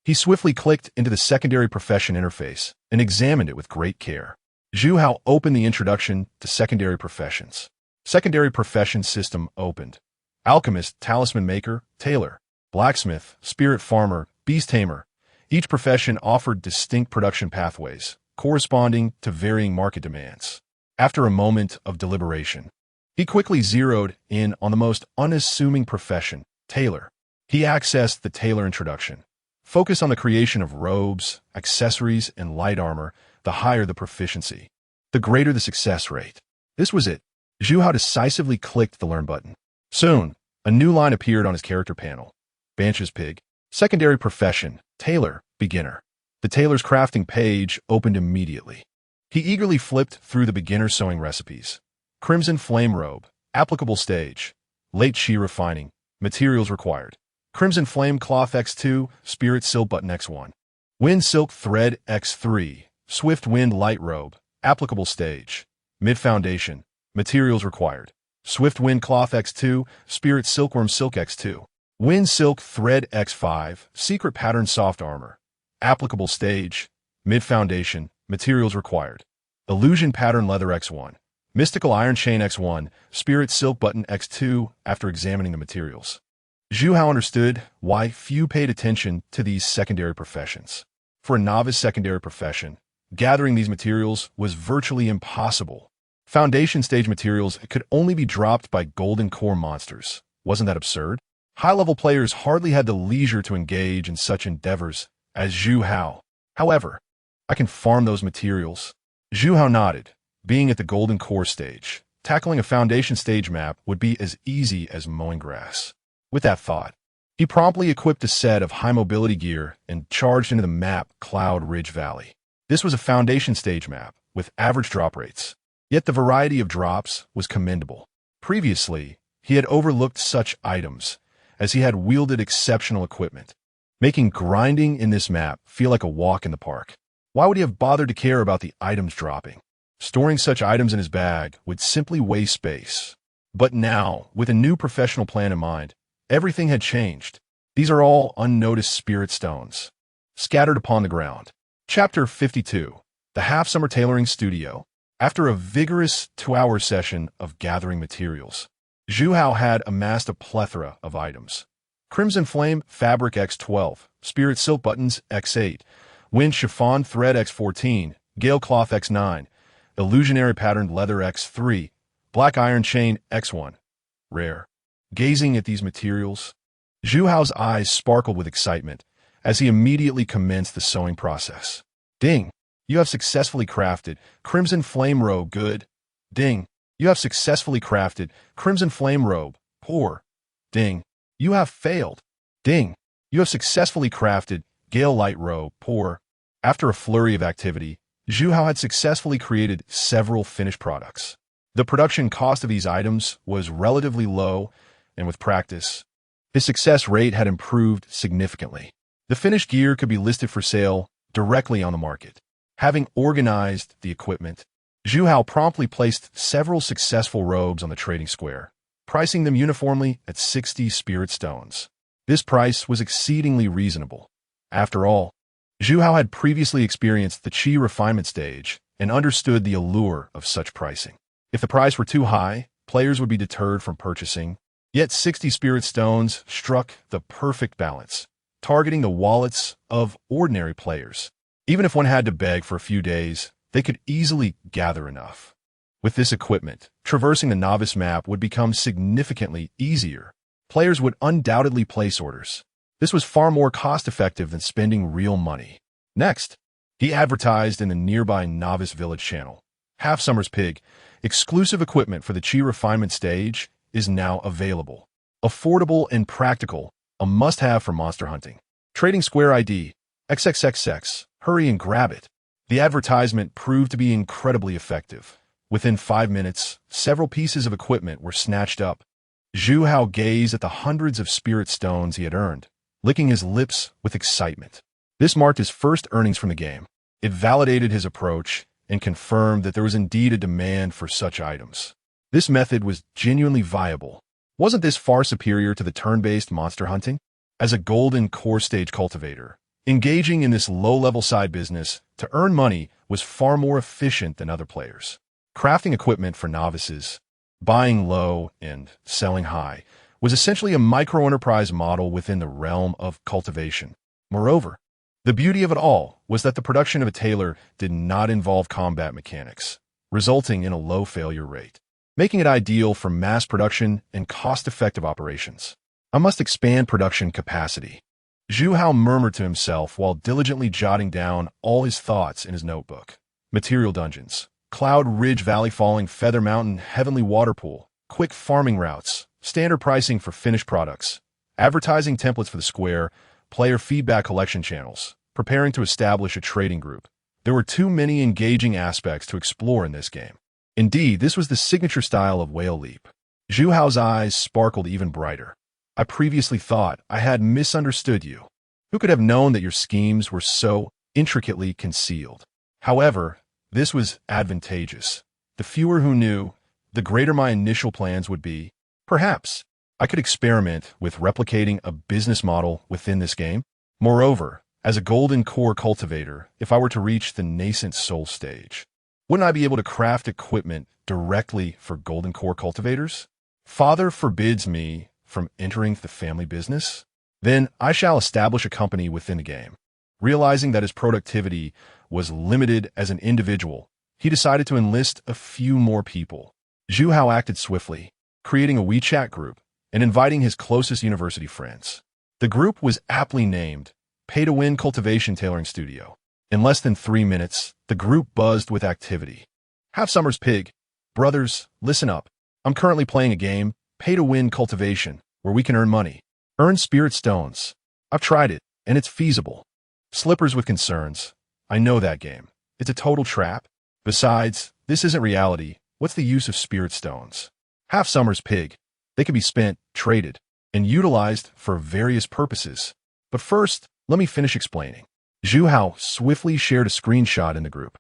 He swiftly clicked into the secondary profession interface and examined it with great care. Zhu Hao opened the introduction to secondary professions. Secondary profession system opened. Alchemist, talisman maker, tailor, blacksmith, spirit farmer, beast tamer. Each profession offered distinct production pathways, corresponding to varying market demands. After a moment of deliberation, he quickly zeroed in on the most unassuming profession, tailor. He accessed the tailor introduction. Focus on the creation of robes, accessories, and light armor. The higher the proficiency, the greater the success rate. This was it. Zhu Hao decisively clicked the Learn button. Soon, a new line appeared on his character panel. Bansh's pig. Secondary profession, tailor, beginner. The tailor's crafting page opened immediately. He eagerly flipped through the beginner sewing recipes. Crimson flame robe, applicable stage, late chi refining, materials required. Crimson flame cloth X2, spirit silk button X1. Wind silk thread X3, swift wind light robe, applicable stage, mid foundation, materials required. Swift wind cloth X2, spirit silkworm silk X2. Wind silk thread X5, secret pattern soft armor, applicable stage, mid foundation, materials required. Illusion pattern leather X1. Mystical Iron Chain X1, Spirit Silk Button X2 after examining the materials. Zhu Hao understood why few paid attention to these secondary professions. For a novice secondary profession, gathering these materials was virtually impossible. Foundation stage materials could only be dropped by golden core monsters. Wasn't that absurd? High-level players hardly had the leisure to engage in such endeavors as Zhu Hao. However, I can farm those materials. Zhu Hao nodded. Being at the golden core stage, tackling a foundation stage map would be as easy as mowing grass. With that thought, he promptly equipped a set of high mobility gear and charged into the map Cloud Ridge Valley. This was a foundation stage map with average drop rates, yet the variety of drops was commendable. Previously, he had overlooked such items as he had wielded exceptional equipment, making grinding in this map feel like a walk in the park. Why would he have bothered to care about the items dropping? Storing such items in his bag would simply waste space. But now, with a new professional plan in mind, everything had changed. These are all unnoticed spirit stones, scattered upon the ground. Chapter 52. The Half-Summer Tailoring Studio. After a vigorous 2-hour session of gathering materials, Zhu Hao had amassed a plethora of items. Crimson Flame Fabric X12, Spirit Silk Buttons X8, Wind Chiffon Thread X14, Gale Cloth X9, Illusionary Patterned Leather X3, Black Iron Chain X1. Rare. Gazing at these materials, Zhu Hao's eyes sparkled with excitement as he immediately commenced the sewing process. Ding! You have successfully crafted Crimson Flame Robe. Good. Ding! You have successfully crafted Crimson Flame Robe. Poor. Ding! You have failed. Ding! You have successfully crafted Gale Light Robe. Poor. After a flurry of activity, Zhu Hao had successfully created several finished products. The production cost of these items was relatively low, and with practice, his success rate had improved significantly. The finished gear could be listed for sale directly on the market. Having organized the equipment, Zhu Hao promptly placed several successful robes on the trading square, pricing them uniformly at 60 spirit stones. This price was exceedingly reasonable. After all, Zhu Hao had previously experienced the Qi refinement stage and understood the allure of such pricing. If the price were too high, players would be deterred from purchasing. Yet 60 spirit stones struck the perfect balance, targeting the wallets of ordinary players. Even if one had to beg for a few days, they could easily gather enough. With this equipment, traversing the novice map would become significantly easier. Players would undoubtedly place orders. This was far more cost-effective than spending real money. Next, he advertised in the nearby Novice Village channel. Half-Summer's Pig, exclusive equipment for the Qi refinement stage, is now available. Affordable and practical, a must-have for monster hunting. Trading Square ID, XXXX, hurry and grab it. The advertisement proved to be incredibly effective. Within 5 minutes, several pieces of equipment were snatched up. Zhu Hao gazed at the hundreds of spirit stones he had earned, licking his lips with excitement. This marked his first earnings from the game. It validated his approach and confirmed that there was indeed a demand for such items. This method was genuinely viable. Wasn't this far superior to the turn-based monster hunting? As a golden core stage cultivator, engaging in this low-level side business to earn money was far more efficient than other players. Crafting equipment for novices, buying low and selling high, was essentially a micro-enterprise model within the realm of cultivation. Moreover, the beauty of it all was that the production of a tailor did not involve combat mechanics, resulting in a low failure rate, making it ideal for mass production and cost-effective operations. I must expand production capacity. Zhu Hao murmured to himself while diligently jotting down all his thoughts in his notebook. Material dungeons, Cloud Ridge Valley Falling Feather Mountain Heavenly Waterpool, quick farming routes, standard pricing for finished products, advertising templates for the square, player feedback collection channels, preparing to establish a trading group. There were too many engaging aspects to explore in this game. Indeed, this was the signature style of Whale Leap. Zhu Hao's eyes sparkled even brighter. I previously thought I had misunderstood you. Who could have known that your schemes were so intricately concealed? However, this was advantageous. The fewer who knew, the greater my initial plans would be. Perhaps I could experiment with replicating a business model within this game. Moreover, as a golden core cultivator, if I were to reach the nascent soul stage, wouldn't I be able to craft equipment directly for golden core cultivators? Father forbids me from entering the family business? Then I shall establish a company within the game. Realizing that his productivity was limited as an individual, he decided to enlist a few more people. Zhu Hao acted swiftly, creating a WeChat group and inviting his closest university friends. The group was aptly named Pay-to-Win Cultivation Tailoring Studio. In less than 3 minutes, the group buzzed with activity. Half-Summer's Pig, brothers, listen up. I'm currently playing a game, Pay-to-Win Cultivation, where we can earn money. Earn spirit stones. I've tried it, and it's feasible. Slippers with concerns. I know that game. It's a total trap. Besides, this isn't reality. What's the use of spirit stones? Half-Summer's Pig. They can be spent, traded, and utilized for various purposes. But first, let me finish explaining. Zhu Hao swiftly shared a screenshot in the group,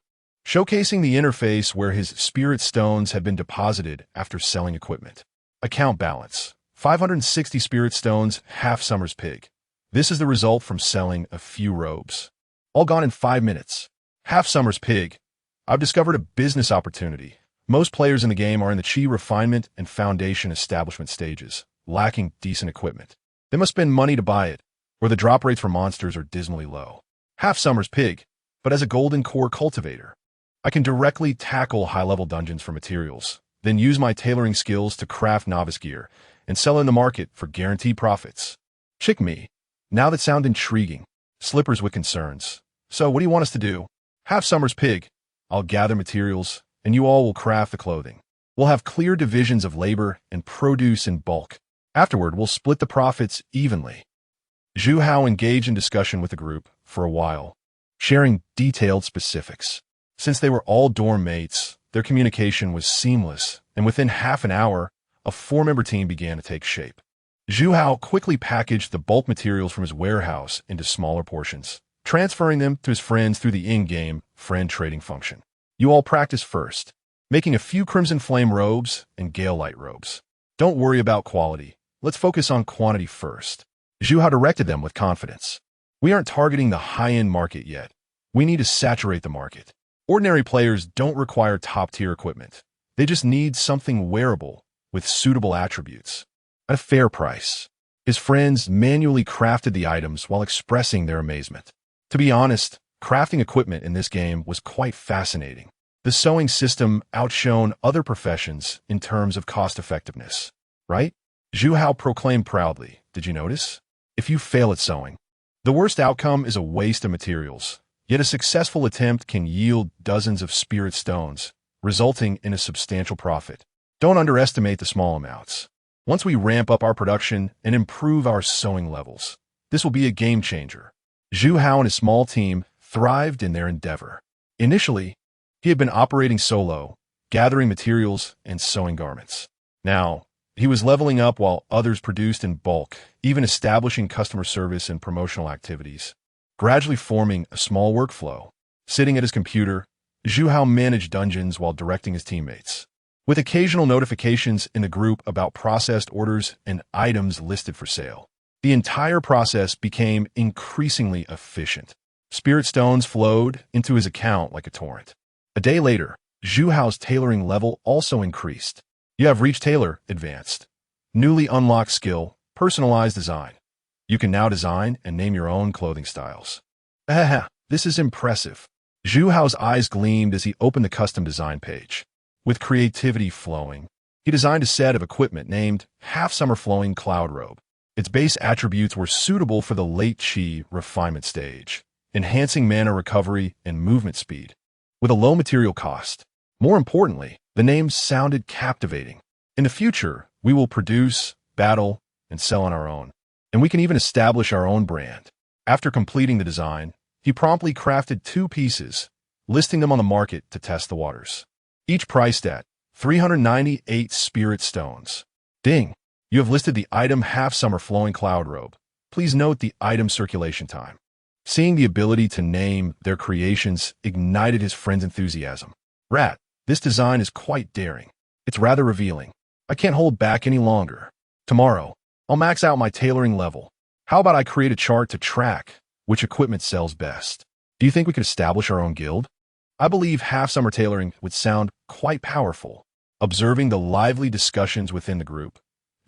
showcasing the interface where his spirit stones had been deposited after selling equipment. Account balance, 560 spirit stones, Half-Summer's Pig. This is the result from selling a few robes. All gone in 5 minutes. Half Summer's Pig. I've discovered a business opportunity. Most players in the game are in the chi refinement and foundation establishment stages, lacking decent equipment. They must spend money to buy it, or the drop rates for monsters are dismally low. Half Summer's Pig, but as a golden core cultivator, I can directly tackle high-level dungeons for materials, then use my tailoring skills to craft novice gear and sell in the market for guaranteed profits. Chick me. Now that sound intriguing. Slippers with concerns. So what do you want us to do? Half Summer's Pig. I'll gather materials, and you all will craft the clothing. We'll have clear divisions of labor and produce in bulk. Afterward, we'll split the profits evenly. Zhu Hao engaged in discussion with the group for a while, sharing detailed specifics. Since they were all dorm mates, their communication was seamless, and within half an hour, a 4-member team began to take shape. Zhu Hao quickly packaged the bulk materials from his warehouse into smaller portions, transferring them to his friends through the in-game friend trading function. You all practice first, making a few Crimson Flame robes and Gale Light robes. Don't worry about quality. Let's focus on quantity first. Zhu Hao directed them with confidence. We aren't targeting the high-end market yet. We need to saturate the market. Ordinary players don't require top-tier equipment. They just need something wearable with suitable attributes at a fair price. His friends manually crafted the items while expressing their amazement. To be honest, crafting equipment in this game was quite fascinating. The sewing system outshone other professions in terms of cost-effectiveness, right? Zhu Hao proclaimed proudly. Did you notice? If you fail at sewing, the worst outcome is a waste of materials, yet a successful attempt can yield dozens of spirit stones, resulting in a substantial profit. Don't underestimate the small amounts. Once we ramp up our production and improve our sewing levels, this will be a game changer. Zhu Hao and his small team thrived in their endeavor. Initially, he had been operating solo, gathering materials and sewing garments. Now, he was leveling up while others produced in bulk, even establishing customer service and promotional activities, gradually forming a small workflow. Sitting at his computer, Zhu Hao managed dungeons while directing his teammates, with occasional notifications in the group about processed orders and items listed for sale. The entire process became increasingly efficient. Spirit stones flowed into his account like a torrent. A day later, Zhu Hao's tailoring level also increased. You have reached Tailor Advanced. Newly unlocked skill, personalized design. You can now design and name your own clothing styles. This is impressive. Zhu Hao's eyes gleamed as he opened the custom design page. With creativity flowing, he designed a set of equipment named Half Summer Flowing Cloud Robe. Its base attributes were suitable for the late chi refinement stage, enhancing mana recovery and movement speed, with a low material cost. More importantly, the name sounded captivating. In the future, we will produce, battle, and sell on our own, and we can even establish our own brand. After completing the design, he promptly crafted 2 pieces, listing them on the market to test the waters. Each priced at 398 spirit stones. Ding! You have listed the item Half Summer Flowing Cloud Robe. Please note the item circulation time. Seeing the ability to name their creations ignited his friend's enthusiasm. Rat, this design is quite daring. It's rather revealing. I can't hold back any longer. Tomorrow, I'll max out my tailoring level. How about I create a chart to track which equipment sells best? Do you think we could establish our own guild? I believe Half Summer Tailoring would sound quite powerful. Observing the lively discussions within the group,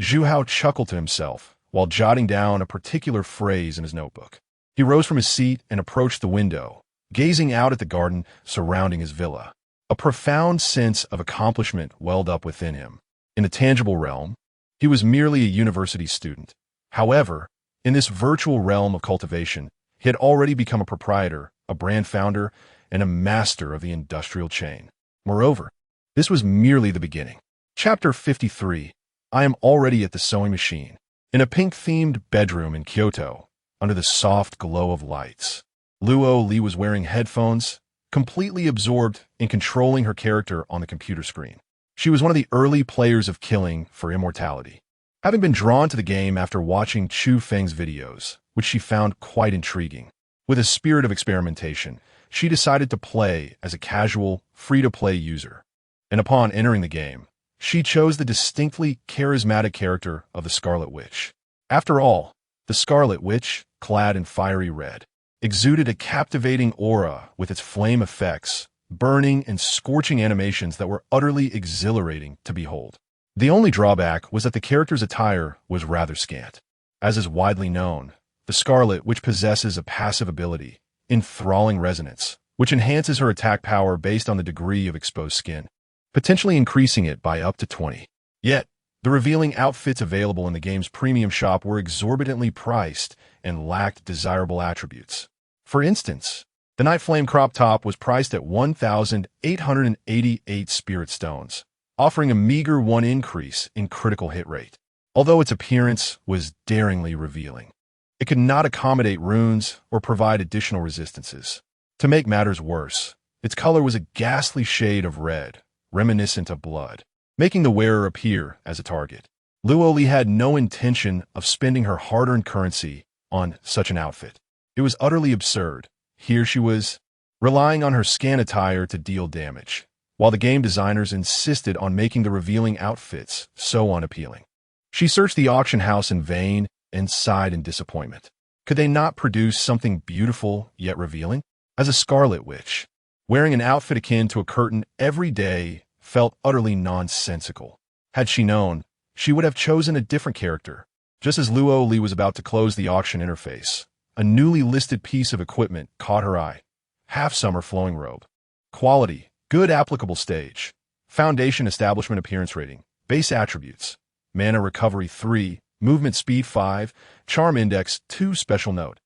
Zhu Hao chuckled to himself while jotting down a particular phrase in his notebook. He rose from his seat and approached the window, gazing out at the garden surrounding his villa. A profound sense of accomplishment welled up within him. In the tangible realm, he was merely a university student. However, in this virtual realm of cultivation, he had already become a proprietor, a brand founder, and a master of the industrial chain. Moreover, this was merely the beginning. Chapter 53. I am already at the sewing machine. In a pink-themed bedroom in Kyoto, under the soft glow of lights, Luo Li was wearing headphones, completely absorbed in controlling her character on the computer screen. She was one of the early players of Killing for Immortality, having been drawn to the game after watching Chu Feng's videos, which she found quite intriguing. With a spirit of experimentation, she decided to play as a casual, free-to-play user. And upon entering the game, she chose the distinctly charismatic character of the Scarlet Witch. After all, the Scarlet Witch clad in fiery red, exuded a captivating aura with its flame effects, burning and scorching animations that were utterly exhilarating to behold. The only drawback was that the character's attire was rather scant. As is widely known, the Scarlet Witch possesses a passive ability, enthralling resonance, which enhances her attack power based on the degree of exposed skin, potentially increasing it by up to 20. Yet, the revealing outfits available in the game's premium shop were exorbitantly priced and lacked desirable attributes. For instance, the Night Flame crop top was priced at 1,888 spirit stones, offering a meager 1 increase in critical hit rate. Although its appearance was daringly revealing, it could not accommodate runes or provide additional resistances. To make matters worse, its color was a ghastly shade of red, reminiscent of blood, making the wearer appear as a target. Luoli had no intention of spending her hard-earned currency on such an outfit. It was utterly absurd. Here she was, relying on her scant attire to deal damage, while the game designers insisted on making the revealing outfits so unappealing. She searched the auction house in vain and sighed in disappointment. Could they not produce something beautiful yet revealing? As a Scarlet Witch, wearing an outfit akin to a curtain every day felt utterly nonsensical. Had she known, she would have chosen a different character. Just as Luoli was about to close the auction interface, a newly listed piece of equipment caught her eye. Half-summer flowing robe. Quality, good applicable stage. Foundation establishment appearance rating. Base attributes. Mana recovery 3, movement speed 5, charm index 2 special note.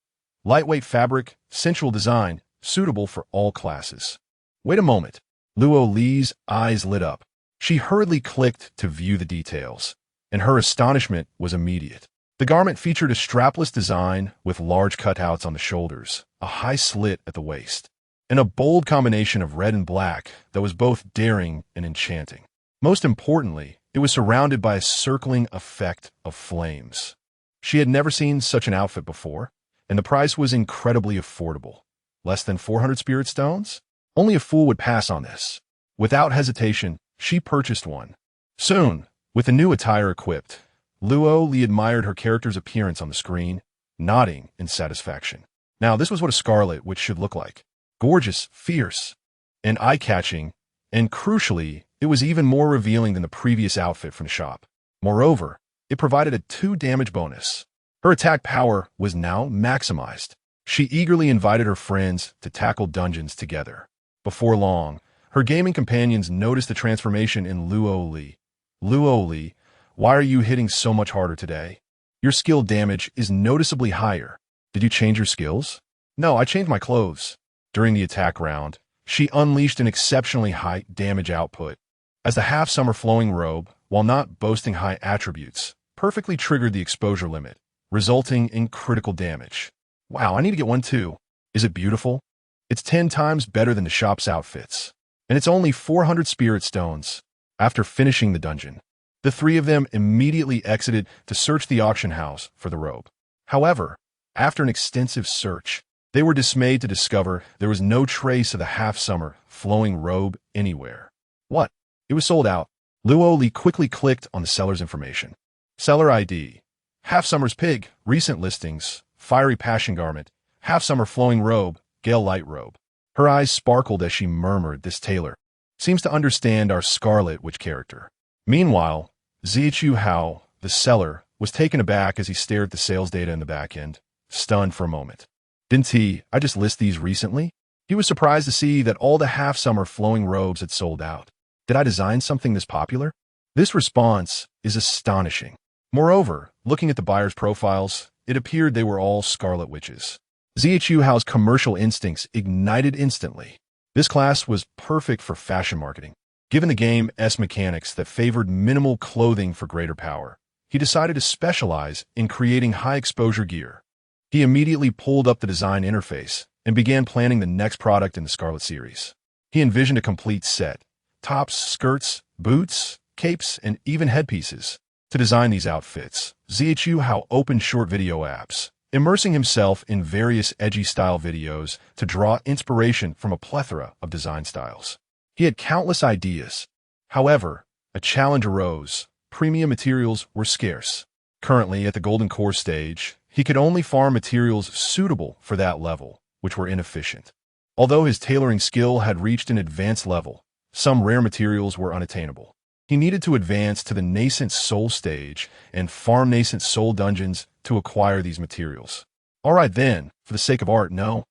Lightweight fabric, sensual design, suitable for all classes. Wait a moment. Luoli's eyes lit up. She hurriedly clicked to view the details, and her astonishment was immediate. The garment featured a strapless design with large cutouts on the shoulders, a high slit at the waist, and a bold combination of red and black that was both daring and enchanting. Most importantly, it was surrounded by a circling effect of flames. She had never seen such an outfit before, and the price was incredibly affordable. Less than 400 spirit stones? Only a fool would pass on this. Without hesitation, she purchased one. Soon, with the new attire equipped, Luoli admired her character's appearance on the screen, nodding in satisfaction. Now, this was what a Scarlet Witch should look like. Gorgeous, fierce, and eye-catching, and crucially, it was even more revealing than the previous outfit from the shop. Moreover, it provided a 2 damage bonus. Her attack power was now maximized. She eagerly invited her friends to tackle dungeons together. Before long, her gaming companions noticed the transformation in Luoli. Luoli, why are you hitting so much harder today? Your skill damage is noticeably higher. Did you change your skills? No, I changed my clothes. During the attack round, she unleashed an exceptionally high damage output. As the half-summer flowing robe, while not boasting high attributes, perfectly triggered the exposure limit, resulting in critical damage. Wow, I need to get one too. Is it beautiful? It's 10 times better than the shop's outfits. And it's only 400 spirit stones. After finishing the dungeon, the 3 of them immediately exited to search the auction house for the robe. However, after an extensive search, they were dismayed to discover there was no trace of the half-summer flowing robe anywhere. What? It was sold out. Luoli quickly clicked on the seller's information. Seller ID. Half-summer's pig, recent listings, fiery passion garment, half-summer flowing robe, gale light robe. Her eyes sparkled as she murmured, this tailor seems to understand our Scarlet Witch character. Meanwhile, Zichu Hao, the seller, was taken aback as he stared at the sales data in the back end, stunned for a moment. Didn't I just list these recently? He was surprised to see that all the half-summer flowing robes had sold out. Did I design something this popular? This response is astonishing. Moreover, looking at the buyers' profiles, it appeared they were all Scarlet Witches. Zichu Hao's commercial instincts ignited instantly. This class was perfect for fashion marketing. Given the game's mechanics that favored minimal clothing for greater power, he decided to specialize in creating high-exposure gear. He immediately pulled up the design interface and began planning the next product in the Scarlet series. He envisioned a complete set: tops, skirts, boots, capes, and even headpieces. To design these outfits, Zichu Hao opened short video apps, immersing himself in various edgy style videos to draw inspiration from a plethora of design styles. He had countless ideas. However, a challenge arose. Premium materials were scarce. Currently, at the Golden Core stage, He could only farm materials suitable for that level, which were inefficient. Although his tailoring skill had reached an advanced level, some rare materials were unattainable. He needed to advance to the nascent soul stage and farm nascent soul dungeons to acquire these materials. All right then, for the sake of art, no.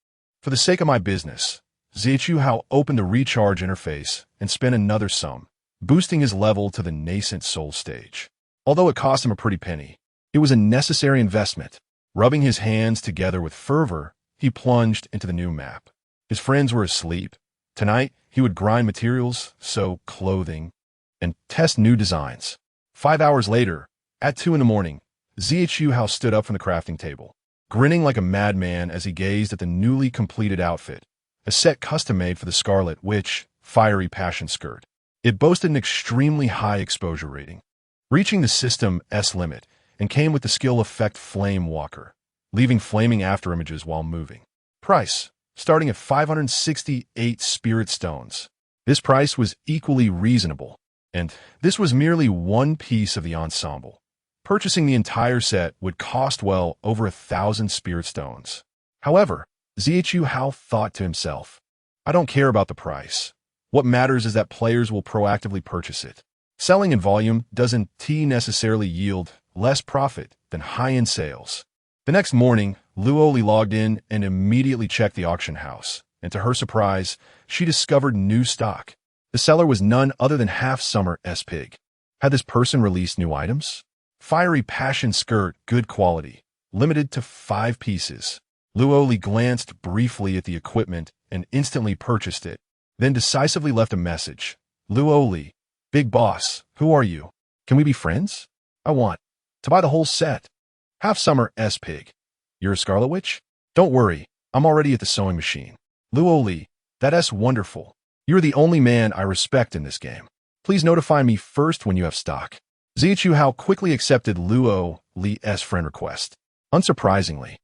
For the sake of my business, Zhu Hao opened the recharge interface and spent another sum, boosting his level to the nascent soul stage. Although it cost him a pretty penny, it was a necessary investment. Rubbing his hands together with fervor, he plunged into the new map. His friends were asleep. Tonight, he would grind materials, sew clothing, and test new designs. 5 hours later, at 2 in the morning, Zhu Hao stood up from the crafting table, grinning like a madman as he gazed at the newly completed outfit, a set custom-made for the Scarlet Witch fiery passion skirt. It boasted an extremely high exposure rating, reaching the system's limit, and came with the skill effect Flame Walker, leaving flaming afterimages while moving. Price, starting at 568 spirit stones. This price was equally reasonable, and this was merely one piece of the ensemble. Purchasing the entire set would cost well over 1,000 spirit stones. However, Zhu Hao thought to himself, I don't care about the price. What matters is that players will proactively purchase it. Selling in volume doesn't necessarily yield less profit than high-end sales. The next morning, Luoli logged in and immediately checked the auction house, and to her surprise, she discovered new stock. The seller was none other than Half-Summer's Pig. Had this person released new items? Fiery passion skirt, good quality, limited to 5 pieces. Luoli glanced briefly at the equipment and instantly purchased it, then decisively left a message. Luoli, big boss, who are you? Can we be friends? I want to buy the whole set. Half-Summer's Pig. You're a Scarlet Witch? Don't worry, I'm already at the sewing machine. Luoli, that's wonderful. You're the only man I respect in this game. Please notify me first when you have stock. Zhu Hao quickly accepted Luoli's friend request. Unsurprisingly,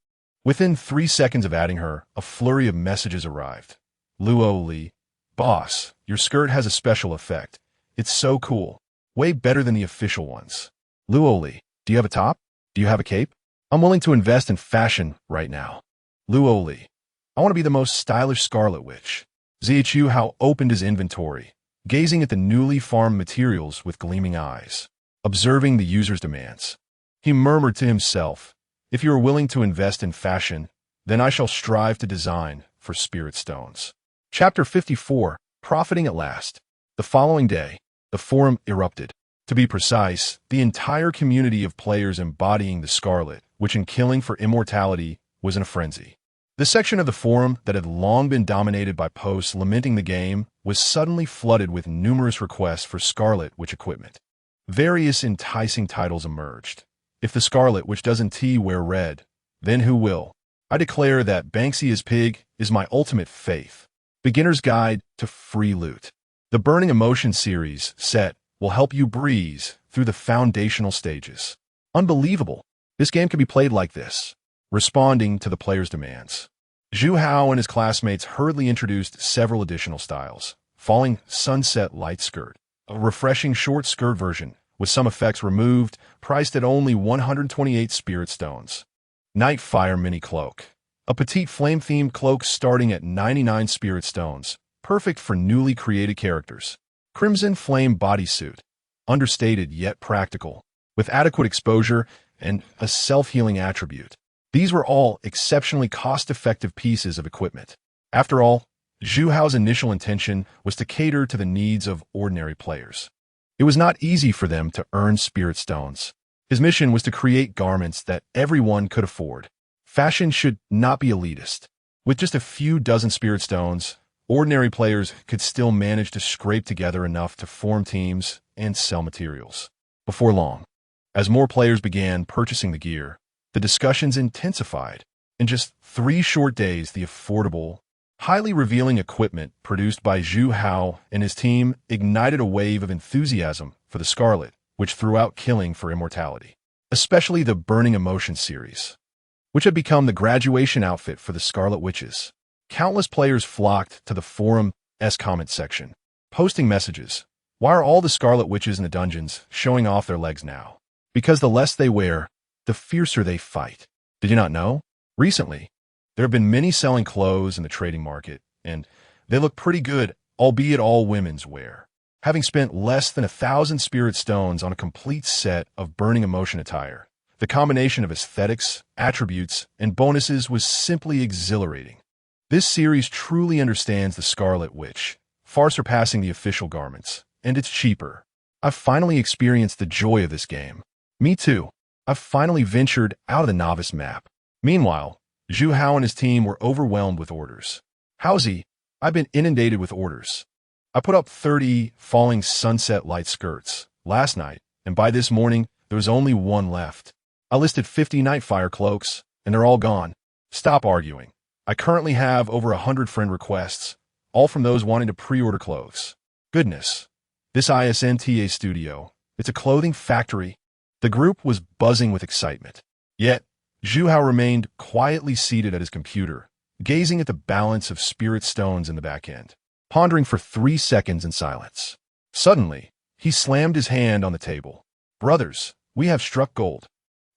within 3 seconds of adding her, a flurry of messages arrived. Luoli, boss, your skirt has a special effect. It's so cool. Way better than the official ones. Luoli, do you have a top? Do you have a cape? I'm willing to invest in fashion right now. Luoli, I want to be the most stylish Scarlet Witch. Zhu Hao opened his inventory, gazing at the newly farmed materials with gleaming eyes, observing the user's demands. He murmured to himself, if you are willing to invest in fashion, then I shall strive to design for spirit stones. Chapter 54, Profiting at Last. The following day, the forum erupted. To be precise, the entire community of players embodying the Scarlet, which in killing for immortality was in a frenzy. The section of the forum that had long been dominated by posts lamenting the game was suddenly flooded with numerous requests for Scarlet Witch equipment. Various enticing titles emerged. If the Scarlet Witch doesn't wear red, then who will? I declare that Banksy's Pig is my ultimate faith. Beginner's Guide to Free Loot. The Burning Emotion series set will help you breeze through the foundational stages. Unbelievable. This game can be played like this, responding to the player's demands. Zhu Hao and his classmates hurriedly introduced several additional styles. Falling Sunset Light Skirt, a refreshing short skirt version with some effects removed, priced at only 128 spirit stones. Night Fire Mini Cloak, a petite flame-themed cloak starting at 99 spirit stones, perfect for newly created characters. Crimson Flame Bodysuit, understated yet practical, with adequate exposure and a self-healing attribute. These were all exceptionally cost-effective pieces of equipment. After all, Zhu Hao's initial intention was to cater to the needs of ordinary players. It was not easy for them to earn spirit stones. His mission was to create garments that everyone could afford. Fashion should not be elitist. With just a few dozen spirit stones, ordinary players could still manage to scrape together enough to form teams and sell materials. Before long, as more players began purchasing the gear, the discussions intensified. In just 3 short days, the affordable, highly revealing equipment produced by Zhu Hao and his team ignited a wave of enthusiasm for the Scarlet, which threw out killing for immortality, especially the Burning Emotion series, which had become the graduation outfit for the Scarlet Witches. Countless players flocked to the forum's comment section, posting messages. Why are all the Scarlet Witches in the dungeons showing off their legs now? Because the less they wear, the fiercer they fight. Did you not know? Recently, there have been many selling clothes in the trading market, and they look pretty good, albeit all women's wear. Having spent less than 1,000 spirit stones on a complete set of burning emotion attire, the combination of aesthetics, attributes, and bonuses was simply exhilarating. This series truly understands the Scarlet Witch, far surpassing the official garments, and it's cheaper. I've finally experienced the joy of this game. Me too. I've finally ventured out of the novice map. Meanwhile, Zhu Hao and his team were overwhelmed with orders. Howsy, I've been inundated with orders. I put up 30 falling sunset light skirts last night, and by this morning, there was only one left. I listed 50 Nightfire cloaks, and they're all gone. Stop arguing. I currently have over 100 friend requests, all from those wanting to pre-order clothes. Goodness. This ISNTA studio, it's a clothing factory. The group was buzzing with excitement. Yet, Zhu Hao remained quietly seated at his computer, gazing at the balance of spirit stones in the back end, pondering for 3 seconds in silence. Suddenly, he slammed his hand on the table. Brothers, we have struck gold.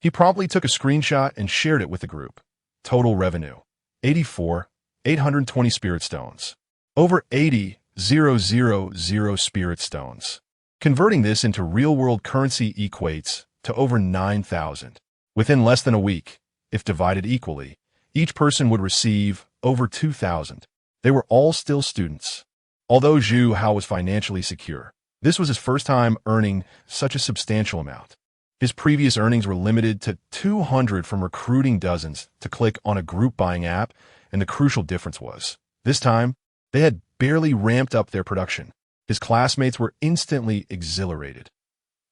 He promptly took a screenshot and shared it with the group. Total revenue, 820 spirit stones. Over 80,000 spirit stones. Converting this into real-world currency equates to over 9,000. Within less than a week, if divided equally, each person would receive over 2,000. They were all still students. Although Zhu Hao was financially secure, this was his first time earning such a substantial amount. His previous earnings were limited to 200 from recruiting dozens to click on a group buying app, and the crucial difference was, this time, they had barely ramped up their production. His classmates were instantly exhilarated.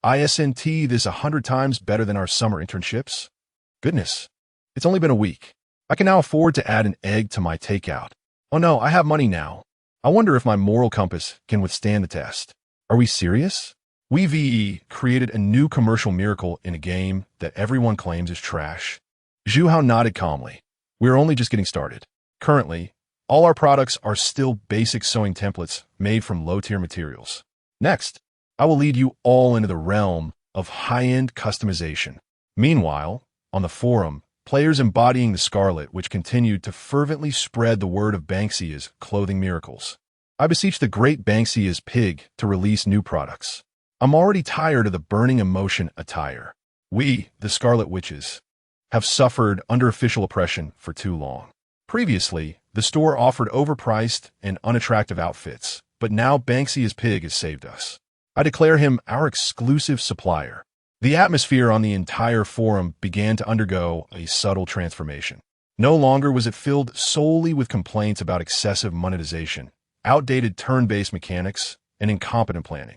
ISNT this 100 times better than our summer internships? Goodness, it's only been a week. I can now afford to add an egg to my takeout. Oh no, I have money now. I wonder if my moral compass can withstand the test. Are we serious? We VE created a new commercial miracle in a game that everyone claims is trash. Zhu Hao nodded calmly. We're only just getting started. Currently, all our products are still basic sewing templates made from low-tier materials. Next, I will lead you all into the realm of high-end customization. Meanwhile, on the forum, players embodying the Scarlet Witch continued to fervently spread the word of Banksia's clothing miracles. I beseech the great Banksia's pig to release new products. I'm already tired of the burning emotion attire. We, the Scarlet Witches, have suffered under official oppression for too long. Previously, the store offered overpriced and unattractive outfits, but now Banksia's pig has saved us. I declare him our exclusive supplier. The atmosphere on the entire forum began to undergo a subtle transformation. No longer was it filled solely with complaints about excessive monetization, outdated turn-based mechanics, and incompetent planning.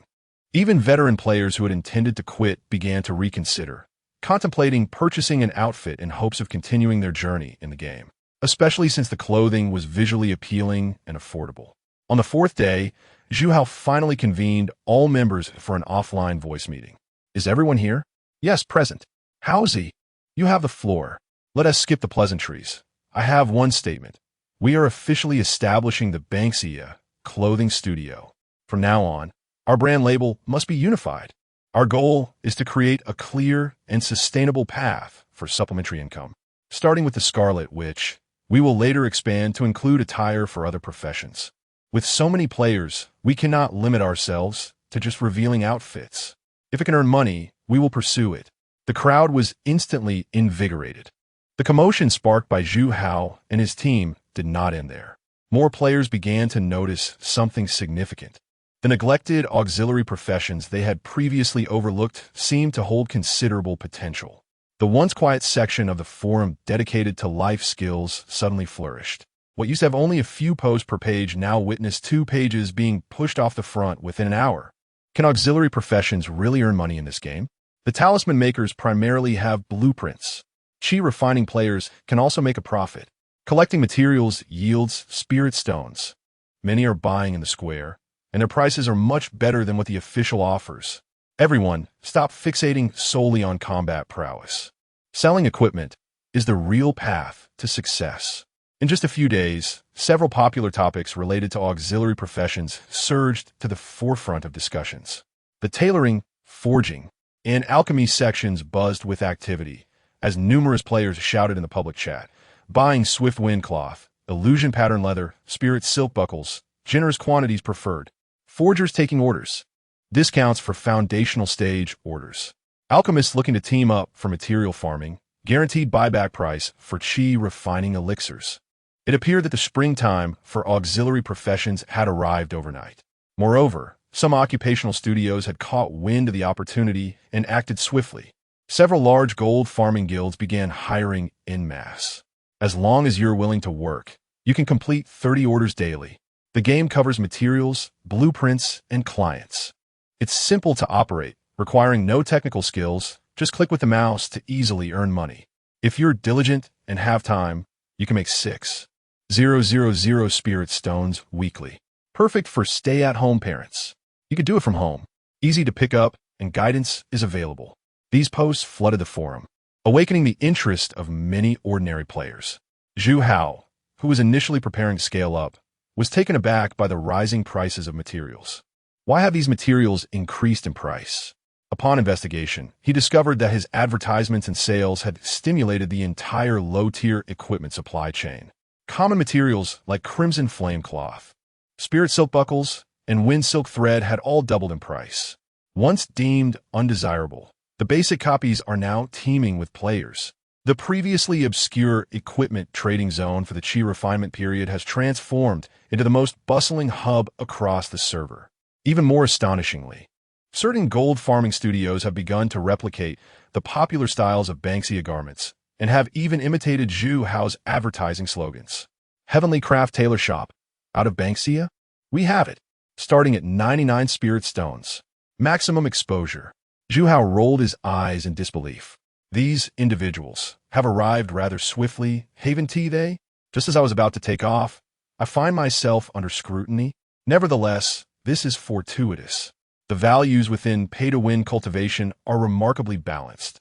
Even veteran players who had intended to quit began to reconsider, contemplating purchasing an outfit in hopes of continuing their journey in the game, especially since the clothing was visually appealing and affordable. On the 4th day, Zhu Hao finally convened all members for an offline voice meeting. Is everyone here? Yes, present. Howsy, you have the floor. Let us skip the pleasantries. I have one statement. We are officially establishing the Banksia clothing studio. From now on, our brand label must be unified. Our goal is to create a clear and sustainable path for supplementary income. Starting with the Scarlet Witch, we will later expand to include attire for other professions. With so many players, we cannot limit ourselves to just revealing outfits. If it can earn money, we will pursue it. The crowd was instantly invigorated. The commotion sparked by Zhu Hao and his team did not end there. More players began to notice something significant. The neglected auxiliary professions they had previously overlooked seemed to hold considerable potential. The once quiet section of the forum dedicated to life skills suddenly flourished. What used to have only a few posts per page now witnessed 2 pages being pushed off the front within an hour. Can auxiliary professions really earn money in this game? The talisman makers primarily have blueprints. Chi refining players can also make a profit. Collecting materials yields spirit stones. Many are buying in the square, and their prices are much better than what the official offers. Everyone, stop fixating solely on combat prowess. Selling equipment is the real path to success. In just a few days, several popular topics related to auxiliary professions surged to the forefront of discussions. The tailoring, forging, and alchemy sections buzzed with activity, as numerous players shouted in the public chat, buying swift wind cloth, illusion pattern leather, spirit silk buckles, generous quantities preferred. Forgers taking orders. Discounts for foundational stage orders. Alchemists looking to team up for material farming. Guaranteed buyback price for chi refining elixirs. It appeared that the springtime for auxiliary professions had arrived overnight. Moreover, some occupational studios had caught wind of the opportunity and acted swiftly. Several large gold farming guilds began hiring en masse. As long as you're willing to work, you can complete 30 orders daily. The game covers materials, blueprints, and clients. It's simple to operate, requiring no technical skills. Just click with the mouse to easily earn money. If you're diligent and have time, you can make 6,000 spirit stones weekly. Perfect for stay-at-home parents. You could do it from home. Easy to pick up, and guidance is available. These posts flooded the forum, awakening the interest of many ordinary players. Zhu Hao, who was initially preparing to scale up, was taken aback by the rising prices of materials. Why have these materials increased in price? Upon investigation, he discovered that his advertisements and sales had stimulated the entire low-tier equipment supply chain. Common materials like crimson flame cloth, spirit silk buckles, and wind silk thread had all doubled in price. Once deemed undesirable, the basic copies are now teeming with players. The previously obscure equipment trading zone for the chi refinement period has transformed into the most bustling hub across the server. Even more astonishingly, certain gold farming studios have begun to replicate the popular styles of Banksia garments and have even imitated Zhu Hao's advertising slogans. Heavenly Craft Tailor Shop. Out of Banksia? We have it. Starting at 99 spirit stones. Maximum exposure. Zhu Hao rolled his eyes in disbelief. These individuals have arrived rather swiftly, haven't they? Just as I was about to take off, I find myself under scrutiny. Nevertheless, this is fortuitous. The values within pay-to-win cultivation are remarkably balanced,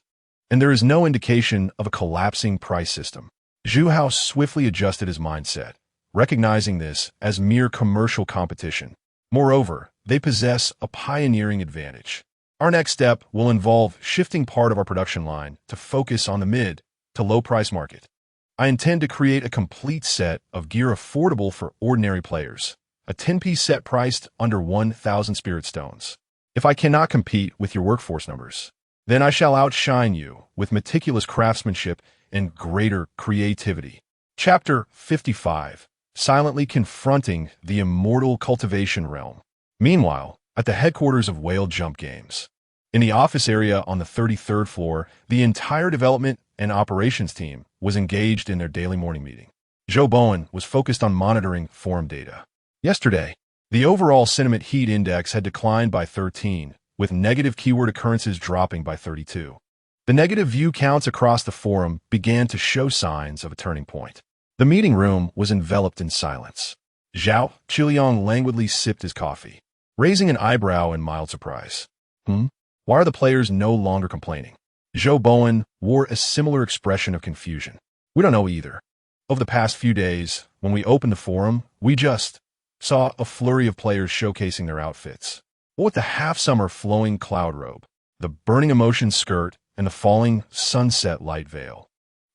and there is no indication of a collapsing price system. Zhu Hao swiftly adjusted his mindset, recognizing this as mere commercial competition. Moreover, they possess a pioneering advantage. Our next step will involve shifting part of our production line to focus on the mid to low price market. I intend to create a complete set of gear affordable for ordinary players. A 10-piece set priced under 1,000 spirit stones. If I cannot compete with your workforce numbers, then I shall outshine you with meticulous craftsmanship and greater creativity. Chapter 55. Silently confronting the immortal cultivation realm. Meanwhile, at the headquarters of Whale Jump Games, in the office area on the 33rd floor, the entire development and operations team was engaged in their daily morning meeting. Joe Bowen was focused on monitoring forum data. Yesterday, the overall sentiment heat index had declined by 13, with negative keyword occurrences dropping by 32. The negative view counts across the forum began to show signs of a turning point. The meeting room was enveloped in silence. Zhao Qiliang languidly sipped his coffee, raising an eyebrow in mild surprise. Why are the players no longer complaining? Joe Bowen wore a similar expression of confusion. We don't know either. Over the past few days, when we opened the forum, we just saw a flurry of players showcasing their outfits. What with the half-summer flowing cloud robe, the burning emotion skirt, and the falling sunset light veil.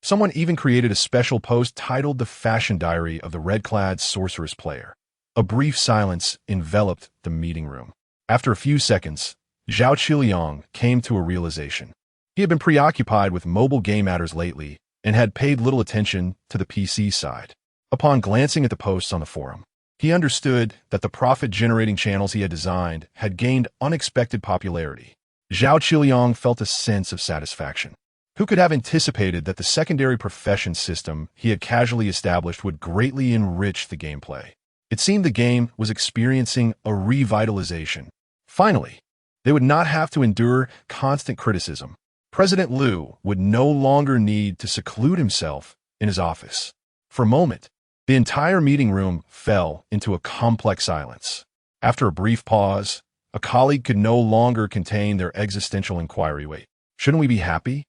Someone even created a special post titled The Fashion Diary of the Red-Clad Sorceress Player. A brief silence enveloped the meeting room. After a few seconds, Zhao Qiliang came to a realization. He had been preoccupied with mobile game matters lately and had paid little attention to the PC side. Upon glancing at the posts on the forum, he understood that the profit-generating channels he had designed had gained unexpected popularity. Zhao Qiliang felt a sense of satisfaction. Who could have anticipated that the secondary profession system he had casually established would greatly enrich the gameplay? It seemed the game was experiencing a revitalization. Finally, they would not have to endure constant criticism. President Liu would no longer need to seclude himself in his office. For a moment, the entire meeting room fell into a complex silence. After a brief pause, a colleague could no longer contain their existential inquiry. Wait, shouldn't we be happy?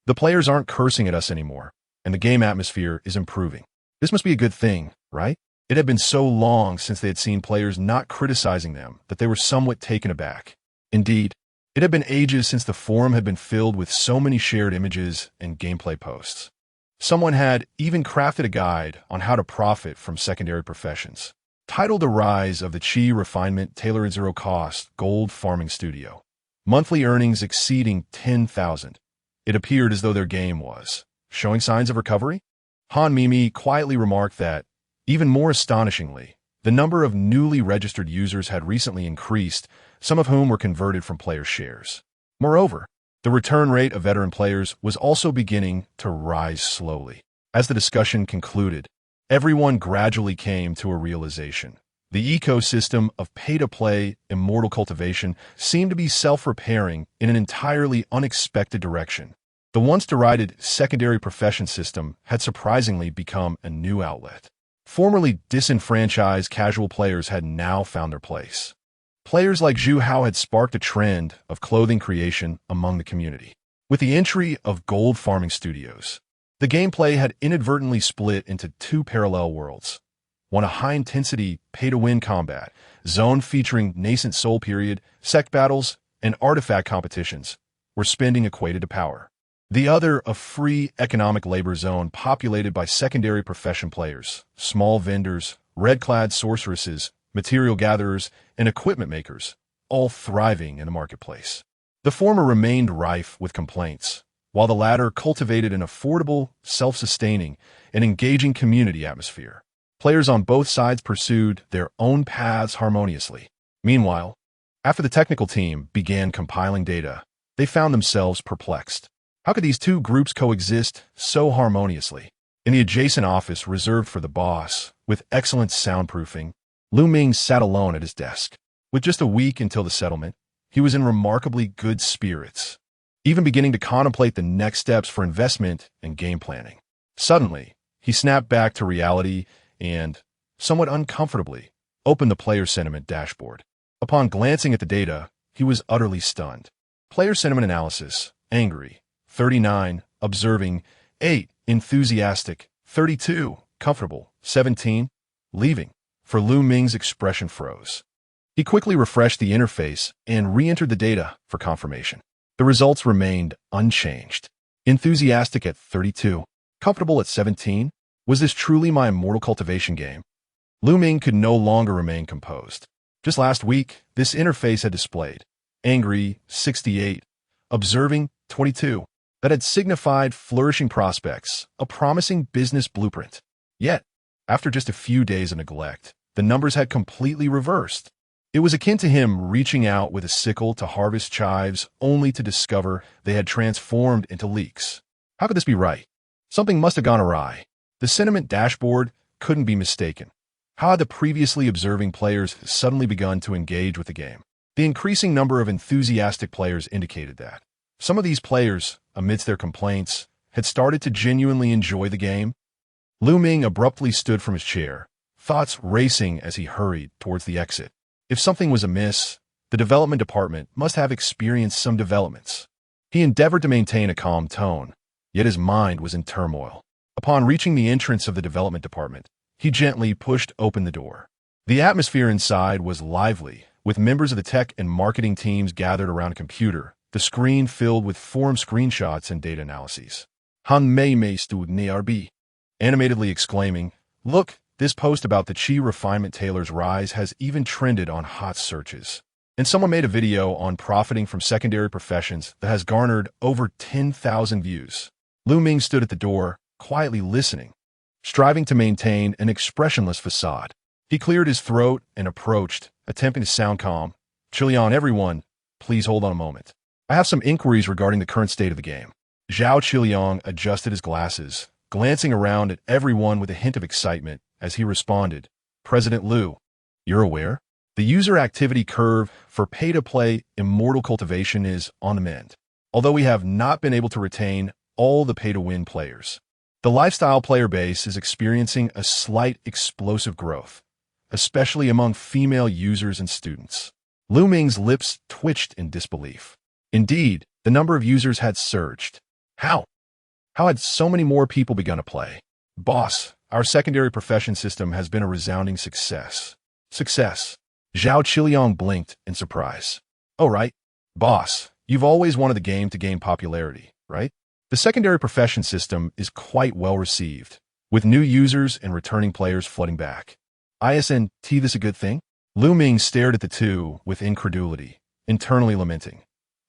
The players aren't cursing at us anymore, and the game atmosphere is improving. This must be a good thing, right? It had been so long since they had seen players not criticizing them that they were somewhat taken aback. Indeed, It had been ages since the forum had been filled with so many shared images and gameplay posts. Someone had even crafted a guide on how to profit from secondary professions, titled The Rise of the Chi Refinement Tailored Zero-Cost Gold Farming Studio. Monthly earnings exceeding 10,000. It appeared as though their game was showing signs of recovery. Han Mimi quietly remarked that, even more astonishingly, the number of newly registered users had recently increased, some of whom were converted from player shares. Moreover, the return rate of veteran players was also beginning to rise slowly. As the discussion concluded, everyone gradually came to a realization. The ecosystem of pay-to-play immortal cultivation seemed to be self-repairing in an entirely unexpected direction. The once derided secondary profession system had surprisingly become a new outlet. Formerly disenfranchised casual players had now found their place. Players like Zhu Hao had sparked a trend of clothing creation among the community. With the entry of gold farming studios, the gameplay had inadvertently split into two parallel worlds. One a high-intensity, pay-to-win combat zone featuring nascent soul period, sect battles, and artifact competitions, where spending equated to power. The other a free economic labor zone populated by secondary profession players, small vendors, red-clad sorceresses, material gatherers, and equipment makers, all thriving in the marketplace. The former remained rife with complaints, while the latter cultivated an affordable, self-sustaining, and engaging community atmosphere. Players on both sides pursued their own paths harmoniously. Meanwhile, after the technical team began compiling data, they found themselves perplexed. How could these two groups coexist so harmoniously? In the adjacent office reserved for the boss, with excellent soundproofing, Lu Ming sat alone at his desk. With just a week until the settlement, he was in remarkably good spirits, even beginning to contemplate the next steps for investment and game planning. Suddenly, he snapped back to reality and, somewhat uncomfortably, opened the player sentiment dashboard. Upon glancing at the data, he was utterly stunned. Player sentiment analysis: angry, 39, observing, 8, enthusiastic, 32, comfortable, 17, leaving. For Lu Ming's expression froze. He quickly refreshed the interface and re-entered the data for confirmation. The results remained unchanged. Enthusiastic at 32, comfortable at 17. Was this truly my immortal cultivation game? Lu Ming could no longer remain composed. Just last week, this interface had displayed angry, 68, observing, 22. That had signified flourishing prospects, a promising business blueprint. Yet, after just a few days of neglect, the numbers had completely reversed. It was akin to him reaching out with a sickle to harvest chives only to discover they had transformed into leeks. How could this be right? Something must have gone awry. The sentiment dashboard couldn't be mistaken. How had the previously observing players suddenly begun to engage with the game? The increasing number of enthusiastic players indicated that. Some of these players, amidst their complaints, had started to genuinely enjoy the game. Lu Ming abruptly stood from his chair, thoughts racing as he hurried towards the exit. If something was amiss, the development department must have experienced some developments. He endeavored to maintain a calm tone, yet his mind was in turmoil. Upon reaching the entrance of the development department, he gently pushed open the door. The atmosphere inside was lively, with members of the tech and marketing teams gathered around a computer, the screen filled with forum screenshots and data analyses. Han Mei Mei stood near B, animatedly exclaiming, "Look, this post about the Chi Refinement Tailor's rise has even trended on hot searches." And someone made a video on profiting from secondary professions that has garnered over 10,000 views. Lu Ming stood at the door, quietly listening, striving to maintain an expressionless facade. He cleared his throat and approached, attempting to sound calm. "Chilian, everyone, please hold on a moment. I have some inquiries regarding the current state of the game." Zhao Qiliang adjusted his glasses, glancing around at everyone with a hint of excitement as he responded, "President Liu, you're aware? The user activity curve for pay-to-play immortal cultivation is on the mend. Although we have not been able to retain all the pay-to-win players, the lifestyle player base is experiencing a slight explosive growth, especially among female users and students." Lu Ming's lips twitched in disbelief. Indeed, the number of users had surged. How? How had so many more people begun to play? "Boss, our secondary profession system has been a resounding success." Success. Zhao Qiliang blinked in surprise. "Oh right, Boss, you've always wanted the game to gain popularity, right? The secondary profession system is quite well received, with new users and returning players flooding back. Isn't this a good thing? Ming stared at the two with incredulity, internally lamenting.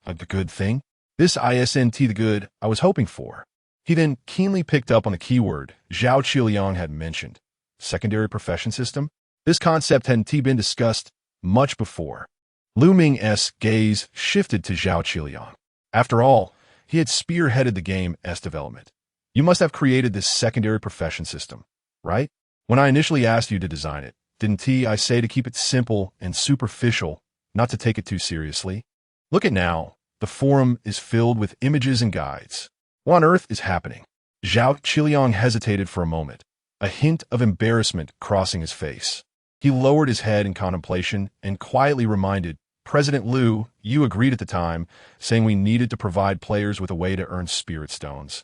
A good thing? This isn't the good I was hoping for. He then keenly picked up on the keyword Zhao Qiliang had mentioned. Secondary profession system? This concept hadn't been discussed much before. Ming's gaze shifted to Zhao Qiliang. After all, he had spearheaded the game's development. You must have created this secondary profession system, right? When I initially asked you to design it, didn't I say to keep it simple and superficial, not to take it too seriously? Look at now. The forum is filled with images and guides. What on earth is happening? Zhao Qiliang hesitated for a moment, a hint of embarrassment crossing his face. He lowered his head in contemplation and quietly reminded, President Liu, you agreed at the time, saying we needed to provide players with a way to earn spirit stones.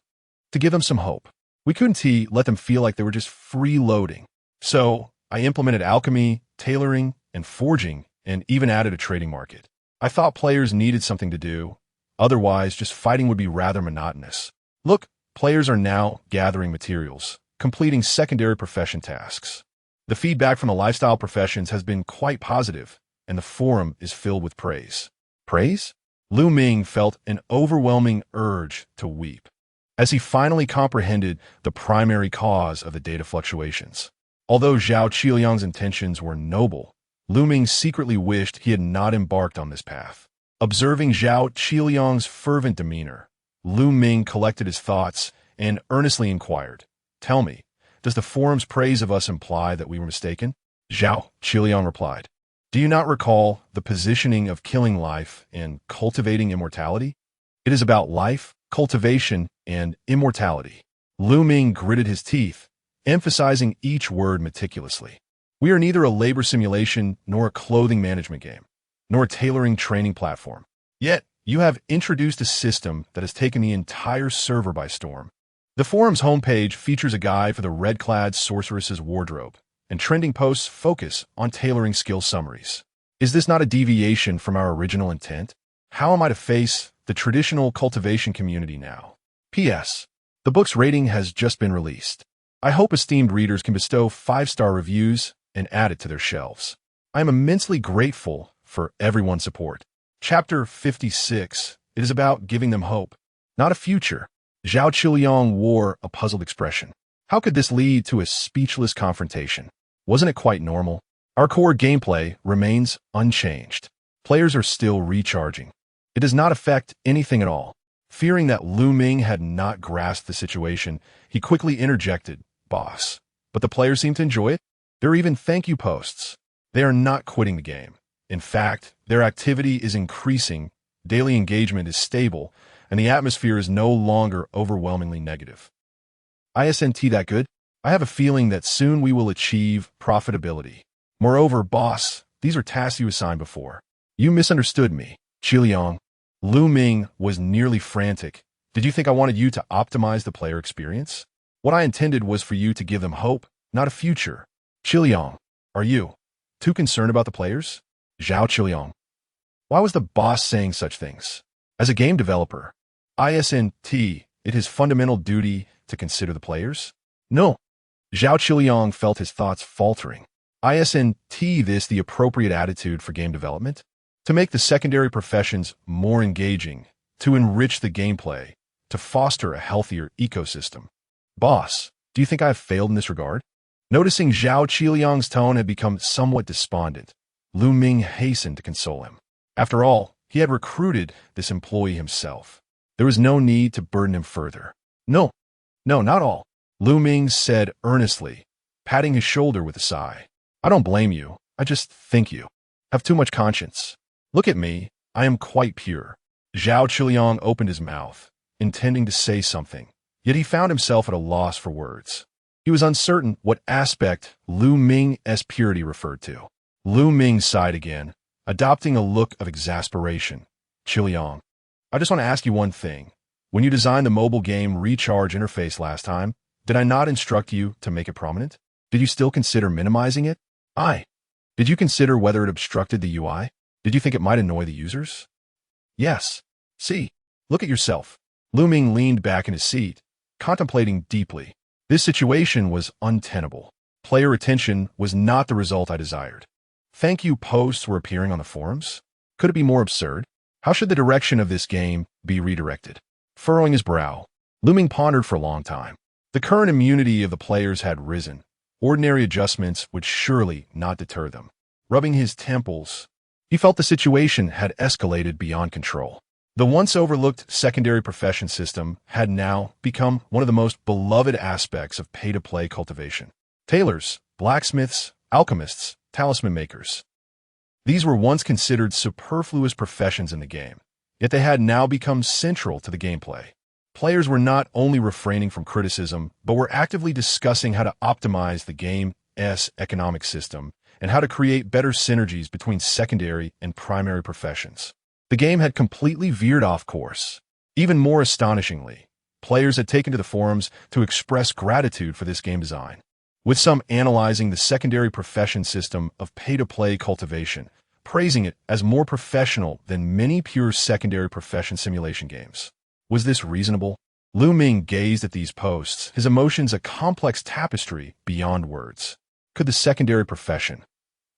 To give them some hope. We couldn't let them feel like they were just freeloading. So I implemented alchemy, tailoring, and forging, and even added a trading market. I thought players needed something to do. Otherwise, just fighting would be rather monotonous. Look, players are now gathering materials, completing secondary profession tasks. The feedback from the lifestyle professions has been quite positive, and the forum is filled with praise. Praise? Ming felt an overwhelming urge to weep, as he finally comprehended the primary cause of the data fluctuations. Although Zhao Qiliang's intentions were noble, Ming secretly wished he had not embarked on this path. Observing Zhao Qiliang's fervent demeanor, Ming collected his thoughts and earnestly inquired, Tell me, does the forum's praise of us imply that we were mistaken? Zhao Qiliang replied, Do you not recall the positioning of killing life and cultivating immortality? It is about life, cultivation, and immortality. Ming gritted his teeth, emphasizing each word meticulously. We are neither a labor simulation nor a clothing management game, nor a tailoring training platform. Yet, you have introduced a system that has taken the entire server by storm. The forum's homepage features a guide for the red-clad sorceress's wardrobe, and trending posts focus on tailoring skill summaries. Is this not a deviation from our original intent? How am I to face the traditional cultivation community now? P.S. The book's rating has just been released. I hope esteemed readers can bestow 5-star reviews and add it to their shelves. I am immensely grateful for everyone's support. Chapter 56. It is about giving them hope, not a future. Zhao Qiliang wore a puzzled expression. How could this lead to a speechless confrontation? Wasn't it quite normal? Our core gameplay remains unchanged. Players are still recharging. It does not affect anything at all. Fearing that Ming had not grasped the situation, he quickly interjected, Boss. But the players seem to enjoy it. There are even thank you posts. They are not quitting the game. In fact, their activity is increasing, daily engagement is stable, and the atmosphere is no longer overwhelmingly negative. Isn't that good? I have a feeling that soon we will achieve profitability. Moreover, boss, these are tasks you assigned before. You misunderstood me, Qiliang. Ming was nearly frantic. Did you think I wanted you to optimize the player experience? What I intended was for you to give them hope, not a future. Qiliang, are you too concerned about the players? Zhao Qiliang. Why was the boss saying such things? As a game developer, isn't it his fundamental duty to consider the players? No. Zhao Qiliang felt his thoughts faltering. Isn't this the appropriate attitude for game development? To make the secondary professions more engaging, to enrich the gameplay, to foster a healthier ecosystem. Boss, do you think I have failed in this regard? Noticing Zhao Qiliang's tone had become somewhat despondent, Ming hastened to console him. After all, he had recruited this employee himself. There was no need to burden him further. No, not all, Ming said earnestly, patting his shoulder with a sigh. I don't blame you. I just think you have too much conscience. Look at me. I am quite pure. Zhao Qiliang opened his mouth, intending to say something, yet he found himself at a loss for words. He was uncertain what aspect Ming's purity referred to. Ming sighed again, adopting a look of exasperation. Qiliang, I just want to ask you one thing. When you designed the mobile game Recharge interface last time, did I not instruct you to make it prominent? Did you still consider minimizing it? Did you consider whether it obstructed the UI? Did you think it might annoy the users? Yes. See. Look at yourself. Lu Ming leaned back in his seat, contemplating deeply. This situation was untenable. Player retention was not the result I desired. Thank you posts were appearing on the forums? Could it be more absurd? How should the direction of this game be redirected? Furrowing his brow, Lu Ming pondered for a long time. The current immunity of the players had risen. Ordinary adjustments would surely not deter them. Rubbing his temples, he felt the situation had escalated beyond control. The once overlooked secondary profession system had now become one of the most beloved aspects of pay-to-play cultivation. Tailors, blacksmiths, alchemists, talisman makers. These were once considered superfluous professions in the game, yet they had now become central to the gameplay. Players were not only refraining from criticism, but were actively discussing how to optimize the game's economic system and how to create better synergies between secondary and primary professions. The game had completely veered off course. Even more astonishingly, players had taken to the forums to express gratitude for this game design, with some analyzing the secondary profession system of pay-to-play cultivation, praising it as more professional than many pure secondary profession simulation games. Was this reasonable? Lu Ming gazed at these posts, his emotions a complex tapestry beyond words. Could the secondary profession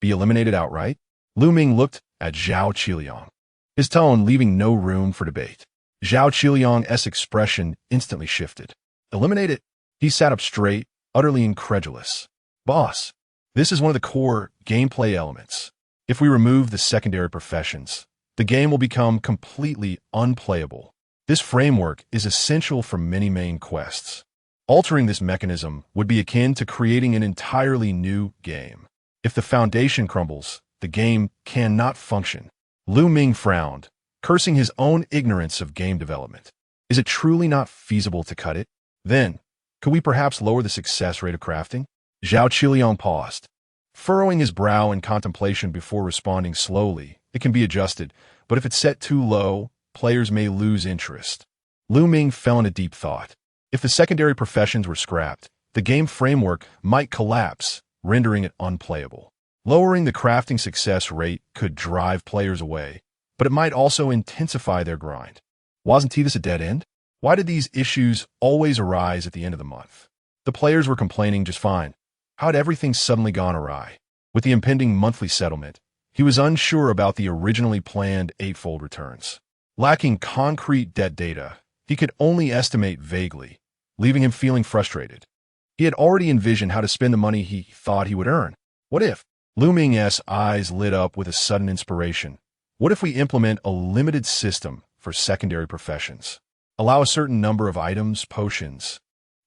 be eliminated outright? Lu Ming looked at Zhao Qiliang, his tone leaving no room for debate. Zhao Qiliang's expression instantly shifted. Eliminate it? He sat up straight, utterly incredulous. Boss, this is one of the core gameplay elements. If we remove the secondary professions, the game will become completely unplayable. This framework is essential for many main quests. Altering this mechanism would be akin to creating an entirely new game. If the foundation crumbles, the game cannot function. Lu Ming frowned, cursing his own ignorance of game development. Is it truly not feasible to cut it? Then, could we perhaps lower the success rate of crafting? Zhao Qiliang paused, furrowing his brow in contemplation before responding slowly. It can be adjusted, but if it's set too low, players may lose interest. Lu Ming fell into deep thought. If the secondary professions were scrapped, the game framework might collapse, rendering it unplayable. Lowering the crafting success rate could drive players away, but it might also intensify their grind. Wasn't this a dead end? Why did these issues always arise at the end of the month? The players were complaining just fine. How had everything suddenly gone awry? With the impending monthly settlement, he was unsure about the originally planned eightfold returns. Lacking concrete debt data, he could only estimate vaguely, leaving him feeling frustrated. He had already envisioned how to spend the money he thought he would earn. What if? Lu Ming's eyes lit up with a sudden inspiration. What if we implement a limited system for secondary professions? Allow a certain number of items, potions,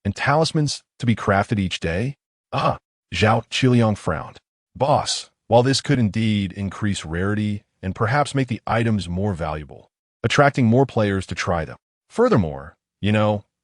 and talismans to be crafted each day? Zhao Qiliang frowned. Boss, while this could indeed increase rarity and perhaps make the items more valuable, attracting more players to try them. Furthermore,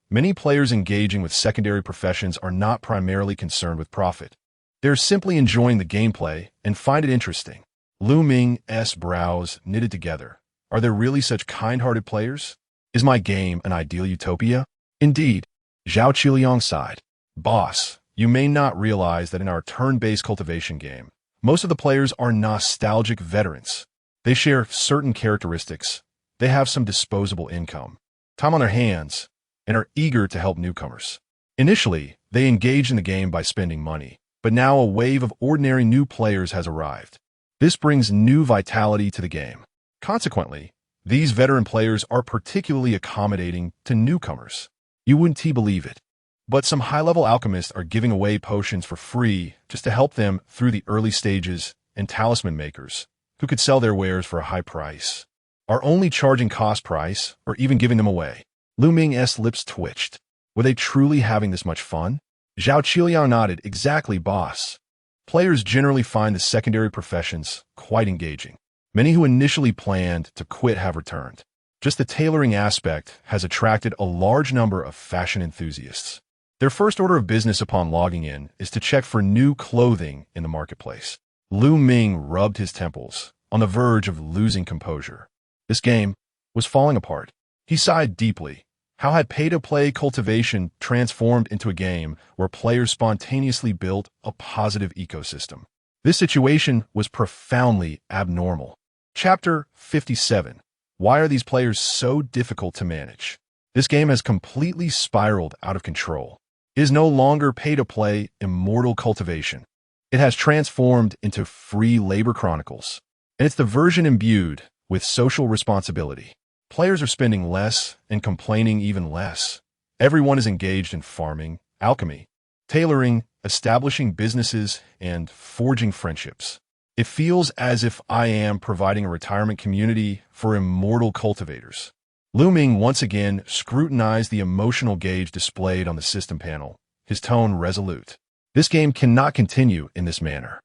many players engaging with secondary professions are not primarily concerned with profit. They're simply enjoying the gameplay and find it interesting. Lu Ming's brows knitted together. Are there really such kind-hearted players? Is my game an ideal utopia? Indeed, Zhao Qiliang sighed. Boss, you may not realize that in our turn-based cultivation game, most of the players are nostalgic veterans. They share certain characteristics. They have some disposable income, time on their hands, and are eager to help newcomers. Initially, they engage in the game by spending money, but now a wave of ordinary new players has arrived. This brings new vitality to the game. Consequently, these veteran players are particularly accommodating to newcomers. You wouldn't believe it, but some high-level alchemists are giving away potions for free just to help them through the early stages, and talisman makers, who could sell their wares for a high price, are only charging cost price or even giving them away. Lu Ming's lips twitched. Were they truly having this much fun? Zhao Qiliang nodded. Exactly, boss. Players generally find the secondary professions quite engaging. Many who initially planned to quit have returned. Just the tailoring aspect has attracted a large number of fashion enthusiasts. Their first order of business upon logging in is to check for new clothing in the marketplace. Lu Ming rubbed his temples, on the verge of losing composure. This game was falling apart. He sighed deeply. How had pay-to-play cultivation transformed into a game where players spontaneously built a positive ecosystem? This situation was profoundly abnormal. Chapter 57. Why are these players so difficult to manage? This game has completely spiraled out of control. It is no longer pay-to-play immortal cultivation. It has transformed into free labor chronicles. And it's the version imbued with social responsibility. Players are spending less and complaining even less. Everyone is engaged in farming, alchemy, tailoring, establishing businesses, and forging friendships. It feels as if I am providing a retirement community for immortal cultivators. Ming once again scrutinized the emotional gauge displayed on the system panel, his tone resolute. This game cannot continue in this manner.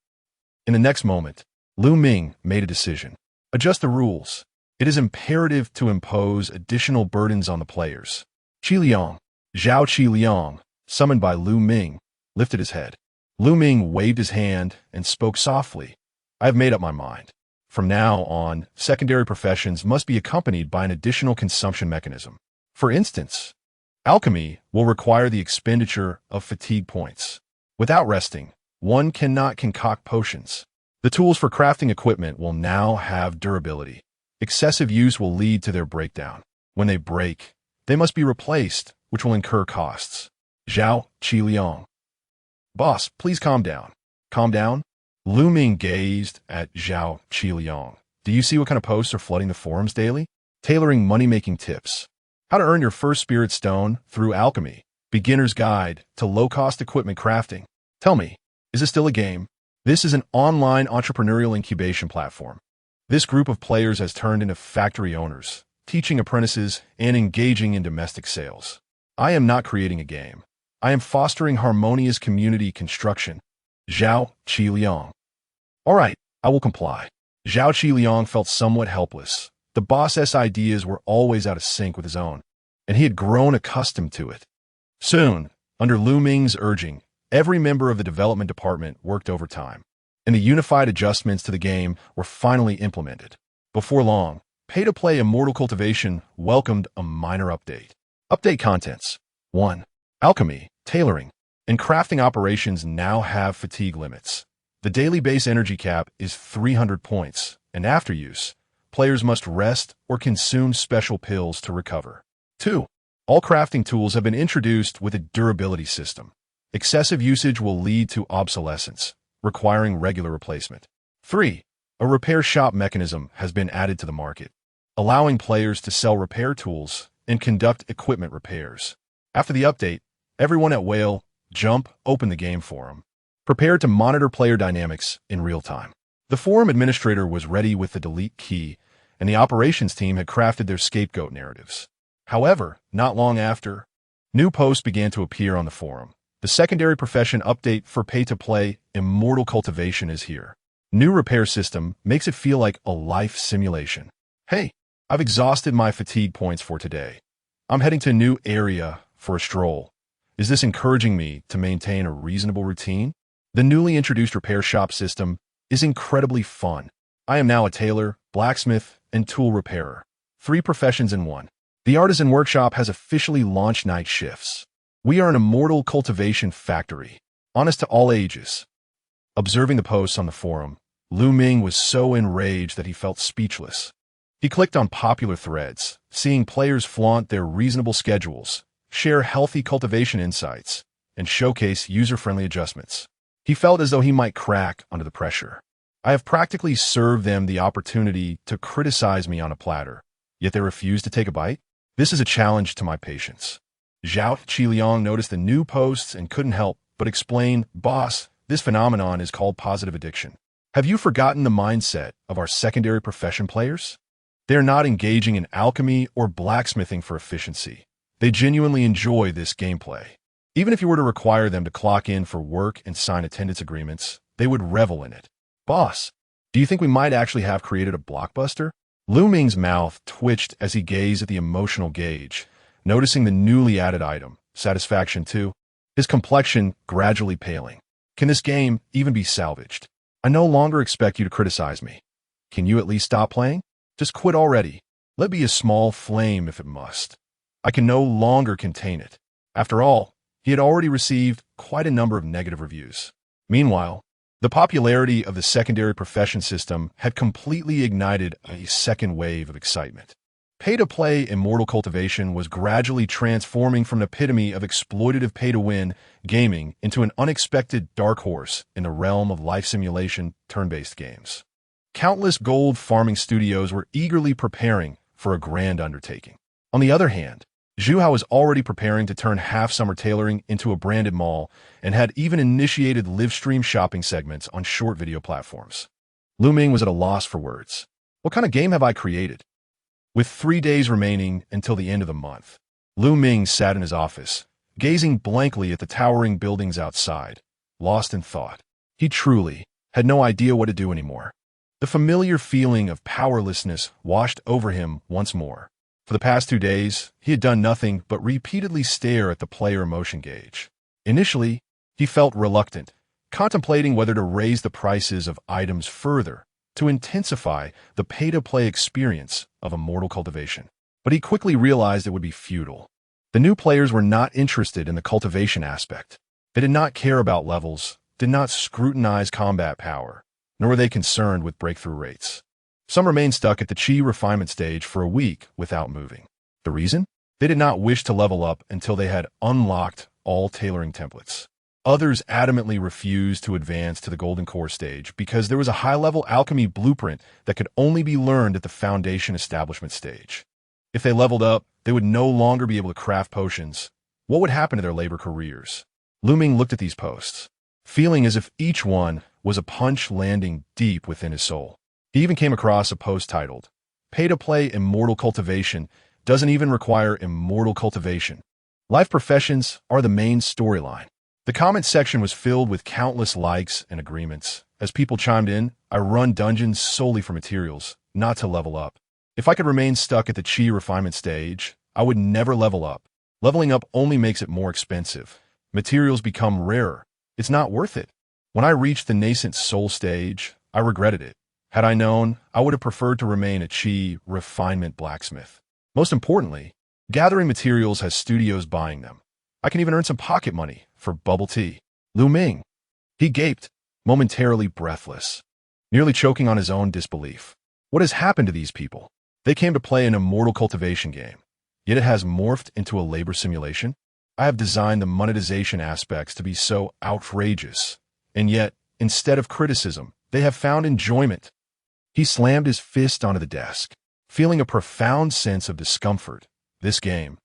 In the next moment, Ming made a decision. Adjust the rules. It is imperative to impose additional burdens on the players. Zhao Qiliang, summoned by Ming, lifted his head. Ming waved his hand and spoke softly. I have made up my mind. From now on, secondary professions must be accompanied by an additional consumption mechanism. For instance, alchemy will require the expenditure of fatigue points. Without resting, one cannot concoct potions. The tools for crafting equipment will now have durability. Excessive use will lead to their breakdown. When they break, they must be replaced, which will incur costs. Zhao Qiliang. Boss, please calm down. Calm down? Ming gazed at Zhao Qiliang. Do you see what kind of posts are flooding the forums daily? Tailoring money-making tips. How to earn your first spirit stone through alchemy. Beginner's guide to low-cost equipment crafting. Tell me, is this still a game? This is an online entrepreneurial incubation platform. This group of players has turned into factory owners, teaching apprentices, and engaging in domestic sales. I am not creating a game. I am fostering harmonious community construction. Zhao Qiliang. All right, I will comply. Zhao Qiliang felt somewhat helpless. The boss's ideas were always out of sync with his own, and he had grown accustomed to it. Soon, under Ming's urging, every member of the development department worked overtime, and the unified adjustments to the game were finally implemented. Before long, pay-to-play Immortal Cultivation welcomed a minor update. Update contents. 1. Alchemy, tailoring, and crafting operations now have fatigue limits. The daily base energy cap is 300 points, and after use, players must rest or consume special pills to recover. 2. All crafting tools have been introduced with a durability system. Excessive usage will lead to obsolescence, requiring regular replacement. 3. A repair shop mechanism has been added to the market, allowing players to sell repair tools and conduct equipment repairs. After the update, everyone at Whale Jump opened the game forum, prepared to monitor player dynamics in real time. The forum administrator was ready with the delete key, and the operations team had crafted their scapegoat narratives. However, not long after, new posts began to appear on the forum. The secondary profession update for pay-to-play Immortal Cultivation is here. New repair system makes it feel like a life simulation. Hey, I've exhausted my fatigue points for today. I'm heading to a new area for a stroll. Is this encouraging me to maintain a reasonable routine? The newly introduced repair shop system is incredibly fun. I am now a tailor, blacksmith, and tool repairer. 3 professions in one. The artisan workshop has officially launched night shifts. We are an immortal cultivation factory, honest to all ages. Observing the posts on the forum, Ming was so enraged that he felt speechless. He clicked on popular threads, seeing players flaunt their reasonable schedules, share healthy cultivation insights, and showcase user-friendly adjustments. He felt as though he might crack under the pressure. I have practically served them the opportunity to criticize me on a platter, yet they refuse to take a bite? This is a challenge to my patience. Zhao Qiliang noticed the new posts and couldn't help but explain, Boss, this phenomenon is called positive addiction. Have you forgotten the mindset of our secondary profession players? They're not engaging in alchemy or blacksmithing for efficiency. They genuinely enjoy this gameplay. Even if you were to require them to clock in for work and sign attendance agreements, they would revel in it. Boss, do you think we might actually have created a blockbuster? Ming's mouth twitched as he gazed at the emotional gauge, noticing the newly added item, Satisfaction 2, his complexion gradually paling. Can this game even be salvaged? I no longer expect you to criticize me. Can you at least stop playing? Just quit already. Let be a small flame if it must. I can no longer contain it. After all, he had already received quite a number of negative reviews. Meanwhile, the popularity of the secondary profession system had completely ignited a second wave of excitement. Pay-to-play immortal cultivation was gradually transforming from an epitome of exploitative pay-to-win gaming into an unexpected dark horse in the realm of life simulation turn-based games. Countless gold farming studios were eagerly preparing for a grand undertaking. On the other hand, Zhuhao was already preparing to turn half-summer tailoring into a branded mall and had even initiated live-stream shopping segments on short video platforms. Ming was at a loss for words. What kind of game have I created? With 3 days remaining until the end of the month, Ming sat in his office, gazing blankly at the towering buildings outside, lost in thought. He truly had no idea what to do anymore. The familiar feeling of powerlessness washed over him once more. For the past 2 days, he had done nothing but repeatedly stare at the player emotion gauge. Initially, he felt reluctant, contemplating whether to raise the prices of items further to intensify the pay-to-play experience of immortal cultivation. But he quickly realized it would be futile. The new players were not interested in the cultivation aspect. They did not care about levels, did not scrutinize combat power, nor were they concerned with breakthrough rates. Some remained stuck at the chi refinement stage for a week without moving. The reason? They did not wish to level up until they had unlocked all tailoring templates. Others adamantly refused to advance to the Golden Core stage because there was a high-level alchemy blueprint that could only be learned at the Foundation Establishment stage. If they leveled up, they would no longer be able to craft potions. What would happen to their labor careers? Ming looked at these posts, feeling as if each one was a punch landing deep within his soul. He even came across a post titled, "Pay-to-play immortal cultivation doesn't even require immortal cultivation. Life professions are the main storyline." The comment section was filled with countless likes and agreements. As people chimed in, "I run dungeons solely for materials, not to level up. If I could remain stuck at the chi refinement stage, I would never level up. Leveling up only makes it more expensive. Materials become rarer. It's not worth it. When I reached the nascent soul stage, I regretted it. Had I known, I would have preferred to remain a chi refinement blacksmith. Most importantly, gathering materials has studios buying them. I can even earn some pocket money for bubble tea." Ming. He gaped, momentarily breathless, nearly choking on his own disbelief. What has happened to these people? They came to play an immortal cultivation game, yet it has morphed into a labor simulation? I have designed the monetization aspects to be so outrageous, and yet, instead of criticism, they have found enjoyment. He slammed his fist onto the desk, feeling a profound sense of discomfort. This game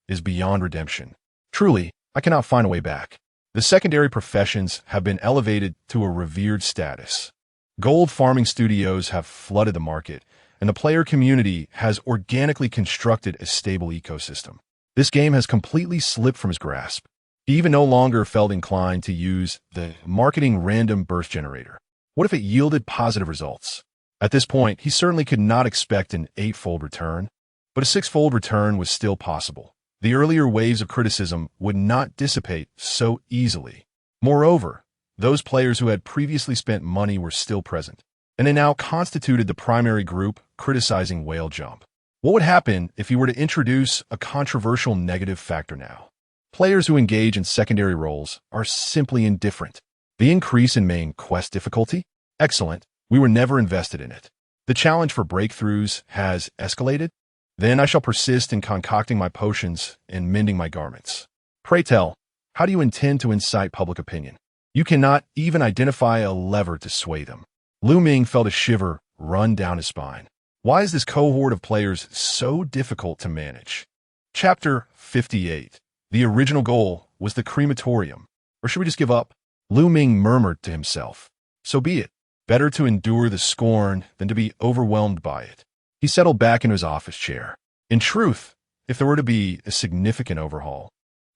is beyond redemption. Truly, I cannot find a way back. The secondary professions have been elevated to a revered status. Gold farming studios have flooded the market, and the player community has organically constructed a stable ecosystem. This game has completely slipped from his grasp. He even no longer felt inclined to use the marketing random burst generator. What if it yielded positive results? At this point, he certainly could not expect an 8-fold return, but a 6-fold return was still possible. The earlier waves of criticism would not dissipate so easily. Moreover, those players who had previously spent money were still present, and they now constituted the primary group criticizing Whale Jump. What would happen if he were to introduce a controversial negative factor now? Players who engage in secondary roles are simply indifferent. The increase in main quest difficulty? Excellent. We were never invested in it. The challenge for breakthroughs has escalated? Then I shall persist in concocting my potions and mending my garments. Pray tell, how do you intend to incite public opinion? You cannot even identify a lever to sway them. Ming felt a shiver run down his spine. Why is this cohort of players so difficult to manage? Chapter 58. The original goal was the crematorium. Or should we just give up? Ming murmured to himself. So be it. Better to endure the scorn than to be overwhelmed by it. He settled back into his office chair. In truth, if there were to be a significant overhaul,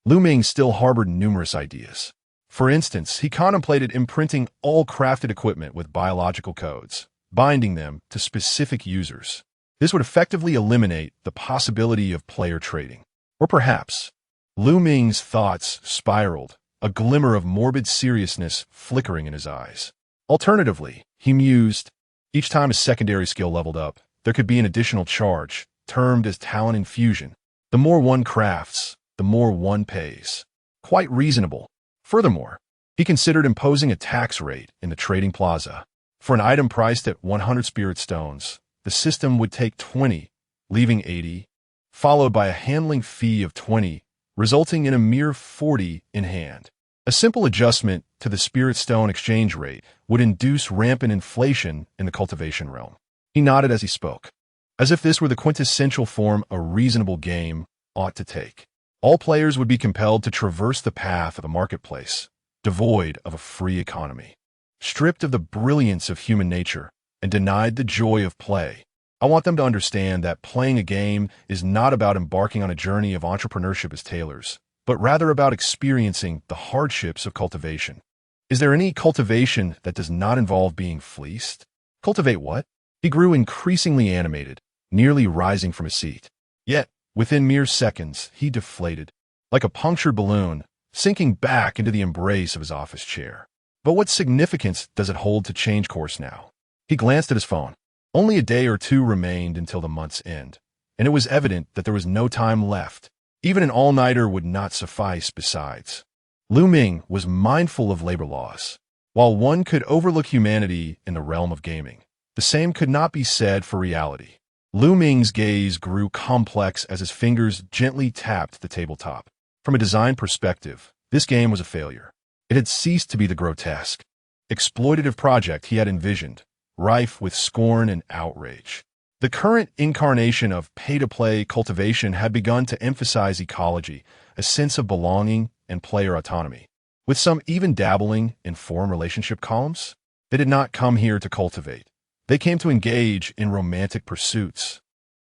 Ming still harbored numerous ideas. For instance, he contemplated imprinting all crafted equipment with biological codes, binding them to specific users. This would effectively eliminate the possibility of player trading. Or perhaps, Ming's thoughts spiraled, a glimmer of morbid seriousness flickering in his eyes. Alternatively, he mused, each time a secondary skill leveled up, there could be an additional charge, termed as talent infusion. The more one crafts, the more one pays. Quite reasonable. Furthermore, he considered imposing a tax rate in the trading plaza. For an item priced at 100 spirit stones, the system would take 20 leaving 80, followed by a handling fee of 20, resulting in a mere 40 in hand. A simple adjustment to the spirit stone exchange rate would induce rampant inflation in the cultivation realm. He nodded as he spoke, as if this were the quintessential form a reasonable game ought to take. All players would be compelled to traverse the path of the marketplace, devoid of a free economy, stripped of the brilliance of human nature, and denied the joy of play. I want them to understand that playing a game is not about embarking on a journey of entrepreneurship as tailors, but rather about experiencing the hardships of cultivation. Is there any cultivation that does not involve being fleeced? Cultivate what? He grew increasingly animated, nearly rising from his seat. Yet, within mere seconds, he deflated, like a punctured balloon, sinking back into the embrace of his office chair. But what significance does it hold to change course now? He glanced at his phone. Only a day or two remained until the month's end, and it was evident that there was no time left. Even an all-nighter would not suffice besides. Ming was mindful of labor laws. While one could overlook humanity in the realm of gaming, the same could not be said for reality. Ming's gaze grew complex as his fingers gently tapped the tabletop. From a design perspective, this game was a failure. It had ceased to be the grotesque, exploitative project he had envisioned, rife with scorn and outrage. The current incarnation of pay-to-play cultivation had begun to emphasize ecology, a sense of belonging, and player autonomy. With some even dabbling in foreign relationship columns, they did not come here to cultivate. They came to engage in romantic pursuits.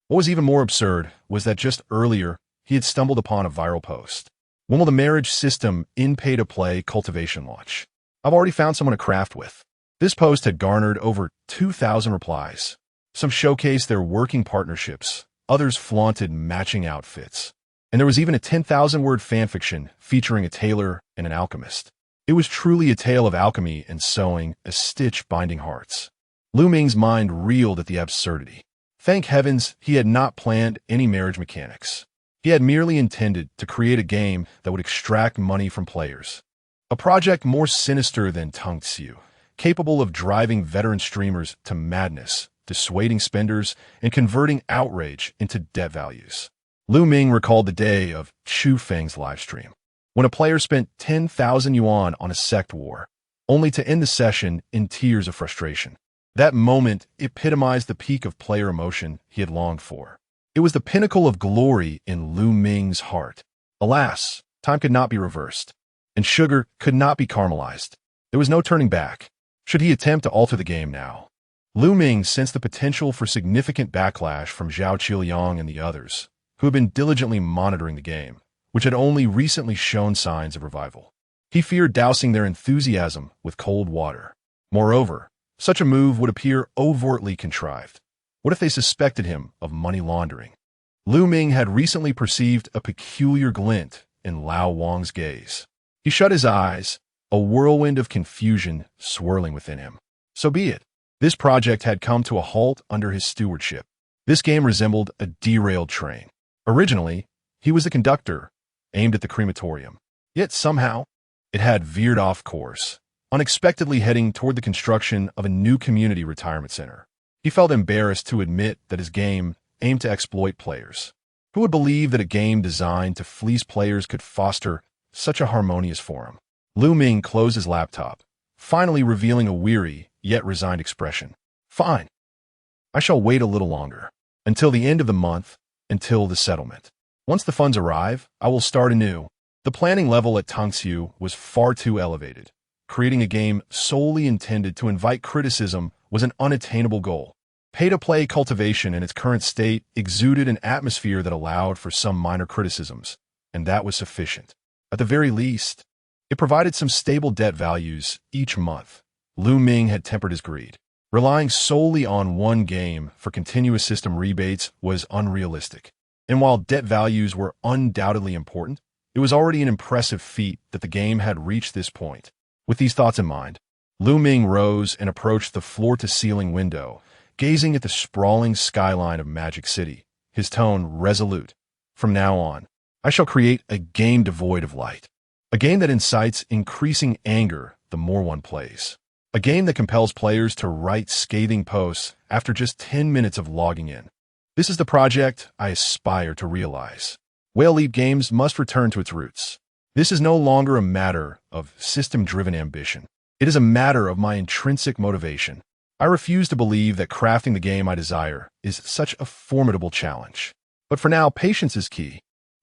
What was even more absurd was that just earlier, he had stumbled upon a viral post. When will the marriage system in pay-to-play cultivation launch? I've already found someone to craft with. This post had garnered over 2,000 replies. Some showcased their working partnerships, others flaunted matching outfits. And there was even a 10,000-word fanfiction featuring a tailor and an alchemist. It was truly a tale of alchemy and sewing, a stitch binding hearts. Ming's mind reeled at the absurdity. Thank heavens he had not planned any marriage mechanics. He had merely intended to create a game that would extract money from players. A project more sinister than antics, capable of driving veteran streamers to madness, dissuading spenders, and converting outrage into debt values. Ming recalled the day of Chu Feng's livestream, when a player spent 10,000 yuan on a sect war, only to end the session in tears of frustration. That moment epitomized the peak of player emotion he had longed for. It was the pinnacle of glory in Ming's heart. Alas, time could not be reversed, and sugar could not be caramelized. There was no turning back. Should he attempt to alter the game now? Ming sensed the potential for significant backlash from Zhao Qiliang and the others, who had been diligently monitoring the game, which had only recently shown signs of revival. He feared dousing their enthusiasm with cold water. Moreover, such a move would appear overtly contrived. What if they suspected him of money laundering? Ming had recently perceived a peculiar glint in Lao Wang's gaze. He shut his eyes, a whirlwind of confusion swirling within him. So be it. This project had come to a halt under his stewardship. This game resembled a derailed train. Originally, he was the conductor, aimed at the crematorium. Yet somehow, it had veered off course, unexpectedly heading toward the construction of a new community retirement center. He felt embarrassed to admit that his game aimed to exploit players. Who would believe that a game designed to fleece players could foster such a harmonious forum? Ming closed his laptop, finally revealing a weary yet resigned expression. Fine. I shall wait a little longer, until the end of the month, until the settlement. Once the funds arrive, I will start anew. The planning level at Tangxiu was far too elevated. Creating a game solely intended to invite criticism was an unattainable goal. Pay-to-play cultivation in its current state exuded an atmosphere that allowed for some minor criticisms, and that was sufficient. At the very least, it provided some stable debt values each month. Ming had tempered his greed. Relying solely on one game for continuous system rebates was unrealistic. And while debt values were undoubtedly important, it was already an impressive feat that the game had reached this point. With these thoughts in mind, Ming rose and approached the floor-to-ceiling window, gazing at the sprawling skyline of Magic City, his tone resolute. From now on, I shall create a game devoid of light. A game that incites increasing anger the more one plays. A game that compels players to write scathing posts after just 10 minutes of logging in. This is the project I aspire to realize. Whale Leap Games must return to its roots. This is no longer a matter of system-driven ambition. It is a matter of my intrinsic motivation. I refuse to believe that crafting the game I desire is such a formidable challenge. But for now, patience is key.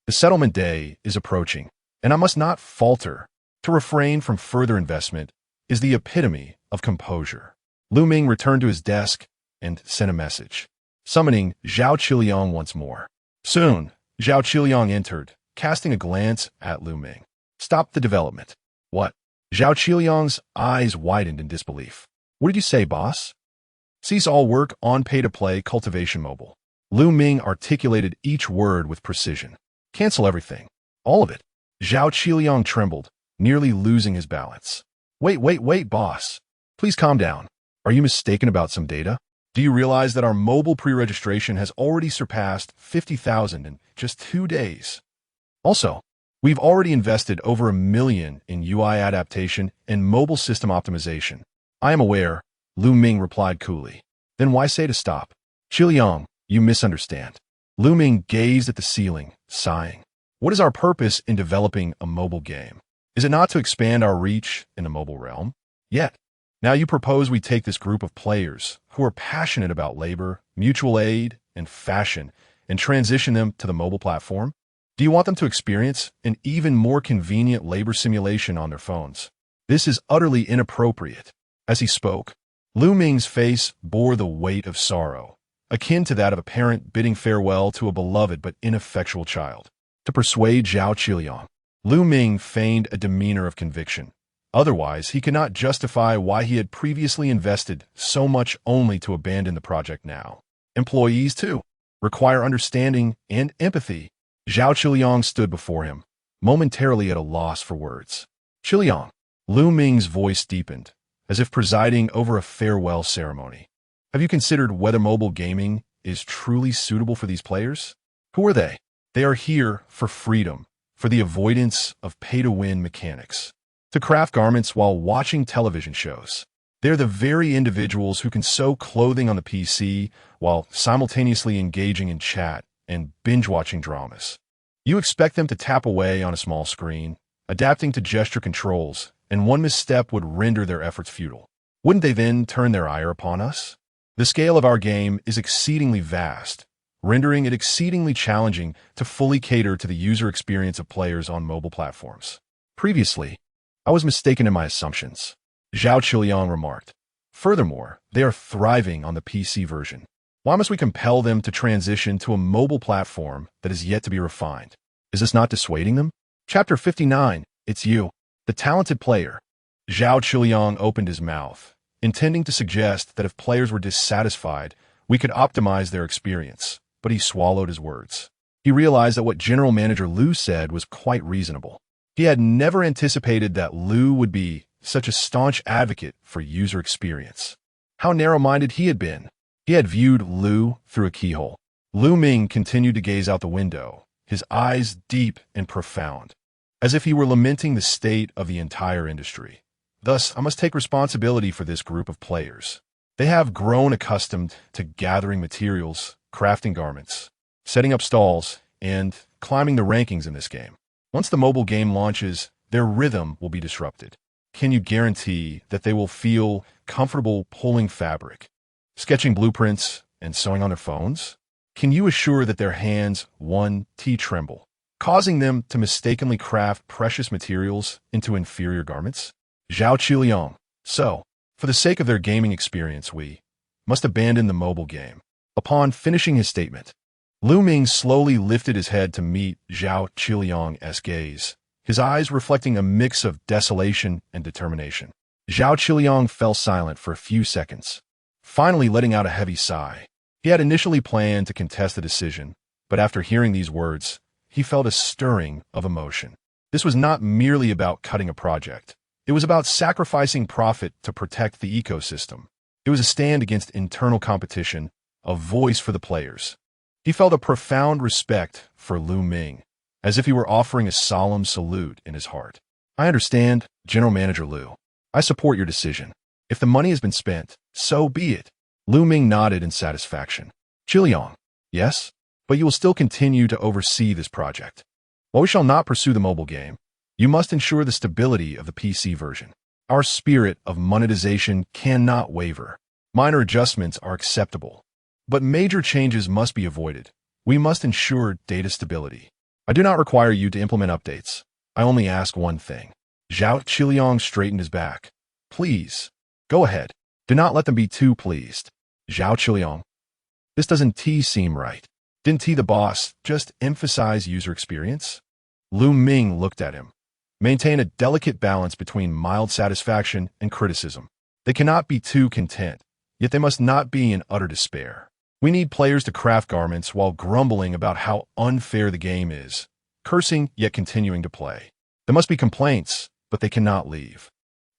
The settlement day is approaching, and I must not falter. To refrain from further investment is the epitome of composure. Ming returned to his desk and sent a message, summoning Zhao Qiliang once more. Soon, Zhao Qiliang entered, casting a glance at Ming. Stop the development. What? Zhao Qiliang's eyes widened in disbelief. What did you say, boss? Cease all work on pay-to-play cultivation mobile. Ming articulated each word with precision. Cancel everything. All of it. Zhao Qiliang trembled, nearly losing his balance. Wait, boss. Please calm down. Are you mistaken about some data? Do you realize that our mobile pre-registration has already surpassed 50,000 in just 2 days? Also, we've already invested over $1 million in UI adaptation and mobile system optimization. I am aware, Ming replied coolly. Then why say to stop? Qiliang, you misunderstand. Ming gazed at the ceiling, sighing. What is our purpose in developing a mobile game? Is it not to expand our reach in the mobile realm? Yet, now you propose we take this group of players who are passionate about labor, mutual aid, and fashion and transition them to the mobile platform? Do you want them to experience an even more convenient labor simulation on their phones? This is utterly inappropriate. As he spoke, Ming's face bore the weight of sorrow, akin to that of a parent bidding farewell to a beloved but ineffectual child. To persuade Zhao Qiliang, Ming feigned a demeanor of conviction. Otherwise, he could not justify why he had previously invested so much only to abandon the project now. Employees, too, require understanding and empathy. Zhao Qiliang stood before him, momentarily at a loss for words. Qiliang, Ming's voice deepened, as if presiding over a farewell ceremony. Have you considered whether mobile gaming is truly suitable for these players? Who are they? They are here for freedom, for the avoidance of pay-to-win mechanics, to craft garments while watching television shows. They're the very individuals who can sew clothing on the PC while simultaneously engaging in chat and binge-watching dramas. You expect them to tap away on a small screen, adapting to gesture controls, and one misstep would render their efforts futile. Wouldn't they then turn their ire upon us? The scale of our game is exceedingly vast, rendering it exceedingly challenging to fully cater to the user experience of players on mobile platforms. Previously, I was mistaken in my assumptions, Zhao Qiliang remarked. Furthermore, they are thriving on the PC version. Why must we compel them to transition to a mobile platform that is yet to be refined? Is this not dissuading them? Chapter 59, it's you, the talented player. Zhao Qiliang opened his mouth, intending to suggest that if players were dissatisfied, we could optimize their experience, but he swallowed his words. He realized that what General Manager Liu said was quite reasonable. He had never anticipated that Liu would be such a staunch advocate for user experience. How narrow-minded he had been. He had viewed Liu through a keyhole. Ming continued to gaze out the window, his eyes deep and profound, as if he were lamenting the state of the entire industry. Thus, I must take responsibility for this group of players. They have grown accustomed to gathering materials, crafting garments, setting up stalls, and climbing the rankings in this game. Once the mobile game launches, their rhythm will be disrupted. Can you guarantee that they will feel comfortable pulling fabric, sketching blueprints, and sewing on their phones? Can you assure that their hands won't tremble, causing them to mistakenly craft precious materials into inferior garments? Zhao Qiliang. So, for the sake of their gaming experience, we must abandon the mobile game. Upon finishing his statement, Ming slowly lifted his head to meet Zhao Qiliang's gaze, his eyes reflecting a mix of desolation and determination. Zhao Qiliang fell silent for a few seconds, finally letting out a heavy sigh. He had initially planned to contest the decision, but after hearing these words, he felt a stirring of emotion. This was not merely about cutting a project. It was about sacrificing profit to protect the ecosystem. It was a stand against internal competition, a voice for the players. He felt a profound respect for Ming, as if he were offering a solemn salute in his heart. I understand, General Manager Liu. I support your decision. If the money has been spent, so be it. Ming nodded in satisfaction. Qiliang, Yes, but you will still continue to oversee this project. While we shall not pursue the mobile game, you must ensure the stability of the PC version. Our spirit of monetization cannot waver. Minor adjustments are acceptable, but major changes must be avoided. We must ensure data stability. I do not require you to implement updates. I only ask one thing. Zhao Qiliang straightened his back. Please, go ahead. Do not let them be too pleased. Zhao Qiliang. This doesn't seem right. Didn't the boss just emphasize user experience? Ming looked at him. Maintain a delicate balance between mild satisfaction and criticism. They cannot be too content, yet they must not be in utter despair. We need players to craft garments while grumbling about how unfair the game is, cursing yet continuing to play. There must be complaints, but they cannot leave.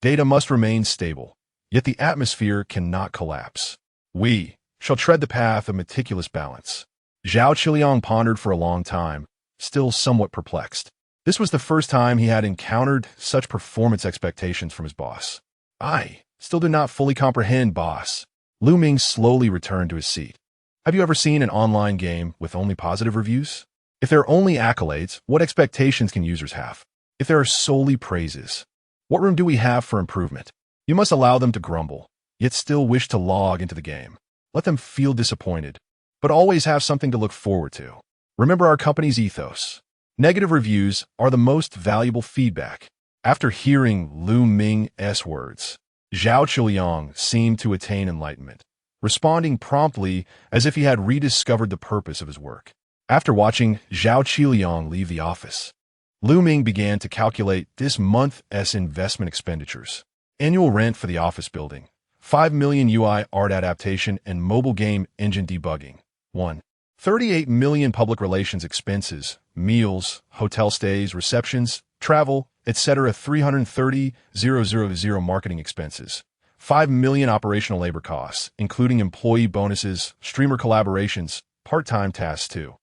Data must remain stable, yet the atmosphere cannot collapse. We shall tread the path of meticulous balance. Zhao Qiliang pondered for a long time, still somewhat perplexed. This was the first time he had encountered such performance expectations from his boss. I still do not fully comprehend, boss. Ming slowly returned to his seat. Have you ever seen an online game with only positive reviews? If there are only accolades, what expectations can users have? If there are solely praises, what room do we have for improvement? You must allow them to grumble, yet still wish to log into the game. Let them feel disappointed, but always have something to look forward to. Remember our company's ethos. Negative reviews are the most valuable feedback. After hearing Ming's words, Zhao Qiliang seemed to attain enlightenment, responding promptly as if he had rediscovered the purpose of his work. After watching Zhao Qiliang leave the office, Ming began to calculate this month's investment expenditures. Annual rent for the office building, 5 million UI art adaptation and mobile game engine debugging. 1. 38 million public relations expenses, meals, hotel stays, receptions, travel, etc. 330,000 marketing expenses. 5 million operational labor costs, including employee bonuses, streamer collaborations, part-time tasks too.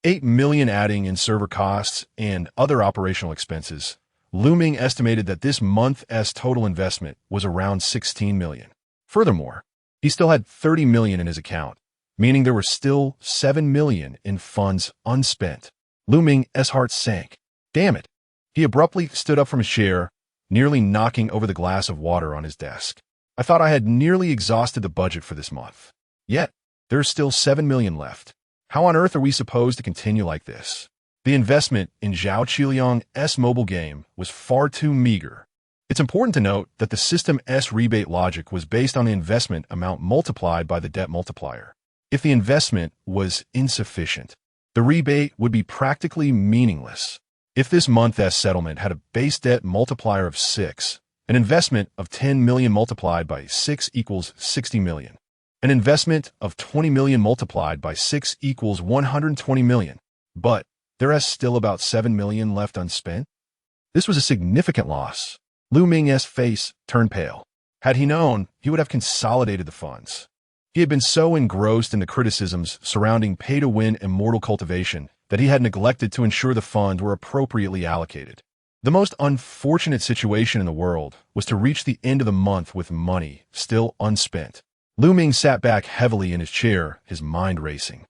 8 million adding in server costs and other operational expenses. Ming estimated that this month's total investment was around 16 million. Furthermore, he still had 30 million in his account, meaning there were still 7 million in funds unspent. Ming's heart sank. Damn it. He abruptly stood up from his chair, nearly knocking over the glass of water on his desk. I thought I had nearly exhausted the budget for this month. Yet, there's still 7 million left. How on earth are we supposed to continue like this? The investment in Zhao Qiliang's mobile game was far too meager. It's important to note that the system's rebate logic was based on the investment amount multiplied by the debt multiplier. If the investment was insufficient, the rebate would be practically meaningless. If this month's settlement had a base debt multiplier of 6, an investment of 10 million multiplied by 6 equals 60 million. An investment of 20 million multiplied by 6 equals 120 million. But there is still about 7 million left unspent. This was a significant loss. Ming's face turned pale. Had he known, he would have consolidated the funds. He had been so engrossed in the criticisms surrounding pay-to-win immortal cultivation that he had neglected to ensure the funds were appropriately allocated. The most unfortunate situation in the world was to reach the end of the month with money still unspent. Ming sat back heavily in his chair, his mind racing.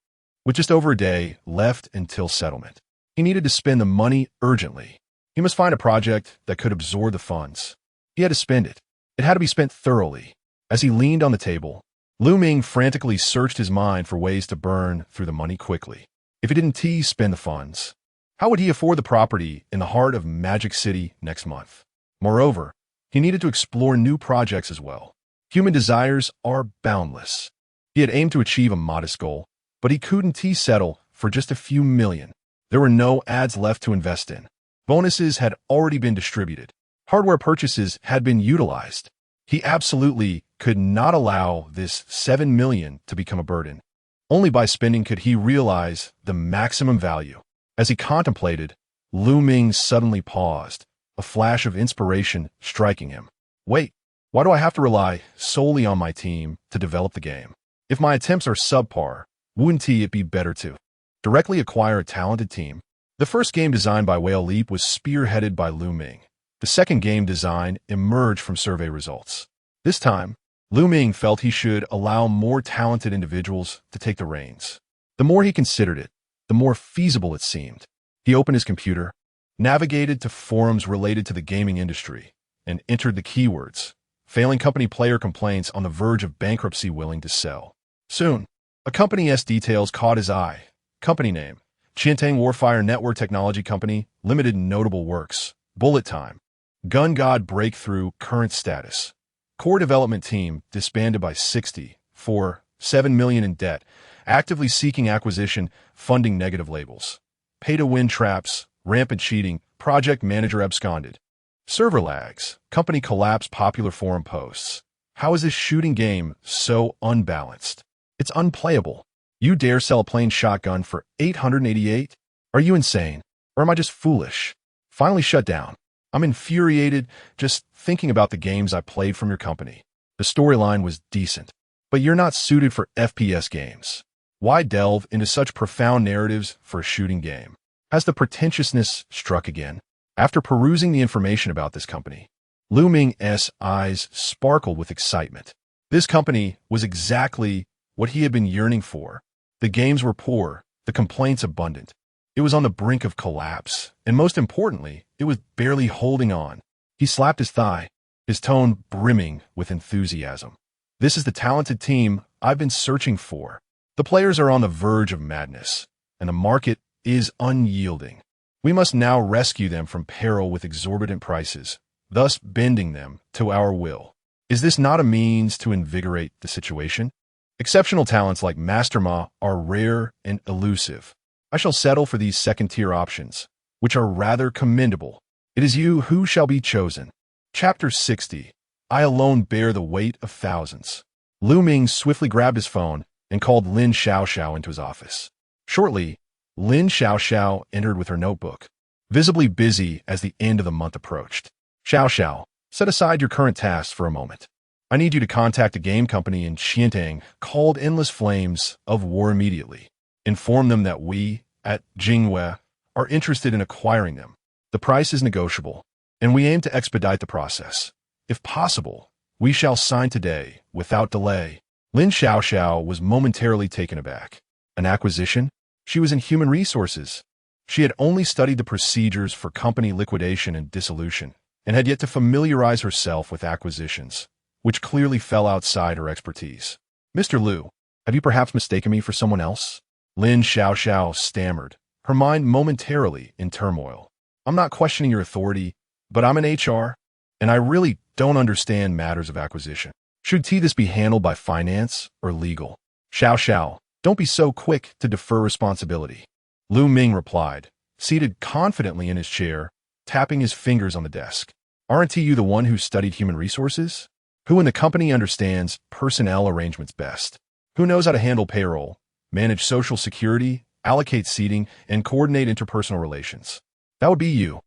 With just over a day left until settlement, he needed to spend the money urgently. He must find a project that could absorb the funds. He had to spend it. It had to be spent thoroughly. As he leaned on the table, Ming frantically searched his mind for ways to burn through the money quickly. If he didn't spend the funds, how would he afford the property in the heart of Magic City next month? Moreover, he needed to explore new projects as well. Human desires are boundless. He had aimed to achieve a modest goal, but he couldn't settle for just a few million. There were no ads left to invest in. Bonuses had already been distributed. Hardware purchases had been utilized. He absolutely could not allow this 7 million to become a burden. Only by spending could he realize the maximum value. As he contemplated, Ming suddenly paused, a flash of inspiration striking him. Wait, why do I have to rely solely on my team to develop the game? If my attempts are subpar, wouldn't it be better to directly acquire a talented team? The first game designed by Whale Leap was spearheaded by Ming. The second game design emerged from survey results. This time, Ming felt he should allow more talented individuals to take the reins. The more he considered it, the more feasible it seemed. He opened his computer, navigated to forums related to the gaming industry, and entered the keywords. Failing company player complaints on the verge of bankruptcy willing to sell. Soon, a company's details caught his eye. Company name: Chiantang Warfire Network Technology Company, Limited. Notable works: Bullet Time, Gun God Breakthrough. Current status: core development team disbanded by 7 million in debt, actively seeking acquisition, funding. Negative labels: pay-to-win traps, rampant cheating, project manager absconded. Server lags, company collapse. Popular forum posts: how is this shooting game so unbalanced? It's unplayable. You dare sell a plain shotgun for 888? Are you insane? Or am I just foolish? Finally shut down. I'm infuriated just thinking about the games I played from your company. The storyline was decent, but you're not suited for FPS games. Why delve into such profound narratives for a shooting game? Has the pretentiousness struck again? After perusing the information about this company, Ming's eyes sparkled with excitement. This company was exactly what he had been yearning for. The games were poor, the complaints abundant. It was on the brink of collapse, and most importantly, it was barely holding on. He slapped his thigh, his tone brimming with enthusiasm. This is the talented team I've been searching for. The players are on the verge of madness, and the market is unyielding. We must now rescue them from peril with exorbitant prices, thus bending them to our will. Is this not a means to invigorate the situation? Exceptional talents like Master Ma are rare and elusive. I shall settle for these second-tier options, which are rather commendable. It is you who shall be chosen. Chapter 60. I alone bear the weight of thousands. Ming swiftly grabbed his phone and called Lin Xiaoxiao into his office. Shortly, Lin Xiaoxiao entered with her notebook, visibly busy as the end of the month approached. Xiaoxiao, set aside your current tasks for a moment. I need you to contact a game company in Chiantang called Endless Flames of War immediately. Inform them that we, at Jingwei, are interested in acquiring them. The price is negotiable, and we aim to expedite the process. If possible, we shall sign today, without delay. Lin Xiaoxiao was momentarily taken aback. An acquisition? She was in human resources. She had only studied the procedures for company liquidation and dissolution, and had yet to familiarize herself with acquisitions, which clearly fell outside her expertise. Mr. Liu, have you perhaps mistaken me for someone else? Lin Xiaoxiao stammered, her mind momentarily in turmoil. I'm not questioning your authority, but I'm in HR, and I really don't understand matters of acquisition. Should this be handled by finance or legal? Xiaoxiao, don't be so quick to defer responsibility. Ming replied, seated confidently in his chair, tapping his fingers on the desk. Aren't you the one who studied human resources? Who in the company understands personnel arrangements best? Who knows how to handle payroll, manage social security, allocate seating, and coordinate interpersonal relations? That would be you.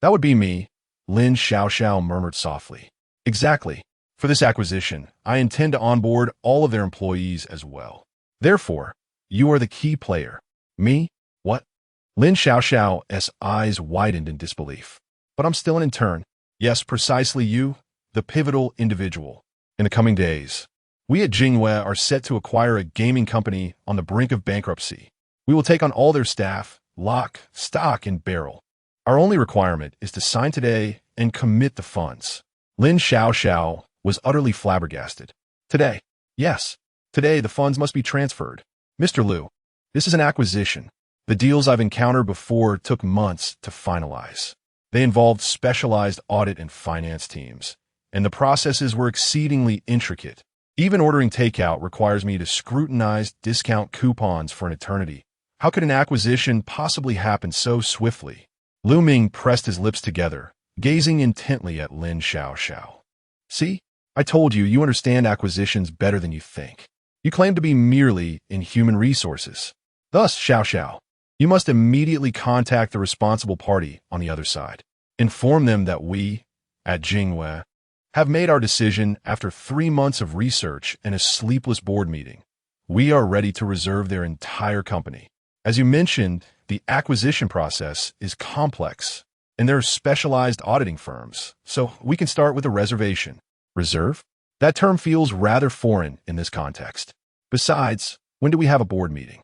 That would be me, Lin Xiaoxiao murmured softly. Exactly. For this acquisition, I intend to onboard all of their employees as well. Therefore, you are the key player. Me? What? Lin Xiaoxiao's eyes widened in disbelief. But I'm still an intern. Yes, precisely you, the pivotal individual. In the coming days, we at Jingwei are set to acquire a gaming company on the brink of bankruptcy. We will take on all their staff, lock, stock, and barrel. Our only requirement is to sign today and commit the funds. Lin Xiaoxiao was utterly flabbergasted. Today? Yes. Today the funds must be transferred. Mr. Liu, this is an acquisition. The deals I've encountered before took months to finalize. They involved specialized audit and finance teams, and the processes were exceedingly intricate. Even ordering takeout requires me to scrutinize discount coupons for an eternity. How could an acquisition possibly happen so swiftly? Ming pressed his lips together, gazing intently at Lin Xiaoxiao. See? I told you understand acquisitions better than you think. You claim to be merely in human resources. Thus, Xiaoxiao, you must immediately contact the responsible party on the other side. Inform them that we, at Jingwei, have made our decision after 3 months of research and a sleepless board meeting. We are ready to reserve their entire company. As you mentioned, the acquisition process is complex, and there are specialized auditing firms, so we can start with a reservation. Reserve? That term feels rather foreign in this context. Besides, when do we have a board meeting?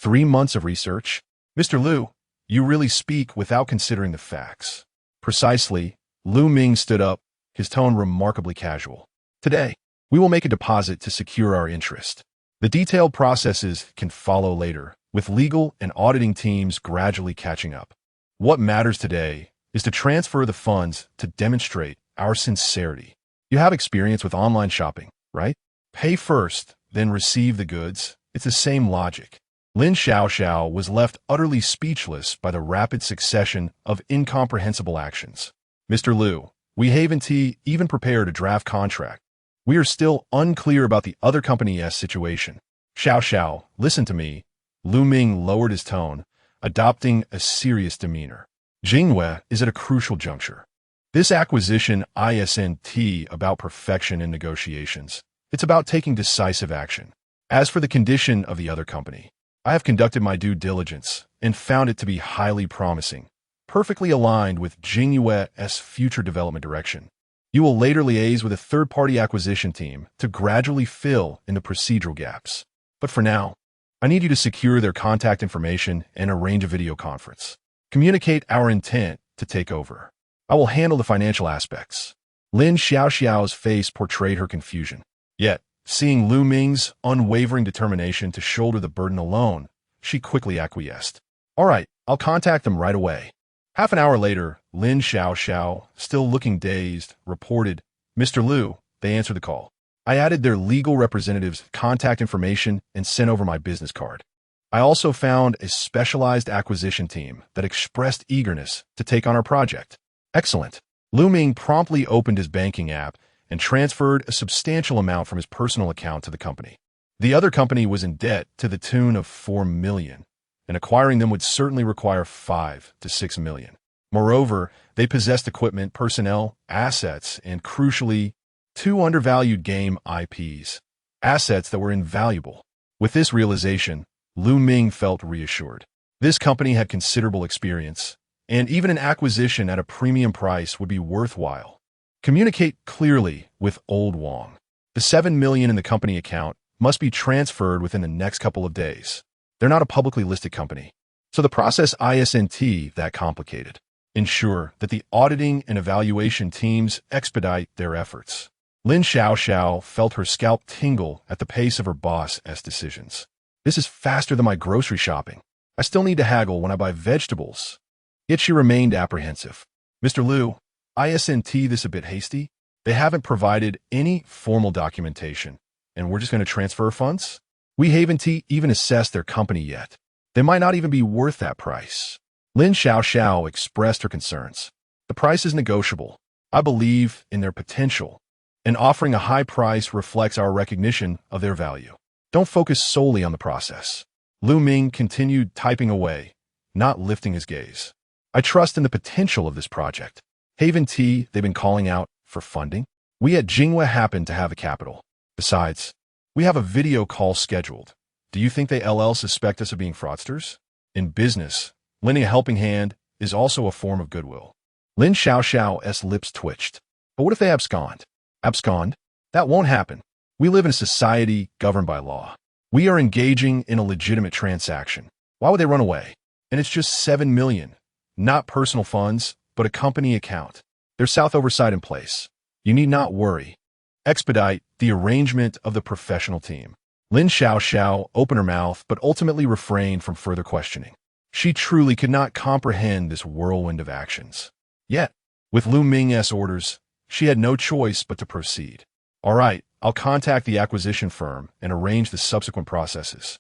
3 months of research? Mr. Liu, you really speak without considering the facts. Precisely, Lu Ming stood up, his tone remarkably casual. Today, we will make a deposit to secure our interest. The detailed processes can follow later, with legal and auditing teams gradually catching up. What matters today is to transfer the funds to demonstrate our sincerity. You have experience with online shopping, right? Pay first, then receive the goods. It's the same logic. Lin Xiaoxiao was left utterly speechless by the rapid succession of incomprehensible actions. Mr. Liu, we haven't even prepared a draft contract. We are still unclear about the other company's situation. Xiaoxiao, listen to me. Lu Ming lowered his tone, adopting a serious demeanor. Jingwei is at a crucial juncture. This acquisition isn't about perfection in negotiations. It's about taking decisive action. As for the condition of the other company, I have conducted my due diligence and found it to be highly promising, perfectly aligned with Jingwei's future development direction. You will later liaise with a third-party acquisition team to gradually fill in the procedural gaps. But for now, I need you to secure their contact information and arrange a video conference. Communicate our intent to take over. I will handle the financial aspects. Lin Xiaoxiao's face portrayed her confusion. Yet, seeing Lu Ming's unwavering determination to shoulder the burden alone, she quickly acquiesced. All right, I'll contact them right away. Half an hour later, Lin Xiaoxiao, still looking dazed, reported, Mr. Liu, they answered the call. I added their legal representative's contact information and sent over my business card. I also found a specialized acquisition team that expressed eagerness to take on our project. Excellent. Lu Ming promptly opened his banking app and transferred a substantial amount from his personal account to the company. The other company was in debt to the tune of 4 million, and acquiring them would certainly require 5 to 6 million. Moreover, they possessed equipment, personnel, assets, and crucially, 2 undervalued game IPs, assets that were invaluable. With this realization, Lu Ming felt reassured. This company had considerable experience, and even an acquisition at a premium price would be worthwhile. Communicate clearly with Old Wang. The 7 million in the company account must be transferred within the next couple of days. They're not a publicly listed company, so the process isn't that complicated. Ensure that the auditing and evaluation teams expedite their efforts. Lin Xiaoxiao felt her scalp tingle at the pace of her boss's decisions. This is faster than my grocery shopping. I still need to haggle when I buy vegetables. Yet she remained apprehensive. Mr. Liu, isn't this a bit hasty? They haven't provided any formal documentation, and we're just going to transfer funds? We haven't even assessed their company yet. They might not even be worth that price. Lin Xiaoxiao expressed her concerns. The price is negotiable. I believe in their potential, and offering a high price reflects our recognition of their value. Don't focus solely on the process. Lu Ming continued typing away, not lifting his gaze. I trust in the potential of this project. Haven't they've been calling out for funding? We at Jingwei happen to have the capital. Besides, we have a video call scheduled. Do you think they suspect us of being fraudsters? In business, lending a helping hand is also a form of goodwill. Lin Xiaoxiao's lips twitched. But what if they abscond? Abscond? That won't happen. We live in a society governed by law. We are engaging in a legitimate transaction. Why would they run away? And it's just 7 million. Not personal funds, but a company account. There's South oversight in place. You need not worry. Expedite the arrangement of the professional team. Lin Xiaoxiao opened her mouth, but ultimately refrained from further questioning. She truly could not comprehend this whirlwind of actions. Yet, with Lu Ming's orders, she had no choice but to proceed. All right, I'll contact the acquisition firm and arrange the subsequent processes.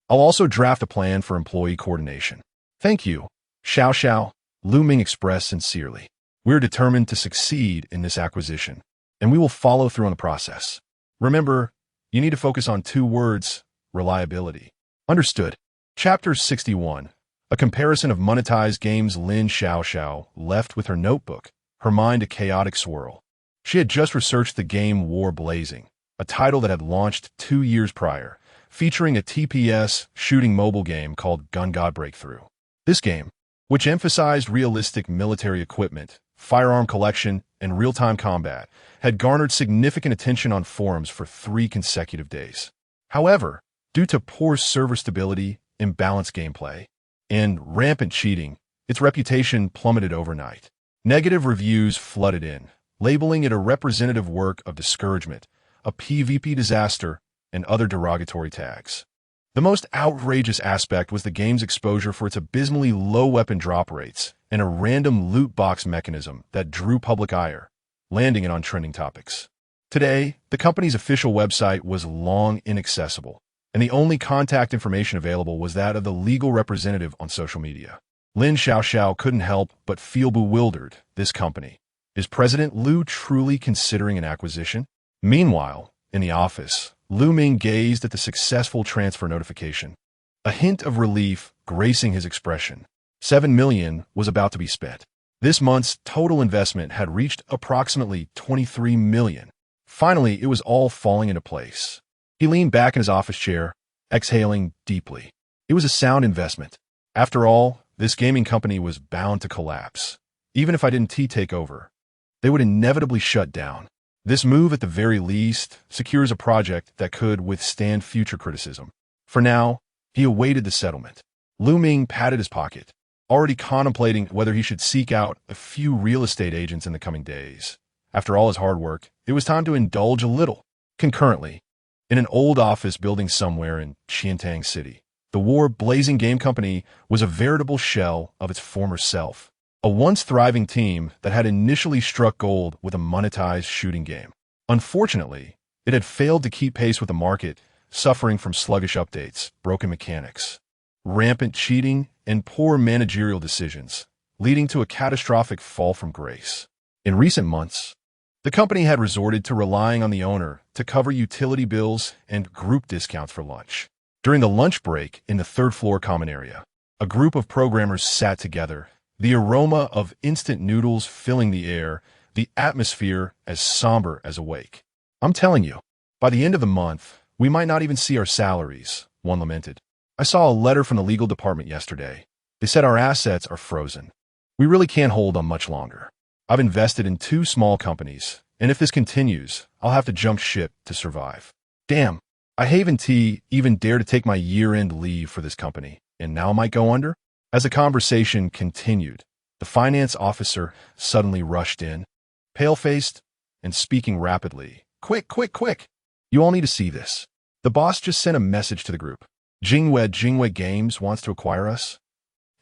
I'll also draft a plan for employee coordination. Thank you, Xiaoxiao, Lu Ming expressed sincerely. We're determined to succeed in this acquisition, and we will follow through on the process. Remember, you need to focus on 2 words, reliability. Understood. Chapter 61. A comparison of monetized games. Lin Xiaoxiao left with her notebook, her mind a chaotic swirl. She had just researched the game War Blazing, a title that had launched 2 years prior, featuring a TPS shooting mobile game called Gun God Breakthrough. This game, which emphasized realistic military equipment, firearm collection, and real-time combat, had garnered significant attention on forums for 3 consecutive days. However, due to poor server stability imbalanced gameplay, and rampant cheating, its reputation plummeted overnight. Negative reviews flooded in, labeling it a representative work of discouragement, a PvP disaster, and other derogatory tags. The most outrageous aspect was the game's exposure for its abysmally low weapon drop rates and a random loot box mechanism that drew public ire, landing it on trending topics. Today, the company's official website was long inaccessible, and the only contact information available was that of the legal representative on social media. Lin Xiaoxiao couldn't help but feel bewildered. This company. Is President Liu truly considering an acquisition? Meanwhile, in the office, Ming gazed at the successful transfer notification. A hint of relief gracing his expression. 7 million was about to be spent. This month's total investment had reached approximately 23 million. Finally, it was all falling into place. He leaned back in his office chair, exhaling deeply. It was a sound investment. After all, this gaming company was bound to collapse. Even if I didn't take over, they would inevitably shut down. This move, at the very least, secures a project that could withstand future criticism. For now, he awaited the settlement. Ming patted his pocket, already contemplating whether he should seek out a few real estate agents in the coming days. After all his hard work, it was time to indulge a little. Concurrently, in an old office building somewhere in Qiantang City, the war-blazing game company was a veritable shell of its former self. A once thriving team that had initially struck gold with a monetized shooting game. Unfortunately, it had failed to keep pace with the market, suffering from sluggish updates, broken mechanics, rampant cheating, and poor managerial decisions, leading to a catastrophic fall from grace. In recent months, the company had resorted to relying on the owner to cover utility bills and group discounts for lunch. During the lunch break in the third-floor common area, a group of programmers sat together, the aroma of instant noodles filling the air, the atmosphere as somber as a wake. I'm telling you, by the end of the month, we might not even see our salaries, one lamented. I saw a letter from the legal department yesterday. They said our assets are frozen. We really can't hold on much longer. I've invested in 2 small companies, and if this continues, I'll have to jump ship to survive. Damn, I haven't even dared to take my year-end leave for this company, and now I might go under? As the conversation continued, the finance officer suddenly rushed in, pale-faced and speaking rapidly. Quick, quick, quick! You all need to see this. The boss just sent a message to the group. Jingwei Games wants to acquire us.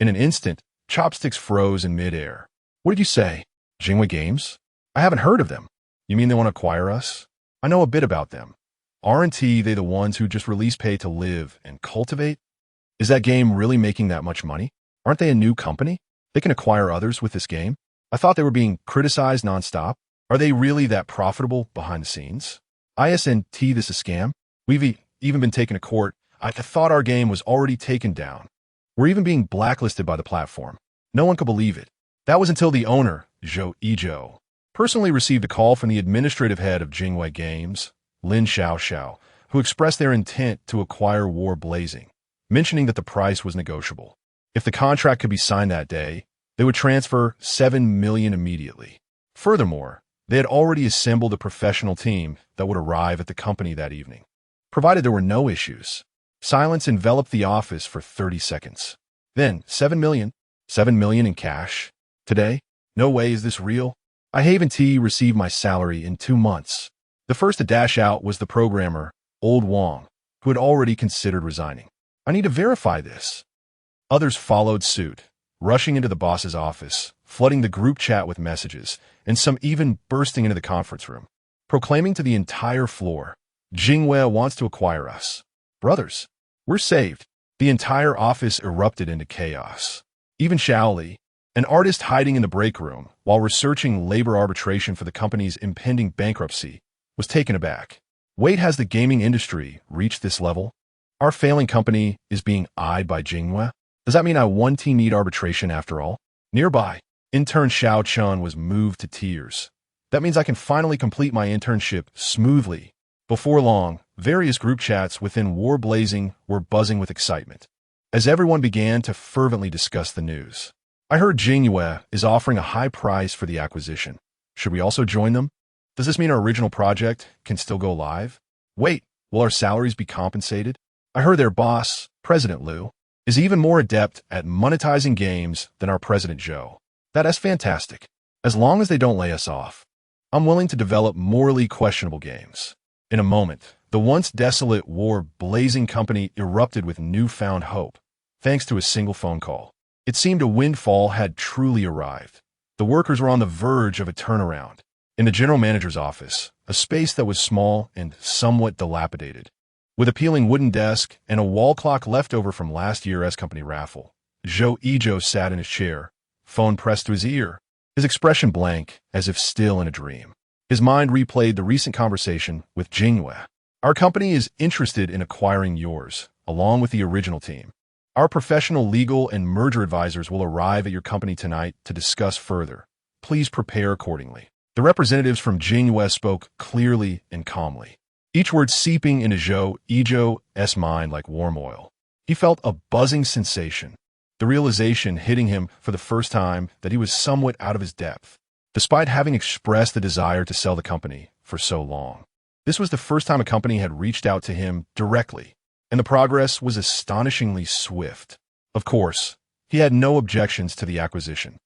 In an instant, chopsticks froze in midair. What did you say? Jingwei Games? I haven't heard of them. You mean they want to acquire us? I know a bit about them. Aren't they the ones who just released Pay to Live and Cultivate? Is that game really making that much money? Aren't they a new company? They can acquire others with this game? I thought they were being criticized nonstop. Are they really that profitable behind the scenes? Isn't this a scam? We've even been taken to court. I thought our game was already taken down. We're even being blacklisted by the platform. No one could believe it. That was until the owner, Zhou personally received a call from the administrative head of Jingwei Games, Lin Xiaoxiao, who expressed their intent to acquire War Blazing, mentioning that the price was negotiable. If the contract could be signed that day, they would transfer 7 million immediately. Furthermore, they had already assembled a professional team that would arrive at the company that evening. Provided there were no issues, silence enveloped the office for 30 seconds. Then, 7 million in cash. Today? No way is this real. I haven't received my salary in 2 months. The first to dash out was the programmer, Old Wong, who had already considered resigning. I need to verify this. Others followed suit, rushing into the boss's office, flooding the group chat with messages, and some even bursting into the conference room, proclaiming to the entire floor, Jingwei wants to acquire us. Brothers, we're saved. The entire office erupted into chaos. Even Shaoli, an artist hiding in the break room while researching labor arbitration for the company's impending bankruptcy, was taken aback. Wait, has the gaming industry reached this level? Our failing company is being eyed by Jingwei? Does that mean I won't need arbitration after all? Nearby, intern Xiao Chun was moved to tears. That means I can finally complete my internship smoothly. Before long, various group chats within War Blazing were buzzing with excitement, as everyone began to fervently discuss the news. I heard Jingwei is offering a high price for the acquisition. Should we also join them? Does this mean our original project can still go live? Wait, will our salaries be compensated? I heard their boss, President Liu, is even more adept at monetizing games than our President Joe. That's fantastic. As long as they don't lay us off, I'm willing to develop morally questionable games. In a moment, the once desolate, war-blazing company erupted with newfound hope, thanks to a single phone call. It seemed a windfall had truly arrived. The workers were on the verge of a turnaround. In the general manager's office, a space that was small and somewhat dilapidated, with a peeling wooden desk and a wall clock left over from last year's company raffle, Joe Ejo sat in his chair, phone pressed to his ear, his expression blank, as if still in a dream. His mind replayed the recent conversation with Jingyue. Our company is interested in acquiring yours, along with the original team. Our professional legal and merger advisors will arrive at your company tonight to discuss further. Please prepare accordingly. The representatives from Jingyue spoke clearly and calmly, each word seeping into Joe Ejo's mind like warm oil. He felt a buzzing sensation, the realization hitting him for the first time that he was somewhat out of his depth, despite having expressed the desire to sell the company for so long. This was the first time a company had reached out to him directly, and the progress was astonishingly swift. Of course, he had no objections to the acquisition.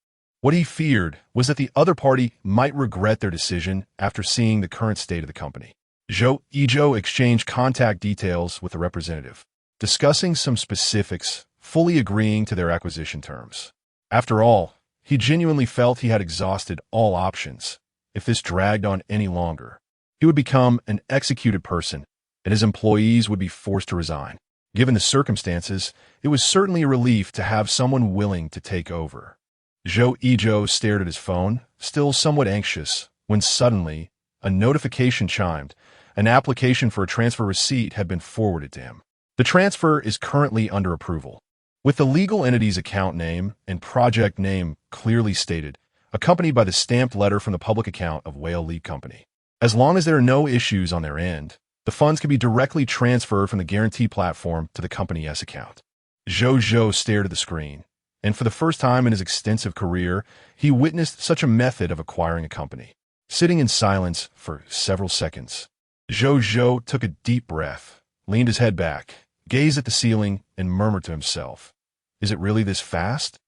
What he feared was that the other party might regret their decision after seeing the current state of the company. Joe Ejo exchanged contact details with the representative, discussing some specifics, fully agreeing to their acquisition terms. After all, he genuinely felt he had exhausted all options. If this dragged on any longer, he would become an executed person, and his employees would be forced to resign. Given the circumstances, it was certainly a relief to have someone willing to take over. Joe Ejo stared at his phone, still somewhat anxious, when suddenly a notification chimed. An application for a transfer receipt had been forwarded to him. The transfer is currently under approval. With the legal entity's account name and project name clearly stated, accompanied by the stamped letter from the public account of Whale Leap Company. As long as there are no issues on their end, the funds can be directly transferred from the guarantee platform to the company's account. Joe stared at the screen, and for the first time in his extensive career, he witnessed such a method of acquiring a company. Sitting in silence for several seconds, Joe took a deep breath, leaned his head back, gazed at the ceiling, and murmured to himself, "Is it really this fast?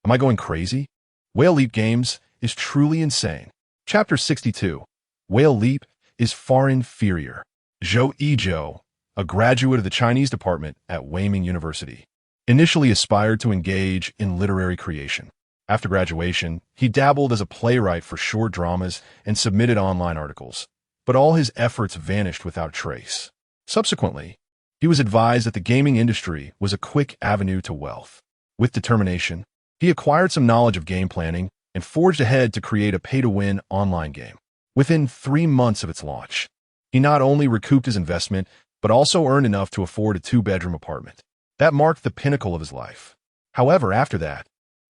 Am I going crazy? Whale Leap Games is truly insane." Chapter 62. Whale Leap is far inferior. Joe Ejo, a graduate of the Chinese department at Ming University, initially aspired to engage in literary creation. After graduation, he dabbled as a playwright for short dramas and submitted online articles, but all his efforts vanished without trace. Subsequently, he was advised that the gaming industry was a quick avenue to wealth. With determination, he acquired some knowledge of game planning and forged ahead to create a pay-to-win online game. Within 3 months of its launch, he not only recouped his investment, but also earned enough to afford a 2-bedroom apartment. That marked the pinnacle of his life. However, after that,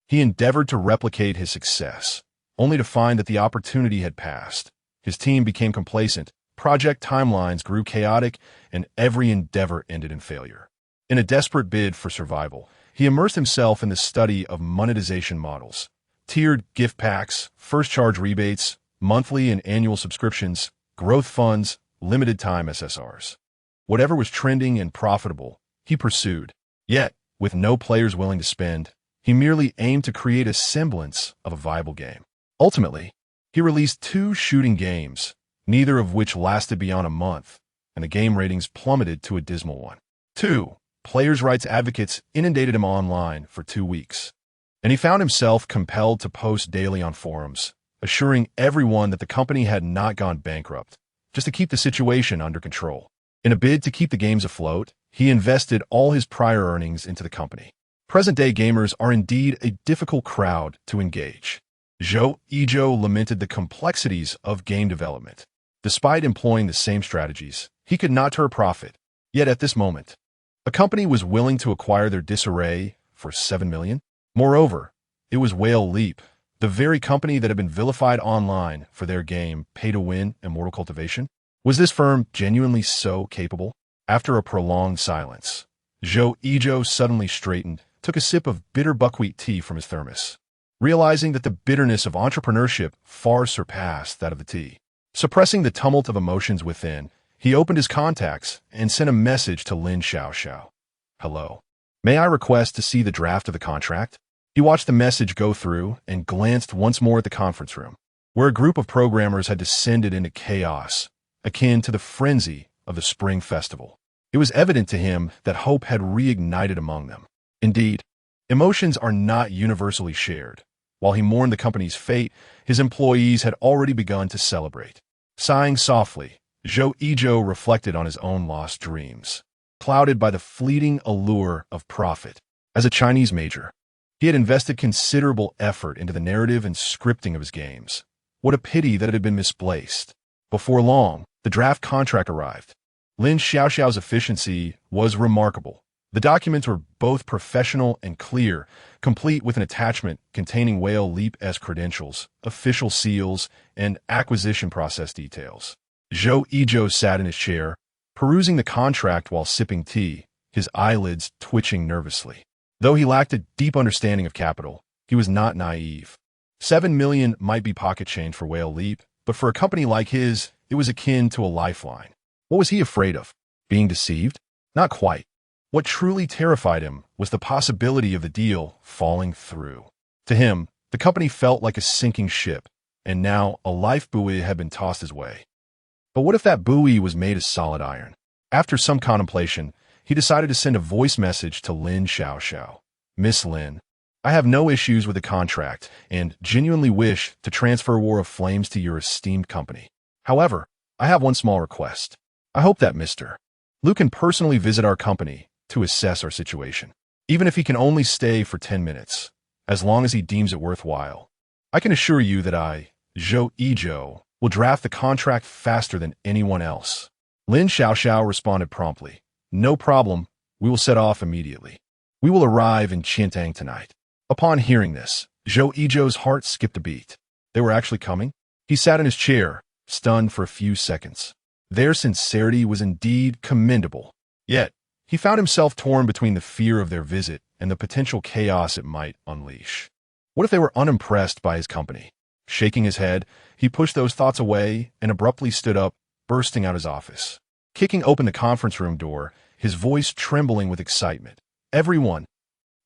he endeavored to replicate his success, only to find that the opportunity had passed. His team became complacent, project timelines grew chaotic, and every endeavor ended in failure. In a desperate bid for survival, he immersed himself in the study of monetization models, tiered gift packs, first charge rebates, monthly and annual subscriptions, growth funds, limited time SSRs. Whatever was trending and profitable, he pursued. Yet, with no players willing to spend, he merely aimed to create a semblance of a viable game. Ultimately, he released 2 shooting games, neither of which lasted beyond a month, and the game ratings plummeted to a dismal 1. 2. Players' rights advocates inundated him online for 2 weeks, and he found himself compelled to post daily on forums, assuring everyone that the company had not gone bankrupt, just to keep the situation under control. In a bid to keep the games afloat, he invested all his prior earnings into the company. Present-day gamers are indeed a difficult crowd to engage. Joe Ejo lamented the complexities of game development. Despite employing the same strategies, he could not turn a profit. Yet at this moment, a company was willing to acquire their disarray for $7 million. Moreover, it was Whale Leap, the very company that had been vilified online for their game Pay-to-Win Immortal Cultivation. Was this firm genuinely so capable? After a prolonged silence, Joe Ejo suddenly straightened, took a sip of bitter buckwheat tea from his thermos, realizing that the bitterness of entrepreneurship far surpassed that of the tea. Suppressing the tumult of emotions within, he opened his contacts and sent a message to Lin Xiaoxiao. "Hello. May I request to see the draft of the contract? He watched the message go through and glanced once more at the conference room, where a group of programmers had descended into chaos, akin to the frenzy of the spring festival. It was evident to him that hope had reignited among them. Indeed, emotions are not universally shared. While he mourned the company's fate, his employees had already begun to celebrate. Sighing softly, Zhou Yizhou reflected on his own lost dreams, clouded by the fleeting allure of profit. As a Chinese major, he had invested considerable effort into the narrative and scripting of his games. What a pity that it had been misplaced. Before long, the draft contract arrived. Lin Xiaoxiao's efficiency was remarkable. The documents were both professional and clear, complete with an attachment containing Whale Leap-esque credentials, official seals, and acquisition process details. Zhou Yizhou sat in his chair, perusing the contract while sipping tea, his eyelids twitching nervously. Though he lacked a deep understanding of capital, he was not naive. 7 million might be pocket change for Whale Leap, but for a company like his, it was akin to a lifeline. What was he afraid of? Being deceived? Not quite. What truly terrified him was the possibility of the deal falling through. To him, the company felt like a sinking ship, and now a life buoy had been tossed his way. But what if that buoy was made of solid iron? After some contemplation, he decided to send a voice message to Lin Xiaoxiao. Miss Lin, I have no issues with the contract and genuinely wish to transfer War of Flames to your esteemed company. However, I have one small request. I hope that Mr. Liu can personally visit our company to assess our situation, even if he can only stay for 10 minutes, as long as he deems it worthwhile. I can assure you that I, Zhou Yizhou, will draft the contract faster than anyone else. Lin Xiaoxiao responded promptly. No problem, we will set off immediately. We will arrive in Qiantang tonight. Upon hearing this, Zhou Yizhou's heart skipped a beat. They were actually coming? He sat in his chair, stunned for a few seconds. Their sincerity was indeed commendable. Yet, he found himself torn between the fear of their visit and the potential chaos it might unleash. What if they were unimpressed by his company? Shaking his head, he pushed those thoughts away and abruptly stood up, bursting out his office. Kicking open the conference room door, his voice trembling with excitement. Everyone,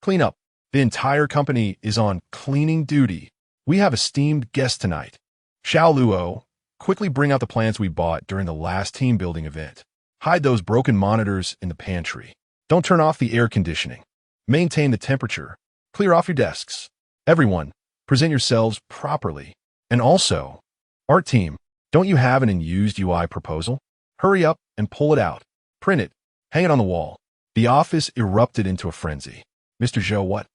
clean up. The entire company is on cleaning duty. We have esteemed guests tonight. Xiao Luo, quickly bring out the plants we bought during the last team building event. Hide those broken monitors in the pantry. Don't turn off the air conditioning. Maintain the temperature. Clear off your desks. Everyone, present yourselves properly. And also, art team, don't you have an unused UI proposal? Hurry up and pull it out. Print it. Hang it on the wall. The office erupted into a frenzy. Mr. Zhou, what?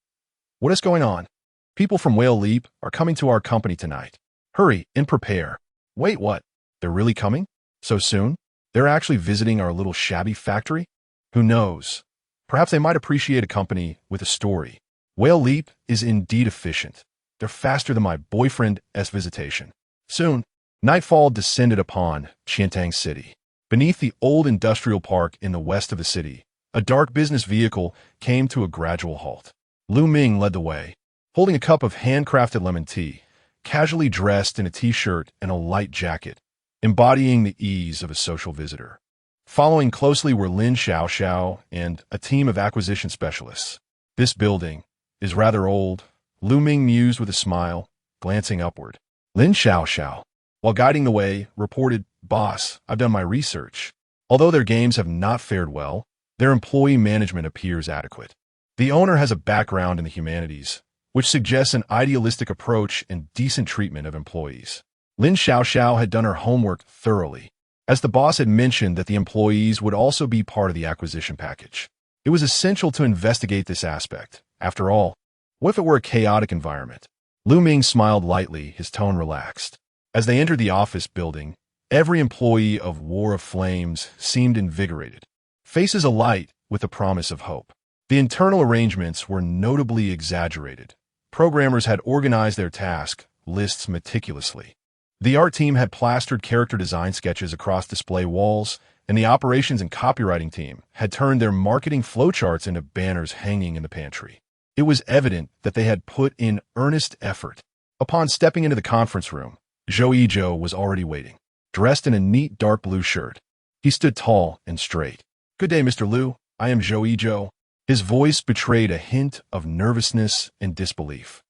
What is going on? People from Whale Leap are coming to our company tonight. Hurry and prepare. Wait, what? They're really coming? So soon? They're actually visiting our little shabby factory? Who knows? Perhaps they might appreciate a company with a story. Whale Leap is indeed efficient. They're faster than my boyfriend's visitation. Soon, nightfall descended upon Qiantang City. Beneath the old industrial park in the west of the city, a dark business vehicle came to a gradual halt. Ming led the way, holding a cup of handcrafted lemon tea, casually dressed in a t-shirt and a light jacket, embodying the ease of a social visitor. Following closely were Lin Xiaoxiao and a team of acquisition specialists. This building is rather old, Ming mused with a smile, glancing upward. Lin Xiaoxiao, while guiding the way, reported, Boss, I've done my research. Although their games have not fared well, their employee management appears adequate. The owner has a background in the humanities, which suggests an idealistic approach and decent treatment of employees. Lin Xiaoxiao had done her homework thoroughly, as the boss had mentioned that the employees would also be part of the acquisition package. It was essential to investigate this aspect. After all, what if it were a chaotic environment? Ming smiled lightly, his tone relaxed. As they entered the office building, every employee of War of Flames seemed invigorated, faces alight with the promise of hope. The internal arrangements were notably exaggerated. Programmers had organized their task lists meticulously. The art team had plastered character design sketches across display walls, and the operations and copywriting team had turned their marketing flowcharts into banners hanging in the pantry. It was evident that they had put in earnest effort. Upon stepping into the conference room, Zhou Yizhou was already waiting, dressed in a neat dark blue shirt. He stood tall and straight. Good day, Mr. Liu. I am Zhou Yizhou. His voice betrayed a hint of nervousness and disbelief.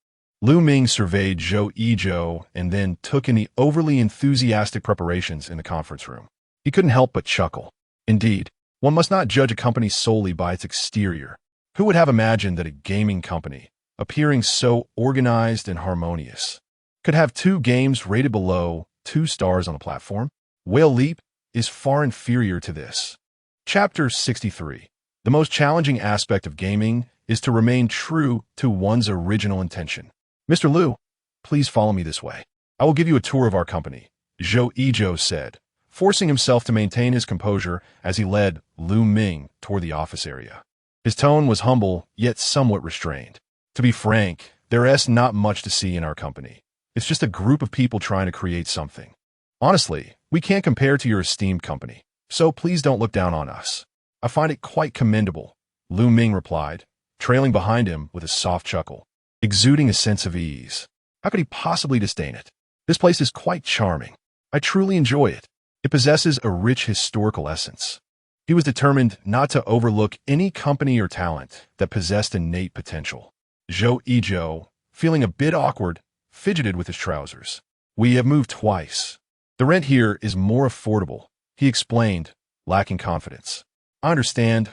Lu Ming surveyed Zhou Yizhou and then took in the overly enthusiastic preparations in the conference room. He couldn't help but chuckle. Indeed, one must not judge a company solely by its exterior. Who would have imagined that a gaming company, appearing so organized and harmonious, could have 2 games rated below 2 stars on the platform? Whale Leap is far inferior to this. Chapter 63. The most challenging aspect of gaming is to remain true to one's original intention. Mr. Liu, please follow me this way. I will give you a tour of our company, Zhou Yizhou said, forcing himself to maintain his composure as he led Lu Ming toward the office area. His tone was humble, yet somewhat restrained. To be frank, there's not much to see in our company. It's just a group of people trying to create something. Honestly, we can't compare to your esteemed company, so please don't look down on us. I find it quite commendable, Lu Ming replied, trailing behind him with a soft chuckle, exuding a sense of ease. How could he possibly disdain it? This place is quite charming. I truly enjoy it. It possesses a rich historical essence. He was determined not to overlook any company or talent that possessed innate potential. Zhou Yizhou, feeling a bit awkward, fidgeted with his trousers. We have moved twice. The rent here is more affordable, he explained, lacking confidence. I understand.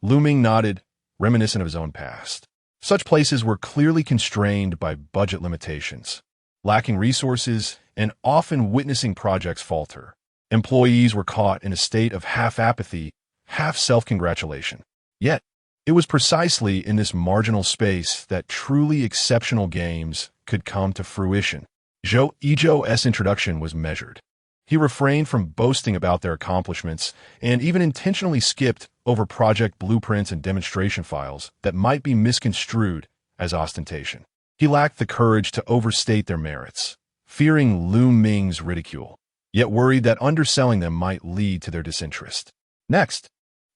Lu Ming nodded, reminiscent of his own past. Such places were clearly constrained by budget limitations, lacking resources, and often witnessing projects falter. Employees were caught in a state of half apathy, half self-congratulation. Yet, it was precisely in this marginal space that truly exceptional games could come to fruition. Zhou Yizhou's introduction was measured. He refrained from boasting about their accomplishments and even intentionally skipped over project blueprints and demonstration files that might be misconstrued as ostentation. He lacked the courage to overstate their merits, fearing Lu Ming's ridicule, yet worried that underselling them might lead to their disinterest. Next,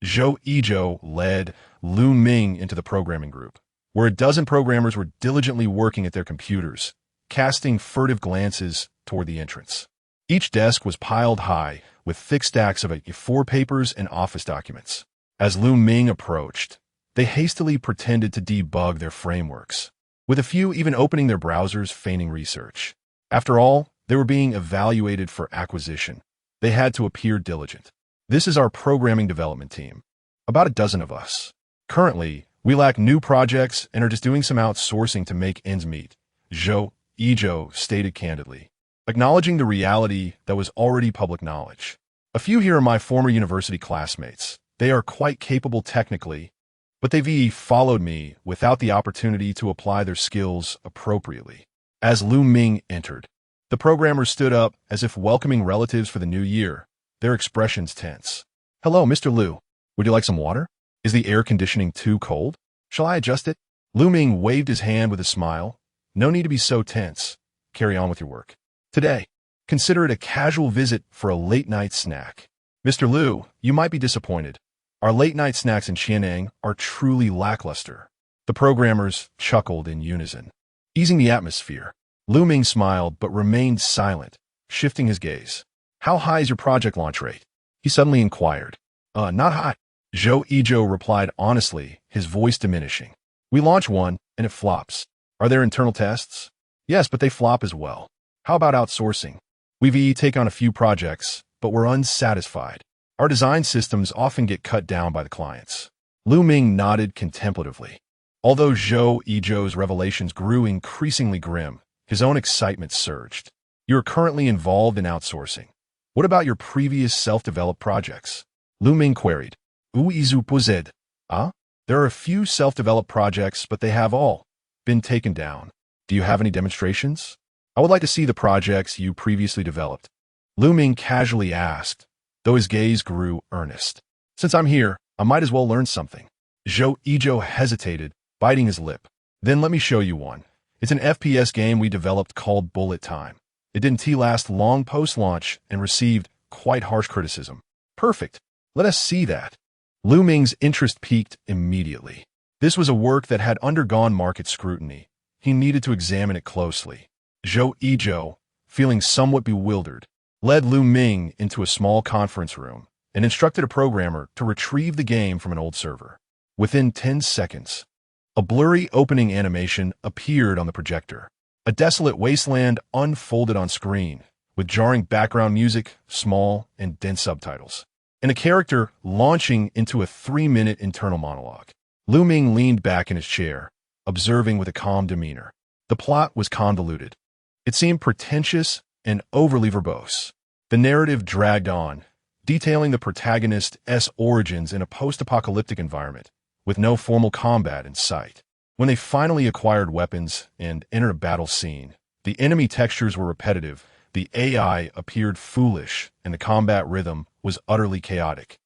Zhou Yizhou led Lu Ming into the programming group, where a dozen programmers were diligently working at their computers, casting furtive glances toward the entrance. Each desk was piled high with thick stacks of A4 papers and office documents. As Lu Ming approached, they hastily pretended to debug their frameworks, with a few even opening their browsers feigning research. After all, they were being evaluated for acquisition. They had to appear diligent. This is our programming development team. About a dozen of us. Currently, we lack new projects and are just doing some outsourcing to make ends meet, Zhou Yizhou stated candidly, acknowledging the reality that was already public knowledge. A few here are my former university classmates. They are quite capable technically, but they've followed me without the opportunity to apply their skills appropriately. As Lu Ming entered, the programmers stood up as if welcoming relatives for the new year, their expressions tense. Hello, Mr. Liu. Would you like some water? Is the air conditioning too cold? Shall I adjust it? Lu Ming waved his hand with a smile. No need to be so tense. Carry on with your work. Today, consider it a casual visit for a late-night snack. Mr. Liu, you might be disappointed. Our late-night snacks in Qian'an are truly lackluster. The programmers chuckled in unison, easing the atmosphere. Lu Ming smiled but remained silent, shifting his gaze. How high is your project launch rate? He suddenly inquired. Not high. Zhou Yizhou replied honestly, his voice diminishing. We launch one, and it flops. Are there internal tests? Yes, but they flop as well. How about outsourcing? We've taken on a few projects, but we're unsatisfied. Our design systems often get cut down by the clients. Lu Ming nodded contemplatively. Although Zhou Yizhou's revelations grew increasingly grim, his own excitement surged. You are currently involved in outsourcing. What about your previous self-developed projects? Lu Ming queried. Izu posed. There are a few self-developed projects, but they have all been taken down. Do you have any demonstrations? I would like to see the projects you previously developed. Lu Ming casually asked, though his gaze grew earnest. Since I'm here, I might as well learn something. Zhou Yizhou hesitated, biting his lip. Then let me show you one. It's an FPS game we developed called Bullet Time. It didn't last long post-launch and received quite harsh criticism. Perfect. Let us see that. Lu Ming's interest peaked immediately. This was a work that had undergone market scrutiny. He needed to examine it closely. Zhou Yizhou, feeling somewhat bewildered, led Lu Ming into a small conference room and instructed a programmer to retrieve the game from an old server. Within 10 seconds, a blurry opening animation appeared on the projector. A desolate wasteland unfolded on screen, with jarring background music, small and dense subtitles, and a character launching into a 3-minute internal monologue. Ming leaned back in his chair, observing with a calm demeanor. The plot was convoluted. It seemed pretentious and overly verbose. The narrative dragged on, detailing the protagonist's origins in a post-apocalyptic environment, with no formal combat in sight. When they finally acquired weapons and entered a battle scene, the enemy textures were repetitive, the AI appeared foolish, and the combat rhythm was utterly chaotic.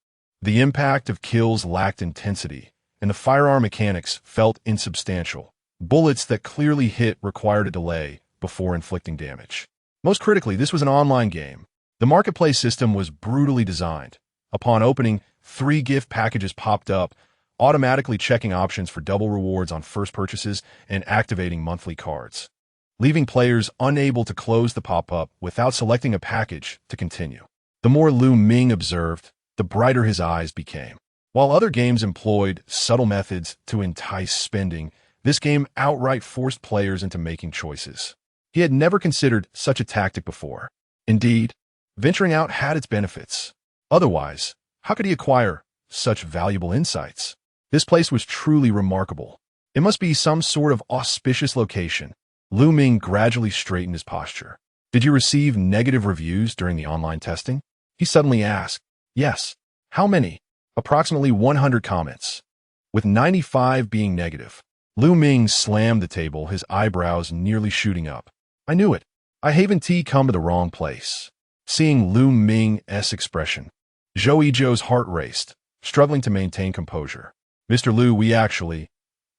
The impact of kills lacked intensity, and the firearm mechanics felt insubstantial. Bullets that clearly hit required a delay before inflicting damage. Most critically, this was an online game. The marketplace system was brutally designed. Upon opening, 3 gift packages popped up, automatically checking options for double rewards on first purchases and activating monthly cards, leaving players unable to close the pop-up without selecting a package to continue. The more Ming observed, the brighter his eyes became. While other games employed subtle methods to entice spending, this game outright forced players into making choices. He had never considered such a tactic before. Indeed, venturing out had its benefits. Otherwise, how could he acquire such valuable insights? This place was truly remarkable. It must be some sort of auspicious location. Ming gradually straightened his posture. Did you receive negative reviews during the online testing? He suddenly asked. Yes. How many? Approximately 100 comments, with 95 being negative. Ming slammed the table, his eyebrows nearly shooting up. I knew it. I haven't come to the wrong place. Seeing Ming's expression, Zhou's heart raced, struggling to maintain composure. Mr. Liu, we actually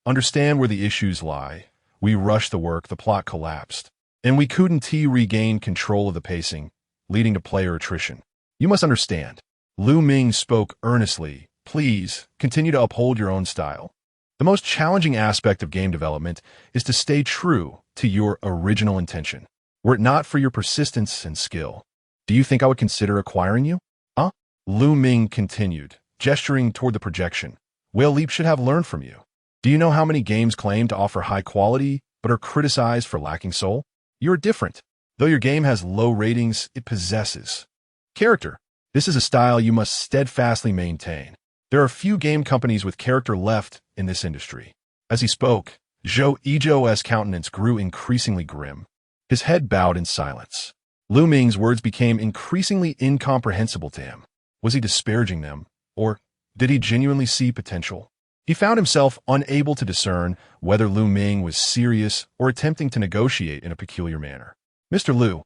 understand where the issues lie. We rushed the work, the plot collapsed, and we couldn't regain control of the pacing, leading to player attrition. You must understand. Ming spoke earnestly. Please, continue to uphold your own style. The most challenging aspect of game development is to stay true to your original intention. Were it not for your persistence and skill, do you think I would consider acquiring you? Ming continued, gesturing toward the projection. Whale Leap should have learned from you. Do you know how many games claim to offer high quality, but are criticized for lacking soul? You're different. Though your game has low ratings, it possesses character. This is a style you must steadfastly maintain. There are few game companies with character left in this industry. As he spoke, Zhou's countenance grew increasingly grim. His head bowed in silence. Ming's words became increasingly incomprehensible to him. Was he disparaging them, or did he genuinely see potential? He found himself unable to discern whether Ming was serious or attempting to negotiate in a peculiar manner. Mr. Liu,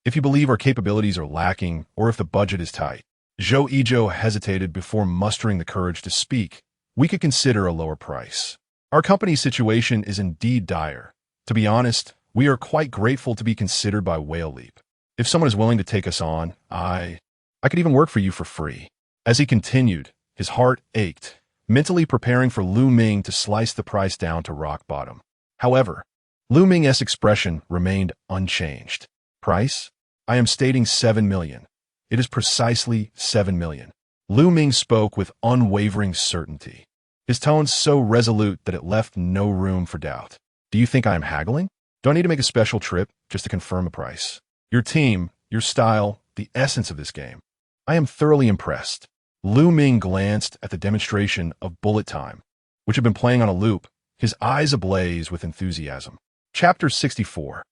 if you believe our capabilities are lacking or if the budget is tight, Zhou hesitated before mustering the courage to speak. We could consider a lower price. Our company's situation is indeed dire. To be honest, we are quite grateful to be considered by Whale Leap. If someone is willing to take us on, I could even work for you for free. As he continued, his heart ached, mentally preparing for Ming to slice the price down to rock bottom. However, Ming's expression remained unchanged. Price? I am stating 7 million. It is precisely 7 million. Ming spoke with unwavering certainty, his tone so resolute that it left no room for doubt. Do you think I am haggling? Do I need to make a special trip just to confirm the price? Your team, your style, the essence of this game. I am thoroughly impressed. Ming glanced at the demonstration of bullet time, which had been playing on a loop, his eyes ablaze with enthusiasm. Chapter 64.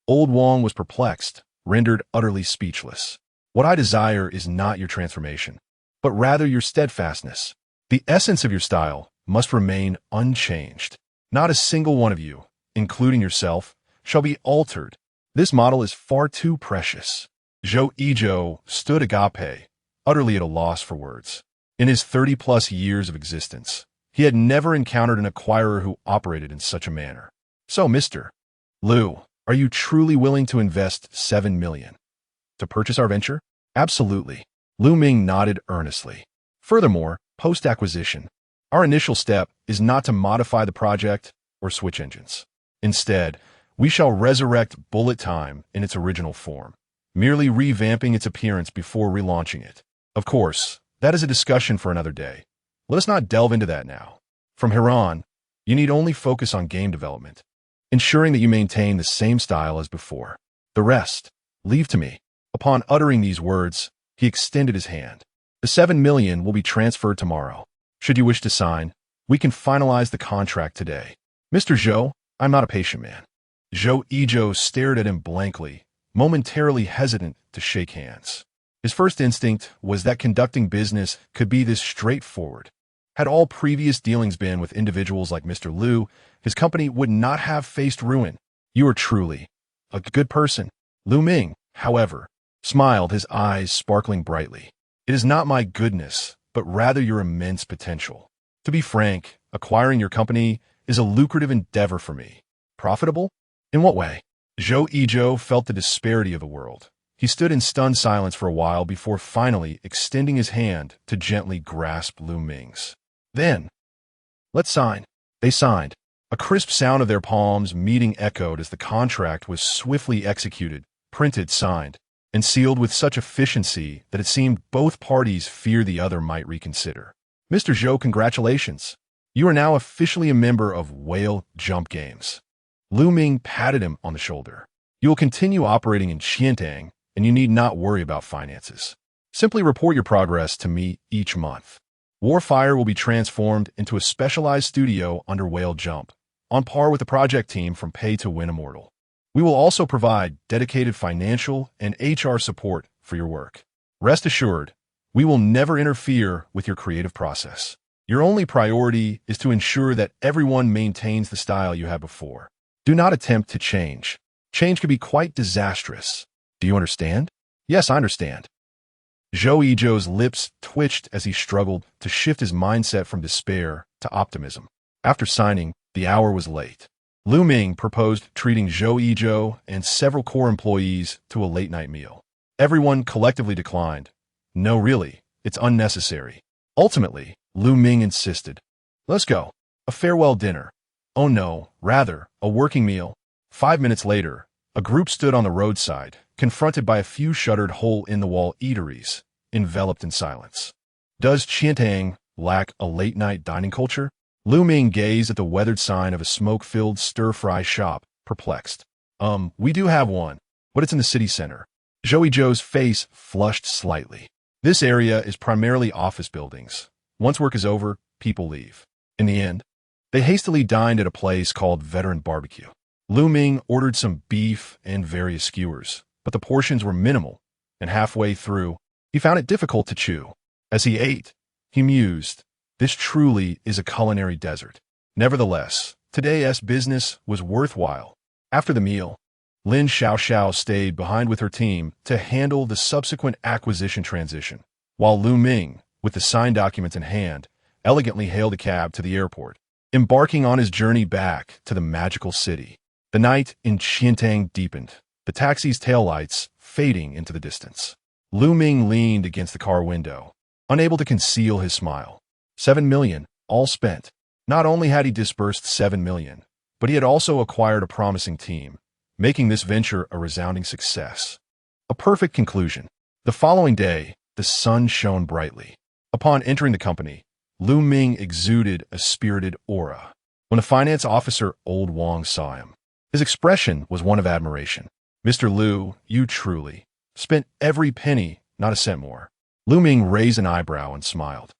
Old Wong was perplexed, rendered utterly speechless. What I desire is not your transformation, but rather your steadfastness. The essence of your style must remain unchanged. Not a single one of you, including yourself, shall be altered. This model is far too precious. Zhou stood agape, utterly at a loss for words. In his 30-plus years of existence, he had never encountered an acquirer who operated in such a manner. So, Mr. Liu, are you truly willing to invest 7 million to purchase our venture? Absolutely. Ming nodded earnestly. Furthermore, post-acquisition, our initial step is not to modify the project or switch engines. Instead, we shall resurrect bullet time in its original form, merely revamping its appearance before relaunching it. Of course, that is a discussion for another day. Let us not delve into that now. From here on, you need only focus on game development, ensuring that you maintain the same style as before. The rest, leave to me." Upon uttering these words, he extended his hand. "The 7 million will be transferred tomorrow. Should you wish to sign, we can finalize the contract today." "Mr. Zhou, I'm not a patient man." Zhou Yizhou stared at him blankly, momentarily hesitant to shake hands. His first instinct was that conducting business could be this straightforward. Had all previous dealings been with individuals like Mr. Liu, his company would not have faced ruin. "You are truly a good person." Lu Ming, however, smiled, his eyes sparkling brightly. "It is not my goodness, but rather your immense potential. To be frank, acquiring your company is a lucrative endeavor for me." "Profitable? In what way?" Zhou Yizhou felt the disparity of the world. He stood in stunned silence for a while before finally extending his hand to gently grasp Lu Ming's. "Then, let's sign." They signed. A crisp sound of their palms meeting echoed as the contract was swiftly executed, printed, signed, and sealed with such efficiency that it seemed both parties feared the other might reconsider. "Mr. Zhou, congratulations. You are now officially a member of Whale Jump Games." Lu Ming patted him on the shoulder. "You will continue operating in Qiantang, and you need not worry about finances. Simply report your progress to me each month. Warfire will be transformed into a specialized studio under Whale Jump, on par with the project team from Pay to Win Immortal. We will also provide dedicated financial and HR support for your work. Rest assured, we will never interfere with your creative process. Your only priority is to ensure that everyone maintains the style you had before. Do not attempt to change. Change can be quite disastrous. Do you understand?" "Yes, I understand." Zhou Yizhou's lips twitched as he struggled to shift his mindset from despair to optimism. After signing, the hour was late. Lu Ming proposed treating Zhou Yizhou and several core employees to a late-night meal. Everyone collectively declined. "No, really, it's unnecessary." Ultimately, Lu Ming insisted. "Let's go. A farewell dinner." "Oh no, rather, a working meal." 5 minutes later, a group stood on the roadside, confronted by a few shuttered hole-in-the-wall eateries, enveloped in silence. Does Qiantang lack a late-night dining culture? Lu Ming gazed at the weathered sign of a smoke-filled stir-fry shop, perplexed. We do have one, but it's in the city center." Zhou Yizhou's face flushed slightly. "This area is primarily office buildings. Once work is over, people leave." In the end, they hastily dined at a place called Veteran Barbecue. Lu Ming ordered some beef and various skewers, but the portions were minimal, and halfway through, he found it difficult to chew. As he ate, he mused, "This truly is a culinary desert." Nevertheless, today's business was worthwhile. After the meal, Lin Xiaoxiao stayed behind with her team to handle the subsequent acquisition transition, while Lu Ming, with the signed documents in hand, elegantly hailed a cab to the airport, embarking on his journey back to the magical city. The night in Qiantang deepened, the taxi's taillights fading into the distance. Lu Ming leaned against the car window, unable to conceal his smile. 7 million, all spent. Not only had he disbursed 7 million, but he had also acquired a promising team, making this venture a resounding success. A perfect conclusion. The following day, the sun shone brightly. Upon entering the company, Lu Ming exuded a spirited aura. When the finance officer Old Wang saw him, his expression was one of admiration. "Mr. Liu, you truly spent every penny, not a cent more." Lu Ming raised an eyebrow and smiled.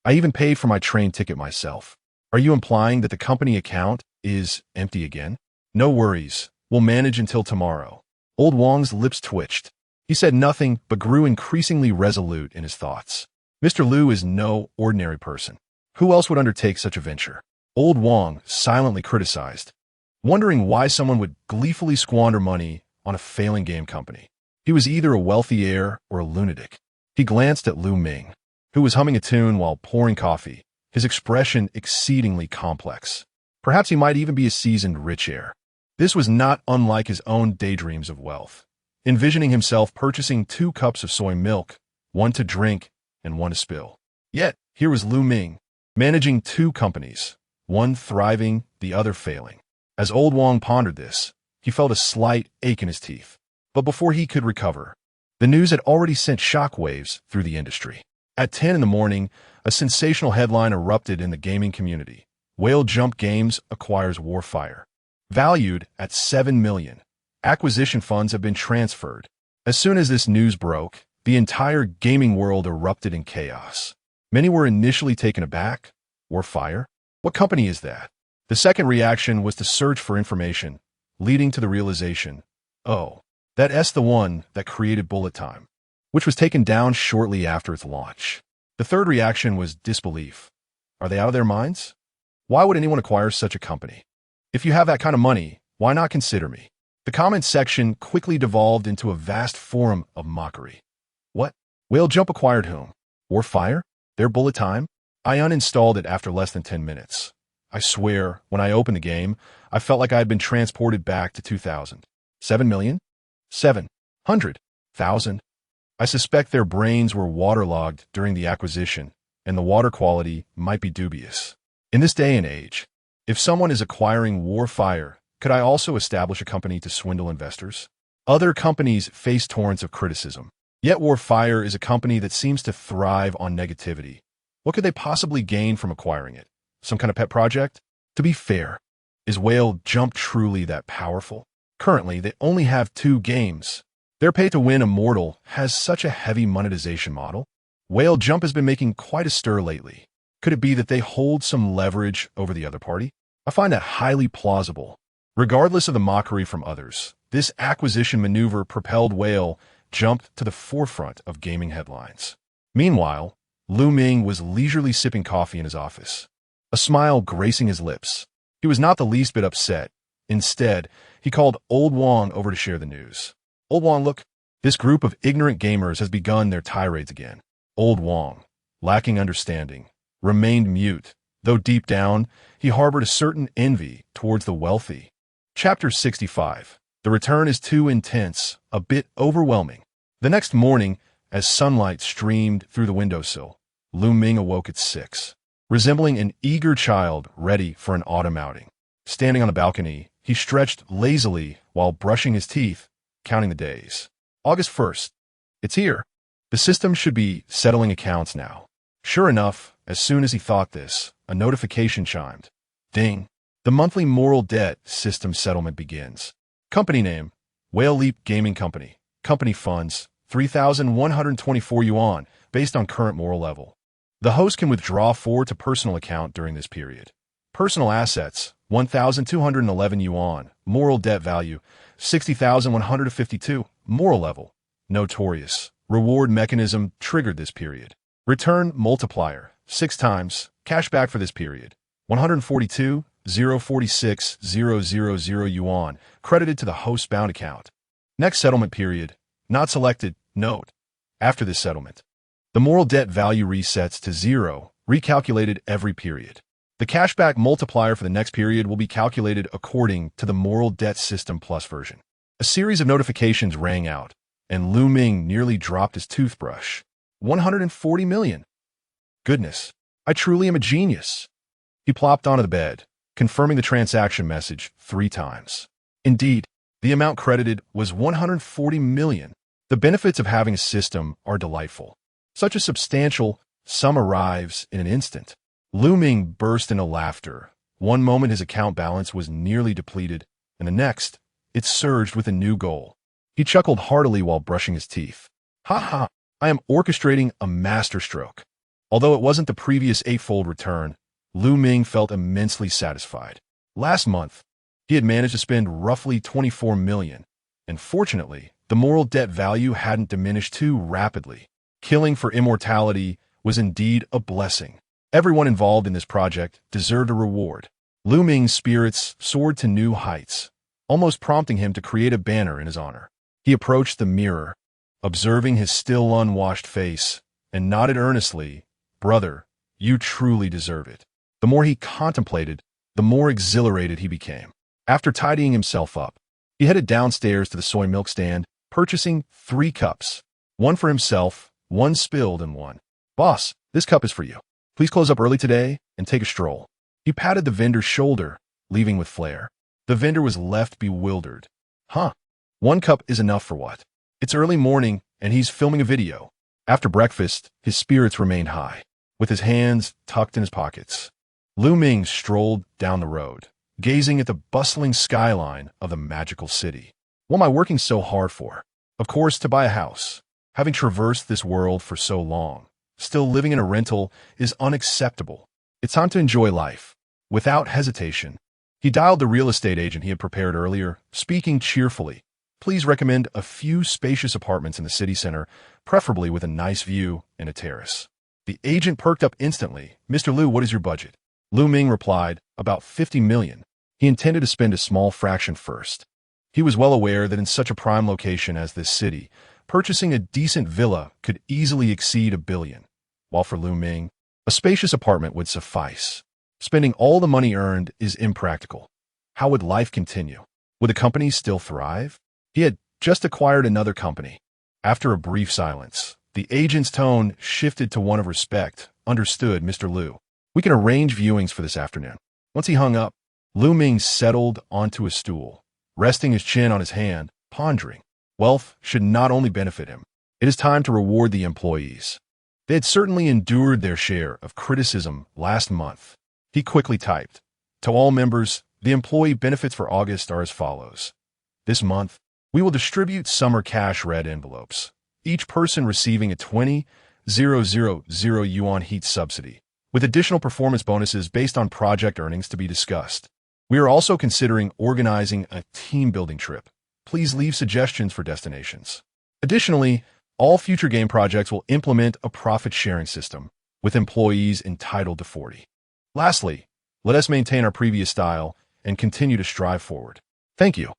"I even paid for my train ticket myself." "Are you implying that the company account is empty again?" "No worries. We'll manage until tomorrow." Old Wang's lips twitched. He said nothing, but grew increasingly resolute in his thoughts. Mr. Liu is no ordinary person. Who else would undertake such a venture? Old Wang silently criticized, wondering why someone would gleefully squander money on a failing game company. He was either a wealthy heir or a lunatic. He glanced at Lu Ming, who was humming a tune while pouring coffee, his expression exceedingly complex. Perhaps he might even be a seasoned rich heir. This was not unlike his own daydreams of wealth, envisioning himself purchasing 2 cups of soy milk, one to drink and one to spill. Yet, here was Lu Ming, managing 2 companies, one thriving, the other failing. As Old Wang pondered this, he felt a slight ache in his teeth. But before he could recover, the news had already sent shockwaves through the industry. At 10 in the morning, a sensational headline erupted in the gaming community. Whale Jump Games acquires Warfire. Valued at $7 million. Acquisition funds have been transferred. As soon as this news broke, the entire gaming world erupted in chaos. Many were initially taken aback. Warfire? What company is that? The second reaction was to search for information, leading to the realization, oh, that's the one that created Bullet Time, which was taken down shortly after its launch. The third reaction was disbelief. Are they out of their minds? Why would anyone acquire such a company? If you have that kind of money, why not consider me? The comments section quickly devolved into a vast forum of mockery. What? Whale Jump acquired whom? Warfire? Their Bullet Time? I uninstalled it after less than 10 minutes. I swear, when I opened the game, I felt like I had been transported back to 2000. 7 million? 700,000? I suspect their brains were waterlogged during the acquisition, and the water quality might be dubious. In this day and age, if someone is acquiring Warfire, could I also establish a company to swindle investors? Other companies face torrents of criticism. Yet Warfire is a company that seems to thrive on negativity. What could they possibly gain from acquiring it? Some kind of pet project? To be fair, is Whale Jump truly that powerful? Currently, they only have 2 games. Their pay-to-win Immortal has such a heavy monetization model. Whale Jump has been making quite a stir lately. Could it be that they hold some leverage over the other party? I find that highly plausible. Regardless of the mockery from others, this acquisition maneuver propelled Whale Jump to the forefront of gaming headlines. Meanwhile, Ming was leisurely sipping coffee in his office, a smile gracing his lips. He was not the least bit upset. Instead, he called Old Wong over to share the news. Old Wong, look, this group of ignorant gamers has begun their tirades again. Old Wong, lacking understanding, remained mute, though deep down, he harbored a certain envy towards the wealthy. Chapter 65. The return is too intense, a bit overwhelming. The next morning, as sunlight streamed through the windowsill, Ming awoke at 6, resembling an eager child ready for an autumn outing. Standing on the balcony, he stretched lazily while brushing his teeth, counting the days. August 1st. It's here. The system should be settling accounts now. Sure enough, as soon as he thought this, a notification chimed. Ding. The monthly moral debt system settlement begins. Company name, Whale Leap Gaming Company. Company funds, 3,124 yuan, based on current moral level. The host can withdraw 4 to personal account during this period. Personal assets, 1,211 yuan. Moral debt value, 60,152. Moral level, notorious. Reward mechanism triggered this period. Return multiplier, 6 times. Cashback for this period, 142,046,000 yuan, credited to the host's bound account. Next settlement period, not selected, note. After this settlement, the moral debt value resets to 0, recalculated every period. The cashback multiplier for the next period will be calculated according to the moral debt system plus version. A series of notifications rang out, and Ming nearly dropped his toothbrush. 140 million. Goodness, I truly am a genius. He plopped onto the bed, confirming the transaction message 3 times. Indeed, the amount credited was 140 million. The benefits of having a system are delightful. Such a substantial sum arrives in an instant. Ming burst into laughter. One moment his account balance was nearly depleted, and the next, it surged with a new goal. He chuckled heartily while brushing his teeth. Ha ha, I am orchestrating a masterstroke. Although it wasn't the previous 8-fold return, Ming felt immensely satisfied. Last month, he had managed to spend roughly 24 million, and fortunately, the moral debt value hadn't diminished too rapidly. Killing for immortality was indeed a blessing. Everyone involved in this project deserved a reward. Ming's spirits soared to new heights, almost prompting him to create a banner in his honor. He approached the mirror, observing his still unwashed face, and nodded earnestly, "Brother, you truly deserve it." The more he contemplated, the more exhilarated he became. After tidying himself up, he headed downstairs to the soy milk stand, purchasing 3 cups. One for himself, 1 spilled, and 1. "Boss, this cup is for you. Please close up early today and take a stroll." He patted the vendor's shoulder, leaving with flair. The vendor was left bewildered. Huh? 1 cup is enough for what? It's early morning, and he's filming a video. After breakfast, his spirits remained high. With his hands tucked in his pockets, Lu Ming strolled down the road, gazing at the bustling skyline of the magical city. What am I working so hard for? Of course, to buy a house. Having traversed this world for so long, still living in a rental is unacceptable. It's time to enjoy life. Without hesitation, he dialed the real estate agent he had prepared earlier, speaking cheerfully. Please recommend a few spacious apartments in the city center, preferably with a nice view and a terrace. The agent perked up instantly. Mr. Liu, what is your budget? Lu Ming replied, about 50 million. He intended to spend a small fraction first. He was well aware that in such a prime location as this city, purchasing a decent villa could easily exceed $1 billion, while for Lu Ming, a spacious apartment would suffice. Spending all the money earned is impractical. How would life continue? Would the company still thrive? He had just acquired another company. After a brief silence, the agent's tone shifted to one of respect. Understood, Mr. Liu. We can arrange viewings for this afternoon. Once he hung up, Lu Ming settled onto a stool, resting his chin on his hand, pondering. Wealth should not only benefit him. It is time to reward the employees. They had certainly endured their share of criticism last month. He quickly typed. To all members, the employee benefits for August are as follows. This month, we will distribute summer cash red envelopes, each person receiving a 20,000 yuan heat subsidy, with additional performance bonuses based on project earnings to be discussed. We are also considering organizing a team-building trip. Please leave suggestions for destinations. Additionally, all future game projects will implement a profit-sharing system, with employees entitled to 40. Lastly, let us maintain our previous style and continue to strive forward. Thank you.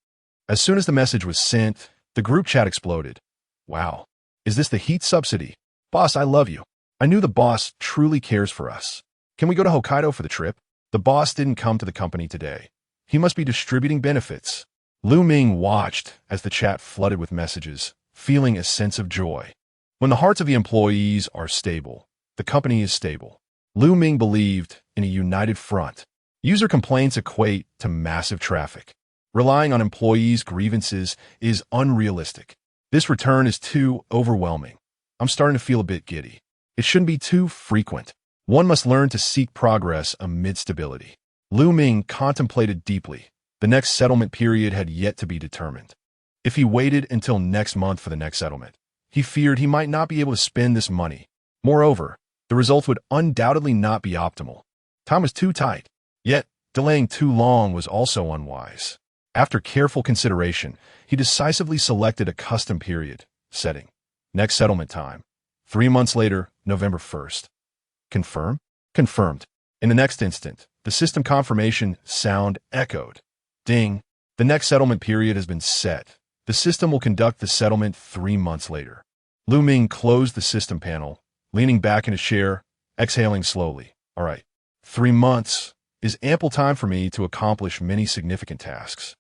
As soon as the message was sent, the group chat exploded. Wow. Is this the heat subsidy? Boss, I love you. I knew the boss truly cares for us. Can we go to Hokkaido for the trip? The boss didn't come to the company today. He must be distributing benefits. Lu Ming watched as the chat flooded with messages, feeling a sense of joy. When the hearts of the employees are stable, the company is stable. Lu Ming believed in a united front. User complaints equate to massive traffic. Relying on employees' grievances is unrealistic. This return is too overwhelming. I'm starting to feel a bit giddy. It shouldn't be too frequent. One must learn to seek progress amid stability. Lu Ming contemplated deeply. The next settlement period had yet to be determined. If he waited until next month for the next settlement, he feared he might not be able to spend this money. Moreover, the results would undoubtedly not be optimal. Time was too tight. Yet, delaying too long was also unwise. After careful consideration, he decisively selected a custom period setting. Next settlement time. 3 months later, November 1st. Confirm? Confirmed. In the next instant, the system confirmation sound echoed. Ding. The next settlement period has been set. The system will conduct the settlement 3 months later. Lu Ming closed the system panel, leaning back in his chair, exhaling slowly. All right. 3 months is ample time for me to accomplish many significant tasks.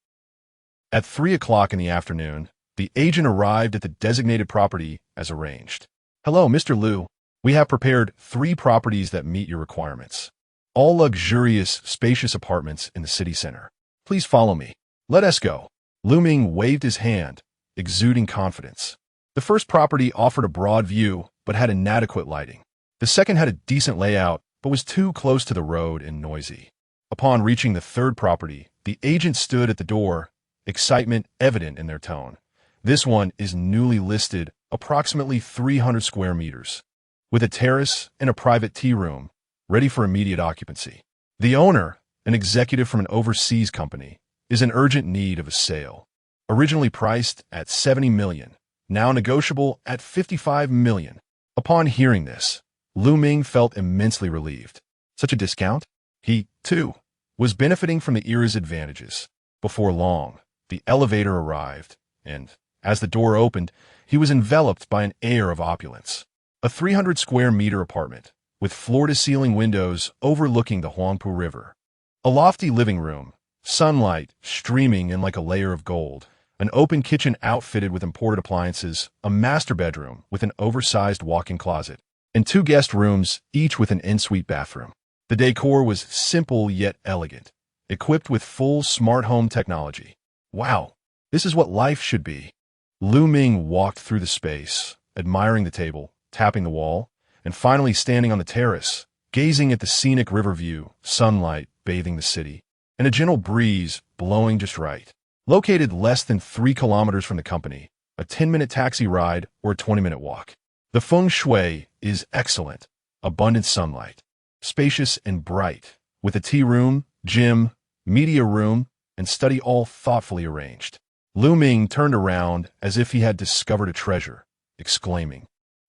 At 3 o'clock in the afternoon, the agent arrived at the designated property as arranged. Hello, Mr. Liu. We have prepared 3 properties that meet your requirements. All luxurious, spacious apartments in the city center. Please follow me. Let us go. Lu Ming waved his hand, exuding confidence. The first property offered a broad view, but had inadequate lighting. The second had a decent layout, but was too close to the road and noisy. Upon reaching the third property, the agent stood at the door, excitement evident in their tone. This one is newly listed, approximately 300 square meters, with a terrace and a private tea room, ready for immediate occupancy. The owner, an executive from an overseas company, is in urgent need of a sale. Originally priced at 70 million, now negotiable at 55 million. Upon hearing this, Lu Ming felt immensely relieved. Such a discount? He, too, was benefiting from the era's advantages. Before long, the elevator arrived, and, as the door opened, he was enveloped by an air of opulence. A 300-square-meter apartment, with floor-to-ceiling windows overlooking the Huangpu River. A lofty living room, sunlight streaming in like a layer of gold, an open kitchen outfitted with imported appliances, a master bedroom with an oversized walk-in closet, and 2 guest rooms, each with an en-suite bathroom. The decor was simple yet elegant, equipped with full smart home technology. Wow, this is what life should be. Lu Ming walked through the space, admiring the table, tapping the wall, and finally standing on the terrace, gazing at the scenic river view, sunlight bathing the city, and a gentle breeze blowing just right. Located less than 3 kilometers from the company, a 10-minute taxi ride or a 20-minute walk. The feng shui is excellent. Abundant sunlight, spacious and bright, with a tea room, gym, media room, and study all thoughtfully arranged. Ming turned around as if he had discovered a treasure, exclaiming,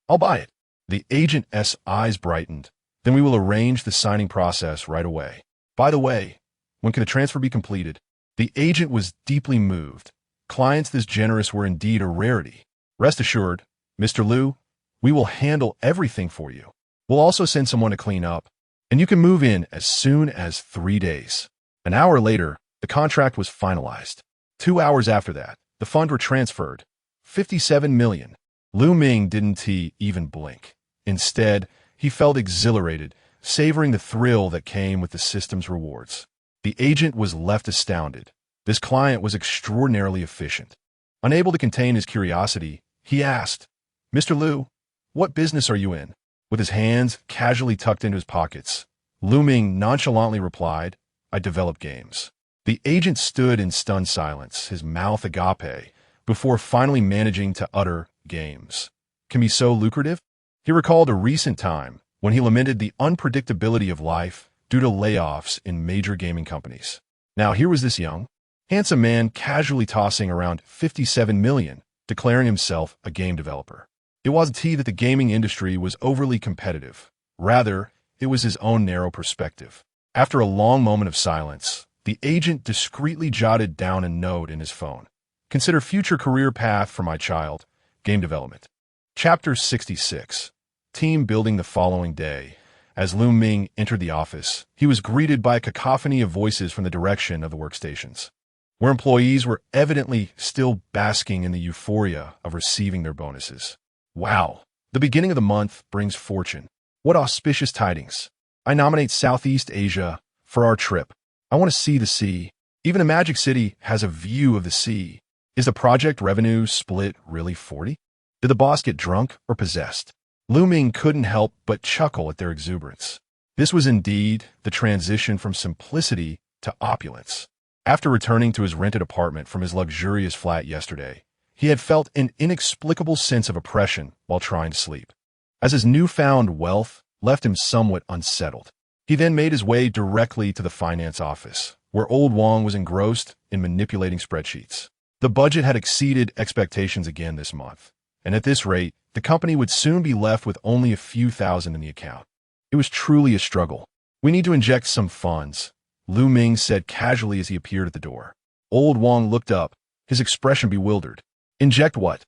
"I'll buy it." The agent's eyes brightened. "Then we will arrange the signing process right away. By the way, when can the transfer be completed?" The agent was deeply moved. Clients this generous were indeed a rarity. "Rest assured, Mr. Liu, we will handle everything for you. We'll also send someone to clean up, and you can move in as soon as 3 days." An hour later, the contract was finalized. 2 hours after that, the funds were transferred. 57 million. Ming didn't even blink. Instead, he felt exhilarated, savoring the thrill that came with the system's rewards. The agent was left astounded. This client was extraordinarily efficient. Unable to contain his curiosity, he asked, "Mr. Liu, what business are you in?" With his hands casually tucked into his pockets, Ming nonchalantly replied, "I develop games." The agent stood in stunned silence, his mouth agape, before finally managing to utter, "Games can be so lucrative?" He recalled a recent time when he lamented the unpredictability of life due to layoffs in major gaming companies. Now here was this young, handsome man casually tossing around 57 million, declaring himself a game developer. It wasn't that the gaming industry was overly competitive. Rather, it was his own narrow perspective. After a long moment of silence, the agent discreetly jotted down a note in his phone. "Consider future career path for my child, game development." Chapter 66. Team building. The following day, as Ming entered the office, he was greeted by a cacophony of voices from the direction of the workstations, where employees were evidently still basking in the euphoria of receiving their bonuses. "Wow, the beginning of the month brings fortune. What auspicious tidings. I nominate Southeast Asia for our trip. I want to see the sea. Even a magic city has a view of the sea. Is the project revenue split really 40? Did the boss get drunk or possessed?" Ming couldn't help but chuckle at their exuberance. This was indeed the transition from simplicity to opulence. After returning to his rented apartment from his luxurious flat yesterday, he had felt an inexplicable sense of oppression while trying to sleep, as his newfound wealth left him somewhat unsettled. He then made his way directly to the finance office, where old Wang was engrossed in manipulating spreadsheets. The budget had exceeded expectations again this month, and at this rate, the company would soon be left with only a few thousand in the account. It was truly a struggle. "We need to inject some funds," Ming said casually as he appeared at the door. Old Wang looked up, his expression bewildered. "Inject what?"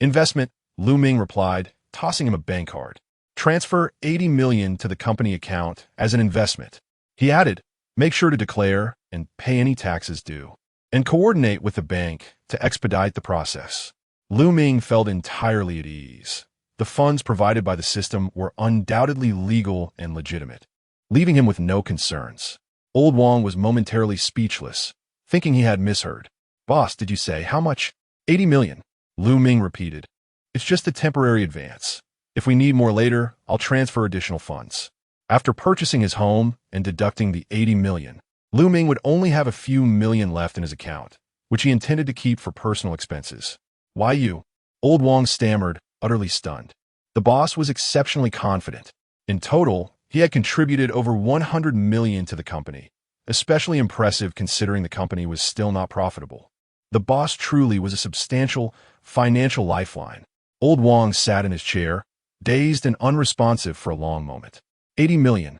"Investment," Ming replied, tossing him a bank card. "Transfer 80 million to the company account as an investment." He added, "Make sure to declare and pay any taxes due, and coordinate with the bank to expedite the process." Ming felt entirely at ease. The funds provided by the system were undoubtedly legal and legitimate, leaving him with no concerns. Old Wang was momentarily speechless, thinking he had misheard. "Boss, did you say how much?" 80 million, Ming repeated. "It's just a temporary advance. If we need more later, I'll transfer additional funds." After purchasing his home and deducting the 80 million, Ming would only have a few million left in his account, which he intended to keep for personal expenses. "Why you?" Old Wang stammered, utterly stunned. The boss was exceptionally confident. In total, he had contributed over 100 million to the company, especially impressive considering the company was still not profitable. The boss truly was a substantial financial lifeline. Old Wang sat in his chair, dazed and unresponsive for a long moment. 80 million.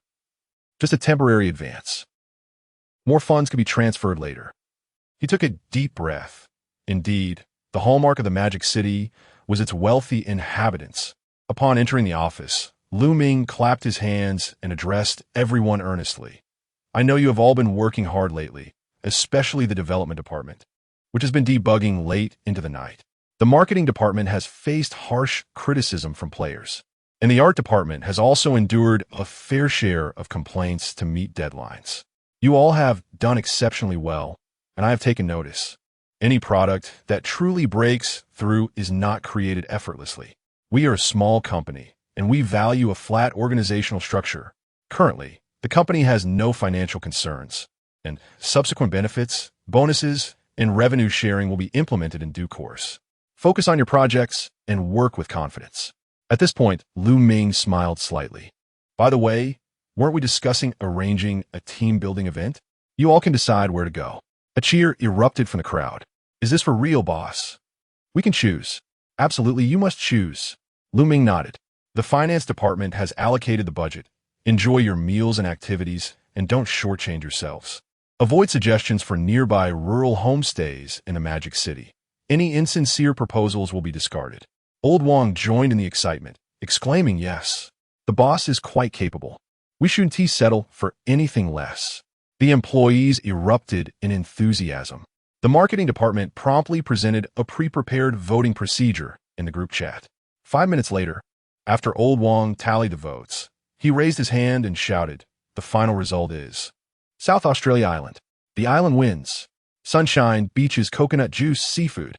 Just a temporary advance. More funds could be transferred later. He took a deep breath. Indeed, the hallmark of the Magic City was its wealthy inhabitants. Upon entering the office, Ming clapped his hands and addressed everyone earnestly. "I know you have all been working hard lately, especially the development department, which has been debugging late into the night. The marketing department has faced harsh criticism from players, and the art department has also endured a fair share of complaints to meet deadlines. You all have done exceptionally well, and I have taken notice. Any product that truly breaks through is not created effortlessly. We are a small company, and we value a flat organizational structure. Currently, the company has no financial concerns, and subsequent benefits, bonuses, and revenue sharing will be implemented in due course. Focus on your projects and work with confidence. At this point, Ming smiled slightly. By the way, weren't we discussing arranging a team-building event? You all can decide where to go. A cheer erupted from the crowd. Is this for real, boss? We can choose. Absolutely, you must choose. Ming nodded. The finance department has allocated the budget. Enjoy your meals and activities, and don't shortchange yourselves. Avoid suggestions for nearby rural homestays in the Magic City. Any insincere proposals will be discarded. Old Wong joined in the excitement, exclaiming yes. The boss is quite capable. We shouldn't settle for anything less. The employees erupted in enthusiasm. The marketing department promptly presented a pre-prepared voting procedure in the group chat. 5 minutes later, after Old Wong tallied the votes, he raised his hand and shouted, "The final result is South Australia Island. The island wins. Sunshine, beaches, coconut juice, seafood."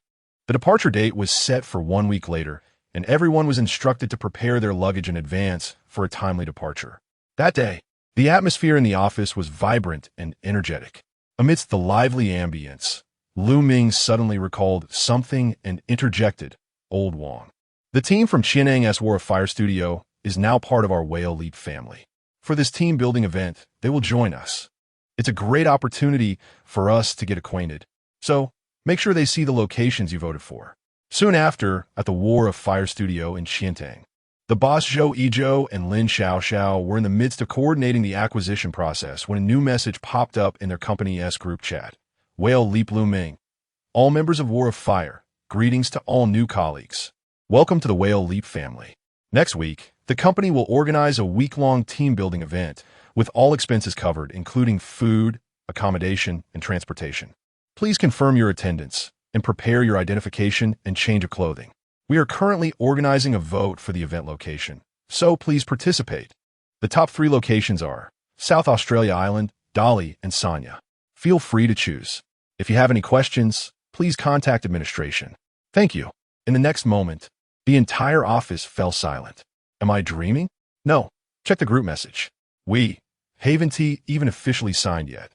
The departure date was set for 1 week later, and everyone was instructed to prepare their luggage in advance for a timely departure. That day, the atmosphere in the office was vibrant and energetic. Amidst the lively ambience, Ming suddenly recalled something and interjected, "Old Wong. The team from Chianang's War of Fire studio is now part of our Whale Leap family. For this team-building event, they will join us. It's a great opportunity for us to get acquainted. So, make sure they see the locations you voted for." Soon after, at the War of Fire studio in Chiantang, the boss Zhou Yizhou and Lin Xiaoxiao were in the midst of coordinating the acquisition process when a new message popped up in their company's group chat. Whale Leap Ming. All members of War of Fire, greetings to all new colleagues. Welcome to the Whale Leap family. Next week, the company will organize a week-long team-building event with all expenses covered, including food, accommodation, and transportation. Please confirm your attendance and prepare your identification and change of clothing. We are currently organizing a vote for the event location, so please participate. The top 3 locations are South Australia Island, Dali, and Sanya. Feel free to choose. If you have any questions, please contact administration. Thank you. In the next moment, the entire office fell silent. Am I dreaming? No. Check the group message. We haven't even officially signed yet.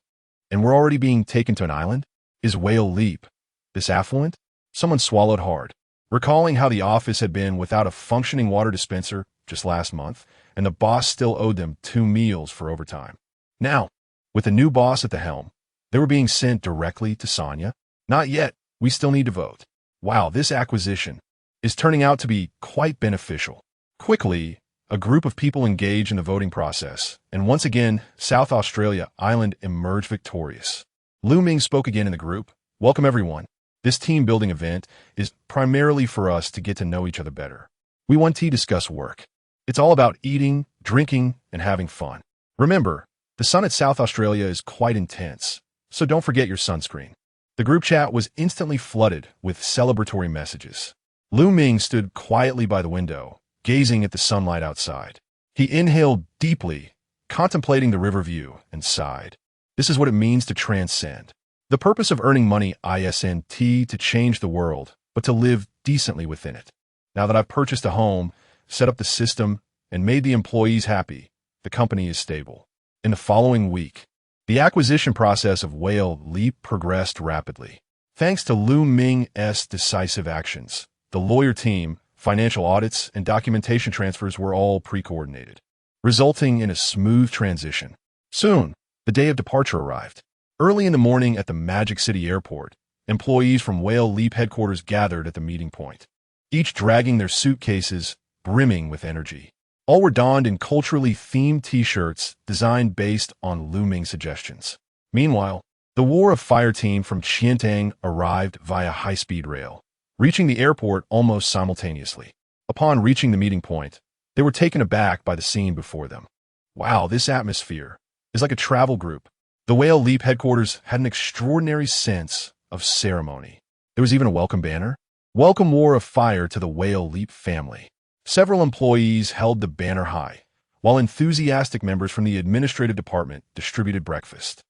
And we're already being taken to an island? Is Whale Leap this affluent? Someone swallowed hard, recalling how the office had been without a functioning water dispenser just last month, and the boss still owed them 2 meals for overtime. Now, with a new boss at the helm, they were being sent directly to Sanya. Not yet. We still need to vote. Wow, this acquisition is turning out to be quite beneficial. Quickly, a group of people engaged in the voting process, and once again, South Australia Island emerged victorious. Ming spoke again in the group. Welcome everyone. This team-building event is primarily for us to get to know each other better. We want to discuss work. It's all about eating, drinking, and having fun. Remember, the sun at South Australia is quite intense, so don't forget your sunscreen. The group chat was instantly flooded with celebratory messages. Ming stood quietly by the window, gazing at the sunlight outside. He inhaled deeply, contemplating the river view, and sighed. This is what it means to transcend. The purpose of earning money isn't to change the world, but to live decently within it. Now that I've purchased a home, set up the system, and made the employees happy, the company is stable. In the following week, the acquisition process of Whale Leap progressed rapidly. Thanks to Ming's decisive actions, the lawyer team, financial audits, and documentation transfers were all pre-coordinated, resulting in a smooth transition. Soon, the day of departure arrived. Early in the morning at the Magic City Airport, employees from Whale Leap headquarters gathered at the meeting point, each dragging their suitcases, brimming with energy. All were donned in culturally themed t-shirts designed based on Ming's suggestions. Meanwhile, the War of Fire team from Chiantang arrived via high-speed rail, reaching the airport almost simultaneously. Upon reaching the meeting point, they were taken aback by the scene before them. Wow, this atmosphere is like a travel group. The Whale Leap headquarters had an extraordinary sense of ceremony. There was even a welcome banner. Welcome War of Fire to the Whale Leap family. Several employees held the banner high, while enthusiastic members from the administrative department distributed breakfast.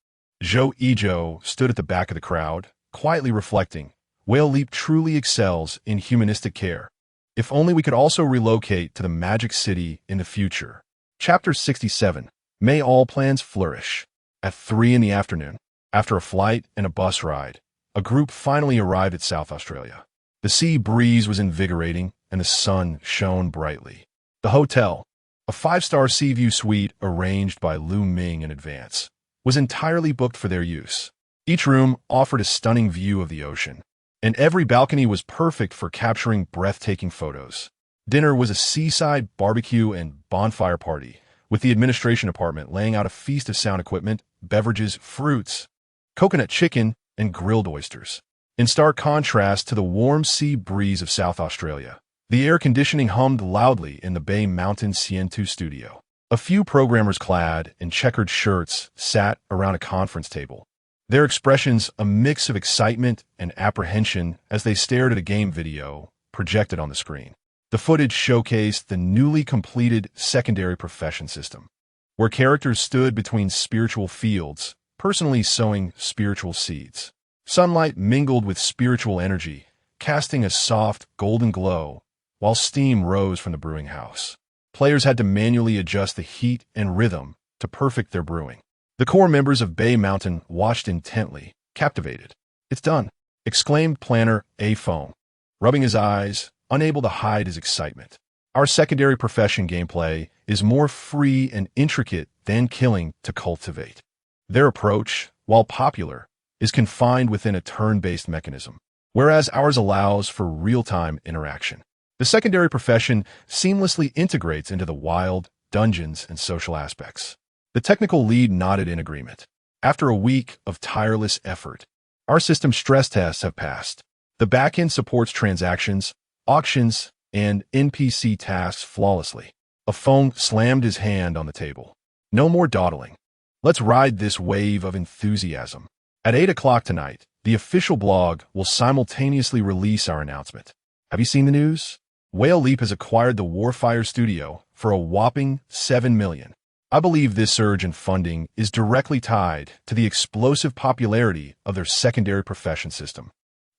Zhou Yizhou stood at the back of the crowd, quietly reflecting, Whale Leap truly excels in humanistic care. If only we could also relocate to the Magic City in the future. Chapter 67. May all plans flourish. At 3 in the afternoon, after a flight and a bus ride, a group finally arrived at South Australia. The sea breeze was invigorating and the sun shone brightly. The hotel, a 5-star sea view suite arranged by Ming in advance, was entirely booked for their use. Each room offered a stunning view of the ocean, and every balcony was perfect for capturing breathtaking photos. Dinner was a seaside barbecue and bonfire party, with the administration department laying out a feast of sound equipment, beverages, fruits, coconut chicken, and grilled oysters. In stark contrast to the warm sea breeze of South Australia, the air conditioning hummed loudly in the Bay Mountain CN2 studio. A few programmers clad in checkered shirts sat around a conference table, their expressions a mix of excitement and apprehension as they stared at a game video projected on the screen. The footage showcased the newly completed secondary profession system, where characters stood between spiritual fields, personally sowing spiritual seeds. Sunlight mingled with spiritual energy, casting a soft, golden glow, while steam rose from the brewing house. Players had to manually adjust the heat and rhythm to perfect their brewing. The core members of Bay Mountain watched intently, captivated. "It's done," exclaimed planner A. Foam, rubbing his eyes, unable to hide his excitement. "Our secondary profession gameplay is more free and intricate than killing to cultivate." Their approach, while popular, is confined within a turn-based mechanism, whereas ours allows for real-time interaction. The secondary profession seamlessly integrates into the wild, dungeons, and social aspects. The technical lead nodded in agreement. After a week of tireless effort, our system stress tests have passed. The backend supports transactions, auctions, and NPC tasks flawlessly. A phone slammed his hand on the table. "No more dawdling. Let's ride this wave of enthusiasm." At 8 o'clock tonight, the official blog will simultaneously release our announcement. Have you seen the news? Whale Leap has acquired the Warfire Studio for a whopping $7 million. I believe this surge in funding is directly tied to the explosive popularity of their secondary profession system.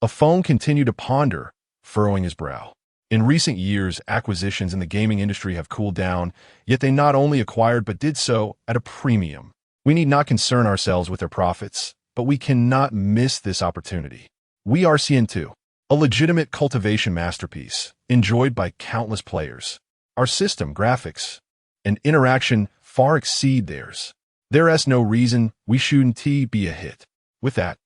A phone continued to ponder, furrowing his brow. In recent years, acquisitions in the gaming industry have cooled down, yet they not only acquired but did so at a premium. We need not concern ourselves with their profits, but we cannot miss this opportunity. We are CN2, a legitimate cultivation masterpiece, enjoyed by countless players. Our system, graphics, and interaction far exceed theirs. There's no reason we shouldn't be a hit. With that,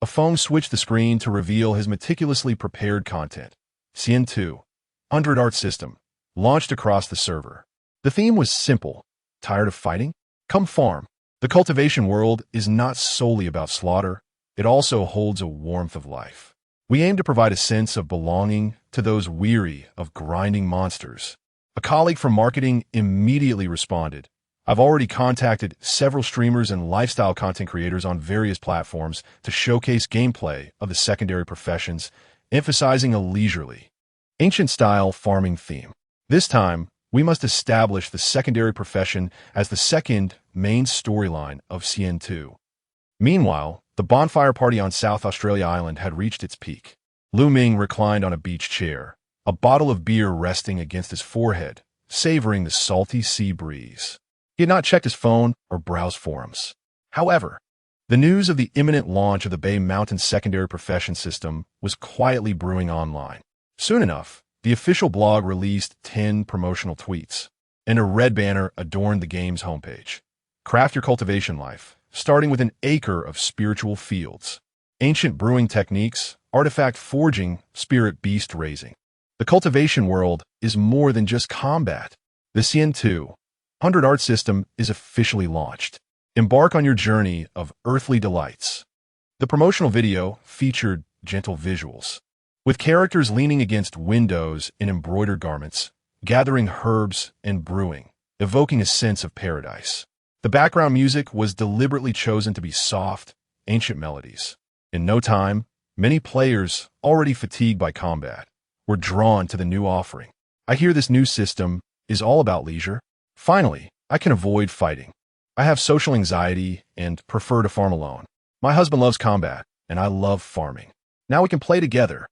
a phone switched the screen to reveal his meticulously prepared content. CN2, 100 art system, launched across the server. The theme was simple. Tired of fighting? Come farm. The cultivation world is not solely about slaughter. It also holds a warmth of life. We aim to provide a sense of belonging to those weary of grinding monsters. A colleague from marketing immediately responded. "I've already contacted several streamers and lifestyle content creators on various platforms to showcase gameplay of the secondary professions, emphasizing a leisurely, ancient-style farming theme. This time, we must establish the secondary profession as the second main storyline of CN2. Meanwhile, the bonfire party on South Australia Island had reached its peak. Ming reclined on a beach chair, a bottle of beer resting against his forehead, savoring the salty sea breeze. He had not checked his phone or browsed forums. However, the news of the imminent launch of the Bay Mountain secondary profession system was quietly brewing online. Soon enough, the official blog released 10 promotional tweets, and a red banner adorned the game's homepage. Craft your cultivation life, starting with an acre of spiritual fields. Ancient brewing techniques, artifact forging, spirit beast raising. The cultivation world is more than just combat. The CN2 100 art system is officially launched. Embark on your journey of earthly delights. The promotional video featured gentle visuals, with characters leaning against windows in embroidered garments, gathering herbs and brewing, evoking a sense of paradise. The background music was deliberately chosen to be soft, ancient melodies. In no time, many players, already fatigued by combat, were drawn to the new offering. I hear this new system is all about leisure. Finally, I can avoid fighting. I have social anxiety and prefer to farm alone. My husband loves combat, and I love farming. Now we can play together.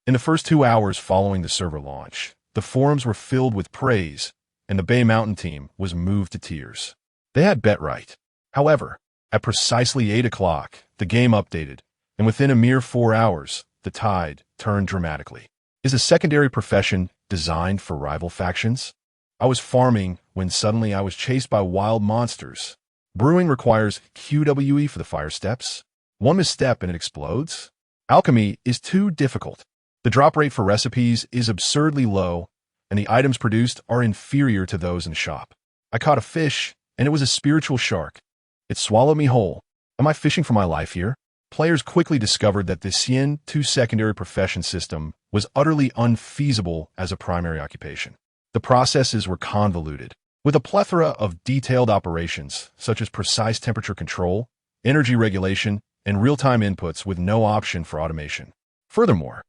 In the first 2 hours following the server launch, the forums were filled with praise, and the Bay Mountain team was moved to tears. They had bet right. However, at precisely 8 o'clock, the game updated, and within a mere 4 hours, the tide turned dramatically. Is a secondary profession designed for rival factions? I was farming when suddenly I was chased by wild monsters. Brewing requires QWE for the fire steps. One misstep and it explodes. Alchemy is too difficult. The drop rate for recipes is absurdly low, and the items produced are inferior to those in the shop. I caught a fish, and it was a spiritual shark. It swallowed me whole. Am I fishing for my life here? Players quickly discovered that the Cien 2 secondary profession system was utterly unfeasible as a primary occupation. The processes were convoluted, with a plethora of detailed operations, such as precise temperature control, energy regulation, and real-time inputs with no option for automation. Furthermore,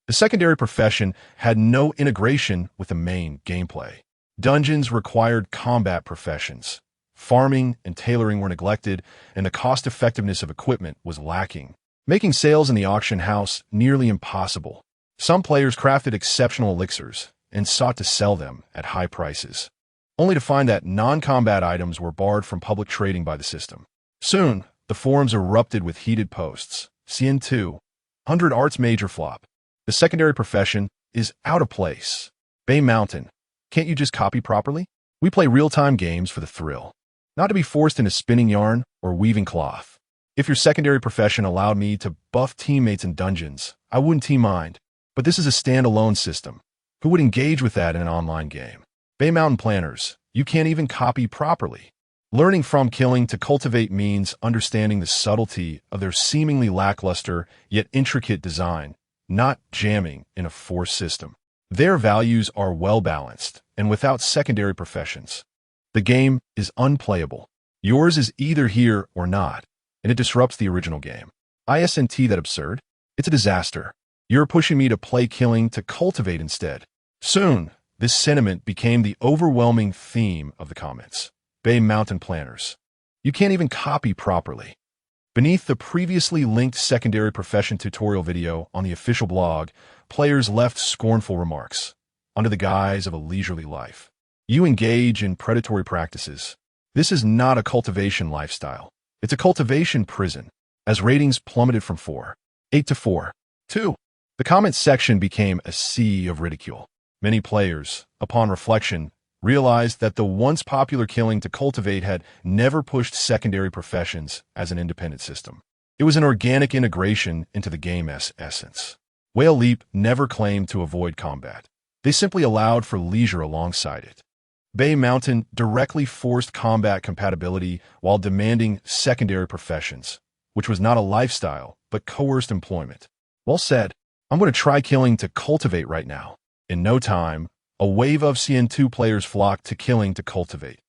the secondary profession had no integration with the main gameplay. Dungeons required combat professions. Farming and tailoring were neglected, and the cost-effectiveness of equipment was lacking, making sales in the auction house nearly impossible. Some players crafted exceptional elixirs and sought to sell them at high prices, only to find that non-combat items were barred from public trading by the system. Soon, the forums erupted with heated posts. Cien 2, 100 Arts Major Flop. The secondary profession is out of place. Bay Mountain. Can't you just copy properly? We play real-time games for the thrill, not to be forced into spinning yarn or weaving cloth. If your secondary profession allowed me to buff teammates in dungeons, I wouldn't team mind. But this is a standalone system. Who would engage with that in an online game? Bay Mountain planners, you can't even copy properly. Learning from killing to cultivate means understanding the subtlety of their seemingly lackluster yet intricate design, not jamming in a forced system. Their values are well-balanced and without secondary professions. The game is unplayable. Yours is either here or not, and it disrupts the original game. Isn't that absurd? It's a disaster. You're pushing me to play killing to cultivate instead. Soon, this sentiment became the overwhelming theme of the comments. Bay Mountain planners. You can't even copy properly. Beneath the previously linked secondary profession tutorial video on the official blog, players left scornful remarks. Under the guise of a leisurely life, you engage in predatory practices. This is not a cultivation lifestyle. It's a cultivation prison. As ratings plummeted from 4.8 to 4.2, the comments section became a sea of ridicule. Many players, upon reflection, realized that the once popular killing to cultivate had never pushed secondary professions as an independent system. It was an organic integration into the game's essence. Whale Leap never claimed to avoid combat. They simply allowed for leisure alongside it. Bay Mountain directly forced combat compatibility while demanding secondary professions, which was not a lifestyle, but coerced employment. Well said. I'm going to try killing to cultivate right now. In no time, a wave of Cien 2 players flocked to killing to cultivate.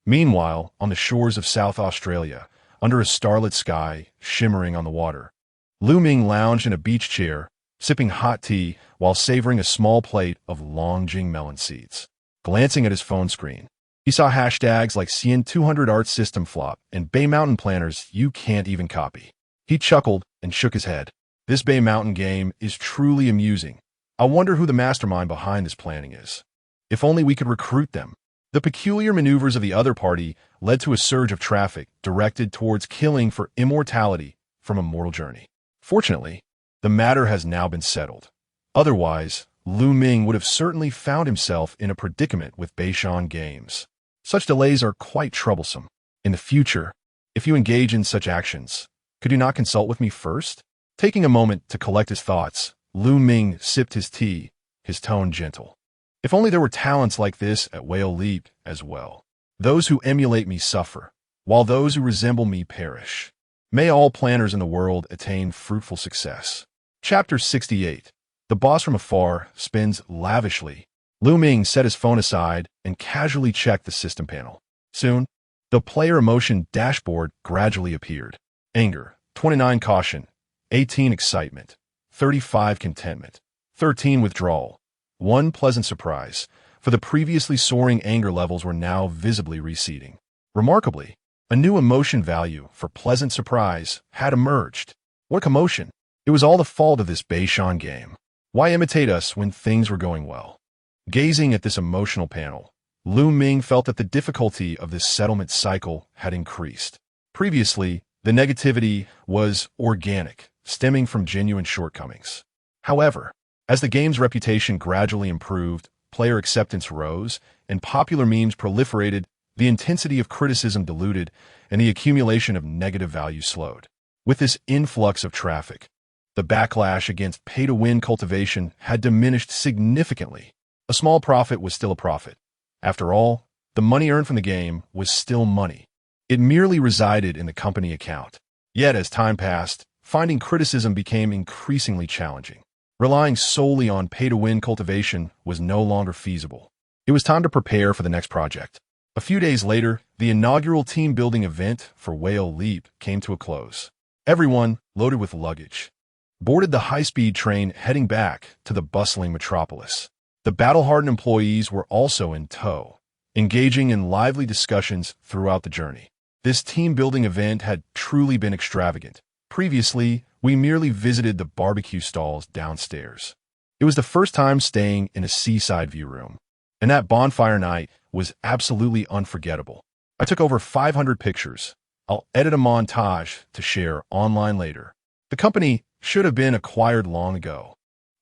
Meanwhile, on the shores of South Australia, under a starlit sky shimmering on the water, Ming lounged in a beach chair, sipping hot tea while savoring a small plate of Longjing melon seeds. Glancing at his phone screen, he saw hashtags like Cien 200 Arts System Flop and Bay Mountain planners you can't even copy. He chuckled and shook his head. This Bay Mountain game is truly amusing. I wonder who the mastermind behind this planning is. If only we could recruit them. The peculiar maneuvers of the other party led to a surge of traffic directed towards killing for immortality from a mortal journey. Fortunately, the matter has now been settled. Otherwise, Ming would have certainly found himself in a predicament with Beishan Games. Such delays are quite troublesome. In the future, if you engage in such actions, could you not consult with me first? Taking a moment to collect his thoughts, Ming sipped his tea, his tone gentle. If only there were talents like this at Whale Leap as well. Those who emulate me suffer, while those who resemble me perish. May all planners in the world attain fruitful success. Chapter 68. The boss from afar spins lavishly. Ming set his phone aside and casually checked the system panel. Soon, the player emotion dashboard gradually appeared. Anger, 29 caution, 18 excitement, 35 contentment, 13 withdrawal, 1 pleasant surprise, for the previously soaring anger levels were now visibly receding. Remarkably, a new emotion value for pleasant surprise had emerged. What commotion! It was all the fault of this Beishan game. Why imitate us when things were going well? Gazing at this emotional panel, Ming felt that the difficulty of this settlement cycle had increased. Previously, the negativity was organic, stemming from genuine shortcomings. However, as the game's reputation gradually improved, player acceptance rose, and popular memes proliferated, the intensity of criticism diluted, and the accumulation of negative value slowed. With this influx of traffic, the backlash against pay-to-win cultivation had diminished significantly. A small profit was still a profit. After all, the money earned from the game was still money. It merely resided in the company account. Yet, as time passed, finding criticism became increasingly challenging. Relying solely on pay-to-win cultivation was no longer feasible. It was time to prepare for the next project. A few days later, the inaugural team-building event for Whale Leap came to a close. Everyone, loaded with luggage, boarded the high-speed train heading back to the bustling metropolis. The battle-hardened employees were also in tow, engaging in lively discussions throughout the journey. This team-building event had truly been extravagant. Previously, we merely visited the barbecue stalls downstairs. It was the first time staying in a seaside view room, and that bonfire night was absolutely unforgettable. I took over 500 pictures. I'll edit a montage to share online later. The company should have been acquired long ago.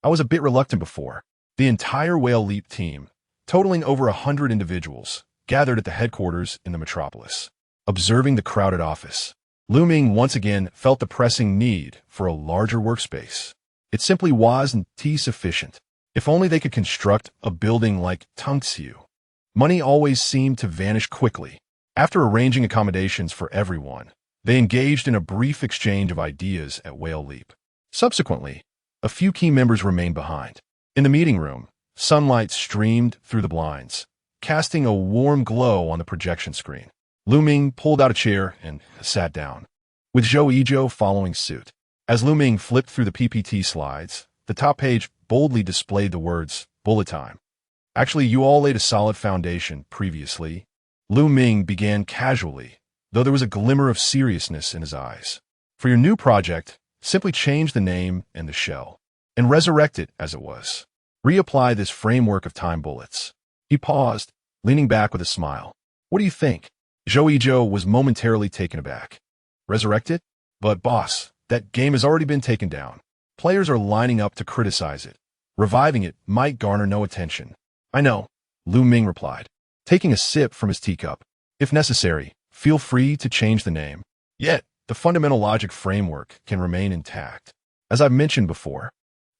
I was a bit reluctant before. The entire Whale Leap team, totaling over 100 individuals, gathered at the headquarters in the metropolis. Observing the crowded office, Ming once again felt the pressing need for a larger workspace. It simply wasn't sufficient. If only they could construct a building like Tungxiu. Money always seemed to vanish quickly. After arranging accommodations for everyone, they engaged in a brief exchange of ideas at Whale Leap. Subsequently, a few key members remained behind. In the meeting room, sunlight streamed through the blinds, casting a warm glow on the projection screen. Ming pulled out a chair and sat down, with Zhou Yizhou following suit. As Ming flipped through the PPT slides, the top page boldly displayed the words, "Bullet time." Actually, you all laid a solid foundation previously. Ming began casually, though there was a glimmer of seriousness in his eyes. For your new project, simply change the name and the shell, and resurrect it as it was. Reapply this framework of time bullets. He paused, leaning back with a smile. What do you think? Zhou Yizhou was momentarily taken aback. Resurrect it? But boss, that game has already been taken down. Players are lining up to criticize it. Reviving it might garner no attention. I know, Ming replied, taking a sip from his teacup. If necessary, feel free to change the name. Yet, the fundamental logic framework can remain intact. As I've mentioned before,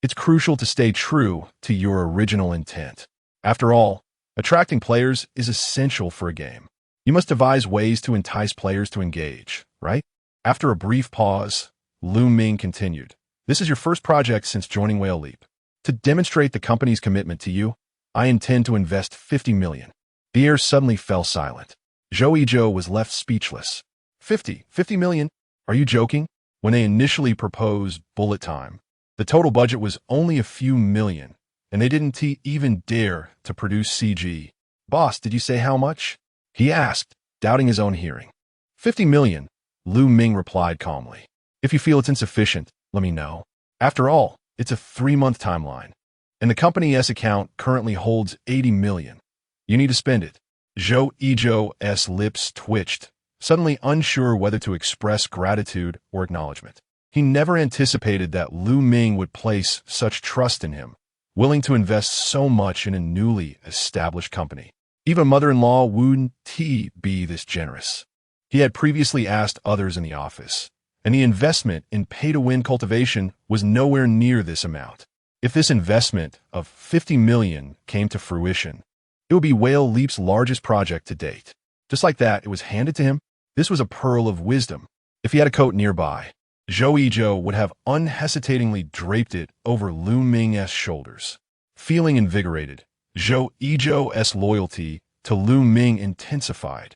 it's crucial to stay true to your original intent. After all, attracting players is essential for a game. You must devise ways to entice players to engage, right? After a brief pause, Ming continued. This is your first project since joining Whale Leap. To demonstrate the company's commitment to you, I intend to invest 50 million. The air suddenly fell silent. Zhou Yizhou was left speechless. 50 million? Are you joking? When they initially proposed bullet time, the total budget was only a few million, and they didn't even dare to produce CG. Boss, did you say how much? He asked, doubting his own hearing. 50 million, Ming replied calmly. If you feel it's insufficient, let me know. After all, it's a 3-month timeline, and the company's account currently holds 80 million. You need to spend it. Zhou Yizhou's lips twitched, suddenly unsure whether to express gratitude or acknowledgement. He never anticipated that Ming would place such trust in him, willing to invest so much in a newly established company. Even mother-in-law wouldn't be this generous. He had previously asked others in the office, and the investment in pay-to-win cultivation was nowhere near this amount. If this investment of 50 million came to fruition, it would be Whale Leap's largest project to date. Just like that, it was handed to him. This was a pearl of wisdom. If he had a coat nearby, Zhou Yizhou would have unhesitatingly draped it over Ming's shoulders. Feeling invigorated, Zhou Yizhou's loyalty to Ming intensified.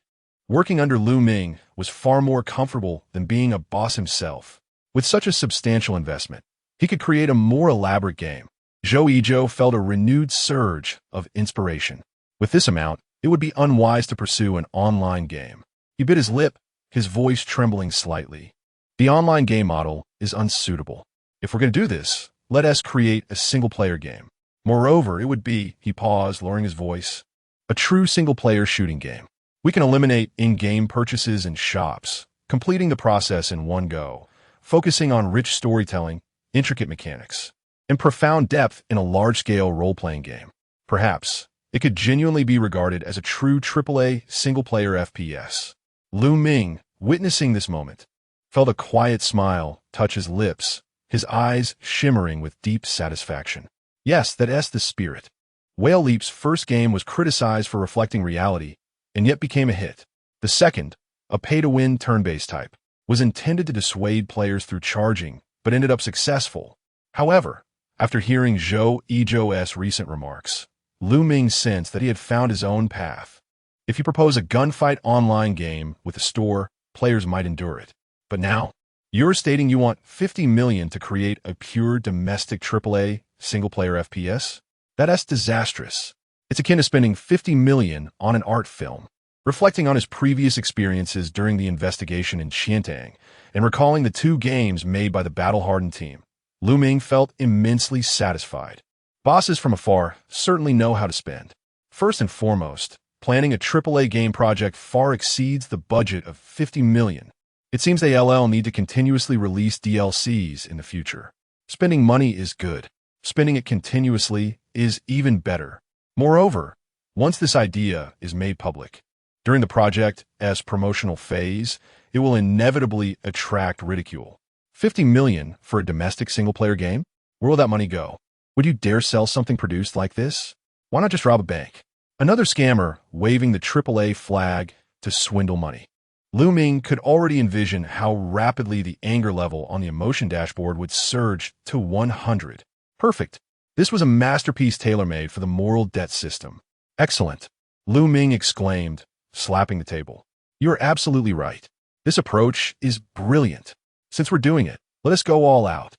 Working under Ming was far more comfortable than being a boss himself. With such a substantial investment, he could create a more elaborate game. Zhou Yizhou felt a renewed surge of inspiration. With this amount, it would be unwise to pursue an online game. He bit his lip, his voice trembling slightly. The online game model is unsuitable. If we're going to do this, let us create a single-player game. Moreover, it would be, he paused, lowering his voice, a true single-player shooting game. We can eliminate in-game purchases and shops, completing the process in one go, focusing on rich storytelling, intricate mechanics, and profound depth in a large-scale role-playing game. Perhaps, it could genuinely be regarded as a true AAA single-player FPS. Ming, witnessing this moment, felt a quiet smile touch his lips, his eyes shimmering with deep satisfaction. Yes, that's the spirit. Whale Leap's first game was criticized for reflecting reality, and yet became a hit. The second, a pay-to-win turn-based type, was intended to dissuade players through charging, but ended up successful. However, after hearing Zhou Yizhou's recent remarks, Ming sensed that he had found his own path. If you propose a gunfight online game with a store, players might endure it. But now, you're stating you want 50 million to create a pure domestic AAA single-player FPS? That's disastrous. It's akin to spending 50 million on an art film. Reflecting on his previous experiences during the investigation in Qiantang and recalling the two games made by the battle-hardened team, Ming felt immensely satisfied. Bosses from afar certainly know how to spend. First and foremost, planning a AAA game project far exceeds the budget of 50 million. It seems they need to continuously release DLCs in the future. Spending money is good. Spending it continuously is even better. Moreover, once this idea is made public, during the project's promotional phase, it will inevitably attract ridicule. 50 million for a domestic single-player game? Where will that money go? Would you dare sell something produced like this? Why not just rob a bank? Another scammer waving the AAA flag to swindle money. Ming could already envision how rapidly the anger level on the emotion dashboard would surge to 100. Perfect. This was a masterpiece tailor-made for the moral debt system. Excellent. Ming exclaimed, slapping the table. You're absolutely right. This approach is brilliant. Since we're doing it, let us go all out.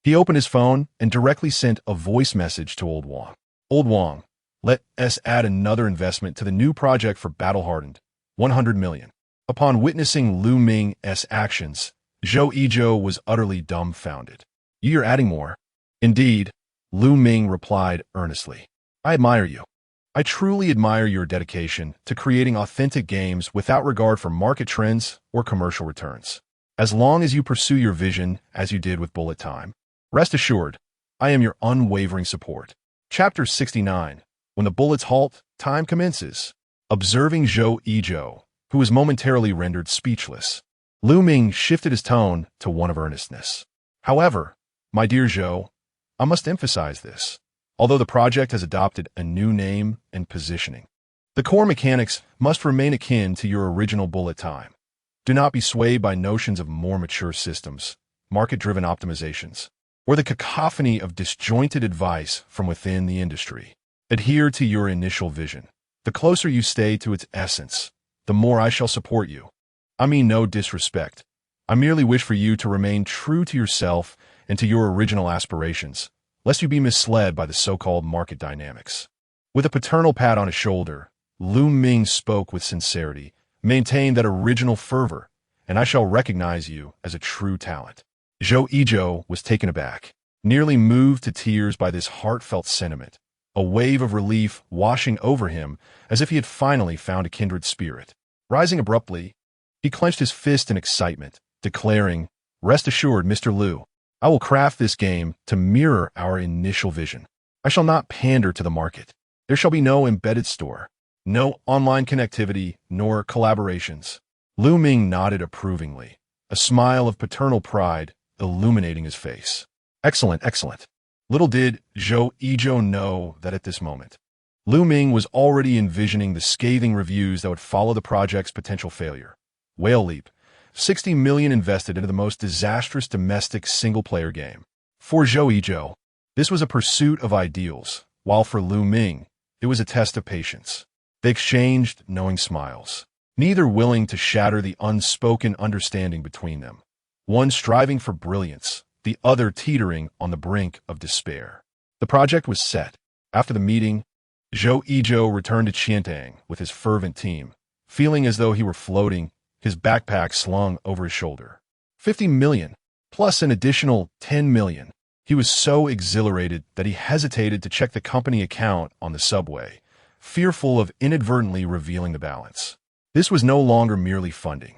He opened his phone and directly sent a voice message to Old Wang. Old Wang, let us add another investment to the new project for battle-hardened, 100 million. Upon witnessing Ming's actions, Zhou Yizhou was utterly dumbfounded. You're adding more? Indeed, Ming replied earnestly. I admire you. I truly admire your dedication to creating authentic games without regard for market trends or commercial returns. As long as you pursue your vision as you did with Bullet Time, rest assured, I am your unwavering support. Chapter 69. When the bullets halt, time commences. Observing Zhou Yizhou, who was momentarily rendered speechless, Ming shifted his tone to one of earnestness. However, my dear Zhou, I must emphasize this. Although the project has adopted a new name and positioning, the core mechanics must remain akin to your original Bullet Time. Do not be swayed by notions of more mature systems, market-driven optimizations, or the cacophony of disjointed advice from within the industry. Adhere to your initial vision. The closer you stay to its essence, the more I shall support you. I mean no disrespect. I merely wish for you to remain true to yourself and to your original aspirations, lest you be misled by the so-called market dynamics. With a paternal pat on his shoulder, Ming spoke with sincerity, maintained that original fervor, and I shall recognize you as a true talent. Zhou Yizhou was taken aback, nearly moved to tears by this heartfelt sentiment, a wave of relief washing over him as if he had finally found a kindred spirit. Rising abruptly, he clenched his fist in excitement, declaring, Rest assured, Mr. Liu, I will craft this game to mirror our initial vision. I shall not pander to the market. There shall be no embedded store, no online connectivity, nor collaborations. Ming nodded approvingly, a smile of paternal pride illuminating his face. Excellent, excellent. Little did Zhou Yizhou know that at this moment, Ming was already envisioning the scathing reviews that would follow the project's potential failure. Whale Leap, 60 million invested into the most disastrous domestic single-player game. For Zhou Yizhou, this was a pursuit of ideals, while for Ming, it was a test of patience. They exchanged knowing smiles, neither willing to shatter the unspoken understanding between them. One striving for brilliance, the other teetering on the brink of despair. The project was set. After the meeting, Zhou Yizhou returned to Qiantang with his fervent team, feeling as though he were floating, his backpack slung over his shoulder. 50 million, plus an additional 10 million. He was so exhilarated that he hesitated to check the company account on the subway, fearful of inadvertently revealing the balance. This was no longer merely funding.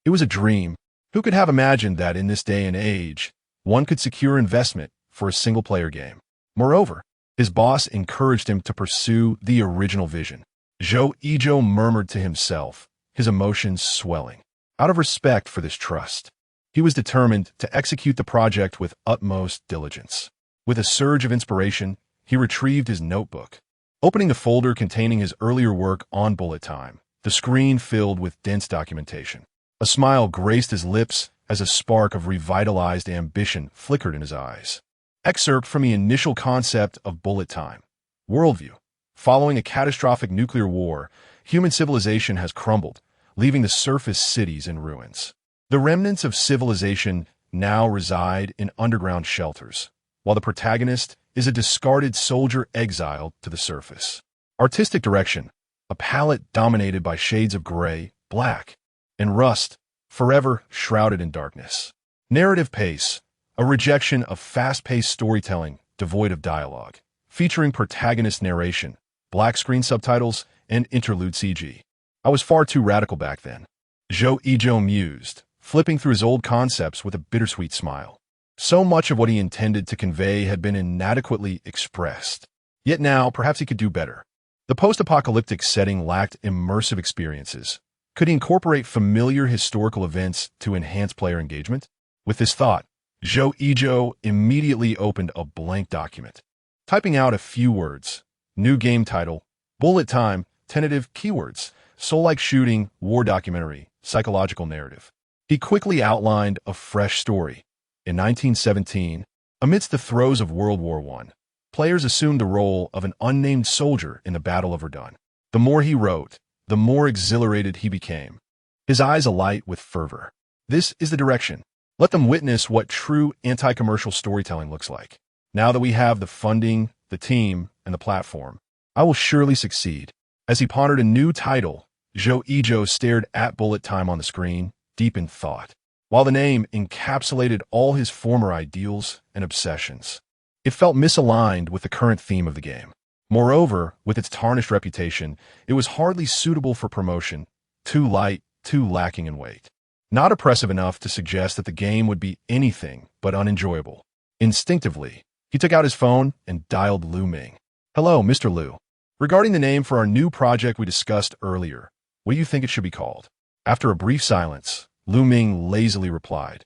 It was a dream. Who could have imagined that in this day and age, one could secure investment for a single-player game? Moreover, his boss encouraged him to pursue the original vision. Zhou Yizhou murmured to himself, his emotions swelling. Out of respect for this trust, he was determined to execute the project with utmost diligence. With a surge of inspiration, he retrieved his notebook. Opening the folder containing his earlier work on bullet time, the screen filled with dense documentation. A smile graced his lips as a spark of revitalized ambition flickered in his eyes. Excerpt from the initial concept of bullet time. Worldview. Following a catastrophic nuclear war, human civilization has crumbled, leaving the surface cities in ruins. The remnants of civilization now reside in underground shelters, while the protagonist is a discarded soldier exiled to the surface. Artistic direction. A palette dominated by shades of gray, black, and rust, forever shrouded in darkness. Narrative pace. A rejection of fast-paced storytelling devoid of dialogue, featuring protagonist narration, black screen subtitles, and interlude CG. I was far too radical back then. Zhou Yizhou mused, flipping through his old concepts with a bittersweet smile. So much of what he intended to convey had been inadequately expressed. Yet now, perhaps he could do better. The post-apocalyptic setting lacked immersive experiences. Could he incorporate familiar historical events to enhance player engagement? With this thought, Zhou Yizhou immediately opened a blank document. Typing out a few words. New game title, bullet time, tentative keywords, soul-like shooting, war documentary, psychological narrative. He quickly outlined a fresh story. In 1917, amidst the throes of World War I, players assumed the role of an unnamed soldier in the Battle of Verdun. The more he wrote, the more exhilarated he became, his eyes alight with fervor. This is the direction. Let them witness what true anti-commercial storytelling looks like. Now that we have the funding, the team, and the platform, I will surely succeed. As he pondered a new title, Zhou Yizhou stared at bullet time on the screen, deep in thought, while the name encapsulated all his former ideals and obsessions. It felt misaligned with the current theme of the game. Moreover, with its tarnished reputation, it was hardly suitable for promotion, too light, too lacking in weight. Not oppressive enough to suggest that the game would be anything but unenjoyable. Instinctively, he took out his phone and dialed Ming. Hello, Mr. Liu. Regarding the name for our new project we discussed earlier, what do you think it should be called? After a brief silence, Ming lazily replied,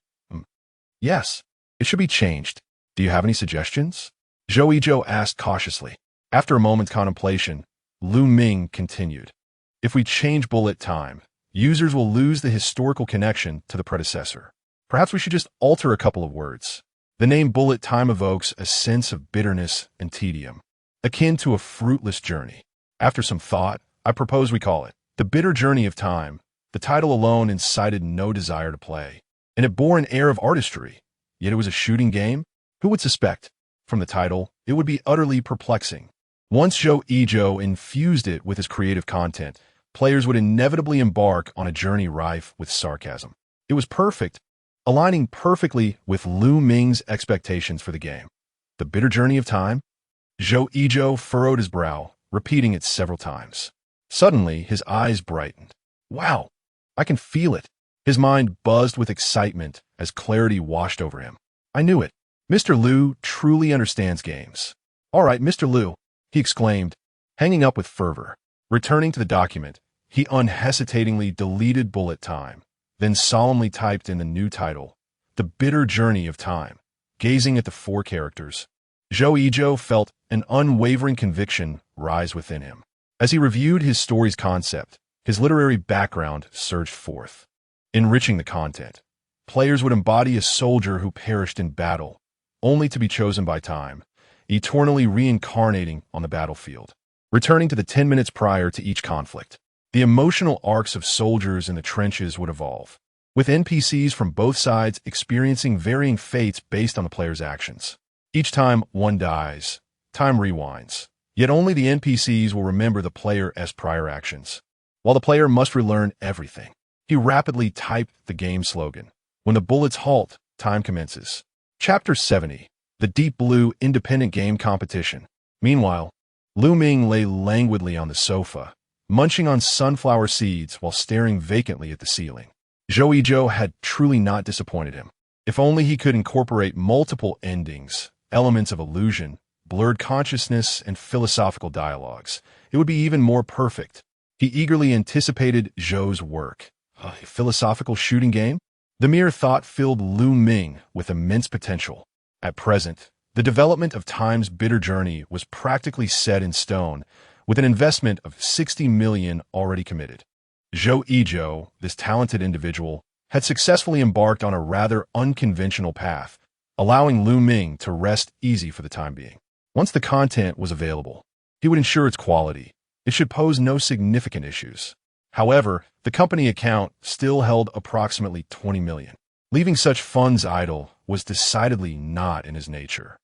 Yes, it should be changed. Do you have any suggestions? Zhou Yizhou asked cautiously. After a moment's contemplation, Ming continued, If we change bullet time, users will lose the historical connection to the predecessor. Perhaps we should just alter a couple of words. The name bullet time evokes a sense of bitterness and tedium, akin to a fruitless journey. After some thought, I propose we call it The Bitter Journey of Time. The title alone incited no desire to play, and it bore an air of artistry. Yet it was a shooting game? Who would suspect? From the title, it would be utterly perplexing. Once Zhou Yizhou infused it with his creative content, players would inevitably embark on a journey rife with sarcasm. It was perfect, aligning perfectly with Ming's expectations for the game. The Bitter Journey of Time? Zhou Yizhou furrowed his brow, repeating it several times. Suddenly, his eyes brightened. Wow, I can feel it. His mind buzzed with excitement as clarity washed over him. I knew it. Mr. Liu truly understands games. All right, Mr. Liu, he exclaimed, hanging up with fervor. Returning to the document, he unhesitatingly deleted bullet time, then solemnly typed in the new title, The Bitter Journey of Time. Gazing at the 4 characters, Zhou Yizhou felt an unwavering conviction rise within him. As he reviewed his story's concept, his literary background surged forth. Enriching the content, players would embody a soldier who perished in battle, only to be chosen by time, eternally reincarnating on the battlefield, returning to the 10 minutes prior to each conflict. The emotional arcs of soldiers in the trenches would evolve, with NPCs from both sides experiencing varying fates based on the player's actions. Each time one dies, time rewinds, yet only the NPCs will remember the player's prior actions, while the player must relearn everything. He rapidly typed the game slogan, When the bullets halt, time commences. Chapter 70, The Deep Blue Independent Game Competition. Meanwhile, Lu Ming lay languidly on the sofa, munching on sunflower seeds while staring vacantly at the ceiling. Zhou Yizhou had truly not disappointed him. If only he could incorporate multiple endings, elements of illusion, blurred consciousness, and philosophical dialogues, it would be even more perfect. He eagerly anticipated Zhou's work. A philosophical shooting game? The mere thought filled Lu Ming with immense potential. At present, the development of Time's bitter journey was practically set in stone, with an investment of 60 million already committed. Zhou Yizhou, this talented individual, had successfully embarked on a rather unconventional path, allowing Lu Ming to rest easy for the time being. Once the content was available, he would ensure its quality. It should pose no significant issues. However, the company account still held approximately 20 million. Leaving such funds idle was decidedly not in his nature.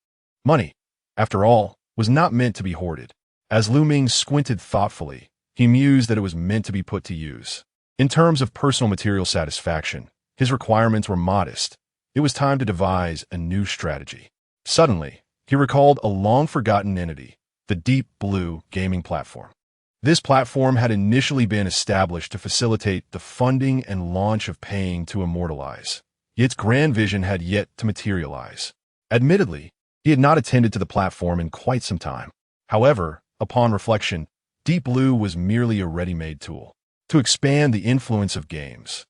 Money, after all, was not meant to be hoarded. As Lu Ming squinted thoughtfully, he mused that it was meant to be put to use. In terms of personal material satisfaction, his requirements were modest. It was time to devise a new strategy. Suddenly, he recalled a long-forgotten entity, the Deep Blue gaming platform. This platform had initially been established to facilitate the funding and launch of Paying to Immortalize. Its grand vision had yet to materialize. Admittedly, he had not attended to the platform in quite some time. However, upon reflection, Deep Blue was merely a ready-made tool to expand the influence of games.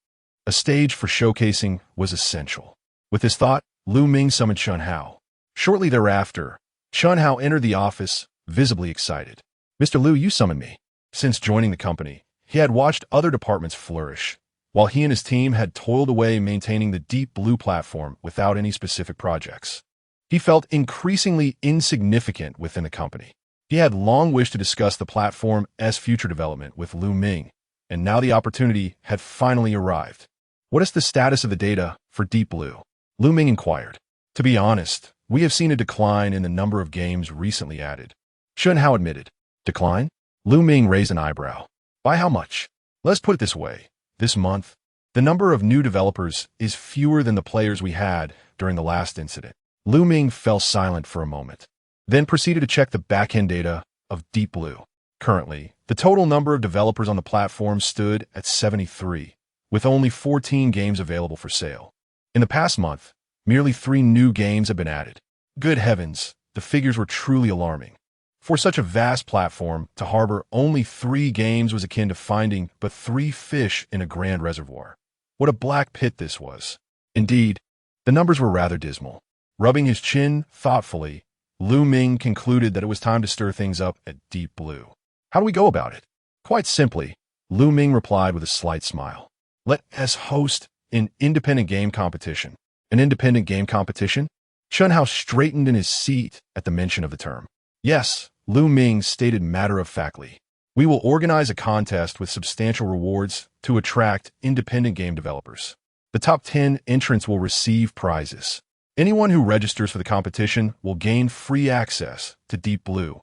A stage for showcasing was essential. With this thought, Lu Ming summoned Chun Hao. Shortly thereafter, Chun Hao entered the office, visibly excited. "Mr. Lu, you summoned me." Since joining the company, he had watched other departments flourish, while he and his team had toiled away maintaining the Deep Blue platform without any specific projects. He felt increasingly insignificant within the company. He had long wished to discuss the platform's future development with Lu Ming, and now the opportunity had finally arrived. "What is the status of the data for Deep Blue?" Lu Ming inquired. "To be honest, we have seen a decline in the number of games recently added." Chun Hao admitted. "Decline?" Lu Ming raised an eyebrow. "By how much?" "Let's put it this way. This month, the number of new developers is fewer than the players we had during the last incident." Lu Ming fell silent for a moment, then proceeded to check the back-end data of Deep Blue. Currently, the total number of developers on the platform stood at 73, with only 14 games available for sale. In the past month, merely 3 new games have been added. Good heavens, the figures were truly alarming. For such a vast platform, to harbor only 3 games was akin to finding but 3 fish in a grand reservoir. What a black pit this was. Indeed, the numbers were rather dismal. Rubbing his chin thoughtfully, Lu Ming concluded that it was time to stir things up at Deep Blue. "How do we go about it?" "Quite simply," Lu Ming replied with a slight smile. "Let us host an independent game competition." "An independent game competition?" Chun Hao straightened in his seat at the mention of the term. "Yes," Lu Ming stated matter-of-factly. "We will organize a contest with substantial rewards to attract independent game developers. The top 10 entrants will receive prizes. Anyone who registers for the competition will gain free access to Deep Blue,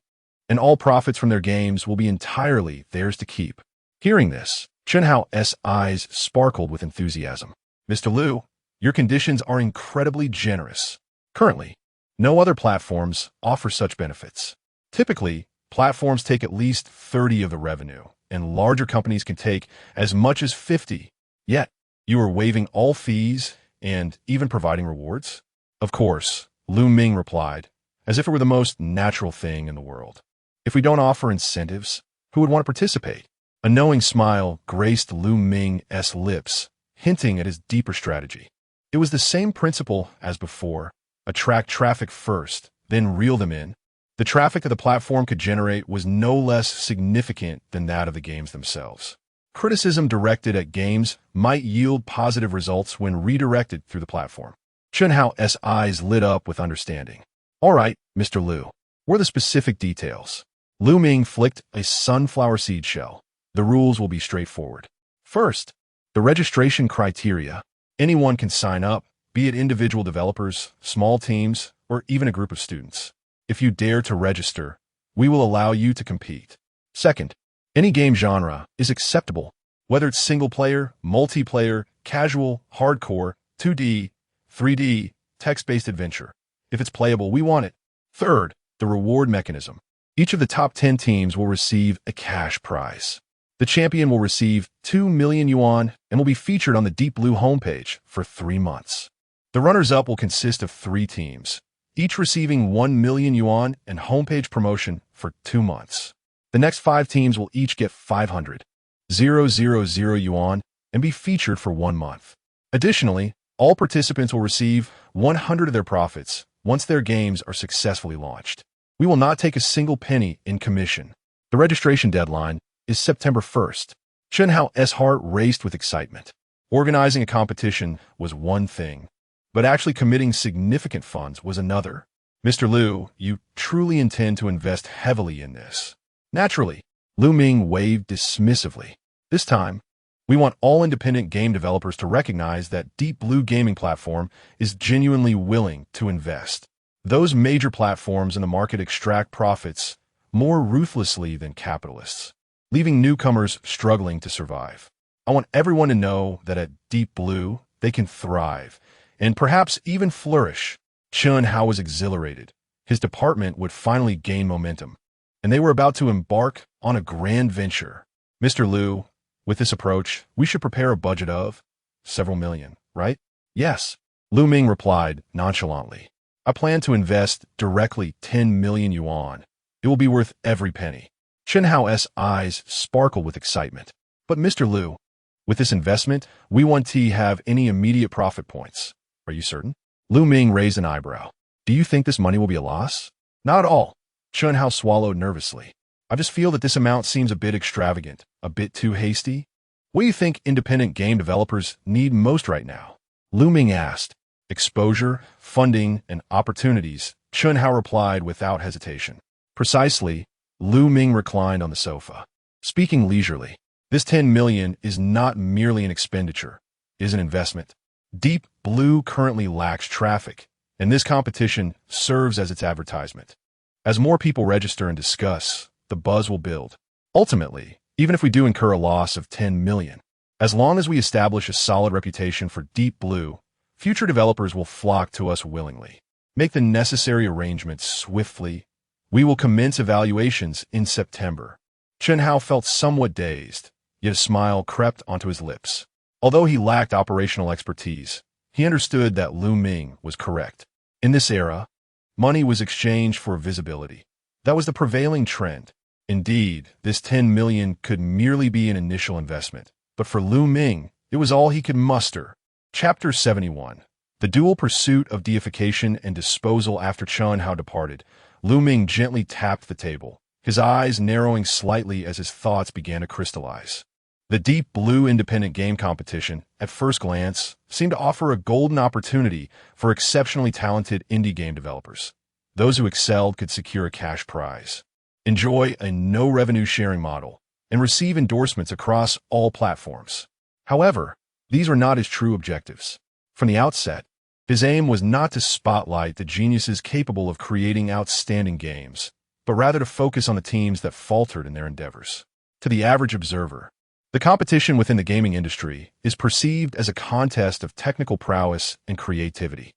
and all profits from their games will be entirely theirs to keep." Hearing this, Chun Hao's eyes sparkled with enthusiasm. "Mr. Lu, your conditions are incredibly generous. Currently, no other platforms offer such benefits. Typically, platforms take at least 30 of the revenue, and larger companies can take as much as 50. Yet, you are waiving all fees and even providing rewards?" "Of course," Lu Ming replied, as if it were the most natural thing in the world. "If we don't offer incentives, who would want to participate?" A knowing smile graced Lu Ming's lips, hinting at his deeper strategy. It was the same principle as before: attract traffic first, then reel them in. The traffic that the platform could generate was no less significant than that of the games themselves. Criticism directed at games might yield positive results when redirected through the platform. Chun Hao's eyes lit up with understanding. "All right, Mr. Lu, what are the specific details?" Lu Ming flicked a sunflower seed shell. "The rules will be straightforward. First, the registration criteria. Anyone can sign up, be it individual developers, small teams, or even a group of students. If you dare to register, we will allow you to compete. Second, any game genre is acceptable, whether it's single-player, multiplayer, casual, hardcore, 2D, 3D, text-based adventure. If it's playable, we want it. Third, the reward mechanism. Each of the top 10 teams will receive a cash prize. The champion will receive 2 million yuan and will be featured on the Deep Blue homepage for 3 months. The runners-up will consist of 3 teams, each receiving 1 million yuan and homepage promotion for 2 months. The next 5 teams will each get 500,000 yuan and be featured for 1 month. Additionally, all participants will receive 100 of their profits once their games are successfully launched. We will not take a single penny in commission. The registration deadline is September 1st. Chen Hao's heart raced with excitement. Organizing a competition was one thing, but actually committing significant funds was another. Mr. Liu, you truly intend to invest heavily in this? Naturally, Lu Ming waved dismissively. This time, we want all independent game developers to recognize that Deep Blue gaming platform is genuinely willing to invest. Those major platforms in the market extract profits more ruthlessly than capitalists, leaving newcomers struggling to survive. I want everyone to know that at Deep Blue, they can thrive and perhaps even flourish. Chen Hao was exhilarated. His department would finally gain momentum, and they were about to embark on a grand venture. Mr. Liu, with this approach, we should prepare a budget of several million, right? Yes, Lu Ming replied nonchalantly. I plan to invest directly 10 million yuan. It will be worth every penny. Chen Hao's eyes sparkled with excitement. But Mr. Liu, with this investment, we won't have any immediate profit points. Are you certain? Lu Ming raised an eyebrow. Do you think this money will be a loss? Not at all. Chen Hao swallowed nervously. I just feel that this amount seems a bit extravagant, a bit too hasty. What do you think independent game developers need most right now? Lu Ming asked. Exposure, funding, and opportunities, Chen Hao replied without hesitation. Precisely, Lu Ming reclined on the sofa. Speaking leisurely, this 10 million is not merely an expenditure, it is an investment. Deep Blue currently lacks traffic, and this competition serves as its advertisement. As more people register and discuss, the buzz will build. Ultimately, even if we do incur a loss of 10 million, as long as we establish a solid reputation for Deep Blue, future developers will flock to us willingly. Make the necessary arrangements swiftly. We will commence evaluations in September. Chen Hao felt somewhat dazed, yet a smile crept onto his lips. Although he lacked operational expertise, he understood that Lu Ming was correct. In this era, money was exchanged for visibility. That was the prevailing trend. Indeed, this 10 million could merely be an initial investment, but for Lu Ming, it was all he could muster. Chapter 71. The dual pursuit of deification and disposal. After Chen Hao departed, Lu Ming gently tapped the table, his eyes narrowing slightly as his thoughts began to crystallize. The Deep Blue independent game competition, at first glance, seemed to offer a golden opportunity for exceptionally talented indie game developers. Those who excelled could secure a cash prize, enjoy a no-revenue sharing model, and receive endorsements across all platforms. However, these were not his true objectives. From the outset, his aim was not to spotlight the geniuses capable of creating outstanding games, but rather to focus on the teams that faltered in their endeavors. To the average observer, the competition within the gaming industry is perceived as a contest of technical prowess and creativity.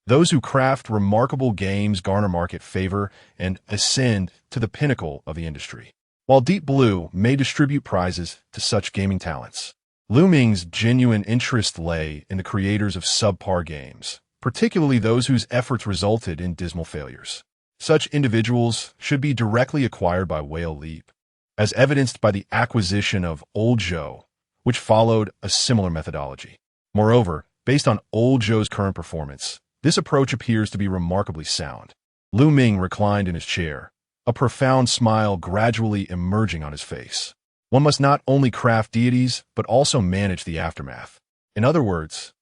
Those who craft remarkable games garner market favor and ascend to the pinnacle of the industry, while Deep Blue may distribute prizes to such gaming talents. Lu Ming's genuine interest lay in the creators of subpar games, particularly those whose efforts resulted in dismal failures. Such individuals should be directly acquired by Whale Leap, as evidenced by the acquisition of Old Joe, which followed a similar methodology. Moreover, based on Old Joe's current performance, this approach appears to be remarkably sound. Lu Ming reclined in his chair, a profound smile gradually emerging on his face. One must not only craft deities, but also manage the aftermath. In other words,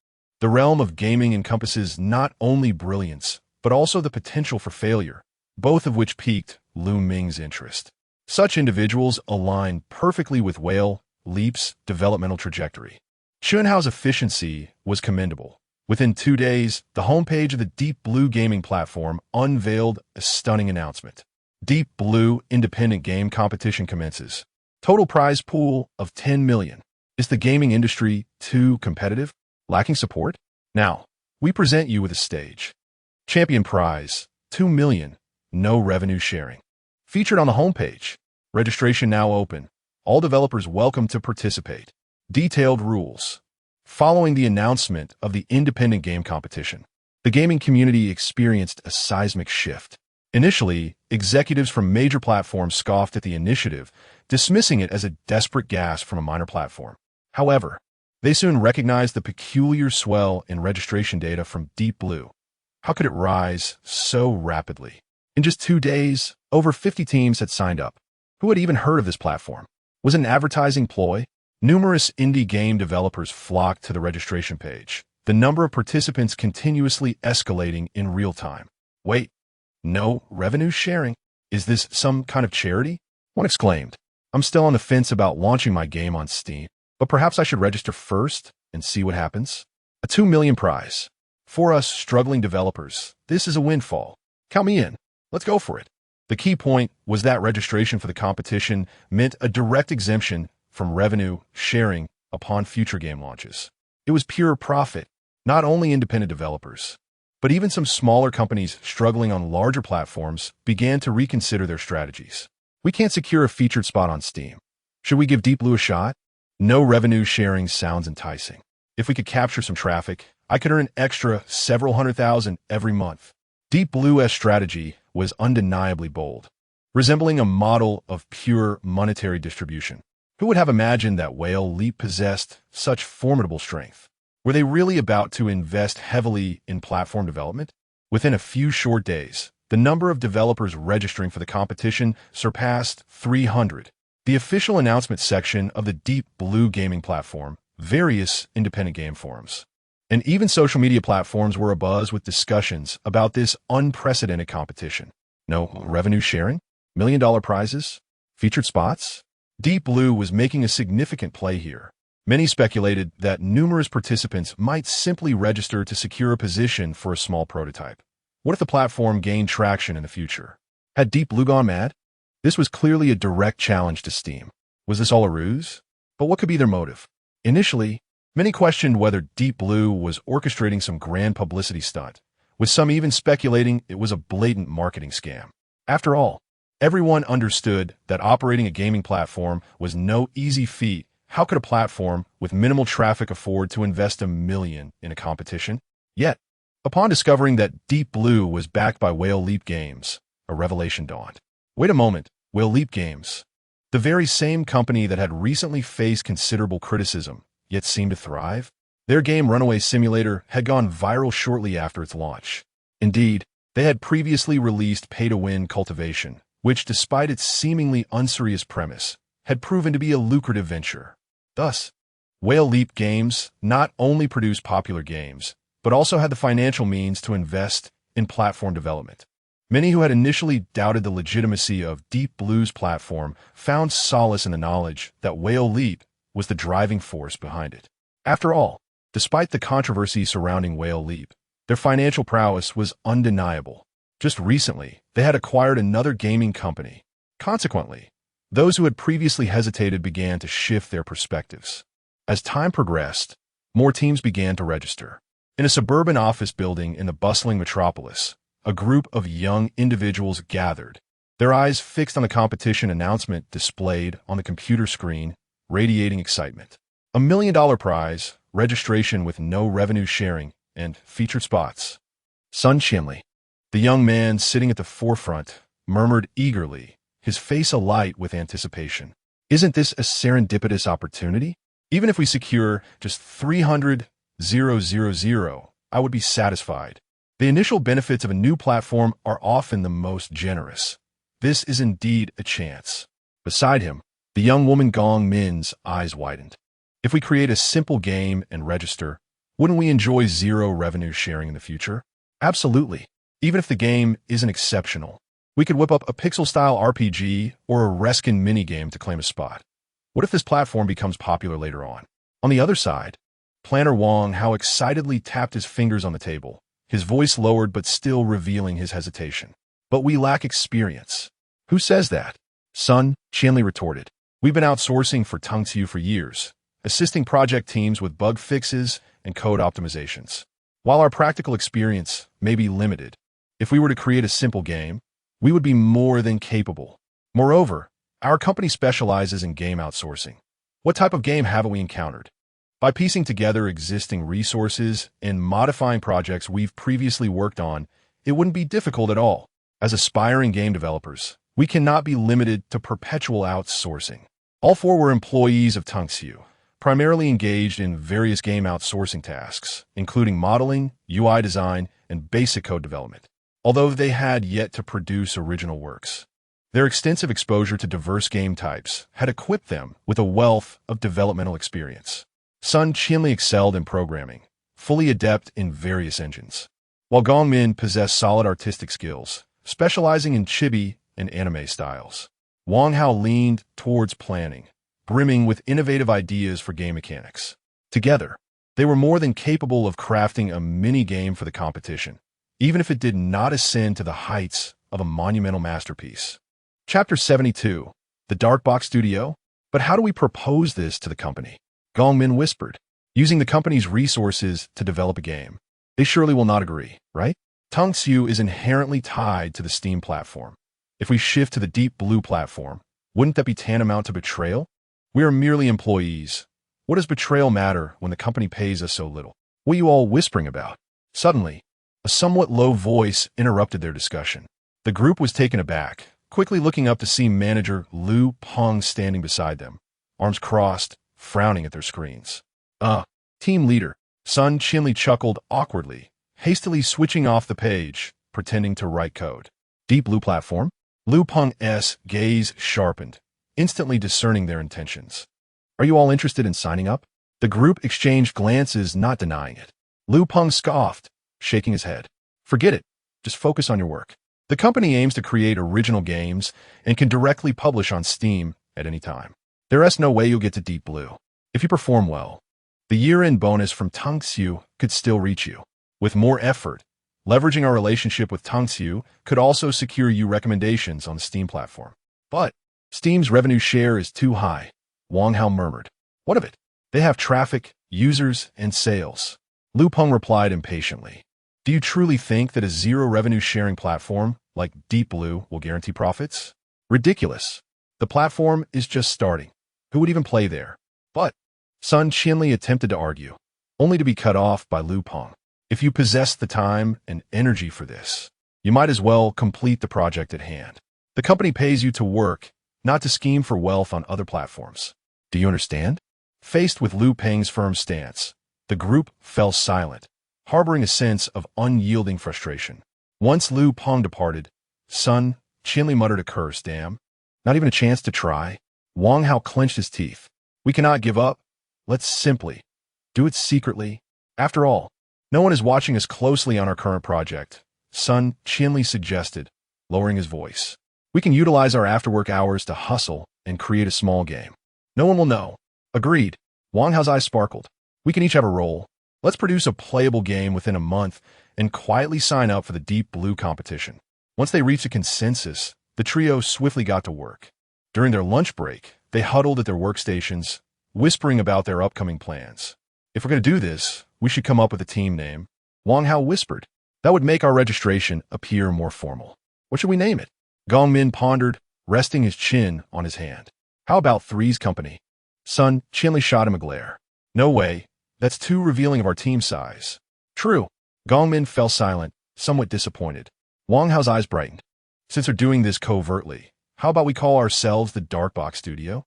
the realm of gaming encompasses not only brilliance, but also the potential for failure, both of which piqued Lu Ming's interest. Such individuals align perfectly with Whale Leap's developmental trajectory. Chen Hao's efficiency was commendable. Within 2 days, the homepage of the Deep Blue gaming platform unveiled a stunning announcement. Deep Blue independent game competition commences. Total prize pool of 10 million. Is the gaming industry too competitive? Lacking support? Now, we present you with a stage. Champion prize, 2 million. No revenue sharing. Featured on the homepage. Registration now open. All developers welcome to participate. Detailed rules. Following the announcement of the independent game competition, the gaming community experienced a seismic shift. Initially, executives from major platforms scoffed at the initiative, dismissing it as a desperate gasp from a minor platform. However, they soon recognized the peculiar swell in registration data from Deep Blue. How could it rise so rapidly? In just 2 days, over 50 teams had signed up. Who had even heard of this platform? Was it an advertising ploy? Numerous indie game developers flocked to the registration page, the number of participants continuously escalating in real time. Wait, no revenue sharing? Is this some kind of charity? One exclaimed. I'm still on the fence about launching my game on Steam, but perhaps I should register first and see what happens. A 2 million prize. For us struggling developers, this is a windfall. Count me in. Let's go for it. The key point was that registration for the competition meant a direct exemption from revenue sharing upon future game launches. It was pure profit. Not only independent developers, but even some smaller companies struggling on larger platforms began to reconsider their strategies. We can't secure a featured spot on Steam. Should we give Deep Blue a shot? No revenue sharing sounds enticing. If we could capture some traffic, I could earn an extra several $100,000 every month. Deep Blue's strategy was undeniably bold, resembling a model of pure monetary distribution. Who would have imagined that Whale Leap possessed such formidable strength? Were they really about to invest heavily in platform development? Within a few short days, the number of developers registering for the competition surpassed 300. The official announcement section of the Deep Blue gaming platform, various independent game forums, and even social media platforms were abuzz with discussions about this unprecedented competition. No revenue sharing? $1 million prizes? Featured spots? Deep Blue was making a significant play here. Many speculated that numerous participants might simply register to secure a position for a small prototype. What if the platform gained traction in the future? Had Deep Blue gone mad? This was clearly a direct challenge to Steam. Was this all a ruse? But what could be their motive? Initially, many questioned whether Deep Blue was orchestrating some grand publicity stunt, with some even speculating it was a blatant marketing scam. After all, everyone understood that operating a gaming platform was no easy feat. How could a platform with minimal traffic afford to invest $1 million in a competition? Yet, upon discovering that Deep Blue was backed by Whale Leap Games, a revelation dawned. Wait a moment, Whale Leap Games, the very same company that had recently faced considerable criticism, yet seemed to thrive? Their game Runaway Simulator had gone viral shortly after its launch. Indeed, they had previously released pay-to-win Cultivation, which, despite its seemingly unserious premise, had proven to be a lucrative venture. Thus, Whale Leap Games not only produced popular games, but also had the financial means to invest in platform development. Many who had initially doubted the legitimacy of Deep Blue's platform found solace in the knowledge that Whale Leap was the driving force behind it. After all, despite the controversy surrounding Whale Leap, their financial prowess was undeniable. Just recently, they had acquired another gaming company. Consequently, those who had previously hesitated began to shift their perspectives. As time progressed, more teams began to register. In a suburban office building in the bustling metropolis, a group of young individuals gathered, their eyes fixed on the competition announcement displayed on the computer screen, radiating excitement. $1 million prize, registration with no revenue sharing, and featured spots. Sun Chinley, the young man sitting at the forefront, murmured eagerly, his face alight with anticipation. Isn't this a serendipitous opportunity? Even if we secure just 300,000, I would be satisfied. The initial benefits of a new platform are often the most generous. This is indeed a chance. Beside him, the young woman Gong Min's eyes widened. If we create a simple game and register, wouldn't we enjoy zero revenue sharing in the future? Absolutely. Even if the game isn't exceptional, we could whip up a pixel-style RPG or a Reskin minigame to claim a spot. What if this platform becomes popular later on? On the other side, Planner Wong how excitedly tapped his fingers on the table, his voice lowered but still revealing his hesitation. But we lack experience. Who says that? Sun, Chanley retorted. We've been outsourcing for Tungtsu for years, assisting project teams with bug fixes and code optimizations. While our practical experience may be limited, if we were to create a simple game, we would be more than capable. Moreover, our company specializes in game outsourcing. What type of game haven't we encountered? By piecing together existing resources and modifying projects we've previously worked on, it wouldn't be difficult at all. As aspiring game developers, we cannot be limited to perpetual outsourcing. All four were employees of Tunxiu, primarily engaged in various game outsourcing tasks, including modeling, UI design, and basic code development, although they had yet to produce original works. Their extensive exposure to diverse game types had equipped them with a wealth of developmental experience. Sun Qianli excelled in programming, fully adept in various engines, while Gongmin possessed solid artistic skills, specializing in chibi and anime styles. Wang Hao leaned towards planning, brimming with innovative ideas for game mechanics. Together, they were more than capable of crafting a mini-game for the competition, even if it did not ascend to the heights of a monumental masterpiece. Chapter 72, The Dark Box Studio? But how do we propose this to the company? Gongmin whispered. Using the company's resources to develop a game. They surely will not agree, right? Tunxiu is inherently tied to the Steam platform. If we shift to the Deep Blue platform, wouldn't that be tantamount to betrayal? We are merely employees. What does betrayal matter when the company pays us so little? What are you all whispering about? Suddenly, a somewhat low voice interrupted their discussion. The group was taken aback, quickly looking up to see manager Lu Peng standing beside them, arms crossed, frowning at their screens. Team leader, Sun Qianli chuckled awkwardly, hastily switching off the page, pretending to write code. Deep Blue platform? Lu Peng's gaze sharpened, instantly discerning their intentions. Are you all interested in signing up? The group exchanged glances, not denying it. Lu Peng scoffed, shaking his head. Forget it. Just focus on your work. The company aims to create original games and can directly publish on Steam at any time. There's no way you'll get to Deep Blue. If you perform well, the year-end bonus from Tunxiu could still reach you. With more effort, leveraging our relationship with Tunxiu could also secure you recommendations on the Steam platform. But Steam's revenue share is too high, Wang Hao murmured. What of it? They have traffic, users, and sales. Lu Peng replied impatiently. Do you truly think that a zero-revenue sharing platform like Deep Blue will guarantee profits? Ridiculous. The platform is just starting. Who would even play there? But Sun Qianli attempted to argue, only to be cut off by Lu Peng. If you possess the time and energy for this, you might as well complete the project at hand. The company pays you to work, not to scheme for wealth on other platforms. Do you understand? Faced with Lu Peng's firm stance, the group fell silent, harboring a sense of unyielding frustration. Once Lu Peng departed, Sun Qianli muttered a curse. Damn. Not even a chance to try? Wang Hao clenched his teeth. We cannot give up. Let's simply do it secretly. After all, no one is watching us closely on our current project, Sun Qianli suggested, lowering his voice. We can utilize our after-work hours to hustle and create a small game. No one will know. Agreed. Wang Hao's eyes sparkled. We can each have a role. Let's produce a playable game within a month and quietly sign up for the Deep Blue competition. Once they reached a consensus, the trio swiftly got to work. During their lunch break, they huddled at their workstations, whispering about their upcoming plans. If we're going to do this, we should come up with a team name. Wang Hao whispered. That would make our registration appear more formal. What should we name it? Gongmin pondered, resting his chin on his hand. How about Three's Company? Sun Qianli shot him a glare. No way. That's too revealing of our team size. True. Gongmin fell silent, somewhat disappointed. Wang Hao's eyes brightened. Since we're doing this covertly, how about we call ourselves the Dark Box Studio?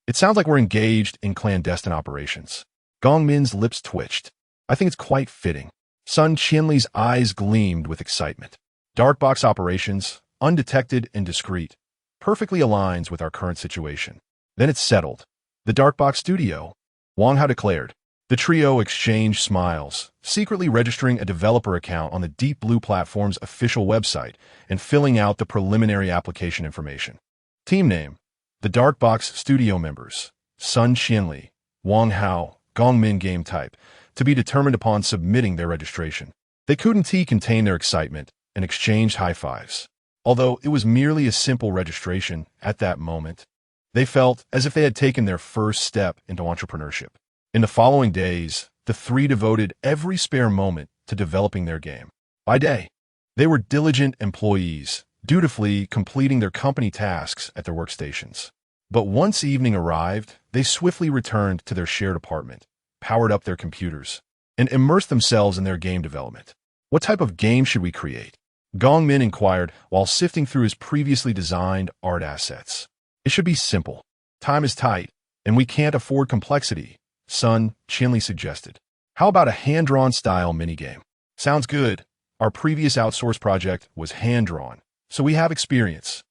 It sounds like we're engaged in clandestine operations. Gongmin's lips twitched. I think it's quite fitting. Sun Qianli's eyes gleamed with excitement. Dark Box operations, undetected and discreet, perfectly aligns with our current situation. Then it's settled. The Dark Box Studio, Wang Hao declared. The trio exchanged smiles, secretly registering a developer account on the Deep Blue platform's official website and filling out the preliminary application information. Team name: The Dark Box Studio members, Sun Qianli, Wang Hao, Gongmin. Game type, to be determined upon submitting their registration. They couldn't contain their excitement and exchanged high fives. Although it was merely a simple registration at that moment, they felt as if they had taken their first step into entrepreneurship. In the following days, the three devoted every spare moment to developing their game. By day, they were diligent employees, dutifully completing their company tasks at their workstations. But once evening arrived, they swiftly returned to their shared apartment, powered up their computers, and immersed themselves in their game development. What type of game should we create? Gong Min inquired while sifting through his previously designed art assets. It should be simple. Time is tight, and we can't afford complexity, Sun Chinley suggested. How about a hand-drawn style minigame? Sounds good. Our previous outsourced project was hand-drawn, so we have experience.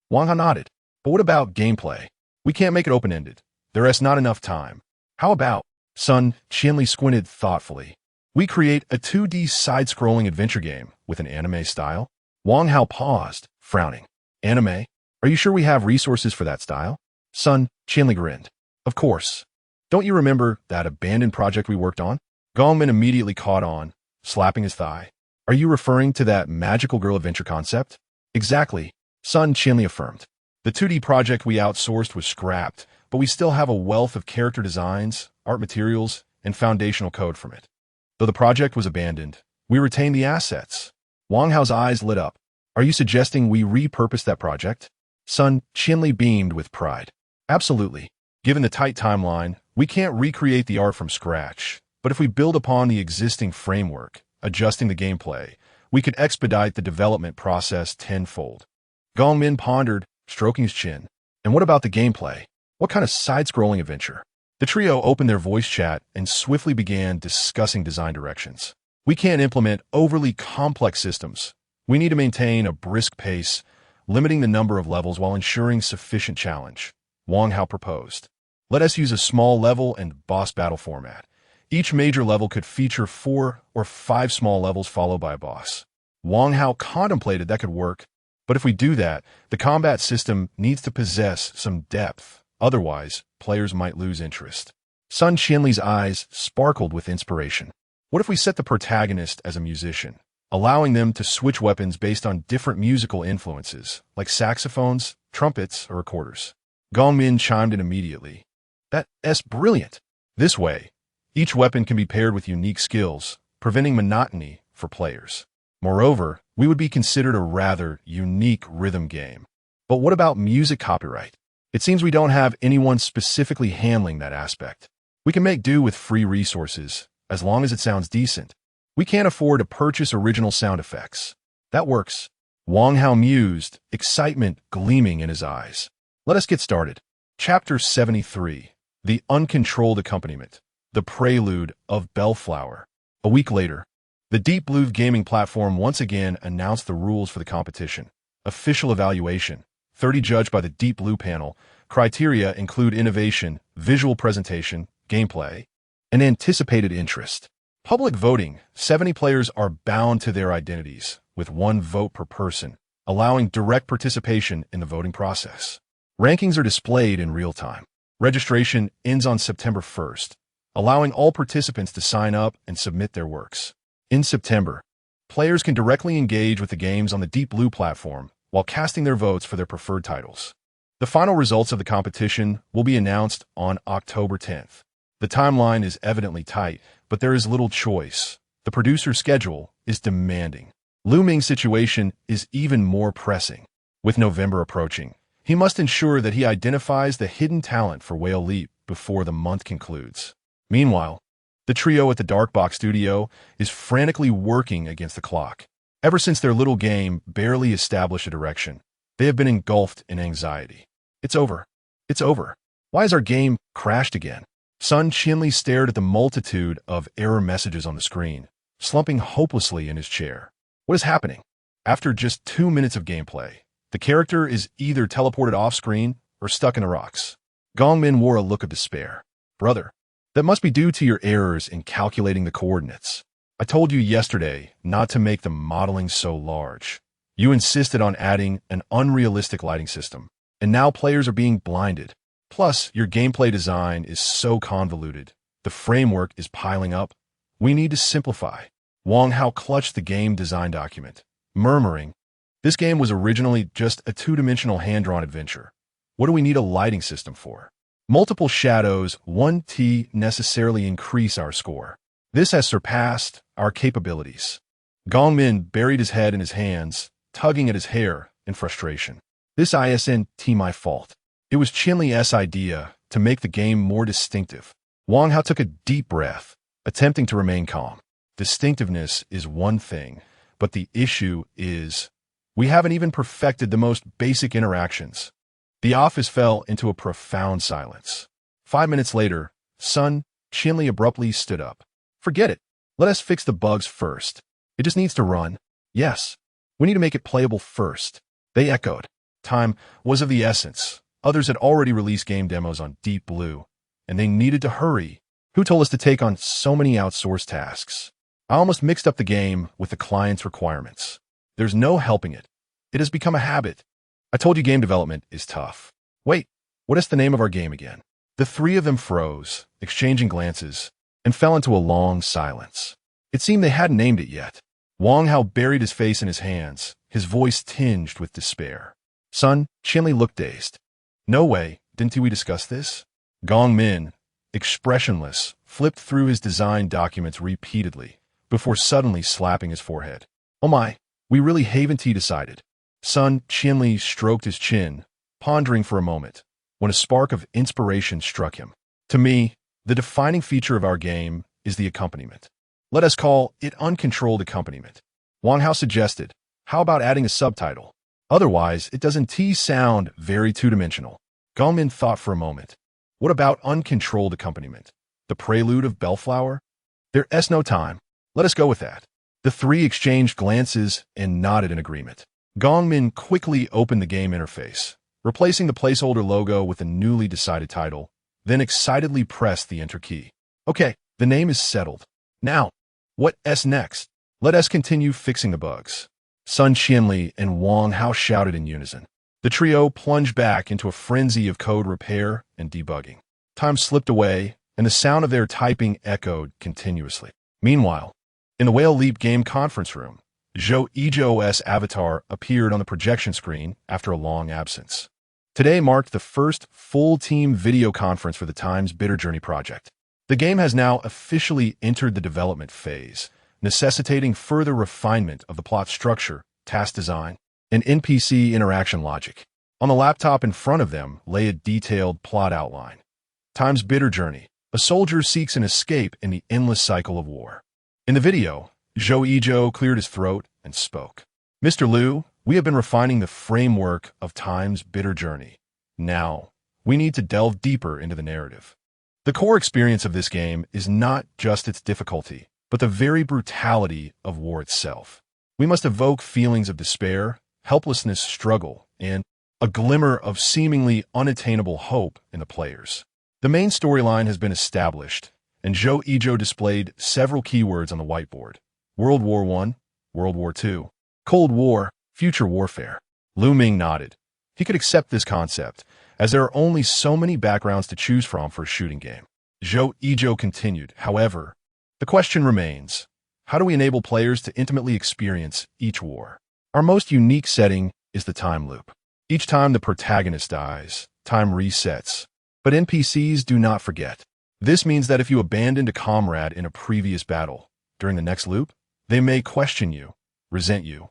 Wang Han nodded. But what about gameplay? We can't make it open-ended. There's not enough time. How about? Sun Chinley squinted thoughtfully. We create a 2D side-scrolling adventure game with an anime style? Wang Hao paused, frowning. Anime? Are you sure we have resources for that style? Sun Chinley grinned. Of course. Don't you remember that abandoned project we worked on? Gongmin immediately caught on, slapping his thigh. Are you referring to that magical girl adventure concept? Exactly, Sun Chinley affirmed. The 2D project we outsourced was scrapped, but we still have a wealth of character designs, art materials, and foundational code from it. Though the project was abandoned, we retained the assets. Wang Hao's eyes lit up. Are you suggesting we repurpose that project? Sun Chinley beamed with pride. Absolutely. Given the tight timeline, we can't recreate the art from scratch, but if we build upon the existing framework, adjusting the gameplay, we could expedite the development process tenfold. Gongmin pondered, stroking his chin. And what about the gameplay? What kind of side-scrolling adventure? The trio opened their voice chat and swiftly began discussing design directions. We can't implement overly complex systems. We need to maintain a brisk pace, limiting the number of levels while ensuring sufficient challenge. Wang Hao proposed. Let us use a small level and boss battle format. Each major level could feature 4 or 5 small levels followed by a boss. Wang Hao contemplated that could work, but if we do that, the combat system needs to possess some depth. Otherwise, players might lose interest. Sun Chinley's eyes sparkled with inspiration. What if we set the protagonist as a musician, allowing them to switch weapons based on different musical influences, like saxophones, trumpets, or recorders? Gongmin chimed in immediately. That's brilliant. This way, each weapon can be paired with unique skills, preventing monotony for players. Moreover, we would be considered a rather unique rhythm game. But what about music copyright? It seems we don't have anyone specifically handling that aspect. We can make do with free resources, as long as it sounds decent. We can't afford to purchase original sound effects. That works. Wang Hao mused, excitement gleaming in his eyes. Let us get started. Chapter 73. The Uncontrolled Accompaniment. The Prelude of Bellflower. A week later, the Deep Blue gaming platform once again announced the rules for the competition. Official evaluation. 30 judged by the Deep Blue panel. Criteria include innovation, visual presentation, gameplay, and anticipated interest. Public voting. 70 players are bound to their identities, with 1 vote per person, allowing direct participation in the voting process. Rankings are displayed in real time. Registration ends on September 1st, allowing all participants to sign up and submit their works. In September, players can directly engage with the games on the Deep Blue platform while casting their votes for their preferred titles. The final results of the competition will be announced on October 10th. The timeline is evidently tight, but there is little choice. The producer's schedule is demanding. Ming's situation is even more pressing. With November approaching, he must ensure that he identifies the hidden talent for Whale Leap before the month concludes. Meanwhile, the trio at the Dark Box studio is frantically working against the clock. Ever since their little game barely established a direction, they have been engulfed in anxiety. It's over. It's over. Why has our game crashed again? Sun Chinley stared at the multitude of error messages on the screen, slumping hopelessly in his chair. What is happening? After just 2 minutes of gameplay, the character is either teleported off-screen or stuck in the rocks. Gongmin wore a look of despair. Brother, that must be due to your errors in calculating the coordinates. I told you yesterday not to make the modeling so large. You insisted on adding an unrealistic lighting system, and now players are being blinded. Plus, your gameplay design is so convoluted. The framework is piling up. We need to simplify. Wang Hao clutched the game design document, murmuring, this game was originally just a 2-dimensional hand-drawn adventure. What do we need a lighting system for? Multiple shadows, 1T necessarily increase our score. This has surpassed our capabilities. Gongmin buried his head in his hands, tugging at his hair, in frustration. This isn't my fault. It was Qinli's idea to make the game more distinctive. Wang Hao took a deep breath, attempting to remain calm. Distinctiveness is one thing, but the issue is we haven't even perfected the most basic interactions. The office fell into a profound silence. 5 minutes later, Sun Qinli abruptly stood up. Forget it. Let us fix the bugs first. It just needs to run. Yes. We need to make it playable first. They echoed. Time was of the essence. Others had already released game demos on Deep Blue, and they needed to hurry. Who told us to take on so many outsourced tasks? I almost mixed up the game with the client's requirements. There's no helping it. It has become a habit. I told you game development is tough. Wait, what is the name of our game again? The three of them froze, exchanging glances, and fell into a long silence. It seemed they hadn't named it yet. Wang Hao buried his face in his hands, his voice tinged with despair. Sun Qinli looked dazed. No way, didn't we discuss this? Gong Min, expressionless, flipped through his design documents repeatedly, before suddenly slapping his forehead. Oh my, we really haven't decided. Sun Qinli stroked his chin, pondering for a moment, when a spark of inspiration struck him. To me, the defining feature of our game is the accompaniment. Let us call it uncontrolled accompaniment. Wang Hao suggested, how about adding a subtitle? Otherwise, it doesn't sound very two-dimensional. Gongmin thought for a moment. What about uncontrolled accompaniment? The prelude of Bellflower? There's no time. Let us go with that. The three exchanged glances and nodded in agreement. Gongmin quickly opened the game interface, replacing the placeholder logo with a newly decided title, then excitedly pressed the enter key. Okay, the name is settled. Now, what's next? Let us continue fixing the bugs. Sun Qinli and Wang Hao shouted in unison. The trio plunged back into a frenzy of code repair and debugging. Time slipped away, and the sound of their typing echoed continuously. Meanwhile, in the Whale Leap game conference room, Zhou Yizhou's avatar appeared on the projection screen after a long absence. Today marked the first full-team video conference for the Time's Bitter Journey project. The game has now officially entered the development phase, necessitating further refinement of the plot structure, task design, and NPC interaction logic. On the laptop in front of them lay a detailed plot outline. Time's Bitter Journey. A soldier seeks an escape in the endless cycle of war. In the video, Zhou Yizhou cleared his throat and spoke. Mr. Liu, we have been refining the framework of Time's Bitter Journey. Now, we need to delve deeper into the narrative. The core experience of this game is not just its difficulty, but the very brutality of war itself. We must evoke feelings of despair, helplessness, struggle, and a glimmer of seemingly unattainable hope in the players. The main storyline has been established, and Zhou Yizhou displayed several keywords on the whiteboard. World War I, World War II, Cold War, future warfare. Ming nodded. He could accept this concept, as there are only so many backgrounds to choose from for a shooting game. Zhou Yizhou continued, however, the question remains, how do we enable players to intimately experience each war? Our most unique setting is the time loop. Each time the protagonist dies, time resets. But NPCs do not forget. This means that if you abandoned a comrade in a previous battle, during the next loop, they may question you, resent you,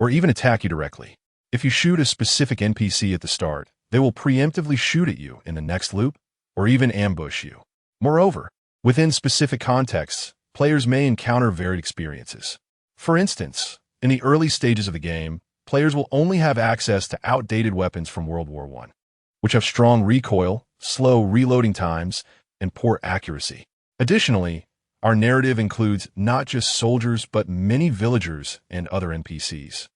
or even attack you directly. If you shoot a specific NPC at the start, they will preemptively shoot at you in the next loop, or even ambush you. Moreover, within specific contexts, players may encounter varied experiences. For instance, in the early stages of the game, players will only have access to outdated weapons from World War I, which have strong recoil, slow reloading times, and poor accuracy. Additionally, our narrative includes not just soldiers but many villagers and other NPCs.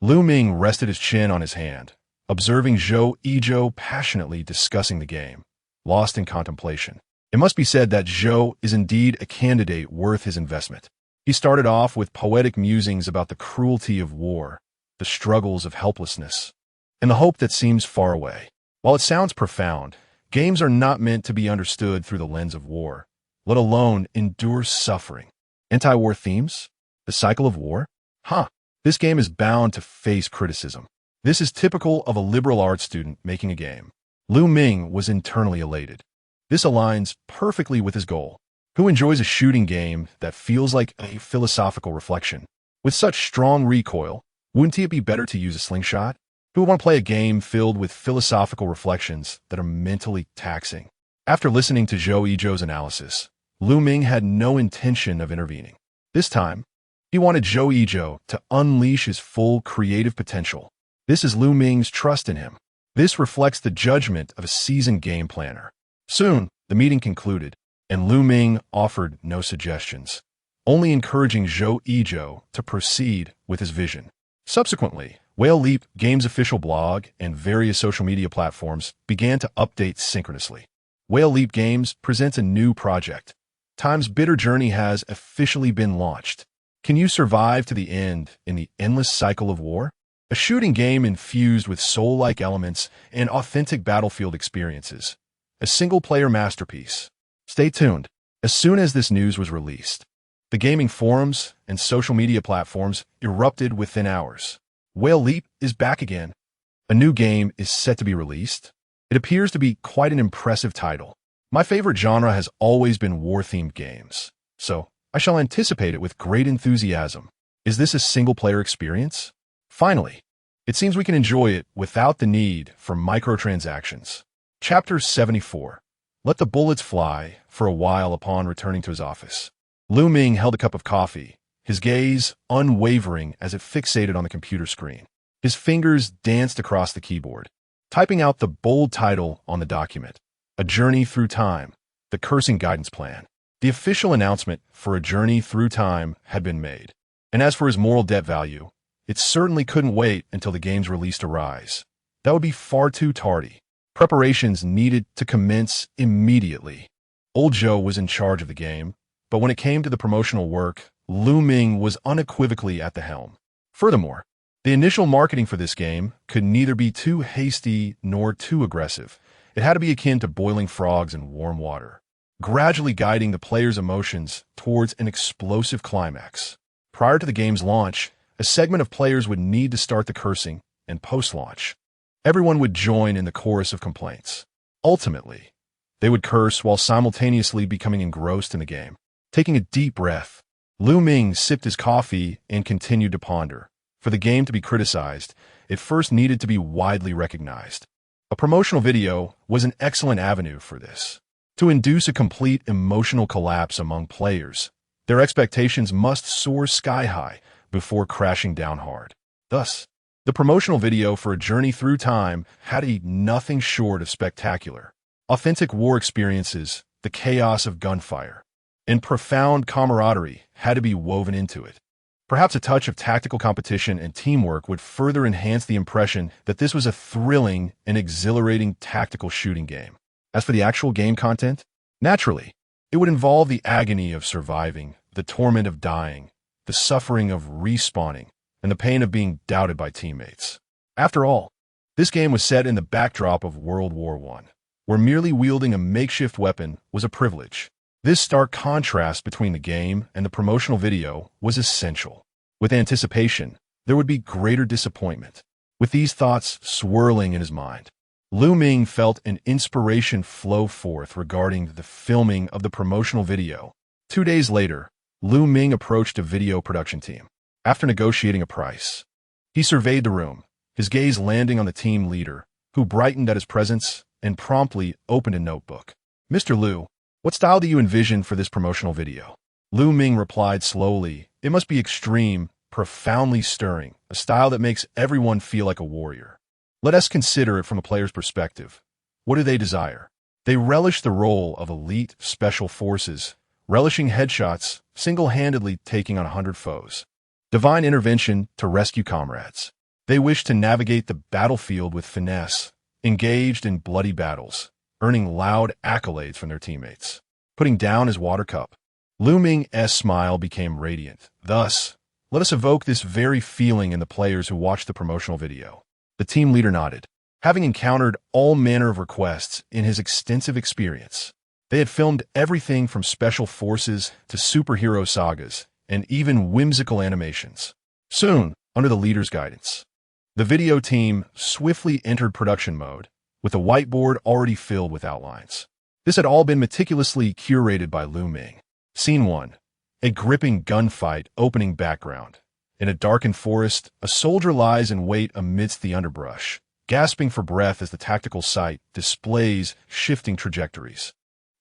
Ming rested his chin on his hand, observing Zhou Yizhou passionately discussing the game, lost in contemplation. It must be said that Zhou is indeed a candidate worth his investment. He started off with poetic musings about the cruelty of war, the struggles of helplessness, and the hope that seems far away. While it sounds profound, games are not meant to be understood through the lens of war, let alone endure suffering. Anti-war themes? The cycle of war? This game is bound to face criticism. This is typical of a liberal arts student making a game. Ming was internally elated. This aligns perfectly with his goal. Who enjoys a shooting game that feels like a philosophical reflection? With such strong recoil, wouldn't it be better to use a slingshot? Who would want to play a game filled with philosophical reflections that are mentally taxing? After listening to Zhou Yizhou's analysis, Lu Ming had no intention of intervening. This time, he wanted Zhou Yizhou to unleash his full creative potential. This is Lu Ming's trust in him. This reflects the judgment of a seasoned game planner. Soon, the meeting concluded, and Lu Ming offered no suggestions, only encouraging Zhou Yizhou to proceed with his vision. Subsequently, Whale Leap Games' official blog and various social media platforms began to update synchronously. Whale Leap Games presents a new project. Time's bitter journey has officially been launched. Can you survive to the end in the endless cycle of war? A shooting game infused with soul-like elements and authentic battlefield experiences. A single-player masterpiece. Stay tuned. As soon as this news was released, the gaming forums and social media platforms erupted within hours. Whale Leap is back again. A new game is set to be released. It appears to be quite an impressive title. My favorite genre has always been war-themed games, so I shall anticipate it with great enthusiasm. Is this a single-player experience? Finally, it seems we can enjoy it without the need for microtransactions. Chapter 74. Let the bullets fly for a while upon returning to his office. Lu Ming held a cup of coffee, his gaze unwavering as it fixated on the computer screen. His fingers danced across the keyboard, typing out the bold title on the document. A Journey Through Time, the Cursing Guidance Plan. The official announcement for A Journey Through Time had been made. And as for his moral debt value, it certainly couldn't wait until the game's release to rise. That would be far too tardy. Preparations needed to commence immediately. Old Joe was in charge of the game, but when it came to the promotional work, Lu Ming was unequivocally at the helm. Furthermore, the initial marketing for this game could neither be too hasty nor too aggressive. It had to be akin to boiling frogs in warm water, gradually guiding the player's emotions towards an explosive climax. Prior to the game's launch, a segment of players would need to start the cursing, and post-launch, everyone would join in the chorus of complaints. Ultimately, they would curse while simultaneously becoming engrossed in the game. Taking a deep breath, Lu Ming sipped his coffee and continued to ponder. For the game to be criticized, it first needed to be widely recognized. A promotional video was an excellent avenue for this. To induce a complete emotional collapse among players, their expectations must soar sky-high before crashing down hard. Thus, the promotional video for A Journey Through Time had to be nothing short of spectacular. Authentic war experiences, the chaos of gunfire, and profound camaraderie had to be woven into it. Perhaps a touch of tactical competition and teamwork would further enhance the impression that this was a thrilling and exhilarating tactical shooting game. As for the actual game content, naturally, it would involve the agony of surviving, the torment of dying, the suffering of respawning, and the pain of being doubted by teammates. After all, this game was set in the backdrop of World War I, where merely wielding a makeshift weapon was a privilege. This stark contrast between the game and the promotional video was essential. With anticipation, there would be greater disappointment. With these thoughts swirling in his mind, Lu Ming felt an inspiration flow forth regarding the filming of the promotional video. 2 days later, Lu Ming approached a video production team. After negotiating a price, he surveyed the room, his gaze landing on the team leader, who brightened at his presence and promptly opened a notebook. "Mr. Lu, what style do you envision for this promotional video?" Lu Ming replied slowly, "It must be extreme, profoundly stirring, a style that makes everyone feel like a warrior. Let us consider it from a player's perspective. What do they desire? They relish the role of elite special forces, relishing headshots, single-handedly taking on 100 foes. Divine intervention to rescue comrades. They wish to navigate the battlefield with finesse, engaged in bloody battles, earning loud accolades from their teammates." Putting down his water cup, Lu Ming's smile became radiant. "Thus, let us evoke this very feeling in the players who watched the promotional video." The team leader nodded. Having encountered all manner of requests in his extensive experience, they had filmed everything from special forces to superhero sagas and even whimsical animations. Soon, under the leader's guidance, the video team swiftly entered production mode, with a whiteboard already filled with outlines. This had all been meticulously curated by Lu Ming. Scene 1. A gripping gunfight opening background. In a darkened forest, a soldier lies in wait amidst the underbrush, gasping for breath as the tactical sight displays shifting trajectories.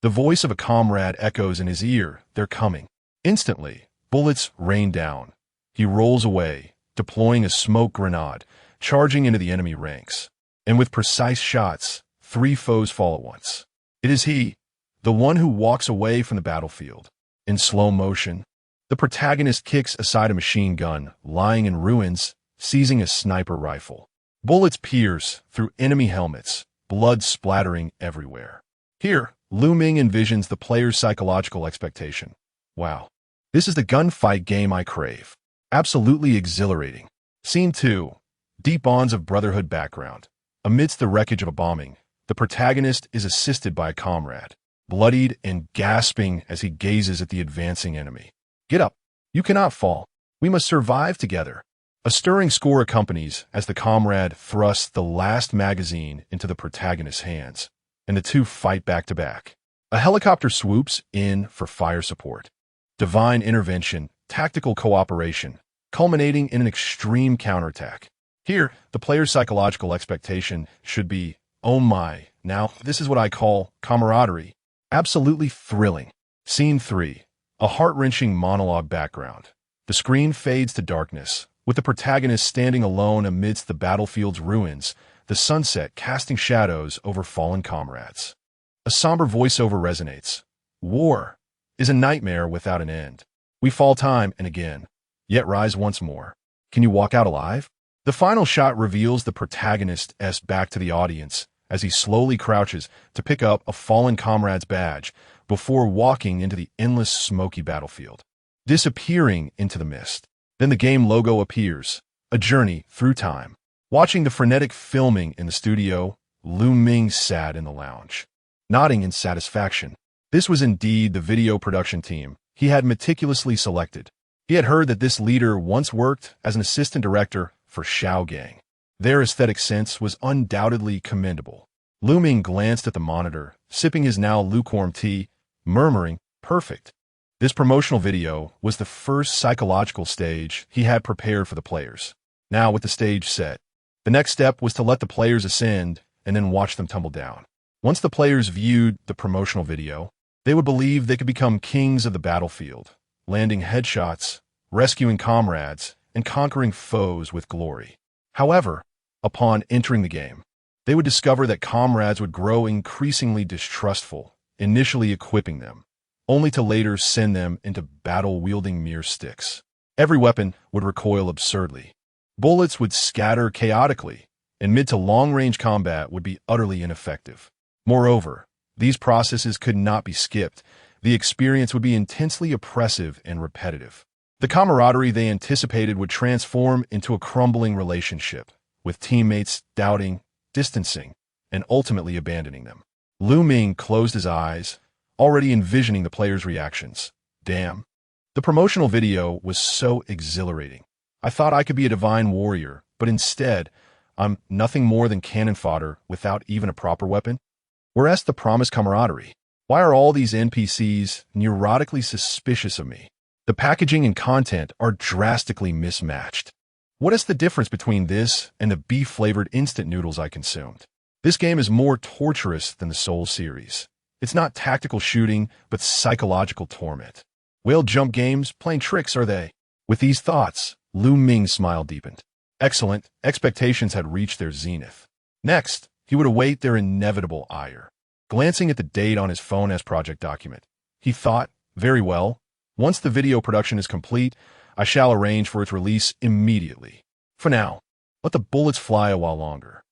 The voice of a comrade echoes in his ear, "They're coming." Instantly, bullets rain down. He rolls away, deploying a smoke grenade, charging into the enemy ranks. And with precise shots, 3 foes fall at once. It is he, the one who walks away from the battlefield. In slow motion, the protagonist kicks aside a machine gun lying in ruins, seizing a sniper rifle. Bullets pierce through enemy helmets, blood splattering everywhere. Here, Ming envisions the player's psychological expectation. Wow, this is the gunfight game I crave. Absolutely exhilarating. Scene 2. Deep bonds of brotherhood background. Amidst the wreckage of a bombing, the protagonist is assisted by a comrade, bloodied and gasping as he gazes at the advancing enemy. "Get up. You cannot fall. We must survive together." A stirring score accompanies as the comrade thrusts the last magazine into the protagonist's hands, and the two fight back to back. A helicopter swoops in for fire support. Divine intervention, tactical cooperation, culminating in an extreme counterattack. Here, the player's psychological expectation should be, "Oh my, now this is what I call camaraderie." Absolutely thrilling. Scene 3. A heart-wrenching monologue background. The screen fades to darkness, with the protagonist standing alone amidst the battlefield's ruins, the sunset casting shadows over fallen comrades. A somber voiceover resonates. "War is a nightmare without an end. We fall time and again, yet rise once more. Can you walk out alive?" The final shot reveals the protagonist's back to the audience as he slowly crouches to pick up a fallen comrade's badge before walking into the endless smoky battlefield, disappearing into the mist. Then the game logo appears, a journey through time. Watching the frenetic filming in the studio, Ming sat in the lounge, nodding in satisfaction. This was indeed the video production team he had meticulously selected. He had heard that this leader once worked as an assistant director for Shao Gang. Their aesthetic sense was undoubtedly commendable. Ming glanced at the monitor, sipping his now lukewarm tea, murmuring, "Perfect." This promotional video was the first psychological stage he had prepared for the players. Now, with the stage set, the next step was to let the players ascend and then watch them tumble down. Once the players viewed the promotional video, they would believe they could become kings of the battlefield, landing headshots, rescuing comrades, and conquering foes with glory. However, upon entering the game, they would discover that comrades would grow increasingly distrustful, initially equipping them, only to later send them into battle wielding mere sticks. Every weapon would recoil absurdly. Bullets would scatter chaotically, and mid to long-range combat would be utterly ineffective. Moreover, these processes could not be skipped. The experience would be intensely oppressive and repetitive. The camaraderie they anticipated would transform into a crumbling relationship, with teammates doubting, distancing, and ultimately abandoning them. Ming closed his eyes, already envisioning the players' reactions. Damn. The promotional video was so exhilarating. I thought I could be a divine warrior, but instead, I'm nothing more than cannon fodder without even a proper weapon. Whereas the promised camaraderie? Why are all these NPCs neurotically suspicious of me? The packaging and content are drastically mismatched. What is the difference between this and the beef-flavored instant noodles I consumed? This game is more torturous than the Soul series. It's not tactical shooting, but psychological torment. Whale jump games, playing tricks, are they? With these thoughts, Ming's smile deepened. Excellent, expectations had reached their zenith. Next, he would await their inevitable ire. Glancing at the date on his phone as project document, he thought, very well, once the video production is complete, I shall arrange for its release immediately. For now, let the bullets fly a while longer.